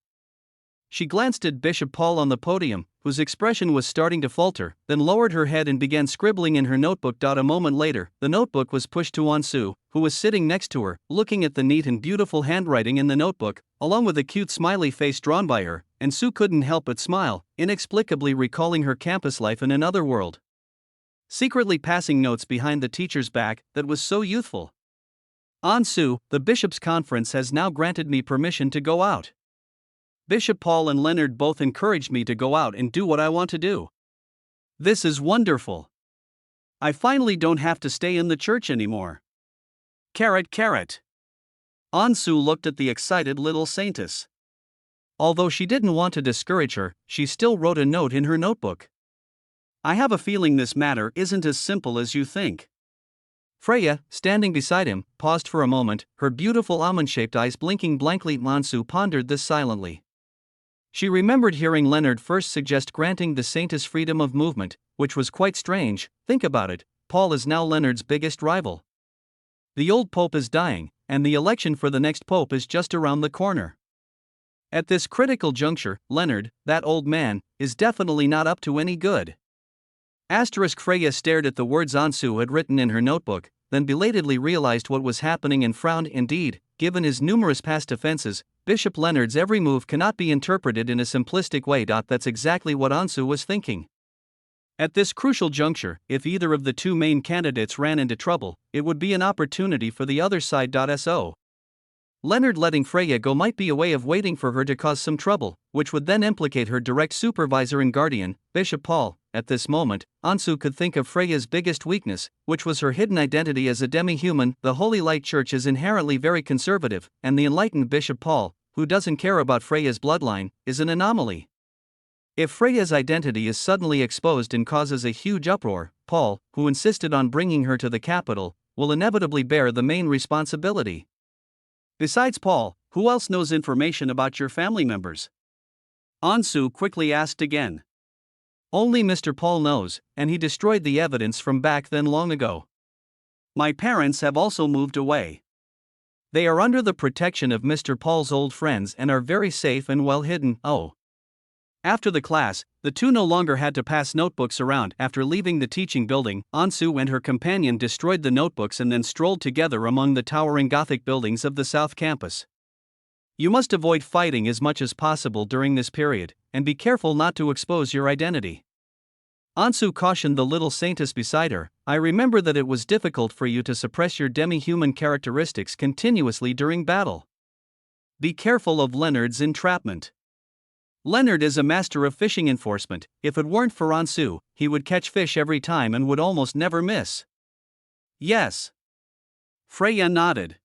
She glanced at Bishop Paul on the podium, whose expression was starting to falter, then lowered her head and began scribbling in her notebook. A moment later, the notebook was pushed to Ansu, who was sitting next to her, looking at the neat and beautiful handwriting in the notebook, along with a cute smiley face drawn by her. Ansu couldn't help but smile, inexplicably recalling her campus life in another world. Secretly passing notes behind the teacher's back, that was so youthful. Ansu, the bishop's conference has now granted me permission to go out. Bishop Paul and Leonard both encouraged me to go out and do what I want to do. This is wonderful. I finally don't have to stay in the church anymore. Carrot. Ansu looked at the excited little saintess. Although she didn't want to discourage her, she still wrote a note in her notebook. I have a feeling this matter isn't as simple as you think. Freya, standing beside him, paused for a moment, her beautiful almond-shaped eyes blinking blankly. Ansu pondered this silently. She remembered hearing Leonard first suggest granting the Saintess freedom of movement, which was quite strange. Think about it, Paul is now Leonard's biggest rival. The old pope is dying, and the election for the next pope is just around the corner. At this critical juncture, Leonard, that old man, is definitely not up to any good. Freya stared at the words Ansu had written in her notebook, then belatedly realized what was happening and frowned. Indeed, given his numerous past offenses, Bishop Leonard's every move cannot be interpreted in a simplistic way. That's exactly what Ansu was thinking. At this crucial juncture, if either of the two main candidates ran into trouble, it would be an opportunity for the other side. So, Leonard letting Freya go might be a way of waiting for her to cause some trouble, which would then implicate her direct supervisor and guardian, Bishop Paul. At this moment, Ansu could think of Freya's biggest weakness, which was her hidden identity as a demi-human. The Holy Light Church is inherently very conservative, and the enlightened Bishop Paul, who doesn't care about Freya's bloodline, is an anomaly. If Freya's identity is suddenly exposed and causes a huge uproar, Paul, who insisted on bringing her to the capital, will inevitably bear the main responsibility. Besides Paul, Who else knows information about your family members? Ansu quickly asked again. Only Mr. Paul knows, and he destroyed the evidence from back then long ago. My parents have also moved away. They are under the protection of Mr. Paul's old friends and are very safe and well hidden. Oh. After the class, the two no longer had to pass notebooks around. After leaving the teaching building, Ansu and her companion destroyed the notebooks and then strolled together among the towering Gothic buildings of the South Campus. You must avoid fighting as much as possible during this period, and be careful not to expose your identity. Ansu cautioned the little saintess beside her. I remember that it was difficult for you to suppress your demi-human characteristics continuously during battle. Be careful of Leonard's entrapment. Leonard is a master of fishing enforcement. If it weren't for Ansu, he would catch fish every time and would almost never miss. Yes. Freya nodded.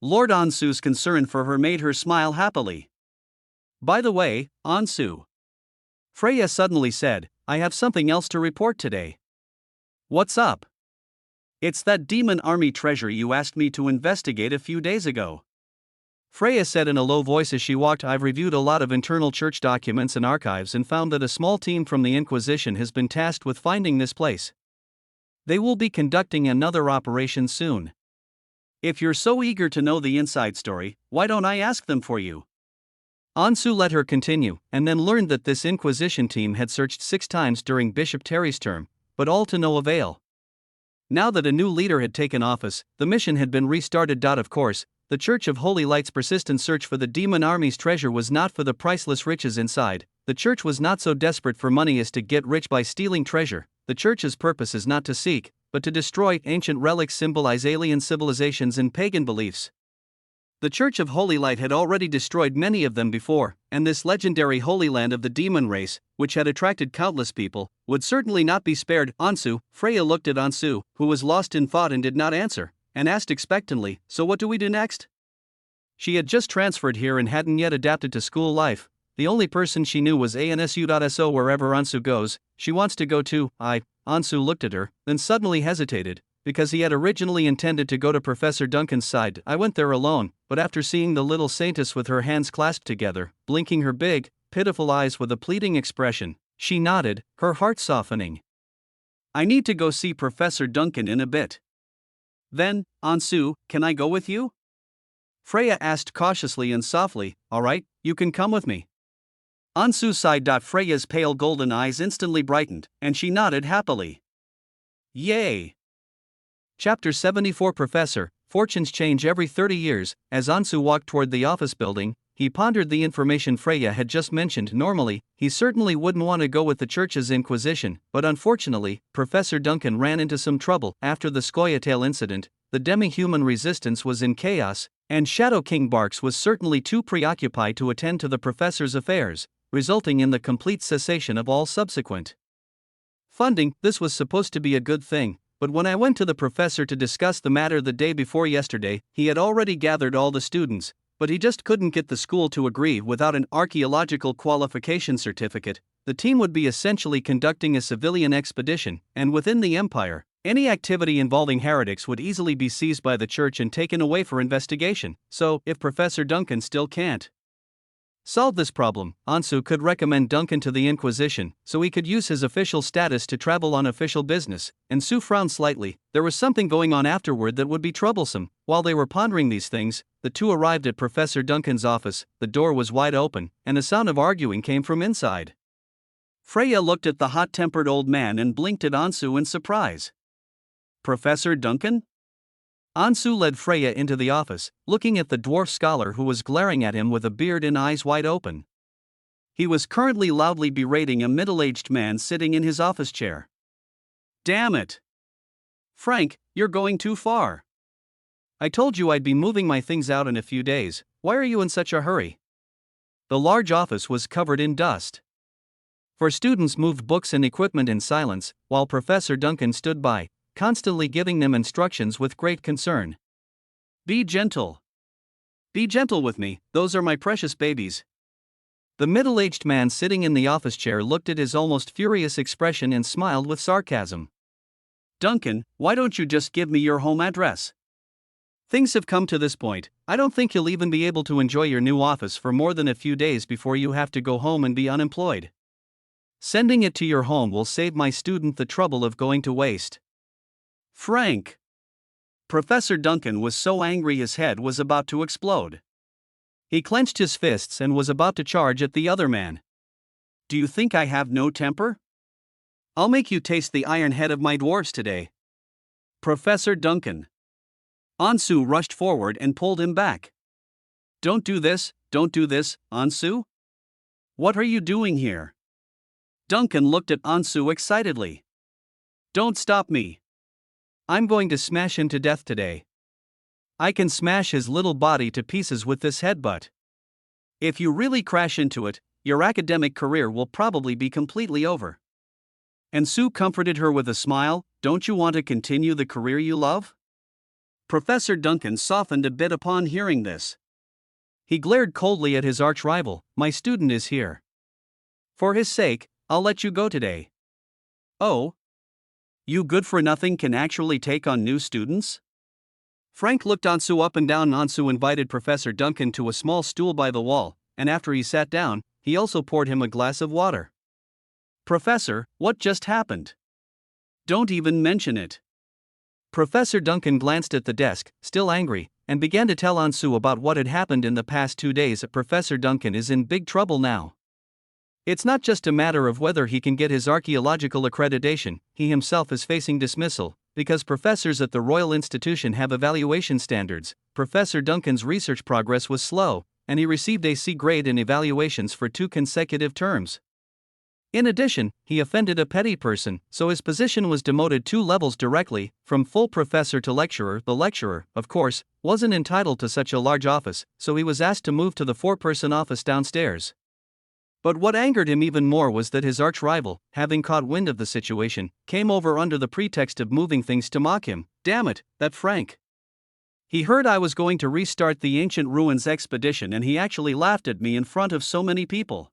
Lord Ansu's concern for her made her smile happily. By the way, Ansu. Freya suddenly said, I have something else to report today. What's up? It's that demon army treasure you asked me to investigate a few days ago. Freya said in a low voice as she walked. I've reviewed a lot of internal church documents and archives and found that a small team from the Inquisition has been tasked with finding this place. They will be conducting another operation soon. If you're so eager to know the inside story, why don't I ask them for you? Ansu let her continue, and then learned that this Inquisition team had searched 6 times during Bishop Terry's term, but all to no avail. Now that a new leader had taken office, the mission had been restarted. Of course, the Church of Holy Light's persistent search for the demon army's treasure was not for the priceless riches inside. The Church was not so desperate for money as to get rich by stealing treasure. The Church's purpose is not to seek, but to destroy. Ancient relics symbolize alien civilizations and pagan beliefs. The Church of Holy Light had already destroyed many of them before, and this legendary Holy Land of the demon race, which had attracted countless people, would certainly not be spared. Ansu. Freya looked at Ansu, who was lost in thought and did not answer, and asked expectantly, so what do we do next? She had just transferred here and hadn't yet adapted to school life. The only person she knew was Ansu. Wherever Ansu goes, she wants to go too. Ansu looked at her, then suddenly hesitated, because he had originally intended to go to Professor Duncan's side. I went there alone, but after seeing the little saintess with her hands clasped together, blinking her big, pitiful eyes with a pleading expression, she nodded, her heart softening. I need to go see Professor Duncan in a bit. Then, Ansu, can I go with you? Freya asked cautiously and softly. All right, you can come with me. Ansu sighed. Freya's pale golden eyes instantly brightened, and she nodded happily. Yay! Chapter 74. Professor, fortunes change every 30 years. As Ansu walked toward the office building, he pondered the information Freya had just mentioned. Normally, he certainly wouldn't want to go with the Church's Inquisition, but unfortunately, Professor Duncan ran into some trouble. After the Scoia'tael incident, the demi-human resistance was in chaos, and Shadow King Barks was certainly too preoccupied to attend to the professor's affairs, resulting in the complete cessation of all subsequent funding. This was supposed to be a good thing, but when I went to the professor to discuss the matter the day before yesterday, he had already gathered all the students, but he just couldn't get the school to agree. Without an archaeological qualification certificate, the team would be essentially conducting a civilian expedition, and within the Empire, any activity involving heretics would easily be seized by the Church and taken away for investigation. So, if Professor Duncan still can't solve this problem, Ansu could recommend Duncan to the Inquisition, so he could use his official status to travel on official business. Ansu frowned slightly. There was something going on afterward that would be troublesome. While they were pondering these things, the two arrived at Professor Duncan's office. The door was wide open, and a sound of arguing came from inside. Freya looked at the hot-tempered old man and blinked at Ansu in surprise. Professor Duncan? Ansu led Freya into the office, looking at the dwarf scholar who was glaring at him with a beard and eyes wide open. He was currently loudly berating a middle-aged man sitting in his office chair. Damn it! Frank, you're going too far. I told you I'd be moving my things out in a few days. Why are you in such a hurry? The large office was covered in dust. For students moved books and equipment in silence, while Professor Duncan stood by, constantly giving them instructions with great concern. Be gentle. Be gentle with me, those are my precious babies. The middle-aged man sitting in the office chair looked at his almost furious expression and smiled with sarcasm. Duncan, why don't you just give me your home address? Things have come to this point, I don't think you'll even be able to enjoy your new office for more than a few days before you have to go home and be unemployed. Sending it to your home will save my student the trouble of going to waste. Frank. Professor Duncan was so angry his head was about to explode. He clenched his fists and was about to charge at the other man. Do you think I have no temper? I'll make you taste the iron head of my dwarfs today. Professor Duncan. Ansu rushed forward and pulled him back. Don't do this, Ansu. What are you doing here? Duncan looked at Ansu excitedly. Don't stop me. I'm going to smash him to death today. I can smash his little body to pieces with this headbutt. If you really crash into it, your academic career will probably be completely over. Ansu comforted her with a smile. Don't you want to continue the career you love? Professor Duncan softened a bit upon hearing this. He glared coldly at his arch-rival. My student is here. For his sake, I'll let you go today. Oh? You good-for-nothing can actually take on new students? Frank looked Ansu up and down. Ansu invited Professor Duncan to a small stool by the wall, and after he sat down, he also poured him a glass of water. Professor, what just happened? Don't even mention it. Professor Duncan glanced at the desk, still angry, and began to tell Ansu about what had happened in the past 2 days. Professor Duncan is in big trouble now. It's not just a matter of whether he can get his archaeological accreditation, he himself is facing dismissal, because professors at the Royal Institution have evaluation standards. Professor Duncan's research progress was slow, and he received a C grade in evaluations for 2 consecutive terms. In addition, he offended a petty person, so his position was demoted 2 levels directly, from full professor to lecturer. The lecturer, of course, wasn't entitled to such a large office, so he was asked to move to the 4-person office downstairs. But what angered him even more was that his arch-rival, having caught wind of the situation, came over under the pretext of moving things to mock him. Damn it, that Frank. He heard I was going to restart the ancient ruins expedition and he actually laughed at me in front of so many people.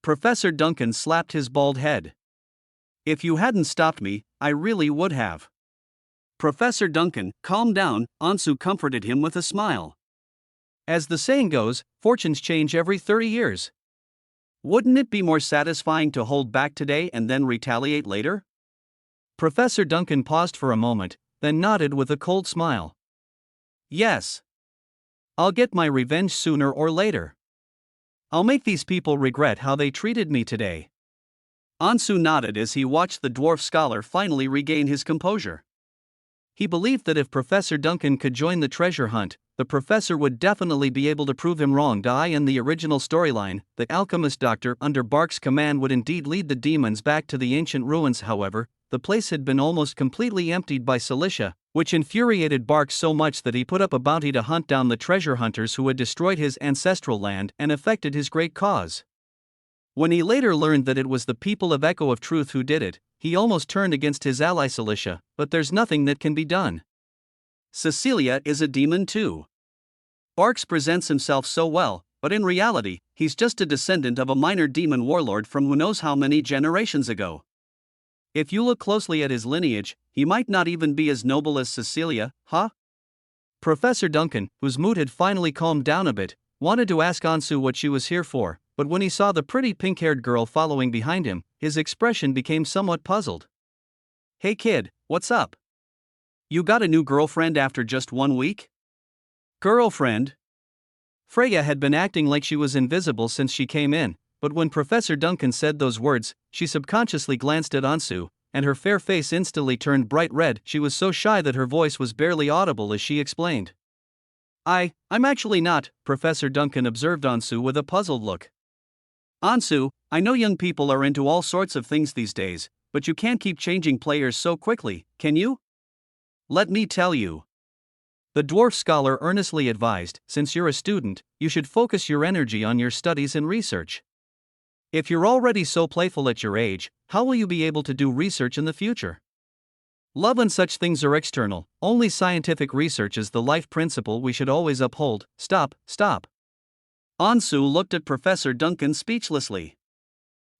Professor Duncan slapped his bald head. If you hadn't stopped me, I really would have. Professor Duncan, calm down, Ansu comforted him with a smile. As the saying goes, fortunes change every 30 years. Wouldn't it be more satisfying to hold back today and then retaliate later? Professor Duncan paused for a moment, then nodded with a cold smile. Yes. I'll get my revenge sooner or later. I'll make these people regret how they treated me today. Ansu nodded as he watched the dwarf scholar finally regain his composure. He believed that if Professor Duncan could join the treasure hunt, the professor would definitely be able to prove him wrong. In the original storyline, the alchemist doctor under Bark's command would indeed lead the demons back to the ancient ruins. However, the place had been almost completely emptied by Celia, which infuriated Bark so much that he put up a bounty to hunt down the treasure hunters who had destroyed his ancestral land and affected his great cause. When he later learned that it was the people of Echo of Truth who did it, he almost turned against his ally Celia, but there's nothing that can be done. Celia is a demon too. Barks presents himself so well, but in reality, he's just a descendant of a minor demon warlord from who knows how many generations ago. If you look closely at his lineage, he might not even be as noble as Celia, huh? Professor Duncan, whose mood had finally calmed down a bit, wanted to ask Ansu what she was here for, but when he saw the pretty pink-haired girl following behind him, his expression became somewhat puzzled. Hey kid, what's up? You got a new girlfriend after just 1 week? Girlfriend? Freya had been acting like she was invisible since she came in, but when Professor Duncan said those words, she subconsciously glanced at Ansu, and her fair face instantly turned bright red. She was so shy that her voice was barely audible as she explained. I'm actually not, Professor Duncan observed Ansu with a puzzled look. Ansu, I know young people are into all sorts of things these days, but you can't keep changing players so quickly, can you? Let me tell you. The dwarf scholar earnestly advised, since you're a student, you should focus your energy on your studies and research. If you're already so playful at your age, how will you be able to do research in the future? Love and such things are external, only scientific research is the life principle we should always uphold. Stop. Ansu looked at Professor Duncan speechlessly.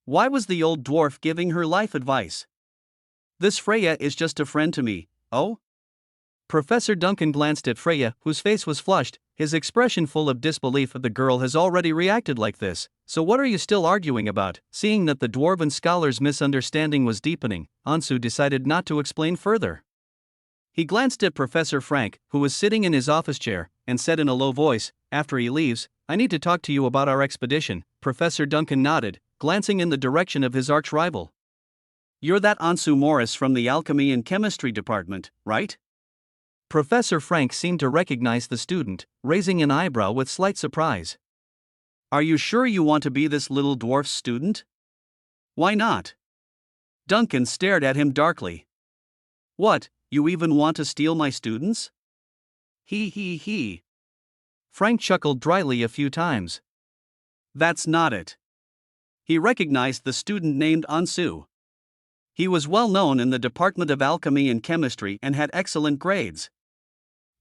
Why was the old dwarf giving her life advice? This Freya is just a friend to me, oh? Professor Duncan glanced at Freya, whose face was flushed, his expression full of disbelief. The girl has already reacted like this, so what are you still arguing about? Seeing that the dwarven scholar's misunderstanding was deepening, Ansu decided not to explain further. He glanced at Professor Frank, who was sitting in his office chair, and said in a low voice, "After he leaves, I need to talk to you about our expedition." Professor Duncan nodded, glancing in the direction of his arch-rival. "You're that Ansu Morris from the Alchemy and Chemistry department, right?" Professor Frank seemed to recognize the student, raising an eyebrow with slight surprise. "Are you sure you want to be this little dwarf's student?" "Why not?" Duncan stared at him darkly. "What, you even want to steal my students?" He. Frank chuckled dryly a few times. "That's not it." He recognized the student named Ansu. He was well known in the Department of Alchemy and Chemistry and had excellent grades.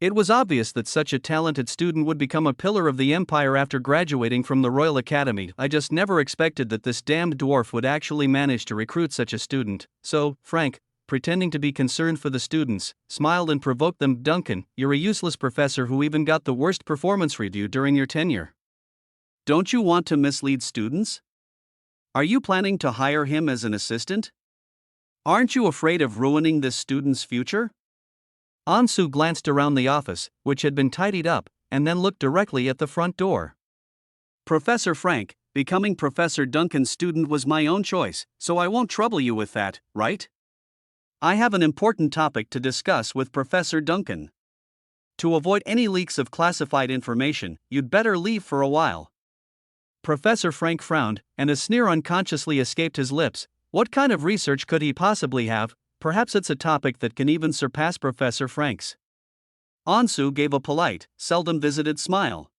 It was obvious that such a talented student would become a pillar of the Empire after graduating from the Royal Academy. "I just never expected that this damned dwarf would actually manage to recruit such a student." So, Frank, pretending to be concerned for the students, smiled and provoked them. "Duncan, you're a useless professor who even got the worst performance review during your tenure. Don't you want to mislead students? Are you planning to hire him as an assistant? Aren't you afraid of ruining this student's future?" Ansu glanced around the office, which had been tidied up, and then looked directly at the front door. "Professor Frank, becoming Professor Duncan's student was my own choice, so I won't trouble you with that, right? I have an important topic to discuss with Professor Duncan. To avoid any leaks of classified information, you'd better leave for a while." Professor Frank frowned, and a sneer unconsciously escaped his lips. What kind of research could he possibly have? Perhaps it's a topic that can even surpass Professor Frank's. Ansu gave a polite, seldom visited smile.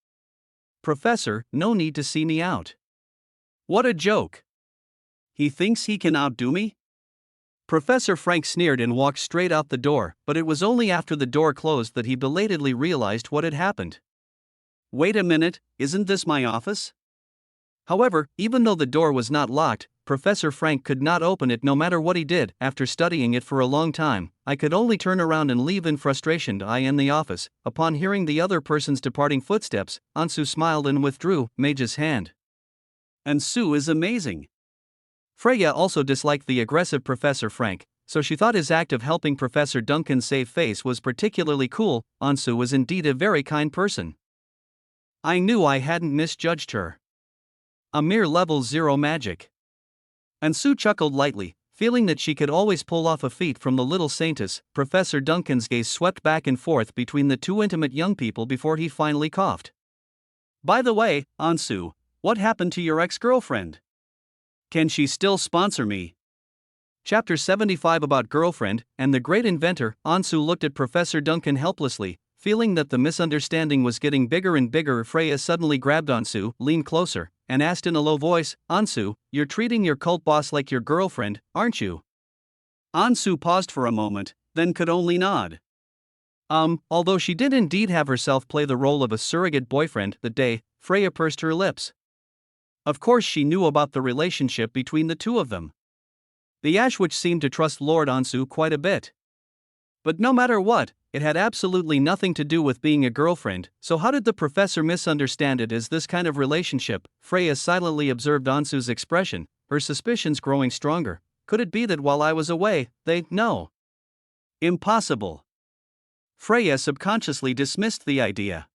"Professor, no need to see me out." "What a joke. He thinks he can outdo me?" Professor Frank sneered and walked straight out the door, but it was only after the door closed that he belatedly realized what had happened. "Wait a minute, isn't this my office?" However, even though the door was not locked, Professor Frank could not open it no matter what he did. "After studying it for a long time, I could only turn around and leave in frustration. I in the office." Upon hearing the other person's departing footsteps, Ansu smiled and withdrew Mage's hand. "Ansu is amazing." Freya also disliked the aggressive Professor Frank, so she thought his act of helping Professor Duncan save face was particularly cool. Ansu was indeed a very kind person. "I knew I hadn't misjudged her. A mere level 0 magic." Ansu chuckled lightly, feeling that she could always pull off a feat from the little saintess. Professor Duncan's gaze swept back and forth between the two intimate young people before he finally coughed. "By the way, Ansu, what happened to your ex-girlfriend? Can she still sponsor me?" Chapter 75 About Girlfriend and the Great Inventor. Ansu looked at Professor Duncan helplessly, feeling that the misunderstanding was getting bigger and bigger. Freya suddenly grabbed Ansu, leaned closer, and asked in a low voice, "Ansu, you're treating your cult boss like your girlfriend, aren't you?" Ansu paused for a moment, then could only nod. Although she did indeed have herself play the role of a surrogate boyfriend that day, Freya pursed her lips. Of course she knew about the relationship between the two of them. The Ashwitch seemed to trust Lord Ansu quite a bit. But no matter what, it had absolutely nothing to do with being a girlfriend. So how did the professor misunderstand it as this kind of relationship? Freya silently observed Ansu's expression, her suspicions growing stronger. Could it be that while I was away, they... No. Impossible. Freya subconsciously dismissed the idea.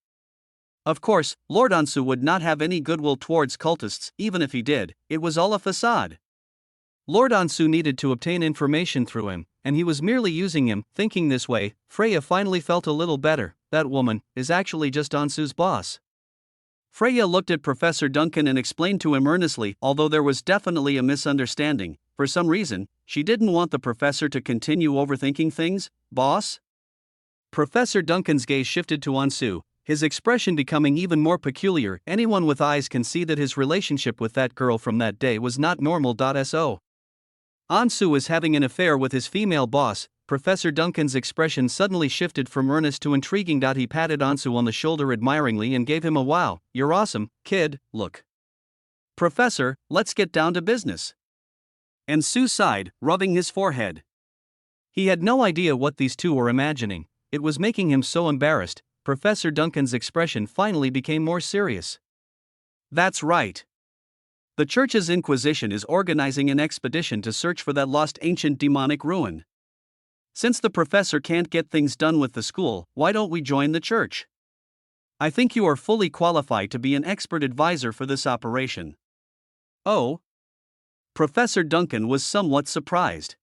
Of course, Lord Ansu would not have any goodwill towards cultists. Even if he did, it was all a facade. Lord Ansu needed to obtain information through him, and he was merely using him. Thinking this way, Freya finally felt a little better. That woman is actually just Ansu's boss. Freya looked at Professor Duncan and explained to him earnestly. Although there was definitely a misunderstanding, for some reason, she didn't want the professor to continue overthinking things. "Boss?" Professor Duncan's gaze shifted to Ansu, his expression becoming even more peculiar. Anyone with eyes can see that his relationship with that girl from that day was not normal. So Ansu is having an affair with his female boss. Professor Duncan's expression suddenly shifted from earnest to intriguing. He patted Ansu on the shoulder admiringly and gave him a "Wow, you're awesome, kid, look." "Professor, let's get down to business." Ansu sighed, rubbing his forehead. He had no idea what these two were imagining. it was making him so embarrassed. Professor Duncan's expression finally became more serious. That's right. The Church's Inquisition is organizing an expedition to search for that lost ancient demonic ruin. Since the professor can't get things done with the school, why don't we join the Church? I think you are fully qualified to be an expert advisor for this operation. Oh? Professor Duncan was somewhat surprised.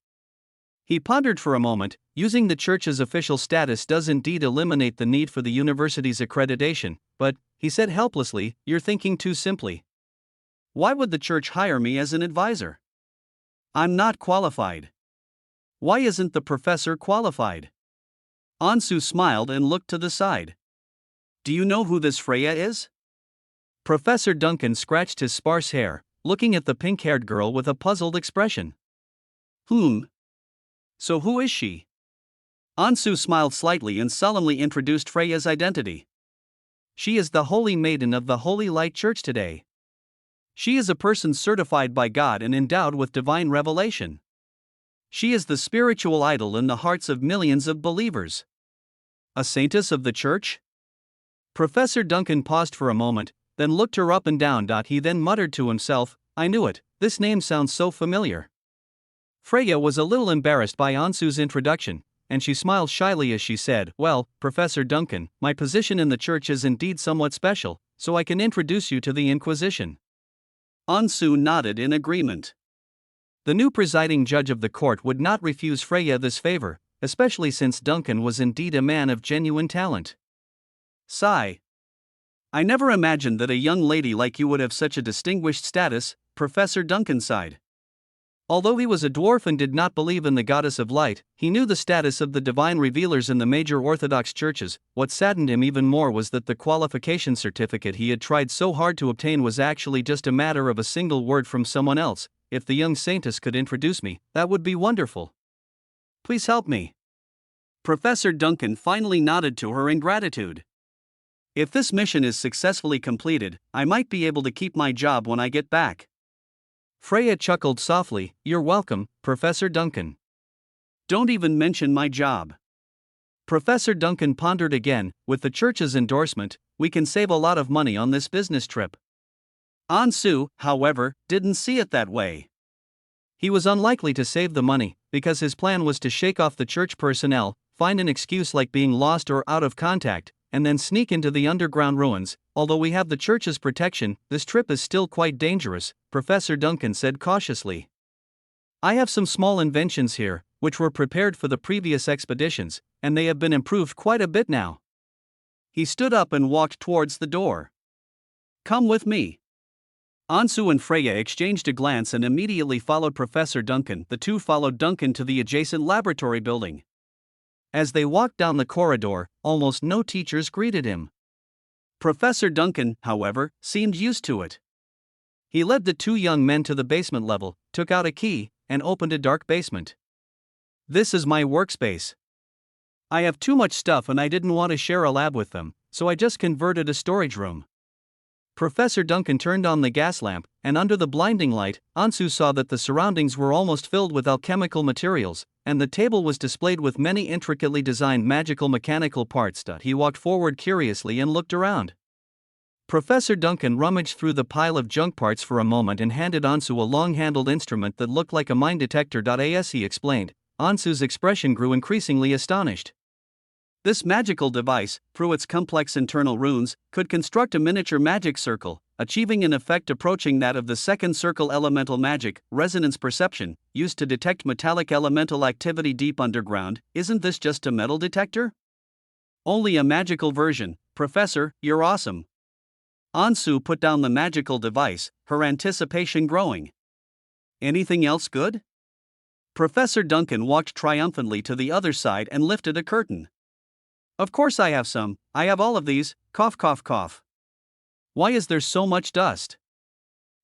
He pondered for a moment. Using the Church's official status does indeed eliminate the need for the university's accreditation, but, he said helplessly, you're thinking too simply. Why would the Church hire me as an advisor? I'm not qualified. Why isn't the professor qualified? Ansu smiled and looked to the side. Do you know who this Freya is? Professor Duncan scratched his sparse hair, looking at the pink-haired girl with a puzzled expression. So who is she? Ansu smiled slightly and solemnly introduced Freya's identity. She is the Holy Maiden of the Holy Light Church today. She is a person certified by God and endowed with divine revelation. She is the spiritual idol in the hearts of millions of believers. A saintess of the Church? Professor Duncan paused for a moment, then looked her up and down. He then muttered to himself, I knew it, this name sounds so familiar. Freya was a little embarrassed by Ansu's introduction, and she smiled shyly as she said, well, Professor Duncan, my position in the Church is indeed somewhat special, so I can introduce you to the Inquisition. Ansu nodded in agreement. The new presiding judge of the court would not refuse Freya this favor, especially since Duncan was indeed a man of genuine talent. Sigh. I never imagined that a young lady like you would have such a distinguished status, Professor Duncan sighed. Although he was a dwarf and did not believe in the goddess of light, he knew the status of the divine revealers in the major Orthodox churches. What saddened him even more was that the qualification certificate he had tried so hard to obtain was actually just a matter of a single word from someone else. If the young saintess could introduce me, that would be wonderful. Please help me. Professor Duncan finally nodded to her in gratitude. If this mission is successfully completed, I might be able to keep my job when I get back. Freya chuckled softly, you're welcome, Professor Duncan. Don't even mention my job. Professor Duncan pondered again, with the Church's endorsement, we can save a lot of money on this business trip. Ansu, however, didn't see it that way. He was unlikely to save the money, because his plan was to shake off the Church personnel, find an excuse like being lost or out of contact, and then sneak into the underground ruins. Although we have the Church's protection, this trip is still quite dangerous, Professor Duncan said cautiously. I have some small inventions here, which were prepared for the previous expeditions, and they have been improved quite a bit now. He stood up and walked towards the door. Come with me. Ansu and Freya exchanged a glance and immediately followed Professor Duncan. The two followed Duncan to the adjacent laboratory building. As they walked down the corridor, almost no teachers greeted him. Professor Duncan, however, seemed used to it. He led the two young men to the basement level, took out a key, and opened a dark basement. This is my workspace. I have too much stuff and I didn't want to share a lab with them, so I just converted a storage room. Professor Duncan turned on the gas lamp, and under the blinding light, Ansu saw that the surroundings were almost filled with alchemical materials, and the table was displayed with many intricately designed magical mechanical parts. He walked forward curiously and looked around. Professor Duncan rummaged through the pile of junk parts for a moment and handed Ansu a long-handled instrument that looked like a mine detector. As he explained, Ansu's expression grew increasingly astonished. This magical device, through its complex internal runes, could construct a miniature magic circle, achieving an effect approaching that of the second circle elemental magic, resonance perception, used to detect metallic elemental activity deep underground. Isn't this just a metal detector? Only a magical version. Professor, you're awesome. Ansu put down the magical device, her anticipation growing. Anything else good? Professor Duncan walked triumphantly to the other side and lifted a curtain. Of course I have some, I have all of these, cough cough cough. Why is there so much dust?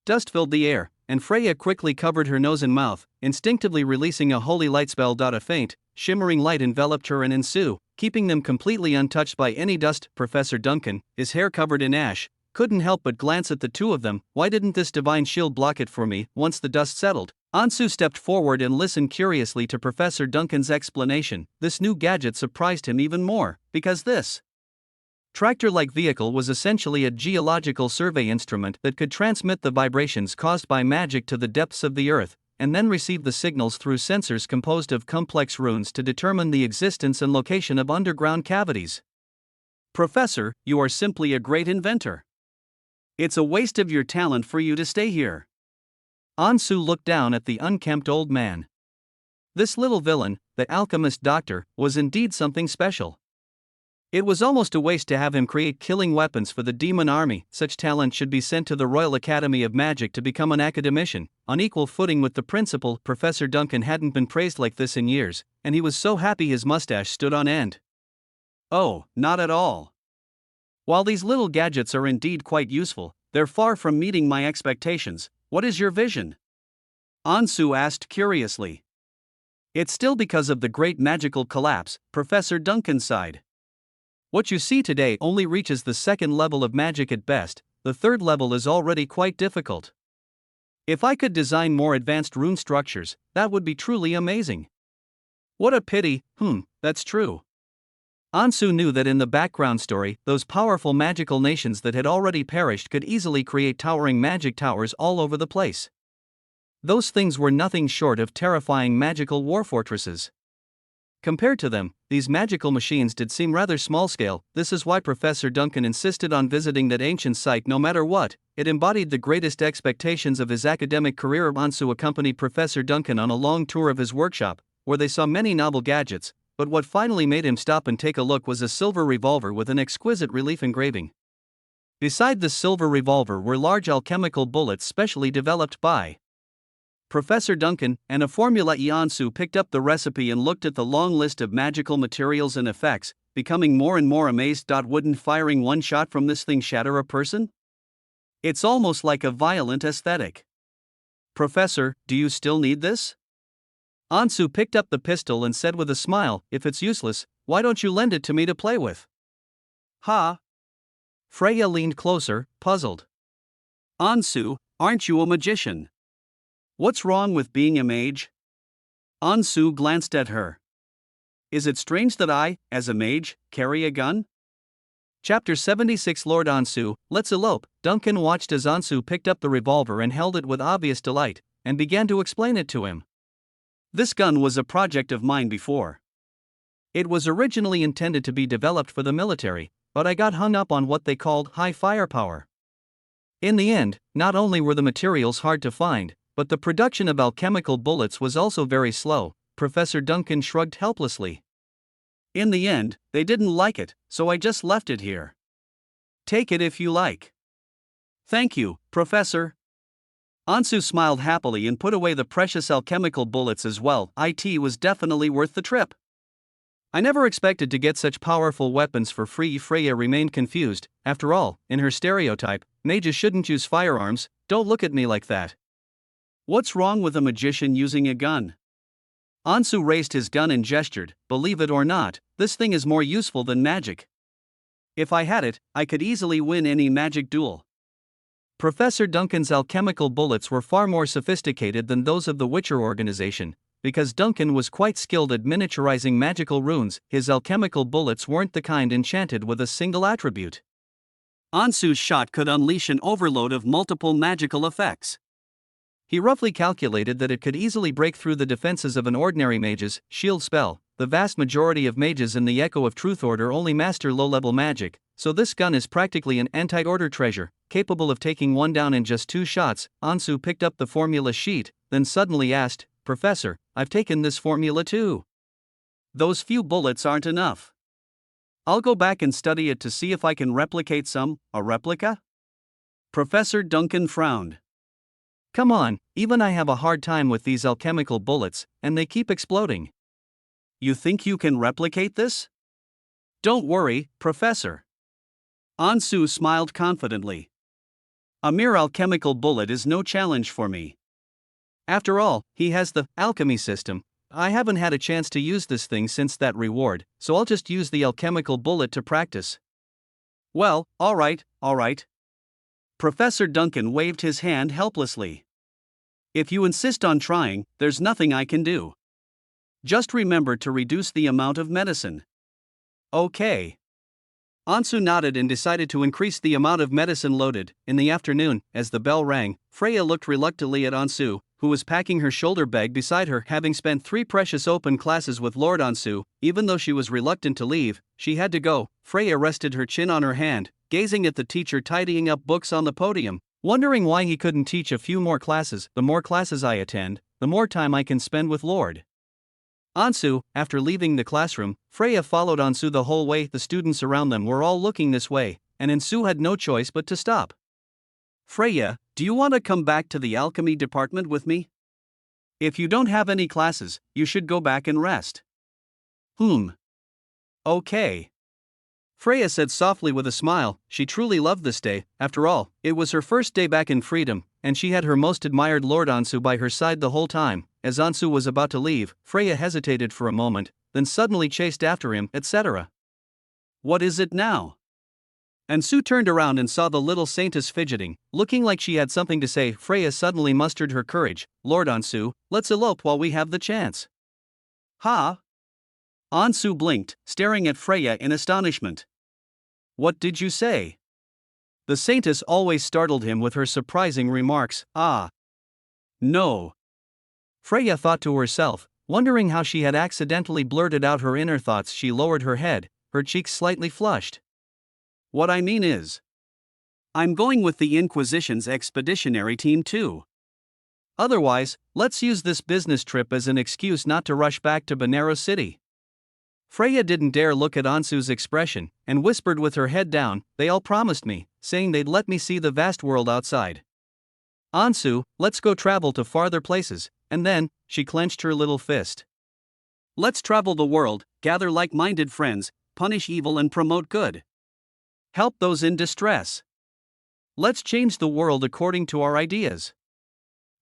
Dust filled the air, and Freya quickly covered her nose and mouth, instinctively releasing a holy light spell. A faint, shimmering light enveloped her and Ansu, keeping them completely untouched by any dust. Professor Duncan, his hair covered in ash, couldn't help but glance at the two of them. Why didn't this divine shield block it for me? Once the dust settled, Ansu stepped forward and listened curiously to Professor Duncan's explanation. This new gadget surprised him even more, because this tractor-like vehicle was essentially a geological survey instrument that could transmit the vibrations caused by magic to the depths of the earth, and then receive the signals through sensors composed of complex runes to determine the existence and location of underground cavities. Professor, you are simply a great inventor. It's a waste of your talent for you to stay here. Ansu looked down at the unkempt old man. This little villain, the alchemist doctor, was indeed something special. It was almost a waste to have him create killing weapons for the demon army. Such talent should be sent to the Royal Academy of Magic to become an academician, on equal footing with the principal. Professor Duncan hadn't been praised like this in years, and he was so happy his mustache stood on end. Oh, not at all. While these little gadgets are indeed quite useful, they're far from meeting my expectations. What is your vision? Ansu asked curiously. It's still because of the great magical collapse, Professor Duncan sighed. What you see today only reaches the second level of magic at best. The third level is already quite difficult. If I could design more advanced rune structures, that would be truly amazing. What a pity. That's true. Ansu knew that in the background story, those powerful magical nations that had already perished could easily create towering magic towers all over the place. Those things were nothing short of terrifying magical war fortresses. Compared to them, these magical machines did seem rather small-scale. This is why Professor Duncan insisted on visiting that ancient site no matter what. It embodied the greatest expectations of his academic career. Ansu accompanied Professor Duncan on a long tour of his workshop, where they saw many novel gadgets, but what finally made him stop and take a look was a silver revolver with an exquisite relief engraving. Beside the silver revolver were large alchemical bullets specially developed by Professor Duncan, and a formula. Ansu picked up the recipe and looked at the long list of magical materials and effects, becoming more and more amazed. Wouldn't firing one shot from this thing shatter a person? It's almost like a violent aesthetic. Professor, do you still need this? Ansu picked up the pistol and said with a smile, if it's useless, why don't you lend it to me to play with? Ha! Freya leaned closer, puzzled. Ansu, aren't you a magician? What's wrong with being a mage? Ansu glanced at her. Is it strange that I, as a mage, carry a gun? Chapter 76 Lord Ansu, let's elope. Duncan watched as Ansu picked up the revolver and held it with obvious delight, and began to explain it to him. This gun was a project of mine before. It was originally intended to be developed for the military, but I got hung up on what they called high firepower. In the end, not only were the materials hard to find, but the production of alchemical bullets was also very slow. Professor Duncan shrugged helplessly. In the end, they didn't like it, so I just left it here. Take it if you like. Thank you, Professor. Ansu smiled happily and put away the precious alchemical bullets as well. It was definitely worth the trip. I never expected to get such powerful weapons for free. Freya remained confused. After all, in her stereotype, mages shouldn't use firearms. Don't look at me like that. What's wrong with a magician using a gun? Ansu raised his gun and gestured. Believe it or not, this thing is more useful than magic. If I had it, I could easily win any magic duel. Professor Duncan's alchemical bullets were far more sophisticated than those of the Witcher organization. Because Duncan was quite skilled at miniaturizing magical runes, his alchemical bullets weren't the kind enchanted with a single attribute. Ansu's shot could unleash an overload of multiple magical effects. He roughly calculated that it could easily break through the defenses of an ordinary mage's shield spell. The vast majority of mages in the Echo of Truth Order only master low-level magic, so this gun is practically an anti-order treasure, capable of taking one down in just 2 shots. Ansu picked up the formula sheet, then suddenly asked, Professor, I've taken this formula too. Those few bullets aren't enough. I'll go back and study it to see if I can replicate a replica? Professor Duncan frowned. Come on, even I have a hard time with these alchemical bullets, and they keep exploding. You think you can replicate this? Don't worry, Professor. Ansu smiled confidently. A mere alchemical bullet is no challenge for me. After all, he has the alchemy system. I haven't had a chance to use this thing since that reward, so I'll just use the alchemical bullet to practice. Well, all right. Professor Duncan waved his hand helplessly. If you insist on trying, there's nothing I can do. Just remember to reduce the amount of medicine. Okay. Ansu nodded and decided to increase the amount of medicine loaded. In the afternoon, as the bell rang, Freya looked reluctantly at Ansu, who was packing her shoulder bag beside her. Having spent 3 precious open classes with Lord Ansu, even though she was reluctant to leave, she had to go. Freya rested her chin on her hand, gazing at the teacher tidying up books on the podium, wondering why he couldn't teach a few more classes. The more classes I attend, the more time I can spend with Lord Ansu. After leaving the classroom, Freya followed Ansu the whole way. The students around them were all looking this way, and Ansu had no choice but to stop. Freya, do you want to come back to the alchemy department with me? If you don't have any classes, you should go back and rest. Okay. Freya said softly with a smile. She truly loved this day. After all, it was her first day back in freedom, and she had her most admired Lord Ansu by her side the whole time. As Ansu was about to leave, Freya hesitated for a moment, then suddenly chased after him, etc. What is it now? Ansu turned around and saw the little saintess fidgeting, looking like she had something to say. Freya suddenly mustered her courage. Lord Ansu, let's elope while we have the chance. Ha? Ansu blinked, staring at Freya in astonishment. What did you say? The saintess always startled him with her surprising remarks. Ah. No. Freya thought to herself, wondering how she had accidentally blurted out her inner thoughts. She lowered her head, her cheeks slightly flushed. What I mean is, I'm going with the Inquisition's expeditionary team too. Otherwise, let's use this business trip as an excuse not to rush back to Benares City. Freya didn't dare look at Ansu's expression, and whispered with her head down, they all promised me, saying they'd let me see the vast world outside. Ansu, let's go travel to farther places, and then, she clenched her little fist. Let's travel the world, gather like-minded friends, punish evil and promote good. Help those in distress. Let's change the world according to our ideas.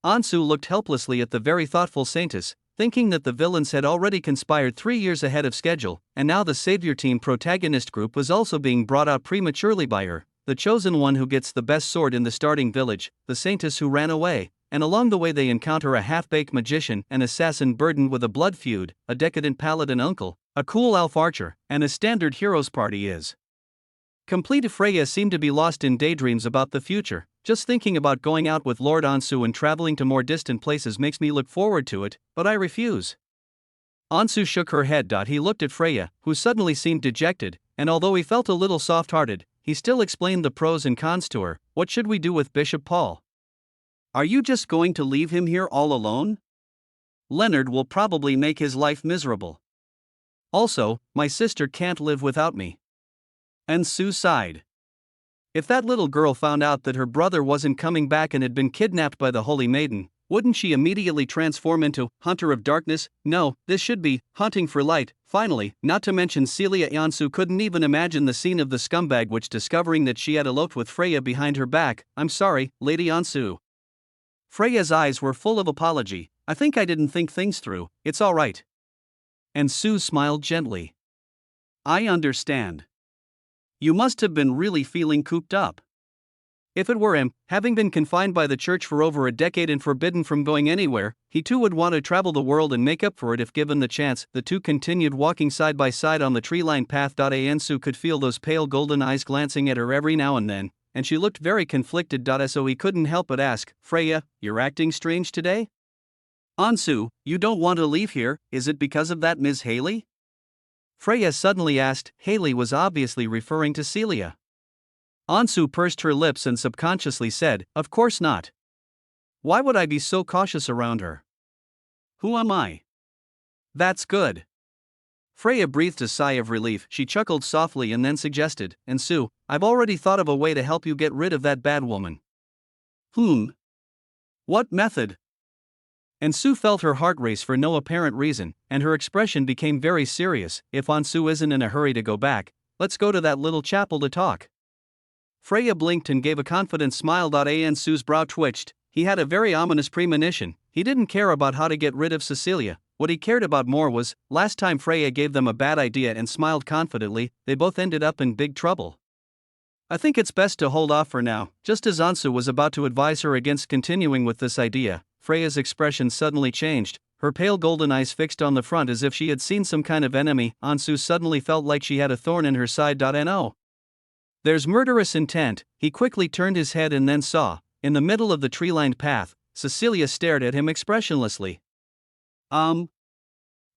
Ansu looked helplessly at the very thoughtful saintess, thinking that the villains had already conspired 3 years ahead of schedule, and now the Savior Team protagonist group was also being brought out prematurely by her, the chosen one who gets the best sword in the starting village, the saintess who ran away, and along the way they encounter a half-baked magician, an assassin burdened with a blood feud, a decadent paladin uncle, a cool elf archer, and a standard heroes party is complete. Freya seemed to be lost in daydreams about the future. Just thinking about going out with Lord Ansu and traveling to more distant places makes me look forward to it, but I refuse. Ansu shook her head. He looked at Freya, who suddenly seemed dejected, and although he felt a little soft-hearted, he still explained the pros and cons to her. What should we do with Bishop Paul? Are you just going to leave him here all alone? Leonard will probably make his life miserable. Also, my sister can't live without me. Ansu sighed. If that little girl found out that her brother wasn't coming back and had been kidnapped by the Holy Maiden, wouldn't she immediately transform into Hunter of Darkness? No, this should be Hunting for Light. Finally, not to mention Celia. Ansu couldn't even imagine the scene of the scumbag witch discovering that she had eloped with Freya behind her back. I'm sorry, Lady Ansu. Freya's eyes were full of apology. I think I didn't think things through. It's all right. Ansu smiled gently. I understand. You must have been really feeling cooped up. If it were him, having been confined by the church for over a decade and forbidden from going anywhere, he too would want to travel the world and make up for it if given the chance. The two continued walking side by side on the tree-lined path. Ansu could feel those pale golden eyes glancing at her every now and then, and she looked very conflicted. So he couldn't help but ask, Freya, you're acting strange today? Ansu, you don't want to leave here, is it because of that Ms. Haley? Freya suddenly asked. Haley was obviously referring to Celia. Ansu pursed her lips and subconsciously said, of course not. Why would I be so cautious around her? Who am I? That's good. Freya breathed a sigh of relief. She chuckled softly and then suggested, Ansu, I've already thought of a way to help you get rid of that bad woman. What method? Ansu felt her heart race for no apparent reason, and her expression became very serious. If Ansu isn't in a hurry to go back, let's go to that little chapel to talk. Freya blinked and gave a confident smile. Ansu's brow twitched. He had a very ominous premonition. He didn't care about how to get rid of Cecilia. What he cared about more was, last time Freya gave them a bad idea and smiled confidently, they both ended up in big trouble. I think it's best to hold off for now. Just as Ansu was about to advise her against continuing with this idea, Freya's expression suddenly changed, her pale golden eyes fixed on the front as if she had seen some kind of enemy. Ansu suddenly felt like she had a thorn in her side. No. There's murderous intent. He quickly turned his head and then saw, in the middle of the tree-lined path, Cecilia stared at him expressionlessly.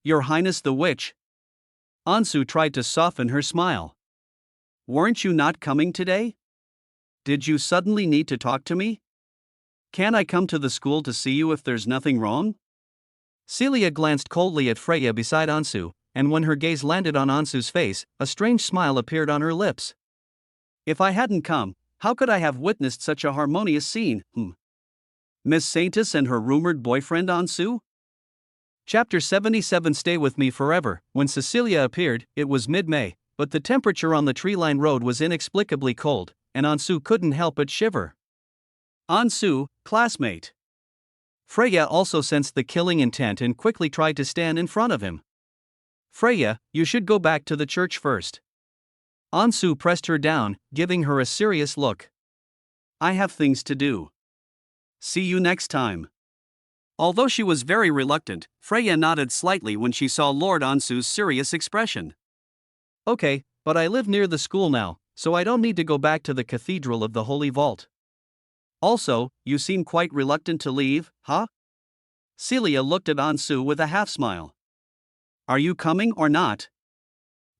Your Highness the Witch. Ansu tried to soften her smile. Weren't you not coming today? Did you suddenly need to talk to me? Can't I come to the school to see you if there's nothing wrong? Celia glanced coldly at Freya beside Ansu, and when her gaze landed on Ansu's face, a strange smile appeared on her lips. If I hadn't come, how could I have witnessed such a harmonious scene? Miss Saintess and her rumored boyfriend Ansu? Chapter 77. Stay with me forever. When Cecilia appeared, it was mid-May, but the temperature on the tree-lined road was inexplicably cold, and Ansu couldn't help but shiver. Ansu, classmate. Freya also sensed the killing intent and quickly tried to stand in front of him. Freya, you should go back to the church first. Ansu pressed her down, giving her a serious look. I have things to do. See you next time. Although she was very reluctant, Freya nodded slightly when she saw Lord Ansu's serious expression. Okay, but I live near the school now, so I don't need to go back to the Cathedral of the Holy Vault. Also, you seem quite reluctant to leave, huh? Celia looked at Ansu with a half-smile. Are you coming or not?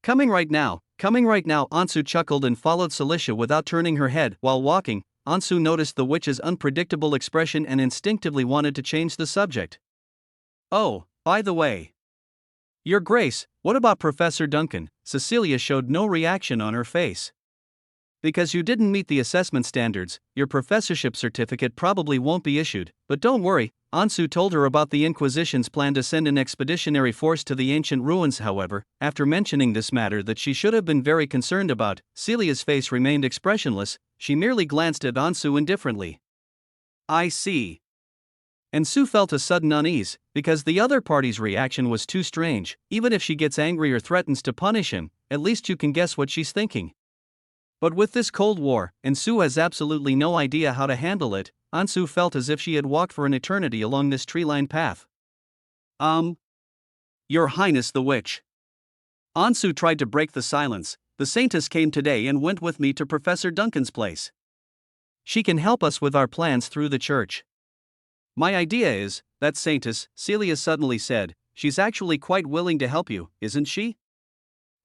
Coming right now, Ansu chuckled and followed Celicia without turning her head. While walking, Ansu noticed the witch's unpredictable expression and instinctively wanted to change the subject. Oh, by the way. Your Grace, what about Professor Duncan? Cecilia showed no reaction on her face. Because you didn't meet the assessment standards, your professorship certificate probably won't be issued, but don't worry. Ansu told her about the Inquisition's plan to send an expeditionary force to the ancient ruins. However, after mentioning this matter that she should have been very concerned about, Celia's face remained expressionless. She merely glanced at Ansu indifferently. I see. And Sue felt a sudden unease, because the other party's reaction was too strange. Even if she gets angry or threatens to punish him, at least you can guess what she's thinking. But with this Cold War, and Sue has absolutely no idea how to handle it, Ansu felt as if she had walked for an eternity along this tree-lined path. Your Highness the Witch. Ansu tried to break the silence. The Saintess came today and went with me to Professor Duncan's place. She can help us with our plans through the church. My idea is, that Saintess, Celia suddenly said, she's actually quite willing to help you, isn't she?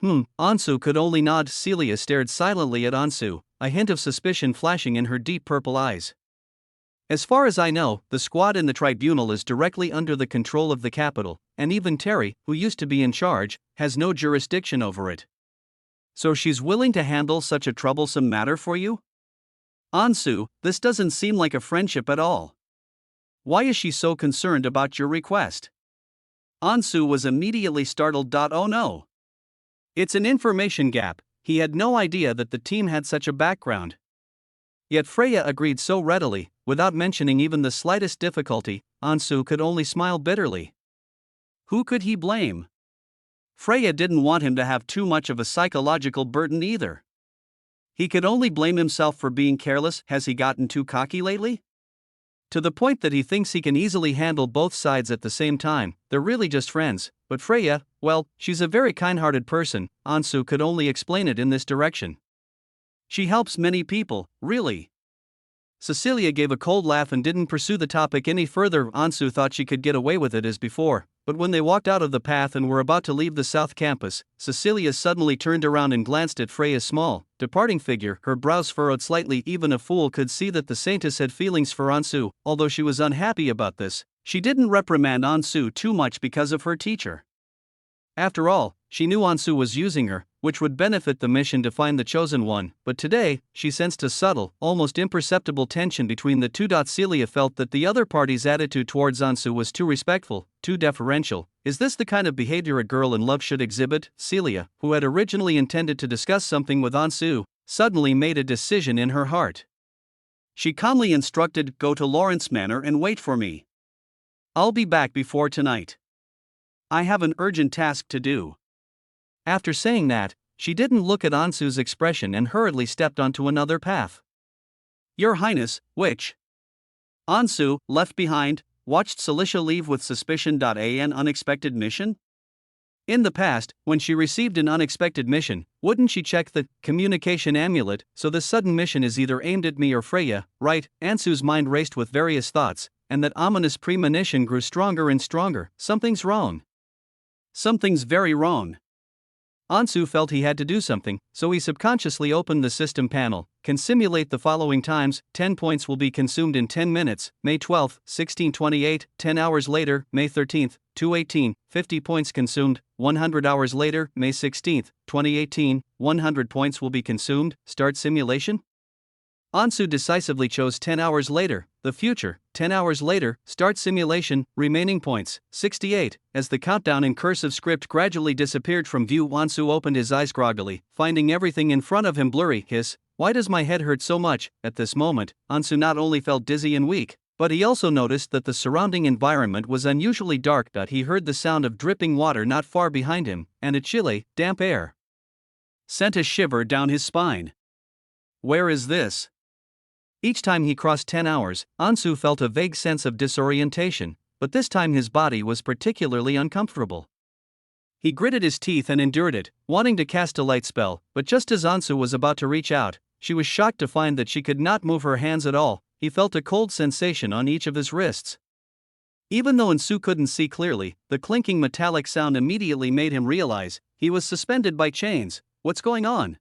Ansu could only nod. Celia stared silently at Ansu, a hint of suspicion flashing in her deep purple eyes. As far as I know, the squad in the tribunal is directly under the control of the capital, and even Terry, who used to be in charge, has no jurisdiction over it. So she's willing to handle such a troublesome matter for you? Ansu, this doesn't seem like a friendship at all. Why is she so concerned about your request? Ansu was immediately startled. Oh no. It's an information gap. He had no idea that the team had such a background. Yet Freya agreed so readily, without mentioning even the slightest difficulty. Ansu could only smile bitterly. Who could he blame? Freya didn't want him to have too much of a psychological burden either. He could only blame himself for being careless. Has he gotten too cocky lately? To the point that he thinks he can easily handle both sides at the same time. They're really just friends, but Freya, well, she's a very kind-hearted person. Ansu could only explain it in this direction. She helps many people, really. Cecilia gave a cold laugh and didn't pursue the topic any further. Ansu thought she could get away with it as before, but when they walked out of the path and were about to leave the South Campus, Cecilia suddenly turned around and glanced at Freya's small, departing figure, her brows furrowed slightly. Even a fool could see that the Saintess had feelings for Ansu. Although she was unhappy about this, she didn't reprimand Ansu too much because of her teacher. After all, she knew Ansu was using her, which would benefit the mission to find the chosen one, but today, she sensed a subtle, almost imperceptible tension between the two. Celia felt that the other party's attitude towards Ansu was too respectful, too deferential. Is this the kind of behavior a girl in love should exhibit? Celia, who had originally intended to discuss something with Ansu, suddenly made a decision in her heart. She calmly instructed, "Go to Lawrence Manor and wait for me. I'll be back before tonight. I have an urgent task to do." After saying that, she didn't look at Ansu's expression and hurriedly stepped onto another path. Your Highness, which? Ansu, left behind, watched Celicia leave with suspicion. An unexpected mission? In the past, when she received an unexpected mission, wouldn't she check the communication amulet? So this sudden mission is either aimed at me or Freya, right? Ansu's mind raced with various thoughts, and that ominous premonition grew stronger and stronger. Something's wrong. Something's very wrong. Ansu felt he had to do something, so he subconsciously opened the system panel. Can simulate the following times: 10 points will be consumed in 10 minutes, May 12, 1628, 10 hours later, May 13, 218, 50 points consumed, 100 hours later, May 16, 2018, 100 points will be consumed, start simulation? Ansu decisively chose 10 hours later, the future. 10 hours later, start simulation, remaining points, 68. As the countdown in cursive script gradually disappeared from view, Ansu opened his eyes groggily, finding everything in front of him blurry. Why does my head hurt so much? At this moment, Ansu not only felt dizzy and weak, but he also noticed that the surrounding environment was unusually dark. He heard the sound of dripping water not far behind him, and a chilly, damp air sent a shiver down his spine. Where is this? Each time he crossed 10 hours, Ansu felt a vague sense of disorientation, but this time his body was particularly uncomfortable. He gritted his teeth and endured it, wanting to cast a light spell, but just as Ansu was about to reach out, she was shocked to find that she could not move her hands at all. He felt a cold sensation on each of his wrists. Even though Ansu couldn't see clearly, the clinking metallic sound immediately made him realize he was suspended by chains. What's going on?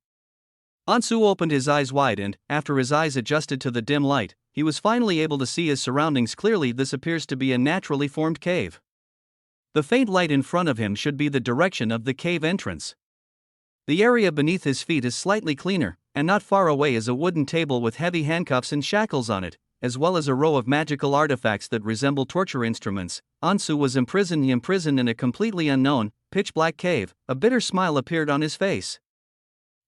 Ansu opened his eyes wide and, after his eyes adjusted to the dim light, he was finally able to see his surroundings clearly. This appears to be a naturally formed cave. The faint light in front of him should be the direction of the cave entrance. The area beneath his feet is slightly cleaner, and not far away is a wooden table with heavy handcuffs and shackles on it, as well as a row of magical artifacts that resemble torture instruments. Ansu was imprisoned in a completely unknown, pitch-black cave. A bitter smile appeared on his face.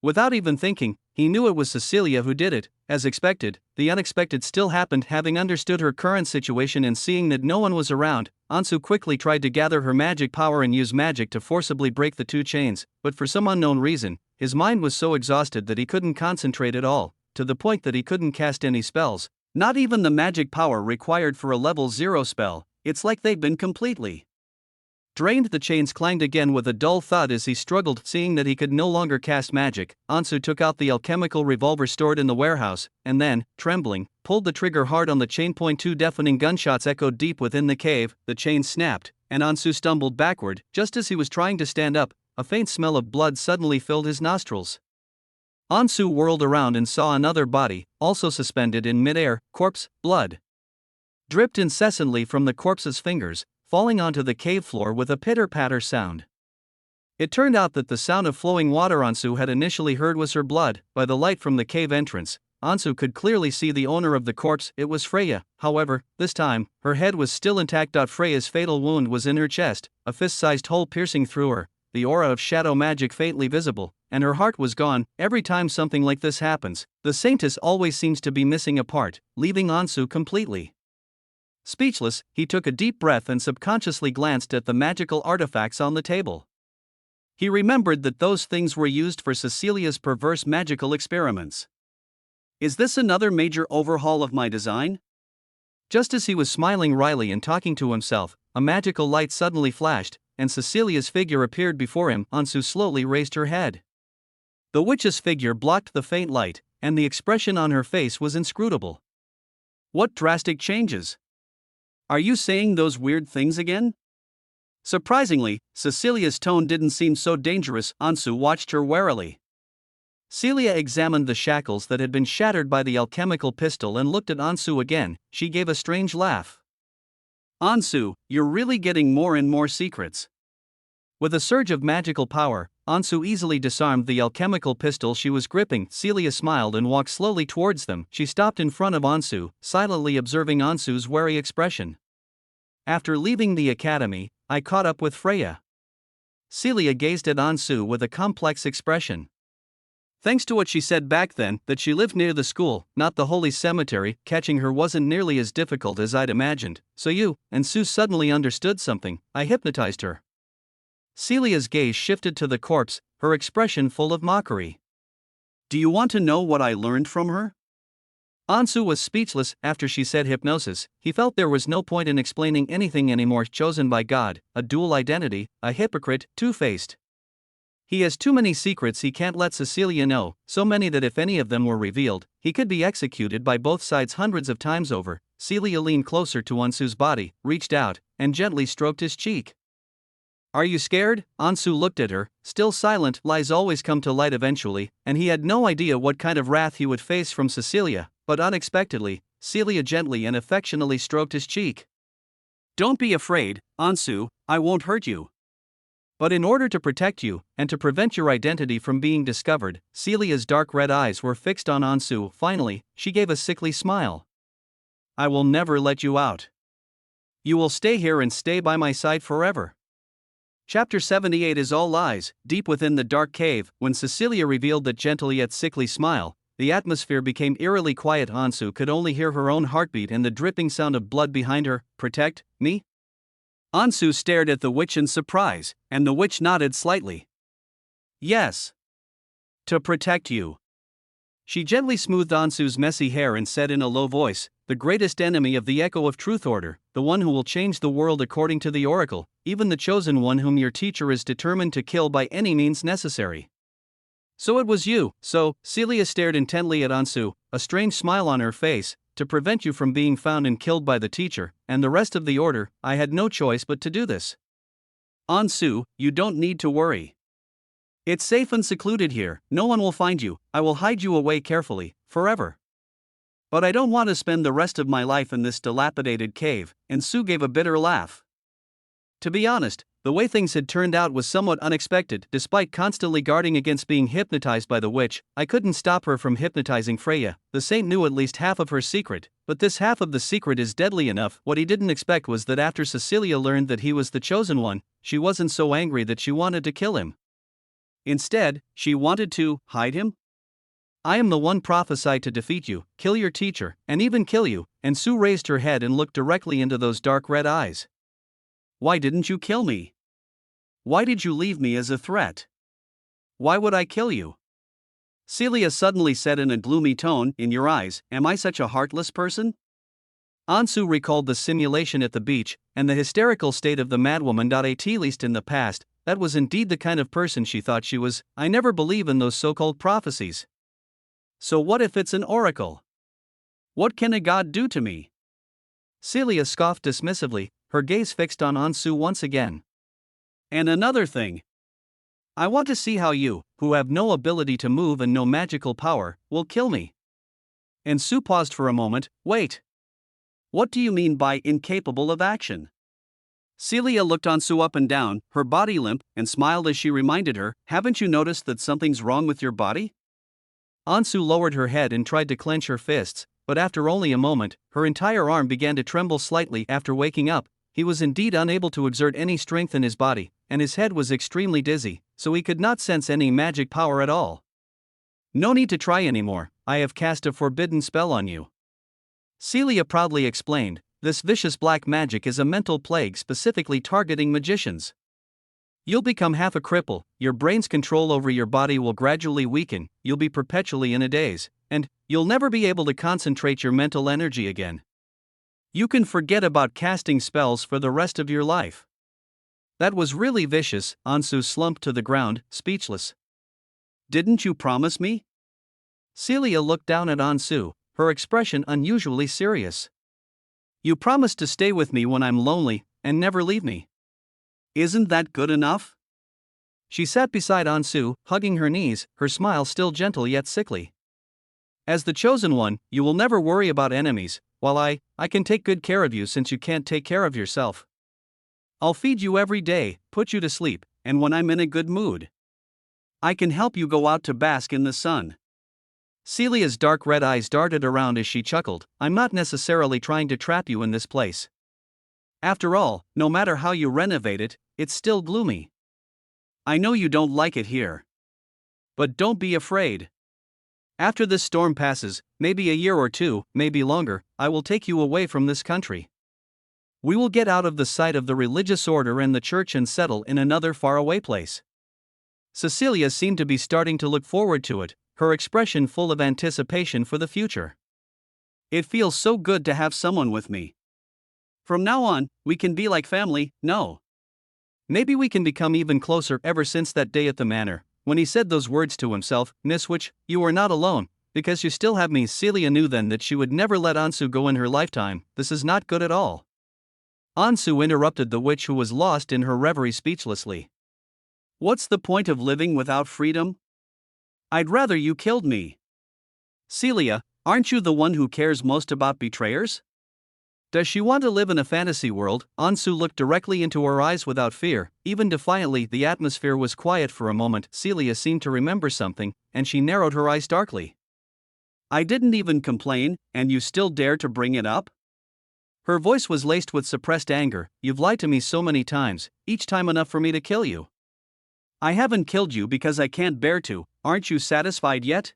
Without even thinking, he knew it was Celia who did it. As expected, the unexpected still happened. Having understood her current situation and seeing that no one was around, Ansu quickly tried to gather her magic power and use magic to forcibly break the two chains, but for some unknown reason, his mind was so exhausted that he couldn't concentrate at all, to the point that he couldn't cast any spells, not even the magic power required for a level 0 spell. It's like they'd been completely drained. The chains clanged again with a dull thud as he struggled. Seeing that he could no longer cast magic, Ansu took out the alchemical revolver stored in the warehouse, and then, trembling, pulled the trigger hard on the chain. 2 deafening gunshots echoed deep within the cave, the chains snapped, and Ansu stumbled backward. Just as he was trying to stand up, a faint smell of blood suddenly filled his nostrils. Ansu whirled around and saw another body, also suspended in midair. Corpse, blood dripped incessantly from the corpse's fingers, falling onto the cave floor with a pitter-patter sound. It turned out that the sound of flowing water Ansu had initially heard was her blood. By the light from the cave entrance, Ansu could clearly see the owner of the corpse. It was Freya. However, this time, her head was still intact. Freya's fatal wound was in her chest, a fist-sized hole piercing through her, the aura of shadow magic faintly visible, and her heart was gone. Every time something like this happens, the saintess always seems to be missing a part, leaving Ansu completely speechless. He took a deep breath and subconsciously glanced at the magical artifacts on the table. He remembered that those things were used for Cecilia's perverse magical experiments. Is this another major overhaul of my design? Just as he was smiling wryly and talking to himself, a magical light suddenly flashed, and Cecilia's figure appeared before him. Ansu slowly raised her head. The witch's figure blocked the faint light, and the expression on her face was inscrutable. What drastic changes! Are you saying those weird things again? Surprisingly, Cecilia's tone didn't seem so dangerous. Ansu watched her warily. Celia examined the shackles that had been shattered by the alchemical pistol and looked at Ansu again. She gave a strange laugh. Ansu, you're really getting more and more secrets. With a surge of magical power, Ansu easily disarmed the alchemical pistol she was gripping. Celia smiled and walked slowly towards them. She stopped in front of Ansu, silently observing Ansu's wary expression. After leaving the academy, I caught up with Freya. Celia gazed at Ansu with a complex expression. Thanks to what she said back then, that she lived near the school, not the holy cemetery, catching her wasn't nearly as difficult as I'd imagined. So you, Ansu suddenly understood something. I hypnotized her. Celia's gaze shifted to the corpse, her expression full of mockery. Do you want to know what I learned from her? Ansu was speechless after she said hypnosis. He felt there was no point in explaining anything anymore. Chosen by God, a dual identity, a hypocrite, two-faced. He has too many secrets he can't let Celia know, so many that if any of them were revealed, he could be executed by both sides hundreds of times over. Celia leaned closer to Ansu's body, reached out, and gently stroked his cheek. Are you scared? Ansu looked at her. Still silent, lies always come to light eventually, and he had no idea what kind of wrath he would face from Celia, but unexpectedly, Celia gently and affectionately stroked his cheek. Don't be afraid, Ansu, I won't hurt you. But in order to protect you, and to prevent your identity from being discovered, Celia's dark red eyes were fixed on Ansu. Finally, she gave a sickly smile. I will never let you out. You will stay here and stay by my side forever. Chapter 78 is all lies. Deep within the dark cave, when Celia revealed that gentle yet sickly smile, the atmosphere became eerily quiet. Ansu could only hear her own heartbeat and the dripping sound of blood behind her. Protect me? Ansu stared at the witch in surprise, and the witch nodded slightly. Yes. To protect you. She gently smoothed Ansu's messy hair and said in a low voice, the greatest enemy of the Echo of Truth Order, the one who will change the world according to the Oracle, even the chosen one whom your teacher is determined to kill by any means necessary. So it was you. So, Celia stared intently at Ansu, a strange smile on her face. To prevent you from being found and killed by the teacher, and the rest of the order, I had no choice but to do this. Ansu, you don't need to worry. It's safe and secluded here, no one will find you, I will hide you away carefully, forever. But I don't want to spend the rest of my life in this dilapidated cave, and Sue gave a bitter laugh. To be honest, the way things had turned out was somewhat unexpected. Despite constantly guarding against being hypnotized by the witch, I couldn't stop her from hypnotizing Freya. The saint knew at least half of her secret, but this half of the secret is deadly enough. What he didn't expect was that after Celia learned that he was the chosen one, she wasn't so angry that she wanted to kill him. Instead, she wanted to hide him. I am the one prophesied to defeat you, kill your teacher, and even kill you. And Sue raised her head and looked directly into those dark red eyes. Why didn't you kill me? Why did you leave me as a threat? Why would I kill you? Celia suddenly said in a gloomy tone, in your eyes, am I such a heartless person? Ansu recalled the simulation at the beach, and the hysterical state of the madwoman. At least in the past, that was indeed the kind of person she thought she was. I never believe in those so-called prophecies. So what if it's an oracle? What can a god do to me? Celia scoffed dismissively, her gaze fixed on Ansu once again. And another thing. I want to see how you, who have no ability to move and no magical power, will kill me. Ansu paused for a moment. Wait. What do you mean by incapable of action? Celia looked Ansu up and down, her body limp, and smiled as she reminded her, haven't you noticed that something's wrong with your body? Ansu lowered her head and tried to clench her fists, but after only a moment, her entire arm began to tremble slightly. After waking up, he was indeed unable to exert any strength in his body, and his head was extremely dizzy, so he could not sense any magic power at all. No need to try anymore, I have cast a forbidden spell on you. Celia proudly explained, this vicious black magic is a mental plague specifically targeting magicians. You'll become half a cripple, your brain's control over your body will gradually weaken, you'll be perpetually in a daze, and you'll never be able to concentrate your mental energy again. You can forget about casting spells for the rest of your life. That was really vicious. Ansu slumped to the ground, speechless. Didn't you promise me? Celia looked down at Ansu, her expression unusually serious. You promised to stay with me when I'm lonely, and never leave me. Isn't that good enough? She sat beside Ansu, hugging her knees, her smile still gentle yet sickly. As the chosen one, you will never worry about enemies, while I can take good care of you since you can't take care of yourself. I'll feed you every day, put you to sleep, and when I'm in a good mood, I can help you go out to bask in the sun. Celia's dark red eyes darted around as she chuckled, I'm not necessarily trying to trap you in this place. After all, no matter how you renovate it, it's still gloomy. I know you don't like it here. But don't be afraid. After this storm passes, maybe a year or two, maybe longer, I will take you away from this country. We will get out of the sight of the religious order and the church and settle in another faraway place. Celia seemed to be starting to look forward to it, her expression full of anticipation for the future. It feels so good to have someone with me. From now on, we can be like family, no? Maybe we can become even closer. Ever since that day at the manor, when he said those words to himself, Miss Witch, you are not alone, because you still have me. Celia knew then that she would never let Ansu go in her lifetime. This is not good at all. Ansu interrupted the witch, who was lost in her reverie, speechlessly. What's the point of living without freedom? I'd rather you killed me. Celia, aren't you the one who cares most about betrayers? Does she want to live in a fantasy world? Ansu looked directly into her eyes without fear, even defiantly. The atmosphere was quiet for a moment. Celia seemed to remember something, and she narrowed her eyes darkly. I didn't even complain, and you still dare to bring it up? Her voice was laced with suppressed anger. You've lied to me so many times, each time enough for me to kill you. I haven't killed you because I can't bear to. Aren't you satisfied yet?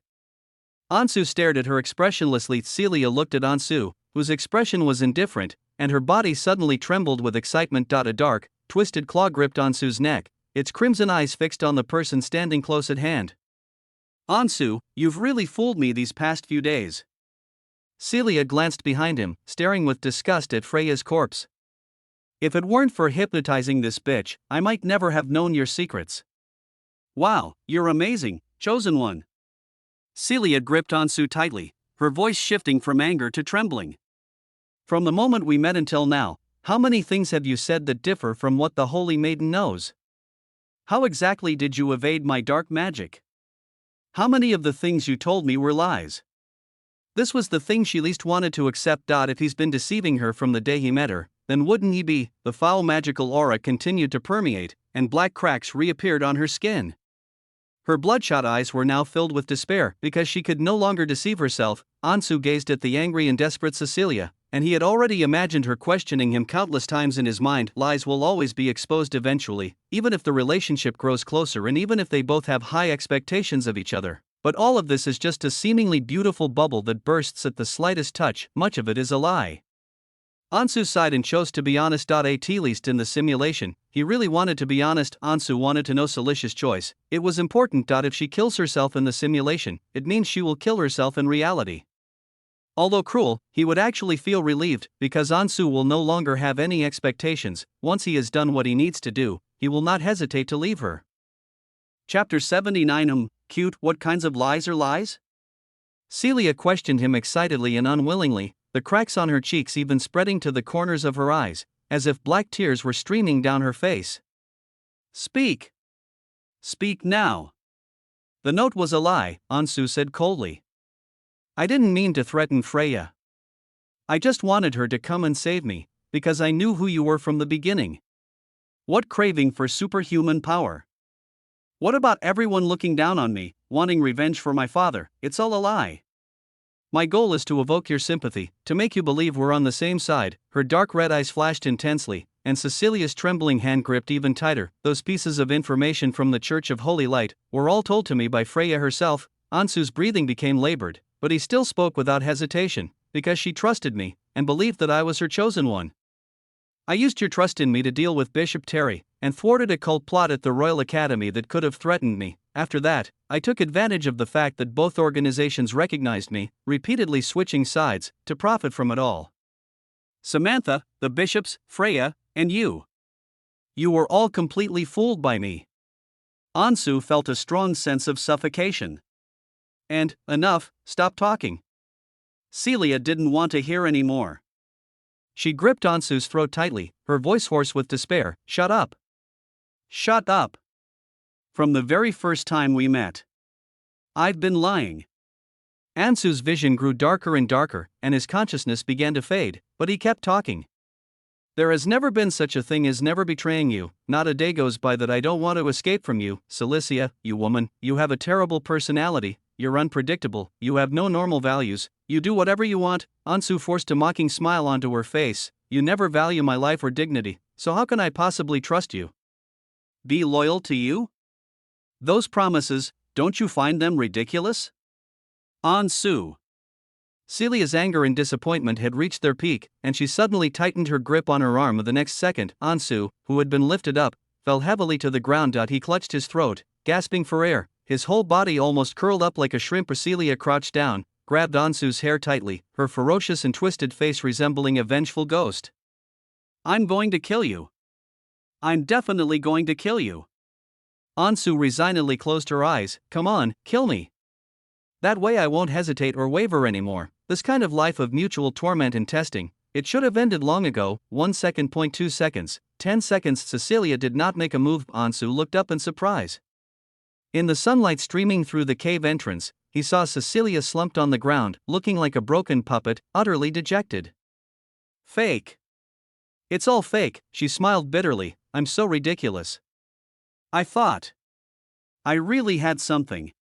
Ansu stared at her expressionlessly. Celia looked at Ansu, whose expression was indifferent, and her body suddenly trembled with excitement. A dark, twisted claw gripped Ansu's neck, its crimson eyes fixed on the person standing close at hand. Ansu, you've really fooled me these past few days. Celia glanced behind him, staring with disgust at Freya's corpse. If it weren't for hypnotizing this bitch, I might never have known your secrets. Wow, you're amazing, chosen one. Celia gripped Ansu tightly, her voice shifting from anger to trembling. From the moment we met until now, how many things have you said that differ from what the Holy Maiden knows? How exactly did you evade my dark magic? How many of the things you told me were lies? This was the thing she least wanted to accept. If he's been deceiving her from the day he met her, then wouldn't he be? The foul magical aura continued to permeate, and black cracks reappeared on her skin. Her bloodshot eyes were now filled with despair because she could no longer deceive herself. Ansu gazed at the angry and desperate Cecilia, and he had already imagined her questioning him countless times in his mind. Lies will always be exposed eventually, even if the relationship grows closer and even if they both have high expectations of each other. But all of this is just a seemingly beautiful bubble that bursts at the slightest touch. Much of it is a lie. Ansu sighed and chose to be honest. At least in the simulation, he really wanted to be honest. Ansu wanted to know Celicia's choice. It was important. If she kills herself in the simulation, it means she will kill herself in reality. Although cruel, he would actually feel relieved, because Ansu will no longer have any expectations. Once he has done what he needs to do, he will not hesitate to leave her. Chapter 79. Cute, what kinds of lies are lies? Celia questioned him excitedly and unwillingly, the cracks on her cheeks even spreading to the corners of her eyes, as if black tears were streaming down her face. Speak. Speak now. The note was a lie, Ansu said coldly. I didn't mean to threaten Freya. I just wanted her to come and save me, because I knew who you were from the beginning. What craving for superhuman power? What about everyone looking down on me, wanting revenge for my father? It's all a lie. My goal is to evoke your sympathy, to make you believe we're on the same side. Her dark red eyes flashed intensely, and Cecilia's trembling hand gripped even tighter. Those pieces of information from the Church of Holy Light were all told to me by Freya herself. Ansu's breathing became labored, but he still spoke without hesitation, because she trusted me, and believed that I was her chosen one. I used your trust in me to deal with Bishop Terry, and thwarted a cult plot at the Royal Academy that could have threatened me. After that, I took advantage of the fact that both organizations recognized me, repeatedly switching sides, to profit from it all. Samantha, the bishops, Freya, and you. You were all completely fooled by me. Ansu felt a strong sense of suffocation. And, enough, stop talking. Celia didn't want to hear any more. She gripped Ansu's throat tightly, her voice hoarse with despair. Shut up. Shut up. From the very first time we met, I've been lying. Ansu's vision grew darker and darker, and his consciousness began to fade, but he kept talking. There has never been such a thing as never betraying you. Not a day goes by that I don't want to escape from you. Celicia, you woman, you have a terrible personality, you're unpredictable, you have no normal values, you do whatever you want. Ansu forced a mocking smile onto her face. You never value my life or dignity, so how can I possibly trust you? Be loyal to you? Those promises, don't you find them ridiculous? Ansu. Celia's anger and disappointment had reached their peak, and she suddenly tightened her grip on her arm. The next second, Ansu, who had been lifted up, fell heavily to the ground. He clutched his throat, gasping for air, his whole body almost curled up like a shrimp. Celia crouched down, grabbed Ansu's hair tightly, her ferocious and twisted face resembling a vengeful ghost. I'm going to kill you. I'm definitely going to kill you. Ansu resignedly closed her eyes. Come on, kill me. That way I won't hesitate or waver anymore. This kind of life of mutual torment and testing, it should have ended long ago. 1 second, 2 seconds, 10 seconds. Cecilia did not make a move. Ansu looked up in surprise. In the sunlight streaming through the cave entrance, he saw Cecilia slumped on the ground, looking like a broken puppet, utterly dejected. Fake. It's all fake, she smiled bitterly. I'm so ridiculous. I thought I really had something.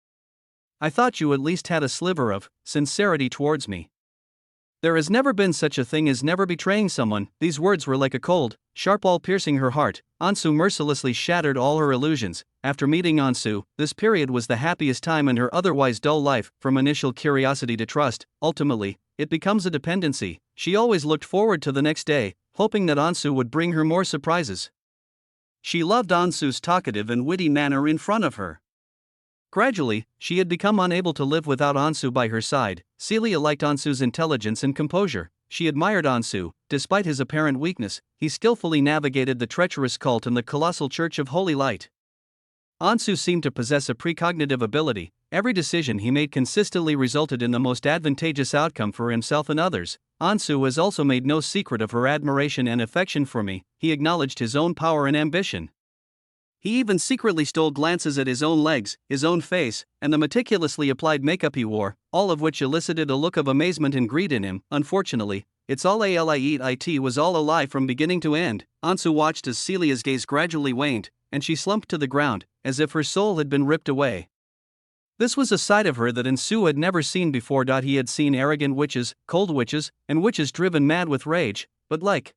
I thought you at least had a sliver of sincerity towards me. There has never been such a thing as never betraying someone. These words were like a cold, sharp ball piercing her heart. Ansu mercilessly shattered all her illusions. After meeting Ansu, this period was the happiest time in her otherwise dull life. From initial curiosity to trust, ultimately, it becomes a dependency. She always looked forward to the next day, hoping that Ansu would bring her more surprises. She loved Ansu's talkative and witty manner in front of her. Gradually, she had become unable to live without Ansu by her side. Celia liked Ansu's intelligence and composure. She admired Ansu. Despite his apparent weakness, he skillfully navigated the treacherous cult in the colossal Church of Holy Light. Ansu seemed to possess a precognitive ability. Every decision he made consistently resulted in the most advantageous outcome for himself and others. Ansu has also made no secret of her admiration and affection for me. He acknowledged his own power and ambition. He even secretly stole glances at his own legs, his own face, and the meticulously applied makeup he wore, all of which elicited a look of amazement and greed in him. Unfortunately, it was all a lie from beginning to end. Ansu watched as Celia's gaze gradually waned, and she slumped to the ground, as if her soul had been ripped away. This was a side of her that Ansu had never seen before. He had seen arrogant witches, cold witches, and witches driven mad with rage, but like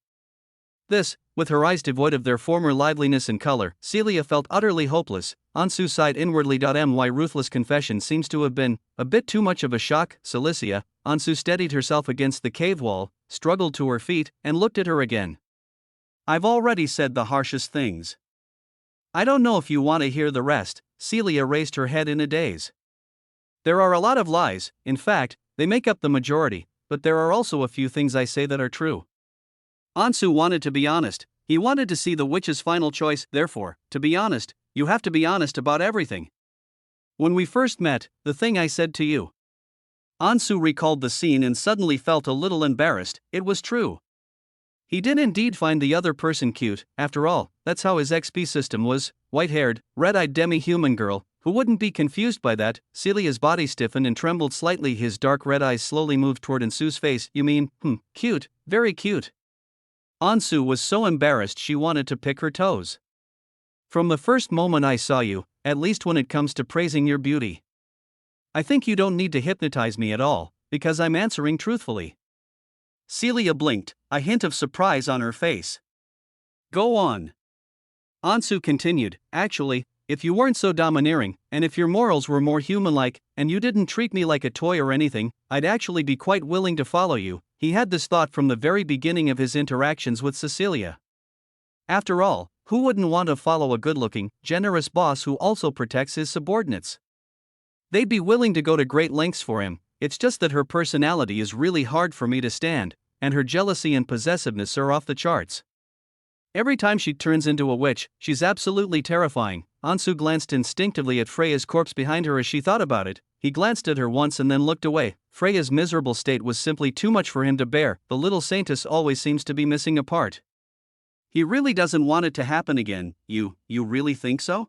this, with her eyes devoid of their former liveliness and color, Celia felt utterly hopeless. Ansu sighed inwardly. My ruthless confession seems to have been a bit too much of a shock, Celicia. Ansu steadied herself against the cave wall, struggled to her feet, and looked at her again. I've already said the harshest things. I don't know if you want to hear the rest. Celia raised her head in a daze. There are a lot of lies, in fact, they make up the majority, but there are also a few things I say that are true. Ansu wanted to be honest. He wanted to see the witch's final choice. Therefore, to be honest, you have to be honest about everything. When we first met, the thing I said to you. Ansu recalled the scene and suddenly felt a little embarrassed. It was true. He did indeed find the other person cute. After all, that's how his XP system was. White-haired, red-eyed demi-human girl. Who wouldn't be confused by that? Celia's body stiffened and trembled slightly. His dark red eyes slowly moved toward Ansu's face. You mean, cute, very cute. Ansu was so embarrassed she wanted to pick her toes. From the first moment I saw you, at least when it comes to praising your beauty. I think you don't need to hypnotize me at all, because I'm answering truthfully. Celia blinked, a hint of surprise on her face. Go on. Ansu continued, actually, if you weren't so domineering, and if your morals were more human-like, and you didn't treat me like a toy or anything, I'd actually be quite willing to follow you. He had this thought from the very beginning of his interactions with Cecilia. After all, who wouldn't want to follow a good-looking, generous boss who also protects his subordinates? They'd be willing to go to great lengths for him. It's just that her personality is really hard for me to stand, and her jealousy and possessiveness are off the charts. Every time she turns into a witch, she's absolutely terrifying. Ansu glanced instinctively at Freya's corpse behind her as she thought about it. He glanced at her once and then looked away. Freya's miserable state was simply too much for him to bear. The little saintess always seems to be missing a part. He really doesn't want it to happen again. You really think so?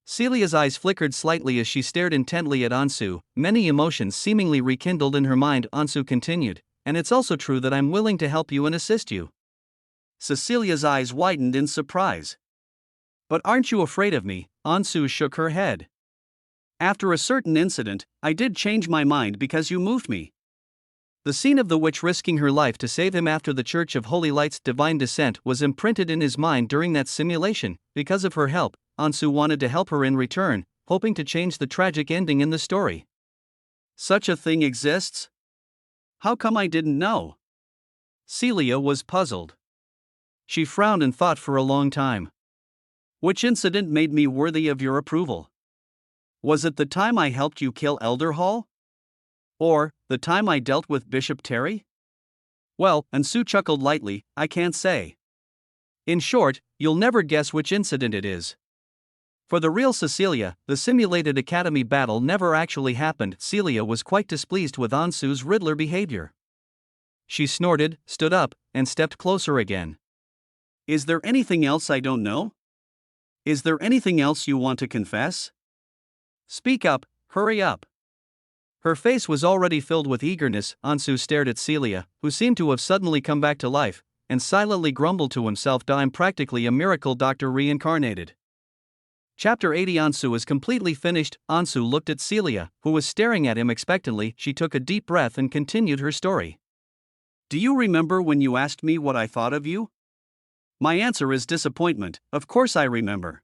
Celia's eyes flickered slightly as she stared intently at Ansu, many emotions seemingly rekindled in her mind. Ansu continued, and it's also true that I'm willing to help you and assist you. Cecilia's eyes widened in surprise. But aren't you afraid of me? Ansu shook her head. After a certain incident, I did change my mind because you moved me. The scene of the witch risking her life to save him after the Church of Holy Light's divine descent was imprinted in his mind during that simulation. Because of her help, Ansu wanted to help her in return, hoping to change the tragic ending in the story. Such a thing exists? How come I didn't know? Celia was puzzled. She frowned and thought for a long time. Which incident made me worthy of your approval? Was it the time I helped you kill Elder Hall? Or, the time I dealt with Bishop Terry? Well, Ansu chuckled lightly, I can't say. In short, you'll never guess which incident it is. For the real Cecilia, the simulated academy battle never actually happened. Celia was quite displeased with Ansu's Riddler behavior. She snorted, stood up, and stepped closer again. Is there anything else I don't know? Is there anything else you want to confess? Speak up, hurry up. Her face was already filled with eagerness. Ansu stared at Celia, who seemed to have suddenly come back to life, and silently grumbled to himself, I'm practically a miracle doctor reincarnated. Chapter 80. Ansu is completely finished. Ansu looked at Celia, who was staring at him expectantly. She took a deep breath and continued her story. Do you remember when you asked me what I thought of you? My answer is disappointment. Of course I remember.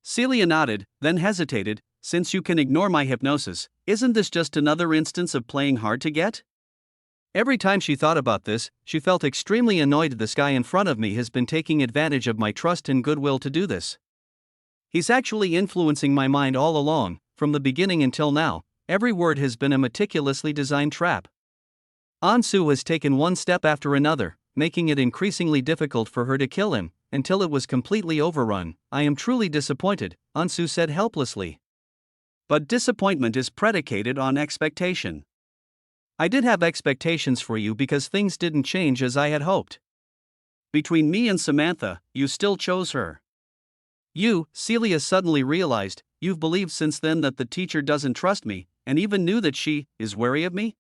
Celia nodded, then hesitated. Since you can ignore my hypnosis, isn't this just another instance of playing hard to get? Every time she thought about this, she felt extremely annoyed. This guy in front of me has been taking advantage of my trust and goodwill to do this. He's actually influencing my mind all along, from the beginning until now. Every word has been a meticulously designed trap. Ansu has taken one step after another, making it increasingly difficult for her to kill him, until it was completely overrun. I am truly disappointed, Ansu said helplessly. But disappointment is predicated on expectation. I did have expectations for you because things didn't change as I had hoped. Between me and Samantha, you still chose her. You, Celia suddenly realized, you've believed since then that the teacher doesn't trust me, and even knew that she is wary of me?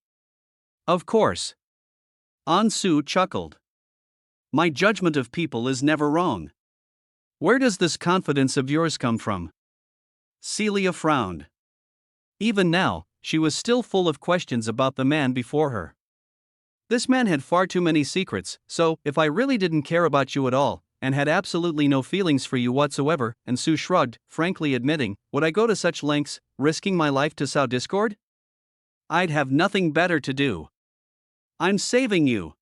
Of course. Ansu chuckled. My judgment of people is never wrong. Where does this confidence of yours come from? Celia frowned. Even now, she was still full of questions about the man before her. This man had far too many secrets, so, if I really didn't care about you at all, and had absolutely no feelings for you whatsoever, Ansu shrugged, frankly admitting, would I go to such lengths, risking my life to sow discord? I'd have nothing better to do. I'm saving you.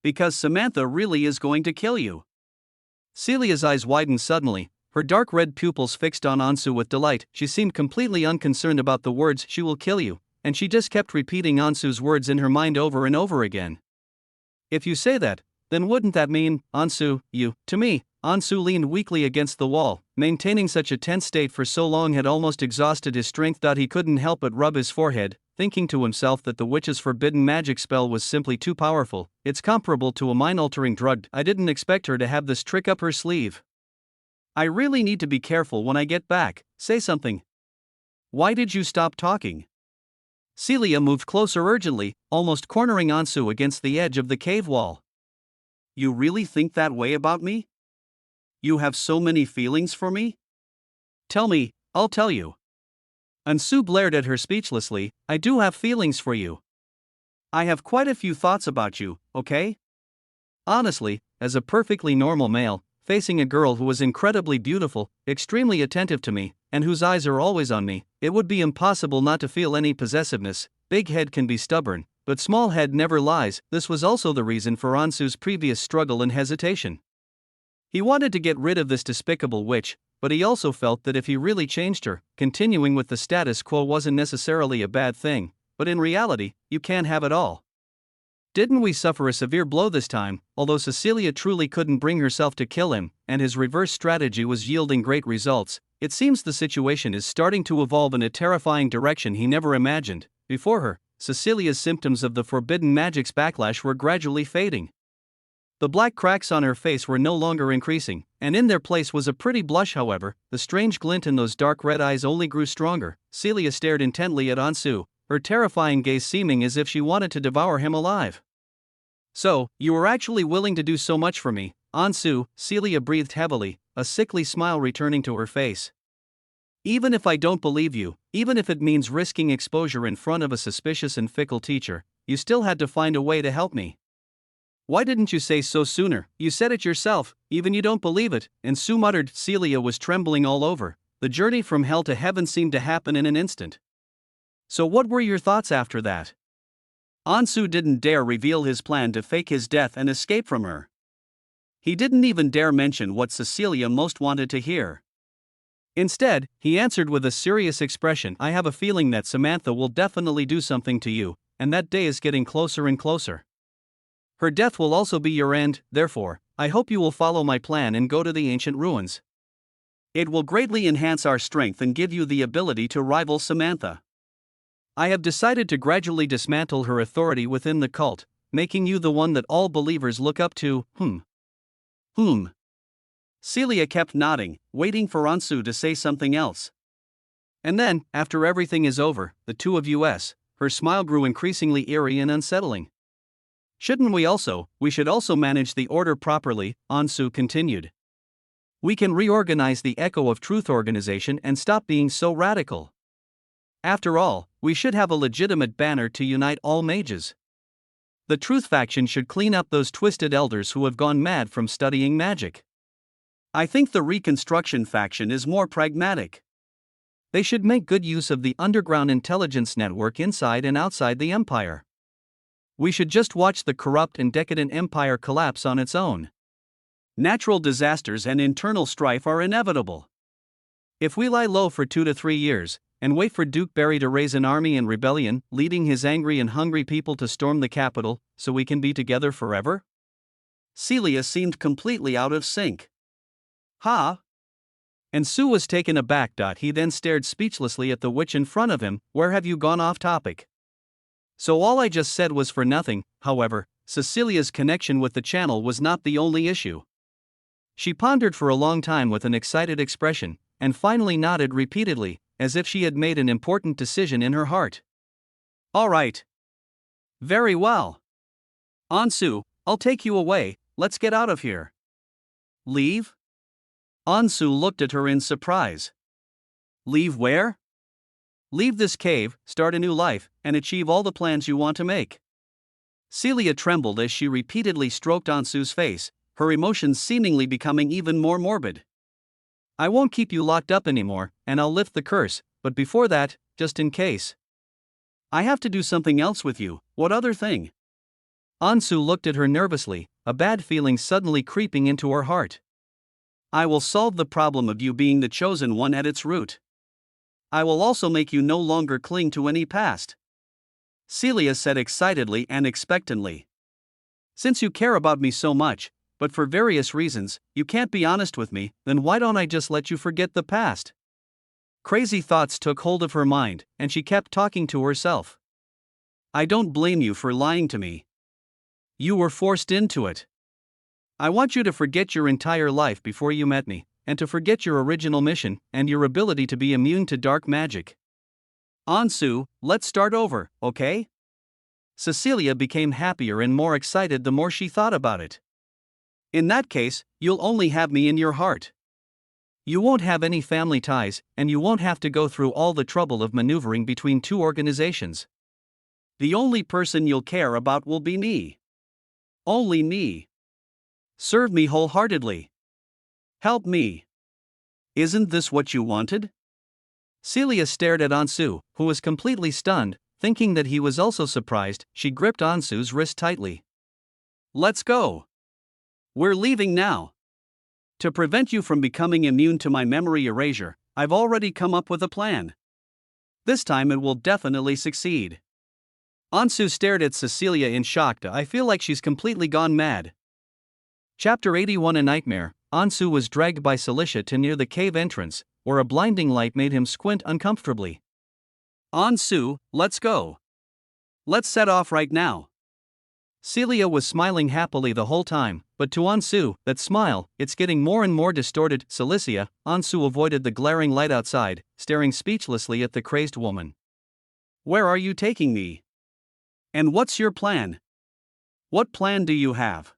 Because Samantha really is going to kill you. Celia's eyes widened suddenly, her dark red pupils fixed on Ansu with delight. She seemed completely unconcerned about the words, she will kill you, and she just kept repeating Ansu's words in her mind over and over again. If you say that, then wouldn't that mean, Ansu, you, to me? Ansu leaned weakly against the wall, maintaining such a tense state for so long had almost exhausted his strength that he couldn't help but rub his forehead, thinking to himself that the witch's forbidden magic spell was simply too powerful. It's comparable to a mind-altering drug. I didn't expect her to have this trick up her sleeve. I really need to be careful when I get back. Say something. Why did you stop talking? Celia moved closer urgently, almost cornering Ansu against the edge of the cave wall. You really think that way about me? You have so many feelings for me? Tell me, I'll tell you. Ansu glared at her speechlessly. I do have feelings for you. I have quite a few thoughts about you, okay? Honestly, as a perfectly normal male, facing a girl who was incredibly beautiful, extremely attentive to me, and whose eyes are always on me, it would be impossible not to feel any possessiveness. Big head can be stubborn, but small head never lies. This was also the reason for Ansu's previous struggle and hesitation. He wanted to get rid of this despicable witch, but he also felt that if he really changed her, continuing with the status quo wasn't necessarily a bad thing, but in reality, you can't have it all. Didn't we suffer a severe blow this time? Although Cecilia truly couldn't bring herself to kill him, and his reverse strategy was yielding great results, it seems the situation is starting to evolve in a terrifying direction he never imagined. Before her, Cecilia's symptoms of the forbidden magic's backlash were gradually fading. The black cracks on her face were no longer increasing, and in their place was a pretty blush. However, the strange glint in those dark red eyes only grew stronger. Celia stared intently at Ansu, her terrifying gaze seeming as if she wanted to devour him alive. So, you were actually willing to do so much for me, Ansu? Celia breathed heavily, a sickly smile returning to her face. Even if I don't believe you, even if it means risking exposure in front of a suspicious and fickle teacher, you still had to find a way to help me. Why didn't you say so sooner? You said it yourself, even you don't believe it, Ansu muttered. Celia was trembling all over. The journey from hell to heaven seemed to happen in an instant. So what were your thoughts after that? Ansu didn't dare reveal his plan to fake his death and escape from her. He didn't even dare mention what Cecilia most wanted to hear. Instead, he answered with a serious expression, I have a feeling that Samantha will definitely do something to you, and that day is getting closer and closer. Her death will also be your end, therefore, I hope you will follow my plan and go to the ancient ruins. It will greatly enhance our strength and give you the ability to rival Samantha. I have decided to gradually dismantle her authority within the cult, making you the one that all believers look up to. Celia kept nodding, waiting for Ansu to say something else. And then, after everything is over, the two of us, her smile grew increasingly eerie and unsettling. We should also manage the order properly, Ansu continued. We can reorganize the Echo of Truth organization and stop being so radical. After all, we should have a legitimate banner to unite all mages. The Truth faction should clean up those twisted elders who have gone mad from studying magic. I think the Reconstruction faction is more pragmatic. They should make good use of the underground intelligence network inside and outside the Empire. We should just watch the corrupt and decadent Empire collapse on its own. Natural disasters and internal strife are inevitable. If we lie low for 2 to 3 years, and wait for Duke Barry to raise an army in rebellion, leading his angry and hungry people to storm the capital, so we can be together forever? Celia seemed completely out of sync. And Sue was taken aback. He then stared speechlessly at the witch in front of him. Where have you gone off topic? So all I just said was for nothing. However, Cecilia's connection with the channel was not the only issue. She pondered for a long time with an excited expression, and finally nodded repeatedly, as if she had made an important decision in her heart. All right. Very well. Ansu, I'll take you away, let's get out of here. Leave? Ansu looked at her in surprise. Leave where? Leave this cave, start a new life, and achieve all the plans you want to make. Celia trembled as she repeatedly stroked Ansu's face, her emotions seemingly becoming even more morbid. I won't keep you locked up anymore, and I'll lift the curse, but before that, just in case. I have to do something else with you. What other thing? Ansu looked at her nervously, a bad feeling suddenly creeping into her heart. I will solve the problem of you being the chosen one at its root. I will also make you no longer cling to any past. Celia said excitedly and expectantly. Since you care about me so much, but for various reasons, you can't be honest with me, then why don't I just let you forget the past? Crazy thoughts took hold of her mind, and she kept talking to herself. I don't blame you for lying to me. You were forced into it. I want you to forget your entire life before you met me, and to forget your original mission, and your ability to be immune to dark magic. Ansu, let's start over, okay? Cecilia became happier and more excited the more she thought about it. In that case, you'll only have me in your heart. You won't have any family ties, and you won't have to go through all the trouble of maneuvering between two organizations. The only person you'll care about will be me. Only me. Serve me wholeheartedly. Help me. Isn't this what you wanted? Celia stared at Ansu, who was completely stunned, thinking that he was also surprised. She gripped Ansu's wrist tightly. Let's go. We're leaving now. To prevent you from becoming immune to my memory erasure, I've already come up with a plan. This time it will definitely succeed. Ansu stared at Cecilia in shock. I feel like she's completely gone mad. Chapter 81 A Nightmare. Ansu was dragged by Celicia to near the cave entrance, where a blinding light made him squint uncomfortably. Ansu, let's go. Let's set off right now. Celia was smiling happily the whole time, but to Ansu, that smile, it's getting more and more distorted. Celicia, Ansu avoided the glaring light outside, staring speechlessly at the crazed woman. Where are you taking me? And what's your plan? What plan do you have?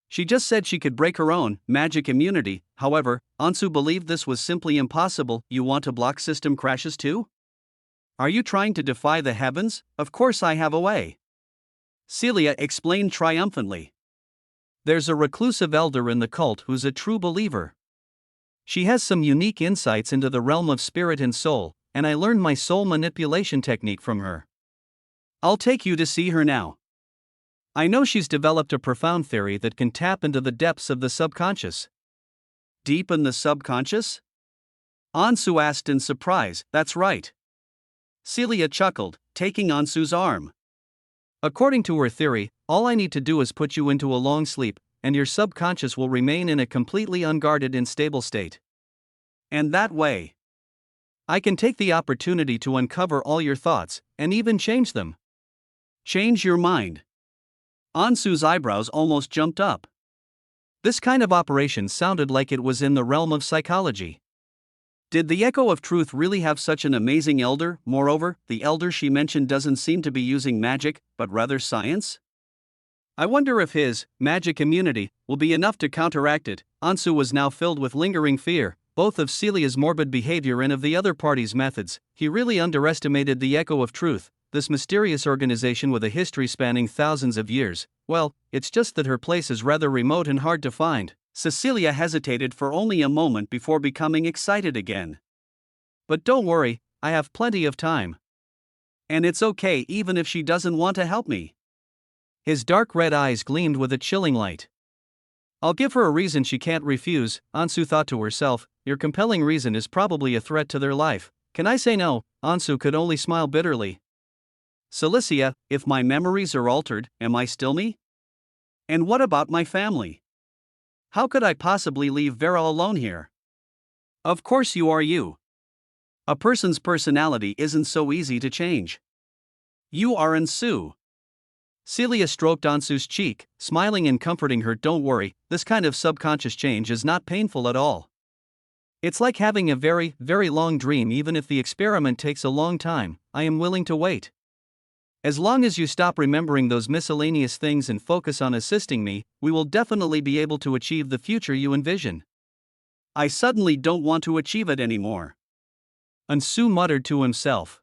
She just said she could break her own magic immunity. However, Ansu believed this was simply impossible. You want to block system crashes too? Are you trying to defy the heavens? Of course I have a way. Celia explained triumphantly. There's a reclusive elder in the cult who's a true believer. She has some unique insights into the realm of spirit and soul, and I learned my soul manipulation technique from her. I'll take you to see her now. I know she's developed a profound theory that can tap into the depths of the subconscious. Deep in the subconscious? Ansu asked in surprise. That's right. Celia chuckled, taking Ansu's arm. According to her theory, all I need to do is put you into a long sleep, and your subconscious will remain in a completely unguarded and stable state. And that way, I can take the opportunity to uncover all your thoughts, and even change them. Change your mind. Ansu's eyebrows almost jumped up. This kind of operation sounded like it was in the realm of psychology. Did the Echo of Truth really have such an amazing elder? Moreover, the elder she mentioned doesn't seem to be using magic, but rather science? I wonder if his magic immunity will be enough to counteract it. Ansu was now filled with lingering fear, both of Celia's morbid behavior and of the other party's methods. He really underestimated the Echo of Truth, this mysterious organization with a history spanning thousands of years. Well, it's just that her place is rather remote and hard to find. Cecilia hesitated for only a moment before becoming excited again. But don't worry, I have plenty of time. And it's okay even if she doesn't want to help me. His dark red eyes gleamed with a chilling light. I'll give her a reason she can't refuse, Ansu thought to herself. Your compelling reason is probably a threat to their life. Can I say no? Ansu could only smile bitterly. Celicia, if my memories are altered, am I still me? And what about my family? How could I possibly leave Vera alone here? Of course you are you. A person's personality isn't so easy to change. You are Ansu. Celia stroked Ansu's cheek, smiling and comforting her. Don't worry, this kind of subconscious change is not painful at all. It's like having a very, very long dream. Even if the experiment takes a long time, I am willing to wait. As long as you stop remembering those miscellaneous things and focus on assisting me, we will definitely be able to achieve the future you envision. I suddenly don't want to achieve it anymore. Ansu muttered to himself.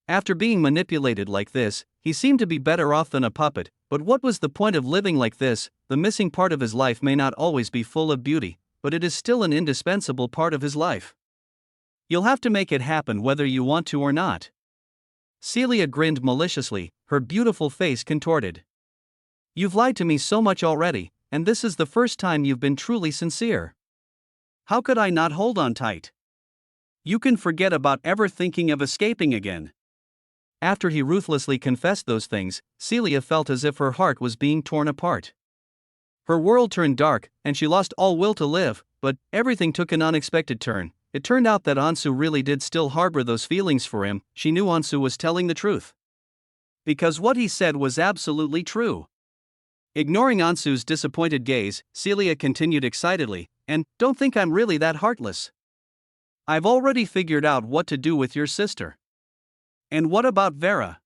After being manipulated like this, he seemed to be better off than a puppet, but what was the point of living like this? The missing part of his life may not always be full of beauty, but it is still an indispensable part of his life. You'll have to make it happen whether you want to or not. Celia grinned maliciously, her beautiful face contorted. You've lied to me so much already, and this is the first time you've been truly sincere. How could I not hold on tight? You can forget about ever thinking of escaping again. After he ruthlessly confessed those things, Celia felt as if her heart was being torn apart. Her world turned dark, and she lost all will to live, but everything took an unexpected turn. It turned out that Ansu really did still harbor those feelings for him. She knew Ansu was telling the truth. Because what he said was absolutely true. Ignoring Ansu's disappointed gaze, Celia continued excitedly, and don't think I'm really that heartless. I've already figured out what to do with your sister. And what about Vera?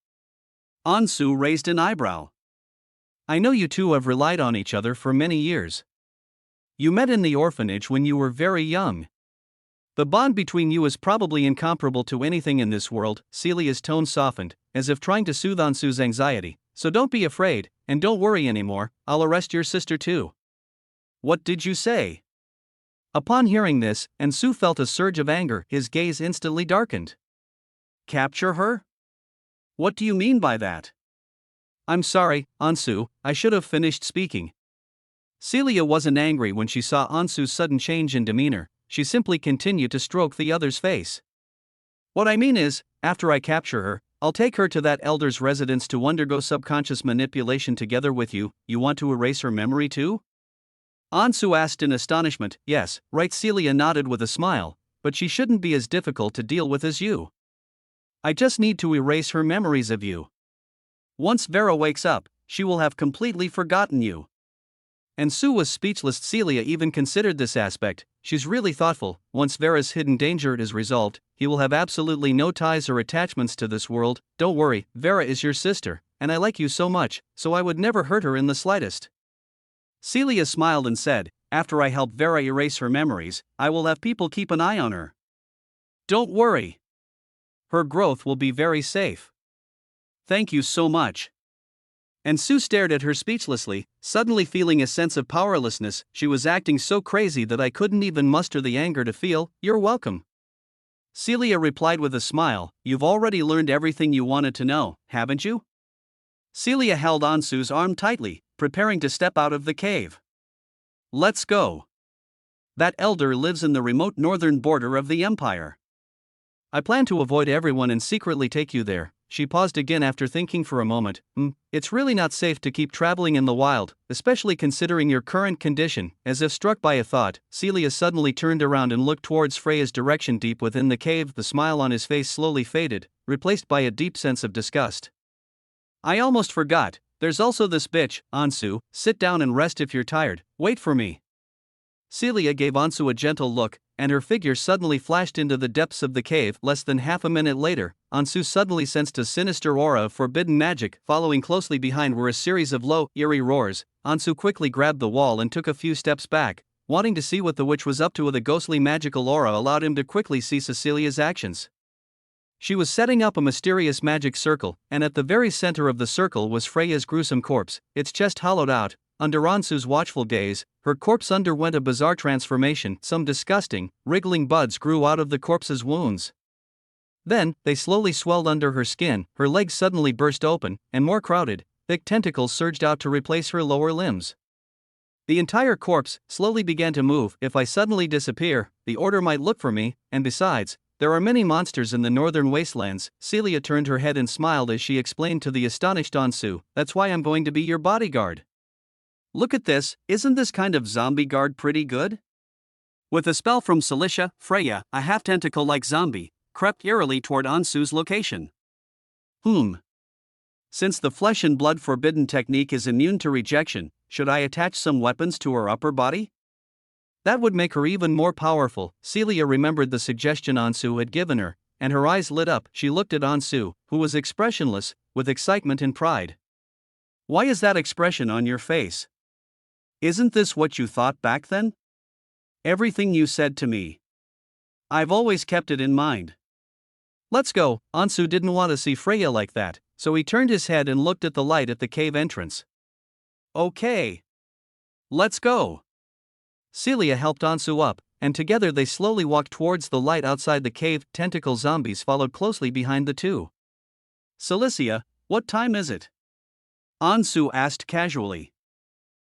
Ansu raised an eyebrow. I know you two have relied on each other for many years. You met in the orphanage when you were very young. The bond between you is probably incomparable to anything in this world. Celia's tone softened, as if trying to soothe Ansu's anxiety. So don't be afraid, and don't worry anymore, I'll arrest your sister too. What did you say? Upon hearing this, Ansu felt a surge of anger. His gaze instantly darkened. Capture her? What do you mean by that? I'm sorry, Ansu, I should have finished speaking. Celia wasn't angry when she saw Ansu's sudden change in demeanor. She simply continued to stroke the other's face. What I mean is, after I capture her, I'll take her to that elder's residence to undergo subconscious manipulation together with you. You want to erase her memory too? Ansu asked in astonishment. Yes, right. Celia nodded with a smile, but she shouldn't be as difficult to deal with as you. I just need to erase her memories of you. Once Vera wakes up, she will have completely forgotten you. Ansu was speechless. Celia even considered this aspect. She's really thoughtful. Once Vera's hidden danger is resolved, he will have absolutely no ties or attachments to this world. Don't worry, Vera is your sister, and I like you so much, so I would never hurt her in the slightest. Celia smiled and said, after I help Vera erase her memories, I will have people keep an eye on her. Don't worry. Her growth will be very safe. Thank you so much. Ansu stared at her speechlessly, suddenly feeling a sense of powerlessness. She was acting so crazy that I couldn't even muster the anger to feel. You're welcome. Celia replied with a smile. You've already learned everything you wanted to know, haven't you? Celia held Ansu's arm tightly, preparing to step out of the cave. Let's go. That elder lives in the remote northern border of the Empire. I plan to avoid everyone and secretly take you there. She paused again after thinking for a moment. It's really not safe to keep traveling in the wild, especially considering your current condition. As if struck by a thought, Celia suddenly turned around and looked towards Freya's direction. Deep within the cave, the smile on his face slowly faded, replaced by a deep sense of disgust. I almost forgot, there's also this bitch, Ansu. Sit down and rest if you're tired, wait for me. Celia gave Ansu a gentle look, and her figure suddenly flashed into the depths of the cave. Less than half a minute later, Ansu suddenly sensed a sinister aura of forbidden magic. Following closely behind were a series of low, eerie roars. Ansu quickly grabbed the wall and took a few steps back, wanting to see what the witch was up to. The ghostly magical aura allowed him to quickly see Cecilia's actions. She was setting up a mysterious magic circle, and at the very center of the circle was Freya's gruesome corpse, its chest hollowed out. Under Ansu's watchful gaze, her corpse underwent a bizarre transformation. Some disgusting, wriggling buds grew out of the corpse's wounds. Then, they slowly swelled under her skin. Her legs suddenly burst open, and more crowded, thick tentacles surged out to replace her lower limbs. The entire corpse slowly began to move. If I suddenly disappear, the Order might look for me, and besides, there are many monsters in the northern wastelands. Celia turned her head and smiled as she explained to the astonished Ansu, that's why I'm going to be your bodyguard. Look at this, isn't this kind of zombie guard pretty good? With a spell from Celicia, Freya, a half-tentacle-like zombie, crept eerily toward Ansu's location. Since the flesh and blood forbidden technique is immune to rejection, should I attach some weapons to her upper body? That would make her even more powerful. Celia remembered the suggestion Ansu had given her, and her eyes lit up. She looked at Ansu, who was expressionless, with excitement and pride. Why is that expression on your face? Isn't this what you thought back then? Everything you said to me. I've always kept it in mind. Let's go. Ansu didn't want to see Freya like that, so he turned his head and looked at the light at the cave entrance. Okay. Let's go. Celia helped Ansu up, and together they slowly walked towards the light outside the cave. Tentacle zombies followed closely behind the two. Celicia, what time is it? Ansu asked casually.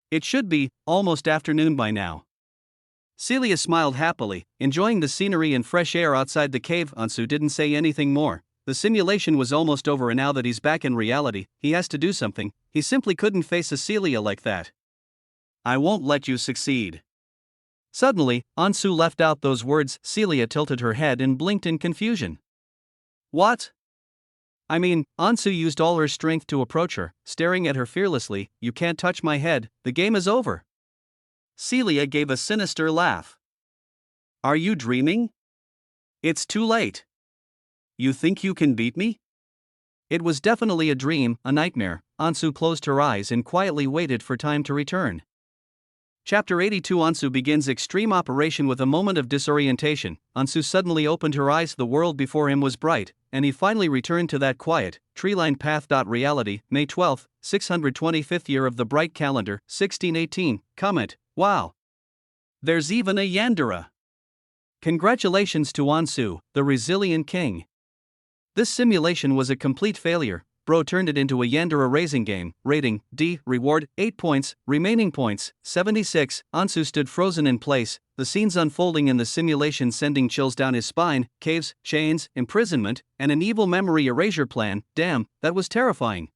It should be almost afternoon by now. Celia smiled happily, enjoying the scenery and fresh air outside the cave. Ansu didn't say anything more. The simulation was almost over, and now that he's back in reality, he has to do something. He simply couldn't face Celia like that. I won't let you succeed. Suddenly, Ansu left out those words. Celia tilted her head and blinked in confusion. What? I mean, Ansu used all her strength to approach her, staring at her fearlessly. You can't touch my head, the game is over. Celia gave a sinister laugh. Are you dreaming? It's too late. You think you can beat me? It was definitely a dream, a nightmare. Ansu closed her eyes and quietly waited for time to return. Chapter 82. Ansu begins extreme operation. With a moment of disorientation, Ansu suddenly opened her eyes. The world before him was bright, and he finally returned to that quiet, tree-lined path. Reality, May 12, 625th year of the bright calendar, 1618. Comment, wow. There's even a Yandere. Congratulations to Ansu, the resilient king. This simulation was a complete failure. Bro turned it into a Yandere racing game. Rating, D. Reward, 8 points. Remaining points, 76. Ansu stood frozen in place, the scenes unfolding in the simulation sending chills down his spine. Caves, chains, imprisonment, and an evil memory erasure plan. Damn, that was terrifying.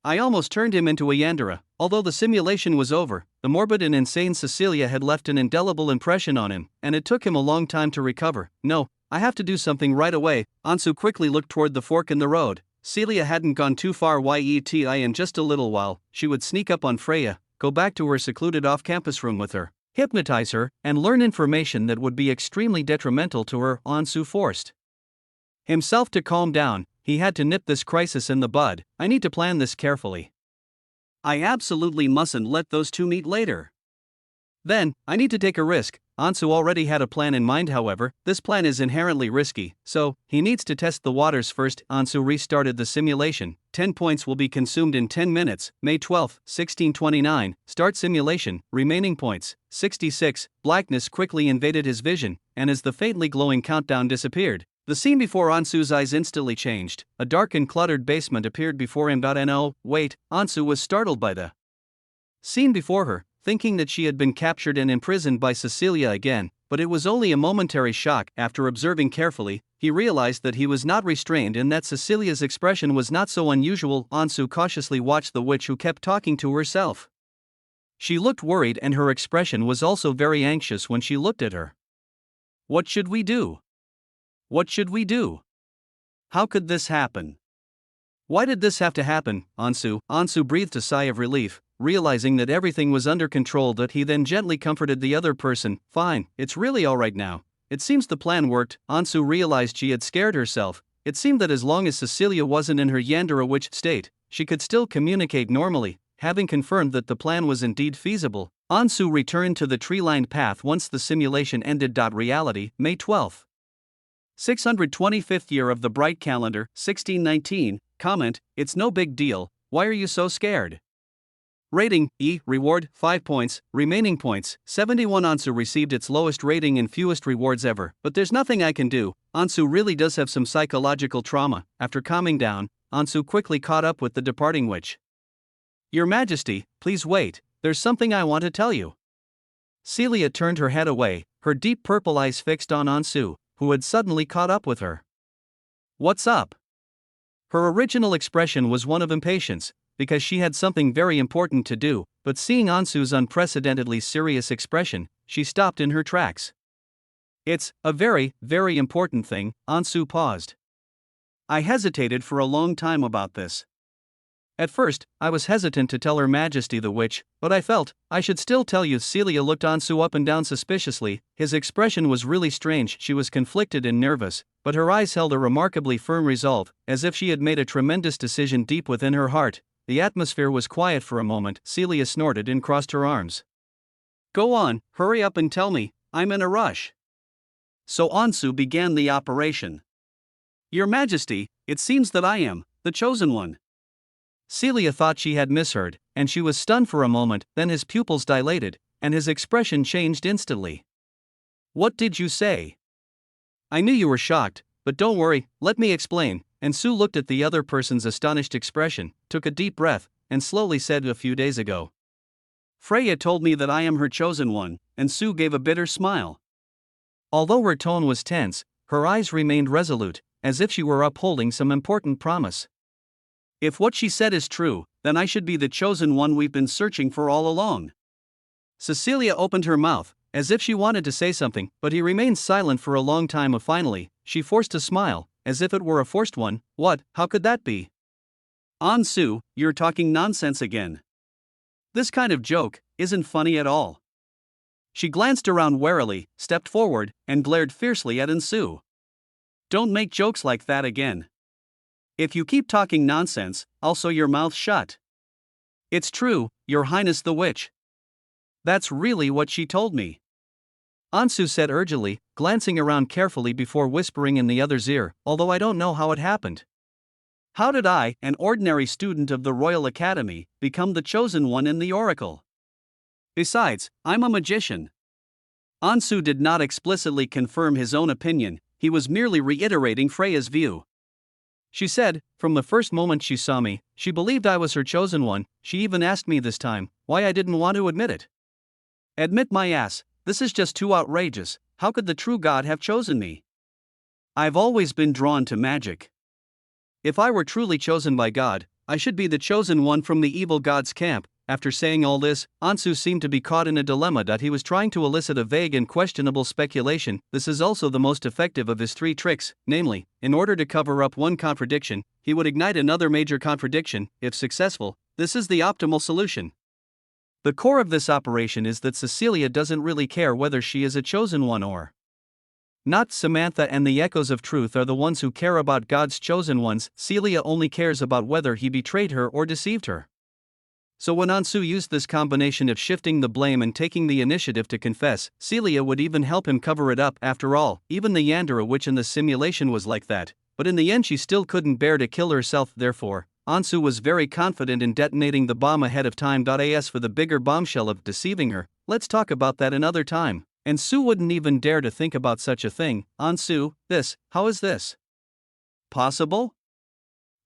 I almost turned him into a Yandere. Although the simulation was over, the morbid and insane Cecilia had left an indelible impression on him, and it took him a long time to recover. No, I have to do something right away. Ansu quickly looked toward the fork in the road. Celia hadn't gone too far yet. In just a little while, she would sneak up on Freya, go back to her secluded off-campus room with her, hypnotize her, and learn information that would be extremely detrimental to her. Ansu forced himself to calm down. He had to nip this crisis in the bud. I need to plan this carefully. I absolutely mustn't let those two meet later. Then, I need to take a risk. Ansu already had a plan in mind. However, this plan is inherently risky, so he needs to test the waters first. Ansu restarted the simulation. 10 points will be consumed in 10 minutes. May 12, 1629. Start simulation. Remaining points, 66. Blackness quickly invaded his vision, and as the faintly glowing countdown disappeared, the scene before Ansu's eyes instantly changed. A dark and cluttered basement appeared before him. No, wait, Ansu was startled by the scene before her. thinking that she had been captured and imprisoned by Celia again, but it was only a momentary shock. After observing carefully, he realized that he was not restrained and that Cecilia's expression was not so unusual. Ansu cautiously watched the witch who kept talking to herself. She looked worried and her expression was also very anxious when she looked at her. What should we do? What should we do? How could this happen? Why did this have to happen, Ansu? Ansu breathed a sigh of relief, realizing that everything was under control. That he then gently comforted the other person. Fine, it's really alright now. It seems the plan worked. Ansu realized she had scared herself. It seemed that as long as Cecilia wasn't in her Yandere witch state, she could still communicate normally. Having confirmed that the plan was indeed feasible, Ansu returned to the tree-lined path once the simulation ended. Reality, May 12. 625th year of the bright calendar, 1619. Comment, it's no big deal, why are you so scared? Rating, E, reward, 5 points, remaining points, 71. Ansu received its lowest rating and fewest rewards ever, but there's nothing I can do. Ansu really does have some psychological trauma. After calming down, Ansu quickly caught up with the departing witch. Your Majesty, please wait, there's something I want to tell you. Celia turned her head away, her deep purple eyes fixed on Ansu, who had suddenly caught up with her. What's up? Her original expression was one of impatience, because she had something very important to do, but seeing Ansu's unprecedentedly serious expression, she stopped in her tracks. It's a very, very important thing. Ansu paused. I hesitated for a long time about this. At first, I was hesitant to tell Her Majesty the witch, but I felt I should still tell you. Celia looked Ansu up and down suspiciously. His expression was really strange. She was conflicted and nervous, but her eyes held a remarkably firm resolve, as if she had made a tremendous decision deep within her heart. The atmosphere was quiet for a moment. Celia snorted and crossed her arms. Go on, hurry up and tell me, I'm in a rush. So Ansu began the operation. Your Majesty, it seems that I am the chosen one. Celia thought she had misheard, and she was stunned for a moment. Then his pupils dilated, and his expression changed instantly. What did you say? I knew you were shocked, but don't worry, let me explain. Ansu looked at the other person's astonished expression, took a deep breath, and slowly said, a few days ago. Freya told me that I am her chosen one. Ansu gave a bitter smile. Although her tone was tense, her eyes remained resolute, as if she were upholding some important promise. If what she said is true, then I should be the chosen one we've been searching for all along. Cecilia opened her mouth, as if she wanted to say something, but he remained silent for a long time. Finally, she forced a smile, as if it were a forced one. What? How could that be? Ansu, you're talking nonsense again. This kind of joke isn't funny at all. She glanced around warily, stepped forward, and glared fiercely at Ansu. Don't make jokes like that again. If you keep talking nonsense, I'll sew your mouth shut. It's true, Your Highness the Witch. That's really what she told me. Ansu said urgently, glancing around carefully before whispering in the other's ear, although I don't know how it happened. How did I, an ordinary student of the Royal Academy, become the chosen one in the Oracle? Besides, I'm a magician. Ansu did not explicitly confirm his own opinion, he was merely reiterating Freya's view. She said, from the first moment she saw me, she believed I was her chosen one. She even asked me this time why I didn't want to admit it. Admit my ass, this is just too outrageous. How could the true God have chosen me? I've always been drawn to magic. If I were truly chosen by God, I should be the chosen one from the evil God's camp. After saying all this, Ansu seemed to be caught in a dilemma. He was trying to elicit a vague and questionable speculation. This is also the most effective of his 3 tricks, namely, in order to cover up one contradiction, he would ignite another major contradiction. If successful, this is the optimal solution. The core of this operation is that Cecilia doesn't really care whether she is a chosen one or not. Samantha and the echoes of truth are the ones who care about God's chosen ones. Celia only cares about whether he betrayed her or deceived her. So when Ansu used this combination of shifting the blame and taking the initiative to confess, Celia would even help him cover it up. After all, even the Yandere witch in the simulation was like that, but in the end she still couldn't bear to kill herself. Therefore, Ansu was very confident in detonating the bomb ahead of time. As for the bigger bombshell of deceiving her, let's talk about that another time. Ansu wouldn't even dare to think about such a thing. Ansu, how is this possible?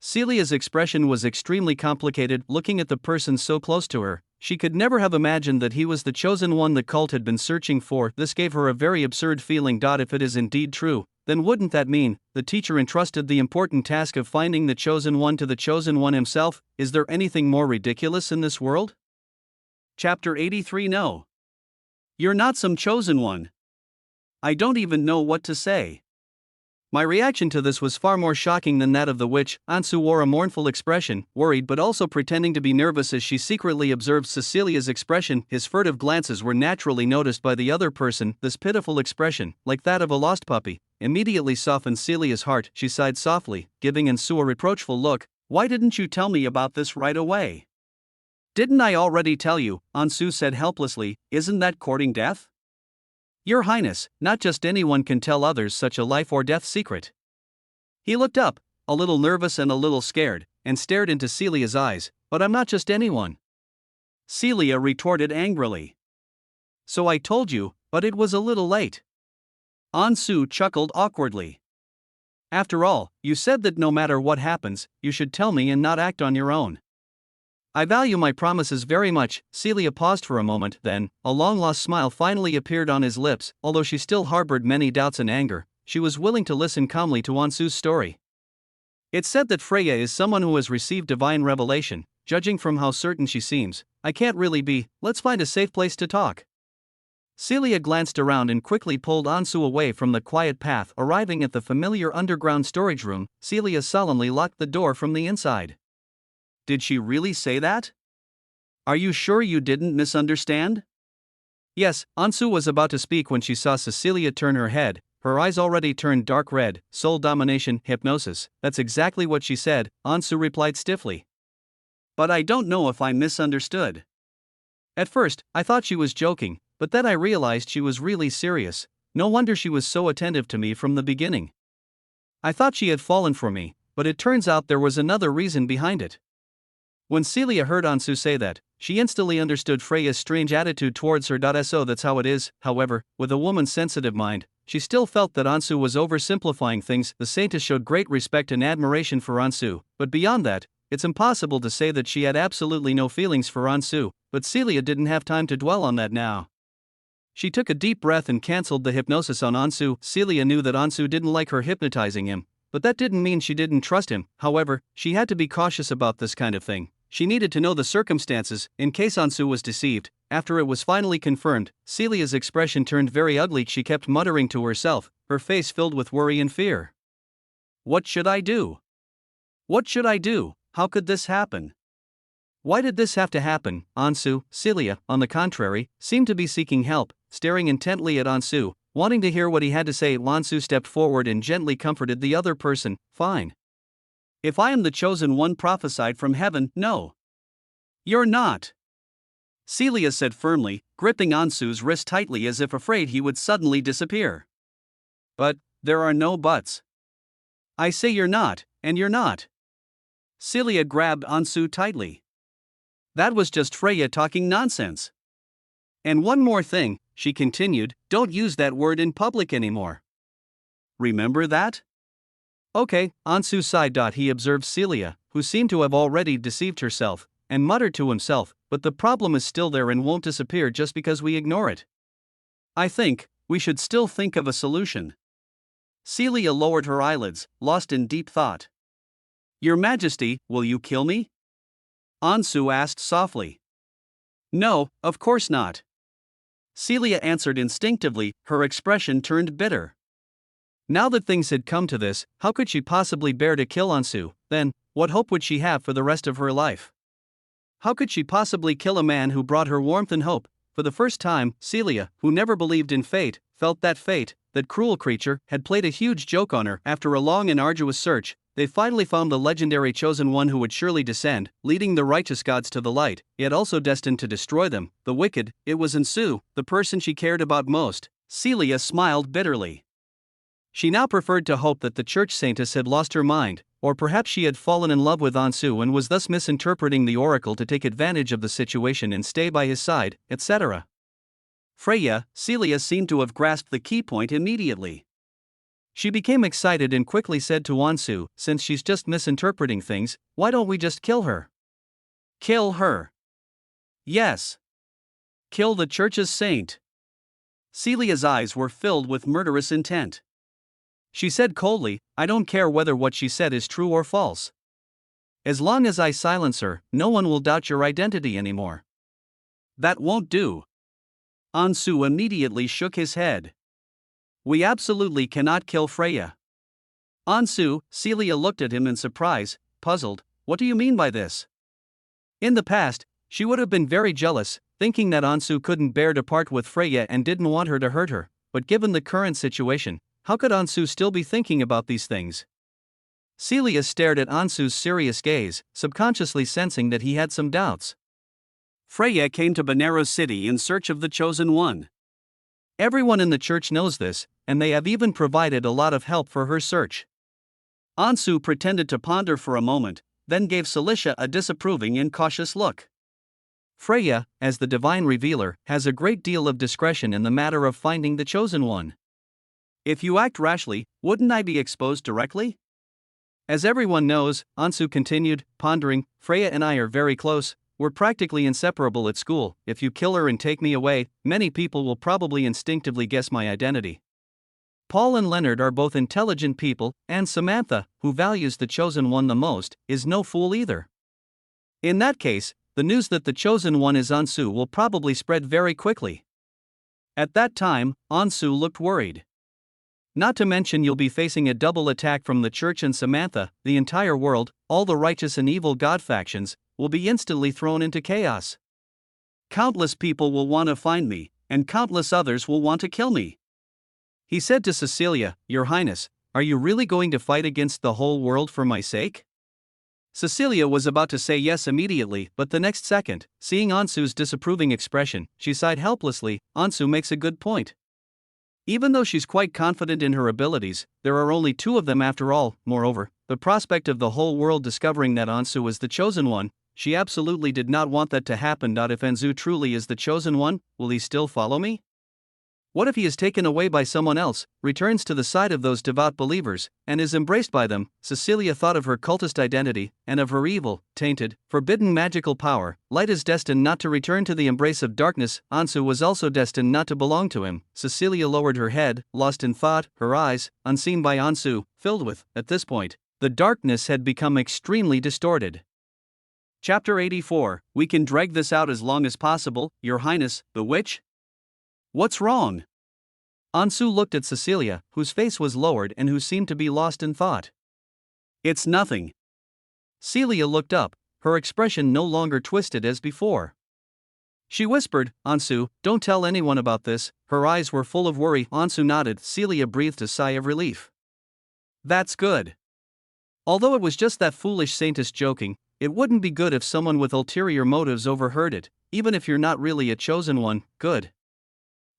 Celia's expression was extremely complicated. Looking at the person so close to her, She could never have imagined that he was the chosen one the cult had been searching for. This gave her a very absurd feeling. If it is indeed true, then wouldn't that mean the teacher entrusted the important task of finding the chosen one to the chosen one himself? Is there anything more ridiculous in this world? Chapter 83. No. You're not some chosen one. I don't even know what to say. My reaction to this was far more shocking than that of the witch. Ansu wore a mournful expression, worried but also pretending to be nervous as she secretly observed Cecilia's expression. His furtive glances were naturally noticed by the other person. This pitiful expression, like that of a lost puppy, immediately softened Celia's heart. She sighed softly, giving Ansu a reproachful look. Why didn't you tell me about this right away? Didn't I already tell you? Ansu said helplessly. Isn't that courting death? Your Highness, not just anyone can tell others such a life or death secret. He looked up, a little nervous and a little scared, and stared into Celia's eyes. But I'm not just anyone. Celia retorted angrily. So I told you, but it was a little late. Ansu chuckled awkwardly. After all, you said that no matter what happens, you should tell me and not act on your own. I value my promises very much. Celia paused for a moment, then, a long-lost smile finally appeared on his lips. Although she still harbored many doubts and anger, she was willing to listen calmly to Ansu's story. It's said that Freya is someone who has received divine revelation. Judging from how certain she seems, I can't really be. Let's find a safe place to talk. Celia glanced around and quickly pulled Ansu away from the quiet path. Arriving at the familiar underground storage room, Celia solemnly locked the door from the inside. Did she really say that? Are you sure you didn't misunderstand? Yes, Ansu was about to speak when she saw Cecilia turn her head. Her eyes already turned dark red. Soul domination, hypnosis. That's exactly what she said, Ansu replied stiffly. But I don't know if I misunderstood. At first, I thought she was joking, but then I realized she was really serious. No wonder she was so attentive to me from the beginning. I thought she had fallen for me, but it turns out there was another reason behind it. When Celia heard Ansu say that, she instantly understood Freya's strange attitude towards her. So that's how it is. However, with a woman's sensitive mind, she still felt that Ansu was oversimplifying things. The saintess showed great respect and admiration for Ansu, but beyond that, it's impossible to say that she had absolutely no feelings for Ansu. But Celia didn't have time to dwell on that now. She took a deep breath and cancelled the hypnosis on Ansu. Celia knew that Ansu didn't like her hypnotizing him, but that didn't mean she didn't trust him. However, she had to be cautious about this kind of thing. She needed to know the circumstances, in case Ansu was deceived. After it was finally confirmed, Celia's expression turned very ugly. She kept muttering to herself, her face filled with worry and fear. What should I do? What should I do? How could this happen? Why did this have to happen? Ansu, Celia, on the contrary, seemed to be seeking help, staring intently at Ansu, wanting to hear what he had to say. Ansu stepped forward and gently comforted the other person. Fine. If I am the chosen one prophesied from heaven, no. You're not. Celia said firmly, gripping Ansu's wrist tightly as if afraid he would suddenly disappear. But, there are no buts. I say you're not, and you're not. Celia grabbed Ansu tightly. That was just Freya talking nonsense. And one more thing, she continued, don't use that word in public anymore. Remember that? Okay, Ansu sighed. He observed Celia, who seemed to have already deceived herself, and muttered to himself, but the problem is still there and won't disappear just because we ignore it. I think we should still think of a solution. Celia lowered her eyelids, lost in deep thought. Your Majesty, will you kill me? Ansu asked softly. No, of course not. Celia answered instinctively, her expression turned bitter. Now that things had come to this, how could she possibly bear to kill Ansu? Then, what hope would she have for the rest of her life? How could she possibly kill a man who brought her warmth and hope? For the first time, Celia, who never believed in fate, felt that fate, that cruel creature, had played a huge joke on her. After a long and arduous search, they finally found the legendary chosen one who would surely descend, leading the righteous gods to the light, yet also destined to destroy them, the wicked. It was Ansu, the person she cared about most. Celia smiled bitterly. She now preferred to hope that the church saintess had lost her mind, or perhaps she had fallen in love with Ansu and was thus misinterpreting the oracle to take advantage of the situation and stay by his side, etc. Freya, Celia seemed to have grasped the key point immediately. She became excited and quickly said to Ansu, since she's just misinterpreting things, why don't we just kill her? Kill her? Yes. Kill the church's saint. Celia's eyes were filled with murderous intent. She said coldly, I don't care whether what she said is true or false. As long as I silence her, no one will doubt your identity anymore. That won't do. Ansu immediately shook his head. We absolutely cannot kill Freya. Ansu, Celia looked at him in surprise, puzzled. What do you mean by this? In the past, she would have been very jealous, thinking that Ansu couldn't bear to part with Freya and didn't want her to hurt her, but given the current situation, how could Ansu still be thinking about these things? Celia stared at Ansu's serious gaze, subconsciously sensing that he had some doubts. Freya came to Betrayal City in search of the Chosen One. Everyone in the church knows this, and they have even provided a lot of help for her search. Ansu pretended to ponder for a moment, then gave Celicia a disapproving and cautious look. Freya, as the divine revealer, has a great deal of discretion in the matter of finding the Chosen One. If you act rashly, wouldn't I be exposed directly? As everyone knows, Ansu continued, pondering, Freya and I are very close, we're practically inseparable at school. If you kill her and take me away, many people will probably instinctively guess my identity. Paul and Leonard are both intelligent people, and Samantha, who values the Chosen One the most, is no fool either. In that case, the news that the Chosen One is Ansu will probably spread very quickly. At that time, Ansu looked worried. Not to mention you'll be facing a double attack from the church and Samantha, the entire world, all the righteous and evil god factions, will be instantly thrown into chaos. Countless people will want to find me, and countless others will want to kill me. He said to Cecilia, Your Highness, are you really going to fight against the whole world for my sake? Cecilia was about to say yes immediately, but the next second, seeing Ansu's disapproving expression, she sighed helplessly. Ansu makes a good point. Even though she's quite confident in her abilities, there are only two of them after all. Moreover, the prospect of the whole world discovering that Ansu is the Chosen One, she absolutely did not want that to happen. If Ansu truly is the Chosen One, will he still follow me? What if he is taken away by someone else, returns to the side of those devout believers, and is embraced by them? Cecilia thought of her cultist identity, and of her evil, tainted, forbidden magical power. Light is destined not to return to the embrace of darkness. Ansu was also destined not to belong to him. Cecilia lowered her head, lost in thought, her eyes, unseen by Ansu, filled with, at this point, the darkness had become extremely distorted. Chapter 84, We can drag this out as long as possible, Your Highness, the witch? What's wrong? Ansu looked at Cecilia, whose face was lowered and who seemed to be lost in thought. It's nothing. Celia looked up, her expression no longer twisted as before. She whispered, Ansu, don't tell anyone about this. Her eyes were full of worry. Ansu nodded. Celia breathed a sigh of relief. That's good. Although it was just that foolish saintess joking, it wouldn't be good if someone with ulterior motives overheard it, even if you're not really a chosen one. Good.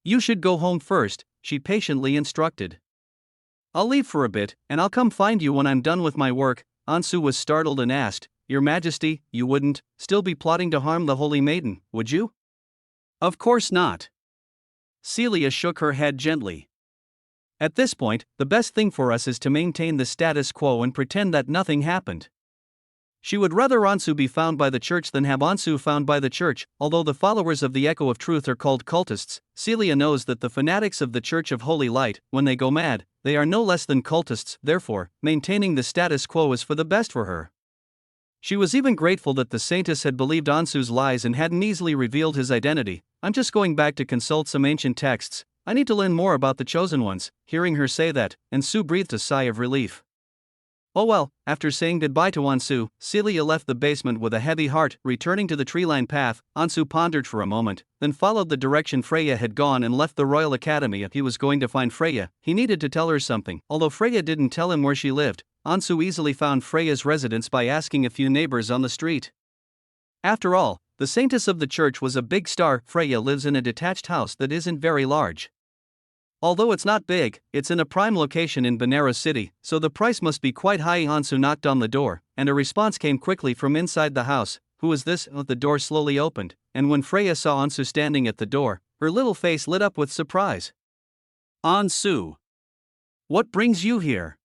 You should go home first, she patiently instructed. I'll leave for a bit, and I'll come find you when I'm done with my work. Ansu was startled and asked, Your Majesty, you wouldn't still be plotting to harm the Holy Maiden, would you? Of course not. Celia shook her head gently. At this point, the best thing for us is to maintain the status quo and pretend that nothing happened. She would rather Ansu be found by the church than have Ansu found by the church. Although the followers of the Echo of Truth are called cultists, Celia knows that the fanatics of the Church of Holy Light, when they go mad, they are no less than cultists. Therefore, maintaining the status quo is for the best for her. She was even grateful that the saintess had believed Ansu's lies and hadn't easily revealed his identity. I'm just going back to consult some ancient texts. I need to learn more about the Chosen Ones. Hearing her say that, Ansu breathed a sigh of relief. Oh well, after saying goodbye to Ansu, Celia left the basement with a heavy heart. Returning to the tree-lined path, Ansu pondered for a moment, then followed the direction Freya had gone and left the Royal Academy. If he was going to find Freya, he needed to tell her something. Although Freya didn't tell him where she lived, Ansu easily found Freya's residence by asking a few neighbors on the street. After all, the saintess of the church was a big star. Freya lives in a detached house that isn't very large. Although it's not big, it's in a prime location in Betrayal City, so the price must be quite high. Ansu knocked on the door, and a response came quickly from inside the house. Who is this? The door slowly opened, and when Freya saw Ansu standing at the door, her little face lit up with surprise. Ansu! What brings you here?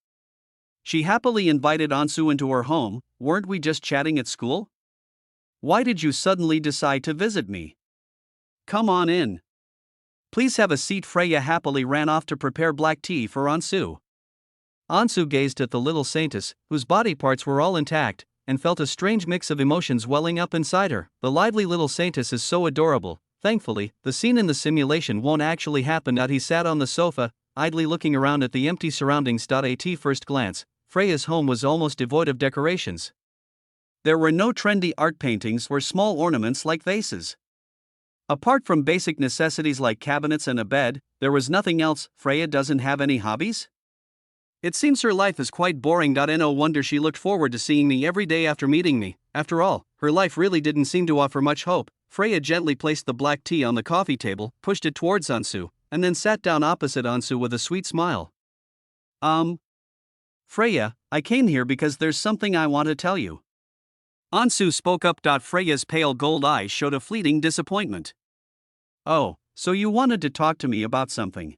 She happily invited Ansu into her home. Weren't we just chatting at school? Why did you suddenly decide to visit me? Come on in. Please have a seat. Freya happily ran off to prepare black tea for Ansu. Ansu gazed at the little saintess, whose body parts were all intact, and felt a strange mix of emotions welling up inside her. The lively little saintess is so adorable. Thankfully, the scene in the simulation won't actually happen. He sat on the sofa, idly looking around at the empty surroundings. At first glance, Freya's home was almost devoid of decorations. There were no trendy art paintings or small ornaments like vases. Apart from basic necessities like cabinets and a bed, there was nothing else. Freya doesn't have any hobbies? It seems her life is quite boring. No wonder she looked forward to seeing me every day after meeting me. After all, her life really didn't seem to offer much hope. Freya gently placed the black tea on the coffee table, pushed it towards Ansu, and then sat down opposite Ansu with a sweet smile. Freya, I came here because there's something I want to tell you. Ansu spoke up. Freya's pale gold eyes showed a fleeting disappointment. Oh, so you wanted to talk to me about something?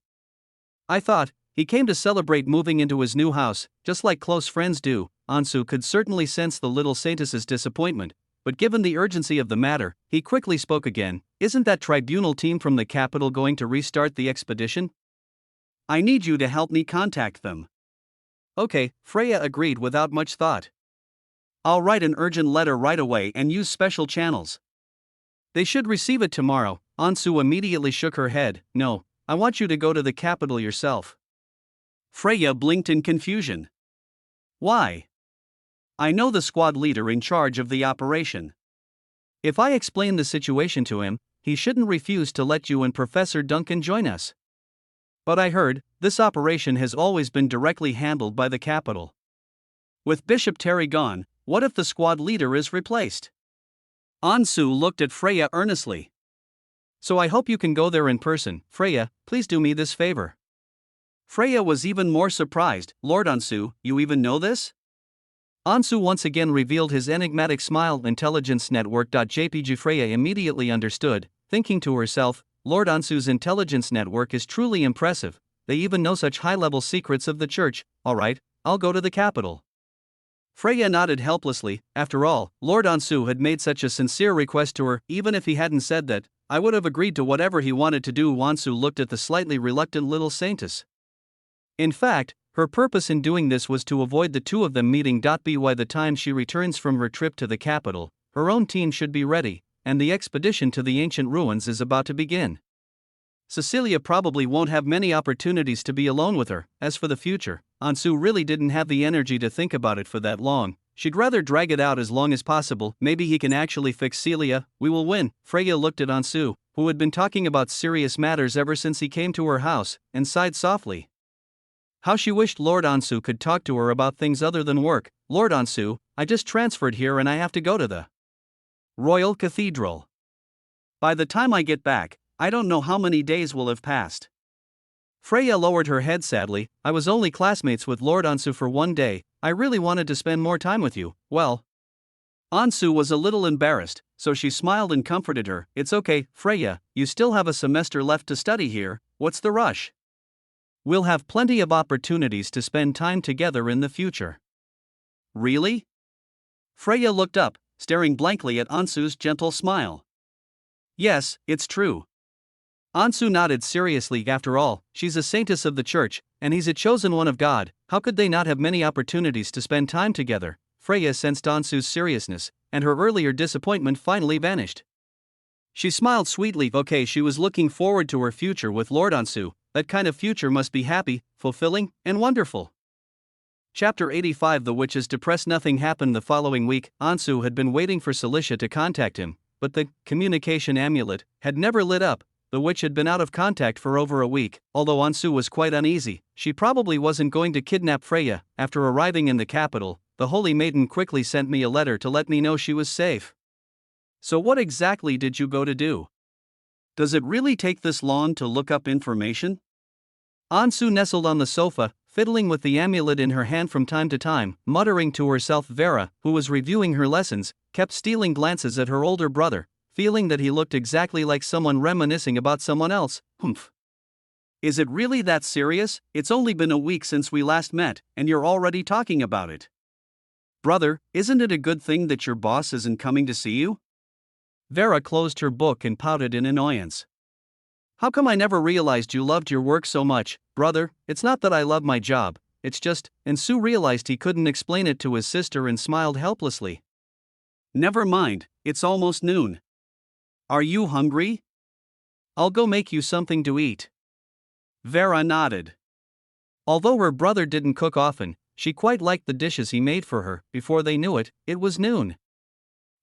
I thought, he came to celebrate moving into his new house, just like close friends do. Ansu could certainly sense the little saintess's disappointment, but given the urgency of the matter, he quickly spoke again. Isn't that tribunal team from the capital going to restart the expedition? I need you to help me contact them. Okay, Freya agreed without much thought. I'll write an urgent letter right away and use special channels. They should receive it tomorrow. Ansu immediately shook her head. No, I want you to go to the capital yourself. Freya blinked in confusion. Why? I know the squad leader in charge of the operation. If I explain the situation to him, he shouldn't refuse to let you and Professor Duncan join us. But I heard, this operation has always been directly handled by the capital. With Bishop Terry gone, what if the squad leader is replaced? Ansu looked at Freya earnestly. So I hope you can go there in person. Freya, please do me this favor. Freya was even more surprised. Lord Ansu, you even know this? Ansu once again revealed his enigmatic smile. Intelligence network.jpg. Freya immediately understood, thinking to herself, Lord Ansu's intelligence network is truly impressive. They even know such high-level secrets of the church. Alright, I'll go to the capital. Freya nodded helplessly. After all, Lord Ansu had made such a sincere request to her. Even if he hadn't said that, I would have agreed to whatever he wanted to do. Ansu looked at the slightly reluctant little saintess. In fact, her purpose in doing this was to avoid the two of them meeting. By the time she returns from her trip to the capital, her own team should be ready, and the expedition to the ancient ruins is about to begin. Celia probably won't have many opportunities to be alone with her. As for the future, Ansu really didn't have the energy to think about it for that long. She'd rather drag it out as long as possible. Maybe he can actually fix Celia. We will win. Freya looked at Ansu, who had been talking about serious matters ever since he came to her house, and sighed softly. How she wished Lord Ansu could talk to her about things other than work. Lord Ansu, I just transferred here and I have to go to the Royal Cathedral. By the time I get back, I don't know how many days will have passed. Freya lowered her head sadly. I was only classmates with Lord Ansu for one day. I really wanted to spend more time with you. Well, Ansu was a little embarrassed, so she smiled and comforted her. It's okay, Freya, you still have a semester left to study here. What's the rush? We'll have plenty of opportunities to spend time together in the future. Really? Freya looked up, staring blankly at Ansu's gentle smile. Yes, it's true. Ansu nodded seriously. After all, she's a saintess of the church, and he's a chosen one of God. How could they not have many opportunities to spend time together? Freya sensed Ansu's seriousness, and her earlier disappointment finally vanished. She smiled sweetly. Okay, she was looking forward to her future with Lord Ansu. That kind of future must be happy, fulfilling, and wonderful. Chapter 85. The witches depressed. Nothing happened the following week. Ansu had been waiting for Celia to contact him, but the communication amulet had never lit up. The witch had been out of contact for over a week. Although Ansu was quite uneasy, she probably wasn't going to kidnap Freya. After arriving in the capital, the Holy Maiden quickly sent me a letter to let me know she was safe. So what exactly did you go to do? Does it really take this long to look up information? Ansu nestled on the sofa, fiddling with the amulet in her hand from time to time, muttering to herself. Vera, who was reviewing her lessons, kept stealing glances at her older brother, feeling that he looked exactly like someone reminiscing about someone else. Humph. Is it really that serious? It's only been a week since we last met, and you're already talking about it. Brother, isn't it a good thing that your boss isn't coming to see you? Vera closed her book and pouted in annoyance. How come I never realized you loved your work so much, brother? It's not that I love my job, it's just, and Sue realized he couldn't explain it to his sister and smiled helplessly. Never mind, it's almost noon. Are you hungry? I'll go make you something to eat. Vera nodded. Although her brother didn't cook often, she quite liked the dishes he made for her. Before they knew it, it was noon.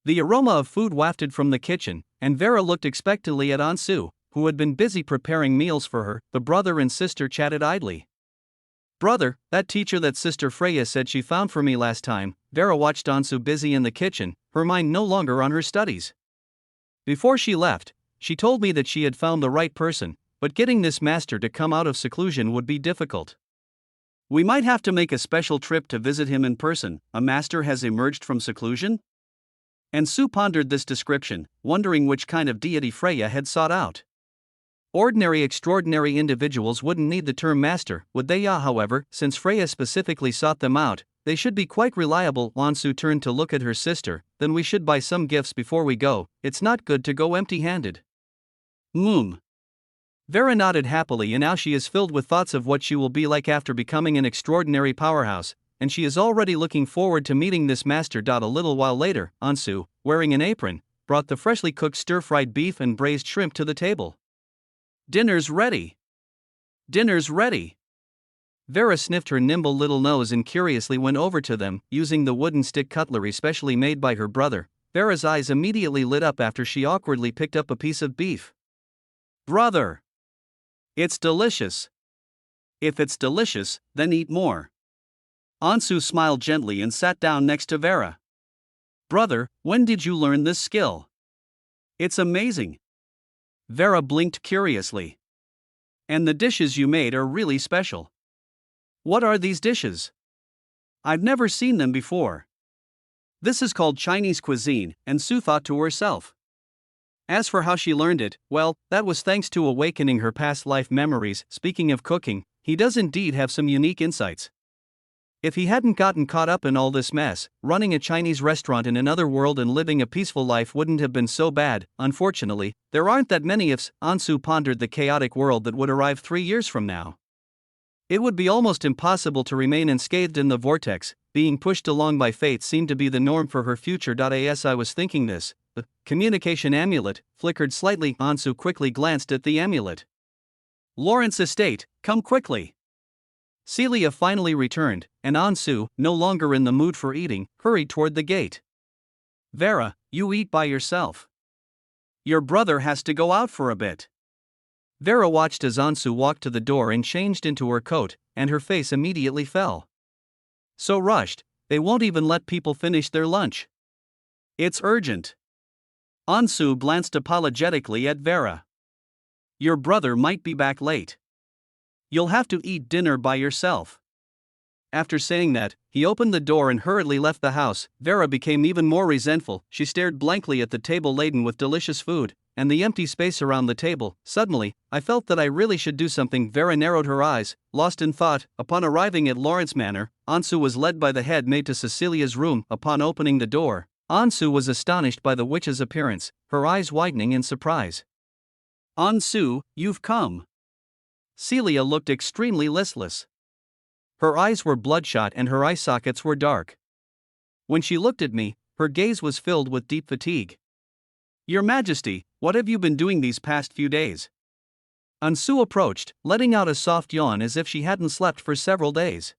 The aroma of food wafted from the kitchen, and Vera looked expectantly at Ansu, who had been busy preparing meals for her. The brother and sister chatted idly. Brother, that teacher that Sister Freya said she found for me last time. Vera watched Ansu busy in the kitchen, her mind no longer on her studies. Before she left, she told me that she had found the right person, but getting this master to come out of seclusion would be difficult. We might have to make a special trip to visit him in person. A master has emerged from seclusion? And Sue pondered this description, wondering which kind of deity Freya had sought out. Ordinary extraordinary individuals wouldn't need the term master, would they? However, since Freya specifically sought them out, they should be quite reliable. Ansu turned to look at her sister. Then we should buy some gifts before we go. It's not good to go empty-handed. Vera nodded happily, and now she is filled with thoughts of what she will be like after becoming an extraordinary powerhouse, and she is already looking forward to meeting this master. A little while later, Ansu, wearing an apron, brought the freshly cooked stir-fried beef and braised shrimp to the table. Dinner's ready. Dinner's ready. Vera sniffed her nimble little nose and curiously went over to them, using the wooden stick cutlery specially made by her brother. Vera's eyes immediately lit up after she awkwardly picked up a piece of beef. Brother! It's delicious. If it's delicious, then eat more. Ansu smiled gently and sat down next to Vera. Brother, when did you learn this skill? It's amazing. Vera blinked curiously. And the dishes you made are really special. What are these dishes? I've never seen them before. This is called Chinese cuisine, and Sue thought to herself. As for how she learned it, well, that was thanks to awakening her past life memories. Speaking of cooking, he does indeed have some unique insights. If he hadn't gotten caught up in all this mess, running a Chinese restaurant in another world and living a peaceful life wouldn't have been so bad. Unfortunately, there aren't that many ifs. Ansu pondered the chaotic world that would arrive 3 years from now. It would be almost impossible to remain unscathed in the vortex. Being pushed along by fate seemed to be the norm for her future. As I was thinking this, the communication amulet flickered slightly. Ansu quickly glanced at the amulet. Lawrence Estate, come quickly. Celia finally returned, and Ansu, no longer in the mood for eating, hurried toward the gate. Vera, you eat by yourself. Your brother has to go out for a bit. Vera watched as Ansu walked to the door and changed into her coat, and her face immediately fell. So rushed, they won't even let people finish their lunch. It's urgent. Ansu glanced apologetically at Vera. Your brother might be back late. You'll have to eat dinner by yourself. After saying that, he opened the door and hurriedly left the house. Vera became even more resentful. She stared blankly at the table laden with delicious food, and the empty space around the table. Suddenly, I felt that I really should do something. Vera narrowed her eyes, lost in thought. Upon arriving at Lawrence Manor, Ansu was led by the head maid to Cecilia's room. Upon opening the door, Ansu was astonished by the witch's appearance, her eyes widening in surprise. Ansu, you've come. Celia looked extremely listless. Her eyes were bloodshot and her eye sockets were dark. When she looked at me, her gaze was filled with deep fatigue. Your Majesty, what have you been doing these past few days? Ansu approached, letting out a soft yawn as if she hadn't slept for several days.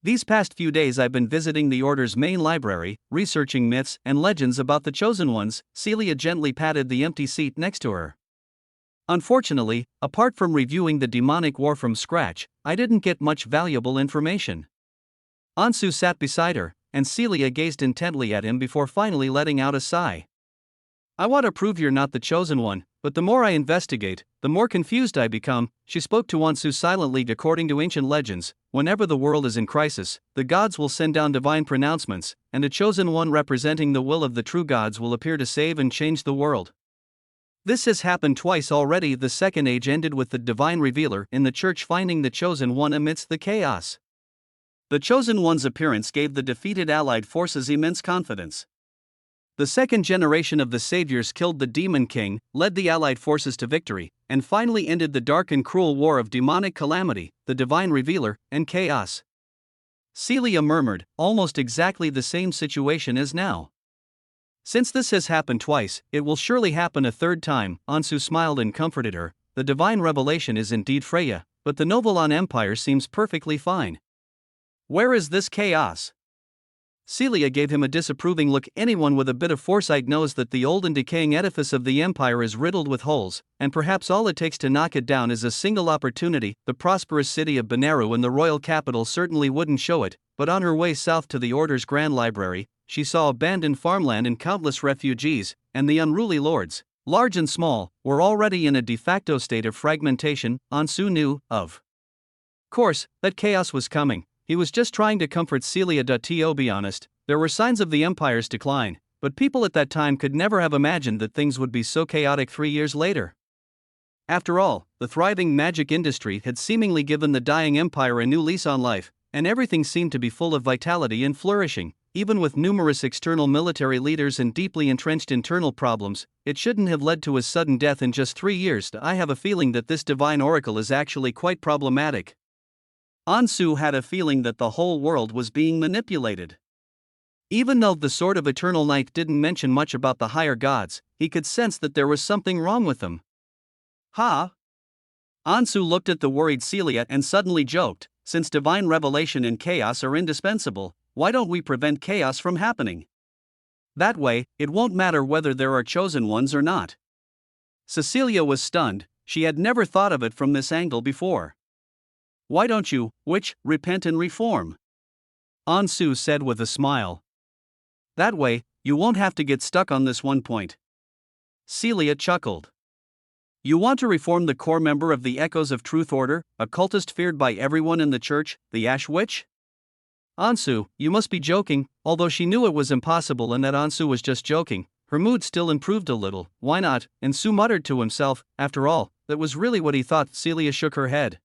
These past few days I've been visiting the Order's main library, researching myths and legends about the Chosen Ones. Celia gently patted the empty seat next to her. Unfortunately, apart from reviewing the demonic war from scratch, I didn't get much valuable information. Ansu sat beside her, and Celia gazed intently at him before finally letting out a sigh. I want to prove you're not the Chosen One, but the more I investigate, the more confused I become. She spoke to Ansu silently. According to ancient legends, whenever the world is in crisis, the gods will send down divine pronouncements, and a Chosen One representing the will of the true gods will appear to save and change the world. This has happened twice already. The second age ended with the divine revealer in the church finding the Chosen One amidst the chaos. The Chosen One's appearance gave the defeated allied forces immense confidence. The second generation of the saviors killed the Demon King, led the Allied forces to victory, and finally ended the dark and cruel war of demonic calamity, the Divine Revealer, and chaos. Celia murmured, almost exactly the same situation as now. Since this has happened twice, it will surely happen a third time. Ansu smiled and comforted her. The divine revelation is indeed Freya, but the Novolon Empire seems perfectly fine. Where is this chaos? Celia gave him a disapproving look. Anyone with a bit of foresight knows that the old and decaying edifice of the empire is riddled with holes, and perhaps all it takes to knock it down is a single opportunity. The prosperous city of Benaru in the royal capital certainly wouldn't show it, but on her way south to the Order's Grand Library, she saw abandoned farmland and countless refugees, and the unruly lords, large and small, were already in a de facto state of fragmentation. Ansu knew, of course, that chaos was coming. He was just trying to comfort Celia. To be honest, there were signs of the empire's decline, but people at that time could never have imagined that things would be so chaotic 3 years later. After all, the thriving magic industry had seemingly given the dying empire a new lease on life, and everything seemed to be full of vitality and flourishing. Even with numerous external military leaders and deeply entrenched internal problems, it shouldn't have led to his sudden death in just 3 years. I have a feeling that this divine oracle is actually quite problematic. Ansu had a feeling that the whole world was being manipulated. Even though the Sword of Eternal Night didn't mention much about the higher gods, he could sense that there was something wrong with them. Ha! Ansu looked at the worried Celia and suddenly joked, since divine revelation and chaos are indispensable, why don't we prevent chaos from happening? That way, it won't matter whether there are chosen ones or not. Cecilia was stunned. She had never thought of it from this angle before. Why don't you, witch, repent and reform? Ansu said with a smile. That way, you won't have to get stuck on this one point. Celia chuckled. You want to reform the core member of the Echoes of Truth Order, a cultist feared by everyone in the church, the Ash Witch? Ansu, you must be joking. Although she knew it was impossible and that Ansu was just joking, her mood still improved a little. Why not? Ansu muttered to himself. After all, that was really what he thought. Celia shook her head.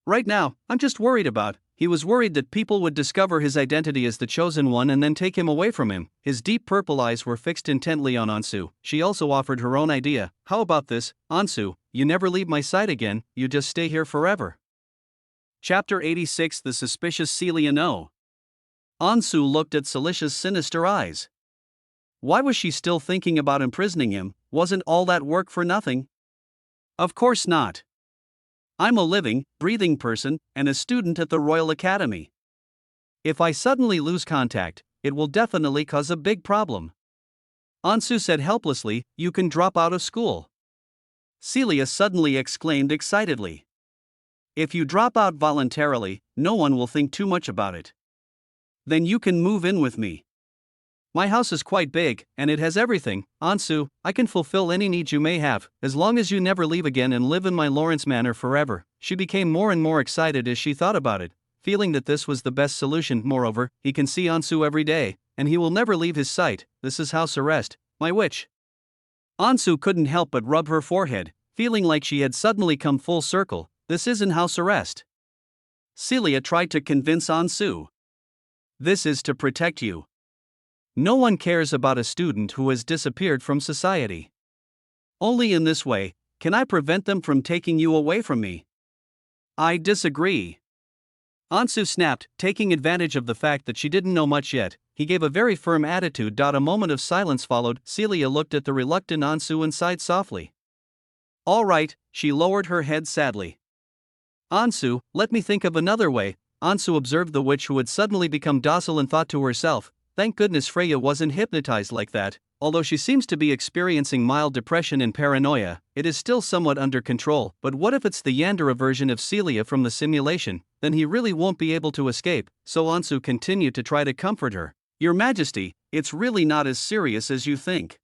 Right now, I'm just worried about. He was worried that people would discover his identity as the chosen one and then take him away from him. His deep purple eyes were fixed intently on Ansu. She also offered her own idea. How about this, Ansu? You never leave my side again, you just stay here forever. Chapter 86. The Suspicious Celia. No. Ansu looked at Celicia's sinister eyes. Why was she still thinking about imprisoning him? Wasn't all that work for nothing? Of course not. I'm a living, breathing person, and a student at the Royal Academy. If I suddenly lose contact, it will definitely cause a big problem. Ansu said helplessly, you can drop out of school. Celia suddenly exclaimed excitedly. If you drop out voluntarily, no one will think too much about it. Then you can move in with me. My house is quite big, and it has everything. Ansu, I can fulfill any needs you may have, as long as you never leave again and live in my Lawrence Manor forever. She became more and more excited as she thought about it, feeling that this was the best solution. Moreover, he can see Ansu every day, and he will never leave his sight. This is house arrest, my witch. Ansu couldn't help but rub her forehead, feeling like she had suddenly come full circle. This isn't house arrest. Celia tried to convince Ansu. This is to protect you. No one cares about a student who has disappeared from society. Only in this way can I prevent them from taking you away from me. I disagree. Ansu snapped, taking advantage of the fact that she didn't know much yet. He gave a very firm attitude. A moment of silence followed. Celia looked at the reluctant Ansu and sighed softly. All right, she lowered her head sadly. Ansu, let me think of another way. Ansu observed the witch who had suddenly become docile and thought to herself, thank goodness Freya wasn't hypnotized like that. Although she seems to be experiencing mild depression and paranoia, it is still somewhat under control. But what if it's the Yandere version of Celia from the simulation? Then he really won't be able to escape. So Ansu continued to try to comfort her. Your Majesty, it's really not as serious as you think.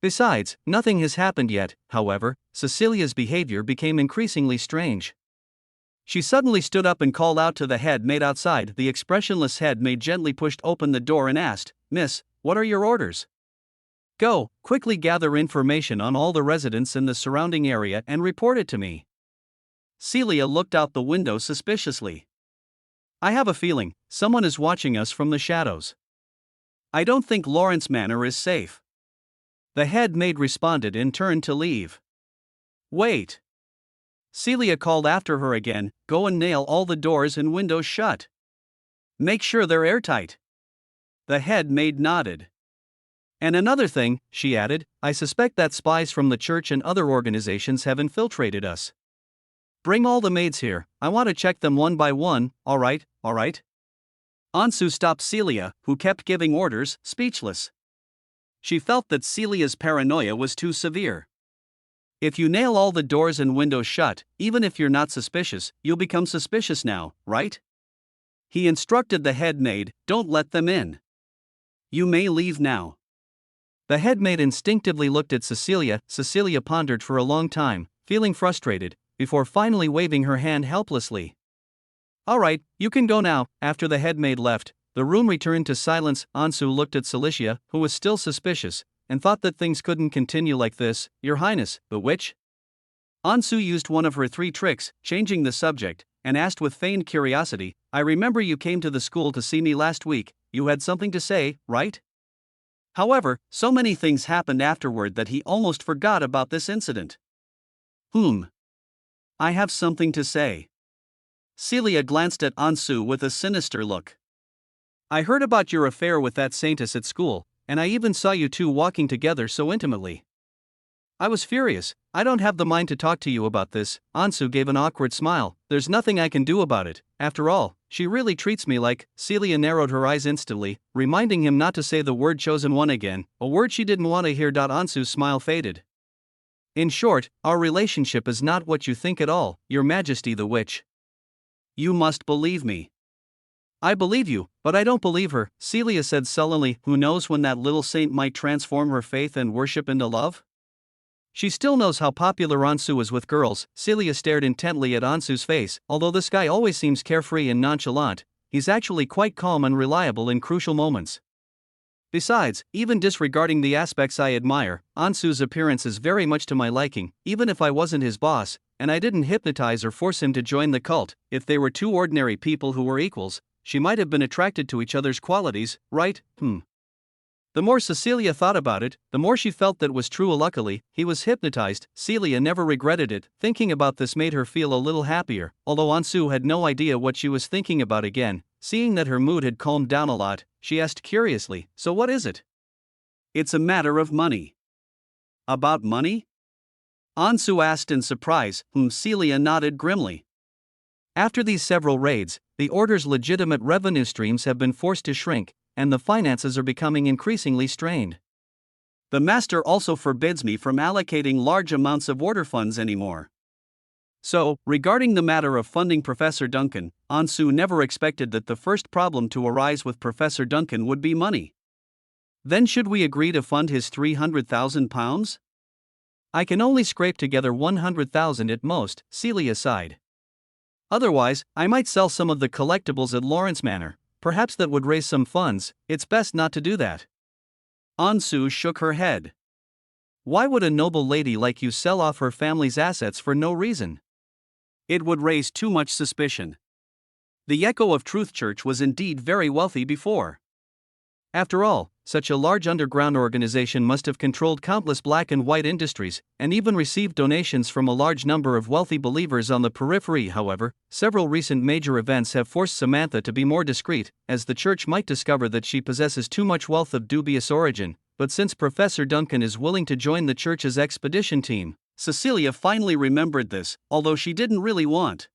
Besides, nothing has happened yet. However, Cecilia's behavior became increasingly strange. She suddenly stood up and called out to the head maid outside. The expressionless head maid gently pushed open the door and asked, Miss, what are your orders? Go, quickly gather information on all the residents in the surrounding area and report it to me. Celia looked out the window suspiciously. I have a feeling, someone is watching us from the shadows. I don't think Lawrence Manor is safe. The head maid responded and turned to leave. Wait. Celia called after her again, go and nail all the doors and windows shut. Make sure they're airtight. The head maid nodded. And another thing, she added, I suspect that spies from the church and other organizations have infiltrated us. Bring all the maids here, I want to check them one by one, alright? Ansu stopped Celia, who kept giving orders, speechless. She felt that Celia's paranoia was too severe. If you nail all the doors and windows shut, even if you're not suspicious, you'll become suspicious now, right? He instructed the head maid, don't let them in. You may leave now. The head maid instinctively looked at Cecilia. Cecilia pondered for a long time, feeling frustrated, before finally waving her hand helplessly. Alright, you can go now. After the head maid left, the room returned to silence. Ansu looked at Celicia, who was still suspicious, and thought that things couldn't continue like this. Your Highness, the witch? Ansu used one of her 3 tricks, changing the subject, and asked with feigned curiosity, I remember you came to the school to see me last week, you had something to say, right? However, so many things happened afterward that he almost forgot about this incident. I have something to say. Celia glanced at Ansu with a sinister look. I heard about your affair with that saintess at school, and I even saw you two walking together so intimately. I was furious. I don't have the mind to talk to you about this. Ansu gave an awkward smile. There's nothing I can do about it. After all, she really treats me like. Celia narrowed her eyes instantly, reminding him not to say the word chosen one again, a word she didn't want to hear. Ansu's smile faded. In short, our relationship is not what you think at all, Your Majesty the witch. You must believe me. I believe you, but I don't believe her, Celia said sullenly. Who knows when that little saint might transform her faith and worship into love? She still knows how popular Ansu is with girls. Celia stared intently at Ansu's face. Although this guy always seems carefree and nonchalant, he's actually quite calm and reliable in crucial moments. Besides, even disregarding the aspects I admire, Ansu's appearance is very much to my liking. Even if I wasn't his boss, and I didn't hypnotize or force him to join the cult, if they were 2 ordinary people who were equals, she might have been attracted to each other's qualities, right? The more Cecilia thought about it, the more she felt that was true. Luckily, he was hypnotized. Celia never regretted it. Thinking about this made her feel a little happier, although Ansu had no idea what she was thinking about again. Seeing that her mood had calmed down a lot, she asked curiously, so what is it? It's a matter of money. About money? Ansu asked in surprise, Celia nodded grimly. After these several raids, the Order's legitimate revenue streams have been forced to shrink, and the finances are becoming increasingly strained. The Master also forbids me from allocating large amounts of Order funds anymore. So, regarding the matter of funding Professor Duncan, Ansu never expected that the first problem to arise with Professor Duncan would be money. Then should we agree to fund his £300,000? I can only scrape together 100,000 at most, Celia sighed. Otherwise, I might sell some of the collectibles at Lawrence Manor. Perhaps that would raise some funds. It's best not to do that. Ansu shook her head. Why would a noble lady like you sell off her family's assets for no reason? It would raise too much suspicion. The Echo of Truth Church was indeed very wealthy before. After all, such a large underground organization must have controlled countless black and white industries, and even received donations from a large number of wealthy believers on the periphery. However, several recent major events have forced Samantha to be more discreet, as the church might discover that she possesses too much wealth of dubious origin. But since Professor Duncan is willing to join the church's expedition team, Cecilia finally remembered this, although she didn't really want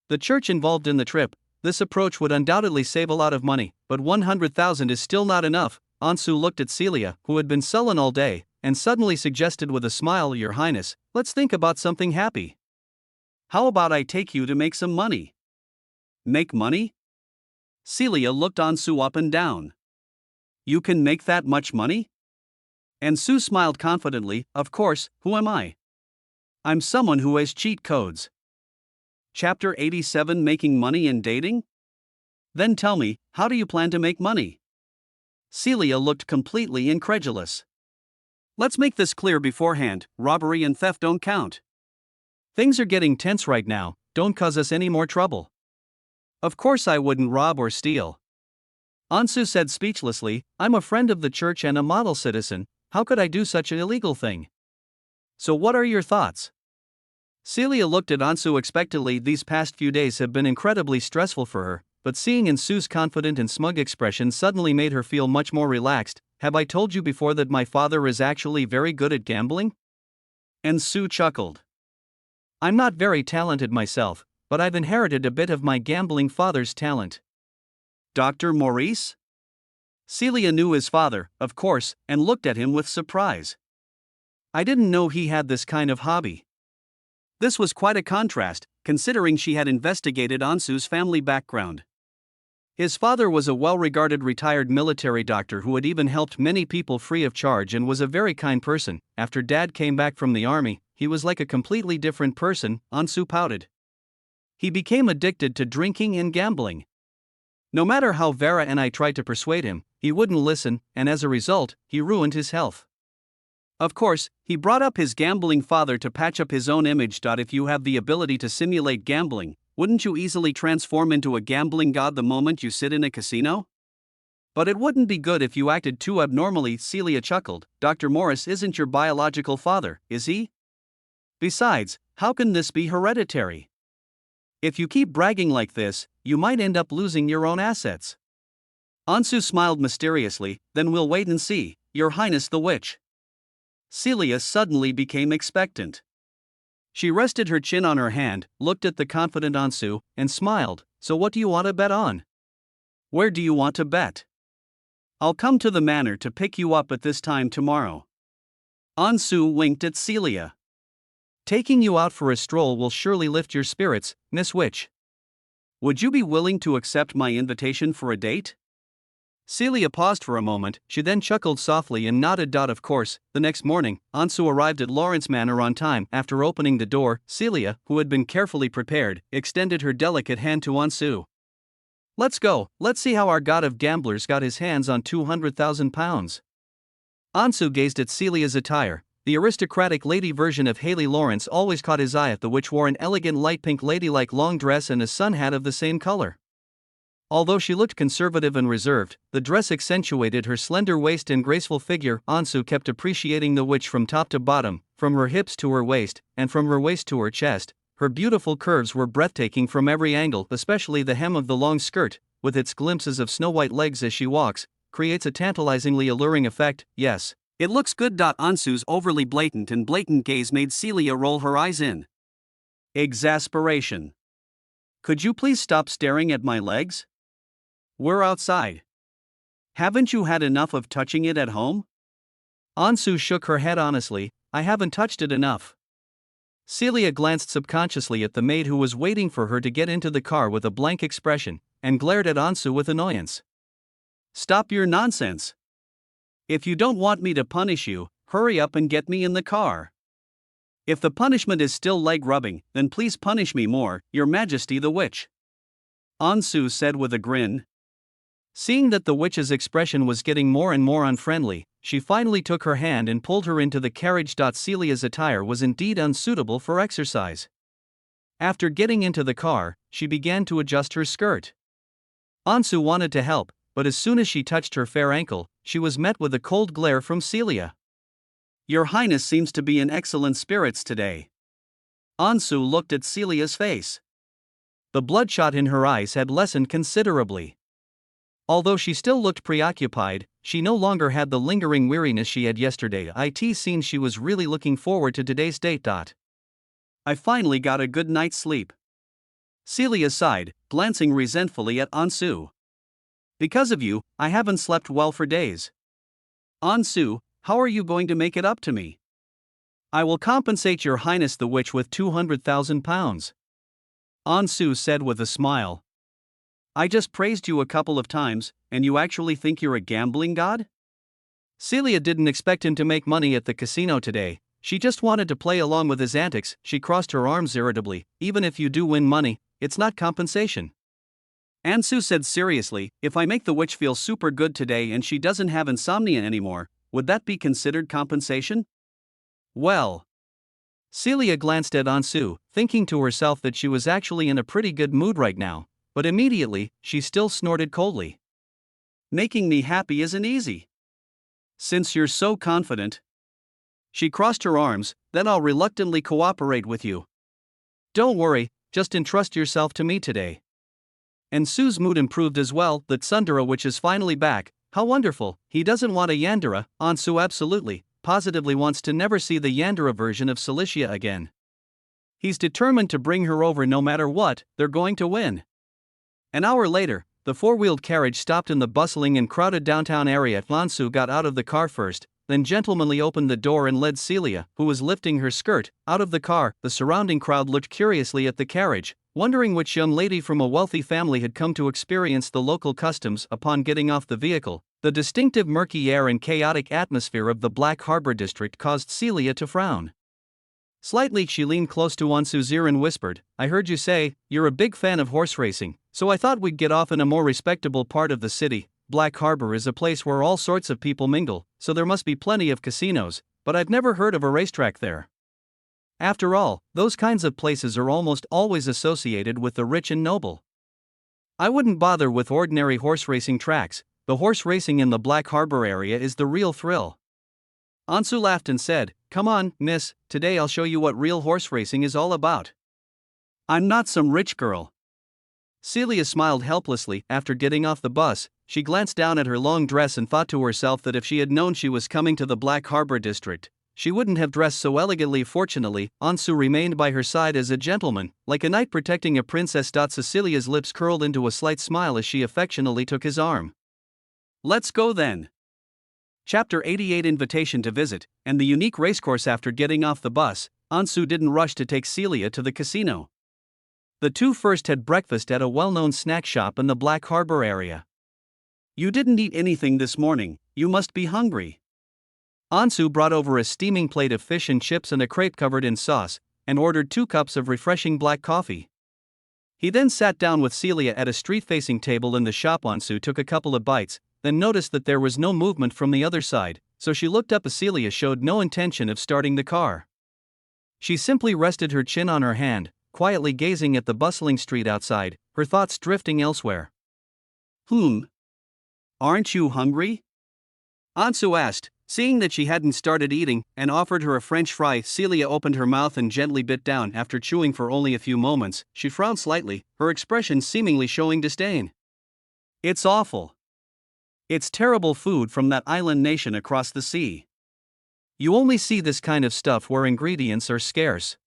the church involved in the trip. This approach would undoubtedly save a lot of money, but 100,000 is still not enough. Ansu looked at Celia, who had been sullen all day, and suddenly suggested with a smile, Your Highness, let's think about something happy. How about I take you to make some money? Make money? Celia looked Ansu up and down. You can make that much money? Ansu smiled confidently, of course, who am I? I'm someone who has cheat codes. Chapter 87 Making Money in Dating? Then tell me, how do you plan to make money? Celia looked completely incredulous. Let's make this clear beforehand, robbery and theft don't count. Things are getting tense right now, don't cause us any more trouble. Of course I wouldn't rob or steal. Ansu said speechlessly, I'm a friend of the church and a model citizen, how could I do such an illegal thing? So what are your thoughts? Celia looked at Ansu expectantly. These past few days have been incredibly stressful for her, but seeing Ansu's confident and smug expression suddenly made her feel much more relaxed. Have I told you before that my father is actually very good at gambling? Ansu chuckled. I'm not very talented myself, but I've inherited a bit of my gambling father's talent. Dr. Maurice? Celia knew his father, of course, and looked at him with surprise. I didn't know he had this kind of hobby. This was quite a contrast, considering she had investigated Ansu's family background. His father was a well-regarded retired military doctor who had even helped many people free of charge and was a very kind person. After Dad came back from the army, he was like a completely different person, Ansu pouted. He became addicted to drinking and gambling. No matter how Vera and I tried to persuade him, he wouldn't listen, and as a result, he ruined his health. Of course, he brought up his gambling father to patch up his own image. If you have the ability to simulate gambling, wouldn't you easily transform into a gambling god the moment you sit in a casino? But it wouldn't be good if you acted too abnormally, Celia chuckled. Dr. Morris isn't your biological father, is he? Besides, how can this be hereditary? If you keep bragging like this, you might end up losing your own assets. Ansu smiled mysteriously. Then we'll wait and see, Your Highness the Witch. Celia suddenly became expectant. She rested her chin on her hand, looked at the confident Ansu, and smiled. So what do you want to bet on? Where do you want to bet? I'll come to the manor to pick you up at this time tomorrow. Ansu winked at Celia. Taking you out for a stroll will surely lift your spirits, Miss Witch. Would you be willing to accept my invitation for a date? Celia paused for a moment, she then chuckled softly and nodded. Of course. The next morning, Ansu arrived at Lawrence Manor on time. After opening the door, Celia, who had been carefully prepared, extended her delicate hand to Ansu. Let's go, let's see how our god of gamblers got his hands on 200,000 pounds. Ansu gazed at Celia's attire. The aristocratic lady version of Haley Lawrence always caught his eye. The witch wore an elegant light pink ladylike long dress and a sun hat of the same color. Although she looked conservative and reserved, the dress accentuated her slender waist and graceful figure. Ansu kept appreciating the witch from top to bottom, from her hips to her waist, and from her waist to her chest. Her beautiful curves were breathtaking from every angle, especially the hem of the long skirt, with its glimpses of snow-white legs as she walks, creates a tantalizingly alluring effect. Yes, it looks good. Ansu's overly blatant gaze made Celia roll her eyes in exasperation. Could you please stop staring at my legs? We're outside. Haven't you had enough of touching it at home? Ansu shook her head honestly. I haven't touched it enough. Celia glanced subconsciously at the maid who was waiting for her to get into the car with a blank expression, and glared at Ansu with annoyance. Stop your nonsense. If you don't want me to punish you, hurry up and get me in the car. If the punishment is still leg rubbing, then please punish me more, Your Majesty the Witch. Ansu said with a grin. Seeing that the witch's expression was getting more and more unfriendly, she finally took her hand and pulled her into the carriage. Celia's attire was indeed unsuitable for exercise. After getting into the car, she began to adjust her skirt. Ansu wanted to help, but as soon as she touched her fair ankle, she was met with a cold glare from Celia. Your Highness seems to be in excellent spirits today. Ansu looked at Celia's face. The bloodshot in her eyes had lessened considerably. Although she still looked preoccupied, she no longer had the lingering weariness she had yesterday. It seemed she was really looking forward to today's date. I finally got a good night's sleep. Celia sighed, glancing resentfully at Ansu. Because of you, I haven't slept well for days. Ansu, how are you going to make it up to me? I will compensate Your Highness the Witch with 200,000 pounds. Ansu said with a smile. I just praised you a couple of times, and you actually think you're a gambling god? Celia didn't expect him to make money at the casino today, she just wanted to play along with his antics. She crossed her arms irritably. Even if you do win money, it's not compensation. Ansu said seriously, if I make the witch feel super good today and she doesn't have insomnia anymore, would that be considered compensation? Well. Celia glanced at Ansu, thinking to herself that she was actually in a pretty good mood right now. But immediately, she still snorted coldly. Making me happy isn't easy. Since you're so confident. She crossed her arms, then I'll reluctantly cooperate with you. Don't worry, just entrust yourself to me today. And Sue's mood improved as well. That Tsundere witch is finally back. How wonderful. He doesn't want a Yandere. Ansu absolutely, positively wants to never see the Yandere version of Celicia again. He's determined to bring her over no matter what. They're going to win. An hour later, the four-wheeled carriage stopped in the bustling and crowded downtown area. Ansu got out of the car first, then gentlemanly opened the door and led Celia, who was lifting her skirt, out of the car. The surrounding crowd looked curiously at the carriage, wondering which young lady from a wealthy family had come to experience the local customs. Upon getting off the vehicle, the distinctive murky air and chaotic atmosphere of the Black Harbor district caused Celia to frown. Slightly, she leaned close to Ansu's ear and whispered, "I heard you say you're a big fan of horse racing, so I thought we'd get off in a more respectable part of the city. Black Harbor is a place where all sorts of people mingle, so there must be plenty of casinos, but I've never heard of a racetrack there. After all, those kinds of places are almost always associated with the rich and noble. I wouldn't bother with ordinary horse racing tracks. The horse racing in the Black Harbor area is the real thrill." Ansu laughed and said, "Come on, miss, today I'll show you what real horse racing is all about. I'm not some rich girl." Celia smiled helplessly. After getting off the bus, she glanced down at her long dress and thought to herself that if she had known she was coming to the Black Harbor district, she wouldn't have dressed so elegantly. Fortunately, Ansu remained by her side as a gentleman, like a knight protecting a princess. Cecilia's lips curled into a slight smile as she affectionately took his arm. "Let's go then." Chapter 88 Invitation to Visit, and the unique racecourse. After getting off the bus, Ansu didn't rush to take Celia to the casino. The two first had breakfast at a well-known snack shop in the Black Harbor area. "You didn't eat anything this morning, you must be hungry." Ansu brought over a steaming plate of fish and chips and a crepe covered in sauce, and ordered 2 cups of refreshing black coffee. He then sat down with Celia at a street-facing table in the shop. Ansu took a couple of bites, then noticed that there was no movement from the other side, so she looked up as Celia showed no intention of starting the car. She simply rested her chin on her hand, quietly gazing at the bustling street outside, her thoughts drifting elsewhere. Aren't you hungry?" Ansu asked, seeing that she hadn't started eating, and offered her a French fry. Celia opened her mouth and gently bit down. After chewing for only a few moments, she frowned slightly, her expression seemingly showing disdain. "It's awful. It's terrible food from that island nation across the sea. You only see this kind of stuff where ingredients are scarce."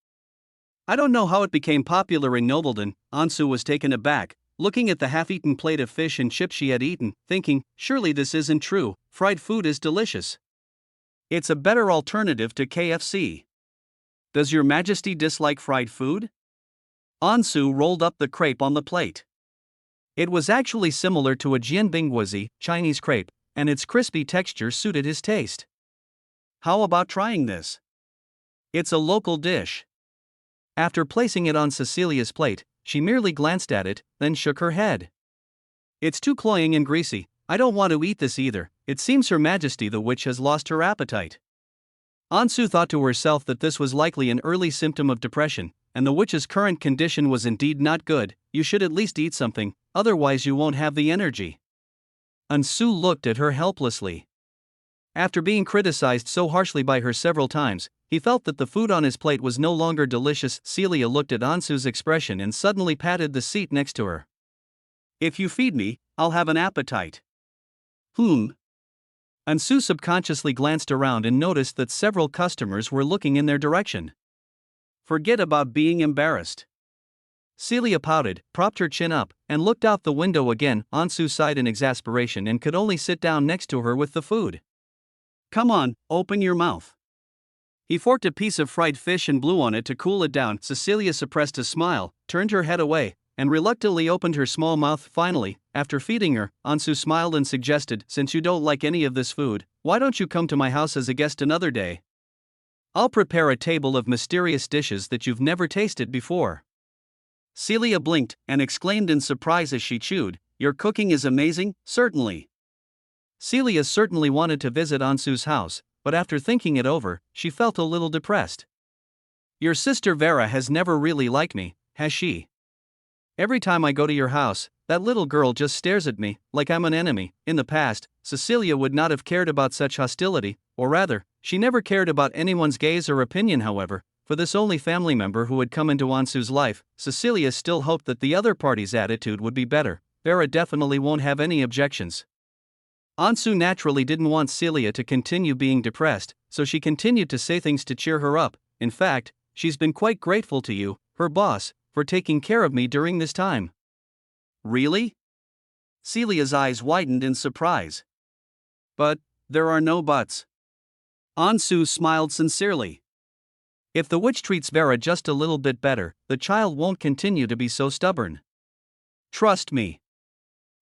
"I don't know how it became popular in Nobleton." Ansu was taken aback, looking at the half-eaten plate of fish and chips she had eaten, thinking, surely this isn't true. Fried food is delicious. It's a better alternative to KFC. Does your Majesty dislike fried food? Ansu rolled up the crepe on the plate. It was actually similar to a jianbingguozi, Chinese crepe, and its crispy texture suited his taste. "How about trying this? It's a local dish." After placing it on Cecilia's plate, she merely glanced at it, then shook her head. "It's too cloying and greasy. I don't want to eat this either. It seems Her Majesty the witch has lost her appetite." Ansu thought to herself that this was likely an early symptom of depression, and the witch's current condition was indeed not good. "You should at least eat something, otherwise you won't have the energy." Ansu looked at her helplessly. After being criticized so harshly by her several times, he felt that the food on his plate was no longer delicious. Celia looked at Ansu's expression and suddenly patted the seat next to her. "If you feed me, I'll have an appetite." Ansu subconsciously glanced around and noticed that several customers were looking in their direction. "Forget about being embarrassed." Celia pouted, propped her chin up, and looked out the window again. Ansu sighed in exasperation and could only sit down next to her with the food. "Come on, open your mouth." He forked a piece of fried fish and blew on it to cool it down. Cecilia suppressed a smile, turned her head away, and reluctantly opened her small mouth. Finally, after feeding her, Ansu smiled and suggested, "Since you don't like any of this food, why don't you come to my house as a guest another day? I'll prepare a table of mysterious dishes that you've never tasted before." Celia blinked and exclaimed in surprise as she chewed, "Your cooking is amazing, certainly." Celia certainly wanted to visit Ansu's house, but after thinking it over, she felt a little depressed. "Your sister Vera has never really liked me, has she? Every time I go to your house, that little girl just stares at me, like I'm an enemy. In the past, Cecilia would not have cared about such hostility, or rather, she never cared about anyone's gaze or opinion. However, for this only family member who had come into Ansu's life, Cecilia still hoped that the other party's attitude would be better. Vera definitely won't have any objections. Ansu naturally didn't want Celia to continue being depressed, so she continued to say things to cheer her up. In fact, she's been quite grateful to you, her boss, for taking care of me during this time. Really? Celia's eyes widened in surprise. But there are no buts. Ansu smiled sincerely. If the witch treats Vera just a little bit better, the child won't continue to be so stubborn. Trust me.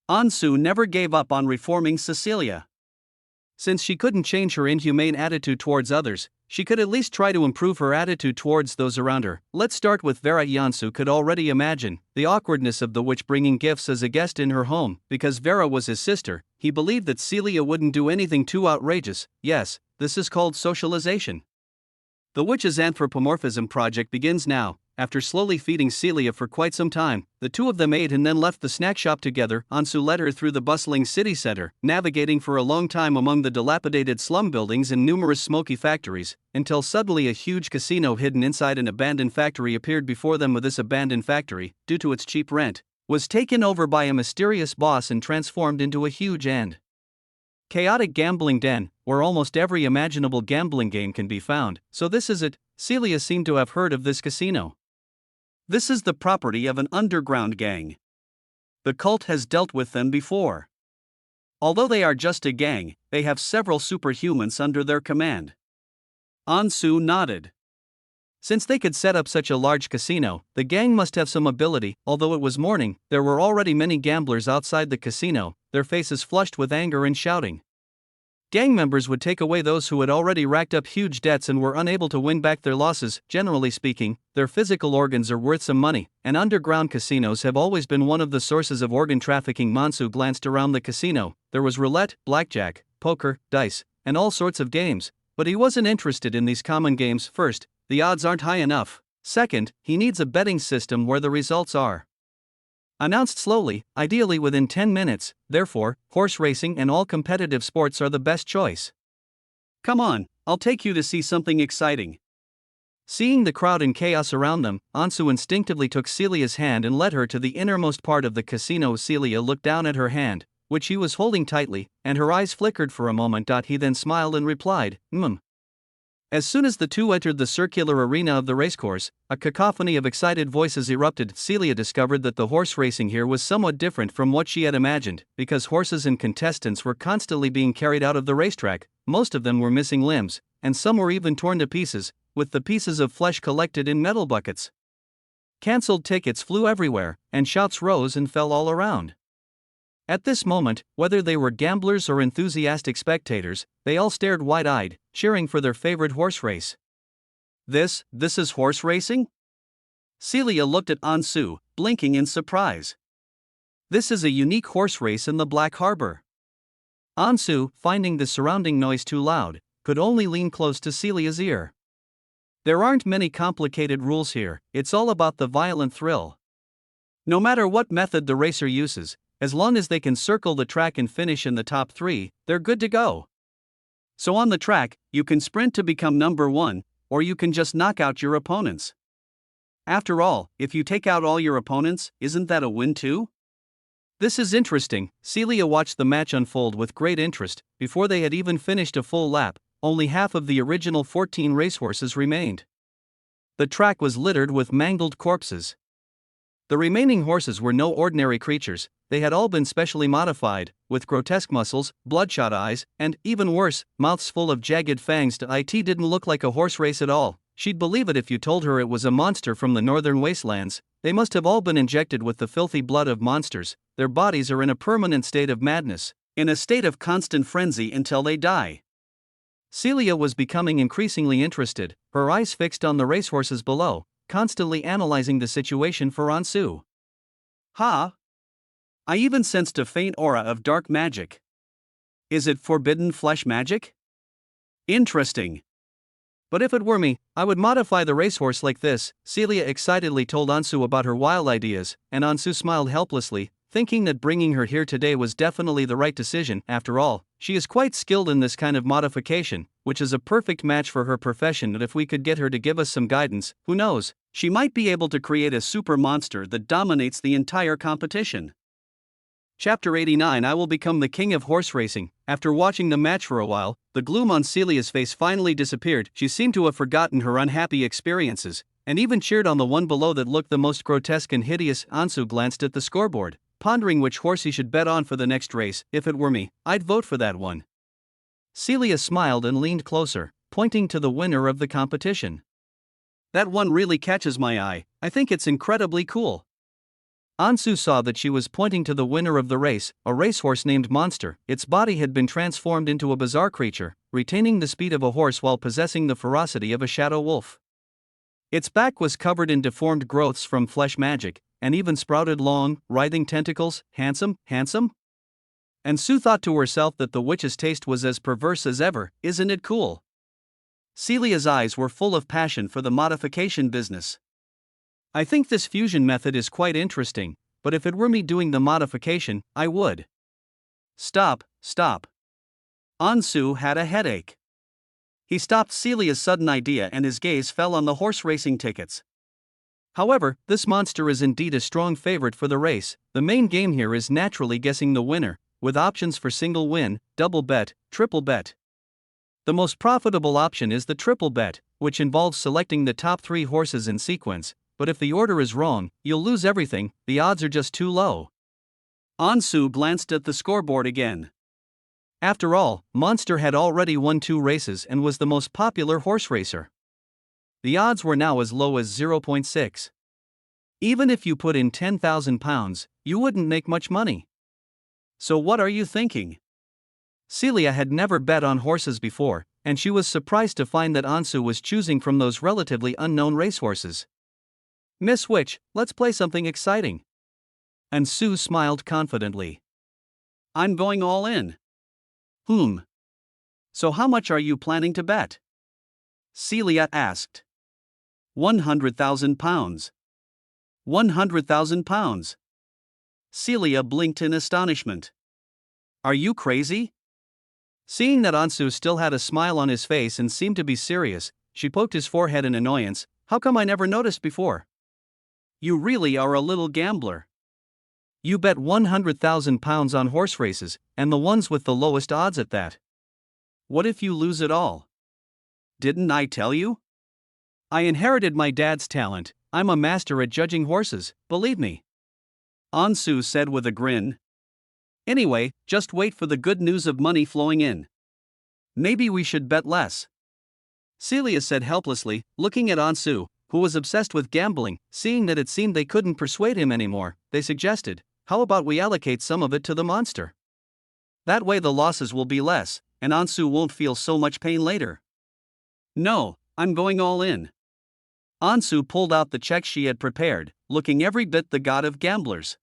Ansu never gave up on reforming Cecilia. Since she couldn't change her inhumane attitude towards others, she could at least try to improve her attitude towards those around her. Let's start with Vera. Ansu could already imagine the awkwardness of the witch bringing gifts as a guest in her home. Because Vera was his sister, he believed that Celia wouldn't do anything too outrageous. Yes, this is called socialization. The witch's anthropomorphism project begins now. After slowly feeding Celia for quite some time, the two of them ate and then left the snack shop together. Ansu led her through the bustling city center, navigating for a long time among the dilapidated slum buildings and numerous smoky factories, until suddenly a huge casino hidden inside an abandoned factory appeared before them. This abandoned factory, due to its cheap rent, was taken over by a mysterious boss and transformed into a huge and chaotic gambling den, where almost every imaginable gambling game can be found. So this is it. Celia seemed to have heard of this casino. This is the property of an underground gang. The cult has dealt with them before. Although they are just a gang, they have several superhumans under their command. Ansu nodded. Since they could set up such a large casino, the gang must have some ability. Although it was morning, there were already many gamblers outside the casino, their faces flushed with anger and shouting. Gang members would take away those who had already racked up huge debts and were unable to win back their losses. Generally speaking, their physical organs are worth some money, and underground casinos have always been one of the sources of organ trafficking. Ansu glanced around the casino. There was roulette, blackjack, poker, dice, and all sorts of games, but he wasn't interested in these common games. First, the odds aren't high enough. Second, he needs a betting system where the results are announced slowly, ideally within 10 minutes, therefore, horse racing and all competitive sports are the best choice. Come on, I'll take you to see something exciting. Seeing the crowd and chaos around them, Ansu instinctively took Celia's hand and led her to the innermost part of the casino. Celia looked down at her hand, which he was holding tightly, and her eyes flickered for a moment. He then smiled and replied, As soon as the two entered the circular arena of the racecourse, a cacophony of excited voices erupted. Celia discovered that the horse racing here was somewhat different from what she had imagined, because horses and contestants were constantly being carried out of the racetrack. Most of them were missing limbs, and some were even torn to pieces, with the pieces of flesh collected in metal buckets. Cancelled tickets flew everywhere, and shouts rose and fell all around. At this moment, whether they were gamblers or enthusiastic spectators, they all stared wide-eyed, cheering for their favorite horse race. This is horse racing? Celia looked at Ansu, blinking in surprise. This is a unique horse race in the Black Harbor. Ansu, finding the surrounding noise too loud, could only lean close to Celia's ear. There aren't many complicated rules here, it's all about the violent thrill. No matter what method the racer uses, as long as they can circle the track and finish in the top 3, they're good to go. So on the track, you can sprint to become number 1, or you can just knock out your opponents. After all, if you take out all your opponents, isn't that a win too? This is interesting. Celia watched the match unfold with great interest. Before they had even finished a full lap, only half of the original 14 racehorses remained. The track was littered with mangled corpses. The remaining horses were no ordinary creatures. They had all been specially modified, with grotesque muscles, bloodshot eyes, and, even worse, mouths full of jagged fangs. It didn't look like a horse race at all. She'd believe it if you told her it was a monster from the northern wastelands. They must have all been injected with the filthy blood of monsters. Their bodies are in a permanent state of madness, in a state of constant frenzy until they die. Celia was becoming increasingly interested, her eyes fixed on the racehorses below, constantly analyzing the situation for Ansu. I even sensed a faint aura of dark magic. Is it forbidden flesh magic? Interesting. But if it were me, I would modify the racehorse like this. Celia excitedly told Ansu about her wild ideas, and Ansu smiled helplessly, thinking that bringing her here today was definitely the right decision. After all, she is quite skilled in this kind of modification, which is a perfect match for her profession. And if we could get her to give us some guidance, who knows, she might be able to create a super monster that dominates the entire competition. Chapter 89. I will become the king of horse racing. After watching the match for a while, the gloom on Celia's face finally disappeared. She seemed to have forgotten her unhappy experiences, and even cheered on the one below that looked the most grotesque and hideous. Ansu glanced at the scoreboard, pondering which horse he should bet on for the next race. If it were me, I'd vote for that one. Celia smiled and leaned closer, pointing to the winner of the competition. That one really catches my eye. I think it's incredibly cool. Ansu saw that she was pointing to the winner of the race, a racehorse named Monster. Its body had been transformed into a bizarre creature, retaining the speed of a horse while possessing the ferocity of a shadow wolf. Its back was covered in deformed growths from flesh magic, and even sprouted long, writhing tentacles. Handsome? And Sue thought to herself that the witch's taste was as perverse as ever. Isn't it cool? Celia's eyes were full of passion for the modification business. I think this fusion method is quite interesting, but if it were me doing the modification, I would. Stop. Ansu had a headache. He stopped Celia's sudden idea and his gaze fell on the horse racing tickets. However, this monster is indeed a strong favorite for the race. The main game here is naturally guessing the winner, with options for single win, double bet, triple bet. The most profitable option is the triple bet, which involves selecting the top 3 horses in sequence, but if the order is wrong, you'll lose everything. The odds are just too low. Ansu glanced at the scoreboard again. After all, Monster had already won 2 races and was the most popular horse racer. The odds were now as low as 0.6. Even if you put in £10,000, you wouldn't make much money. So what are you thinking? Celia had never bet on horses before, and she was surprised to find that Ansu was choosing from those relatively unknown racehorses. Miss Witch, let's play something exciting. And Sue smiled confidently. I'm going all in. So how much are you planning to bet? Celia asked. £100,000. £100,000. Celia blinked in astonishment. Are you crazy? Seeing that Ansu still had a smile on his face and seemed to be serious, she poked his forehead in annoyance. How come I never noticed before? You really are a little gambler. You bet £100,000 on horse races, and the ones with the lowest odds at that. What if you lose it all? Didn't I tell you? I inherited my dad's talent. I'm a master at judging horses, believe me. Ansu said with a grin. Anyway, just wait for the good news of money flowing in. Maybe we should bet less. Celia said helplessly, looking at Ansu, who was obsessed with gambling. Seeing that it seemed they couldn't persuade him anymore, they suggested, how about we allocate some of it to the monster? That way the losses will be less, and Ansu won't feel so much pain later. No, I'm going all in. Ansu pulled out the check she had prepared, looking every bit the god of gamblers.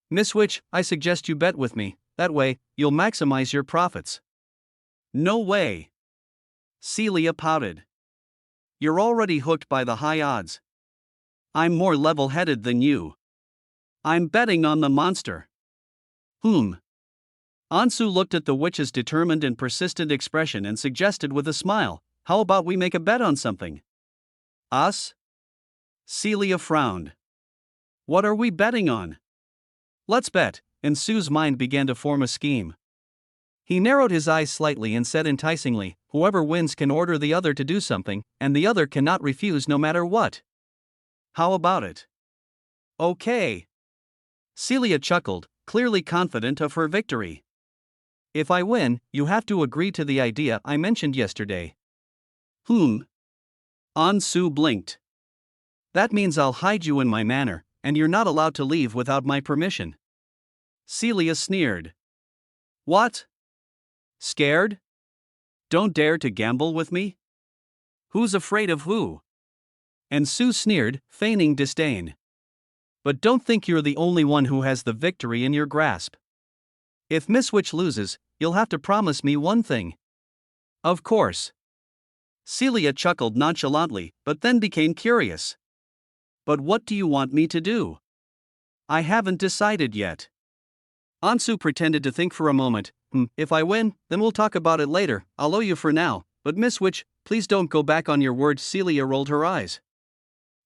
Miss Witch, I suggest you bet with me, that way, you'll maximize your profits. No way. Celia pouted. You're already hooked by the high odds. I'm more level-headed than you. I'm betting on the monster. Ansu looked at the witch's determined and persistent expression and suggested with a smile, how about we make a bet on something? Us? Celia frowned. What are we betting on? Let's bet, and Sue's mind began to form a scheme. He narrowed his eyes slightly and said enticingly, whoever wins can order the other to do something, and the other cannot refuse no matter what. How about it? Okay. Celia chuckled, clearly confident of her victory. If I win, you have to agree to the idea I mentioned yesterday. Ansu blinked. That means I'll hide you in my manor, and you're not allowed to leave without my permission. Celia sneered. What? Scared? Don't dare to gamble with me? Who's afraid of who? And Sue sneered, feigning disdain. But don't think you're the only one who has the victory in your grasp. If Miss Witch loses, you'll have to promise me one thing. Of course. Celia chuckled nonchalantly, but then became curious. But what do you want me to do? I haven't decided yet. Ansu pretended to think for a moment. If I win, then we'll talk about it later, I'll owe you for now, but Miss Witch, please don't go back on your word. Celia rolled her eyes.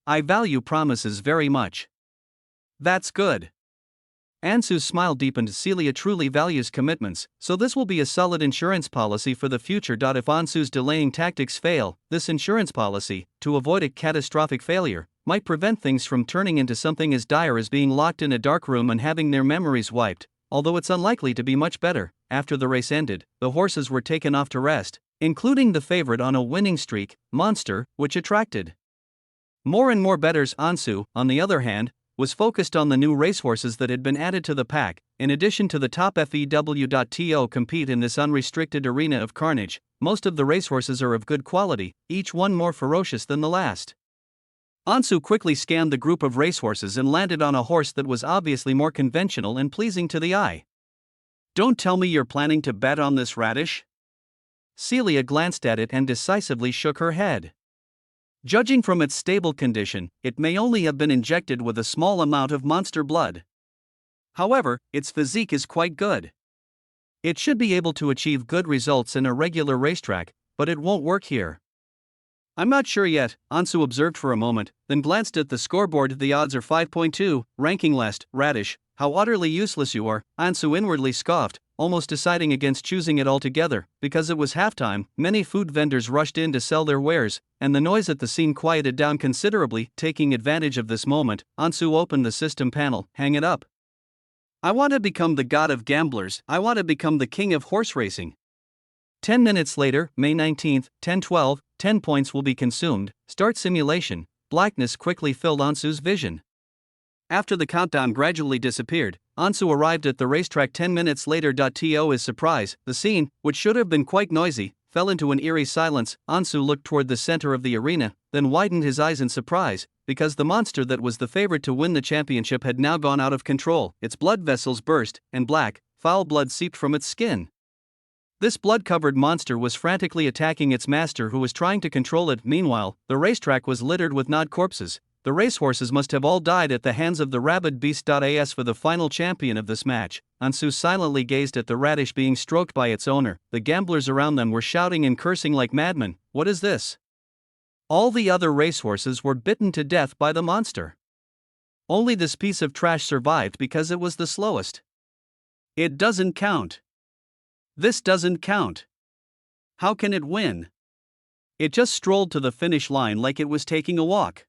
I value promises very much. That's good. Ansu's smile deepened. Celia truly values commitments, so this will be a solid insurance policy for the future. If Ansu's delaying tactics fail, this insurance policy, to avoid a catastrophic failure, might prevent things from turning into something as dire as being locked in a dark room and having their memories wiped, although it's unlikely to be much better. After the race ended, the horses were taken off to rest, including the favorite on a winning streak, Monster, which attracted more and more bettors. Ansu, on the other hand, was focused on the new racehorses that had been added to the pack. In addition to the top FEW.to compete in this unrestricted arena of carnage, most of the racehorses are of good quality, each one more ferocious than the last. Ansu quickly scanned the group of racehorses and landed on a horse that was obviously more conventional and pleasing to the eye. Don't tell me you're planning to bet on this radish? Celia glanced at it and decisively shook her head. Judging from its stable condition, it may only have been injected with a small amount of monster blood. However, its physique is quite good. It should be able to achieve good results in a regular racetrack, but it won't work here. I'm not sure yet, Ansu observed for a moment, then glanced at the scoreboard. The odds are 5.2, ranking last. Radish, how utterly useless you are, Ansu inwardly scoffed, almost deciding against choosing it altogether. Because it was halftime, many food vendors rushed in to sell their wares, and the noise at the scene quieted down considerably. Taking advantage of this moment, Ansu opened the system panel. Hang it up. I want to become the god of gamblers. I want to become the king of horse racing. 10 minutes later, May 19th, 10:12, 10 points will be consumed. Start simulation. Blackness quickly filled Ansu's vision. After the countdown gradually disappeared, Ansu arrived at the racetrack 10 minutes later. To his surprise, the scene, which should have been quite noisy, fell into an eerie silence. Ansu looked toward the center of the arena, then widened his eyes in surprise, because the monster that was the favorite to win the championship had now gone out of control. Its blood vessels burst, and black, foul blood seeped from its skin. This blood-covered monster was frantically attacking its master, who was trying to control it. Meanwhile, the racetrack was littered with gnawed corpses. The racehorses must have all died at the hands of the rabid beast. As for the final champion of this match, Ansu silently gazed at the radish being stroked by its owner. The gamblers around them were shouting and cursing like madmen. What is this? All the other racehorses were bitten to death by the monster. Only this piece of trash survived because it was the slowest. It doesn't count. This doesn't count. How can it win? It just strolled to the finish line like it was taking a walk.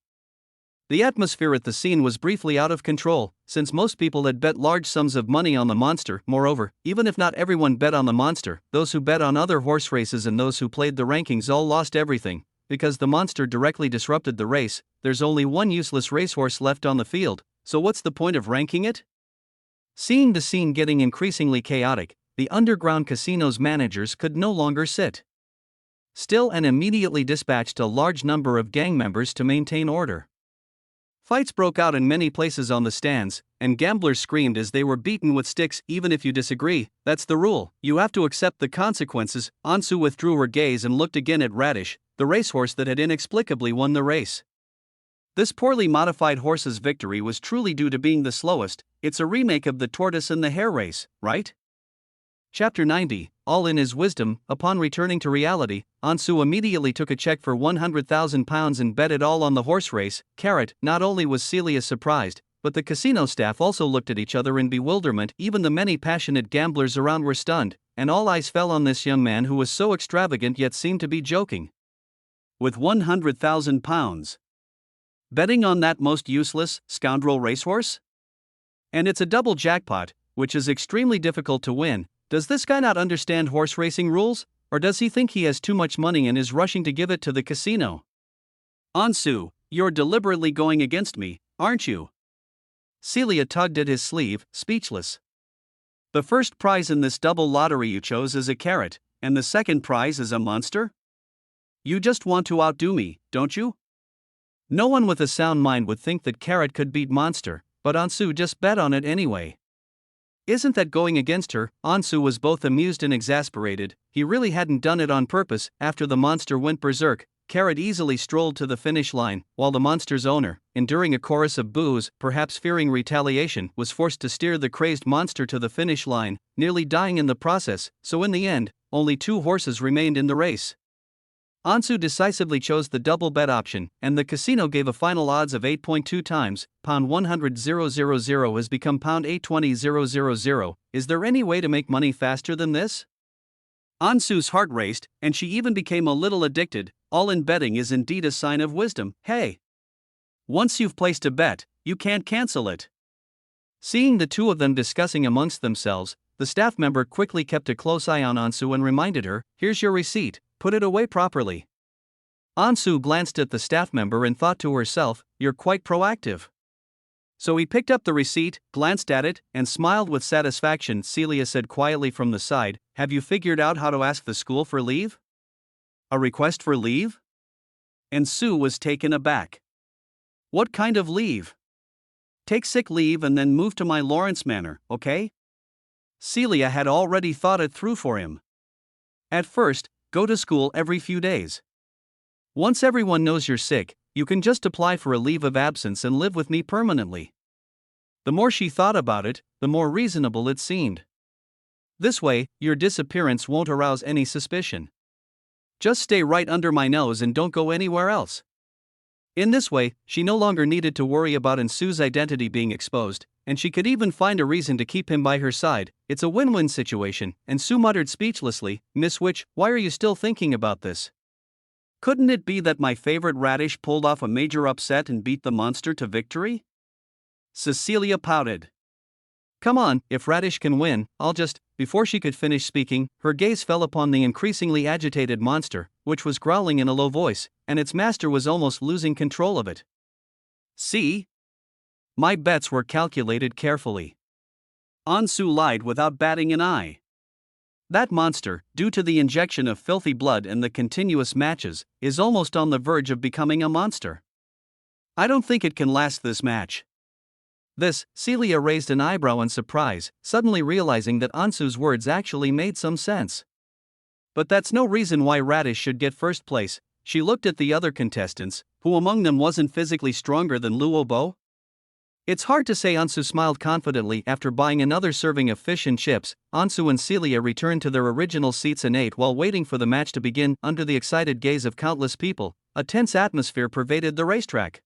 The atmosphere at the scene was briefly out of control, since most people had bet large sums of money on the monster. Moreover, even if not everyone bet on the monster, those who bet on other horse races and those who played the rankings all lost everything. Because the monster directly disrupted the race, there's only one useless racehorse left on the field, so what's the point of ranking it? Seeing the scene getting increasingly chaotic, the underground casino's managers could no longer sit still and immediately dispatched a large number of gang members to maintain order. Fights broke out in many places on the stands, and gamblers screamed as they were beaten with sticks. Even if you disagree, that's the rule. You have to accept the consequences. Ansu withdrew her gaze and looked again at Radish, the racehorse that had inexplicably won the race. This poorly modified horse's victory was truly due to being the slowest. It's a remake of the tortoise and the hare race, right? Chapter 90, All in his wisdom. Upon returning to reality, Ansu immediately took a check for £100,000 and bet it all on the horse race. Not only was Celia surprised, but the casino staff also looked at each other in bewilderment. Even the many passionate gamblers around were stunned, and all eyes fell on this young man who was so extravagant yet seemed to be joking. With £100,000. Betting on that most useless, scoundrel racehorse? And it's a double jackpot, which is extremely difficult to win. Does this guy not understand horse racing rules, or does he think he has too much money and is rushing to give it to the casino? Ansu, you're deliberately going against me, aren't you? Celia tugged at his sleeve, speechless. The first prize in this double lottery you chose is a carrot, and the second prize is a monster? You just want to outdo me, don't you? No one with a sound mind would think that carrot could beat monster, but Ansu just bet on it anyway. Isn't that going against her? Ansu was both amused and exasperated. He really hadn't done it on purpose. After the monster went berserk, Carrot easily strolled to the finish line, while the monster's owner, enduring a chorus of boos, perhaps fearing retaliation, was forced to steer the crazed monster to the finish line, nearly dying in the process, so in the end, only 2 horses remained in the race. Ansu decisively chose the double bet option, and the casino gave a final odds of 8.2 times, pound 100,000 has become pound 820,000. Is there any way to make money faster than this? Ansu's heart raced, and she even became a little addicted. All in betting is indeed a sign of wisdom. Hey! Once you've placed a bet, you can't cancel it. Seeing the two of them discussing amongst themselves, the staff member quickly kept a close eye on Ansu and reminded her, "Here's your receipt, put it away properly." Ansu glanced at the staff member and thought to herself, "You're quite proactive." So he picked up the receipt, glanced at it, and smiled with satisfaction. Celia said quietly from the side, "Have you figured out how to ask the school for leave?" "A request for leave?" And Sue was taken aback. "What kind of leave?" "Take sick leave and then move to my Lawrence Manor, okay?" Celia had already thought it through for him. At first, go to school every few days. Once everyone knows you're sick, you can just apply for a leave of absence and live with me permanently. The more she thought about it, the more reasonable it seemed. This way, your disappearance won't arouse any suspicion. Just stay right under my nose and don't go anywhere else. In this way, she no longer needed to worry about Ansu's identity being exposed, and she could even find a reason to keep him by her side. It's a win-win situation, and Sue muttered speechlessly, "Miss Witch, why are you still thinking about this? Couldn't it be that my favorite radish pulled off a major upset and beat the monster to victory?" Cecilia pouted. "Come on, if Radish can win, I'll just..." Before she could finish speaking, her gaze fell upon the increasingly agitated monster, which was growling in a low voice, and its master was almost losing control of it. "See? My bets were calculated carefully." Ansu lied without batting an eye. That monster, due to the injection of filthy blood and the continuous matches, is almost on the verge of becoming a monster. I don't think it can last this match. This, Celia raised an eyebrow in surprise, suddenly realizing that Ansu's words actually made some sense. But that's no reason why Radish should get first place. She looked at the other contestants, who among them wasn't physically stronger than Luobo? It's hard to say. Ansu smiled confidently. After buying another serving of fish and chips, Ansu and Celia returned to their original seats and ate while waiting for the match to begin. Under the excited gaze of countless people, a tense atmosphere pervaded the racetrack.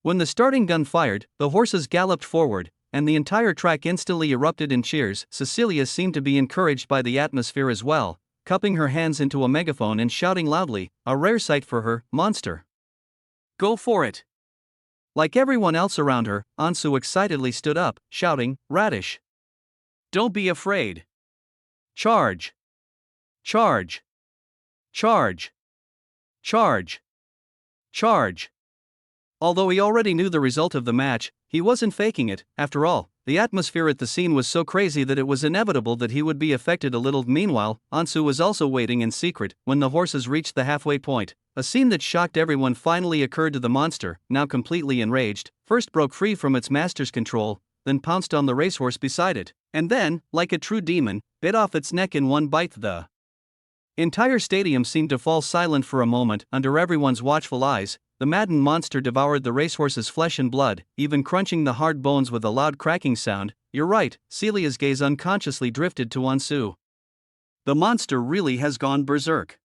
When the starting gun fired, the horses galloped forward, and the entire track instantly erupted in cheers. Cecilia seemed to be encouraged by the atmosphere as well, cupping her hands into a megaphone and shouting loudly, a rare sight for her, "Monster! Go for it!" Like everyone else around her, Ansu excitedly stood up, shouting, "Radish! Don't be afraid! Charge! Charge! Charge! Charge! Charge!" Although he already knew the result of the match, he wasn't faking it. After all, the atmosphere at the scene was so crazy that it was inevitable that he would be affected a little. Meanwhile, Ansu was also waiting in secret. When the horses reached the halfway point, a scene that shocked everyone finally occurred to the monster, now completely enraged. First broke free from its master's control, then pounced on the racehorse beside it, and then, like a true demon, bit off its neck in one bite. The entire stadium seemed to fall silent for a moment. Under everyone's watchful eyes, the maddened monster devoured the racehorse's flesh and blood, even crunching the hard bones with a loud cracking sound. "You're right," Celia's gaze unconsciously drifted to Ansu. "The monster really has gone berserk.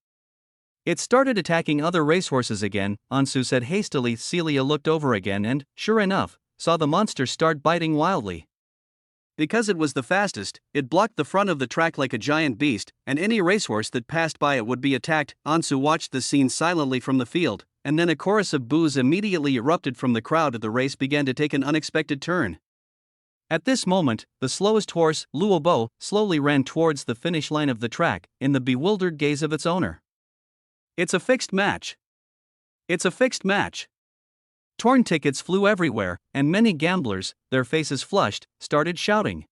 It started attacking other racehorses again," Ansu said hastily. Celia looked over again and, sure enough, saw the monster start biting wildly. Because it was the fastest, it blocked the front of the track like a giant beast, and any racehorse that passed by it would be attacked. Ansu watched the scene silently from the field, and then a chorus of boos immediately erupted from the crowd. The race began to take an unexpected turn. At this moment, the slowest horse, Luobo, slowly ran towards the finish line of the track, in the bewildered gaze of its owner. "It's a fixed match! It's a fixed match!" Torn tickets flew everywhere, and many gamblers, their faces flushed, started shouting.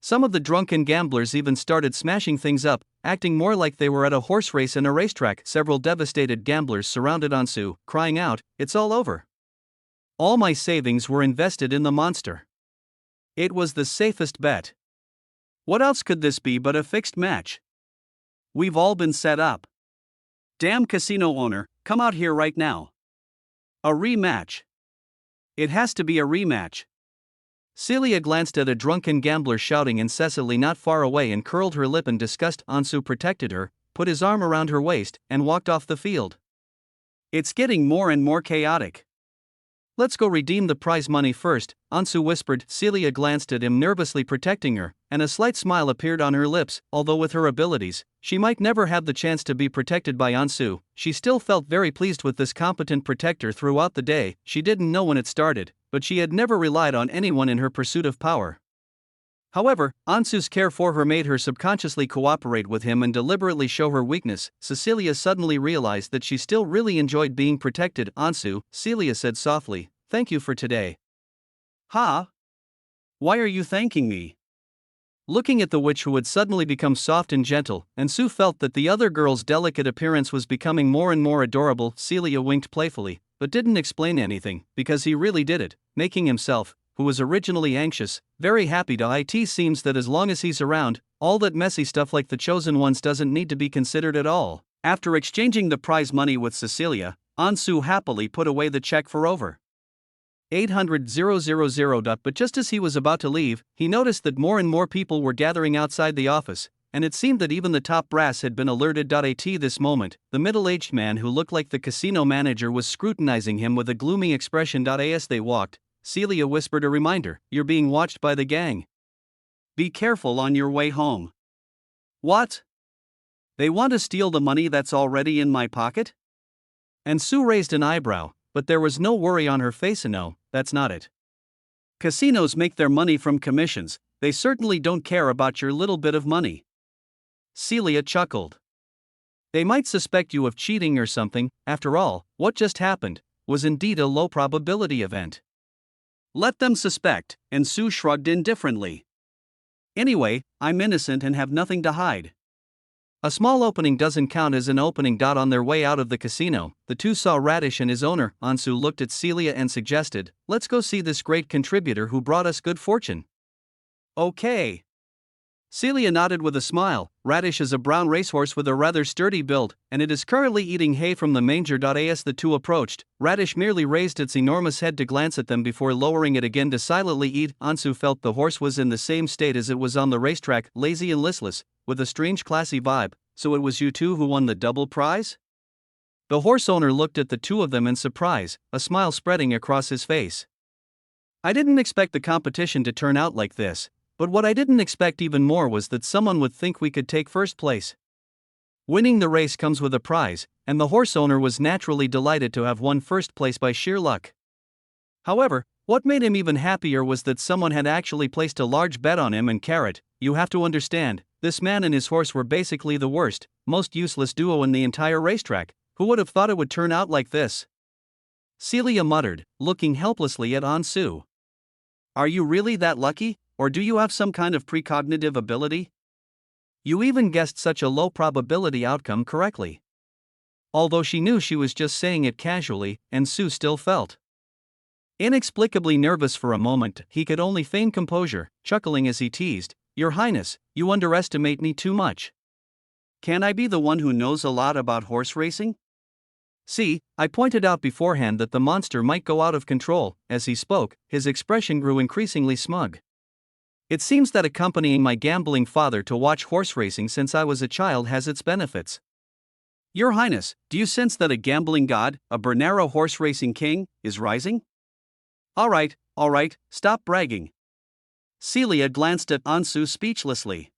Some of the drunken gamblers even started smashing things up, acting more like they were at a horse race in a racetrack. Several devastated gamblers surrounded Ansu, crying out, "It's all over. All my savings were invested in the monster. It was the safest bet. What else could this be but a fixed match? We've all been set up." Damn casino owner, come out here right now. A rematch. It has to be a rematch. Celia glanced at a drunken gambler shouting incessantly not far away and curled her lip in disgust. Ansu protected her, put his arm around her waist, and walked off the field. It's getting more and more chaotic. Let's go redeem the prize money first, Ansu whispered. Celia glanced at him nervously, protecting her, and a slight smile appeared on her lips. Although with her abilities, she might never have the chance to be protected by Ansu, she still felt very pleased with this competent protector throughout the day. She didn't know when it started, but she had never relied on anyone in her pursuit of power. However, Ansu's care for her made her subconsciously cooperate with him and deliberately show her weakness. Cecilia suddenly realized that she still really enjoyed being protected. Ansu, Celia said softly, thank you for today. Ha? Why are you thanking me? Looking at the witch who had suddenly become soft and gentle, Ansu felt that the other girl's delicate appearance was becoming more and more adorable. Celia winked playfully, but didn't explain anything, because he really did it, making himself, who was originally anxious, very happy to. It seems that as long as he's around, all that messy stuff like the chosen ones doesn't need to be considered at all. After exchanging the prize money with Cecilia, Ansu happily put away the check for over 800,000. But just as he was about to leave, he noticed that more and more people were gathering outside the office, and it seemed that even the top brass had been alerted. At this moment, the middle-aged man who looked like the casino manager was scrutinizing him with a gloomy expression. As they walked, Celia whispered a reminder, you're being watched by the gang. Be careful on your way home. What? They want to steal the money that's already in my pocket? Ansu raised an eyebrow, but there was no worry on her face. No, that's not it. Casinos make their money from commissions, they certainly don't care about your little bit of money. Celia chuckled. They might suspect you of cheating or something. After all, what just happened was indeed a low probability event. Let them suspect, and Sue shrugged indifferently. Anyway, I'm innocent and have nothing to hide. A small opening doesn't count as an opening. On their way out of the casino, the two saw Radish and his owner. Ansu looked at Celia and suggested, let's go see this great contributor who brought us good fortune. Okay. Celia nodded with a smile. Radish is a brown racehorse with a rather sturdy build, and it is currently eating hay from the manger. As the two approached, Radish merely raised its enormous head to glance at them before lowering it again to silently eat. Ansu felt the horse was in the same state as it was on the racetrack, lazy and listless, with a strange classy vibe. So it was you two who won the double prize? The horse owner looked at the two of them in surprise, a smile spreading across his face. I didn't expect the competition to turn out like this. But what I didn't expect even more was that someone would think we could take first place. Winning the race comes with a prize, and the horse owner was naturally delighted to have won first place by sheer luck. However, what made him even happier was that someone had actually placed a large bet on him and Carrot. You have to understand, this man and his horse were basically the worst, most useless duo in the entire racetrack. Who would have thought it would turn out like this? Celia muttered, looking helplessly at Ansu. Are you really that lucky? Or do you have some kind of precognitive ability? You even guessed such a low probability outcome correctly. Although she knew she was just saying it casually, Ansu still felt inexplicably nervous for a moment. He could only feign composure, chuckling as he teased, Your Highness, you underestimate me too much. Can I be the one who knows a lot about horse racing? See, I pointed out beforehand that the monster might go out of control. As he spoke, his expression grew increasingly smug. It seems that accompanying my gambling father to watch horse racing since I was a child has its benefits. Your Highness, do you sense that a gambling god, a Bernaro horse racing king, is rising? All right, stop bragging. Celia glanced at Ansu speechlessly.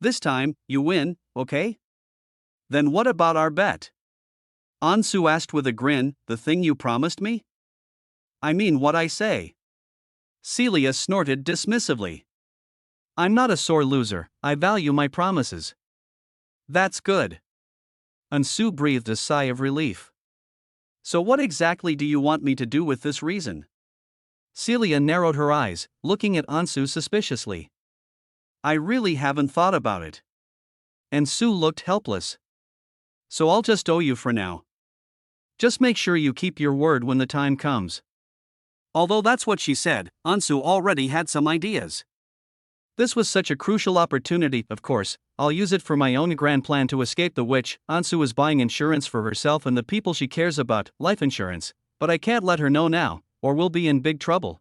This time, you win, okay? Then what about our bet? Ansu asked with a grin, the thing you promised me? I mean what I say. Celia snorted dismissively. I'm not a sore loser, I value my promises. That's good. Ansu breathed a sigh of relief. So what exactly do you want me to do with this reason? Celia narrowed her eyes, looking at Ansu suspiciously. I really haven't thought about it. Ansu looked helpless. So I'll just owe you for now. Just make sure you keep your word when the time comes. Although that's what she said, Ansu already had some ideas. This was such a crucial opportunity, of course. I'll use it for my own grand plan to escape the witch. Ansu is buying insurance for herself and the people she cares about, life insurance. But I can't let her know now, or we'll be in big trouble.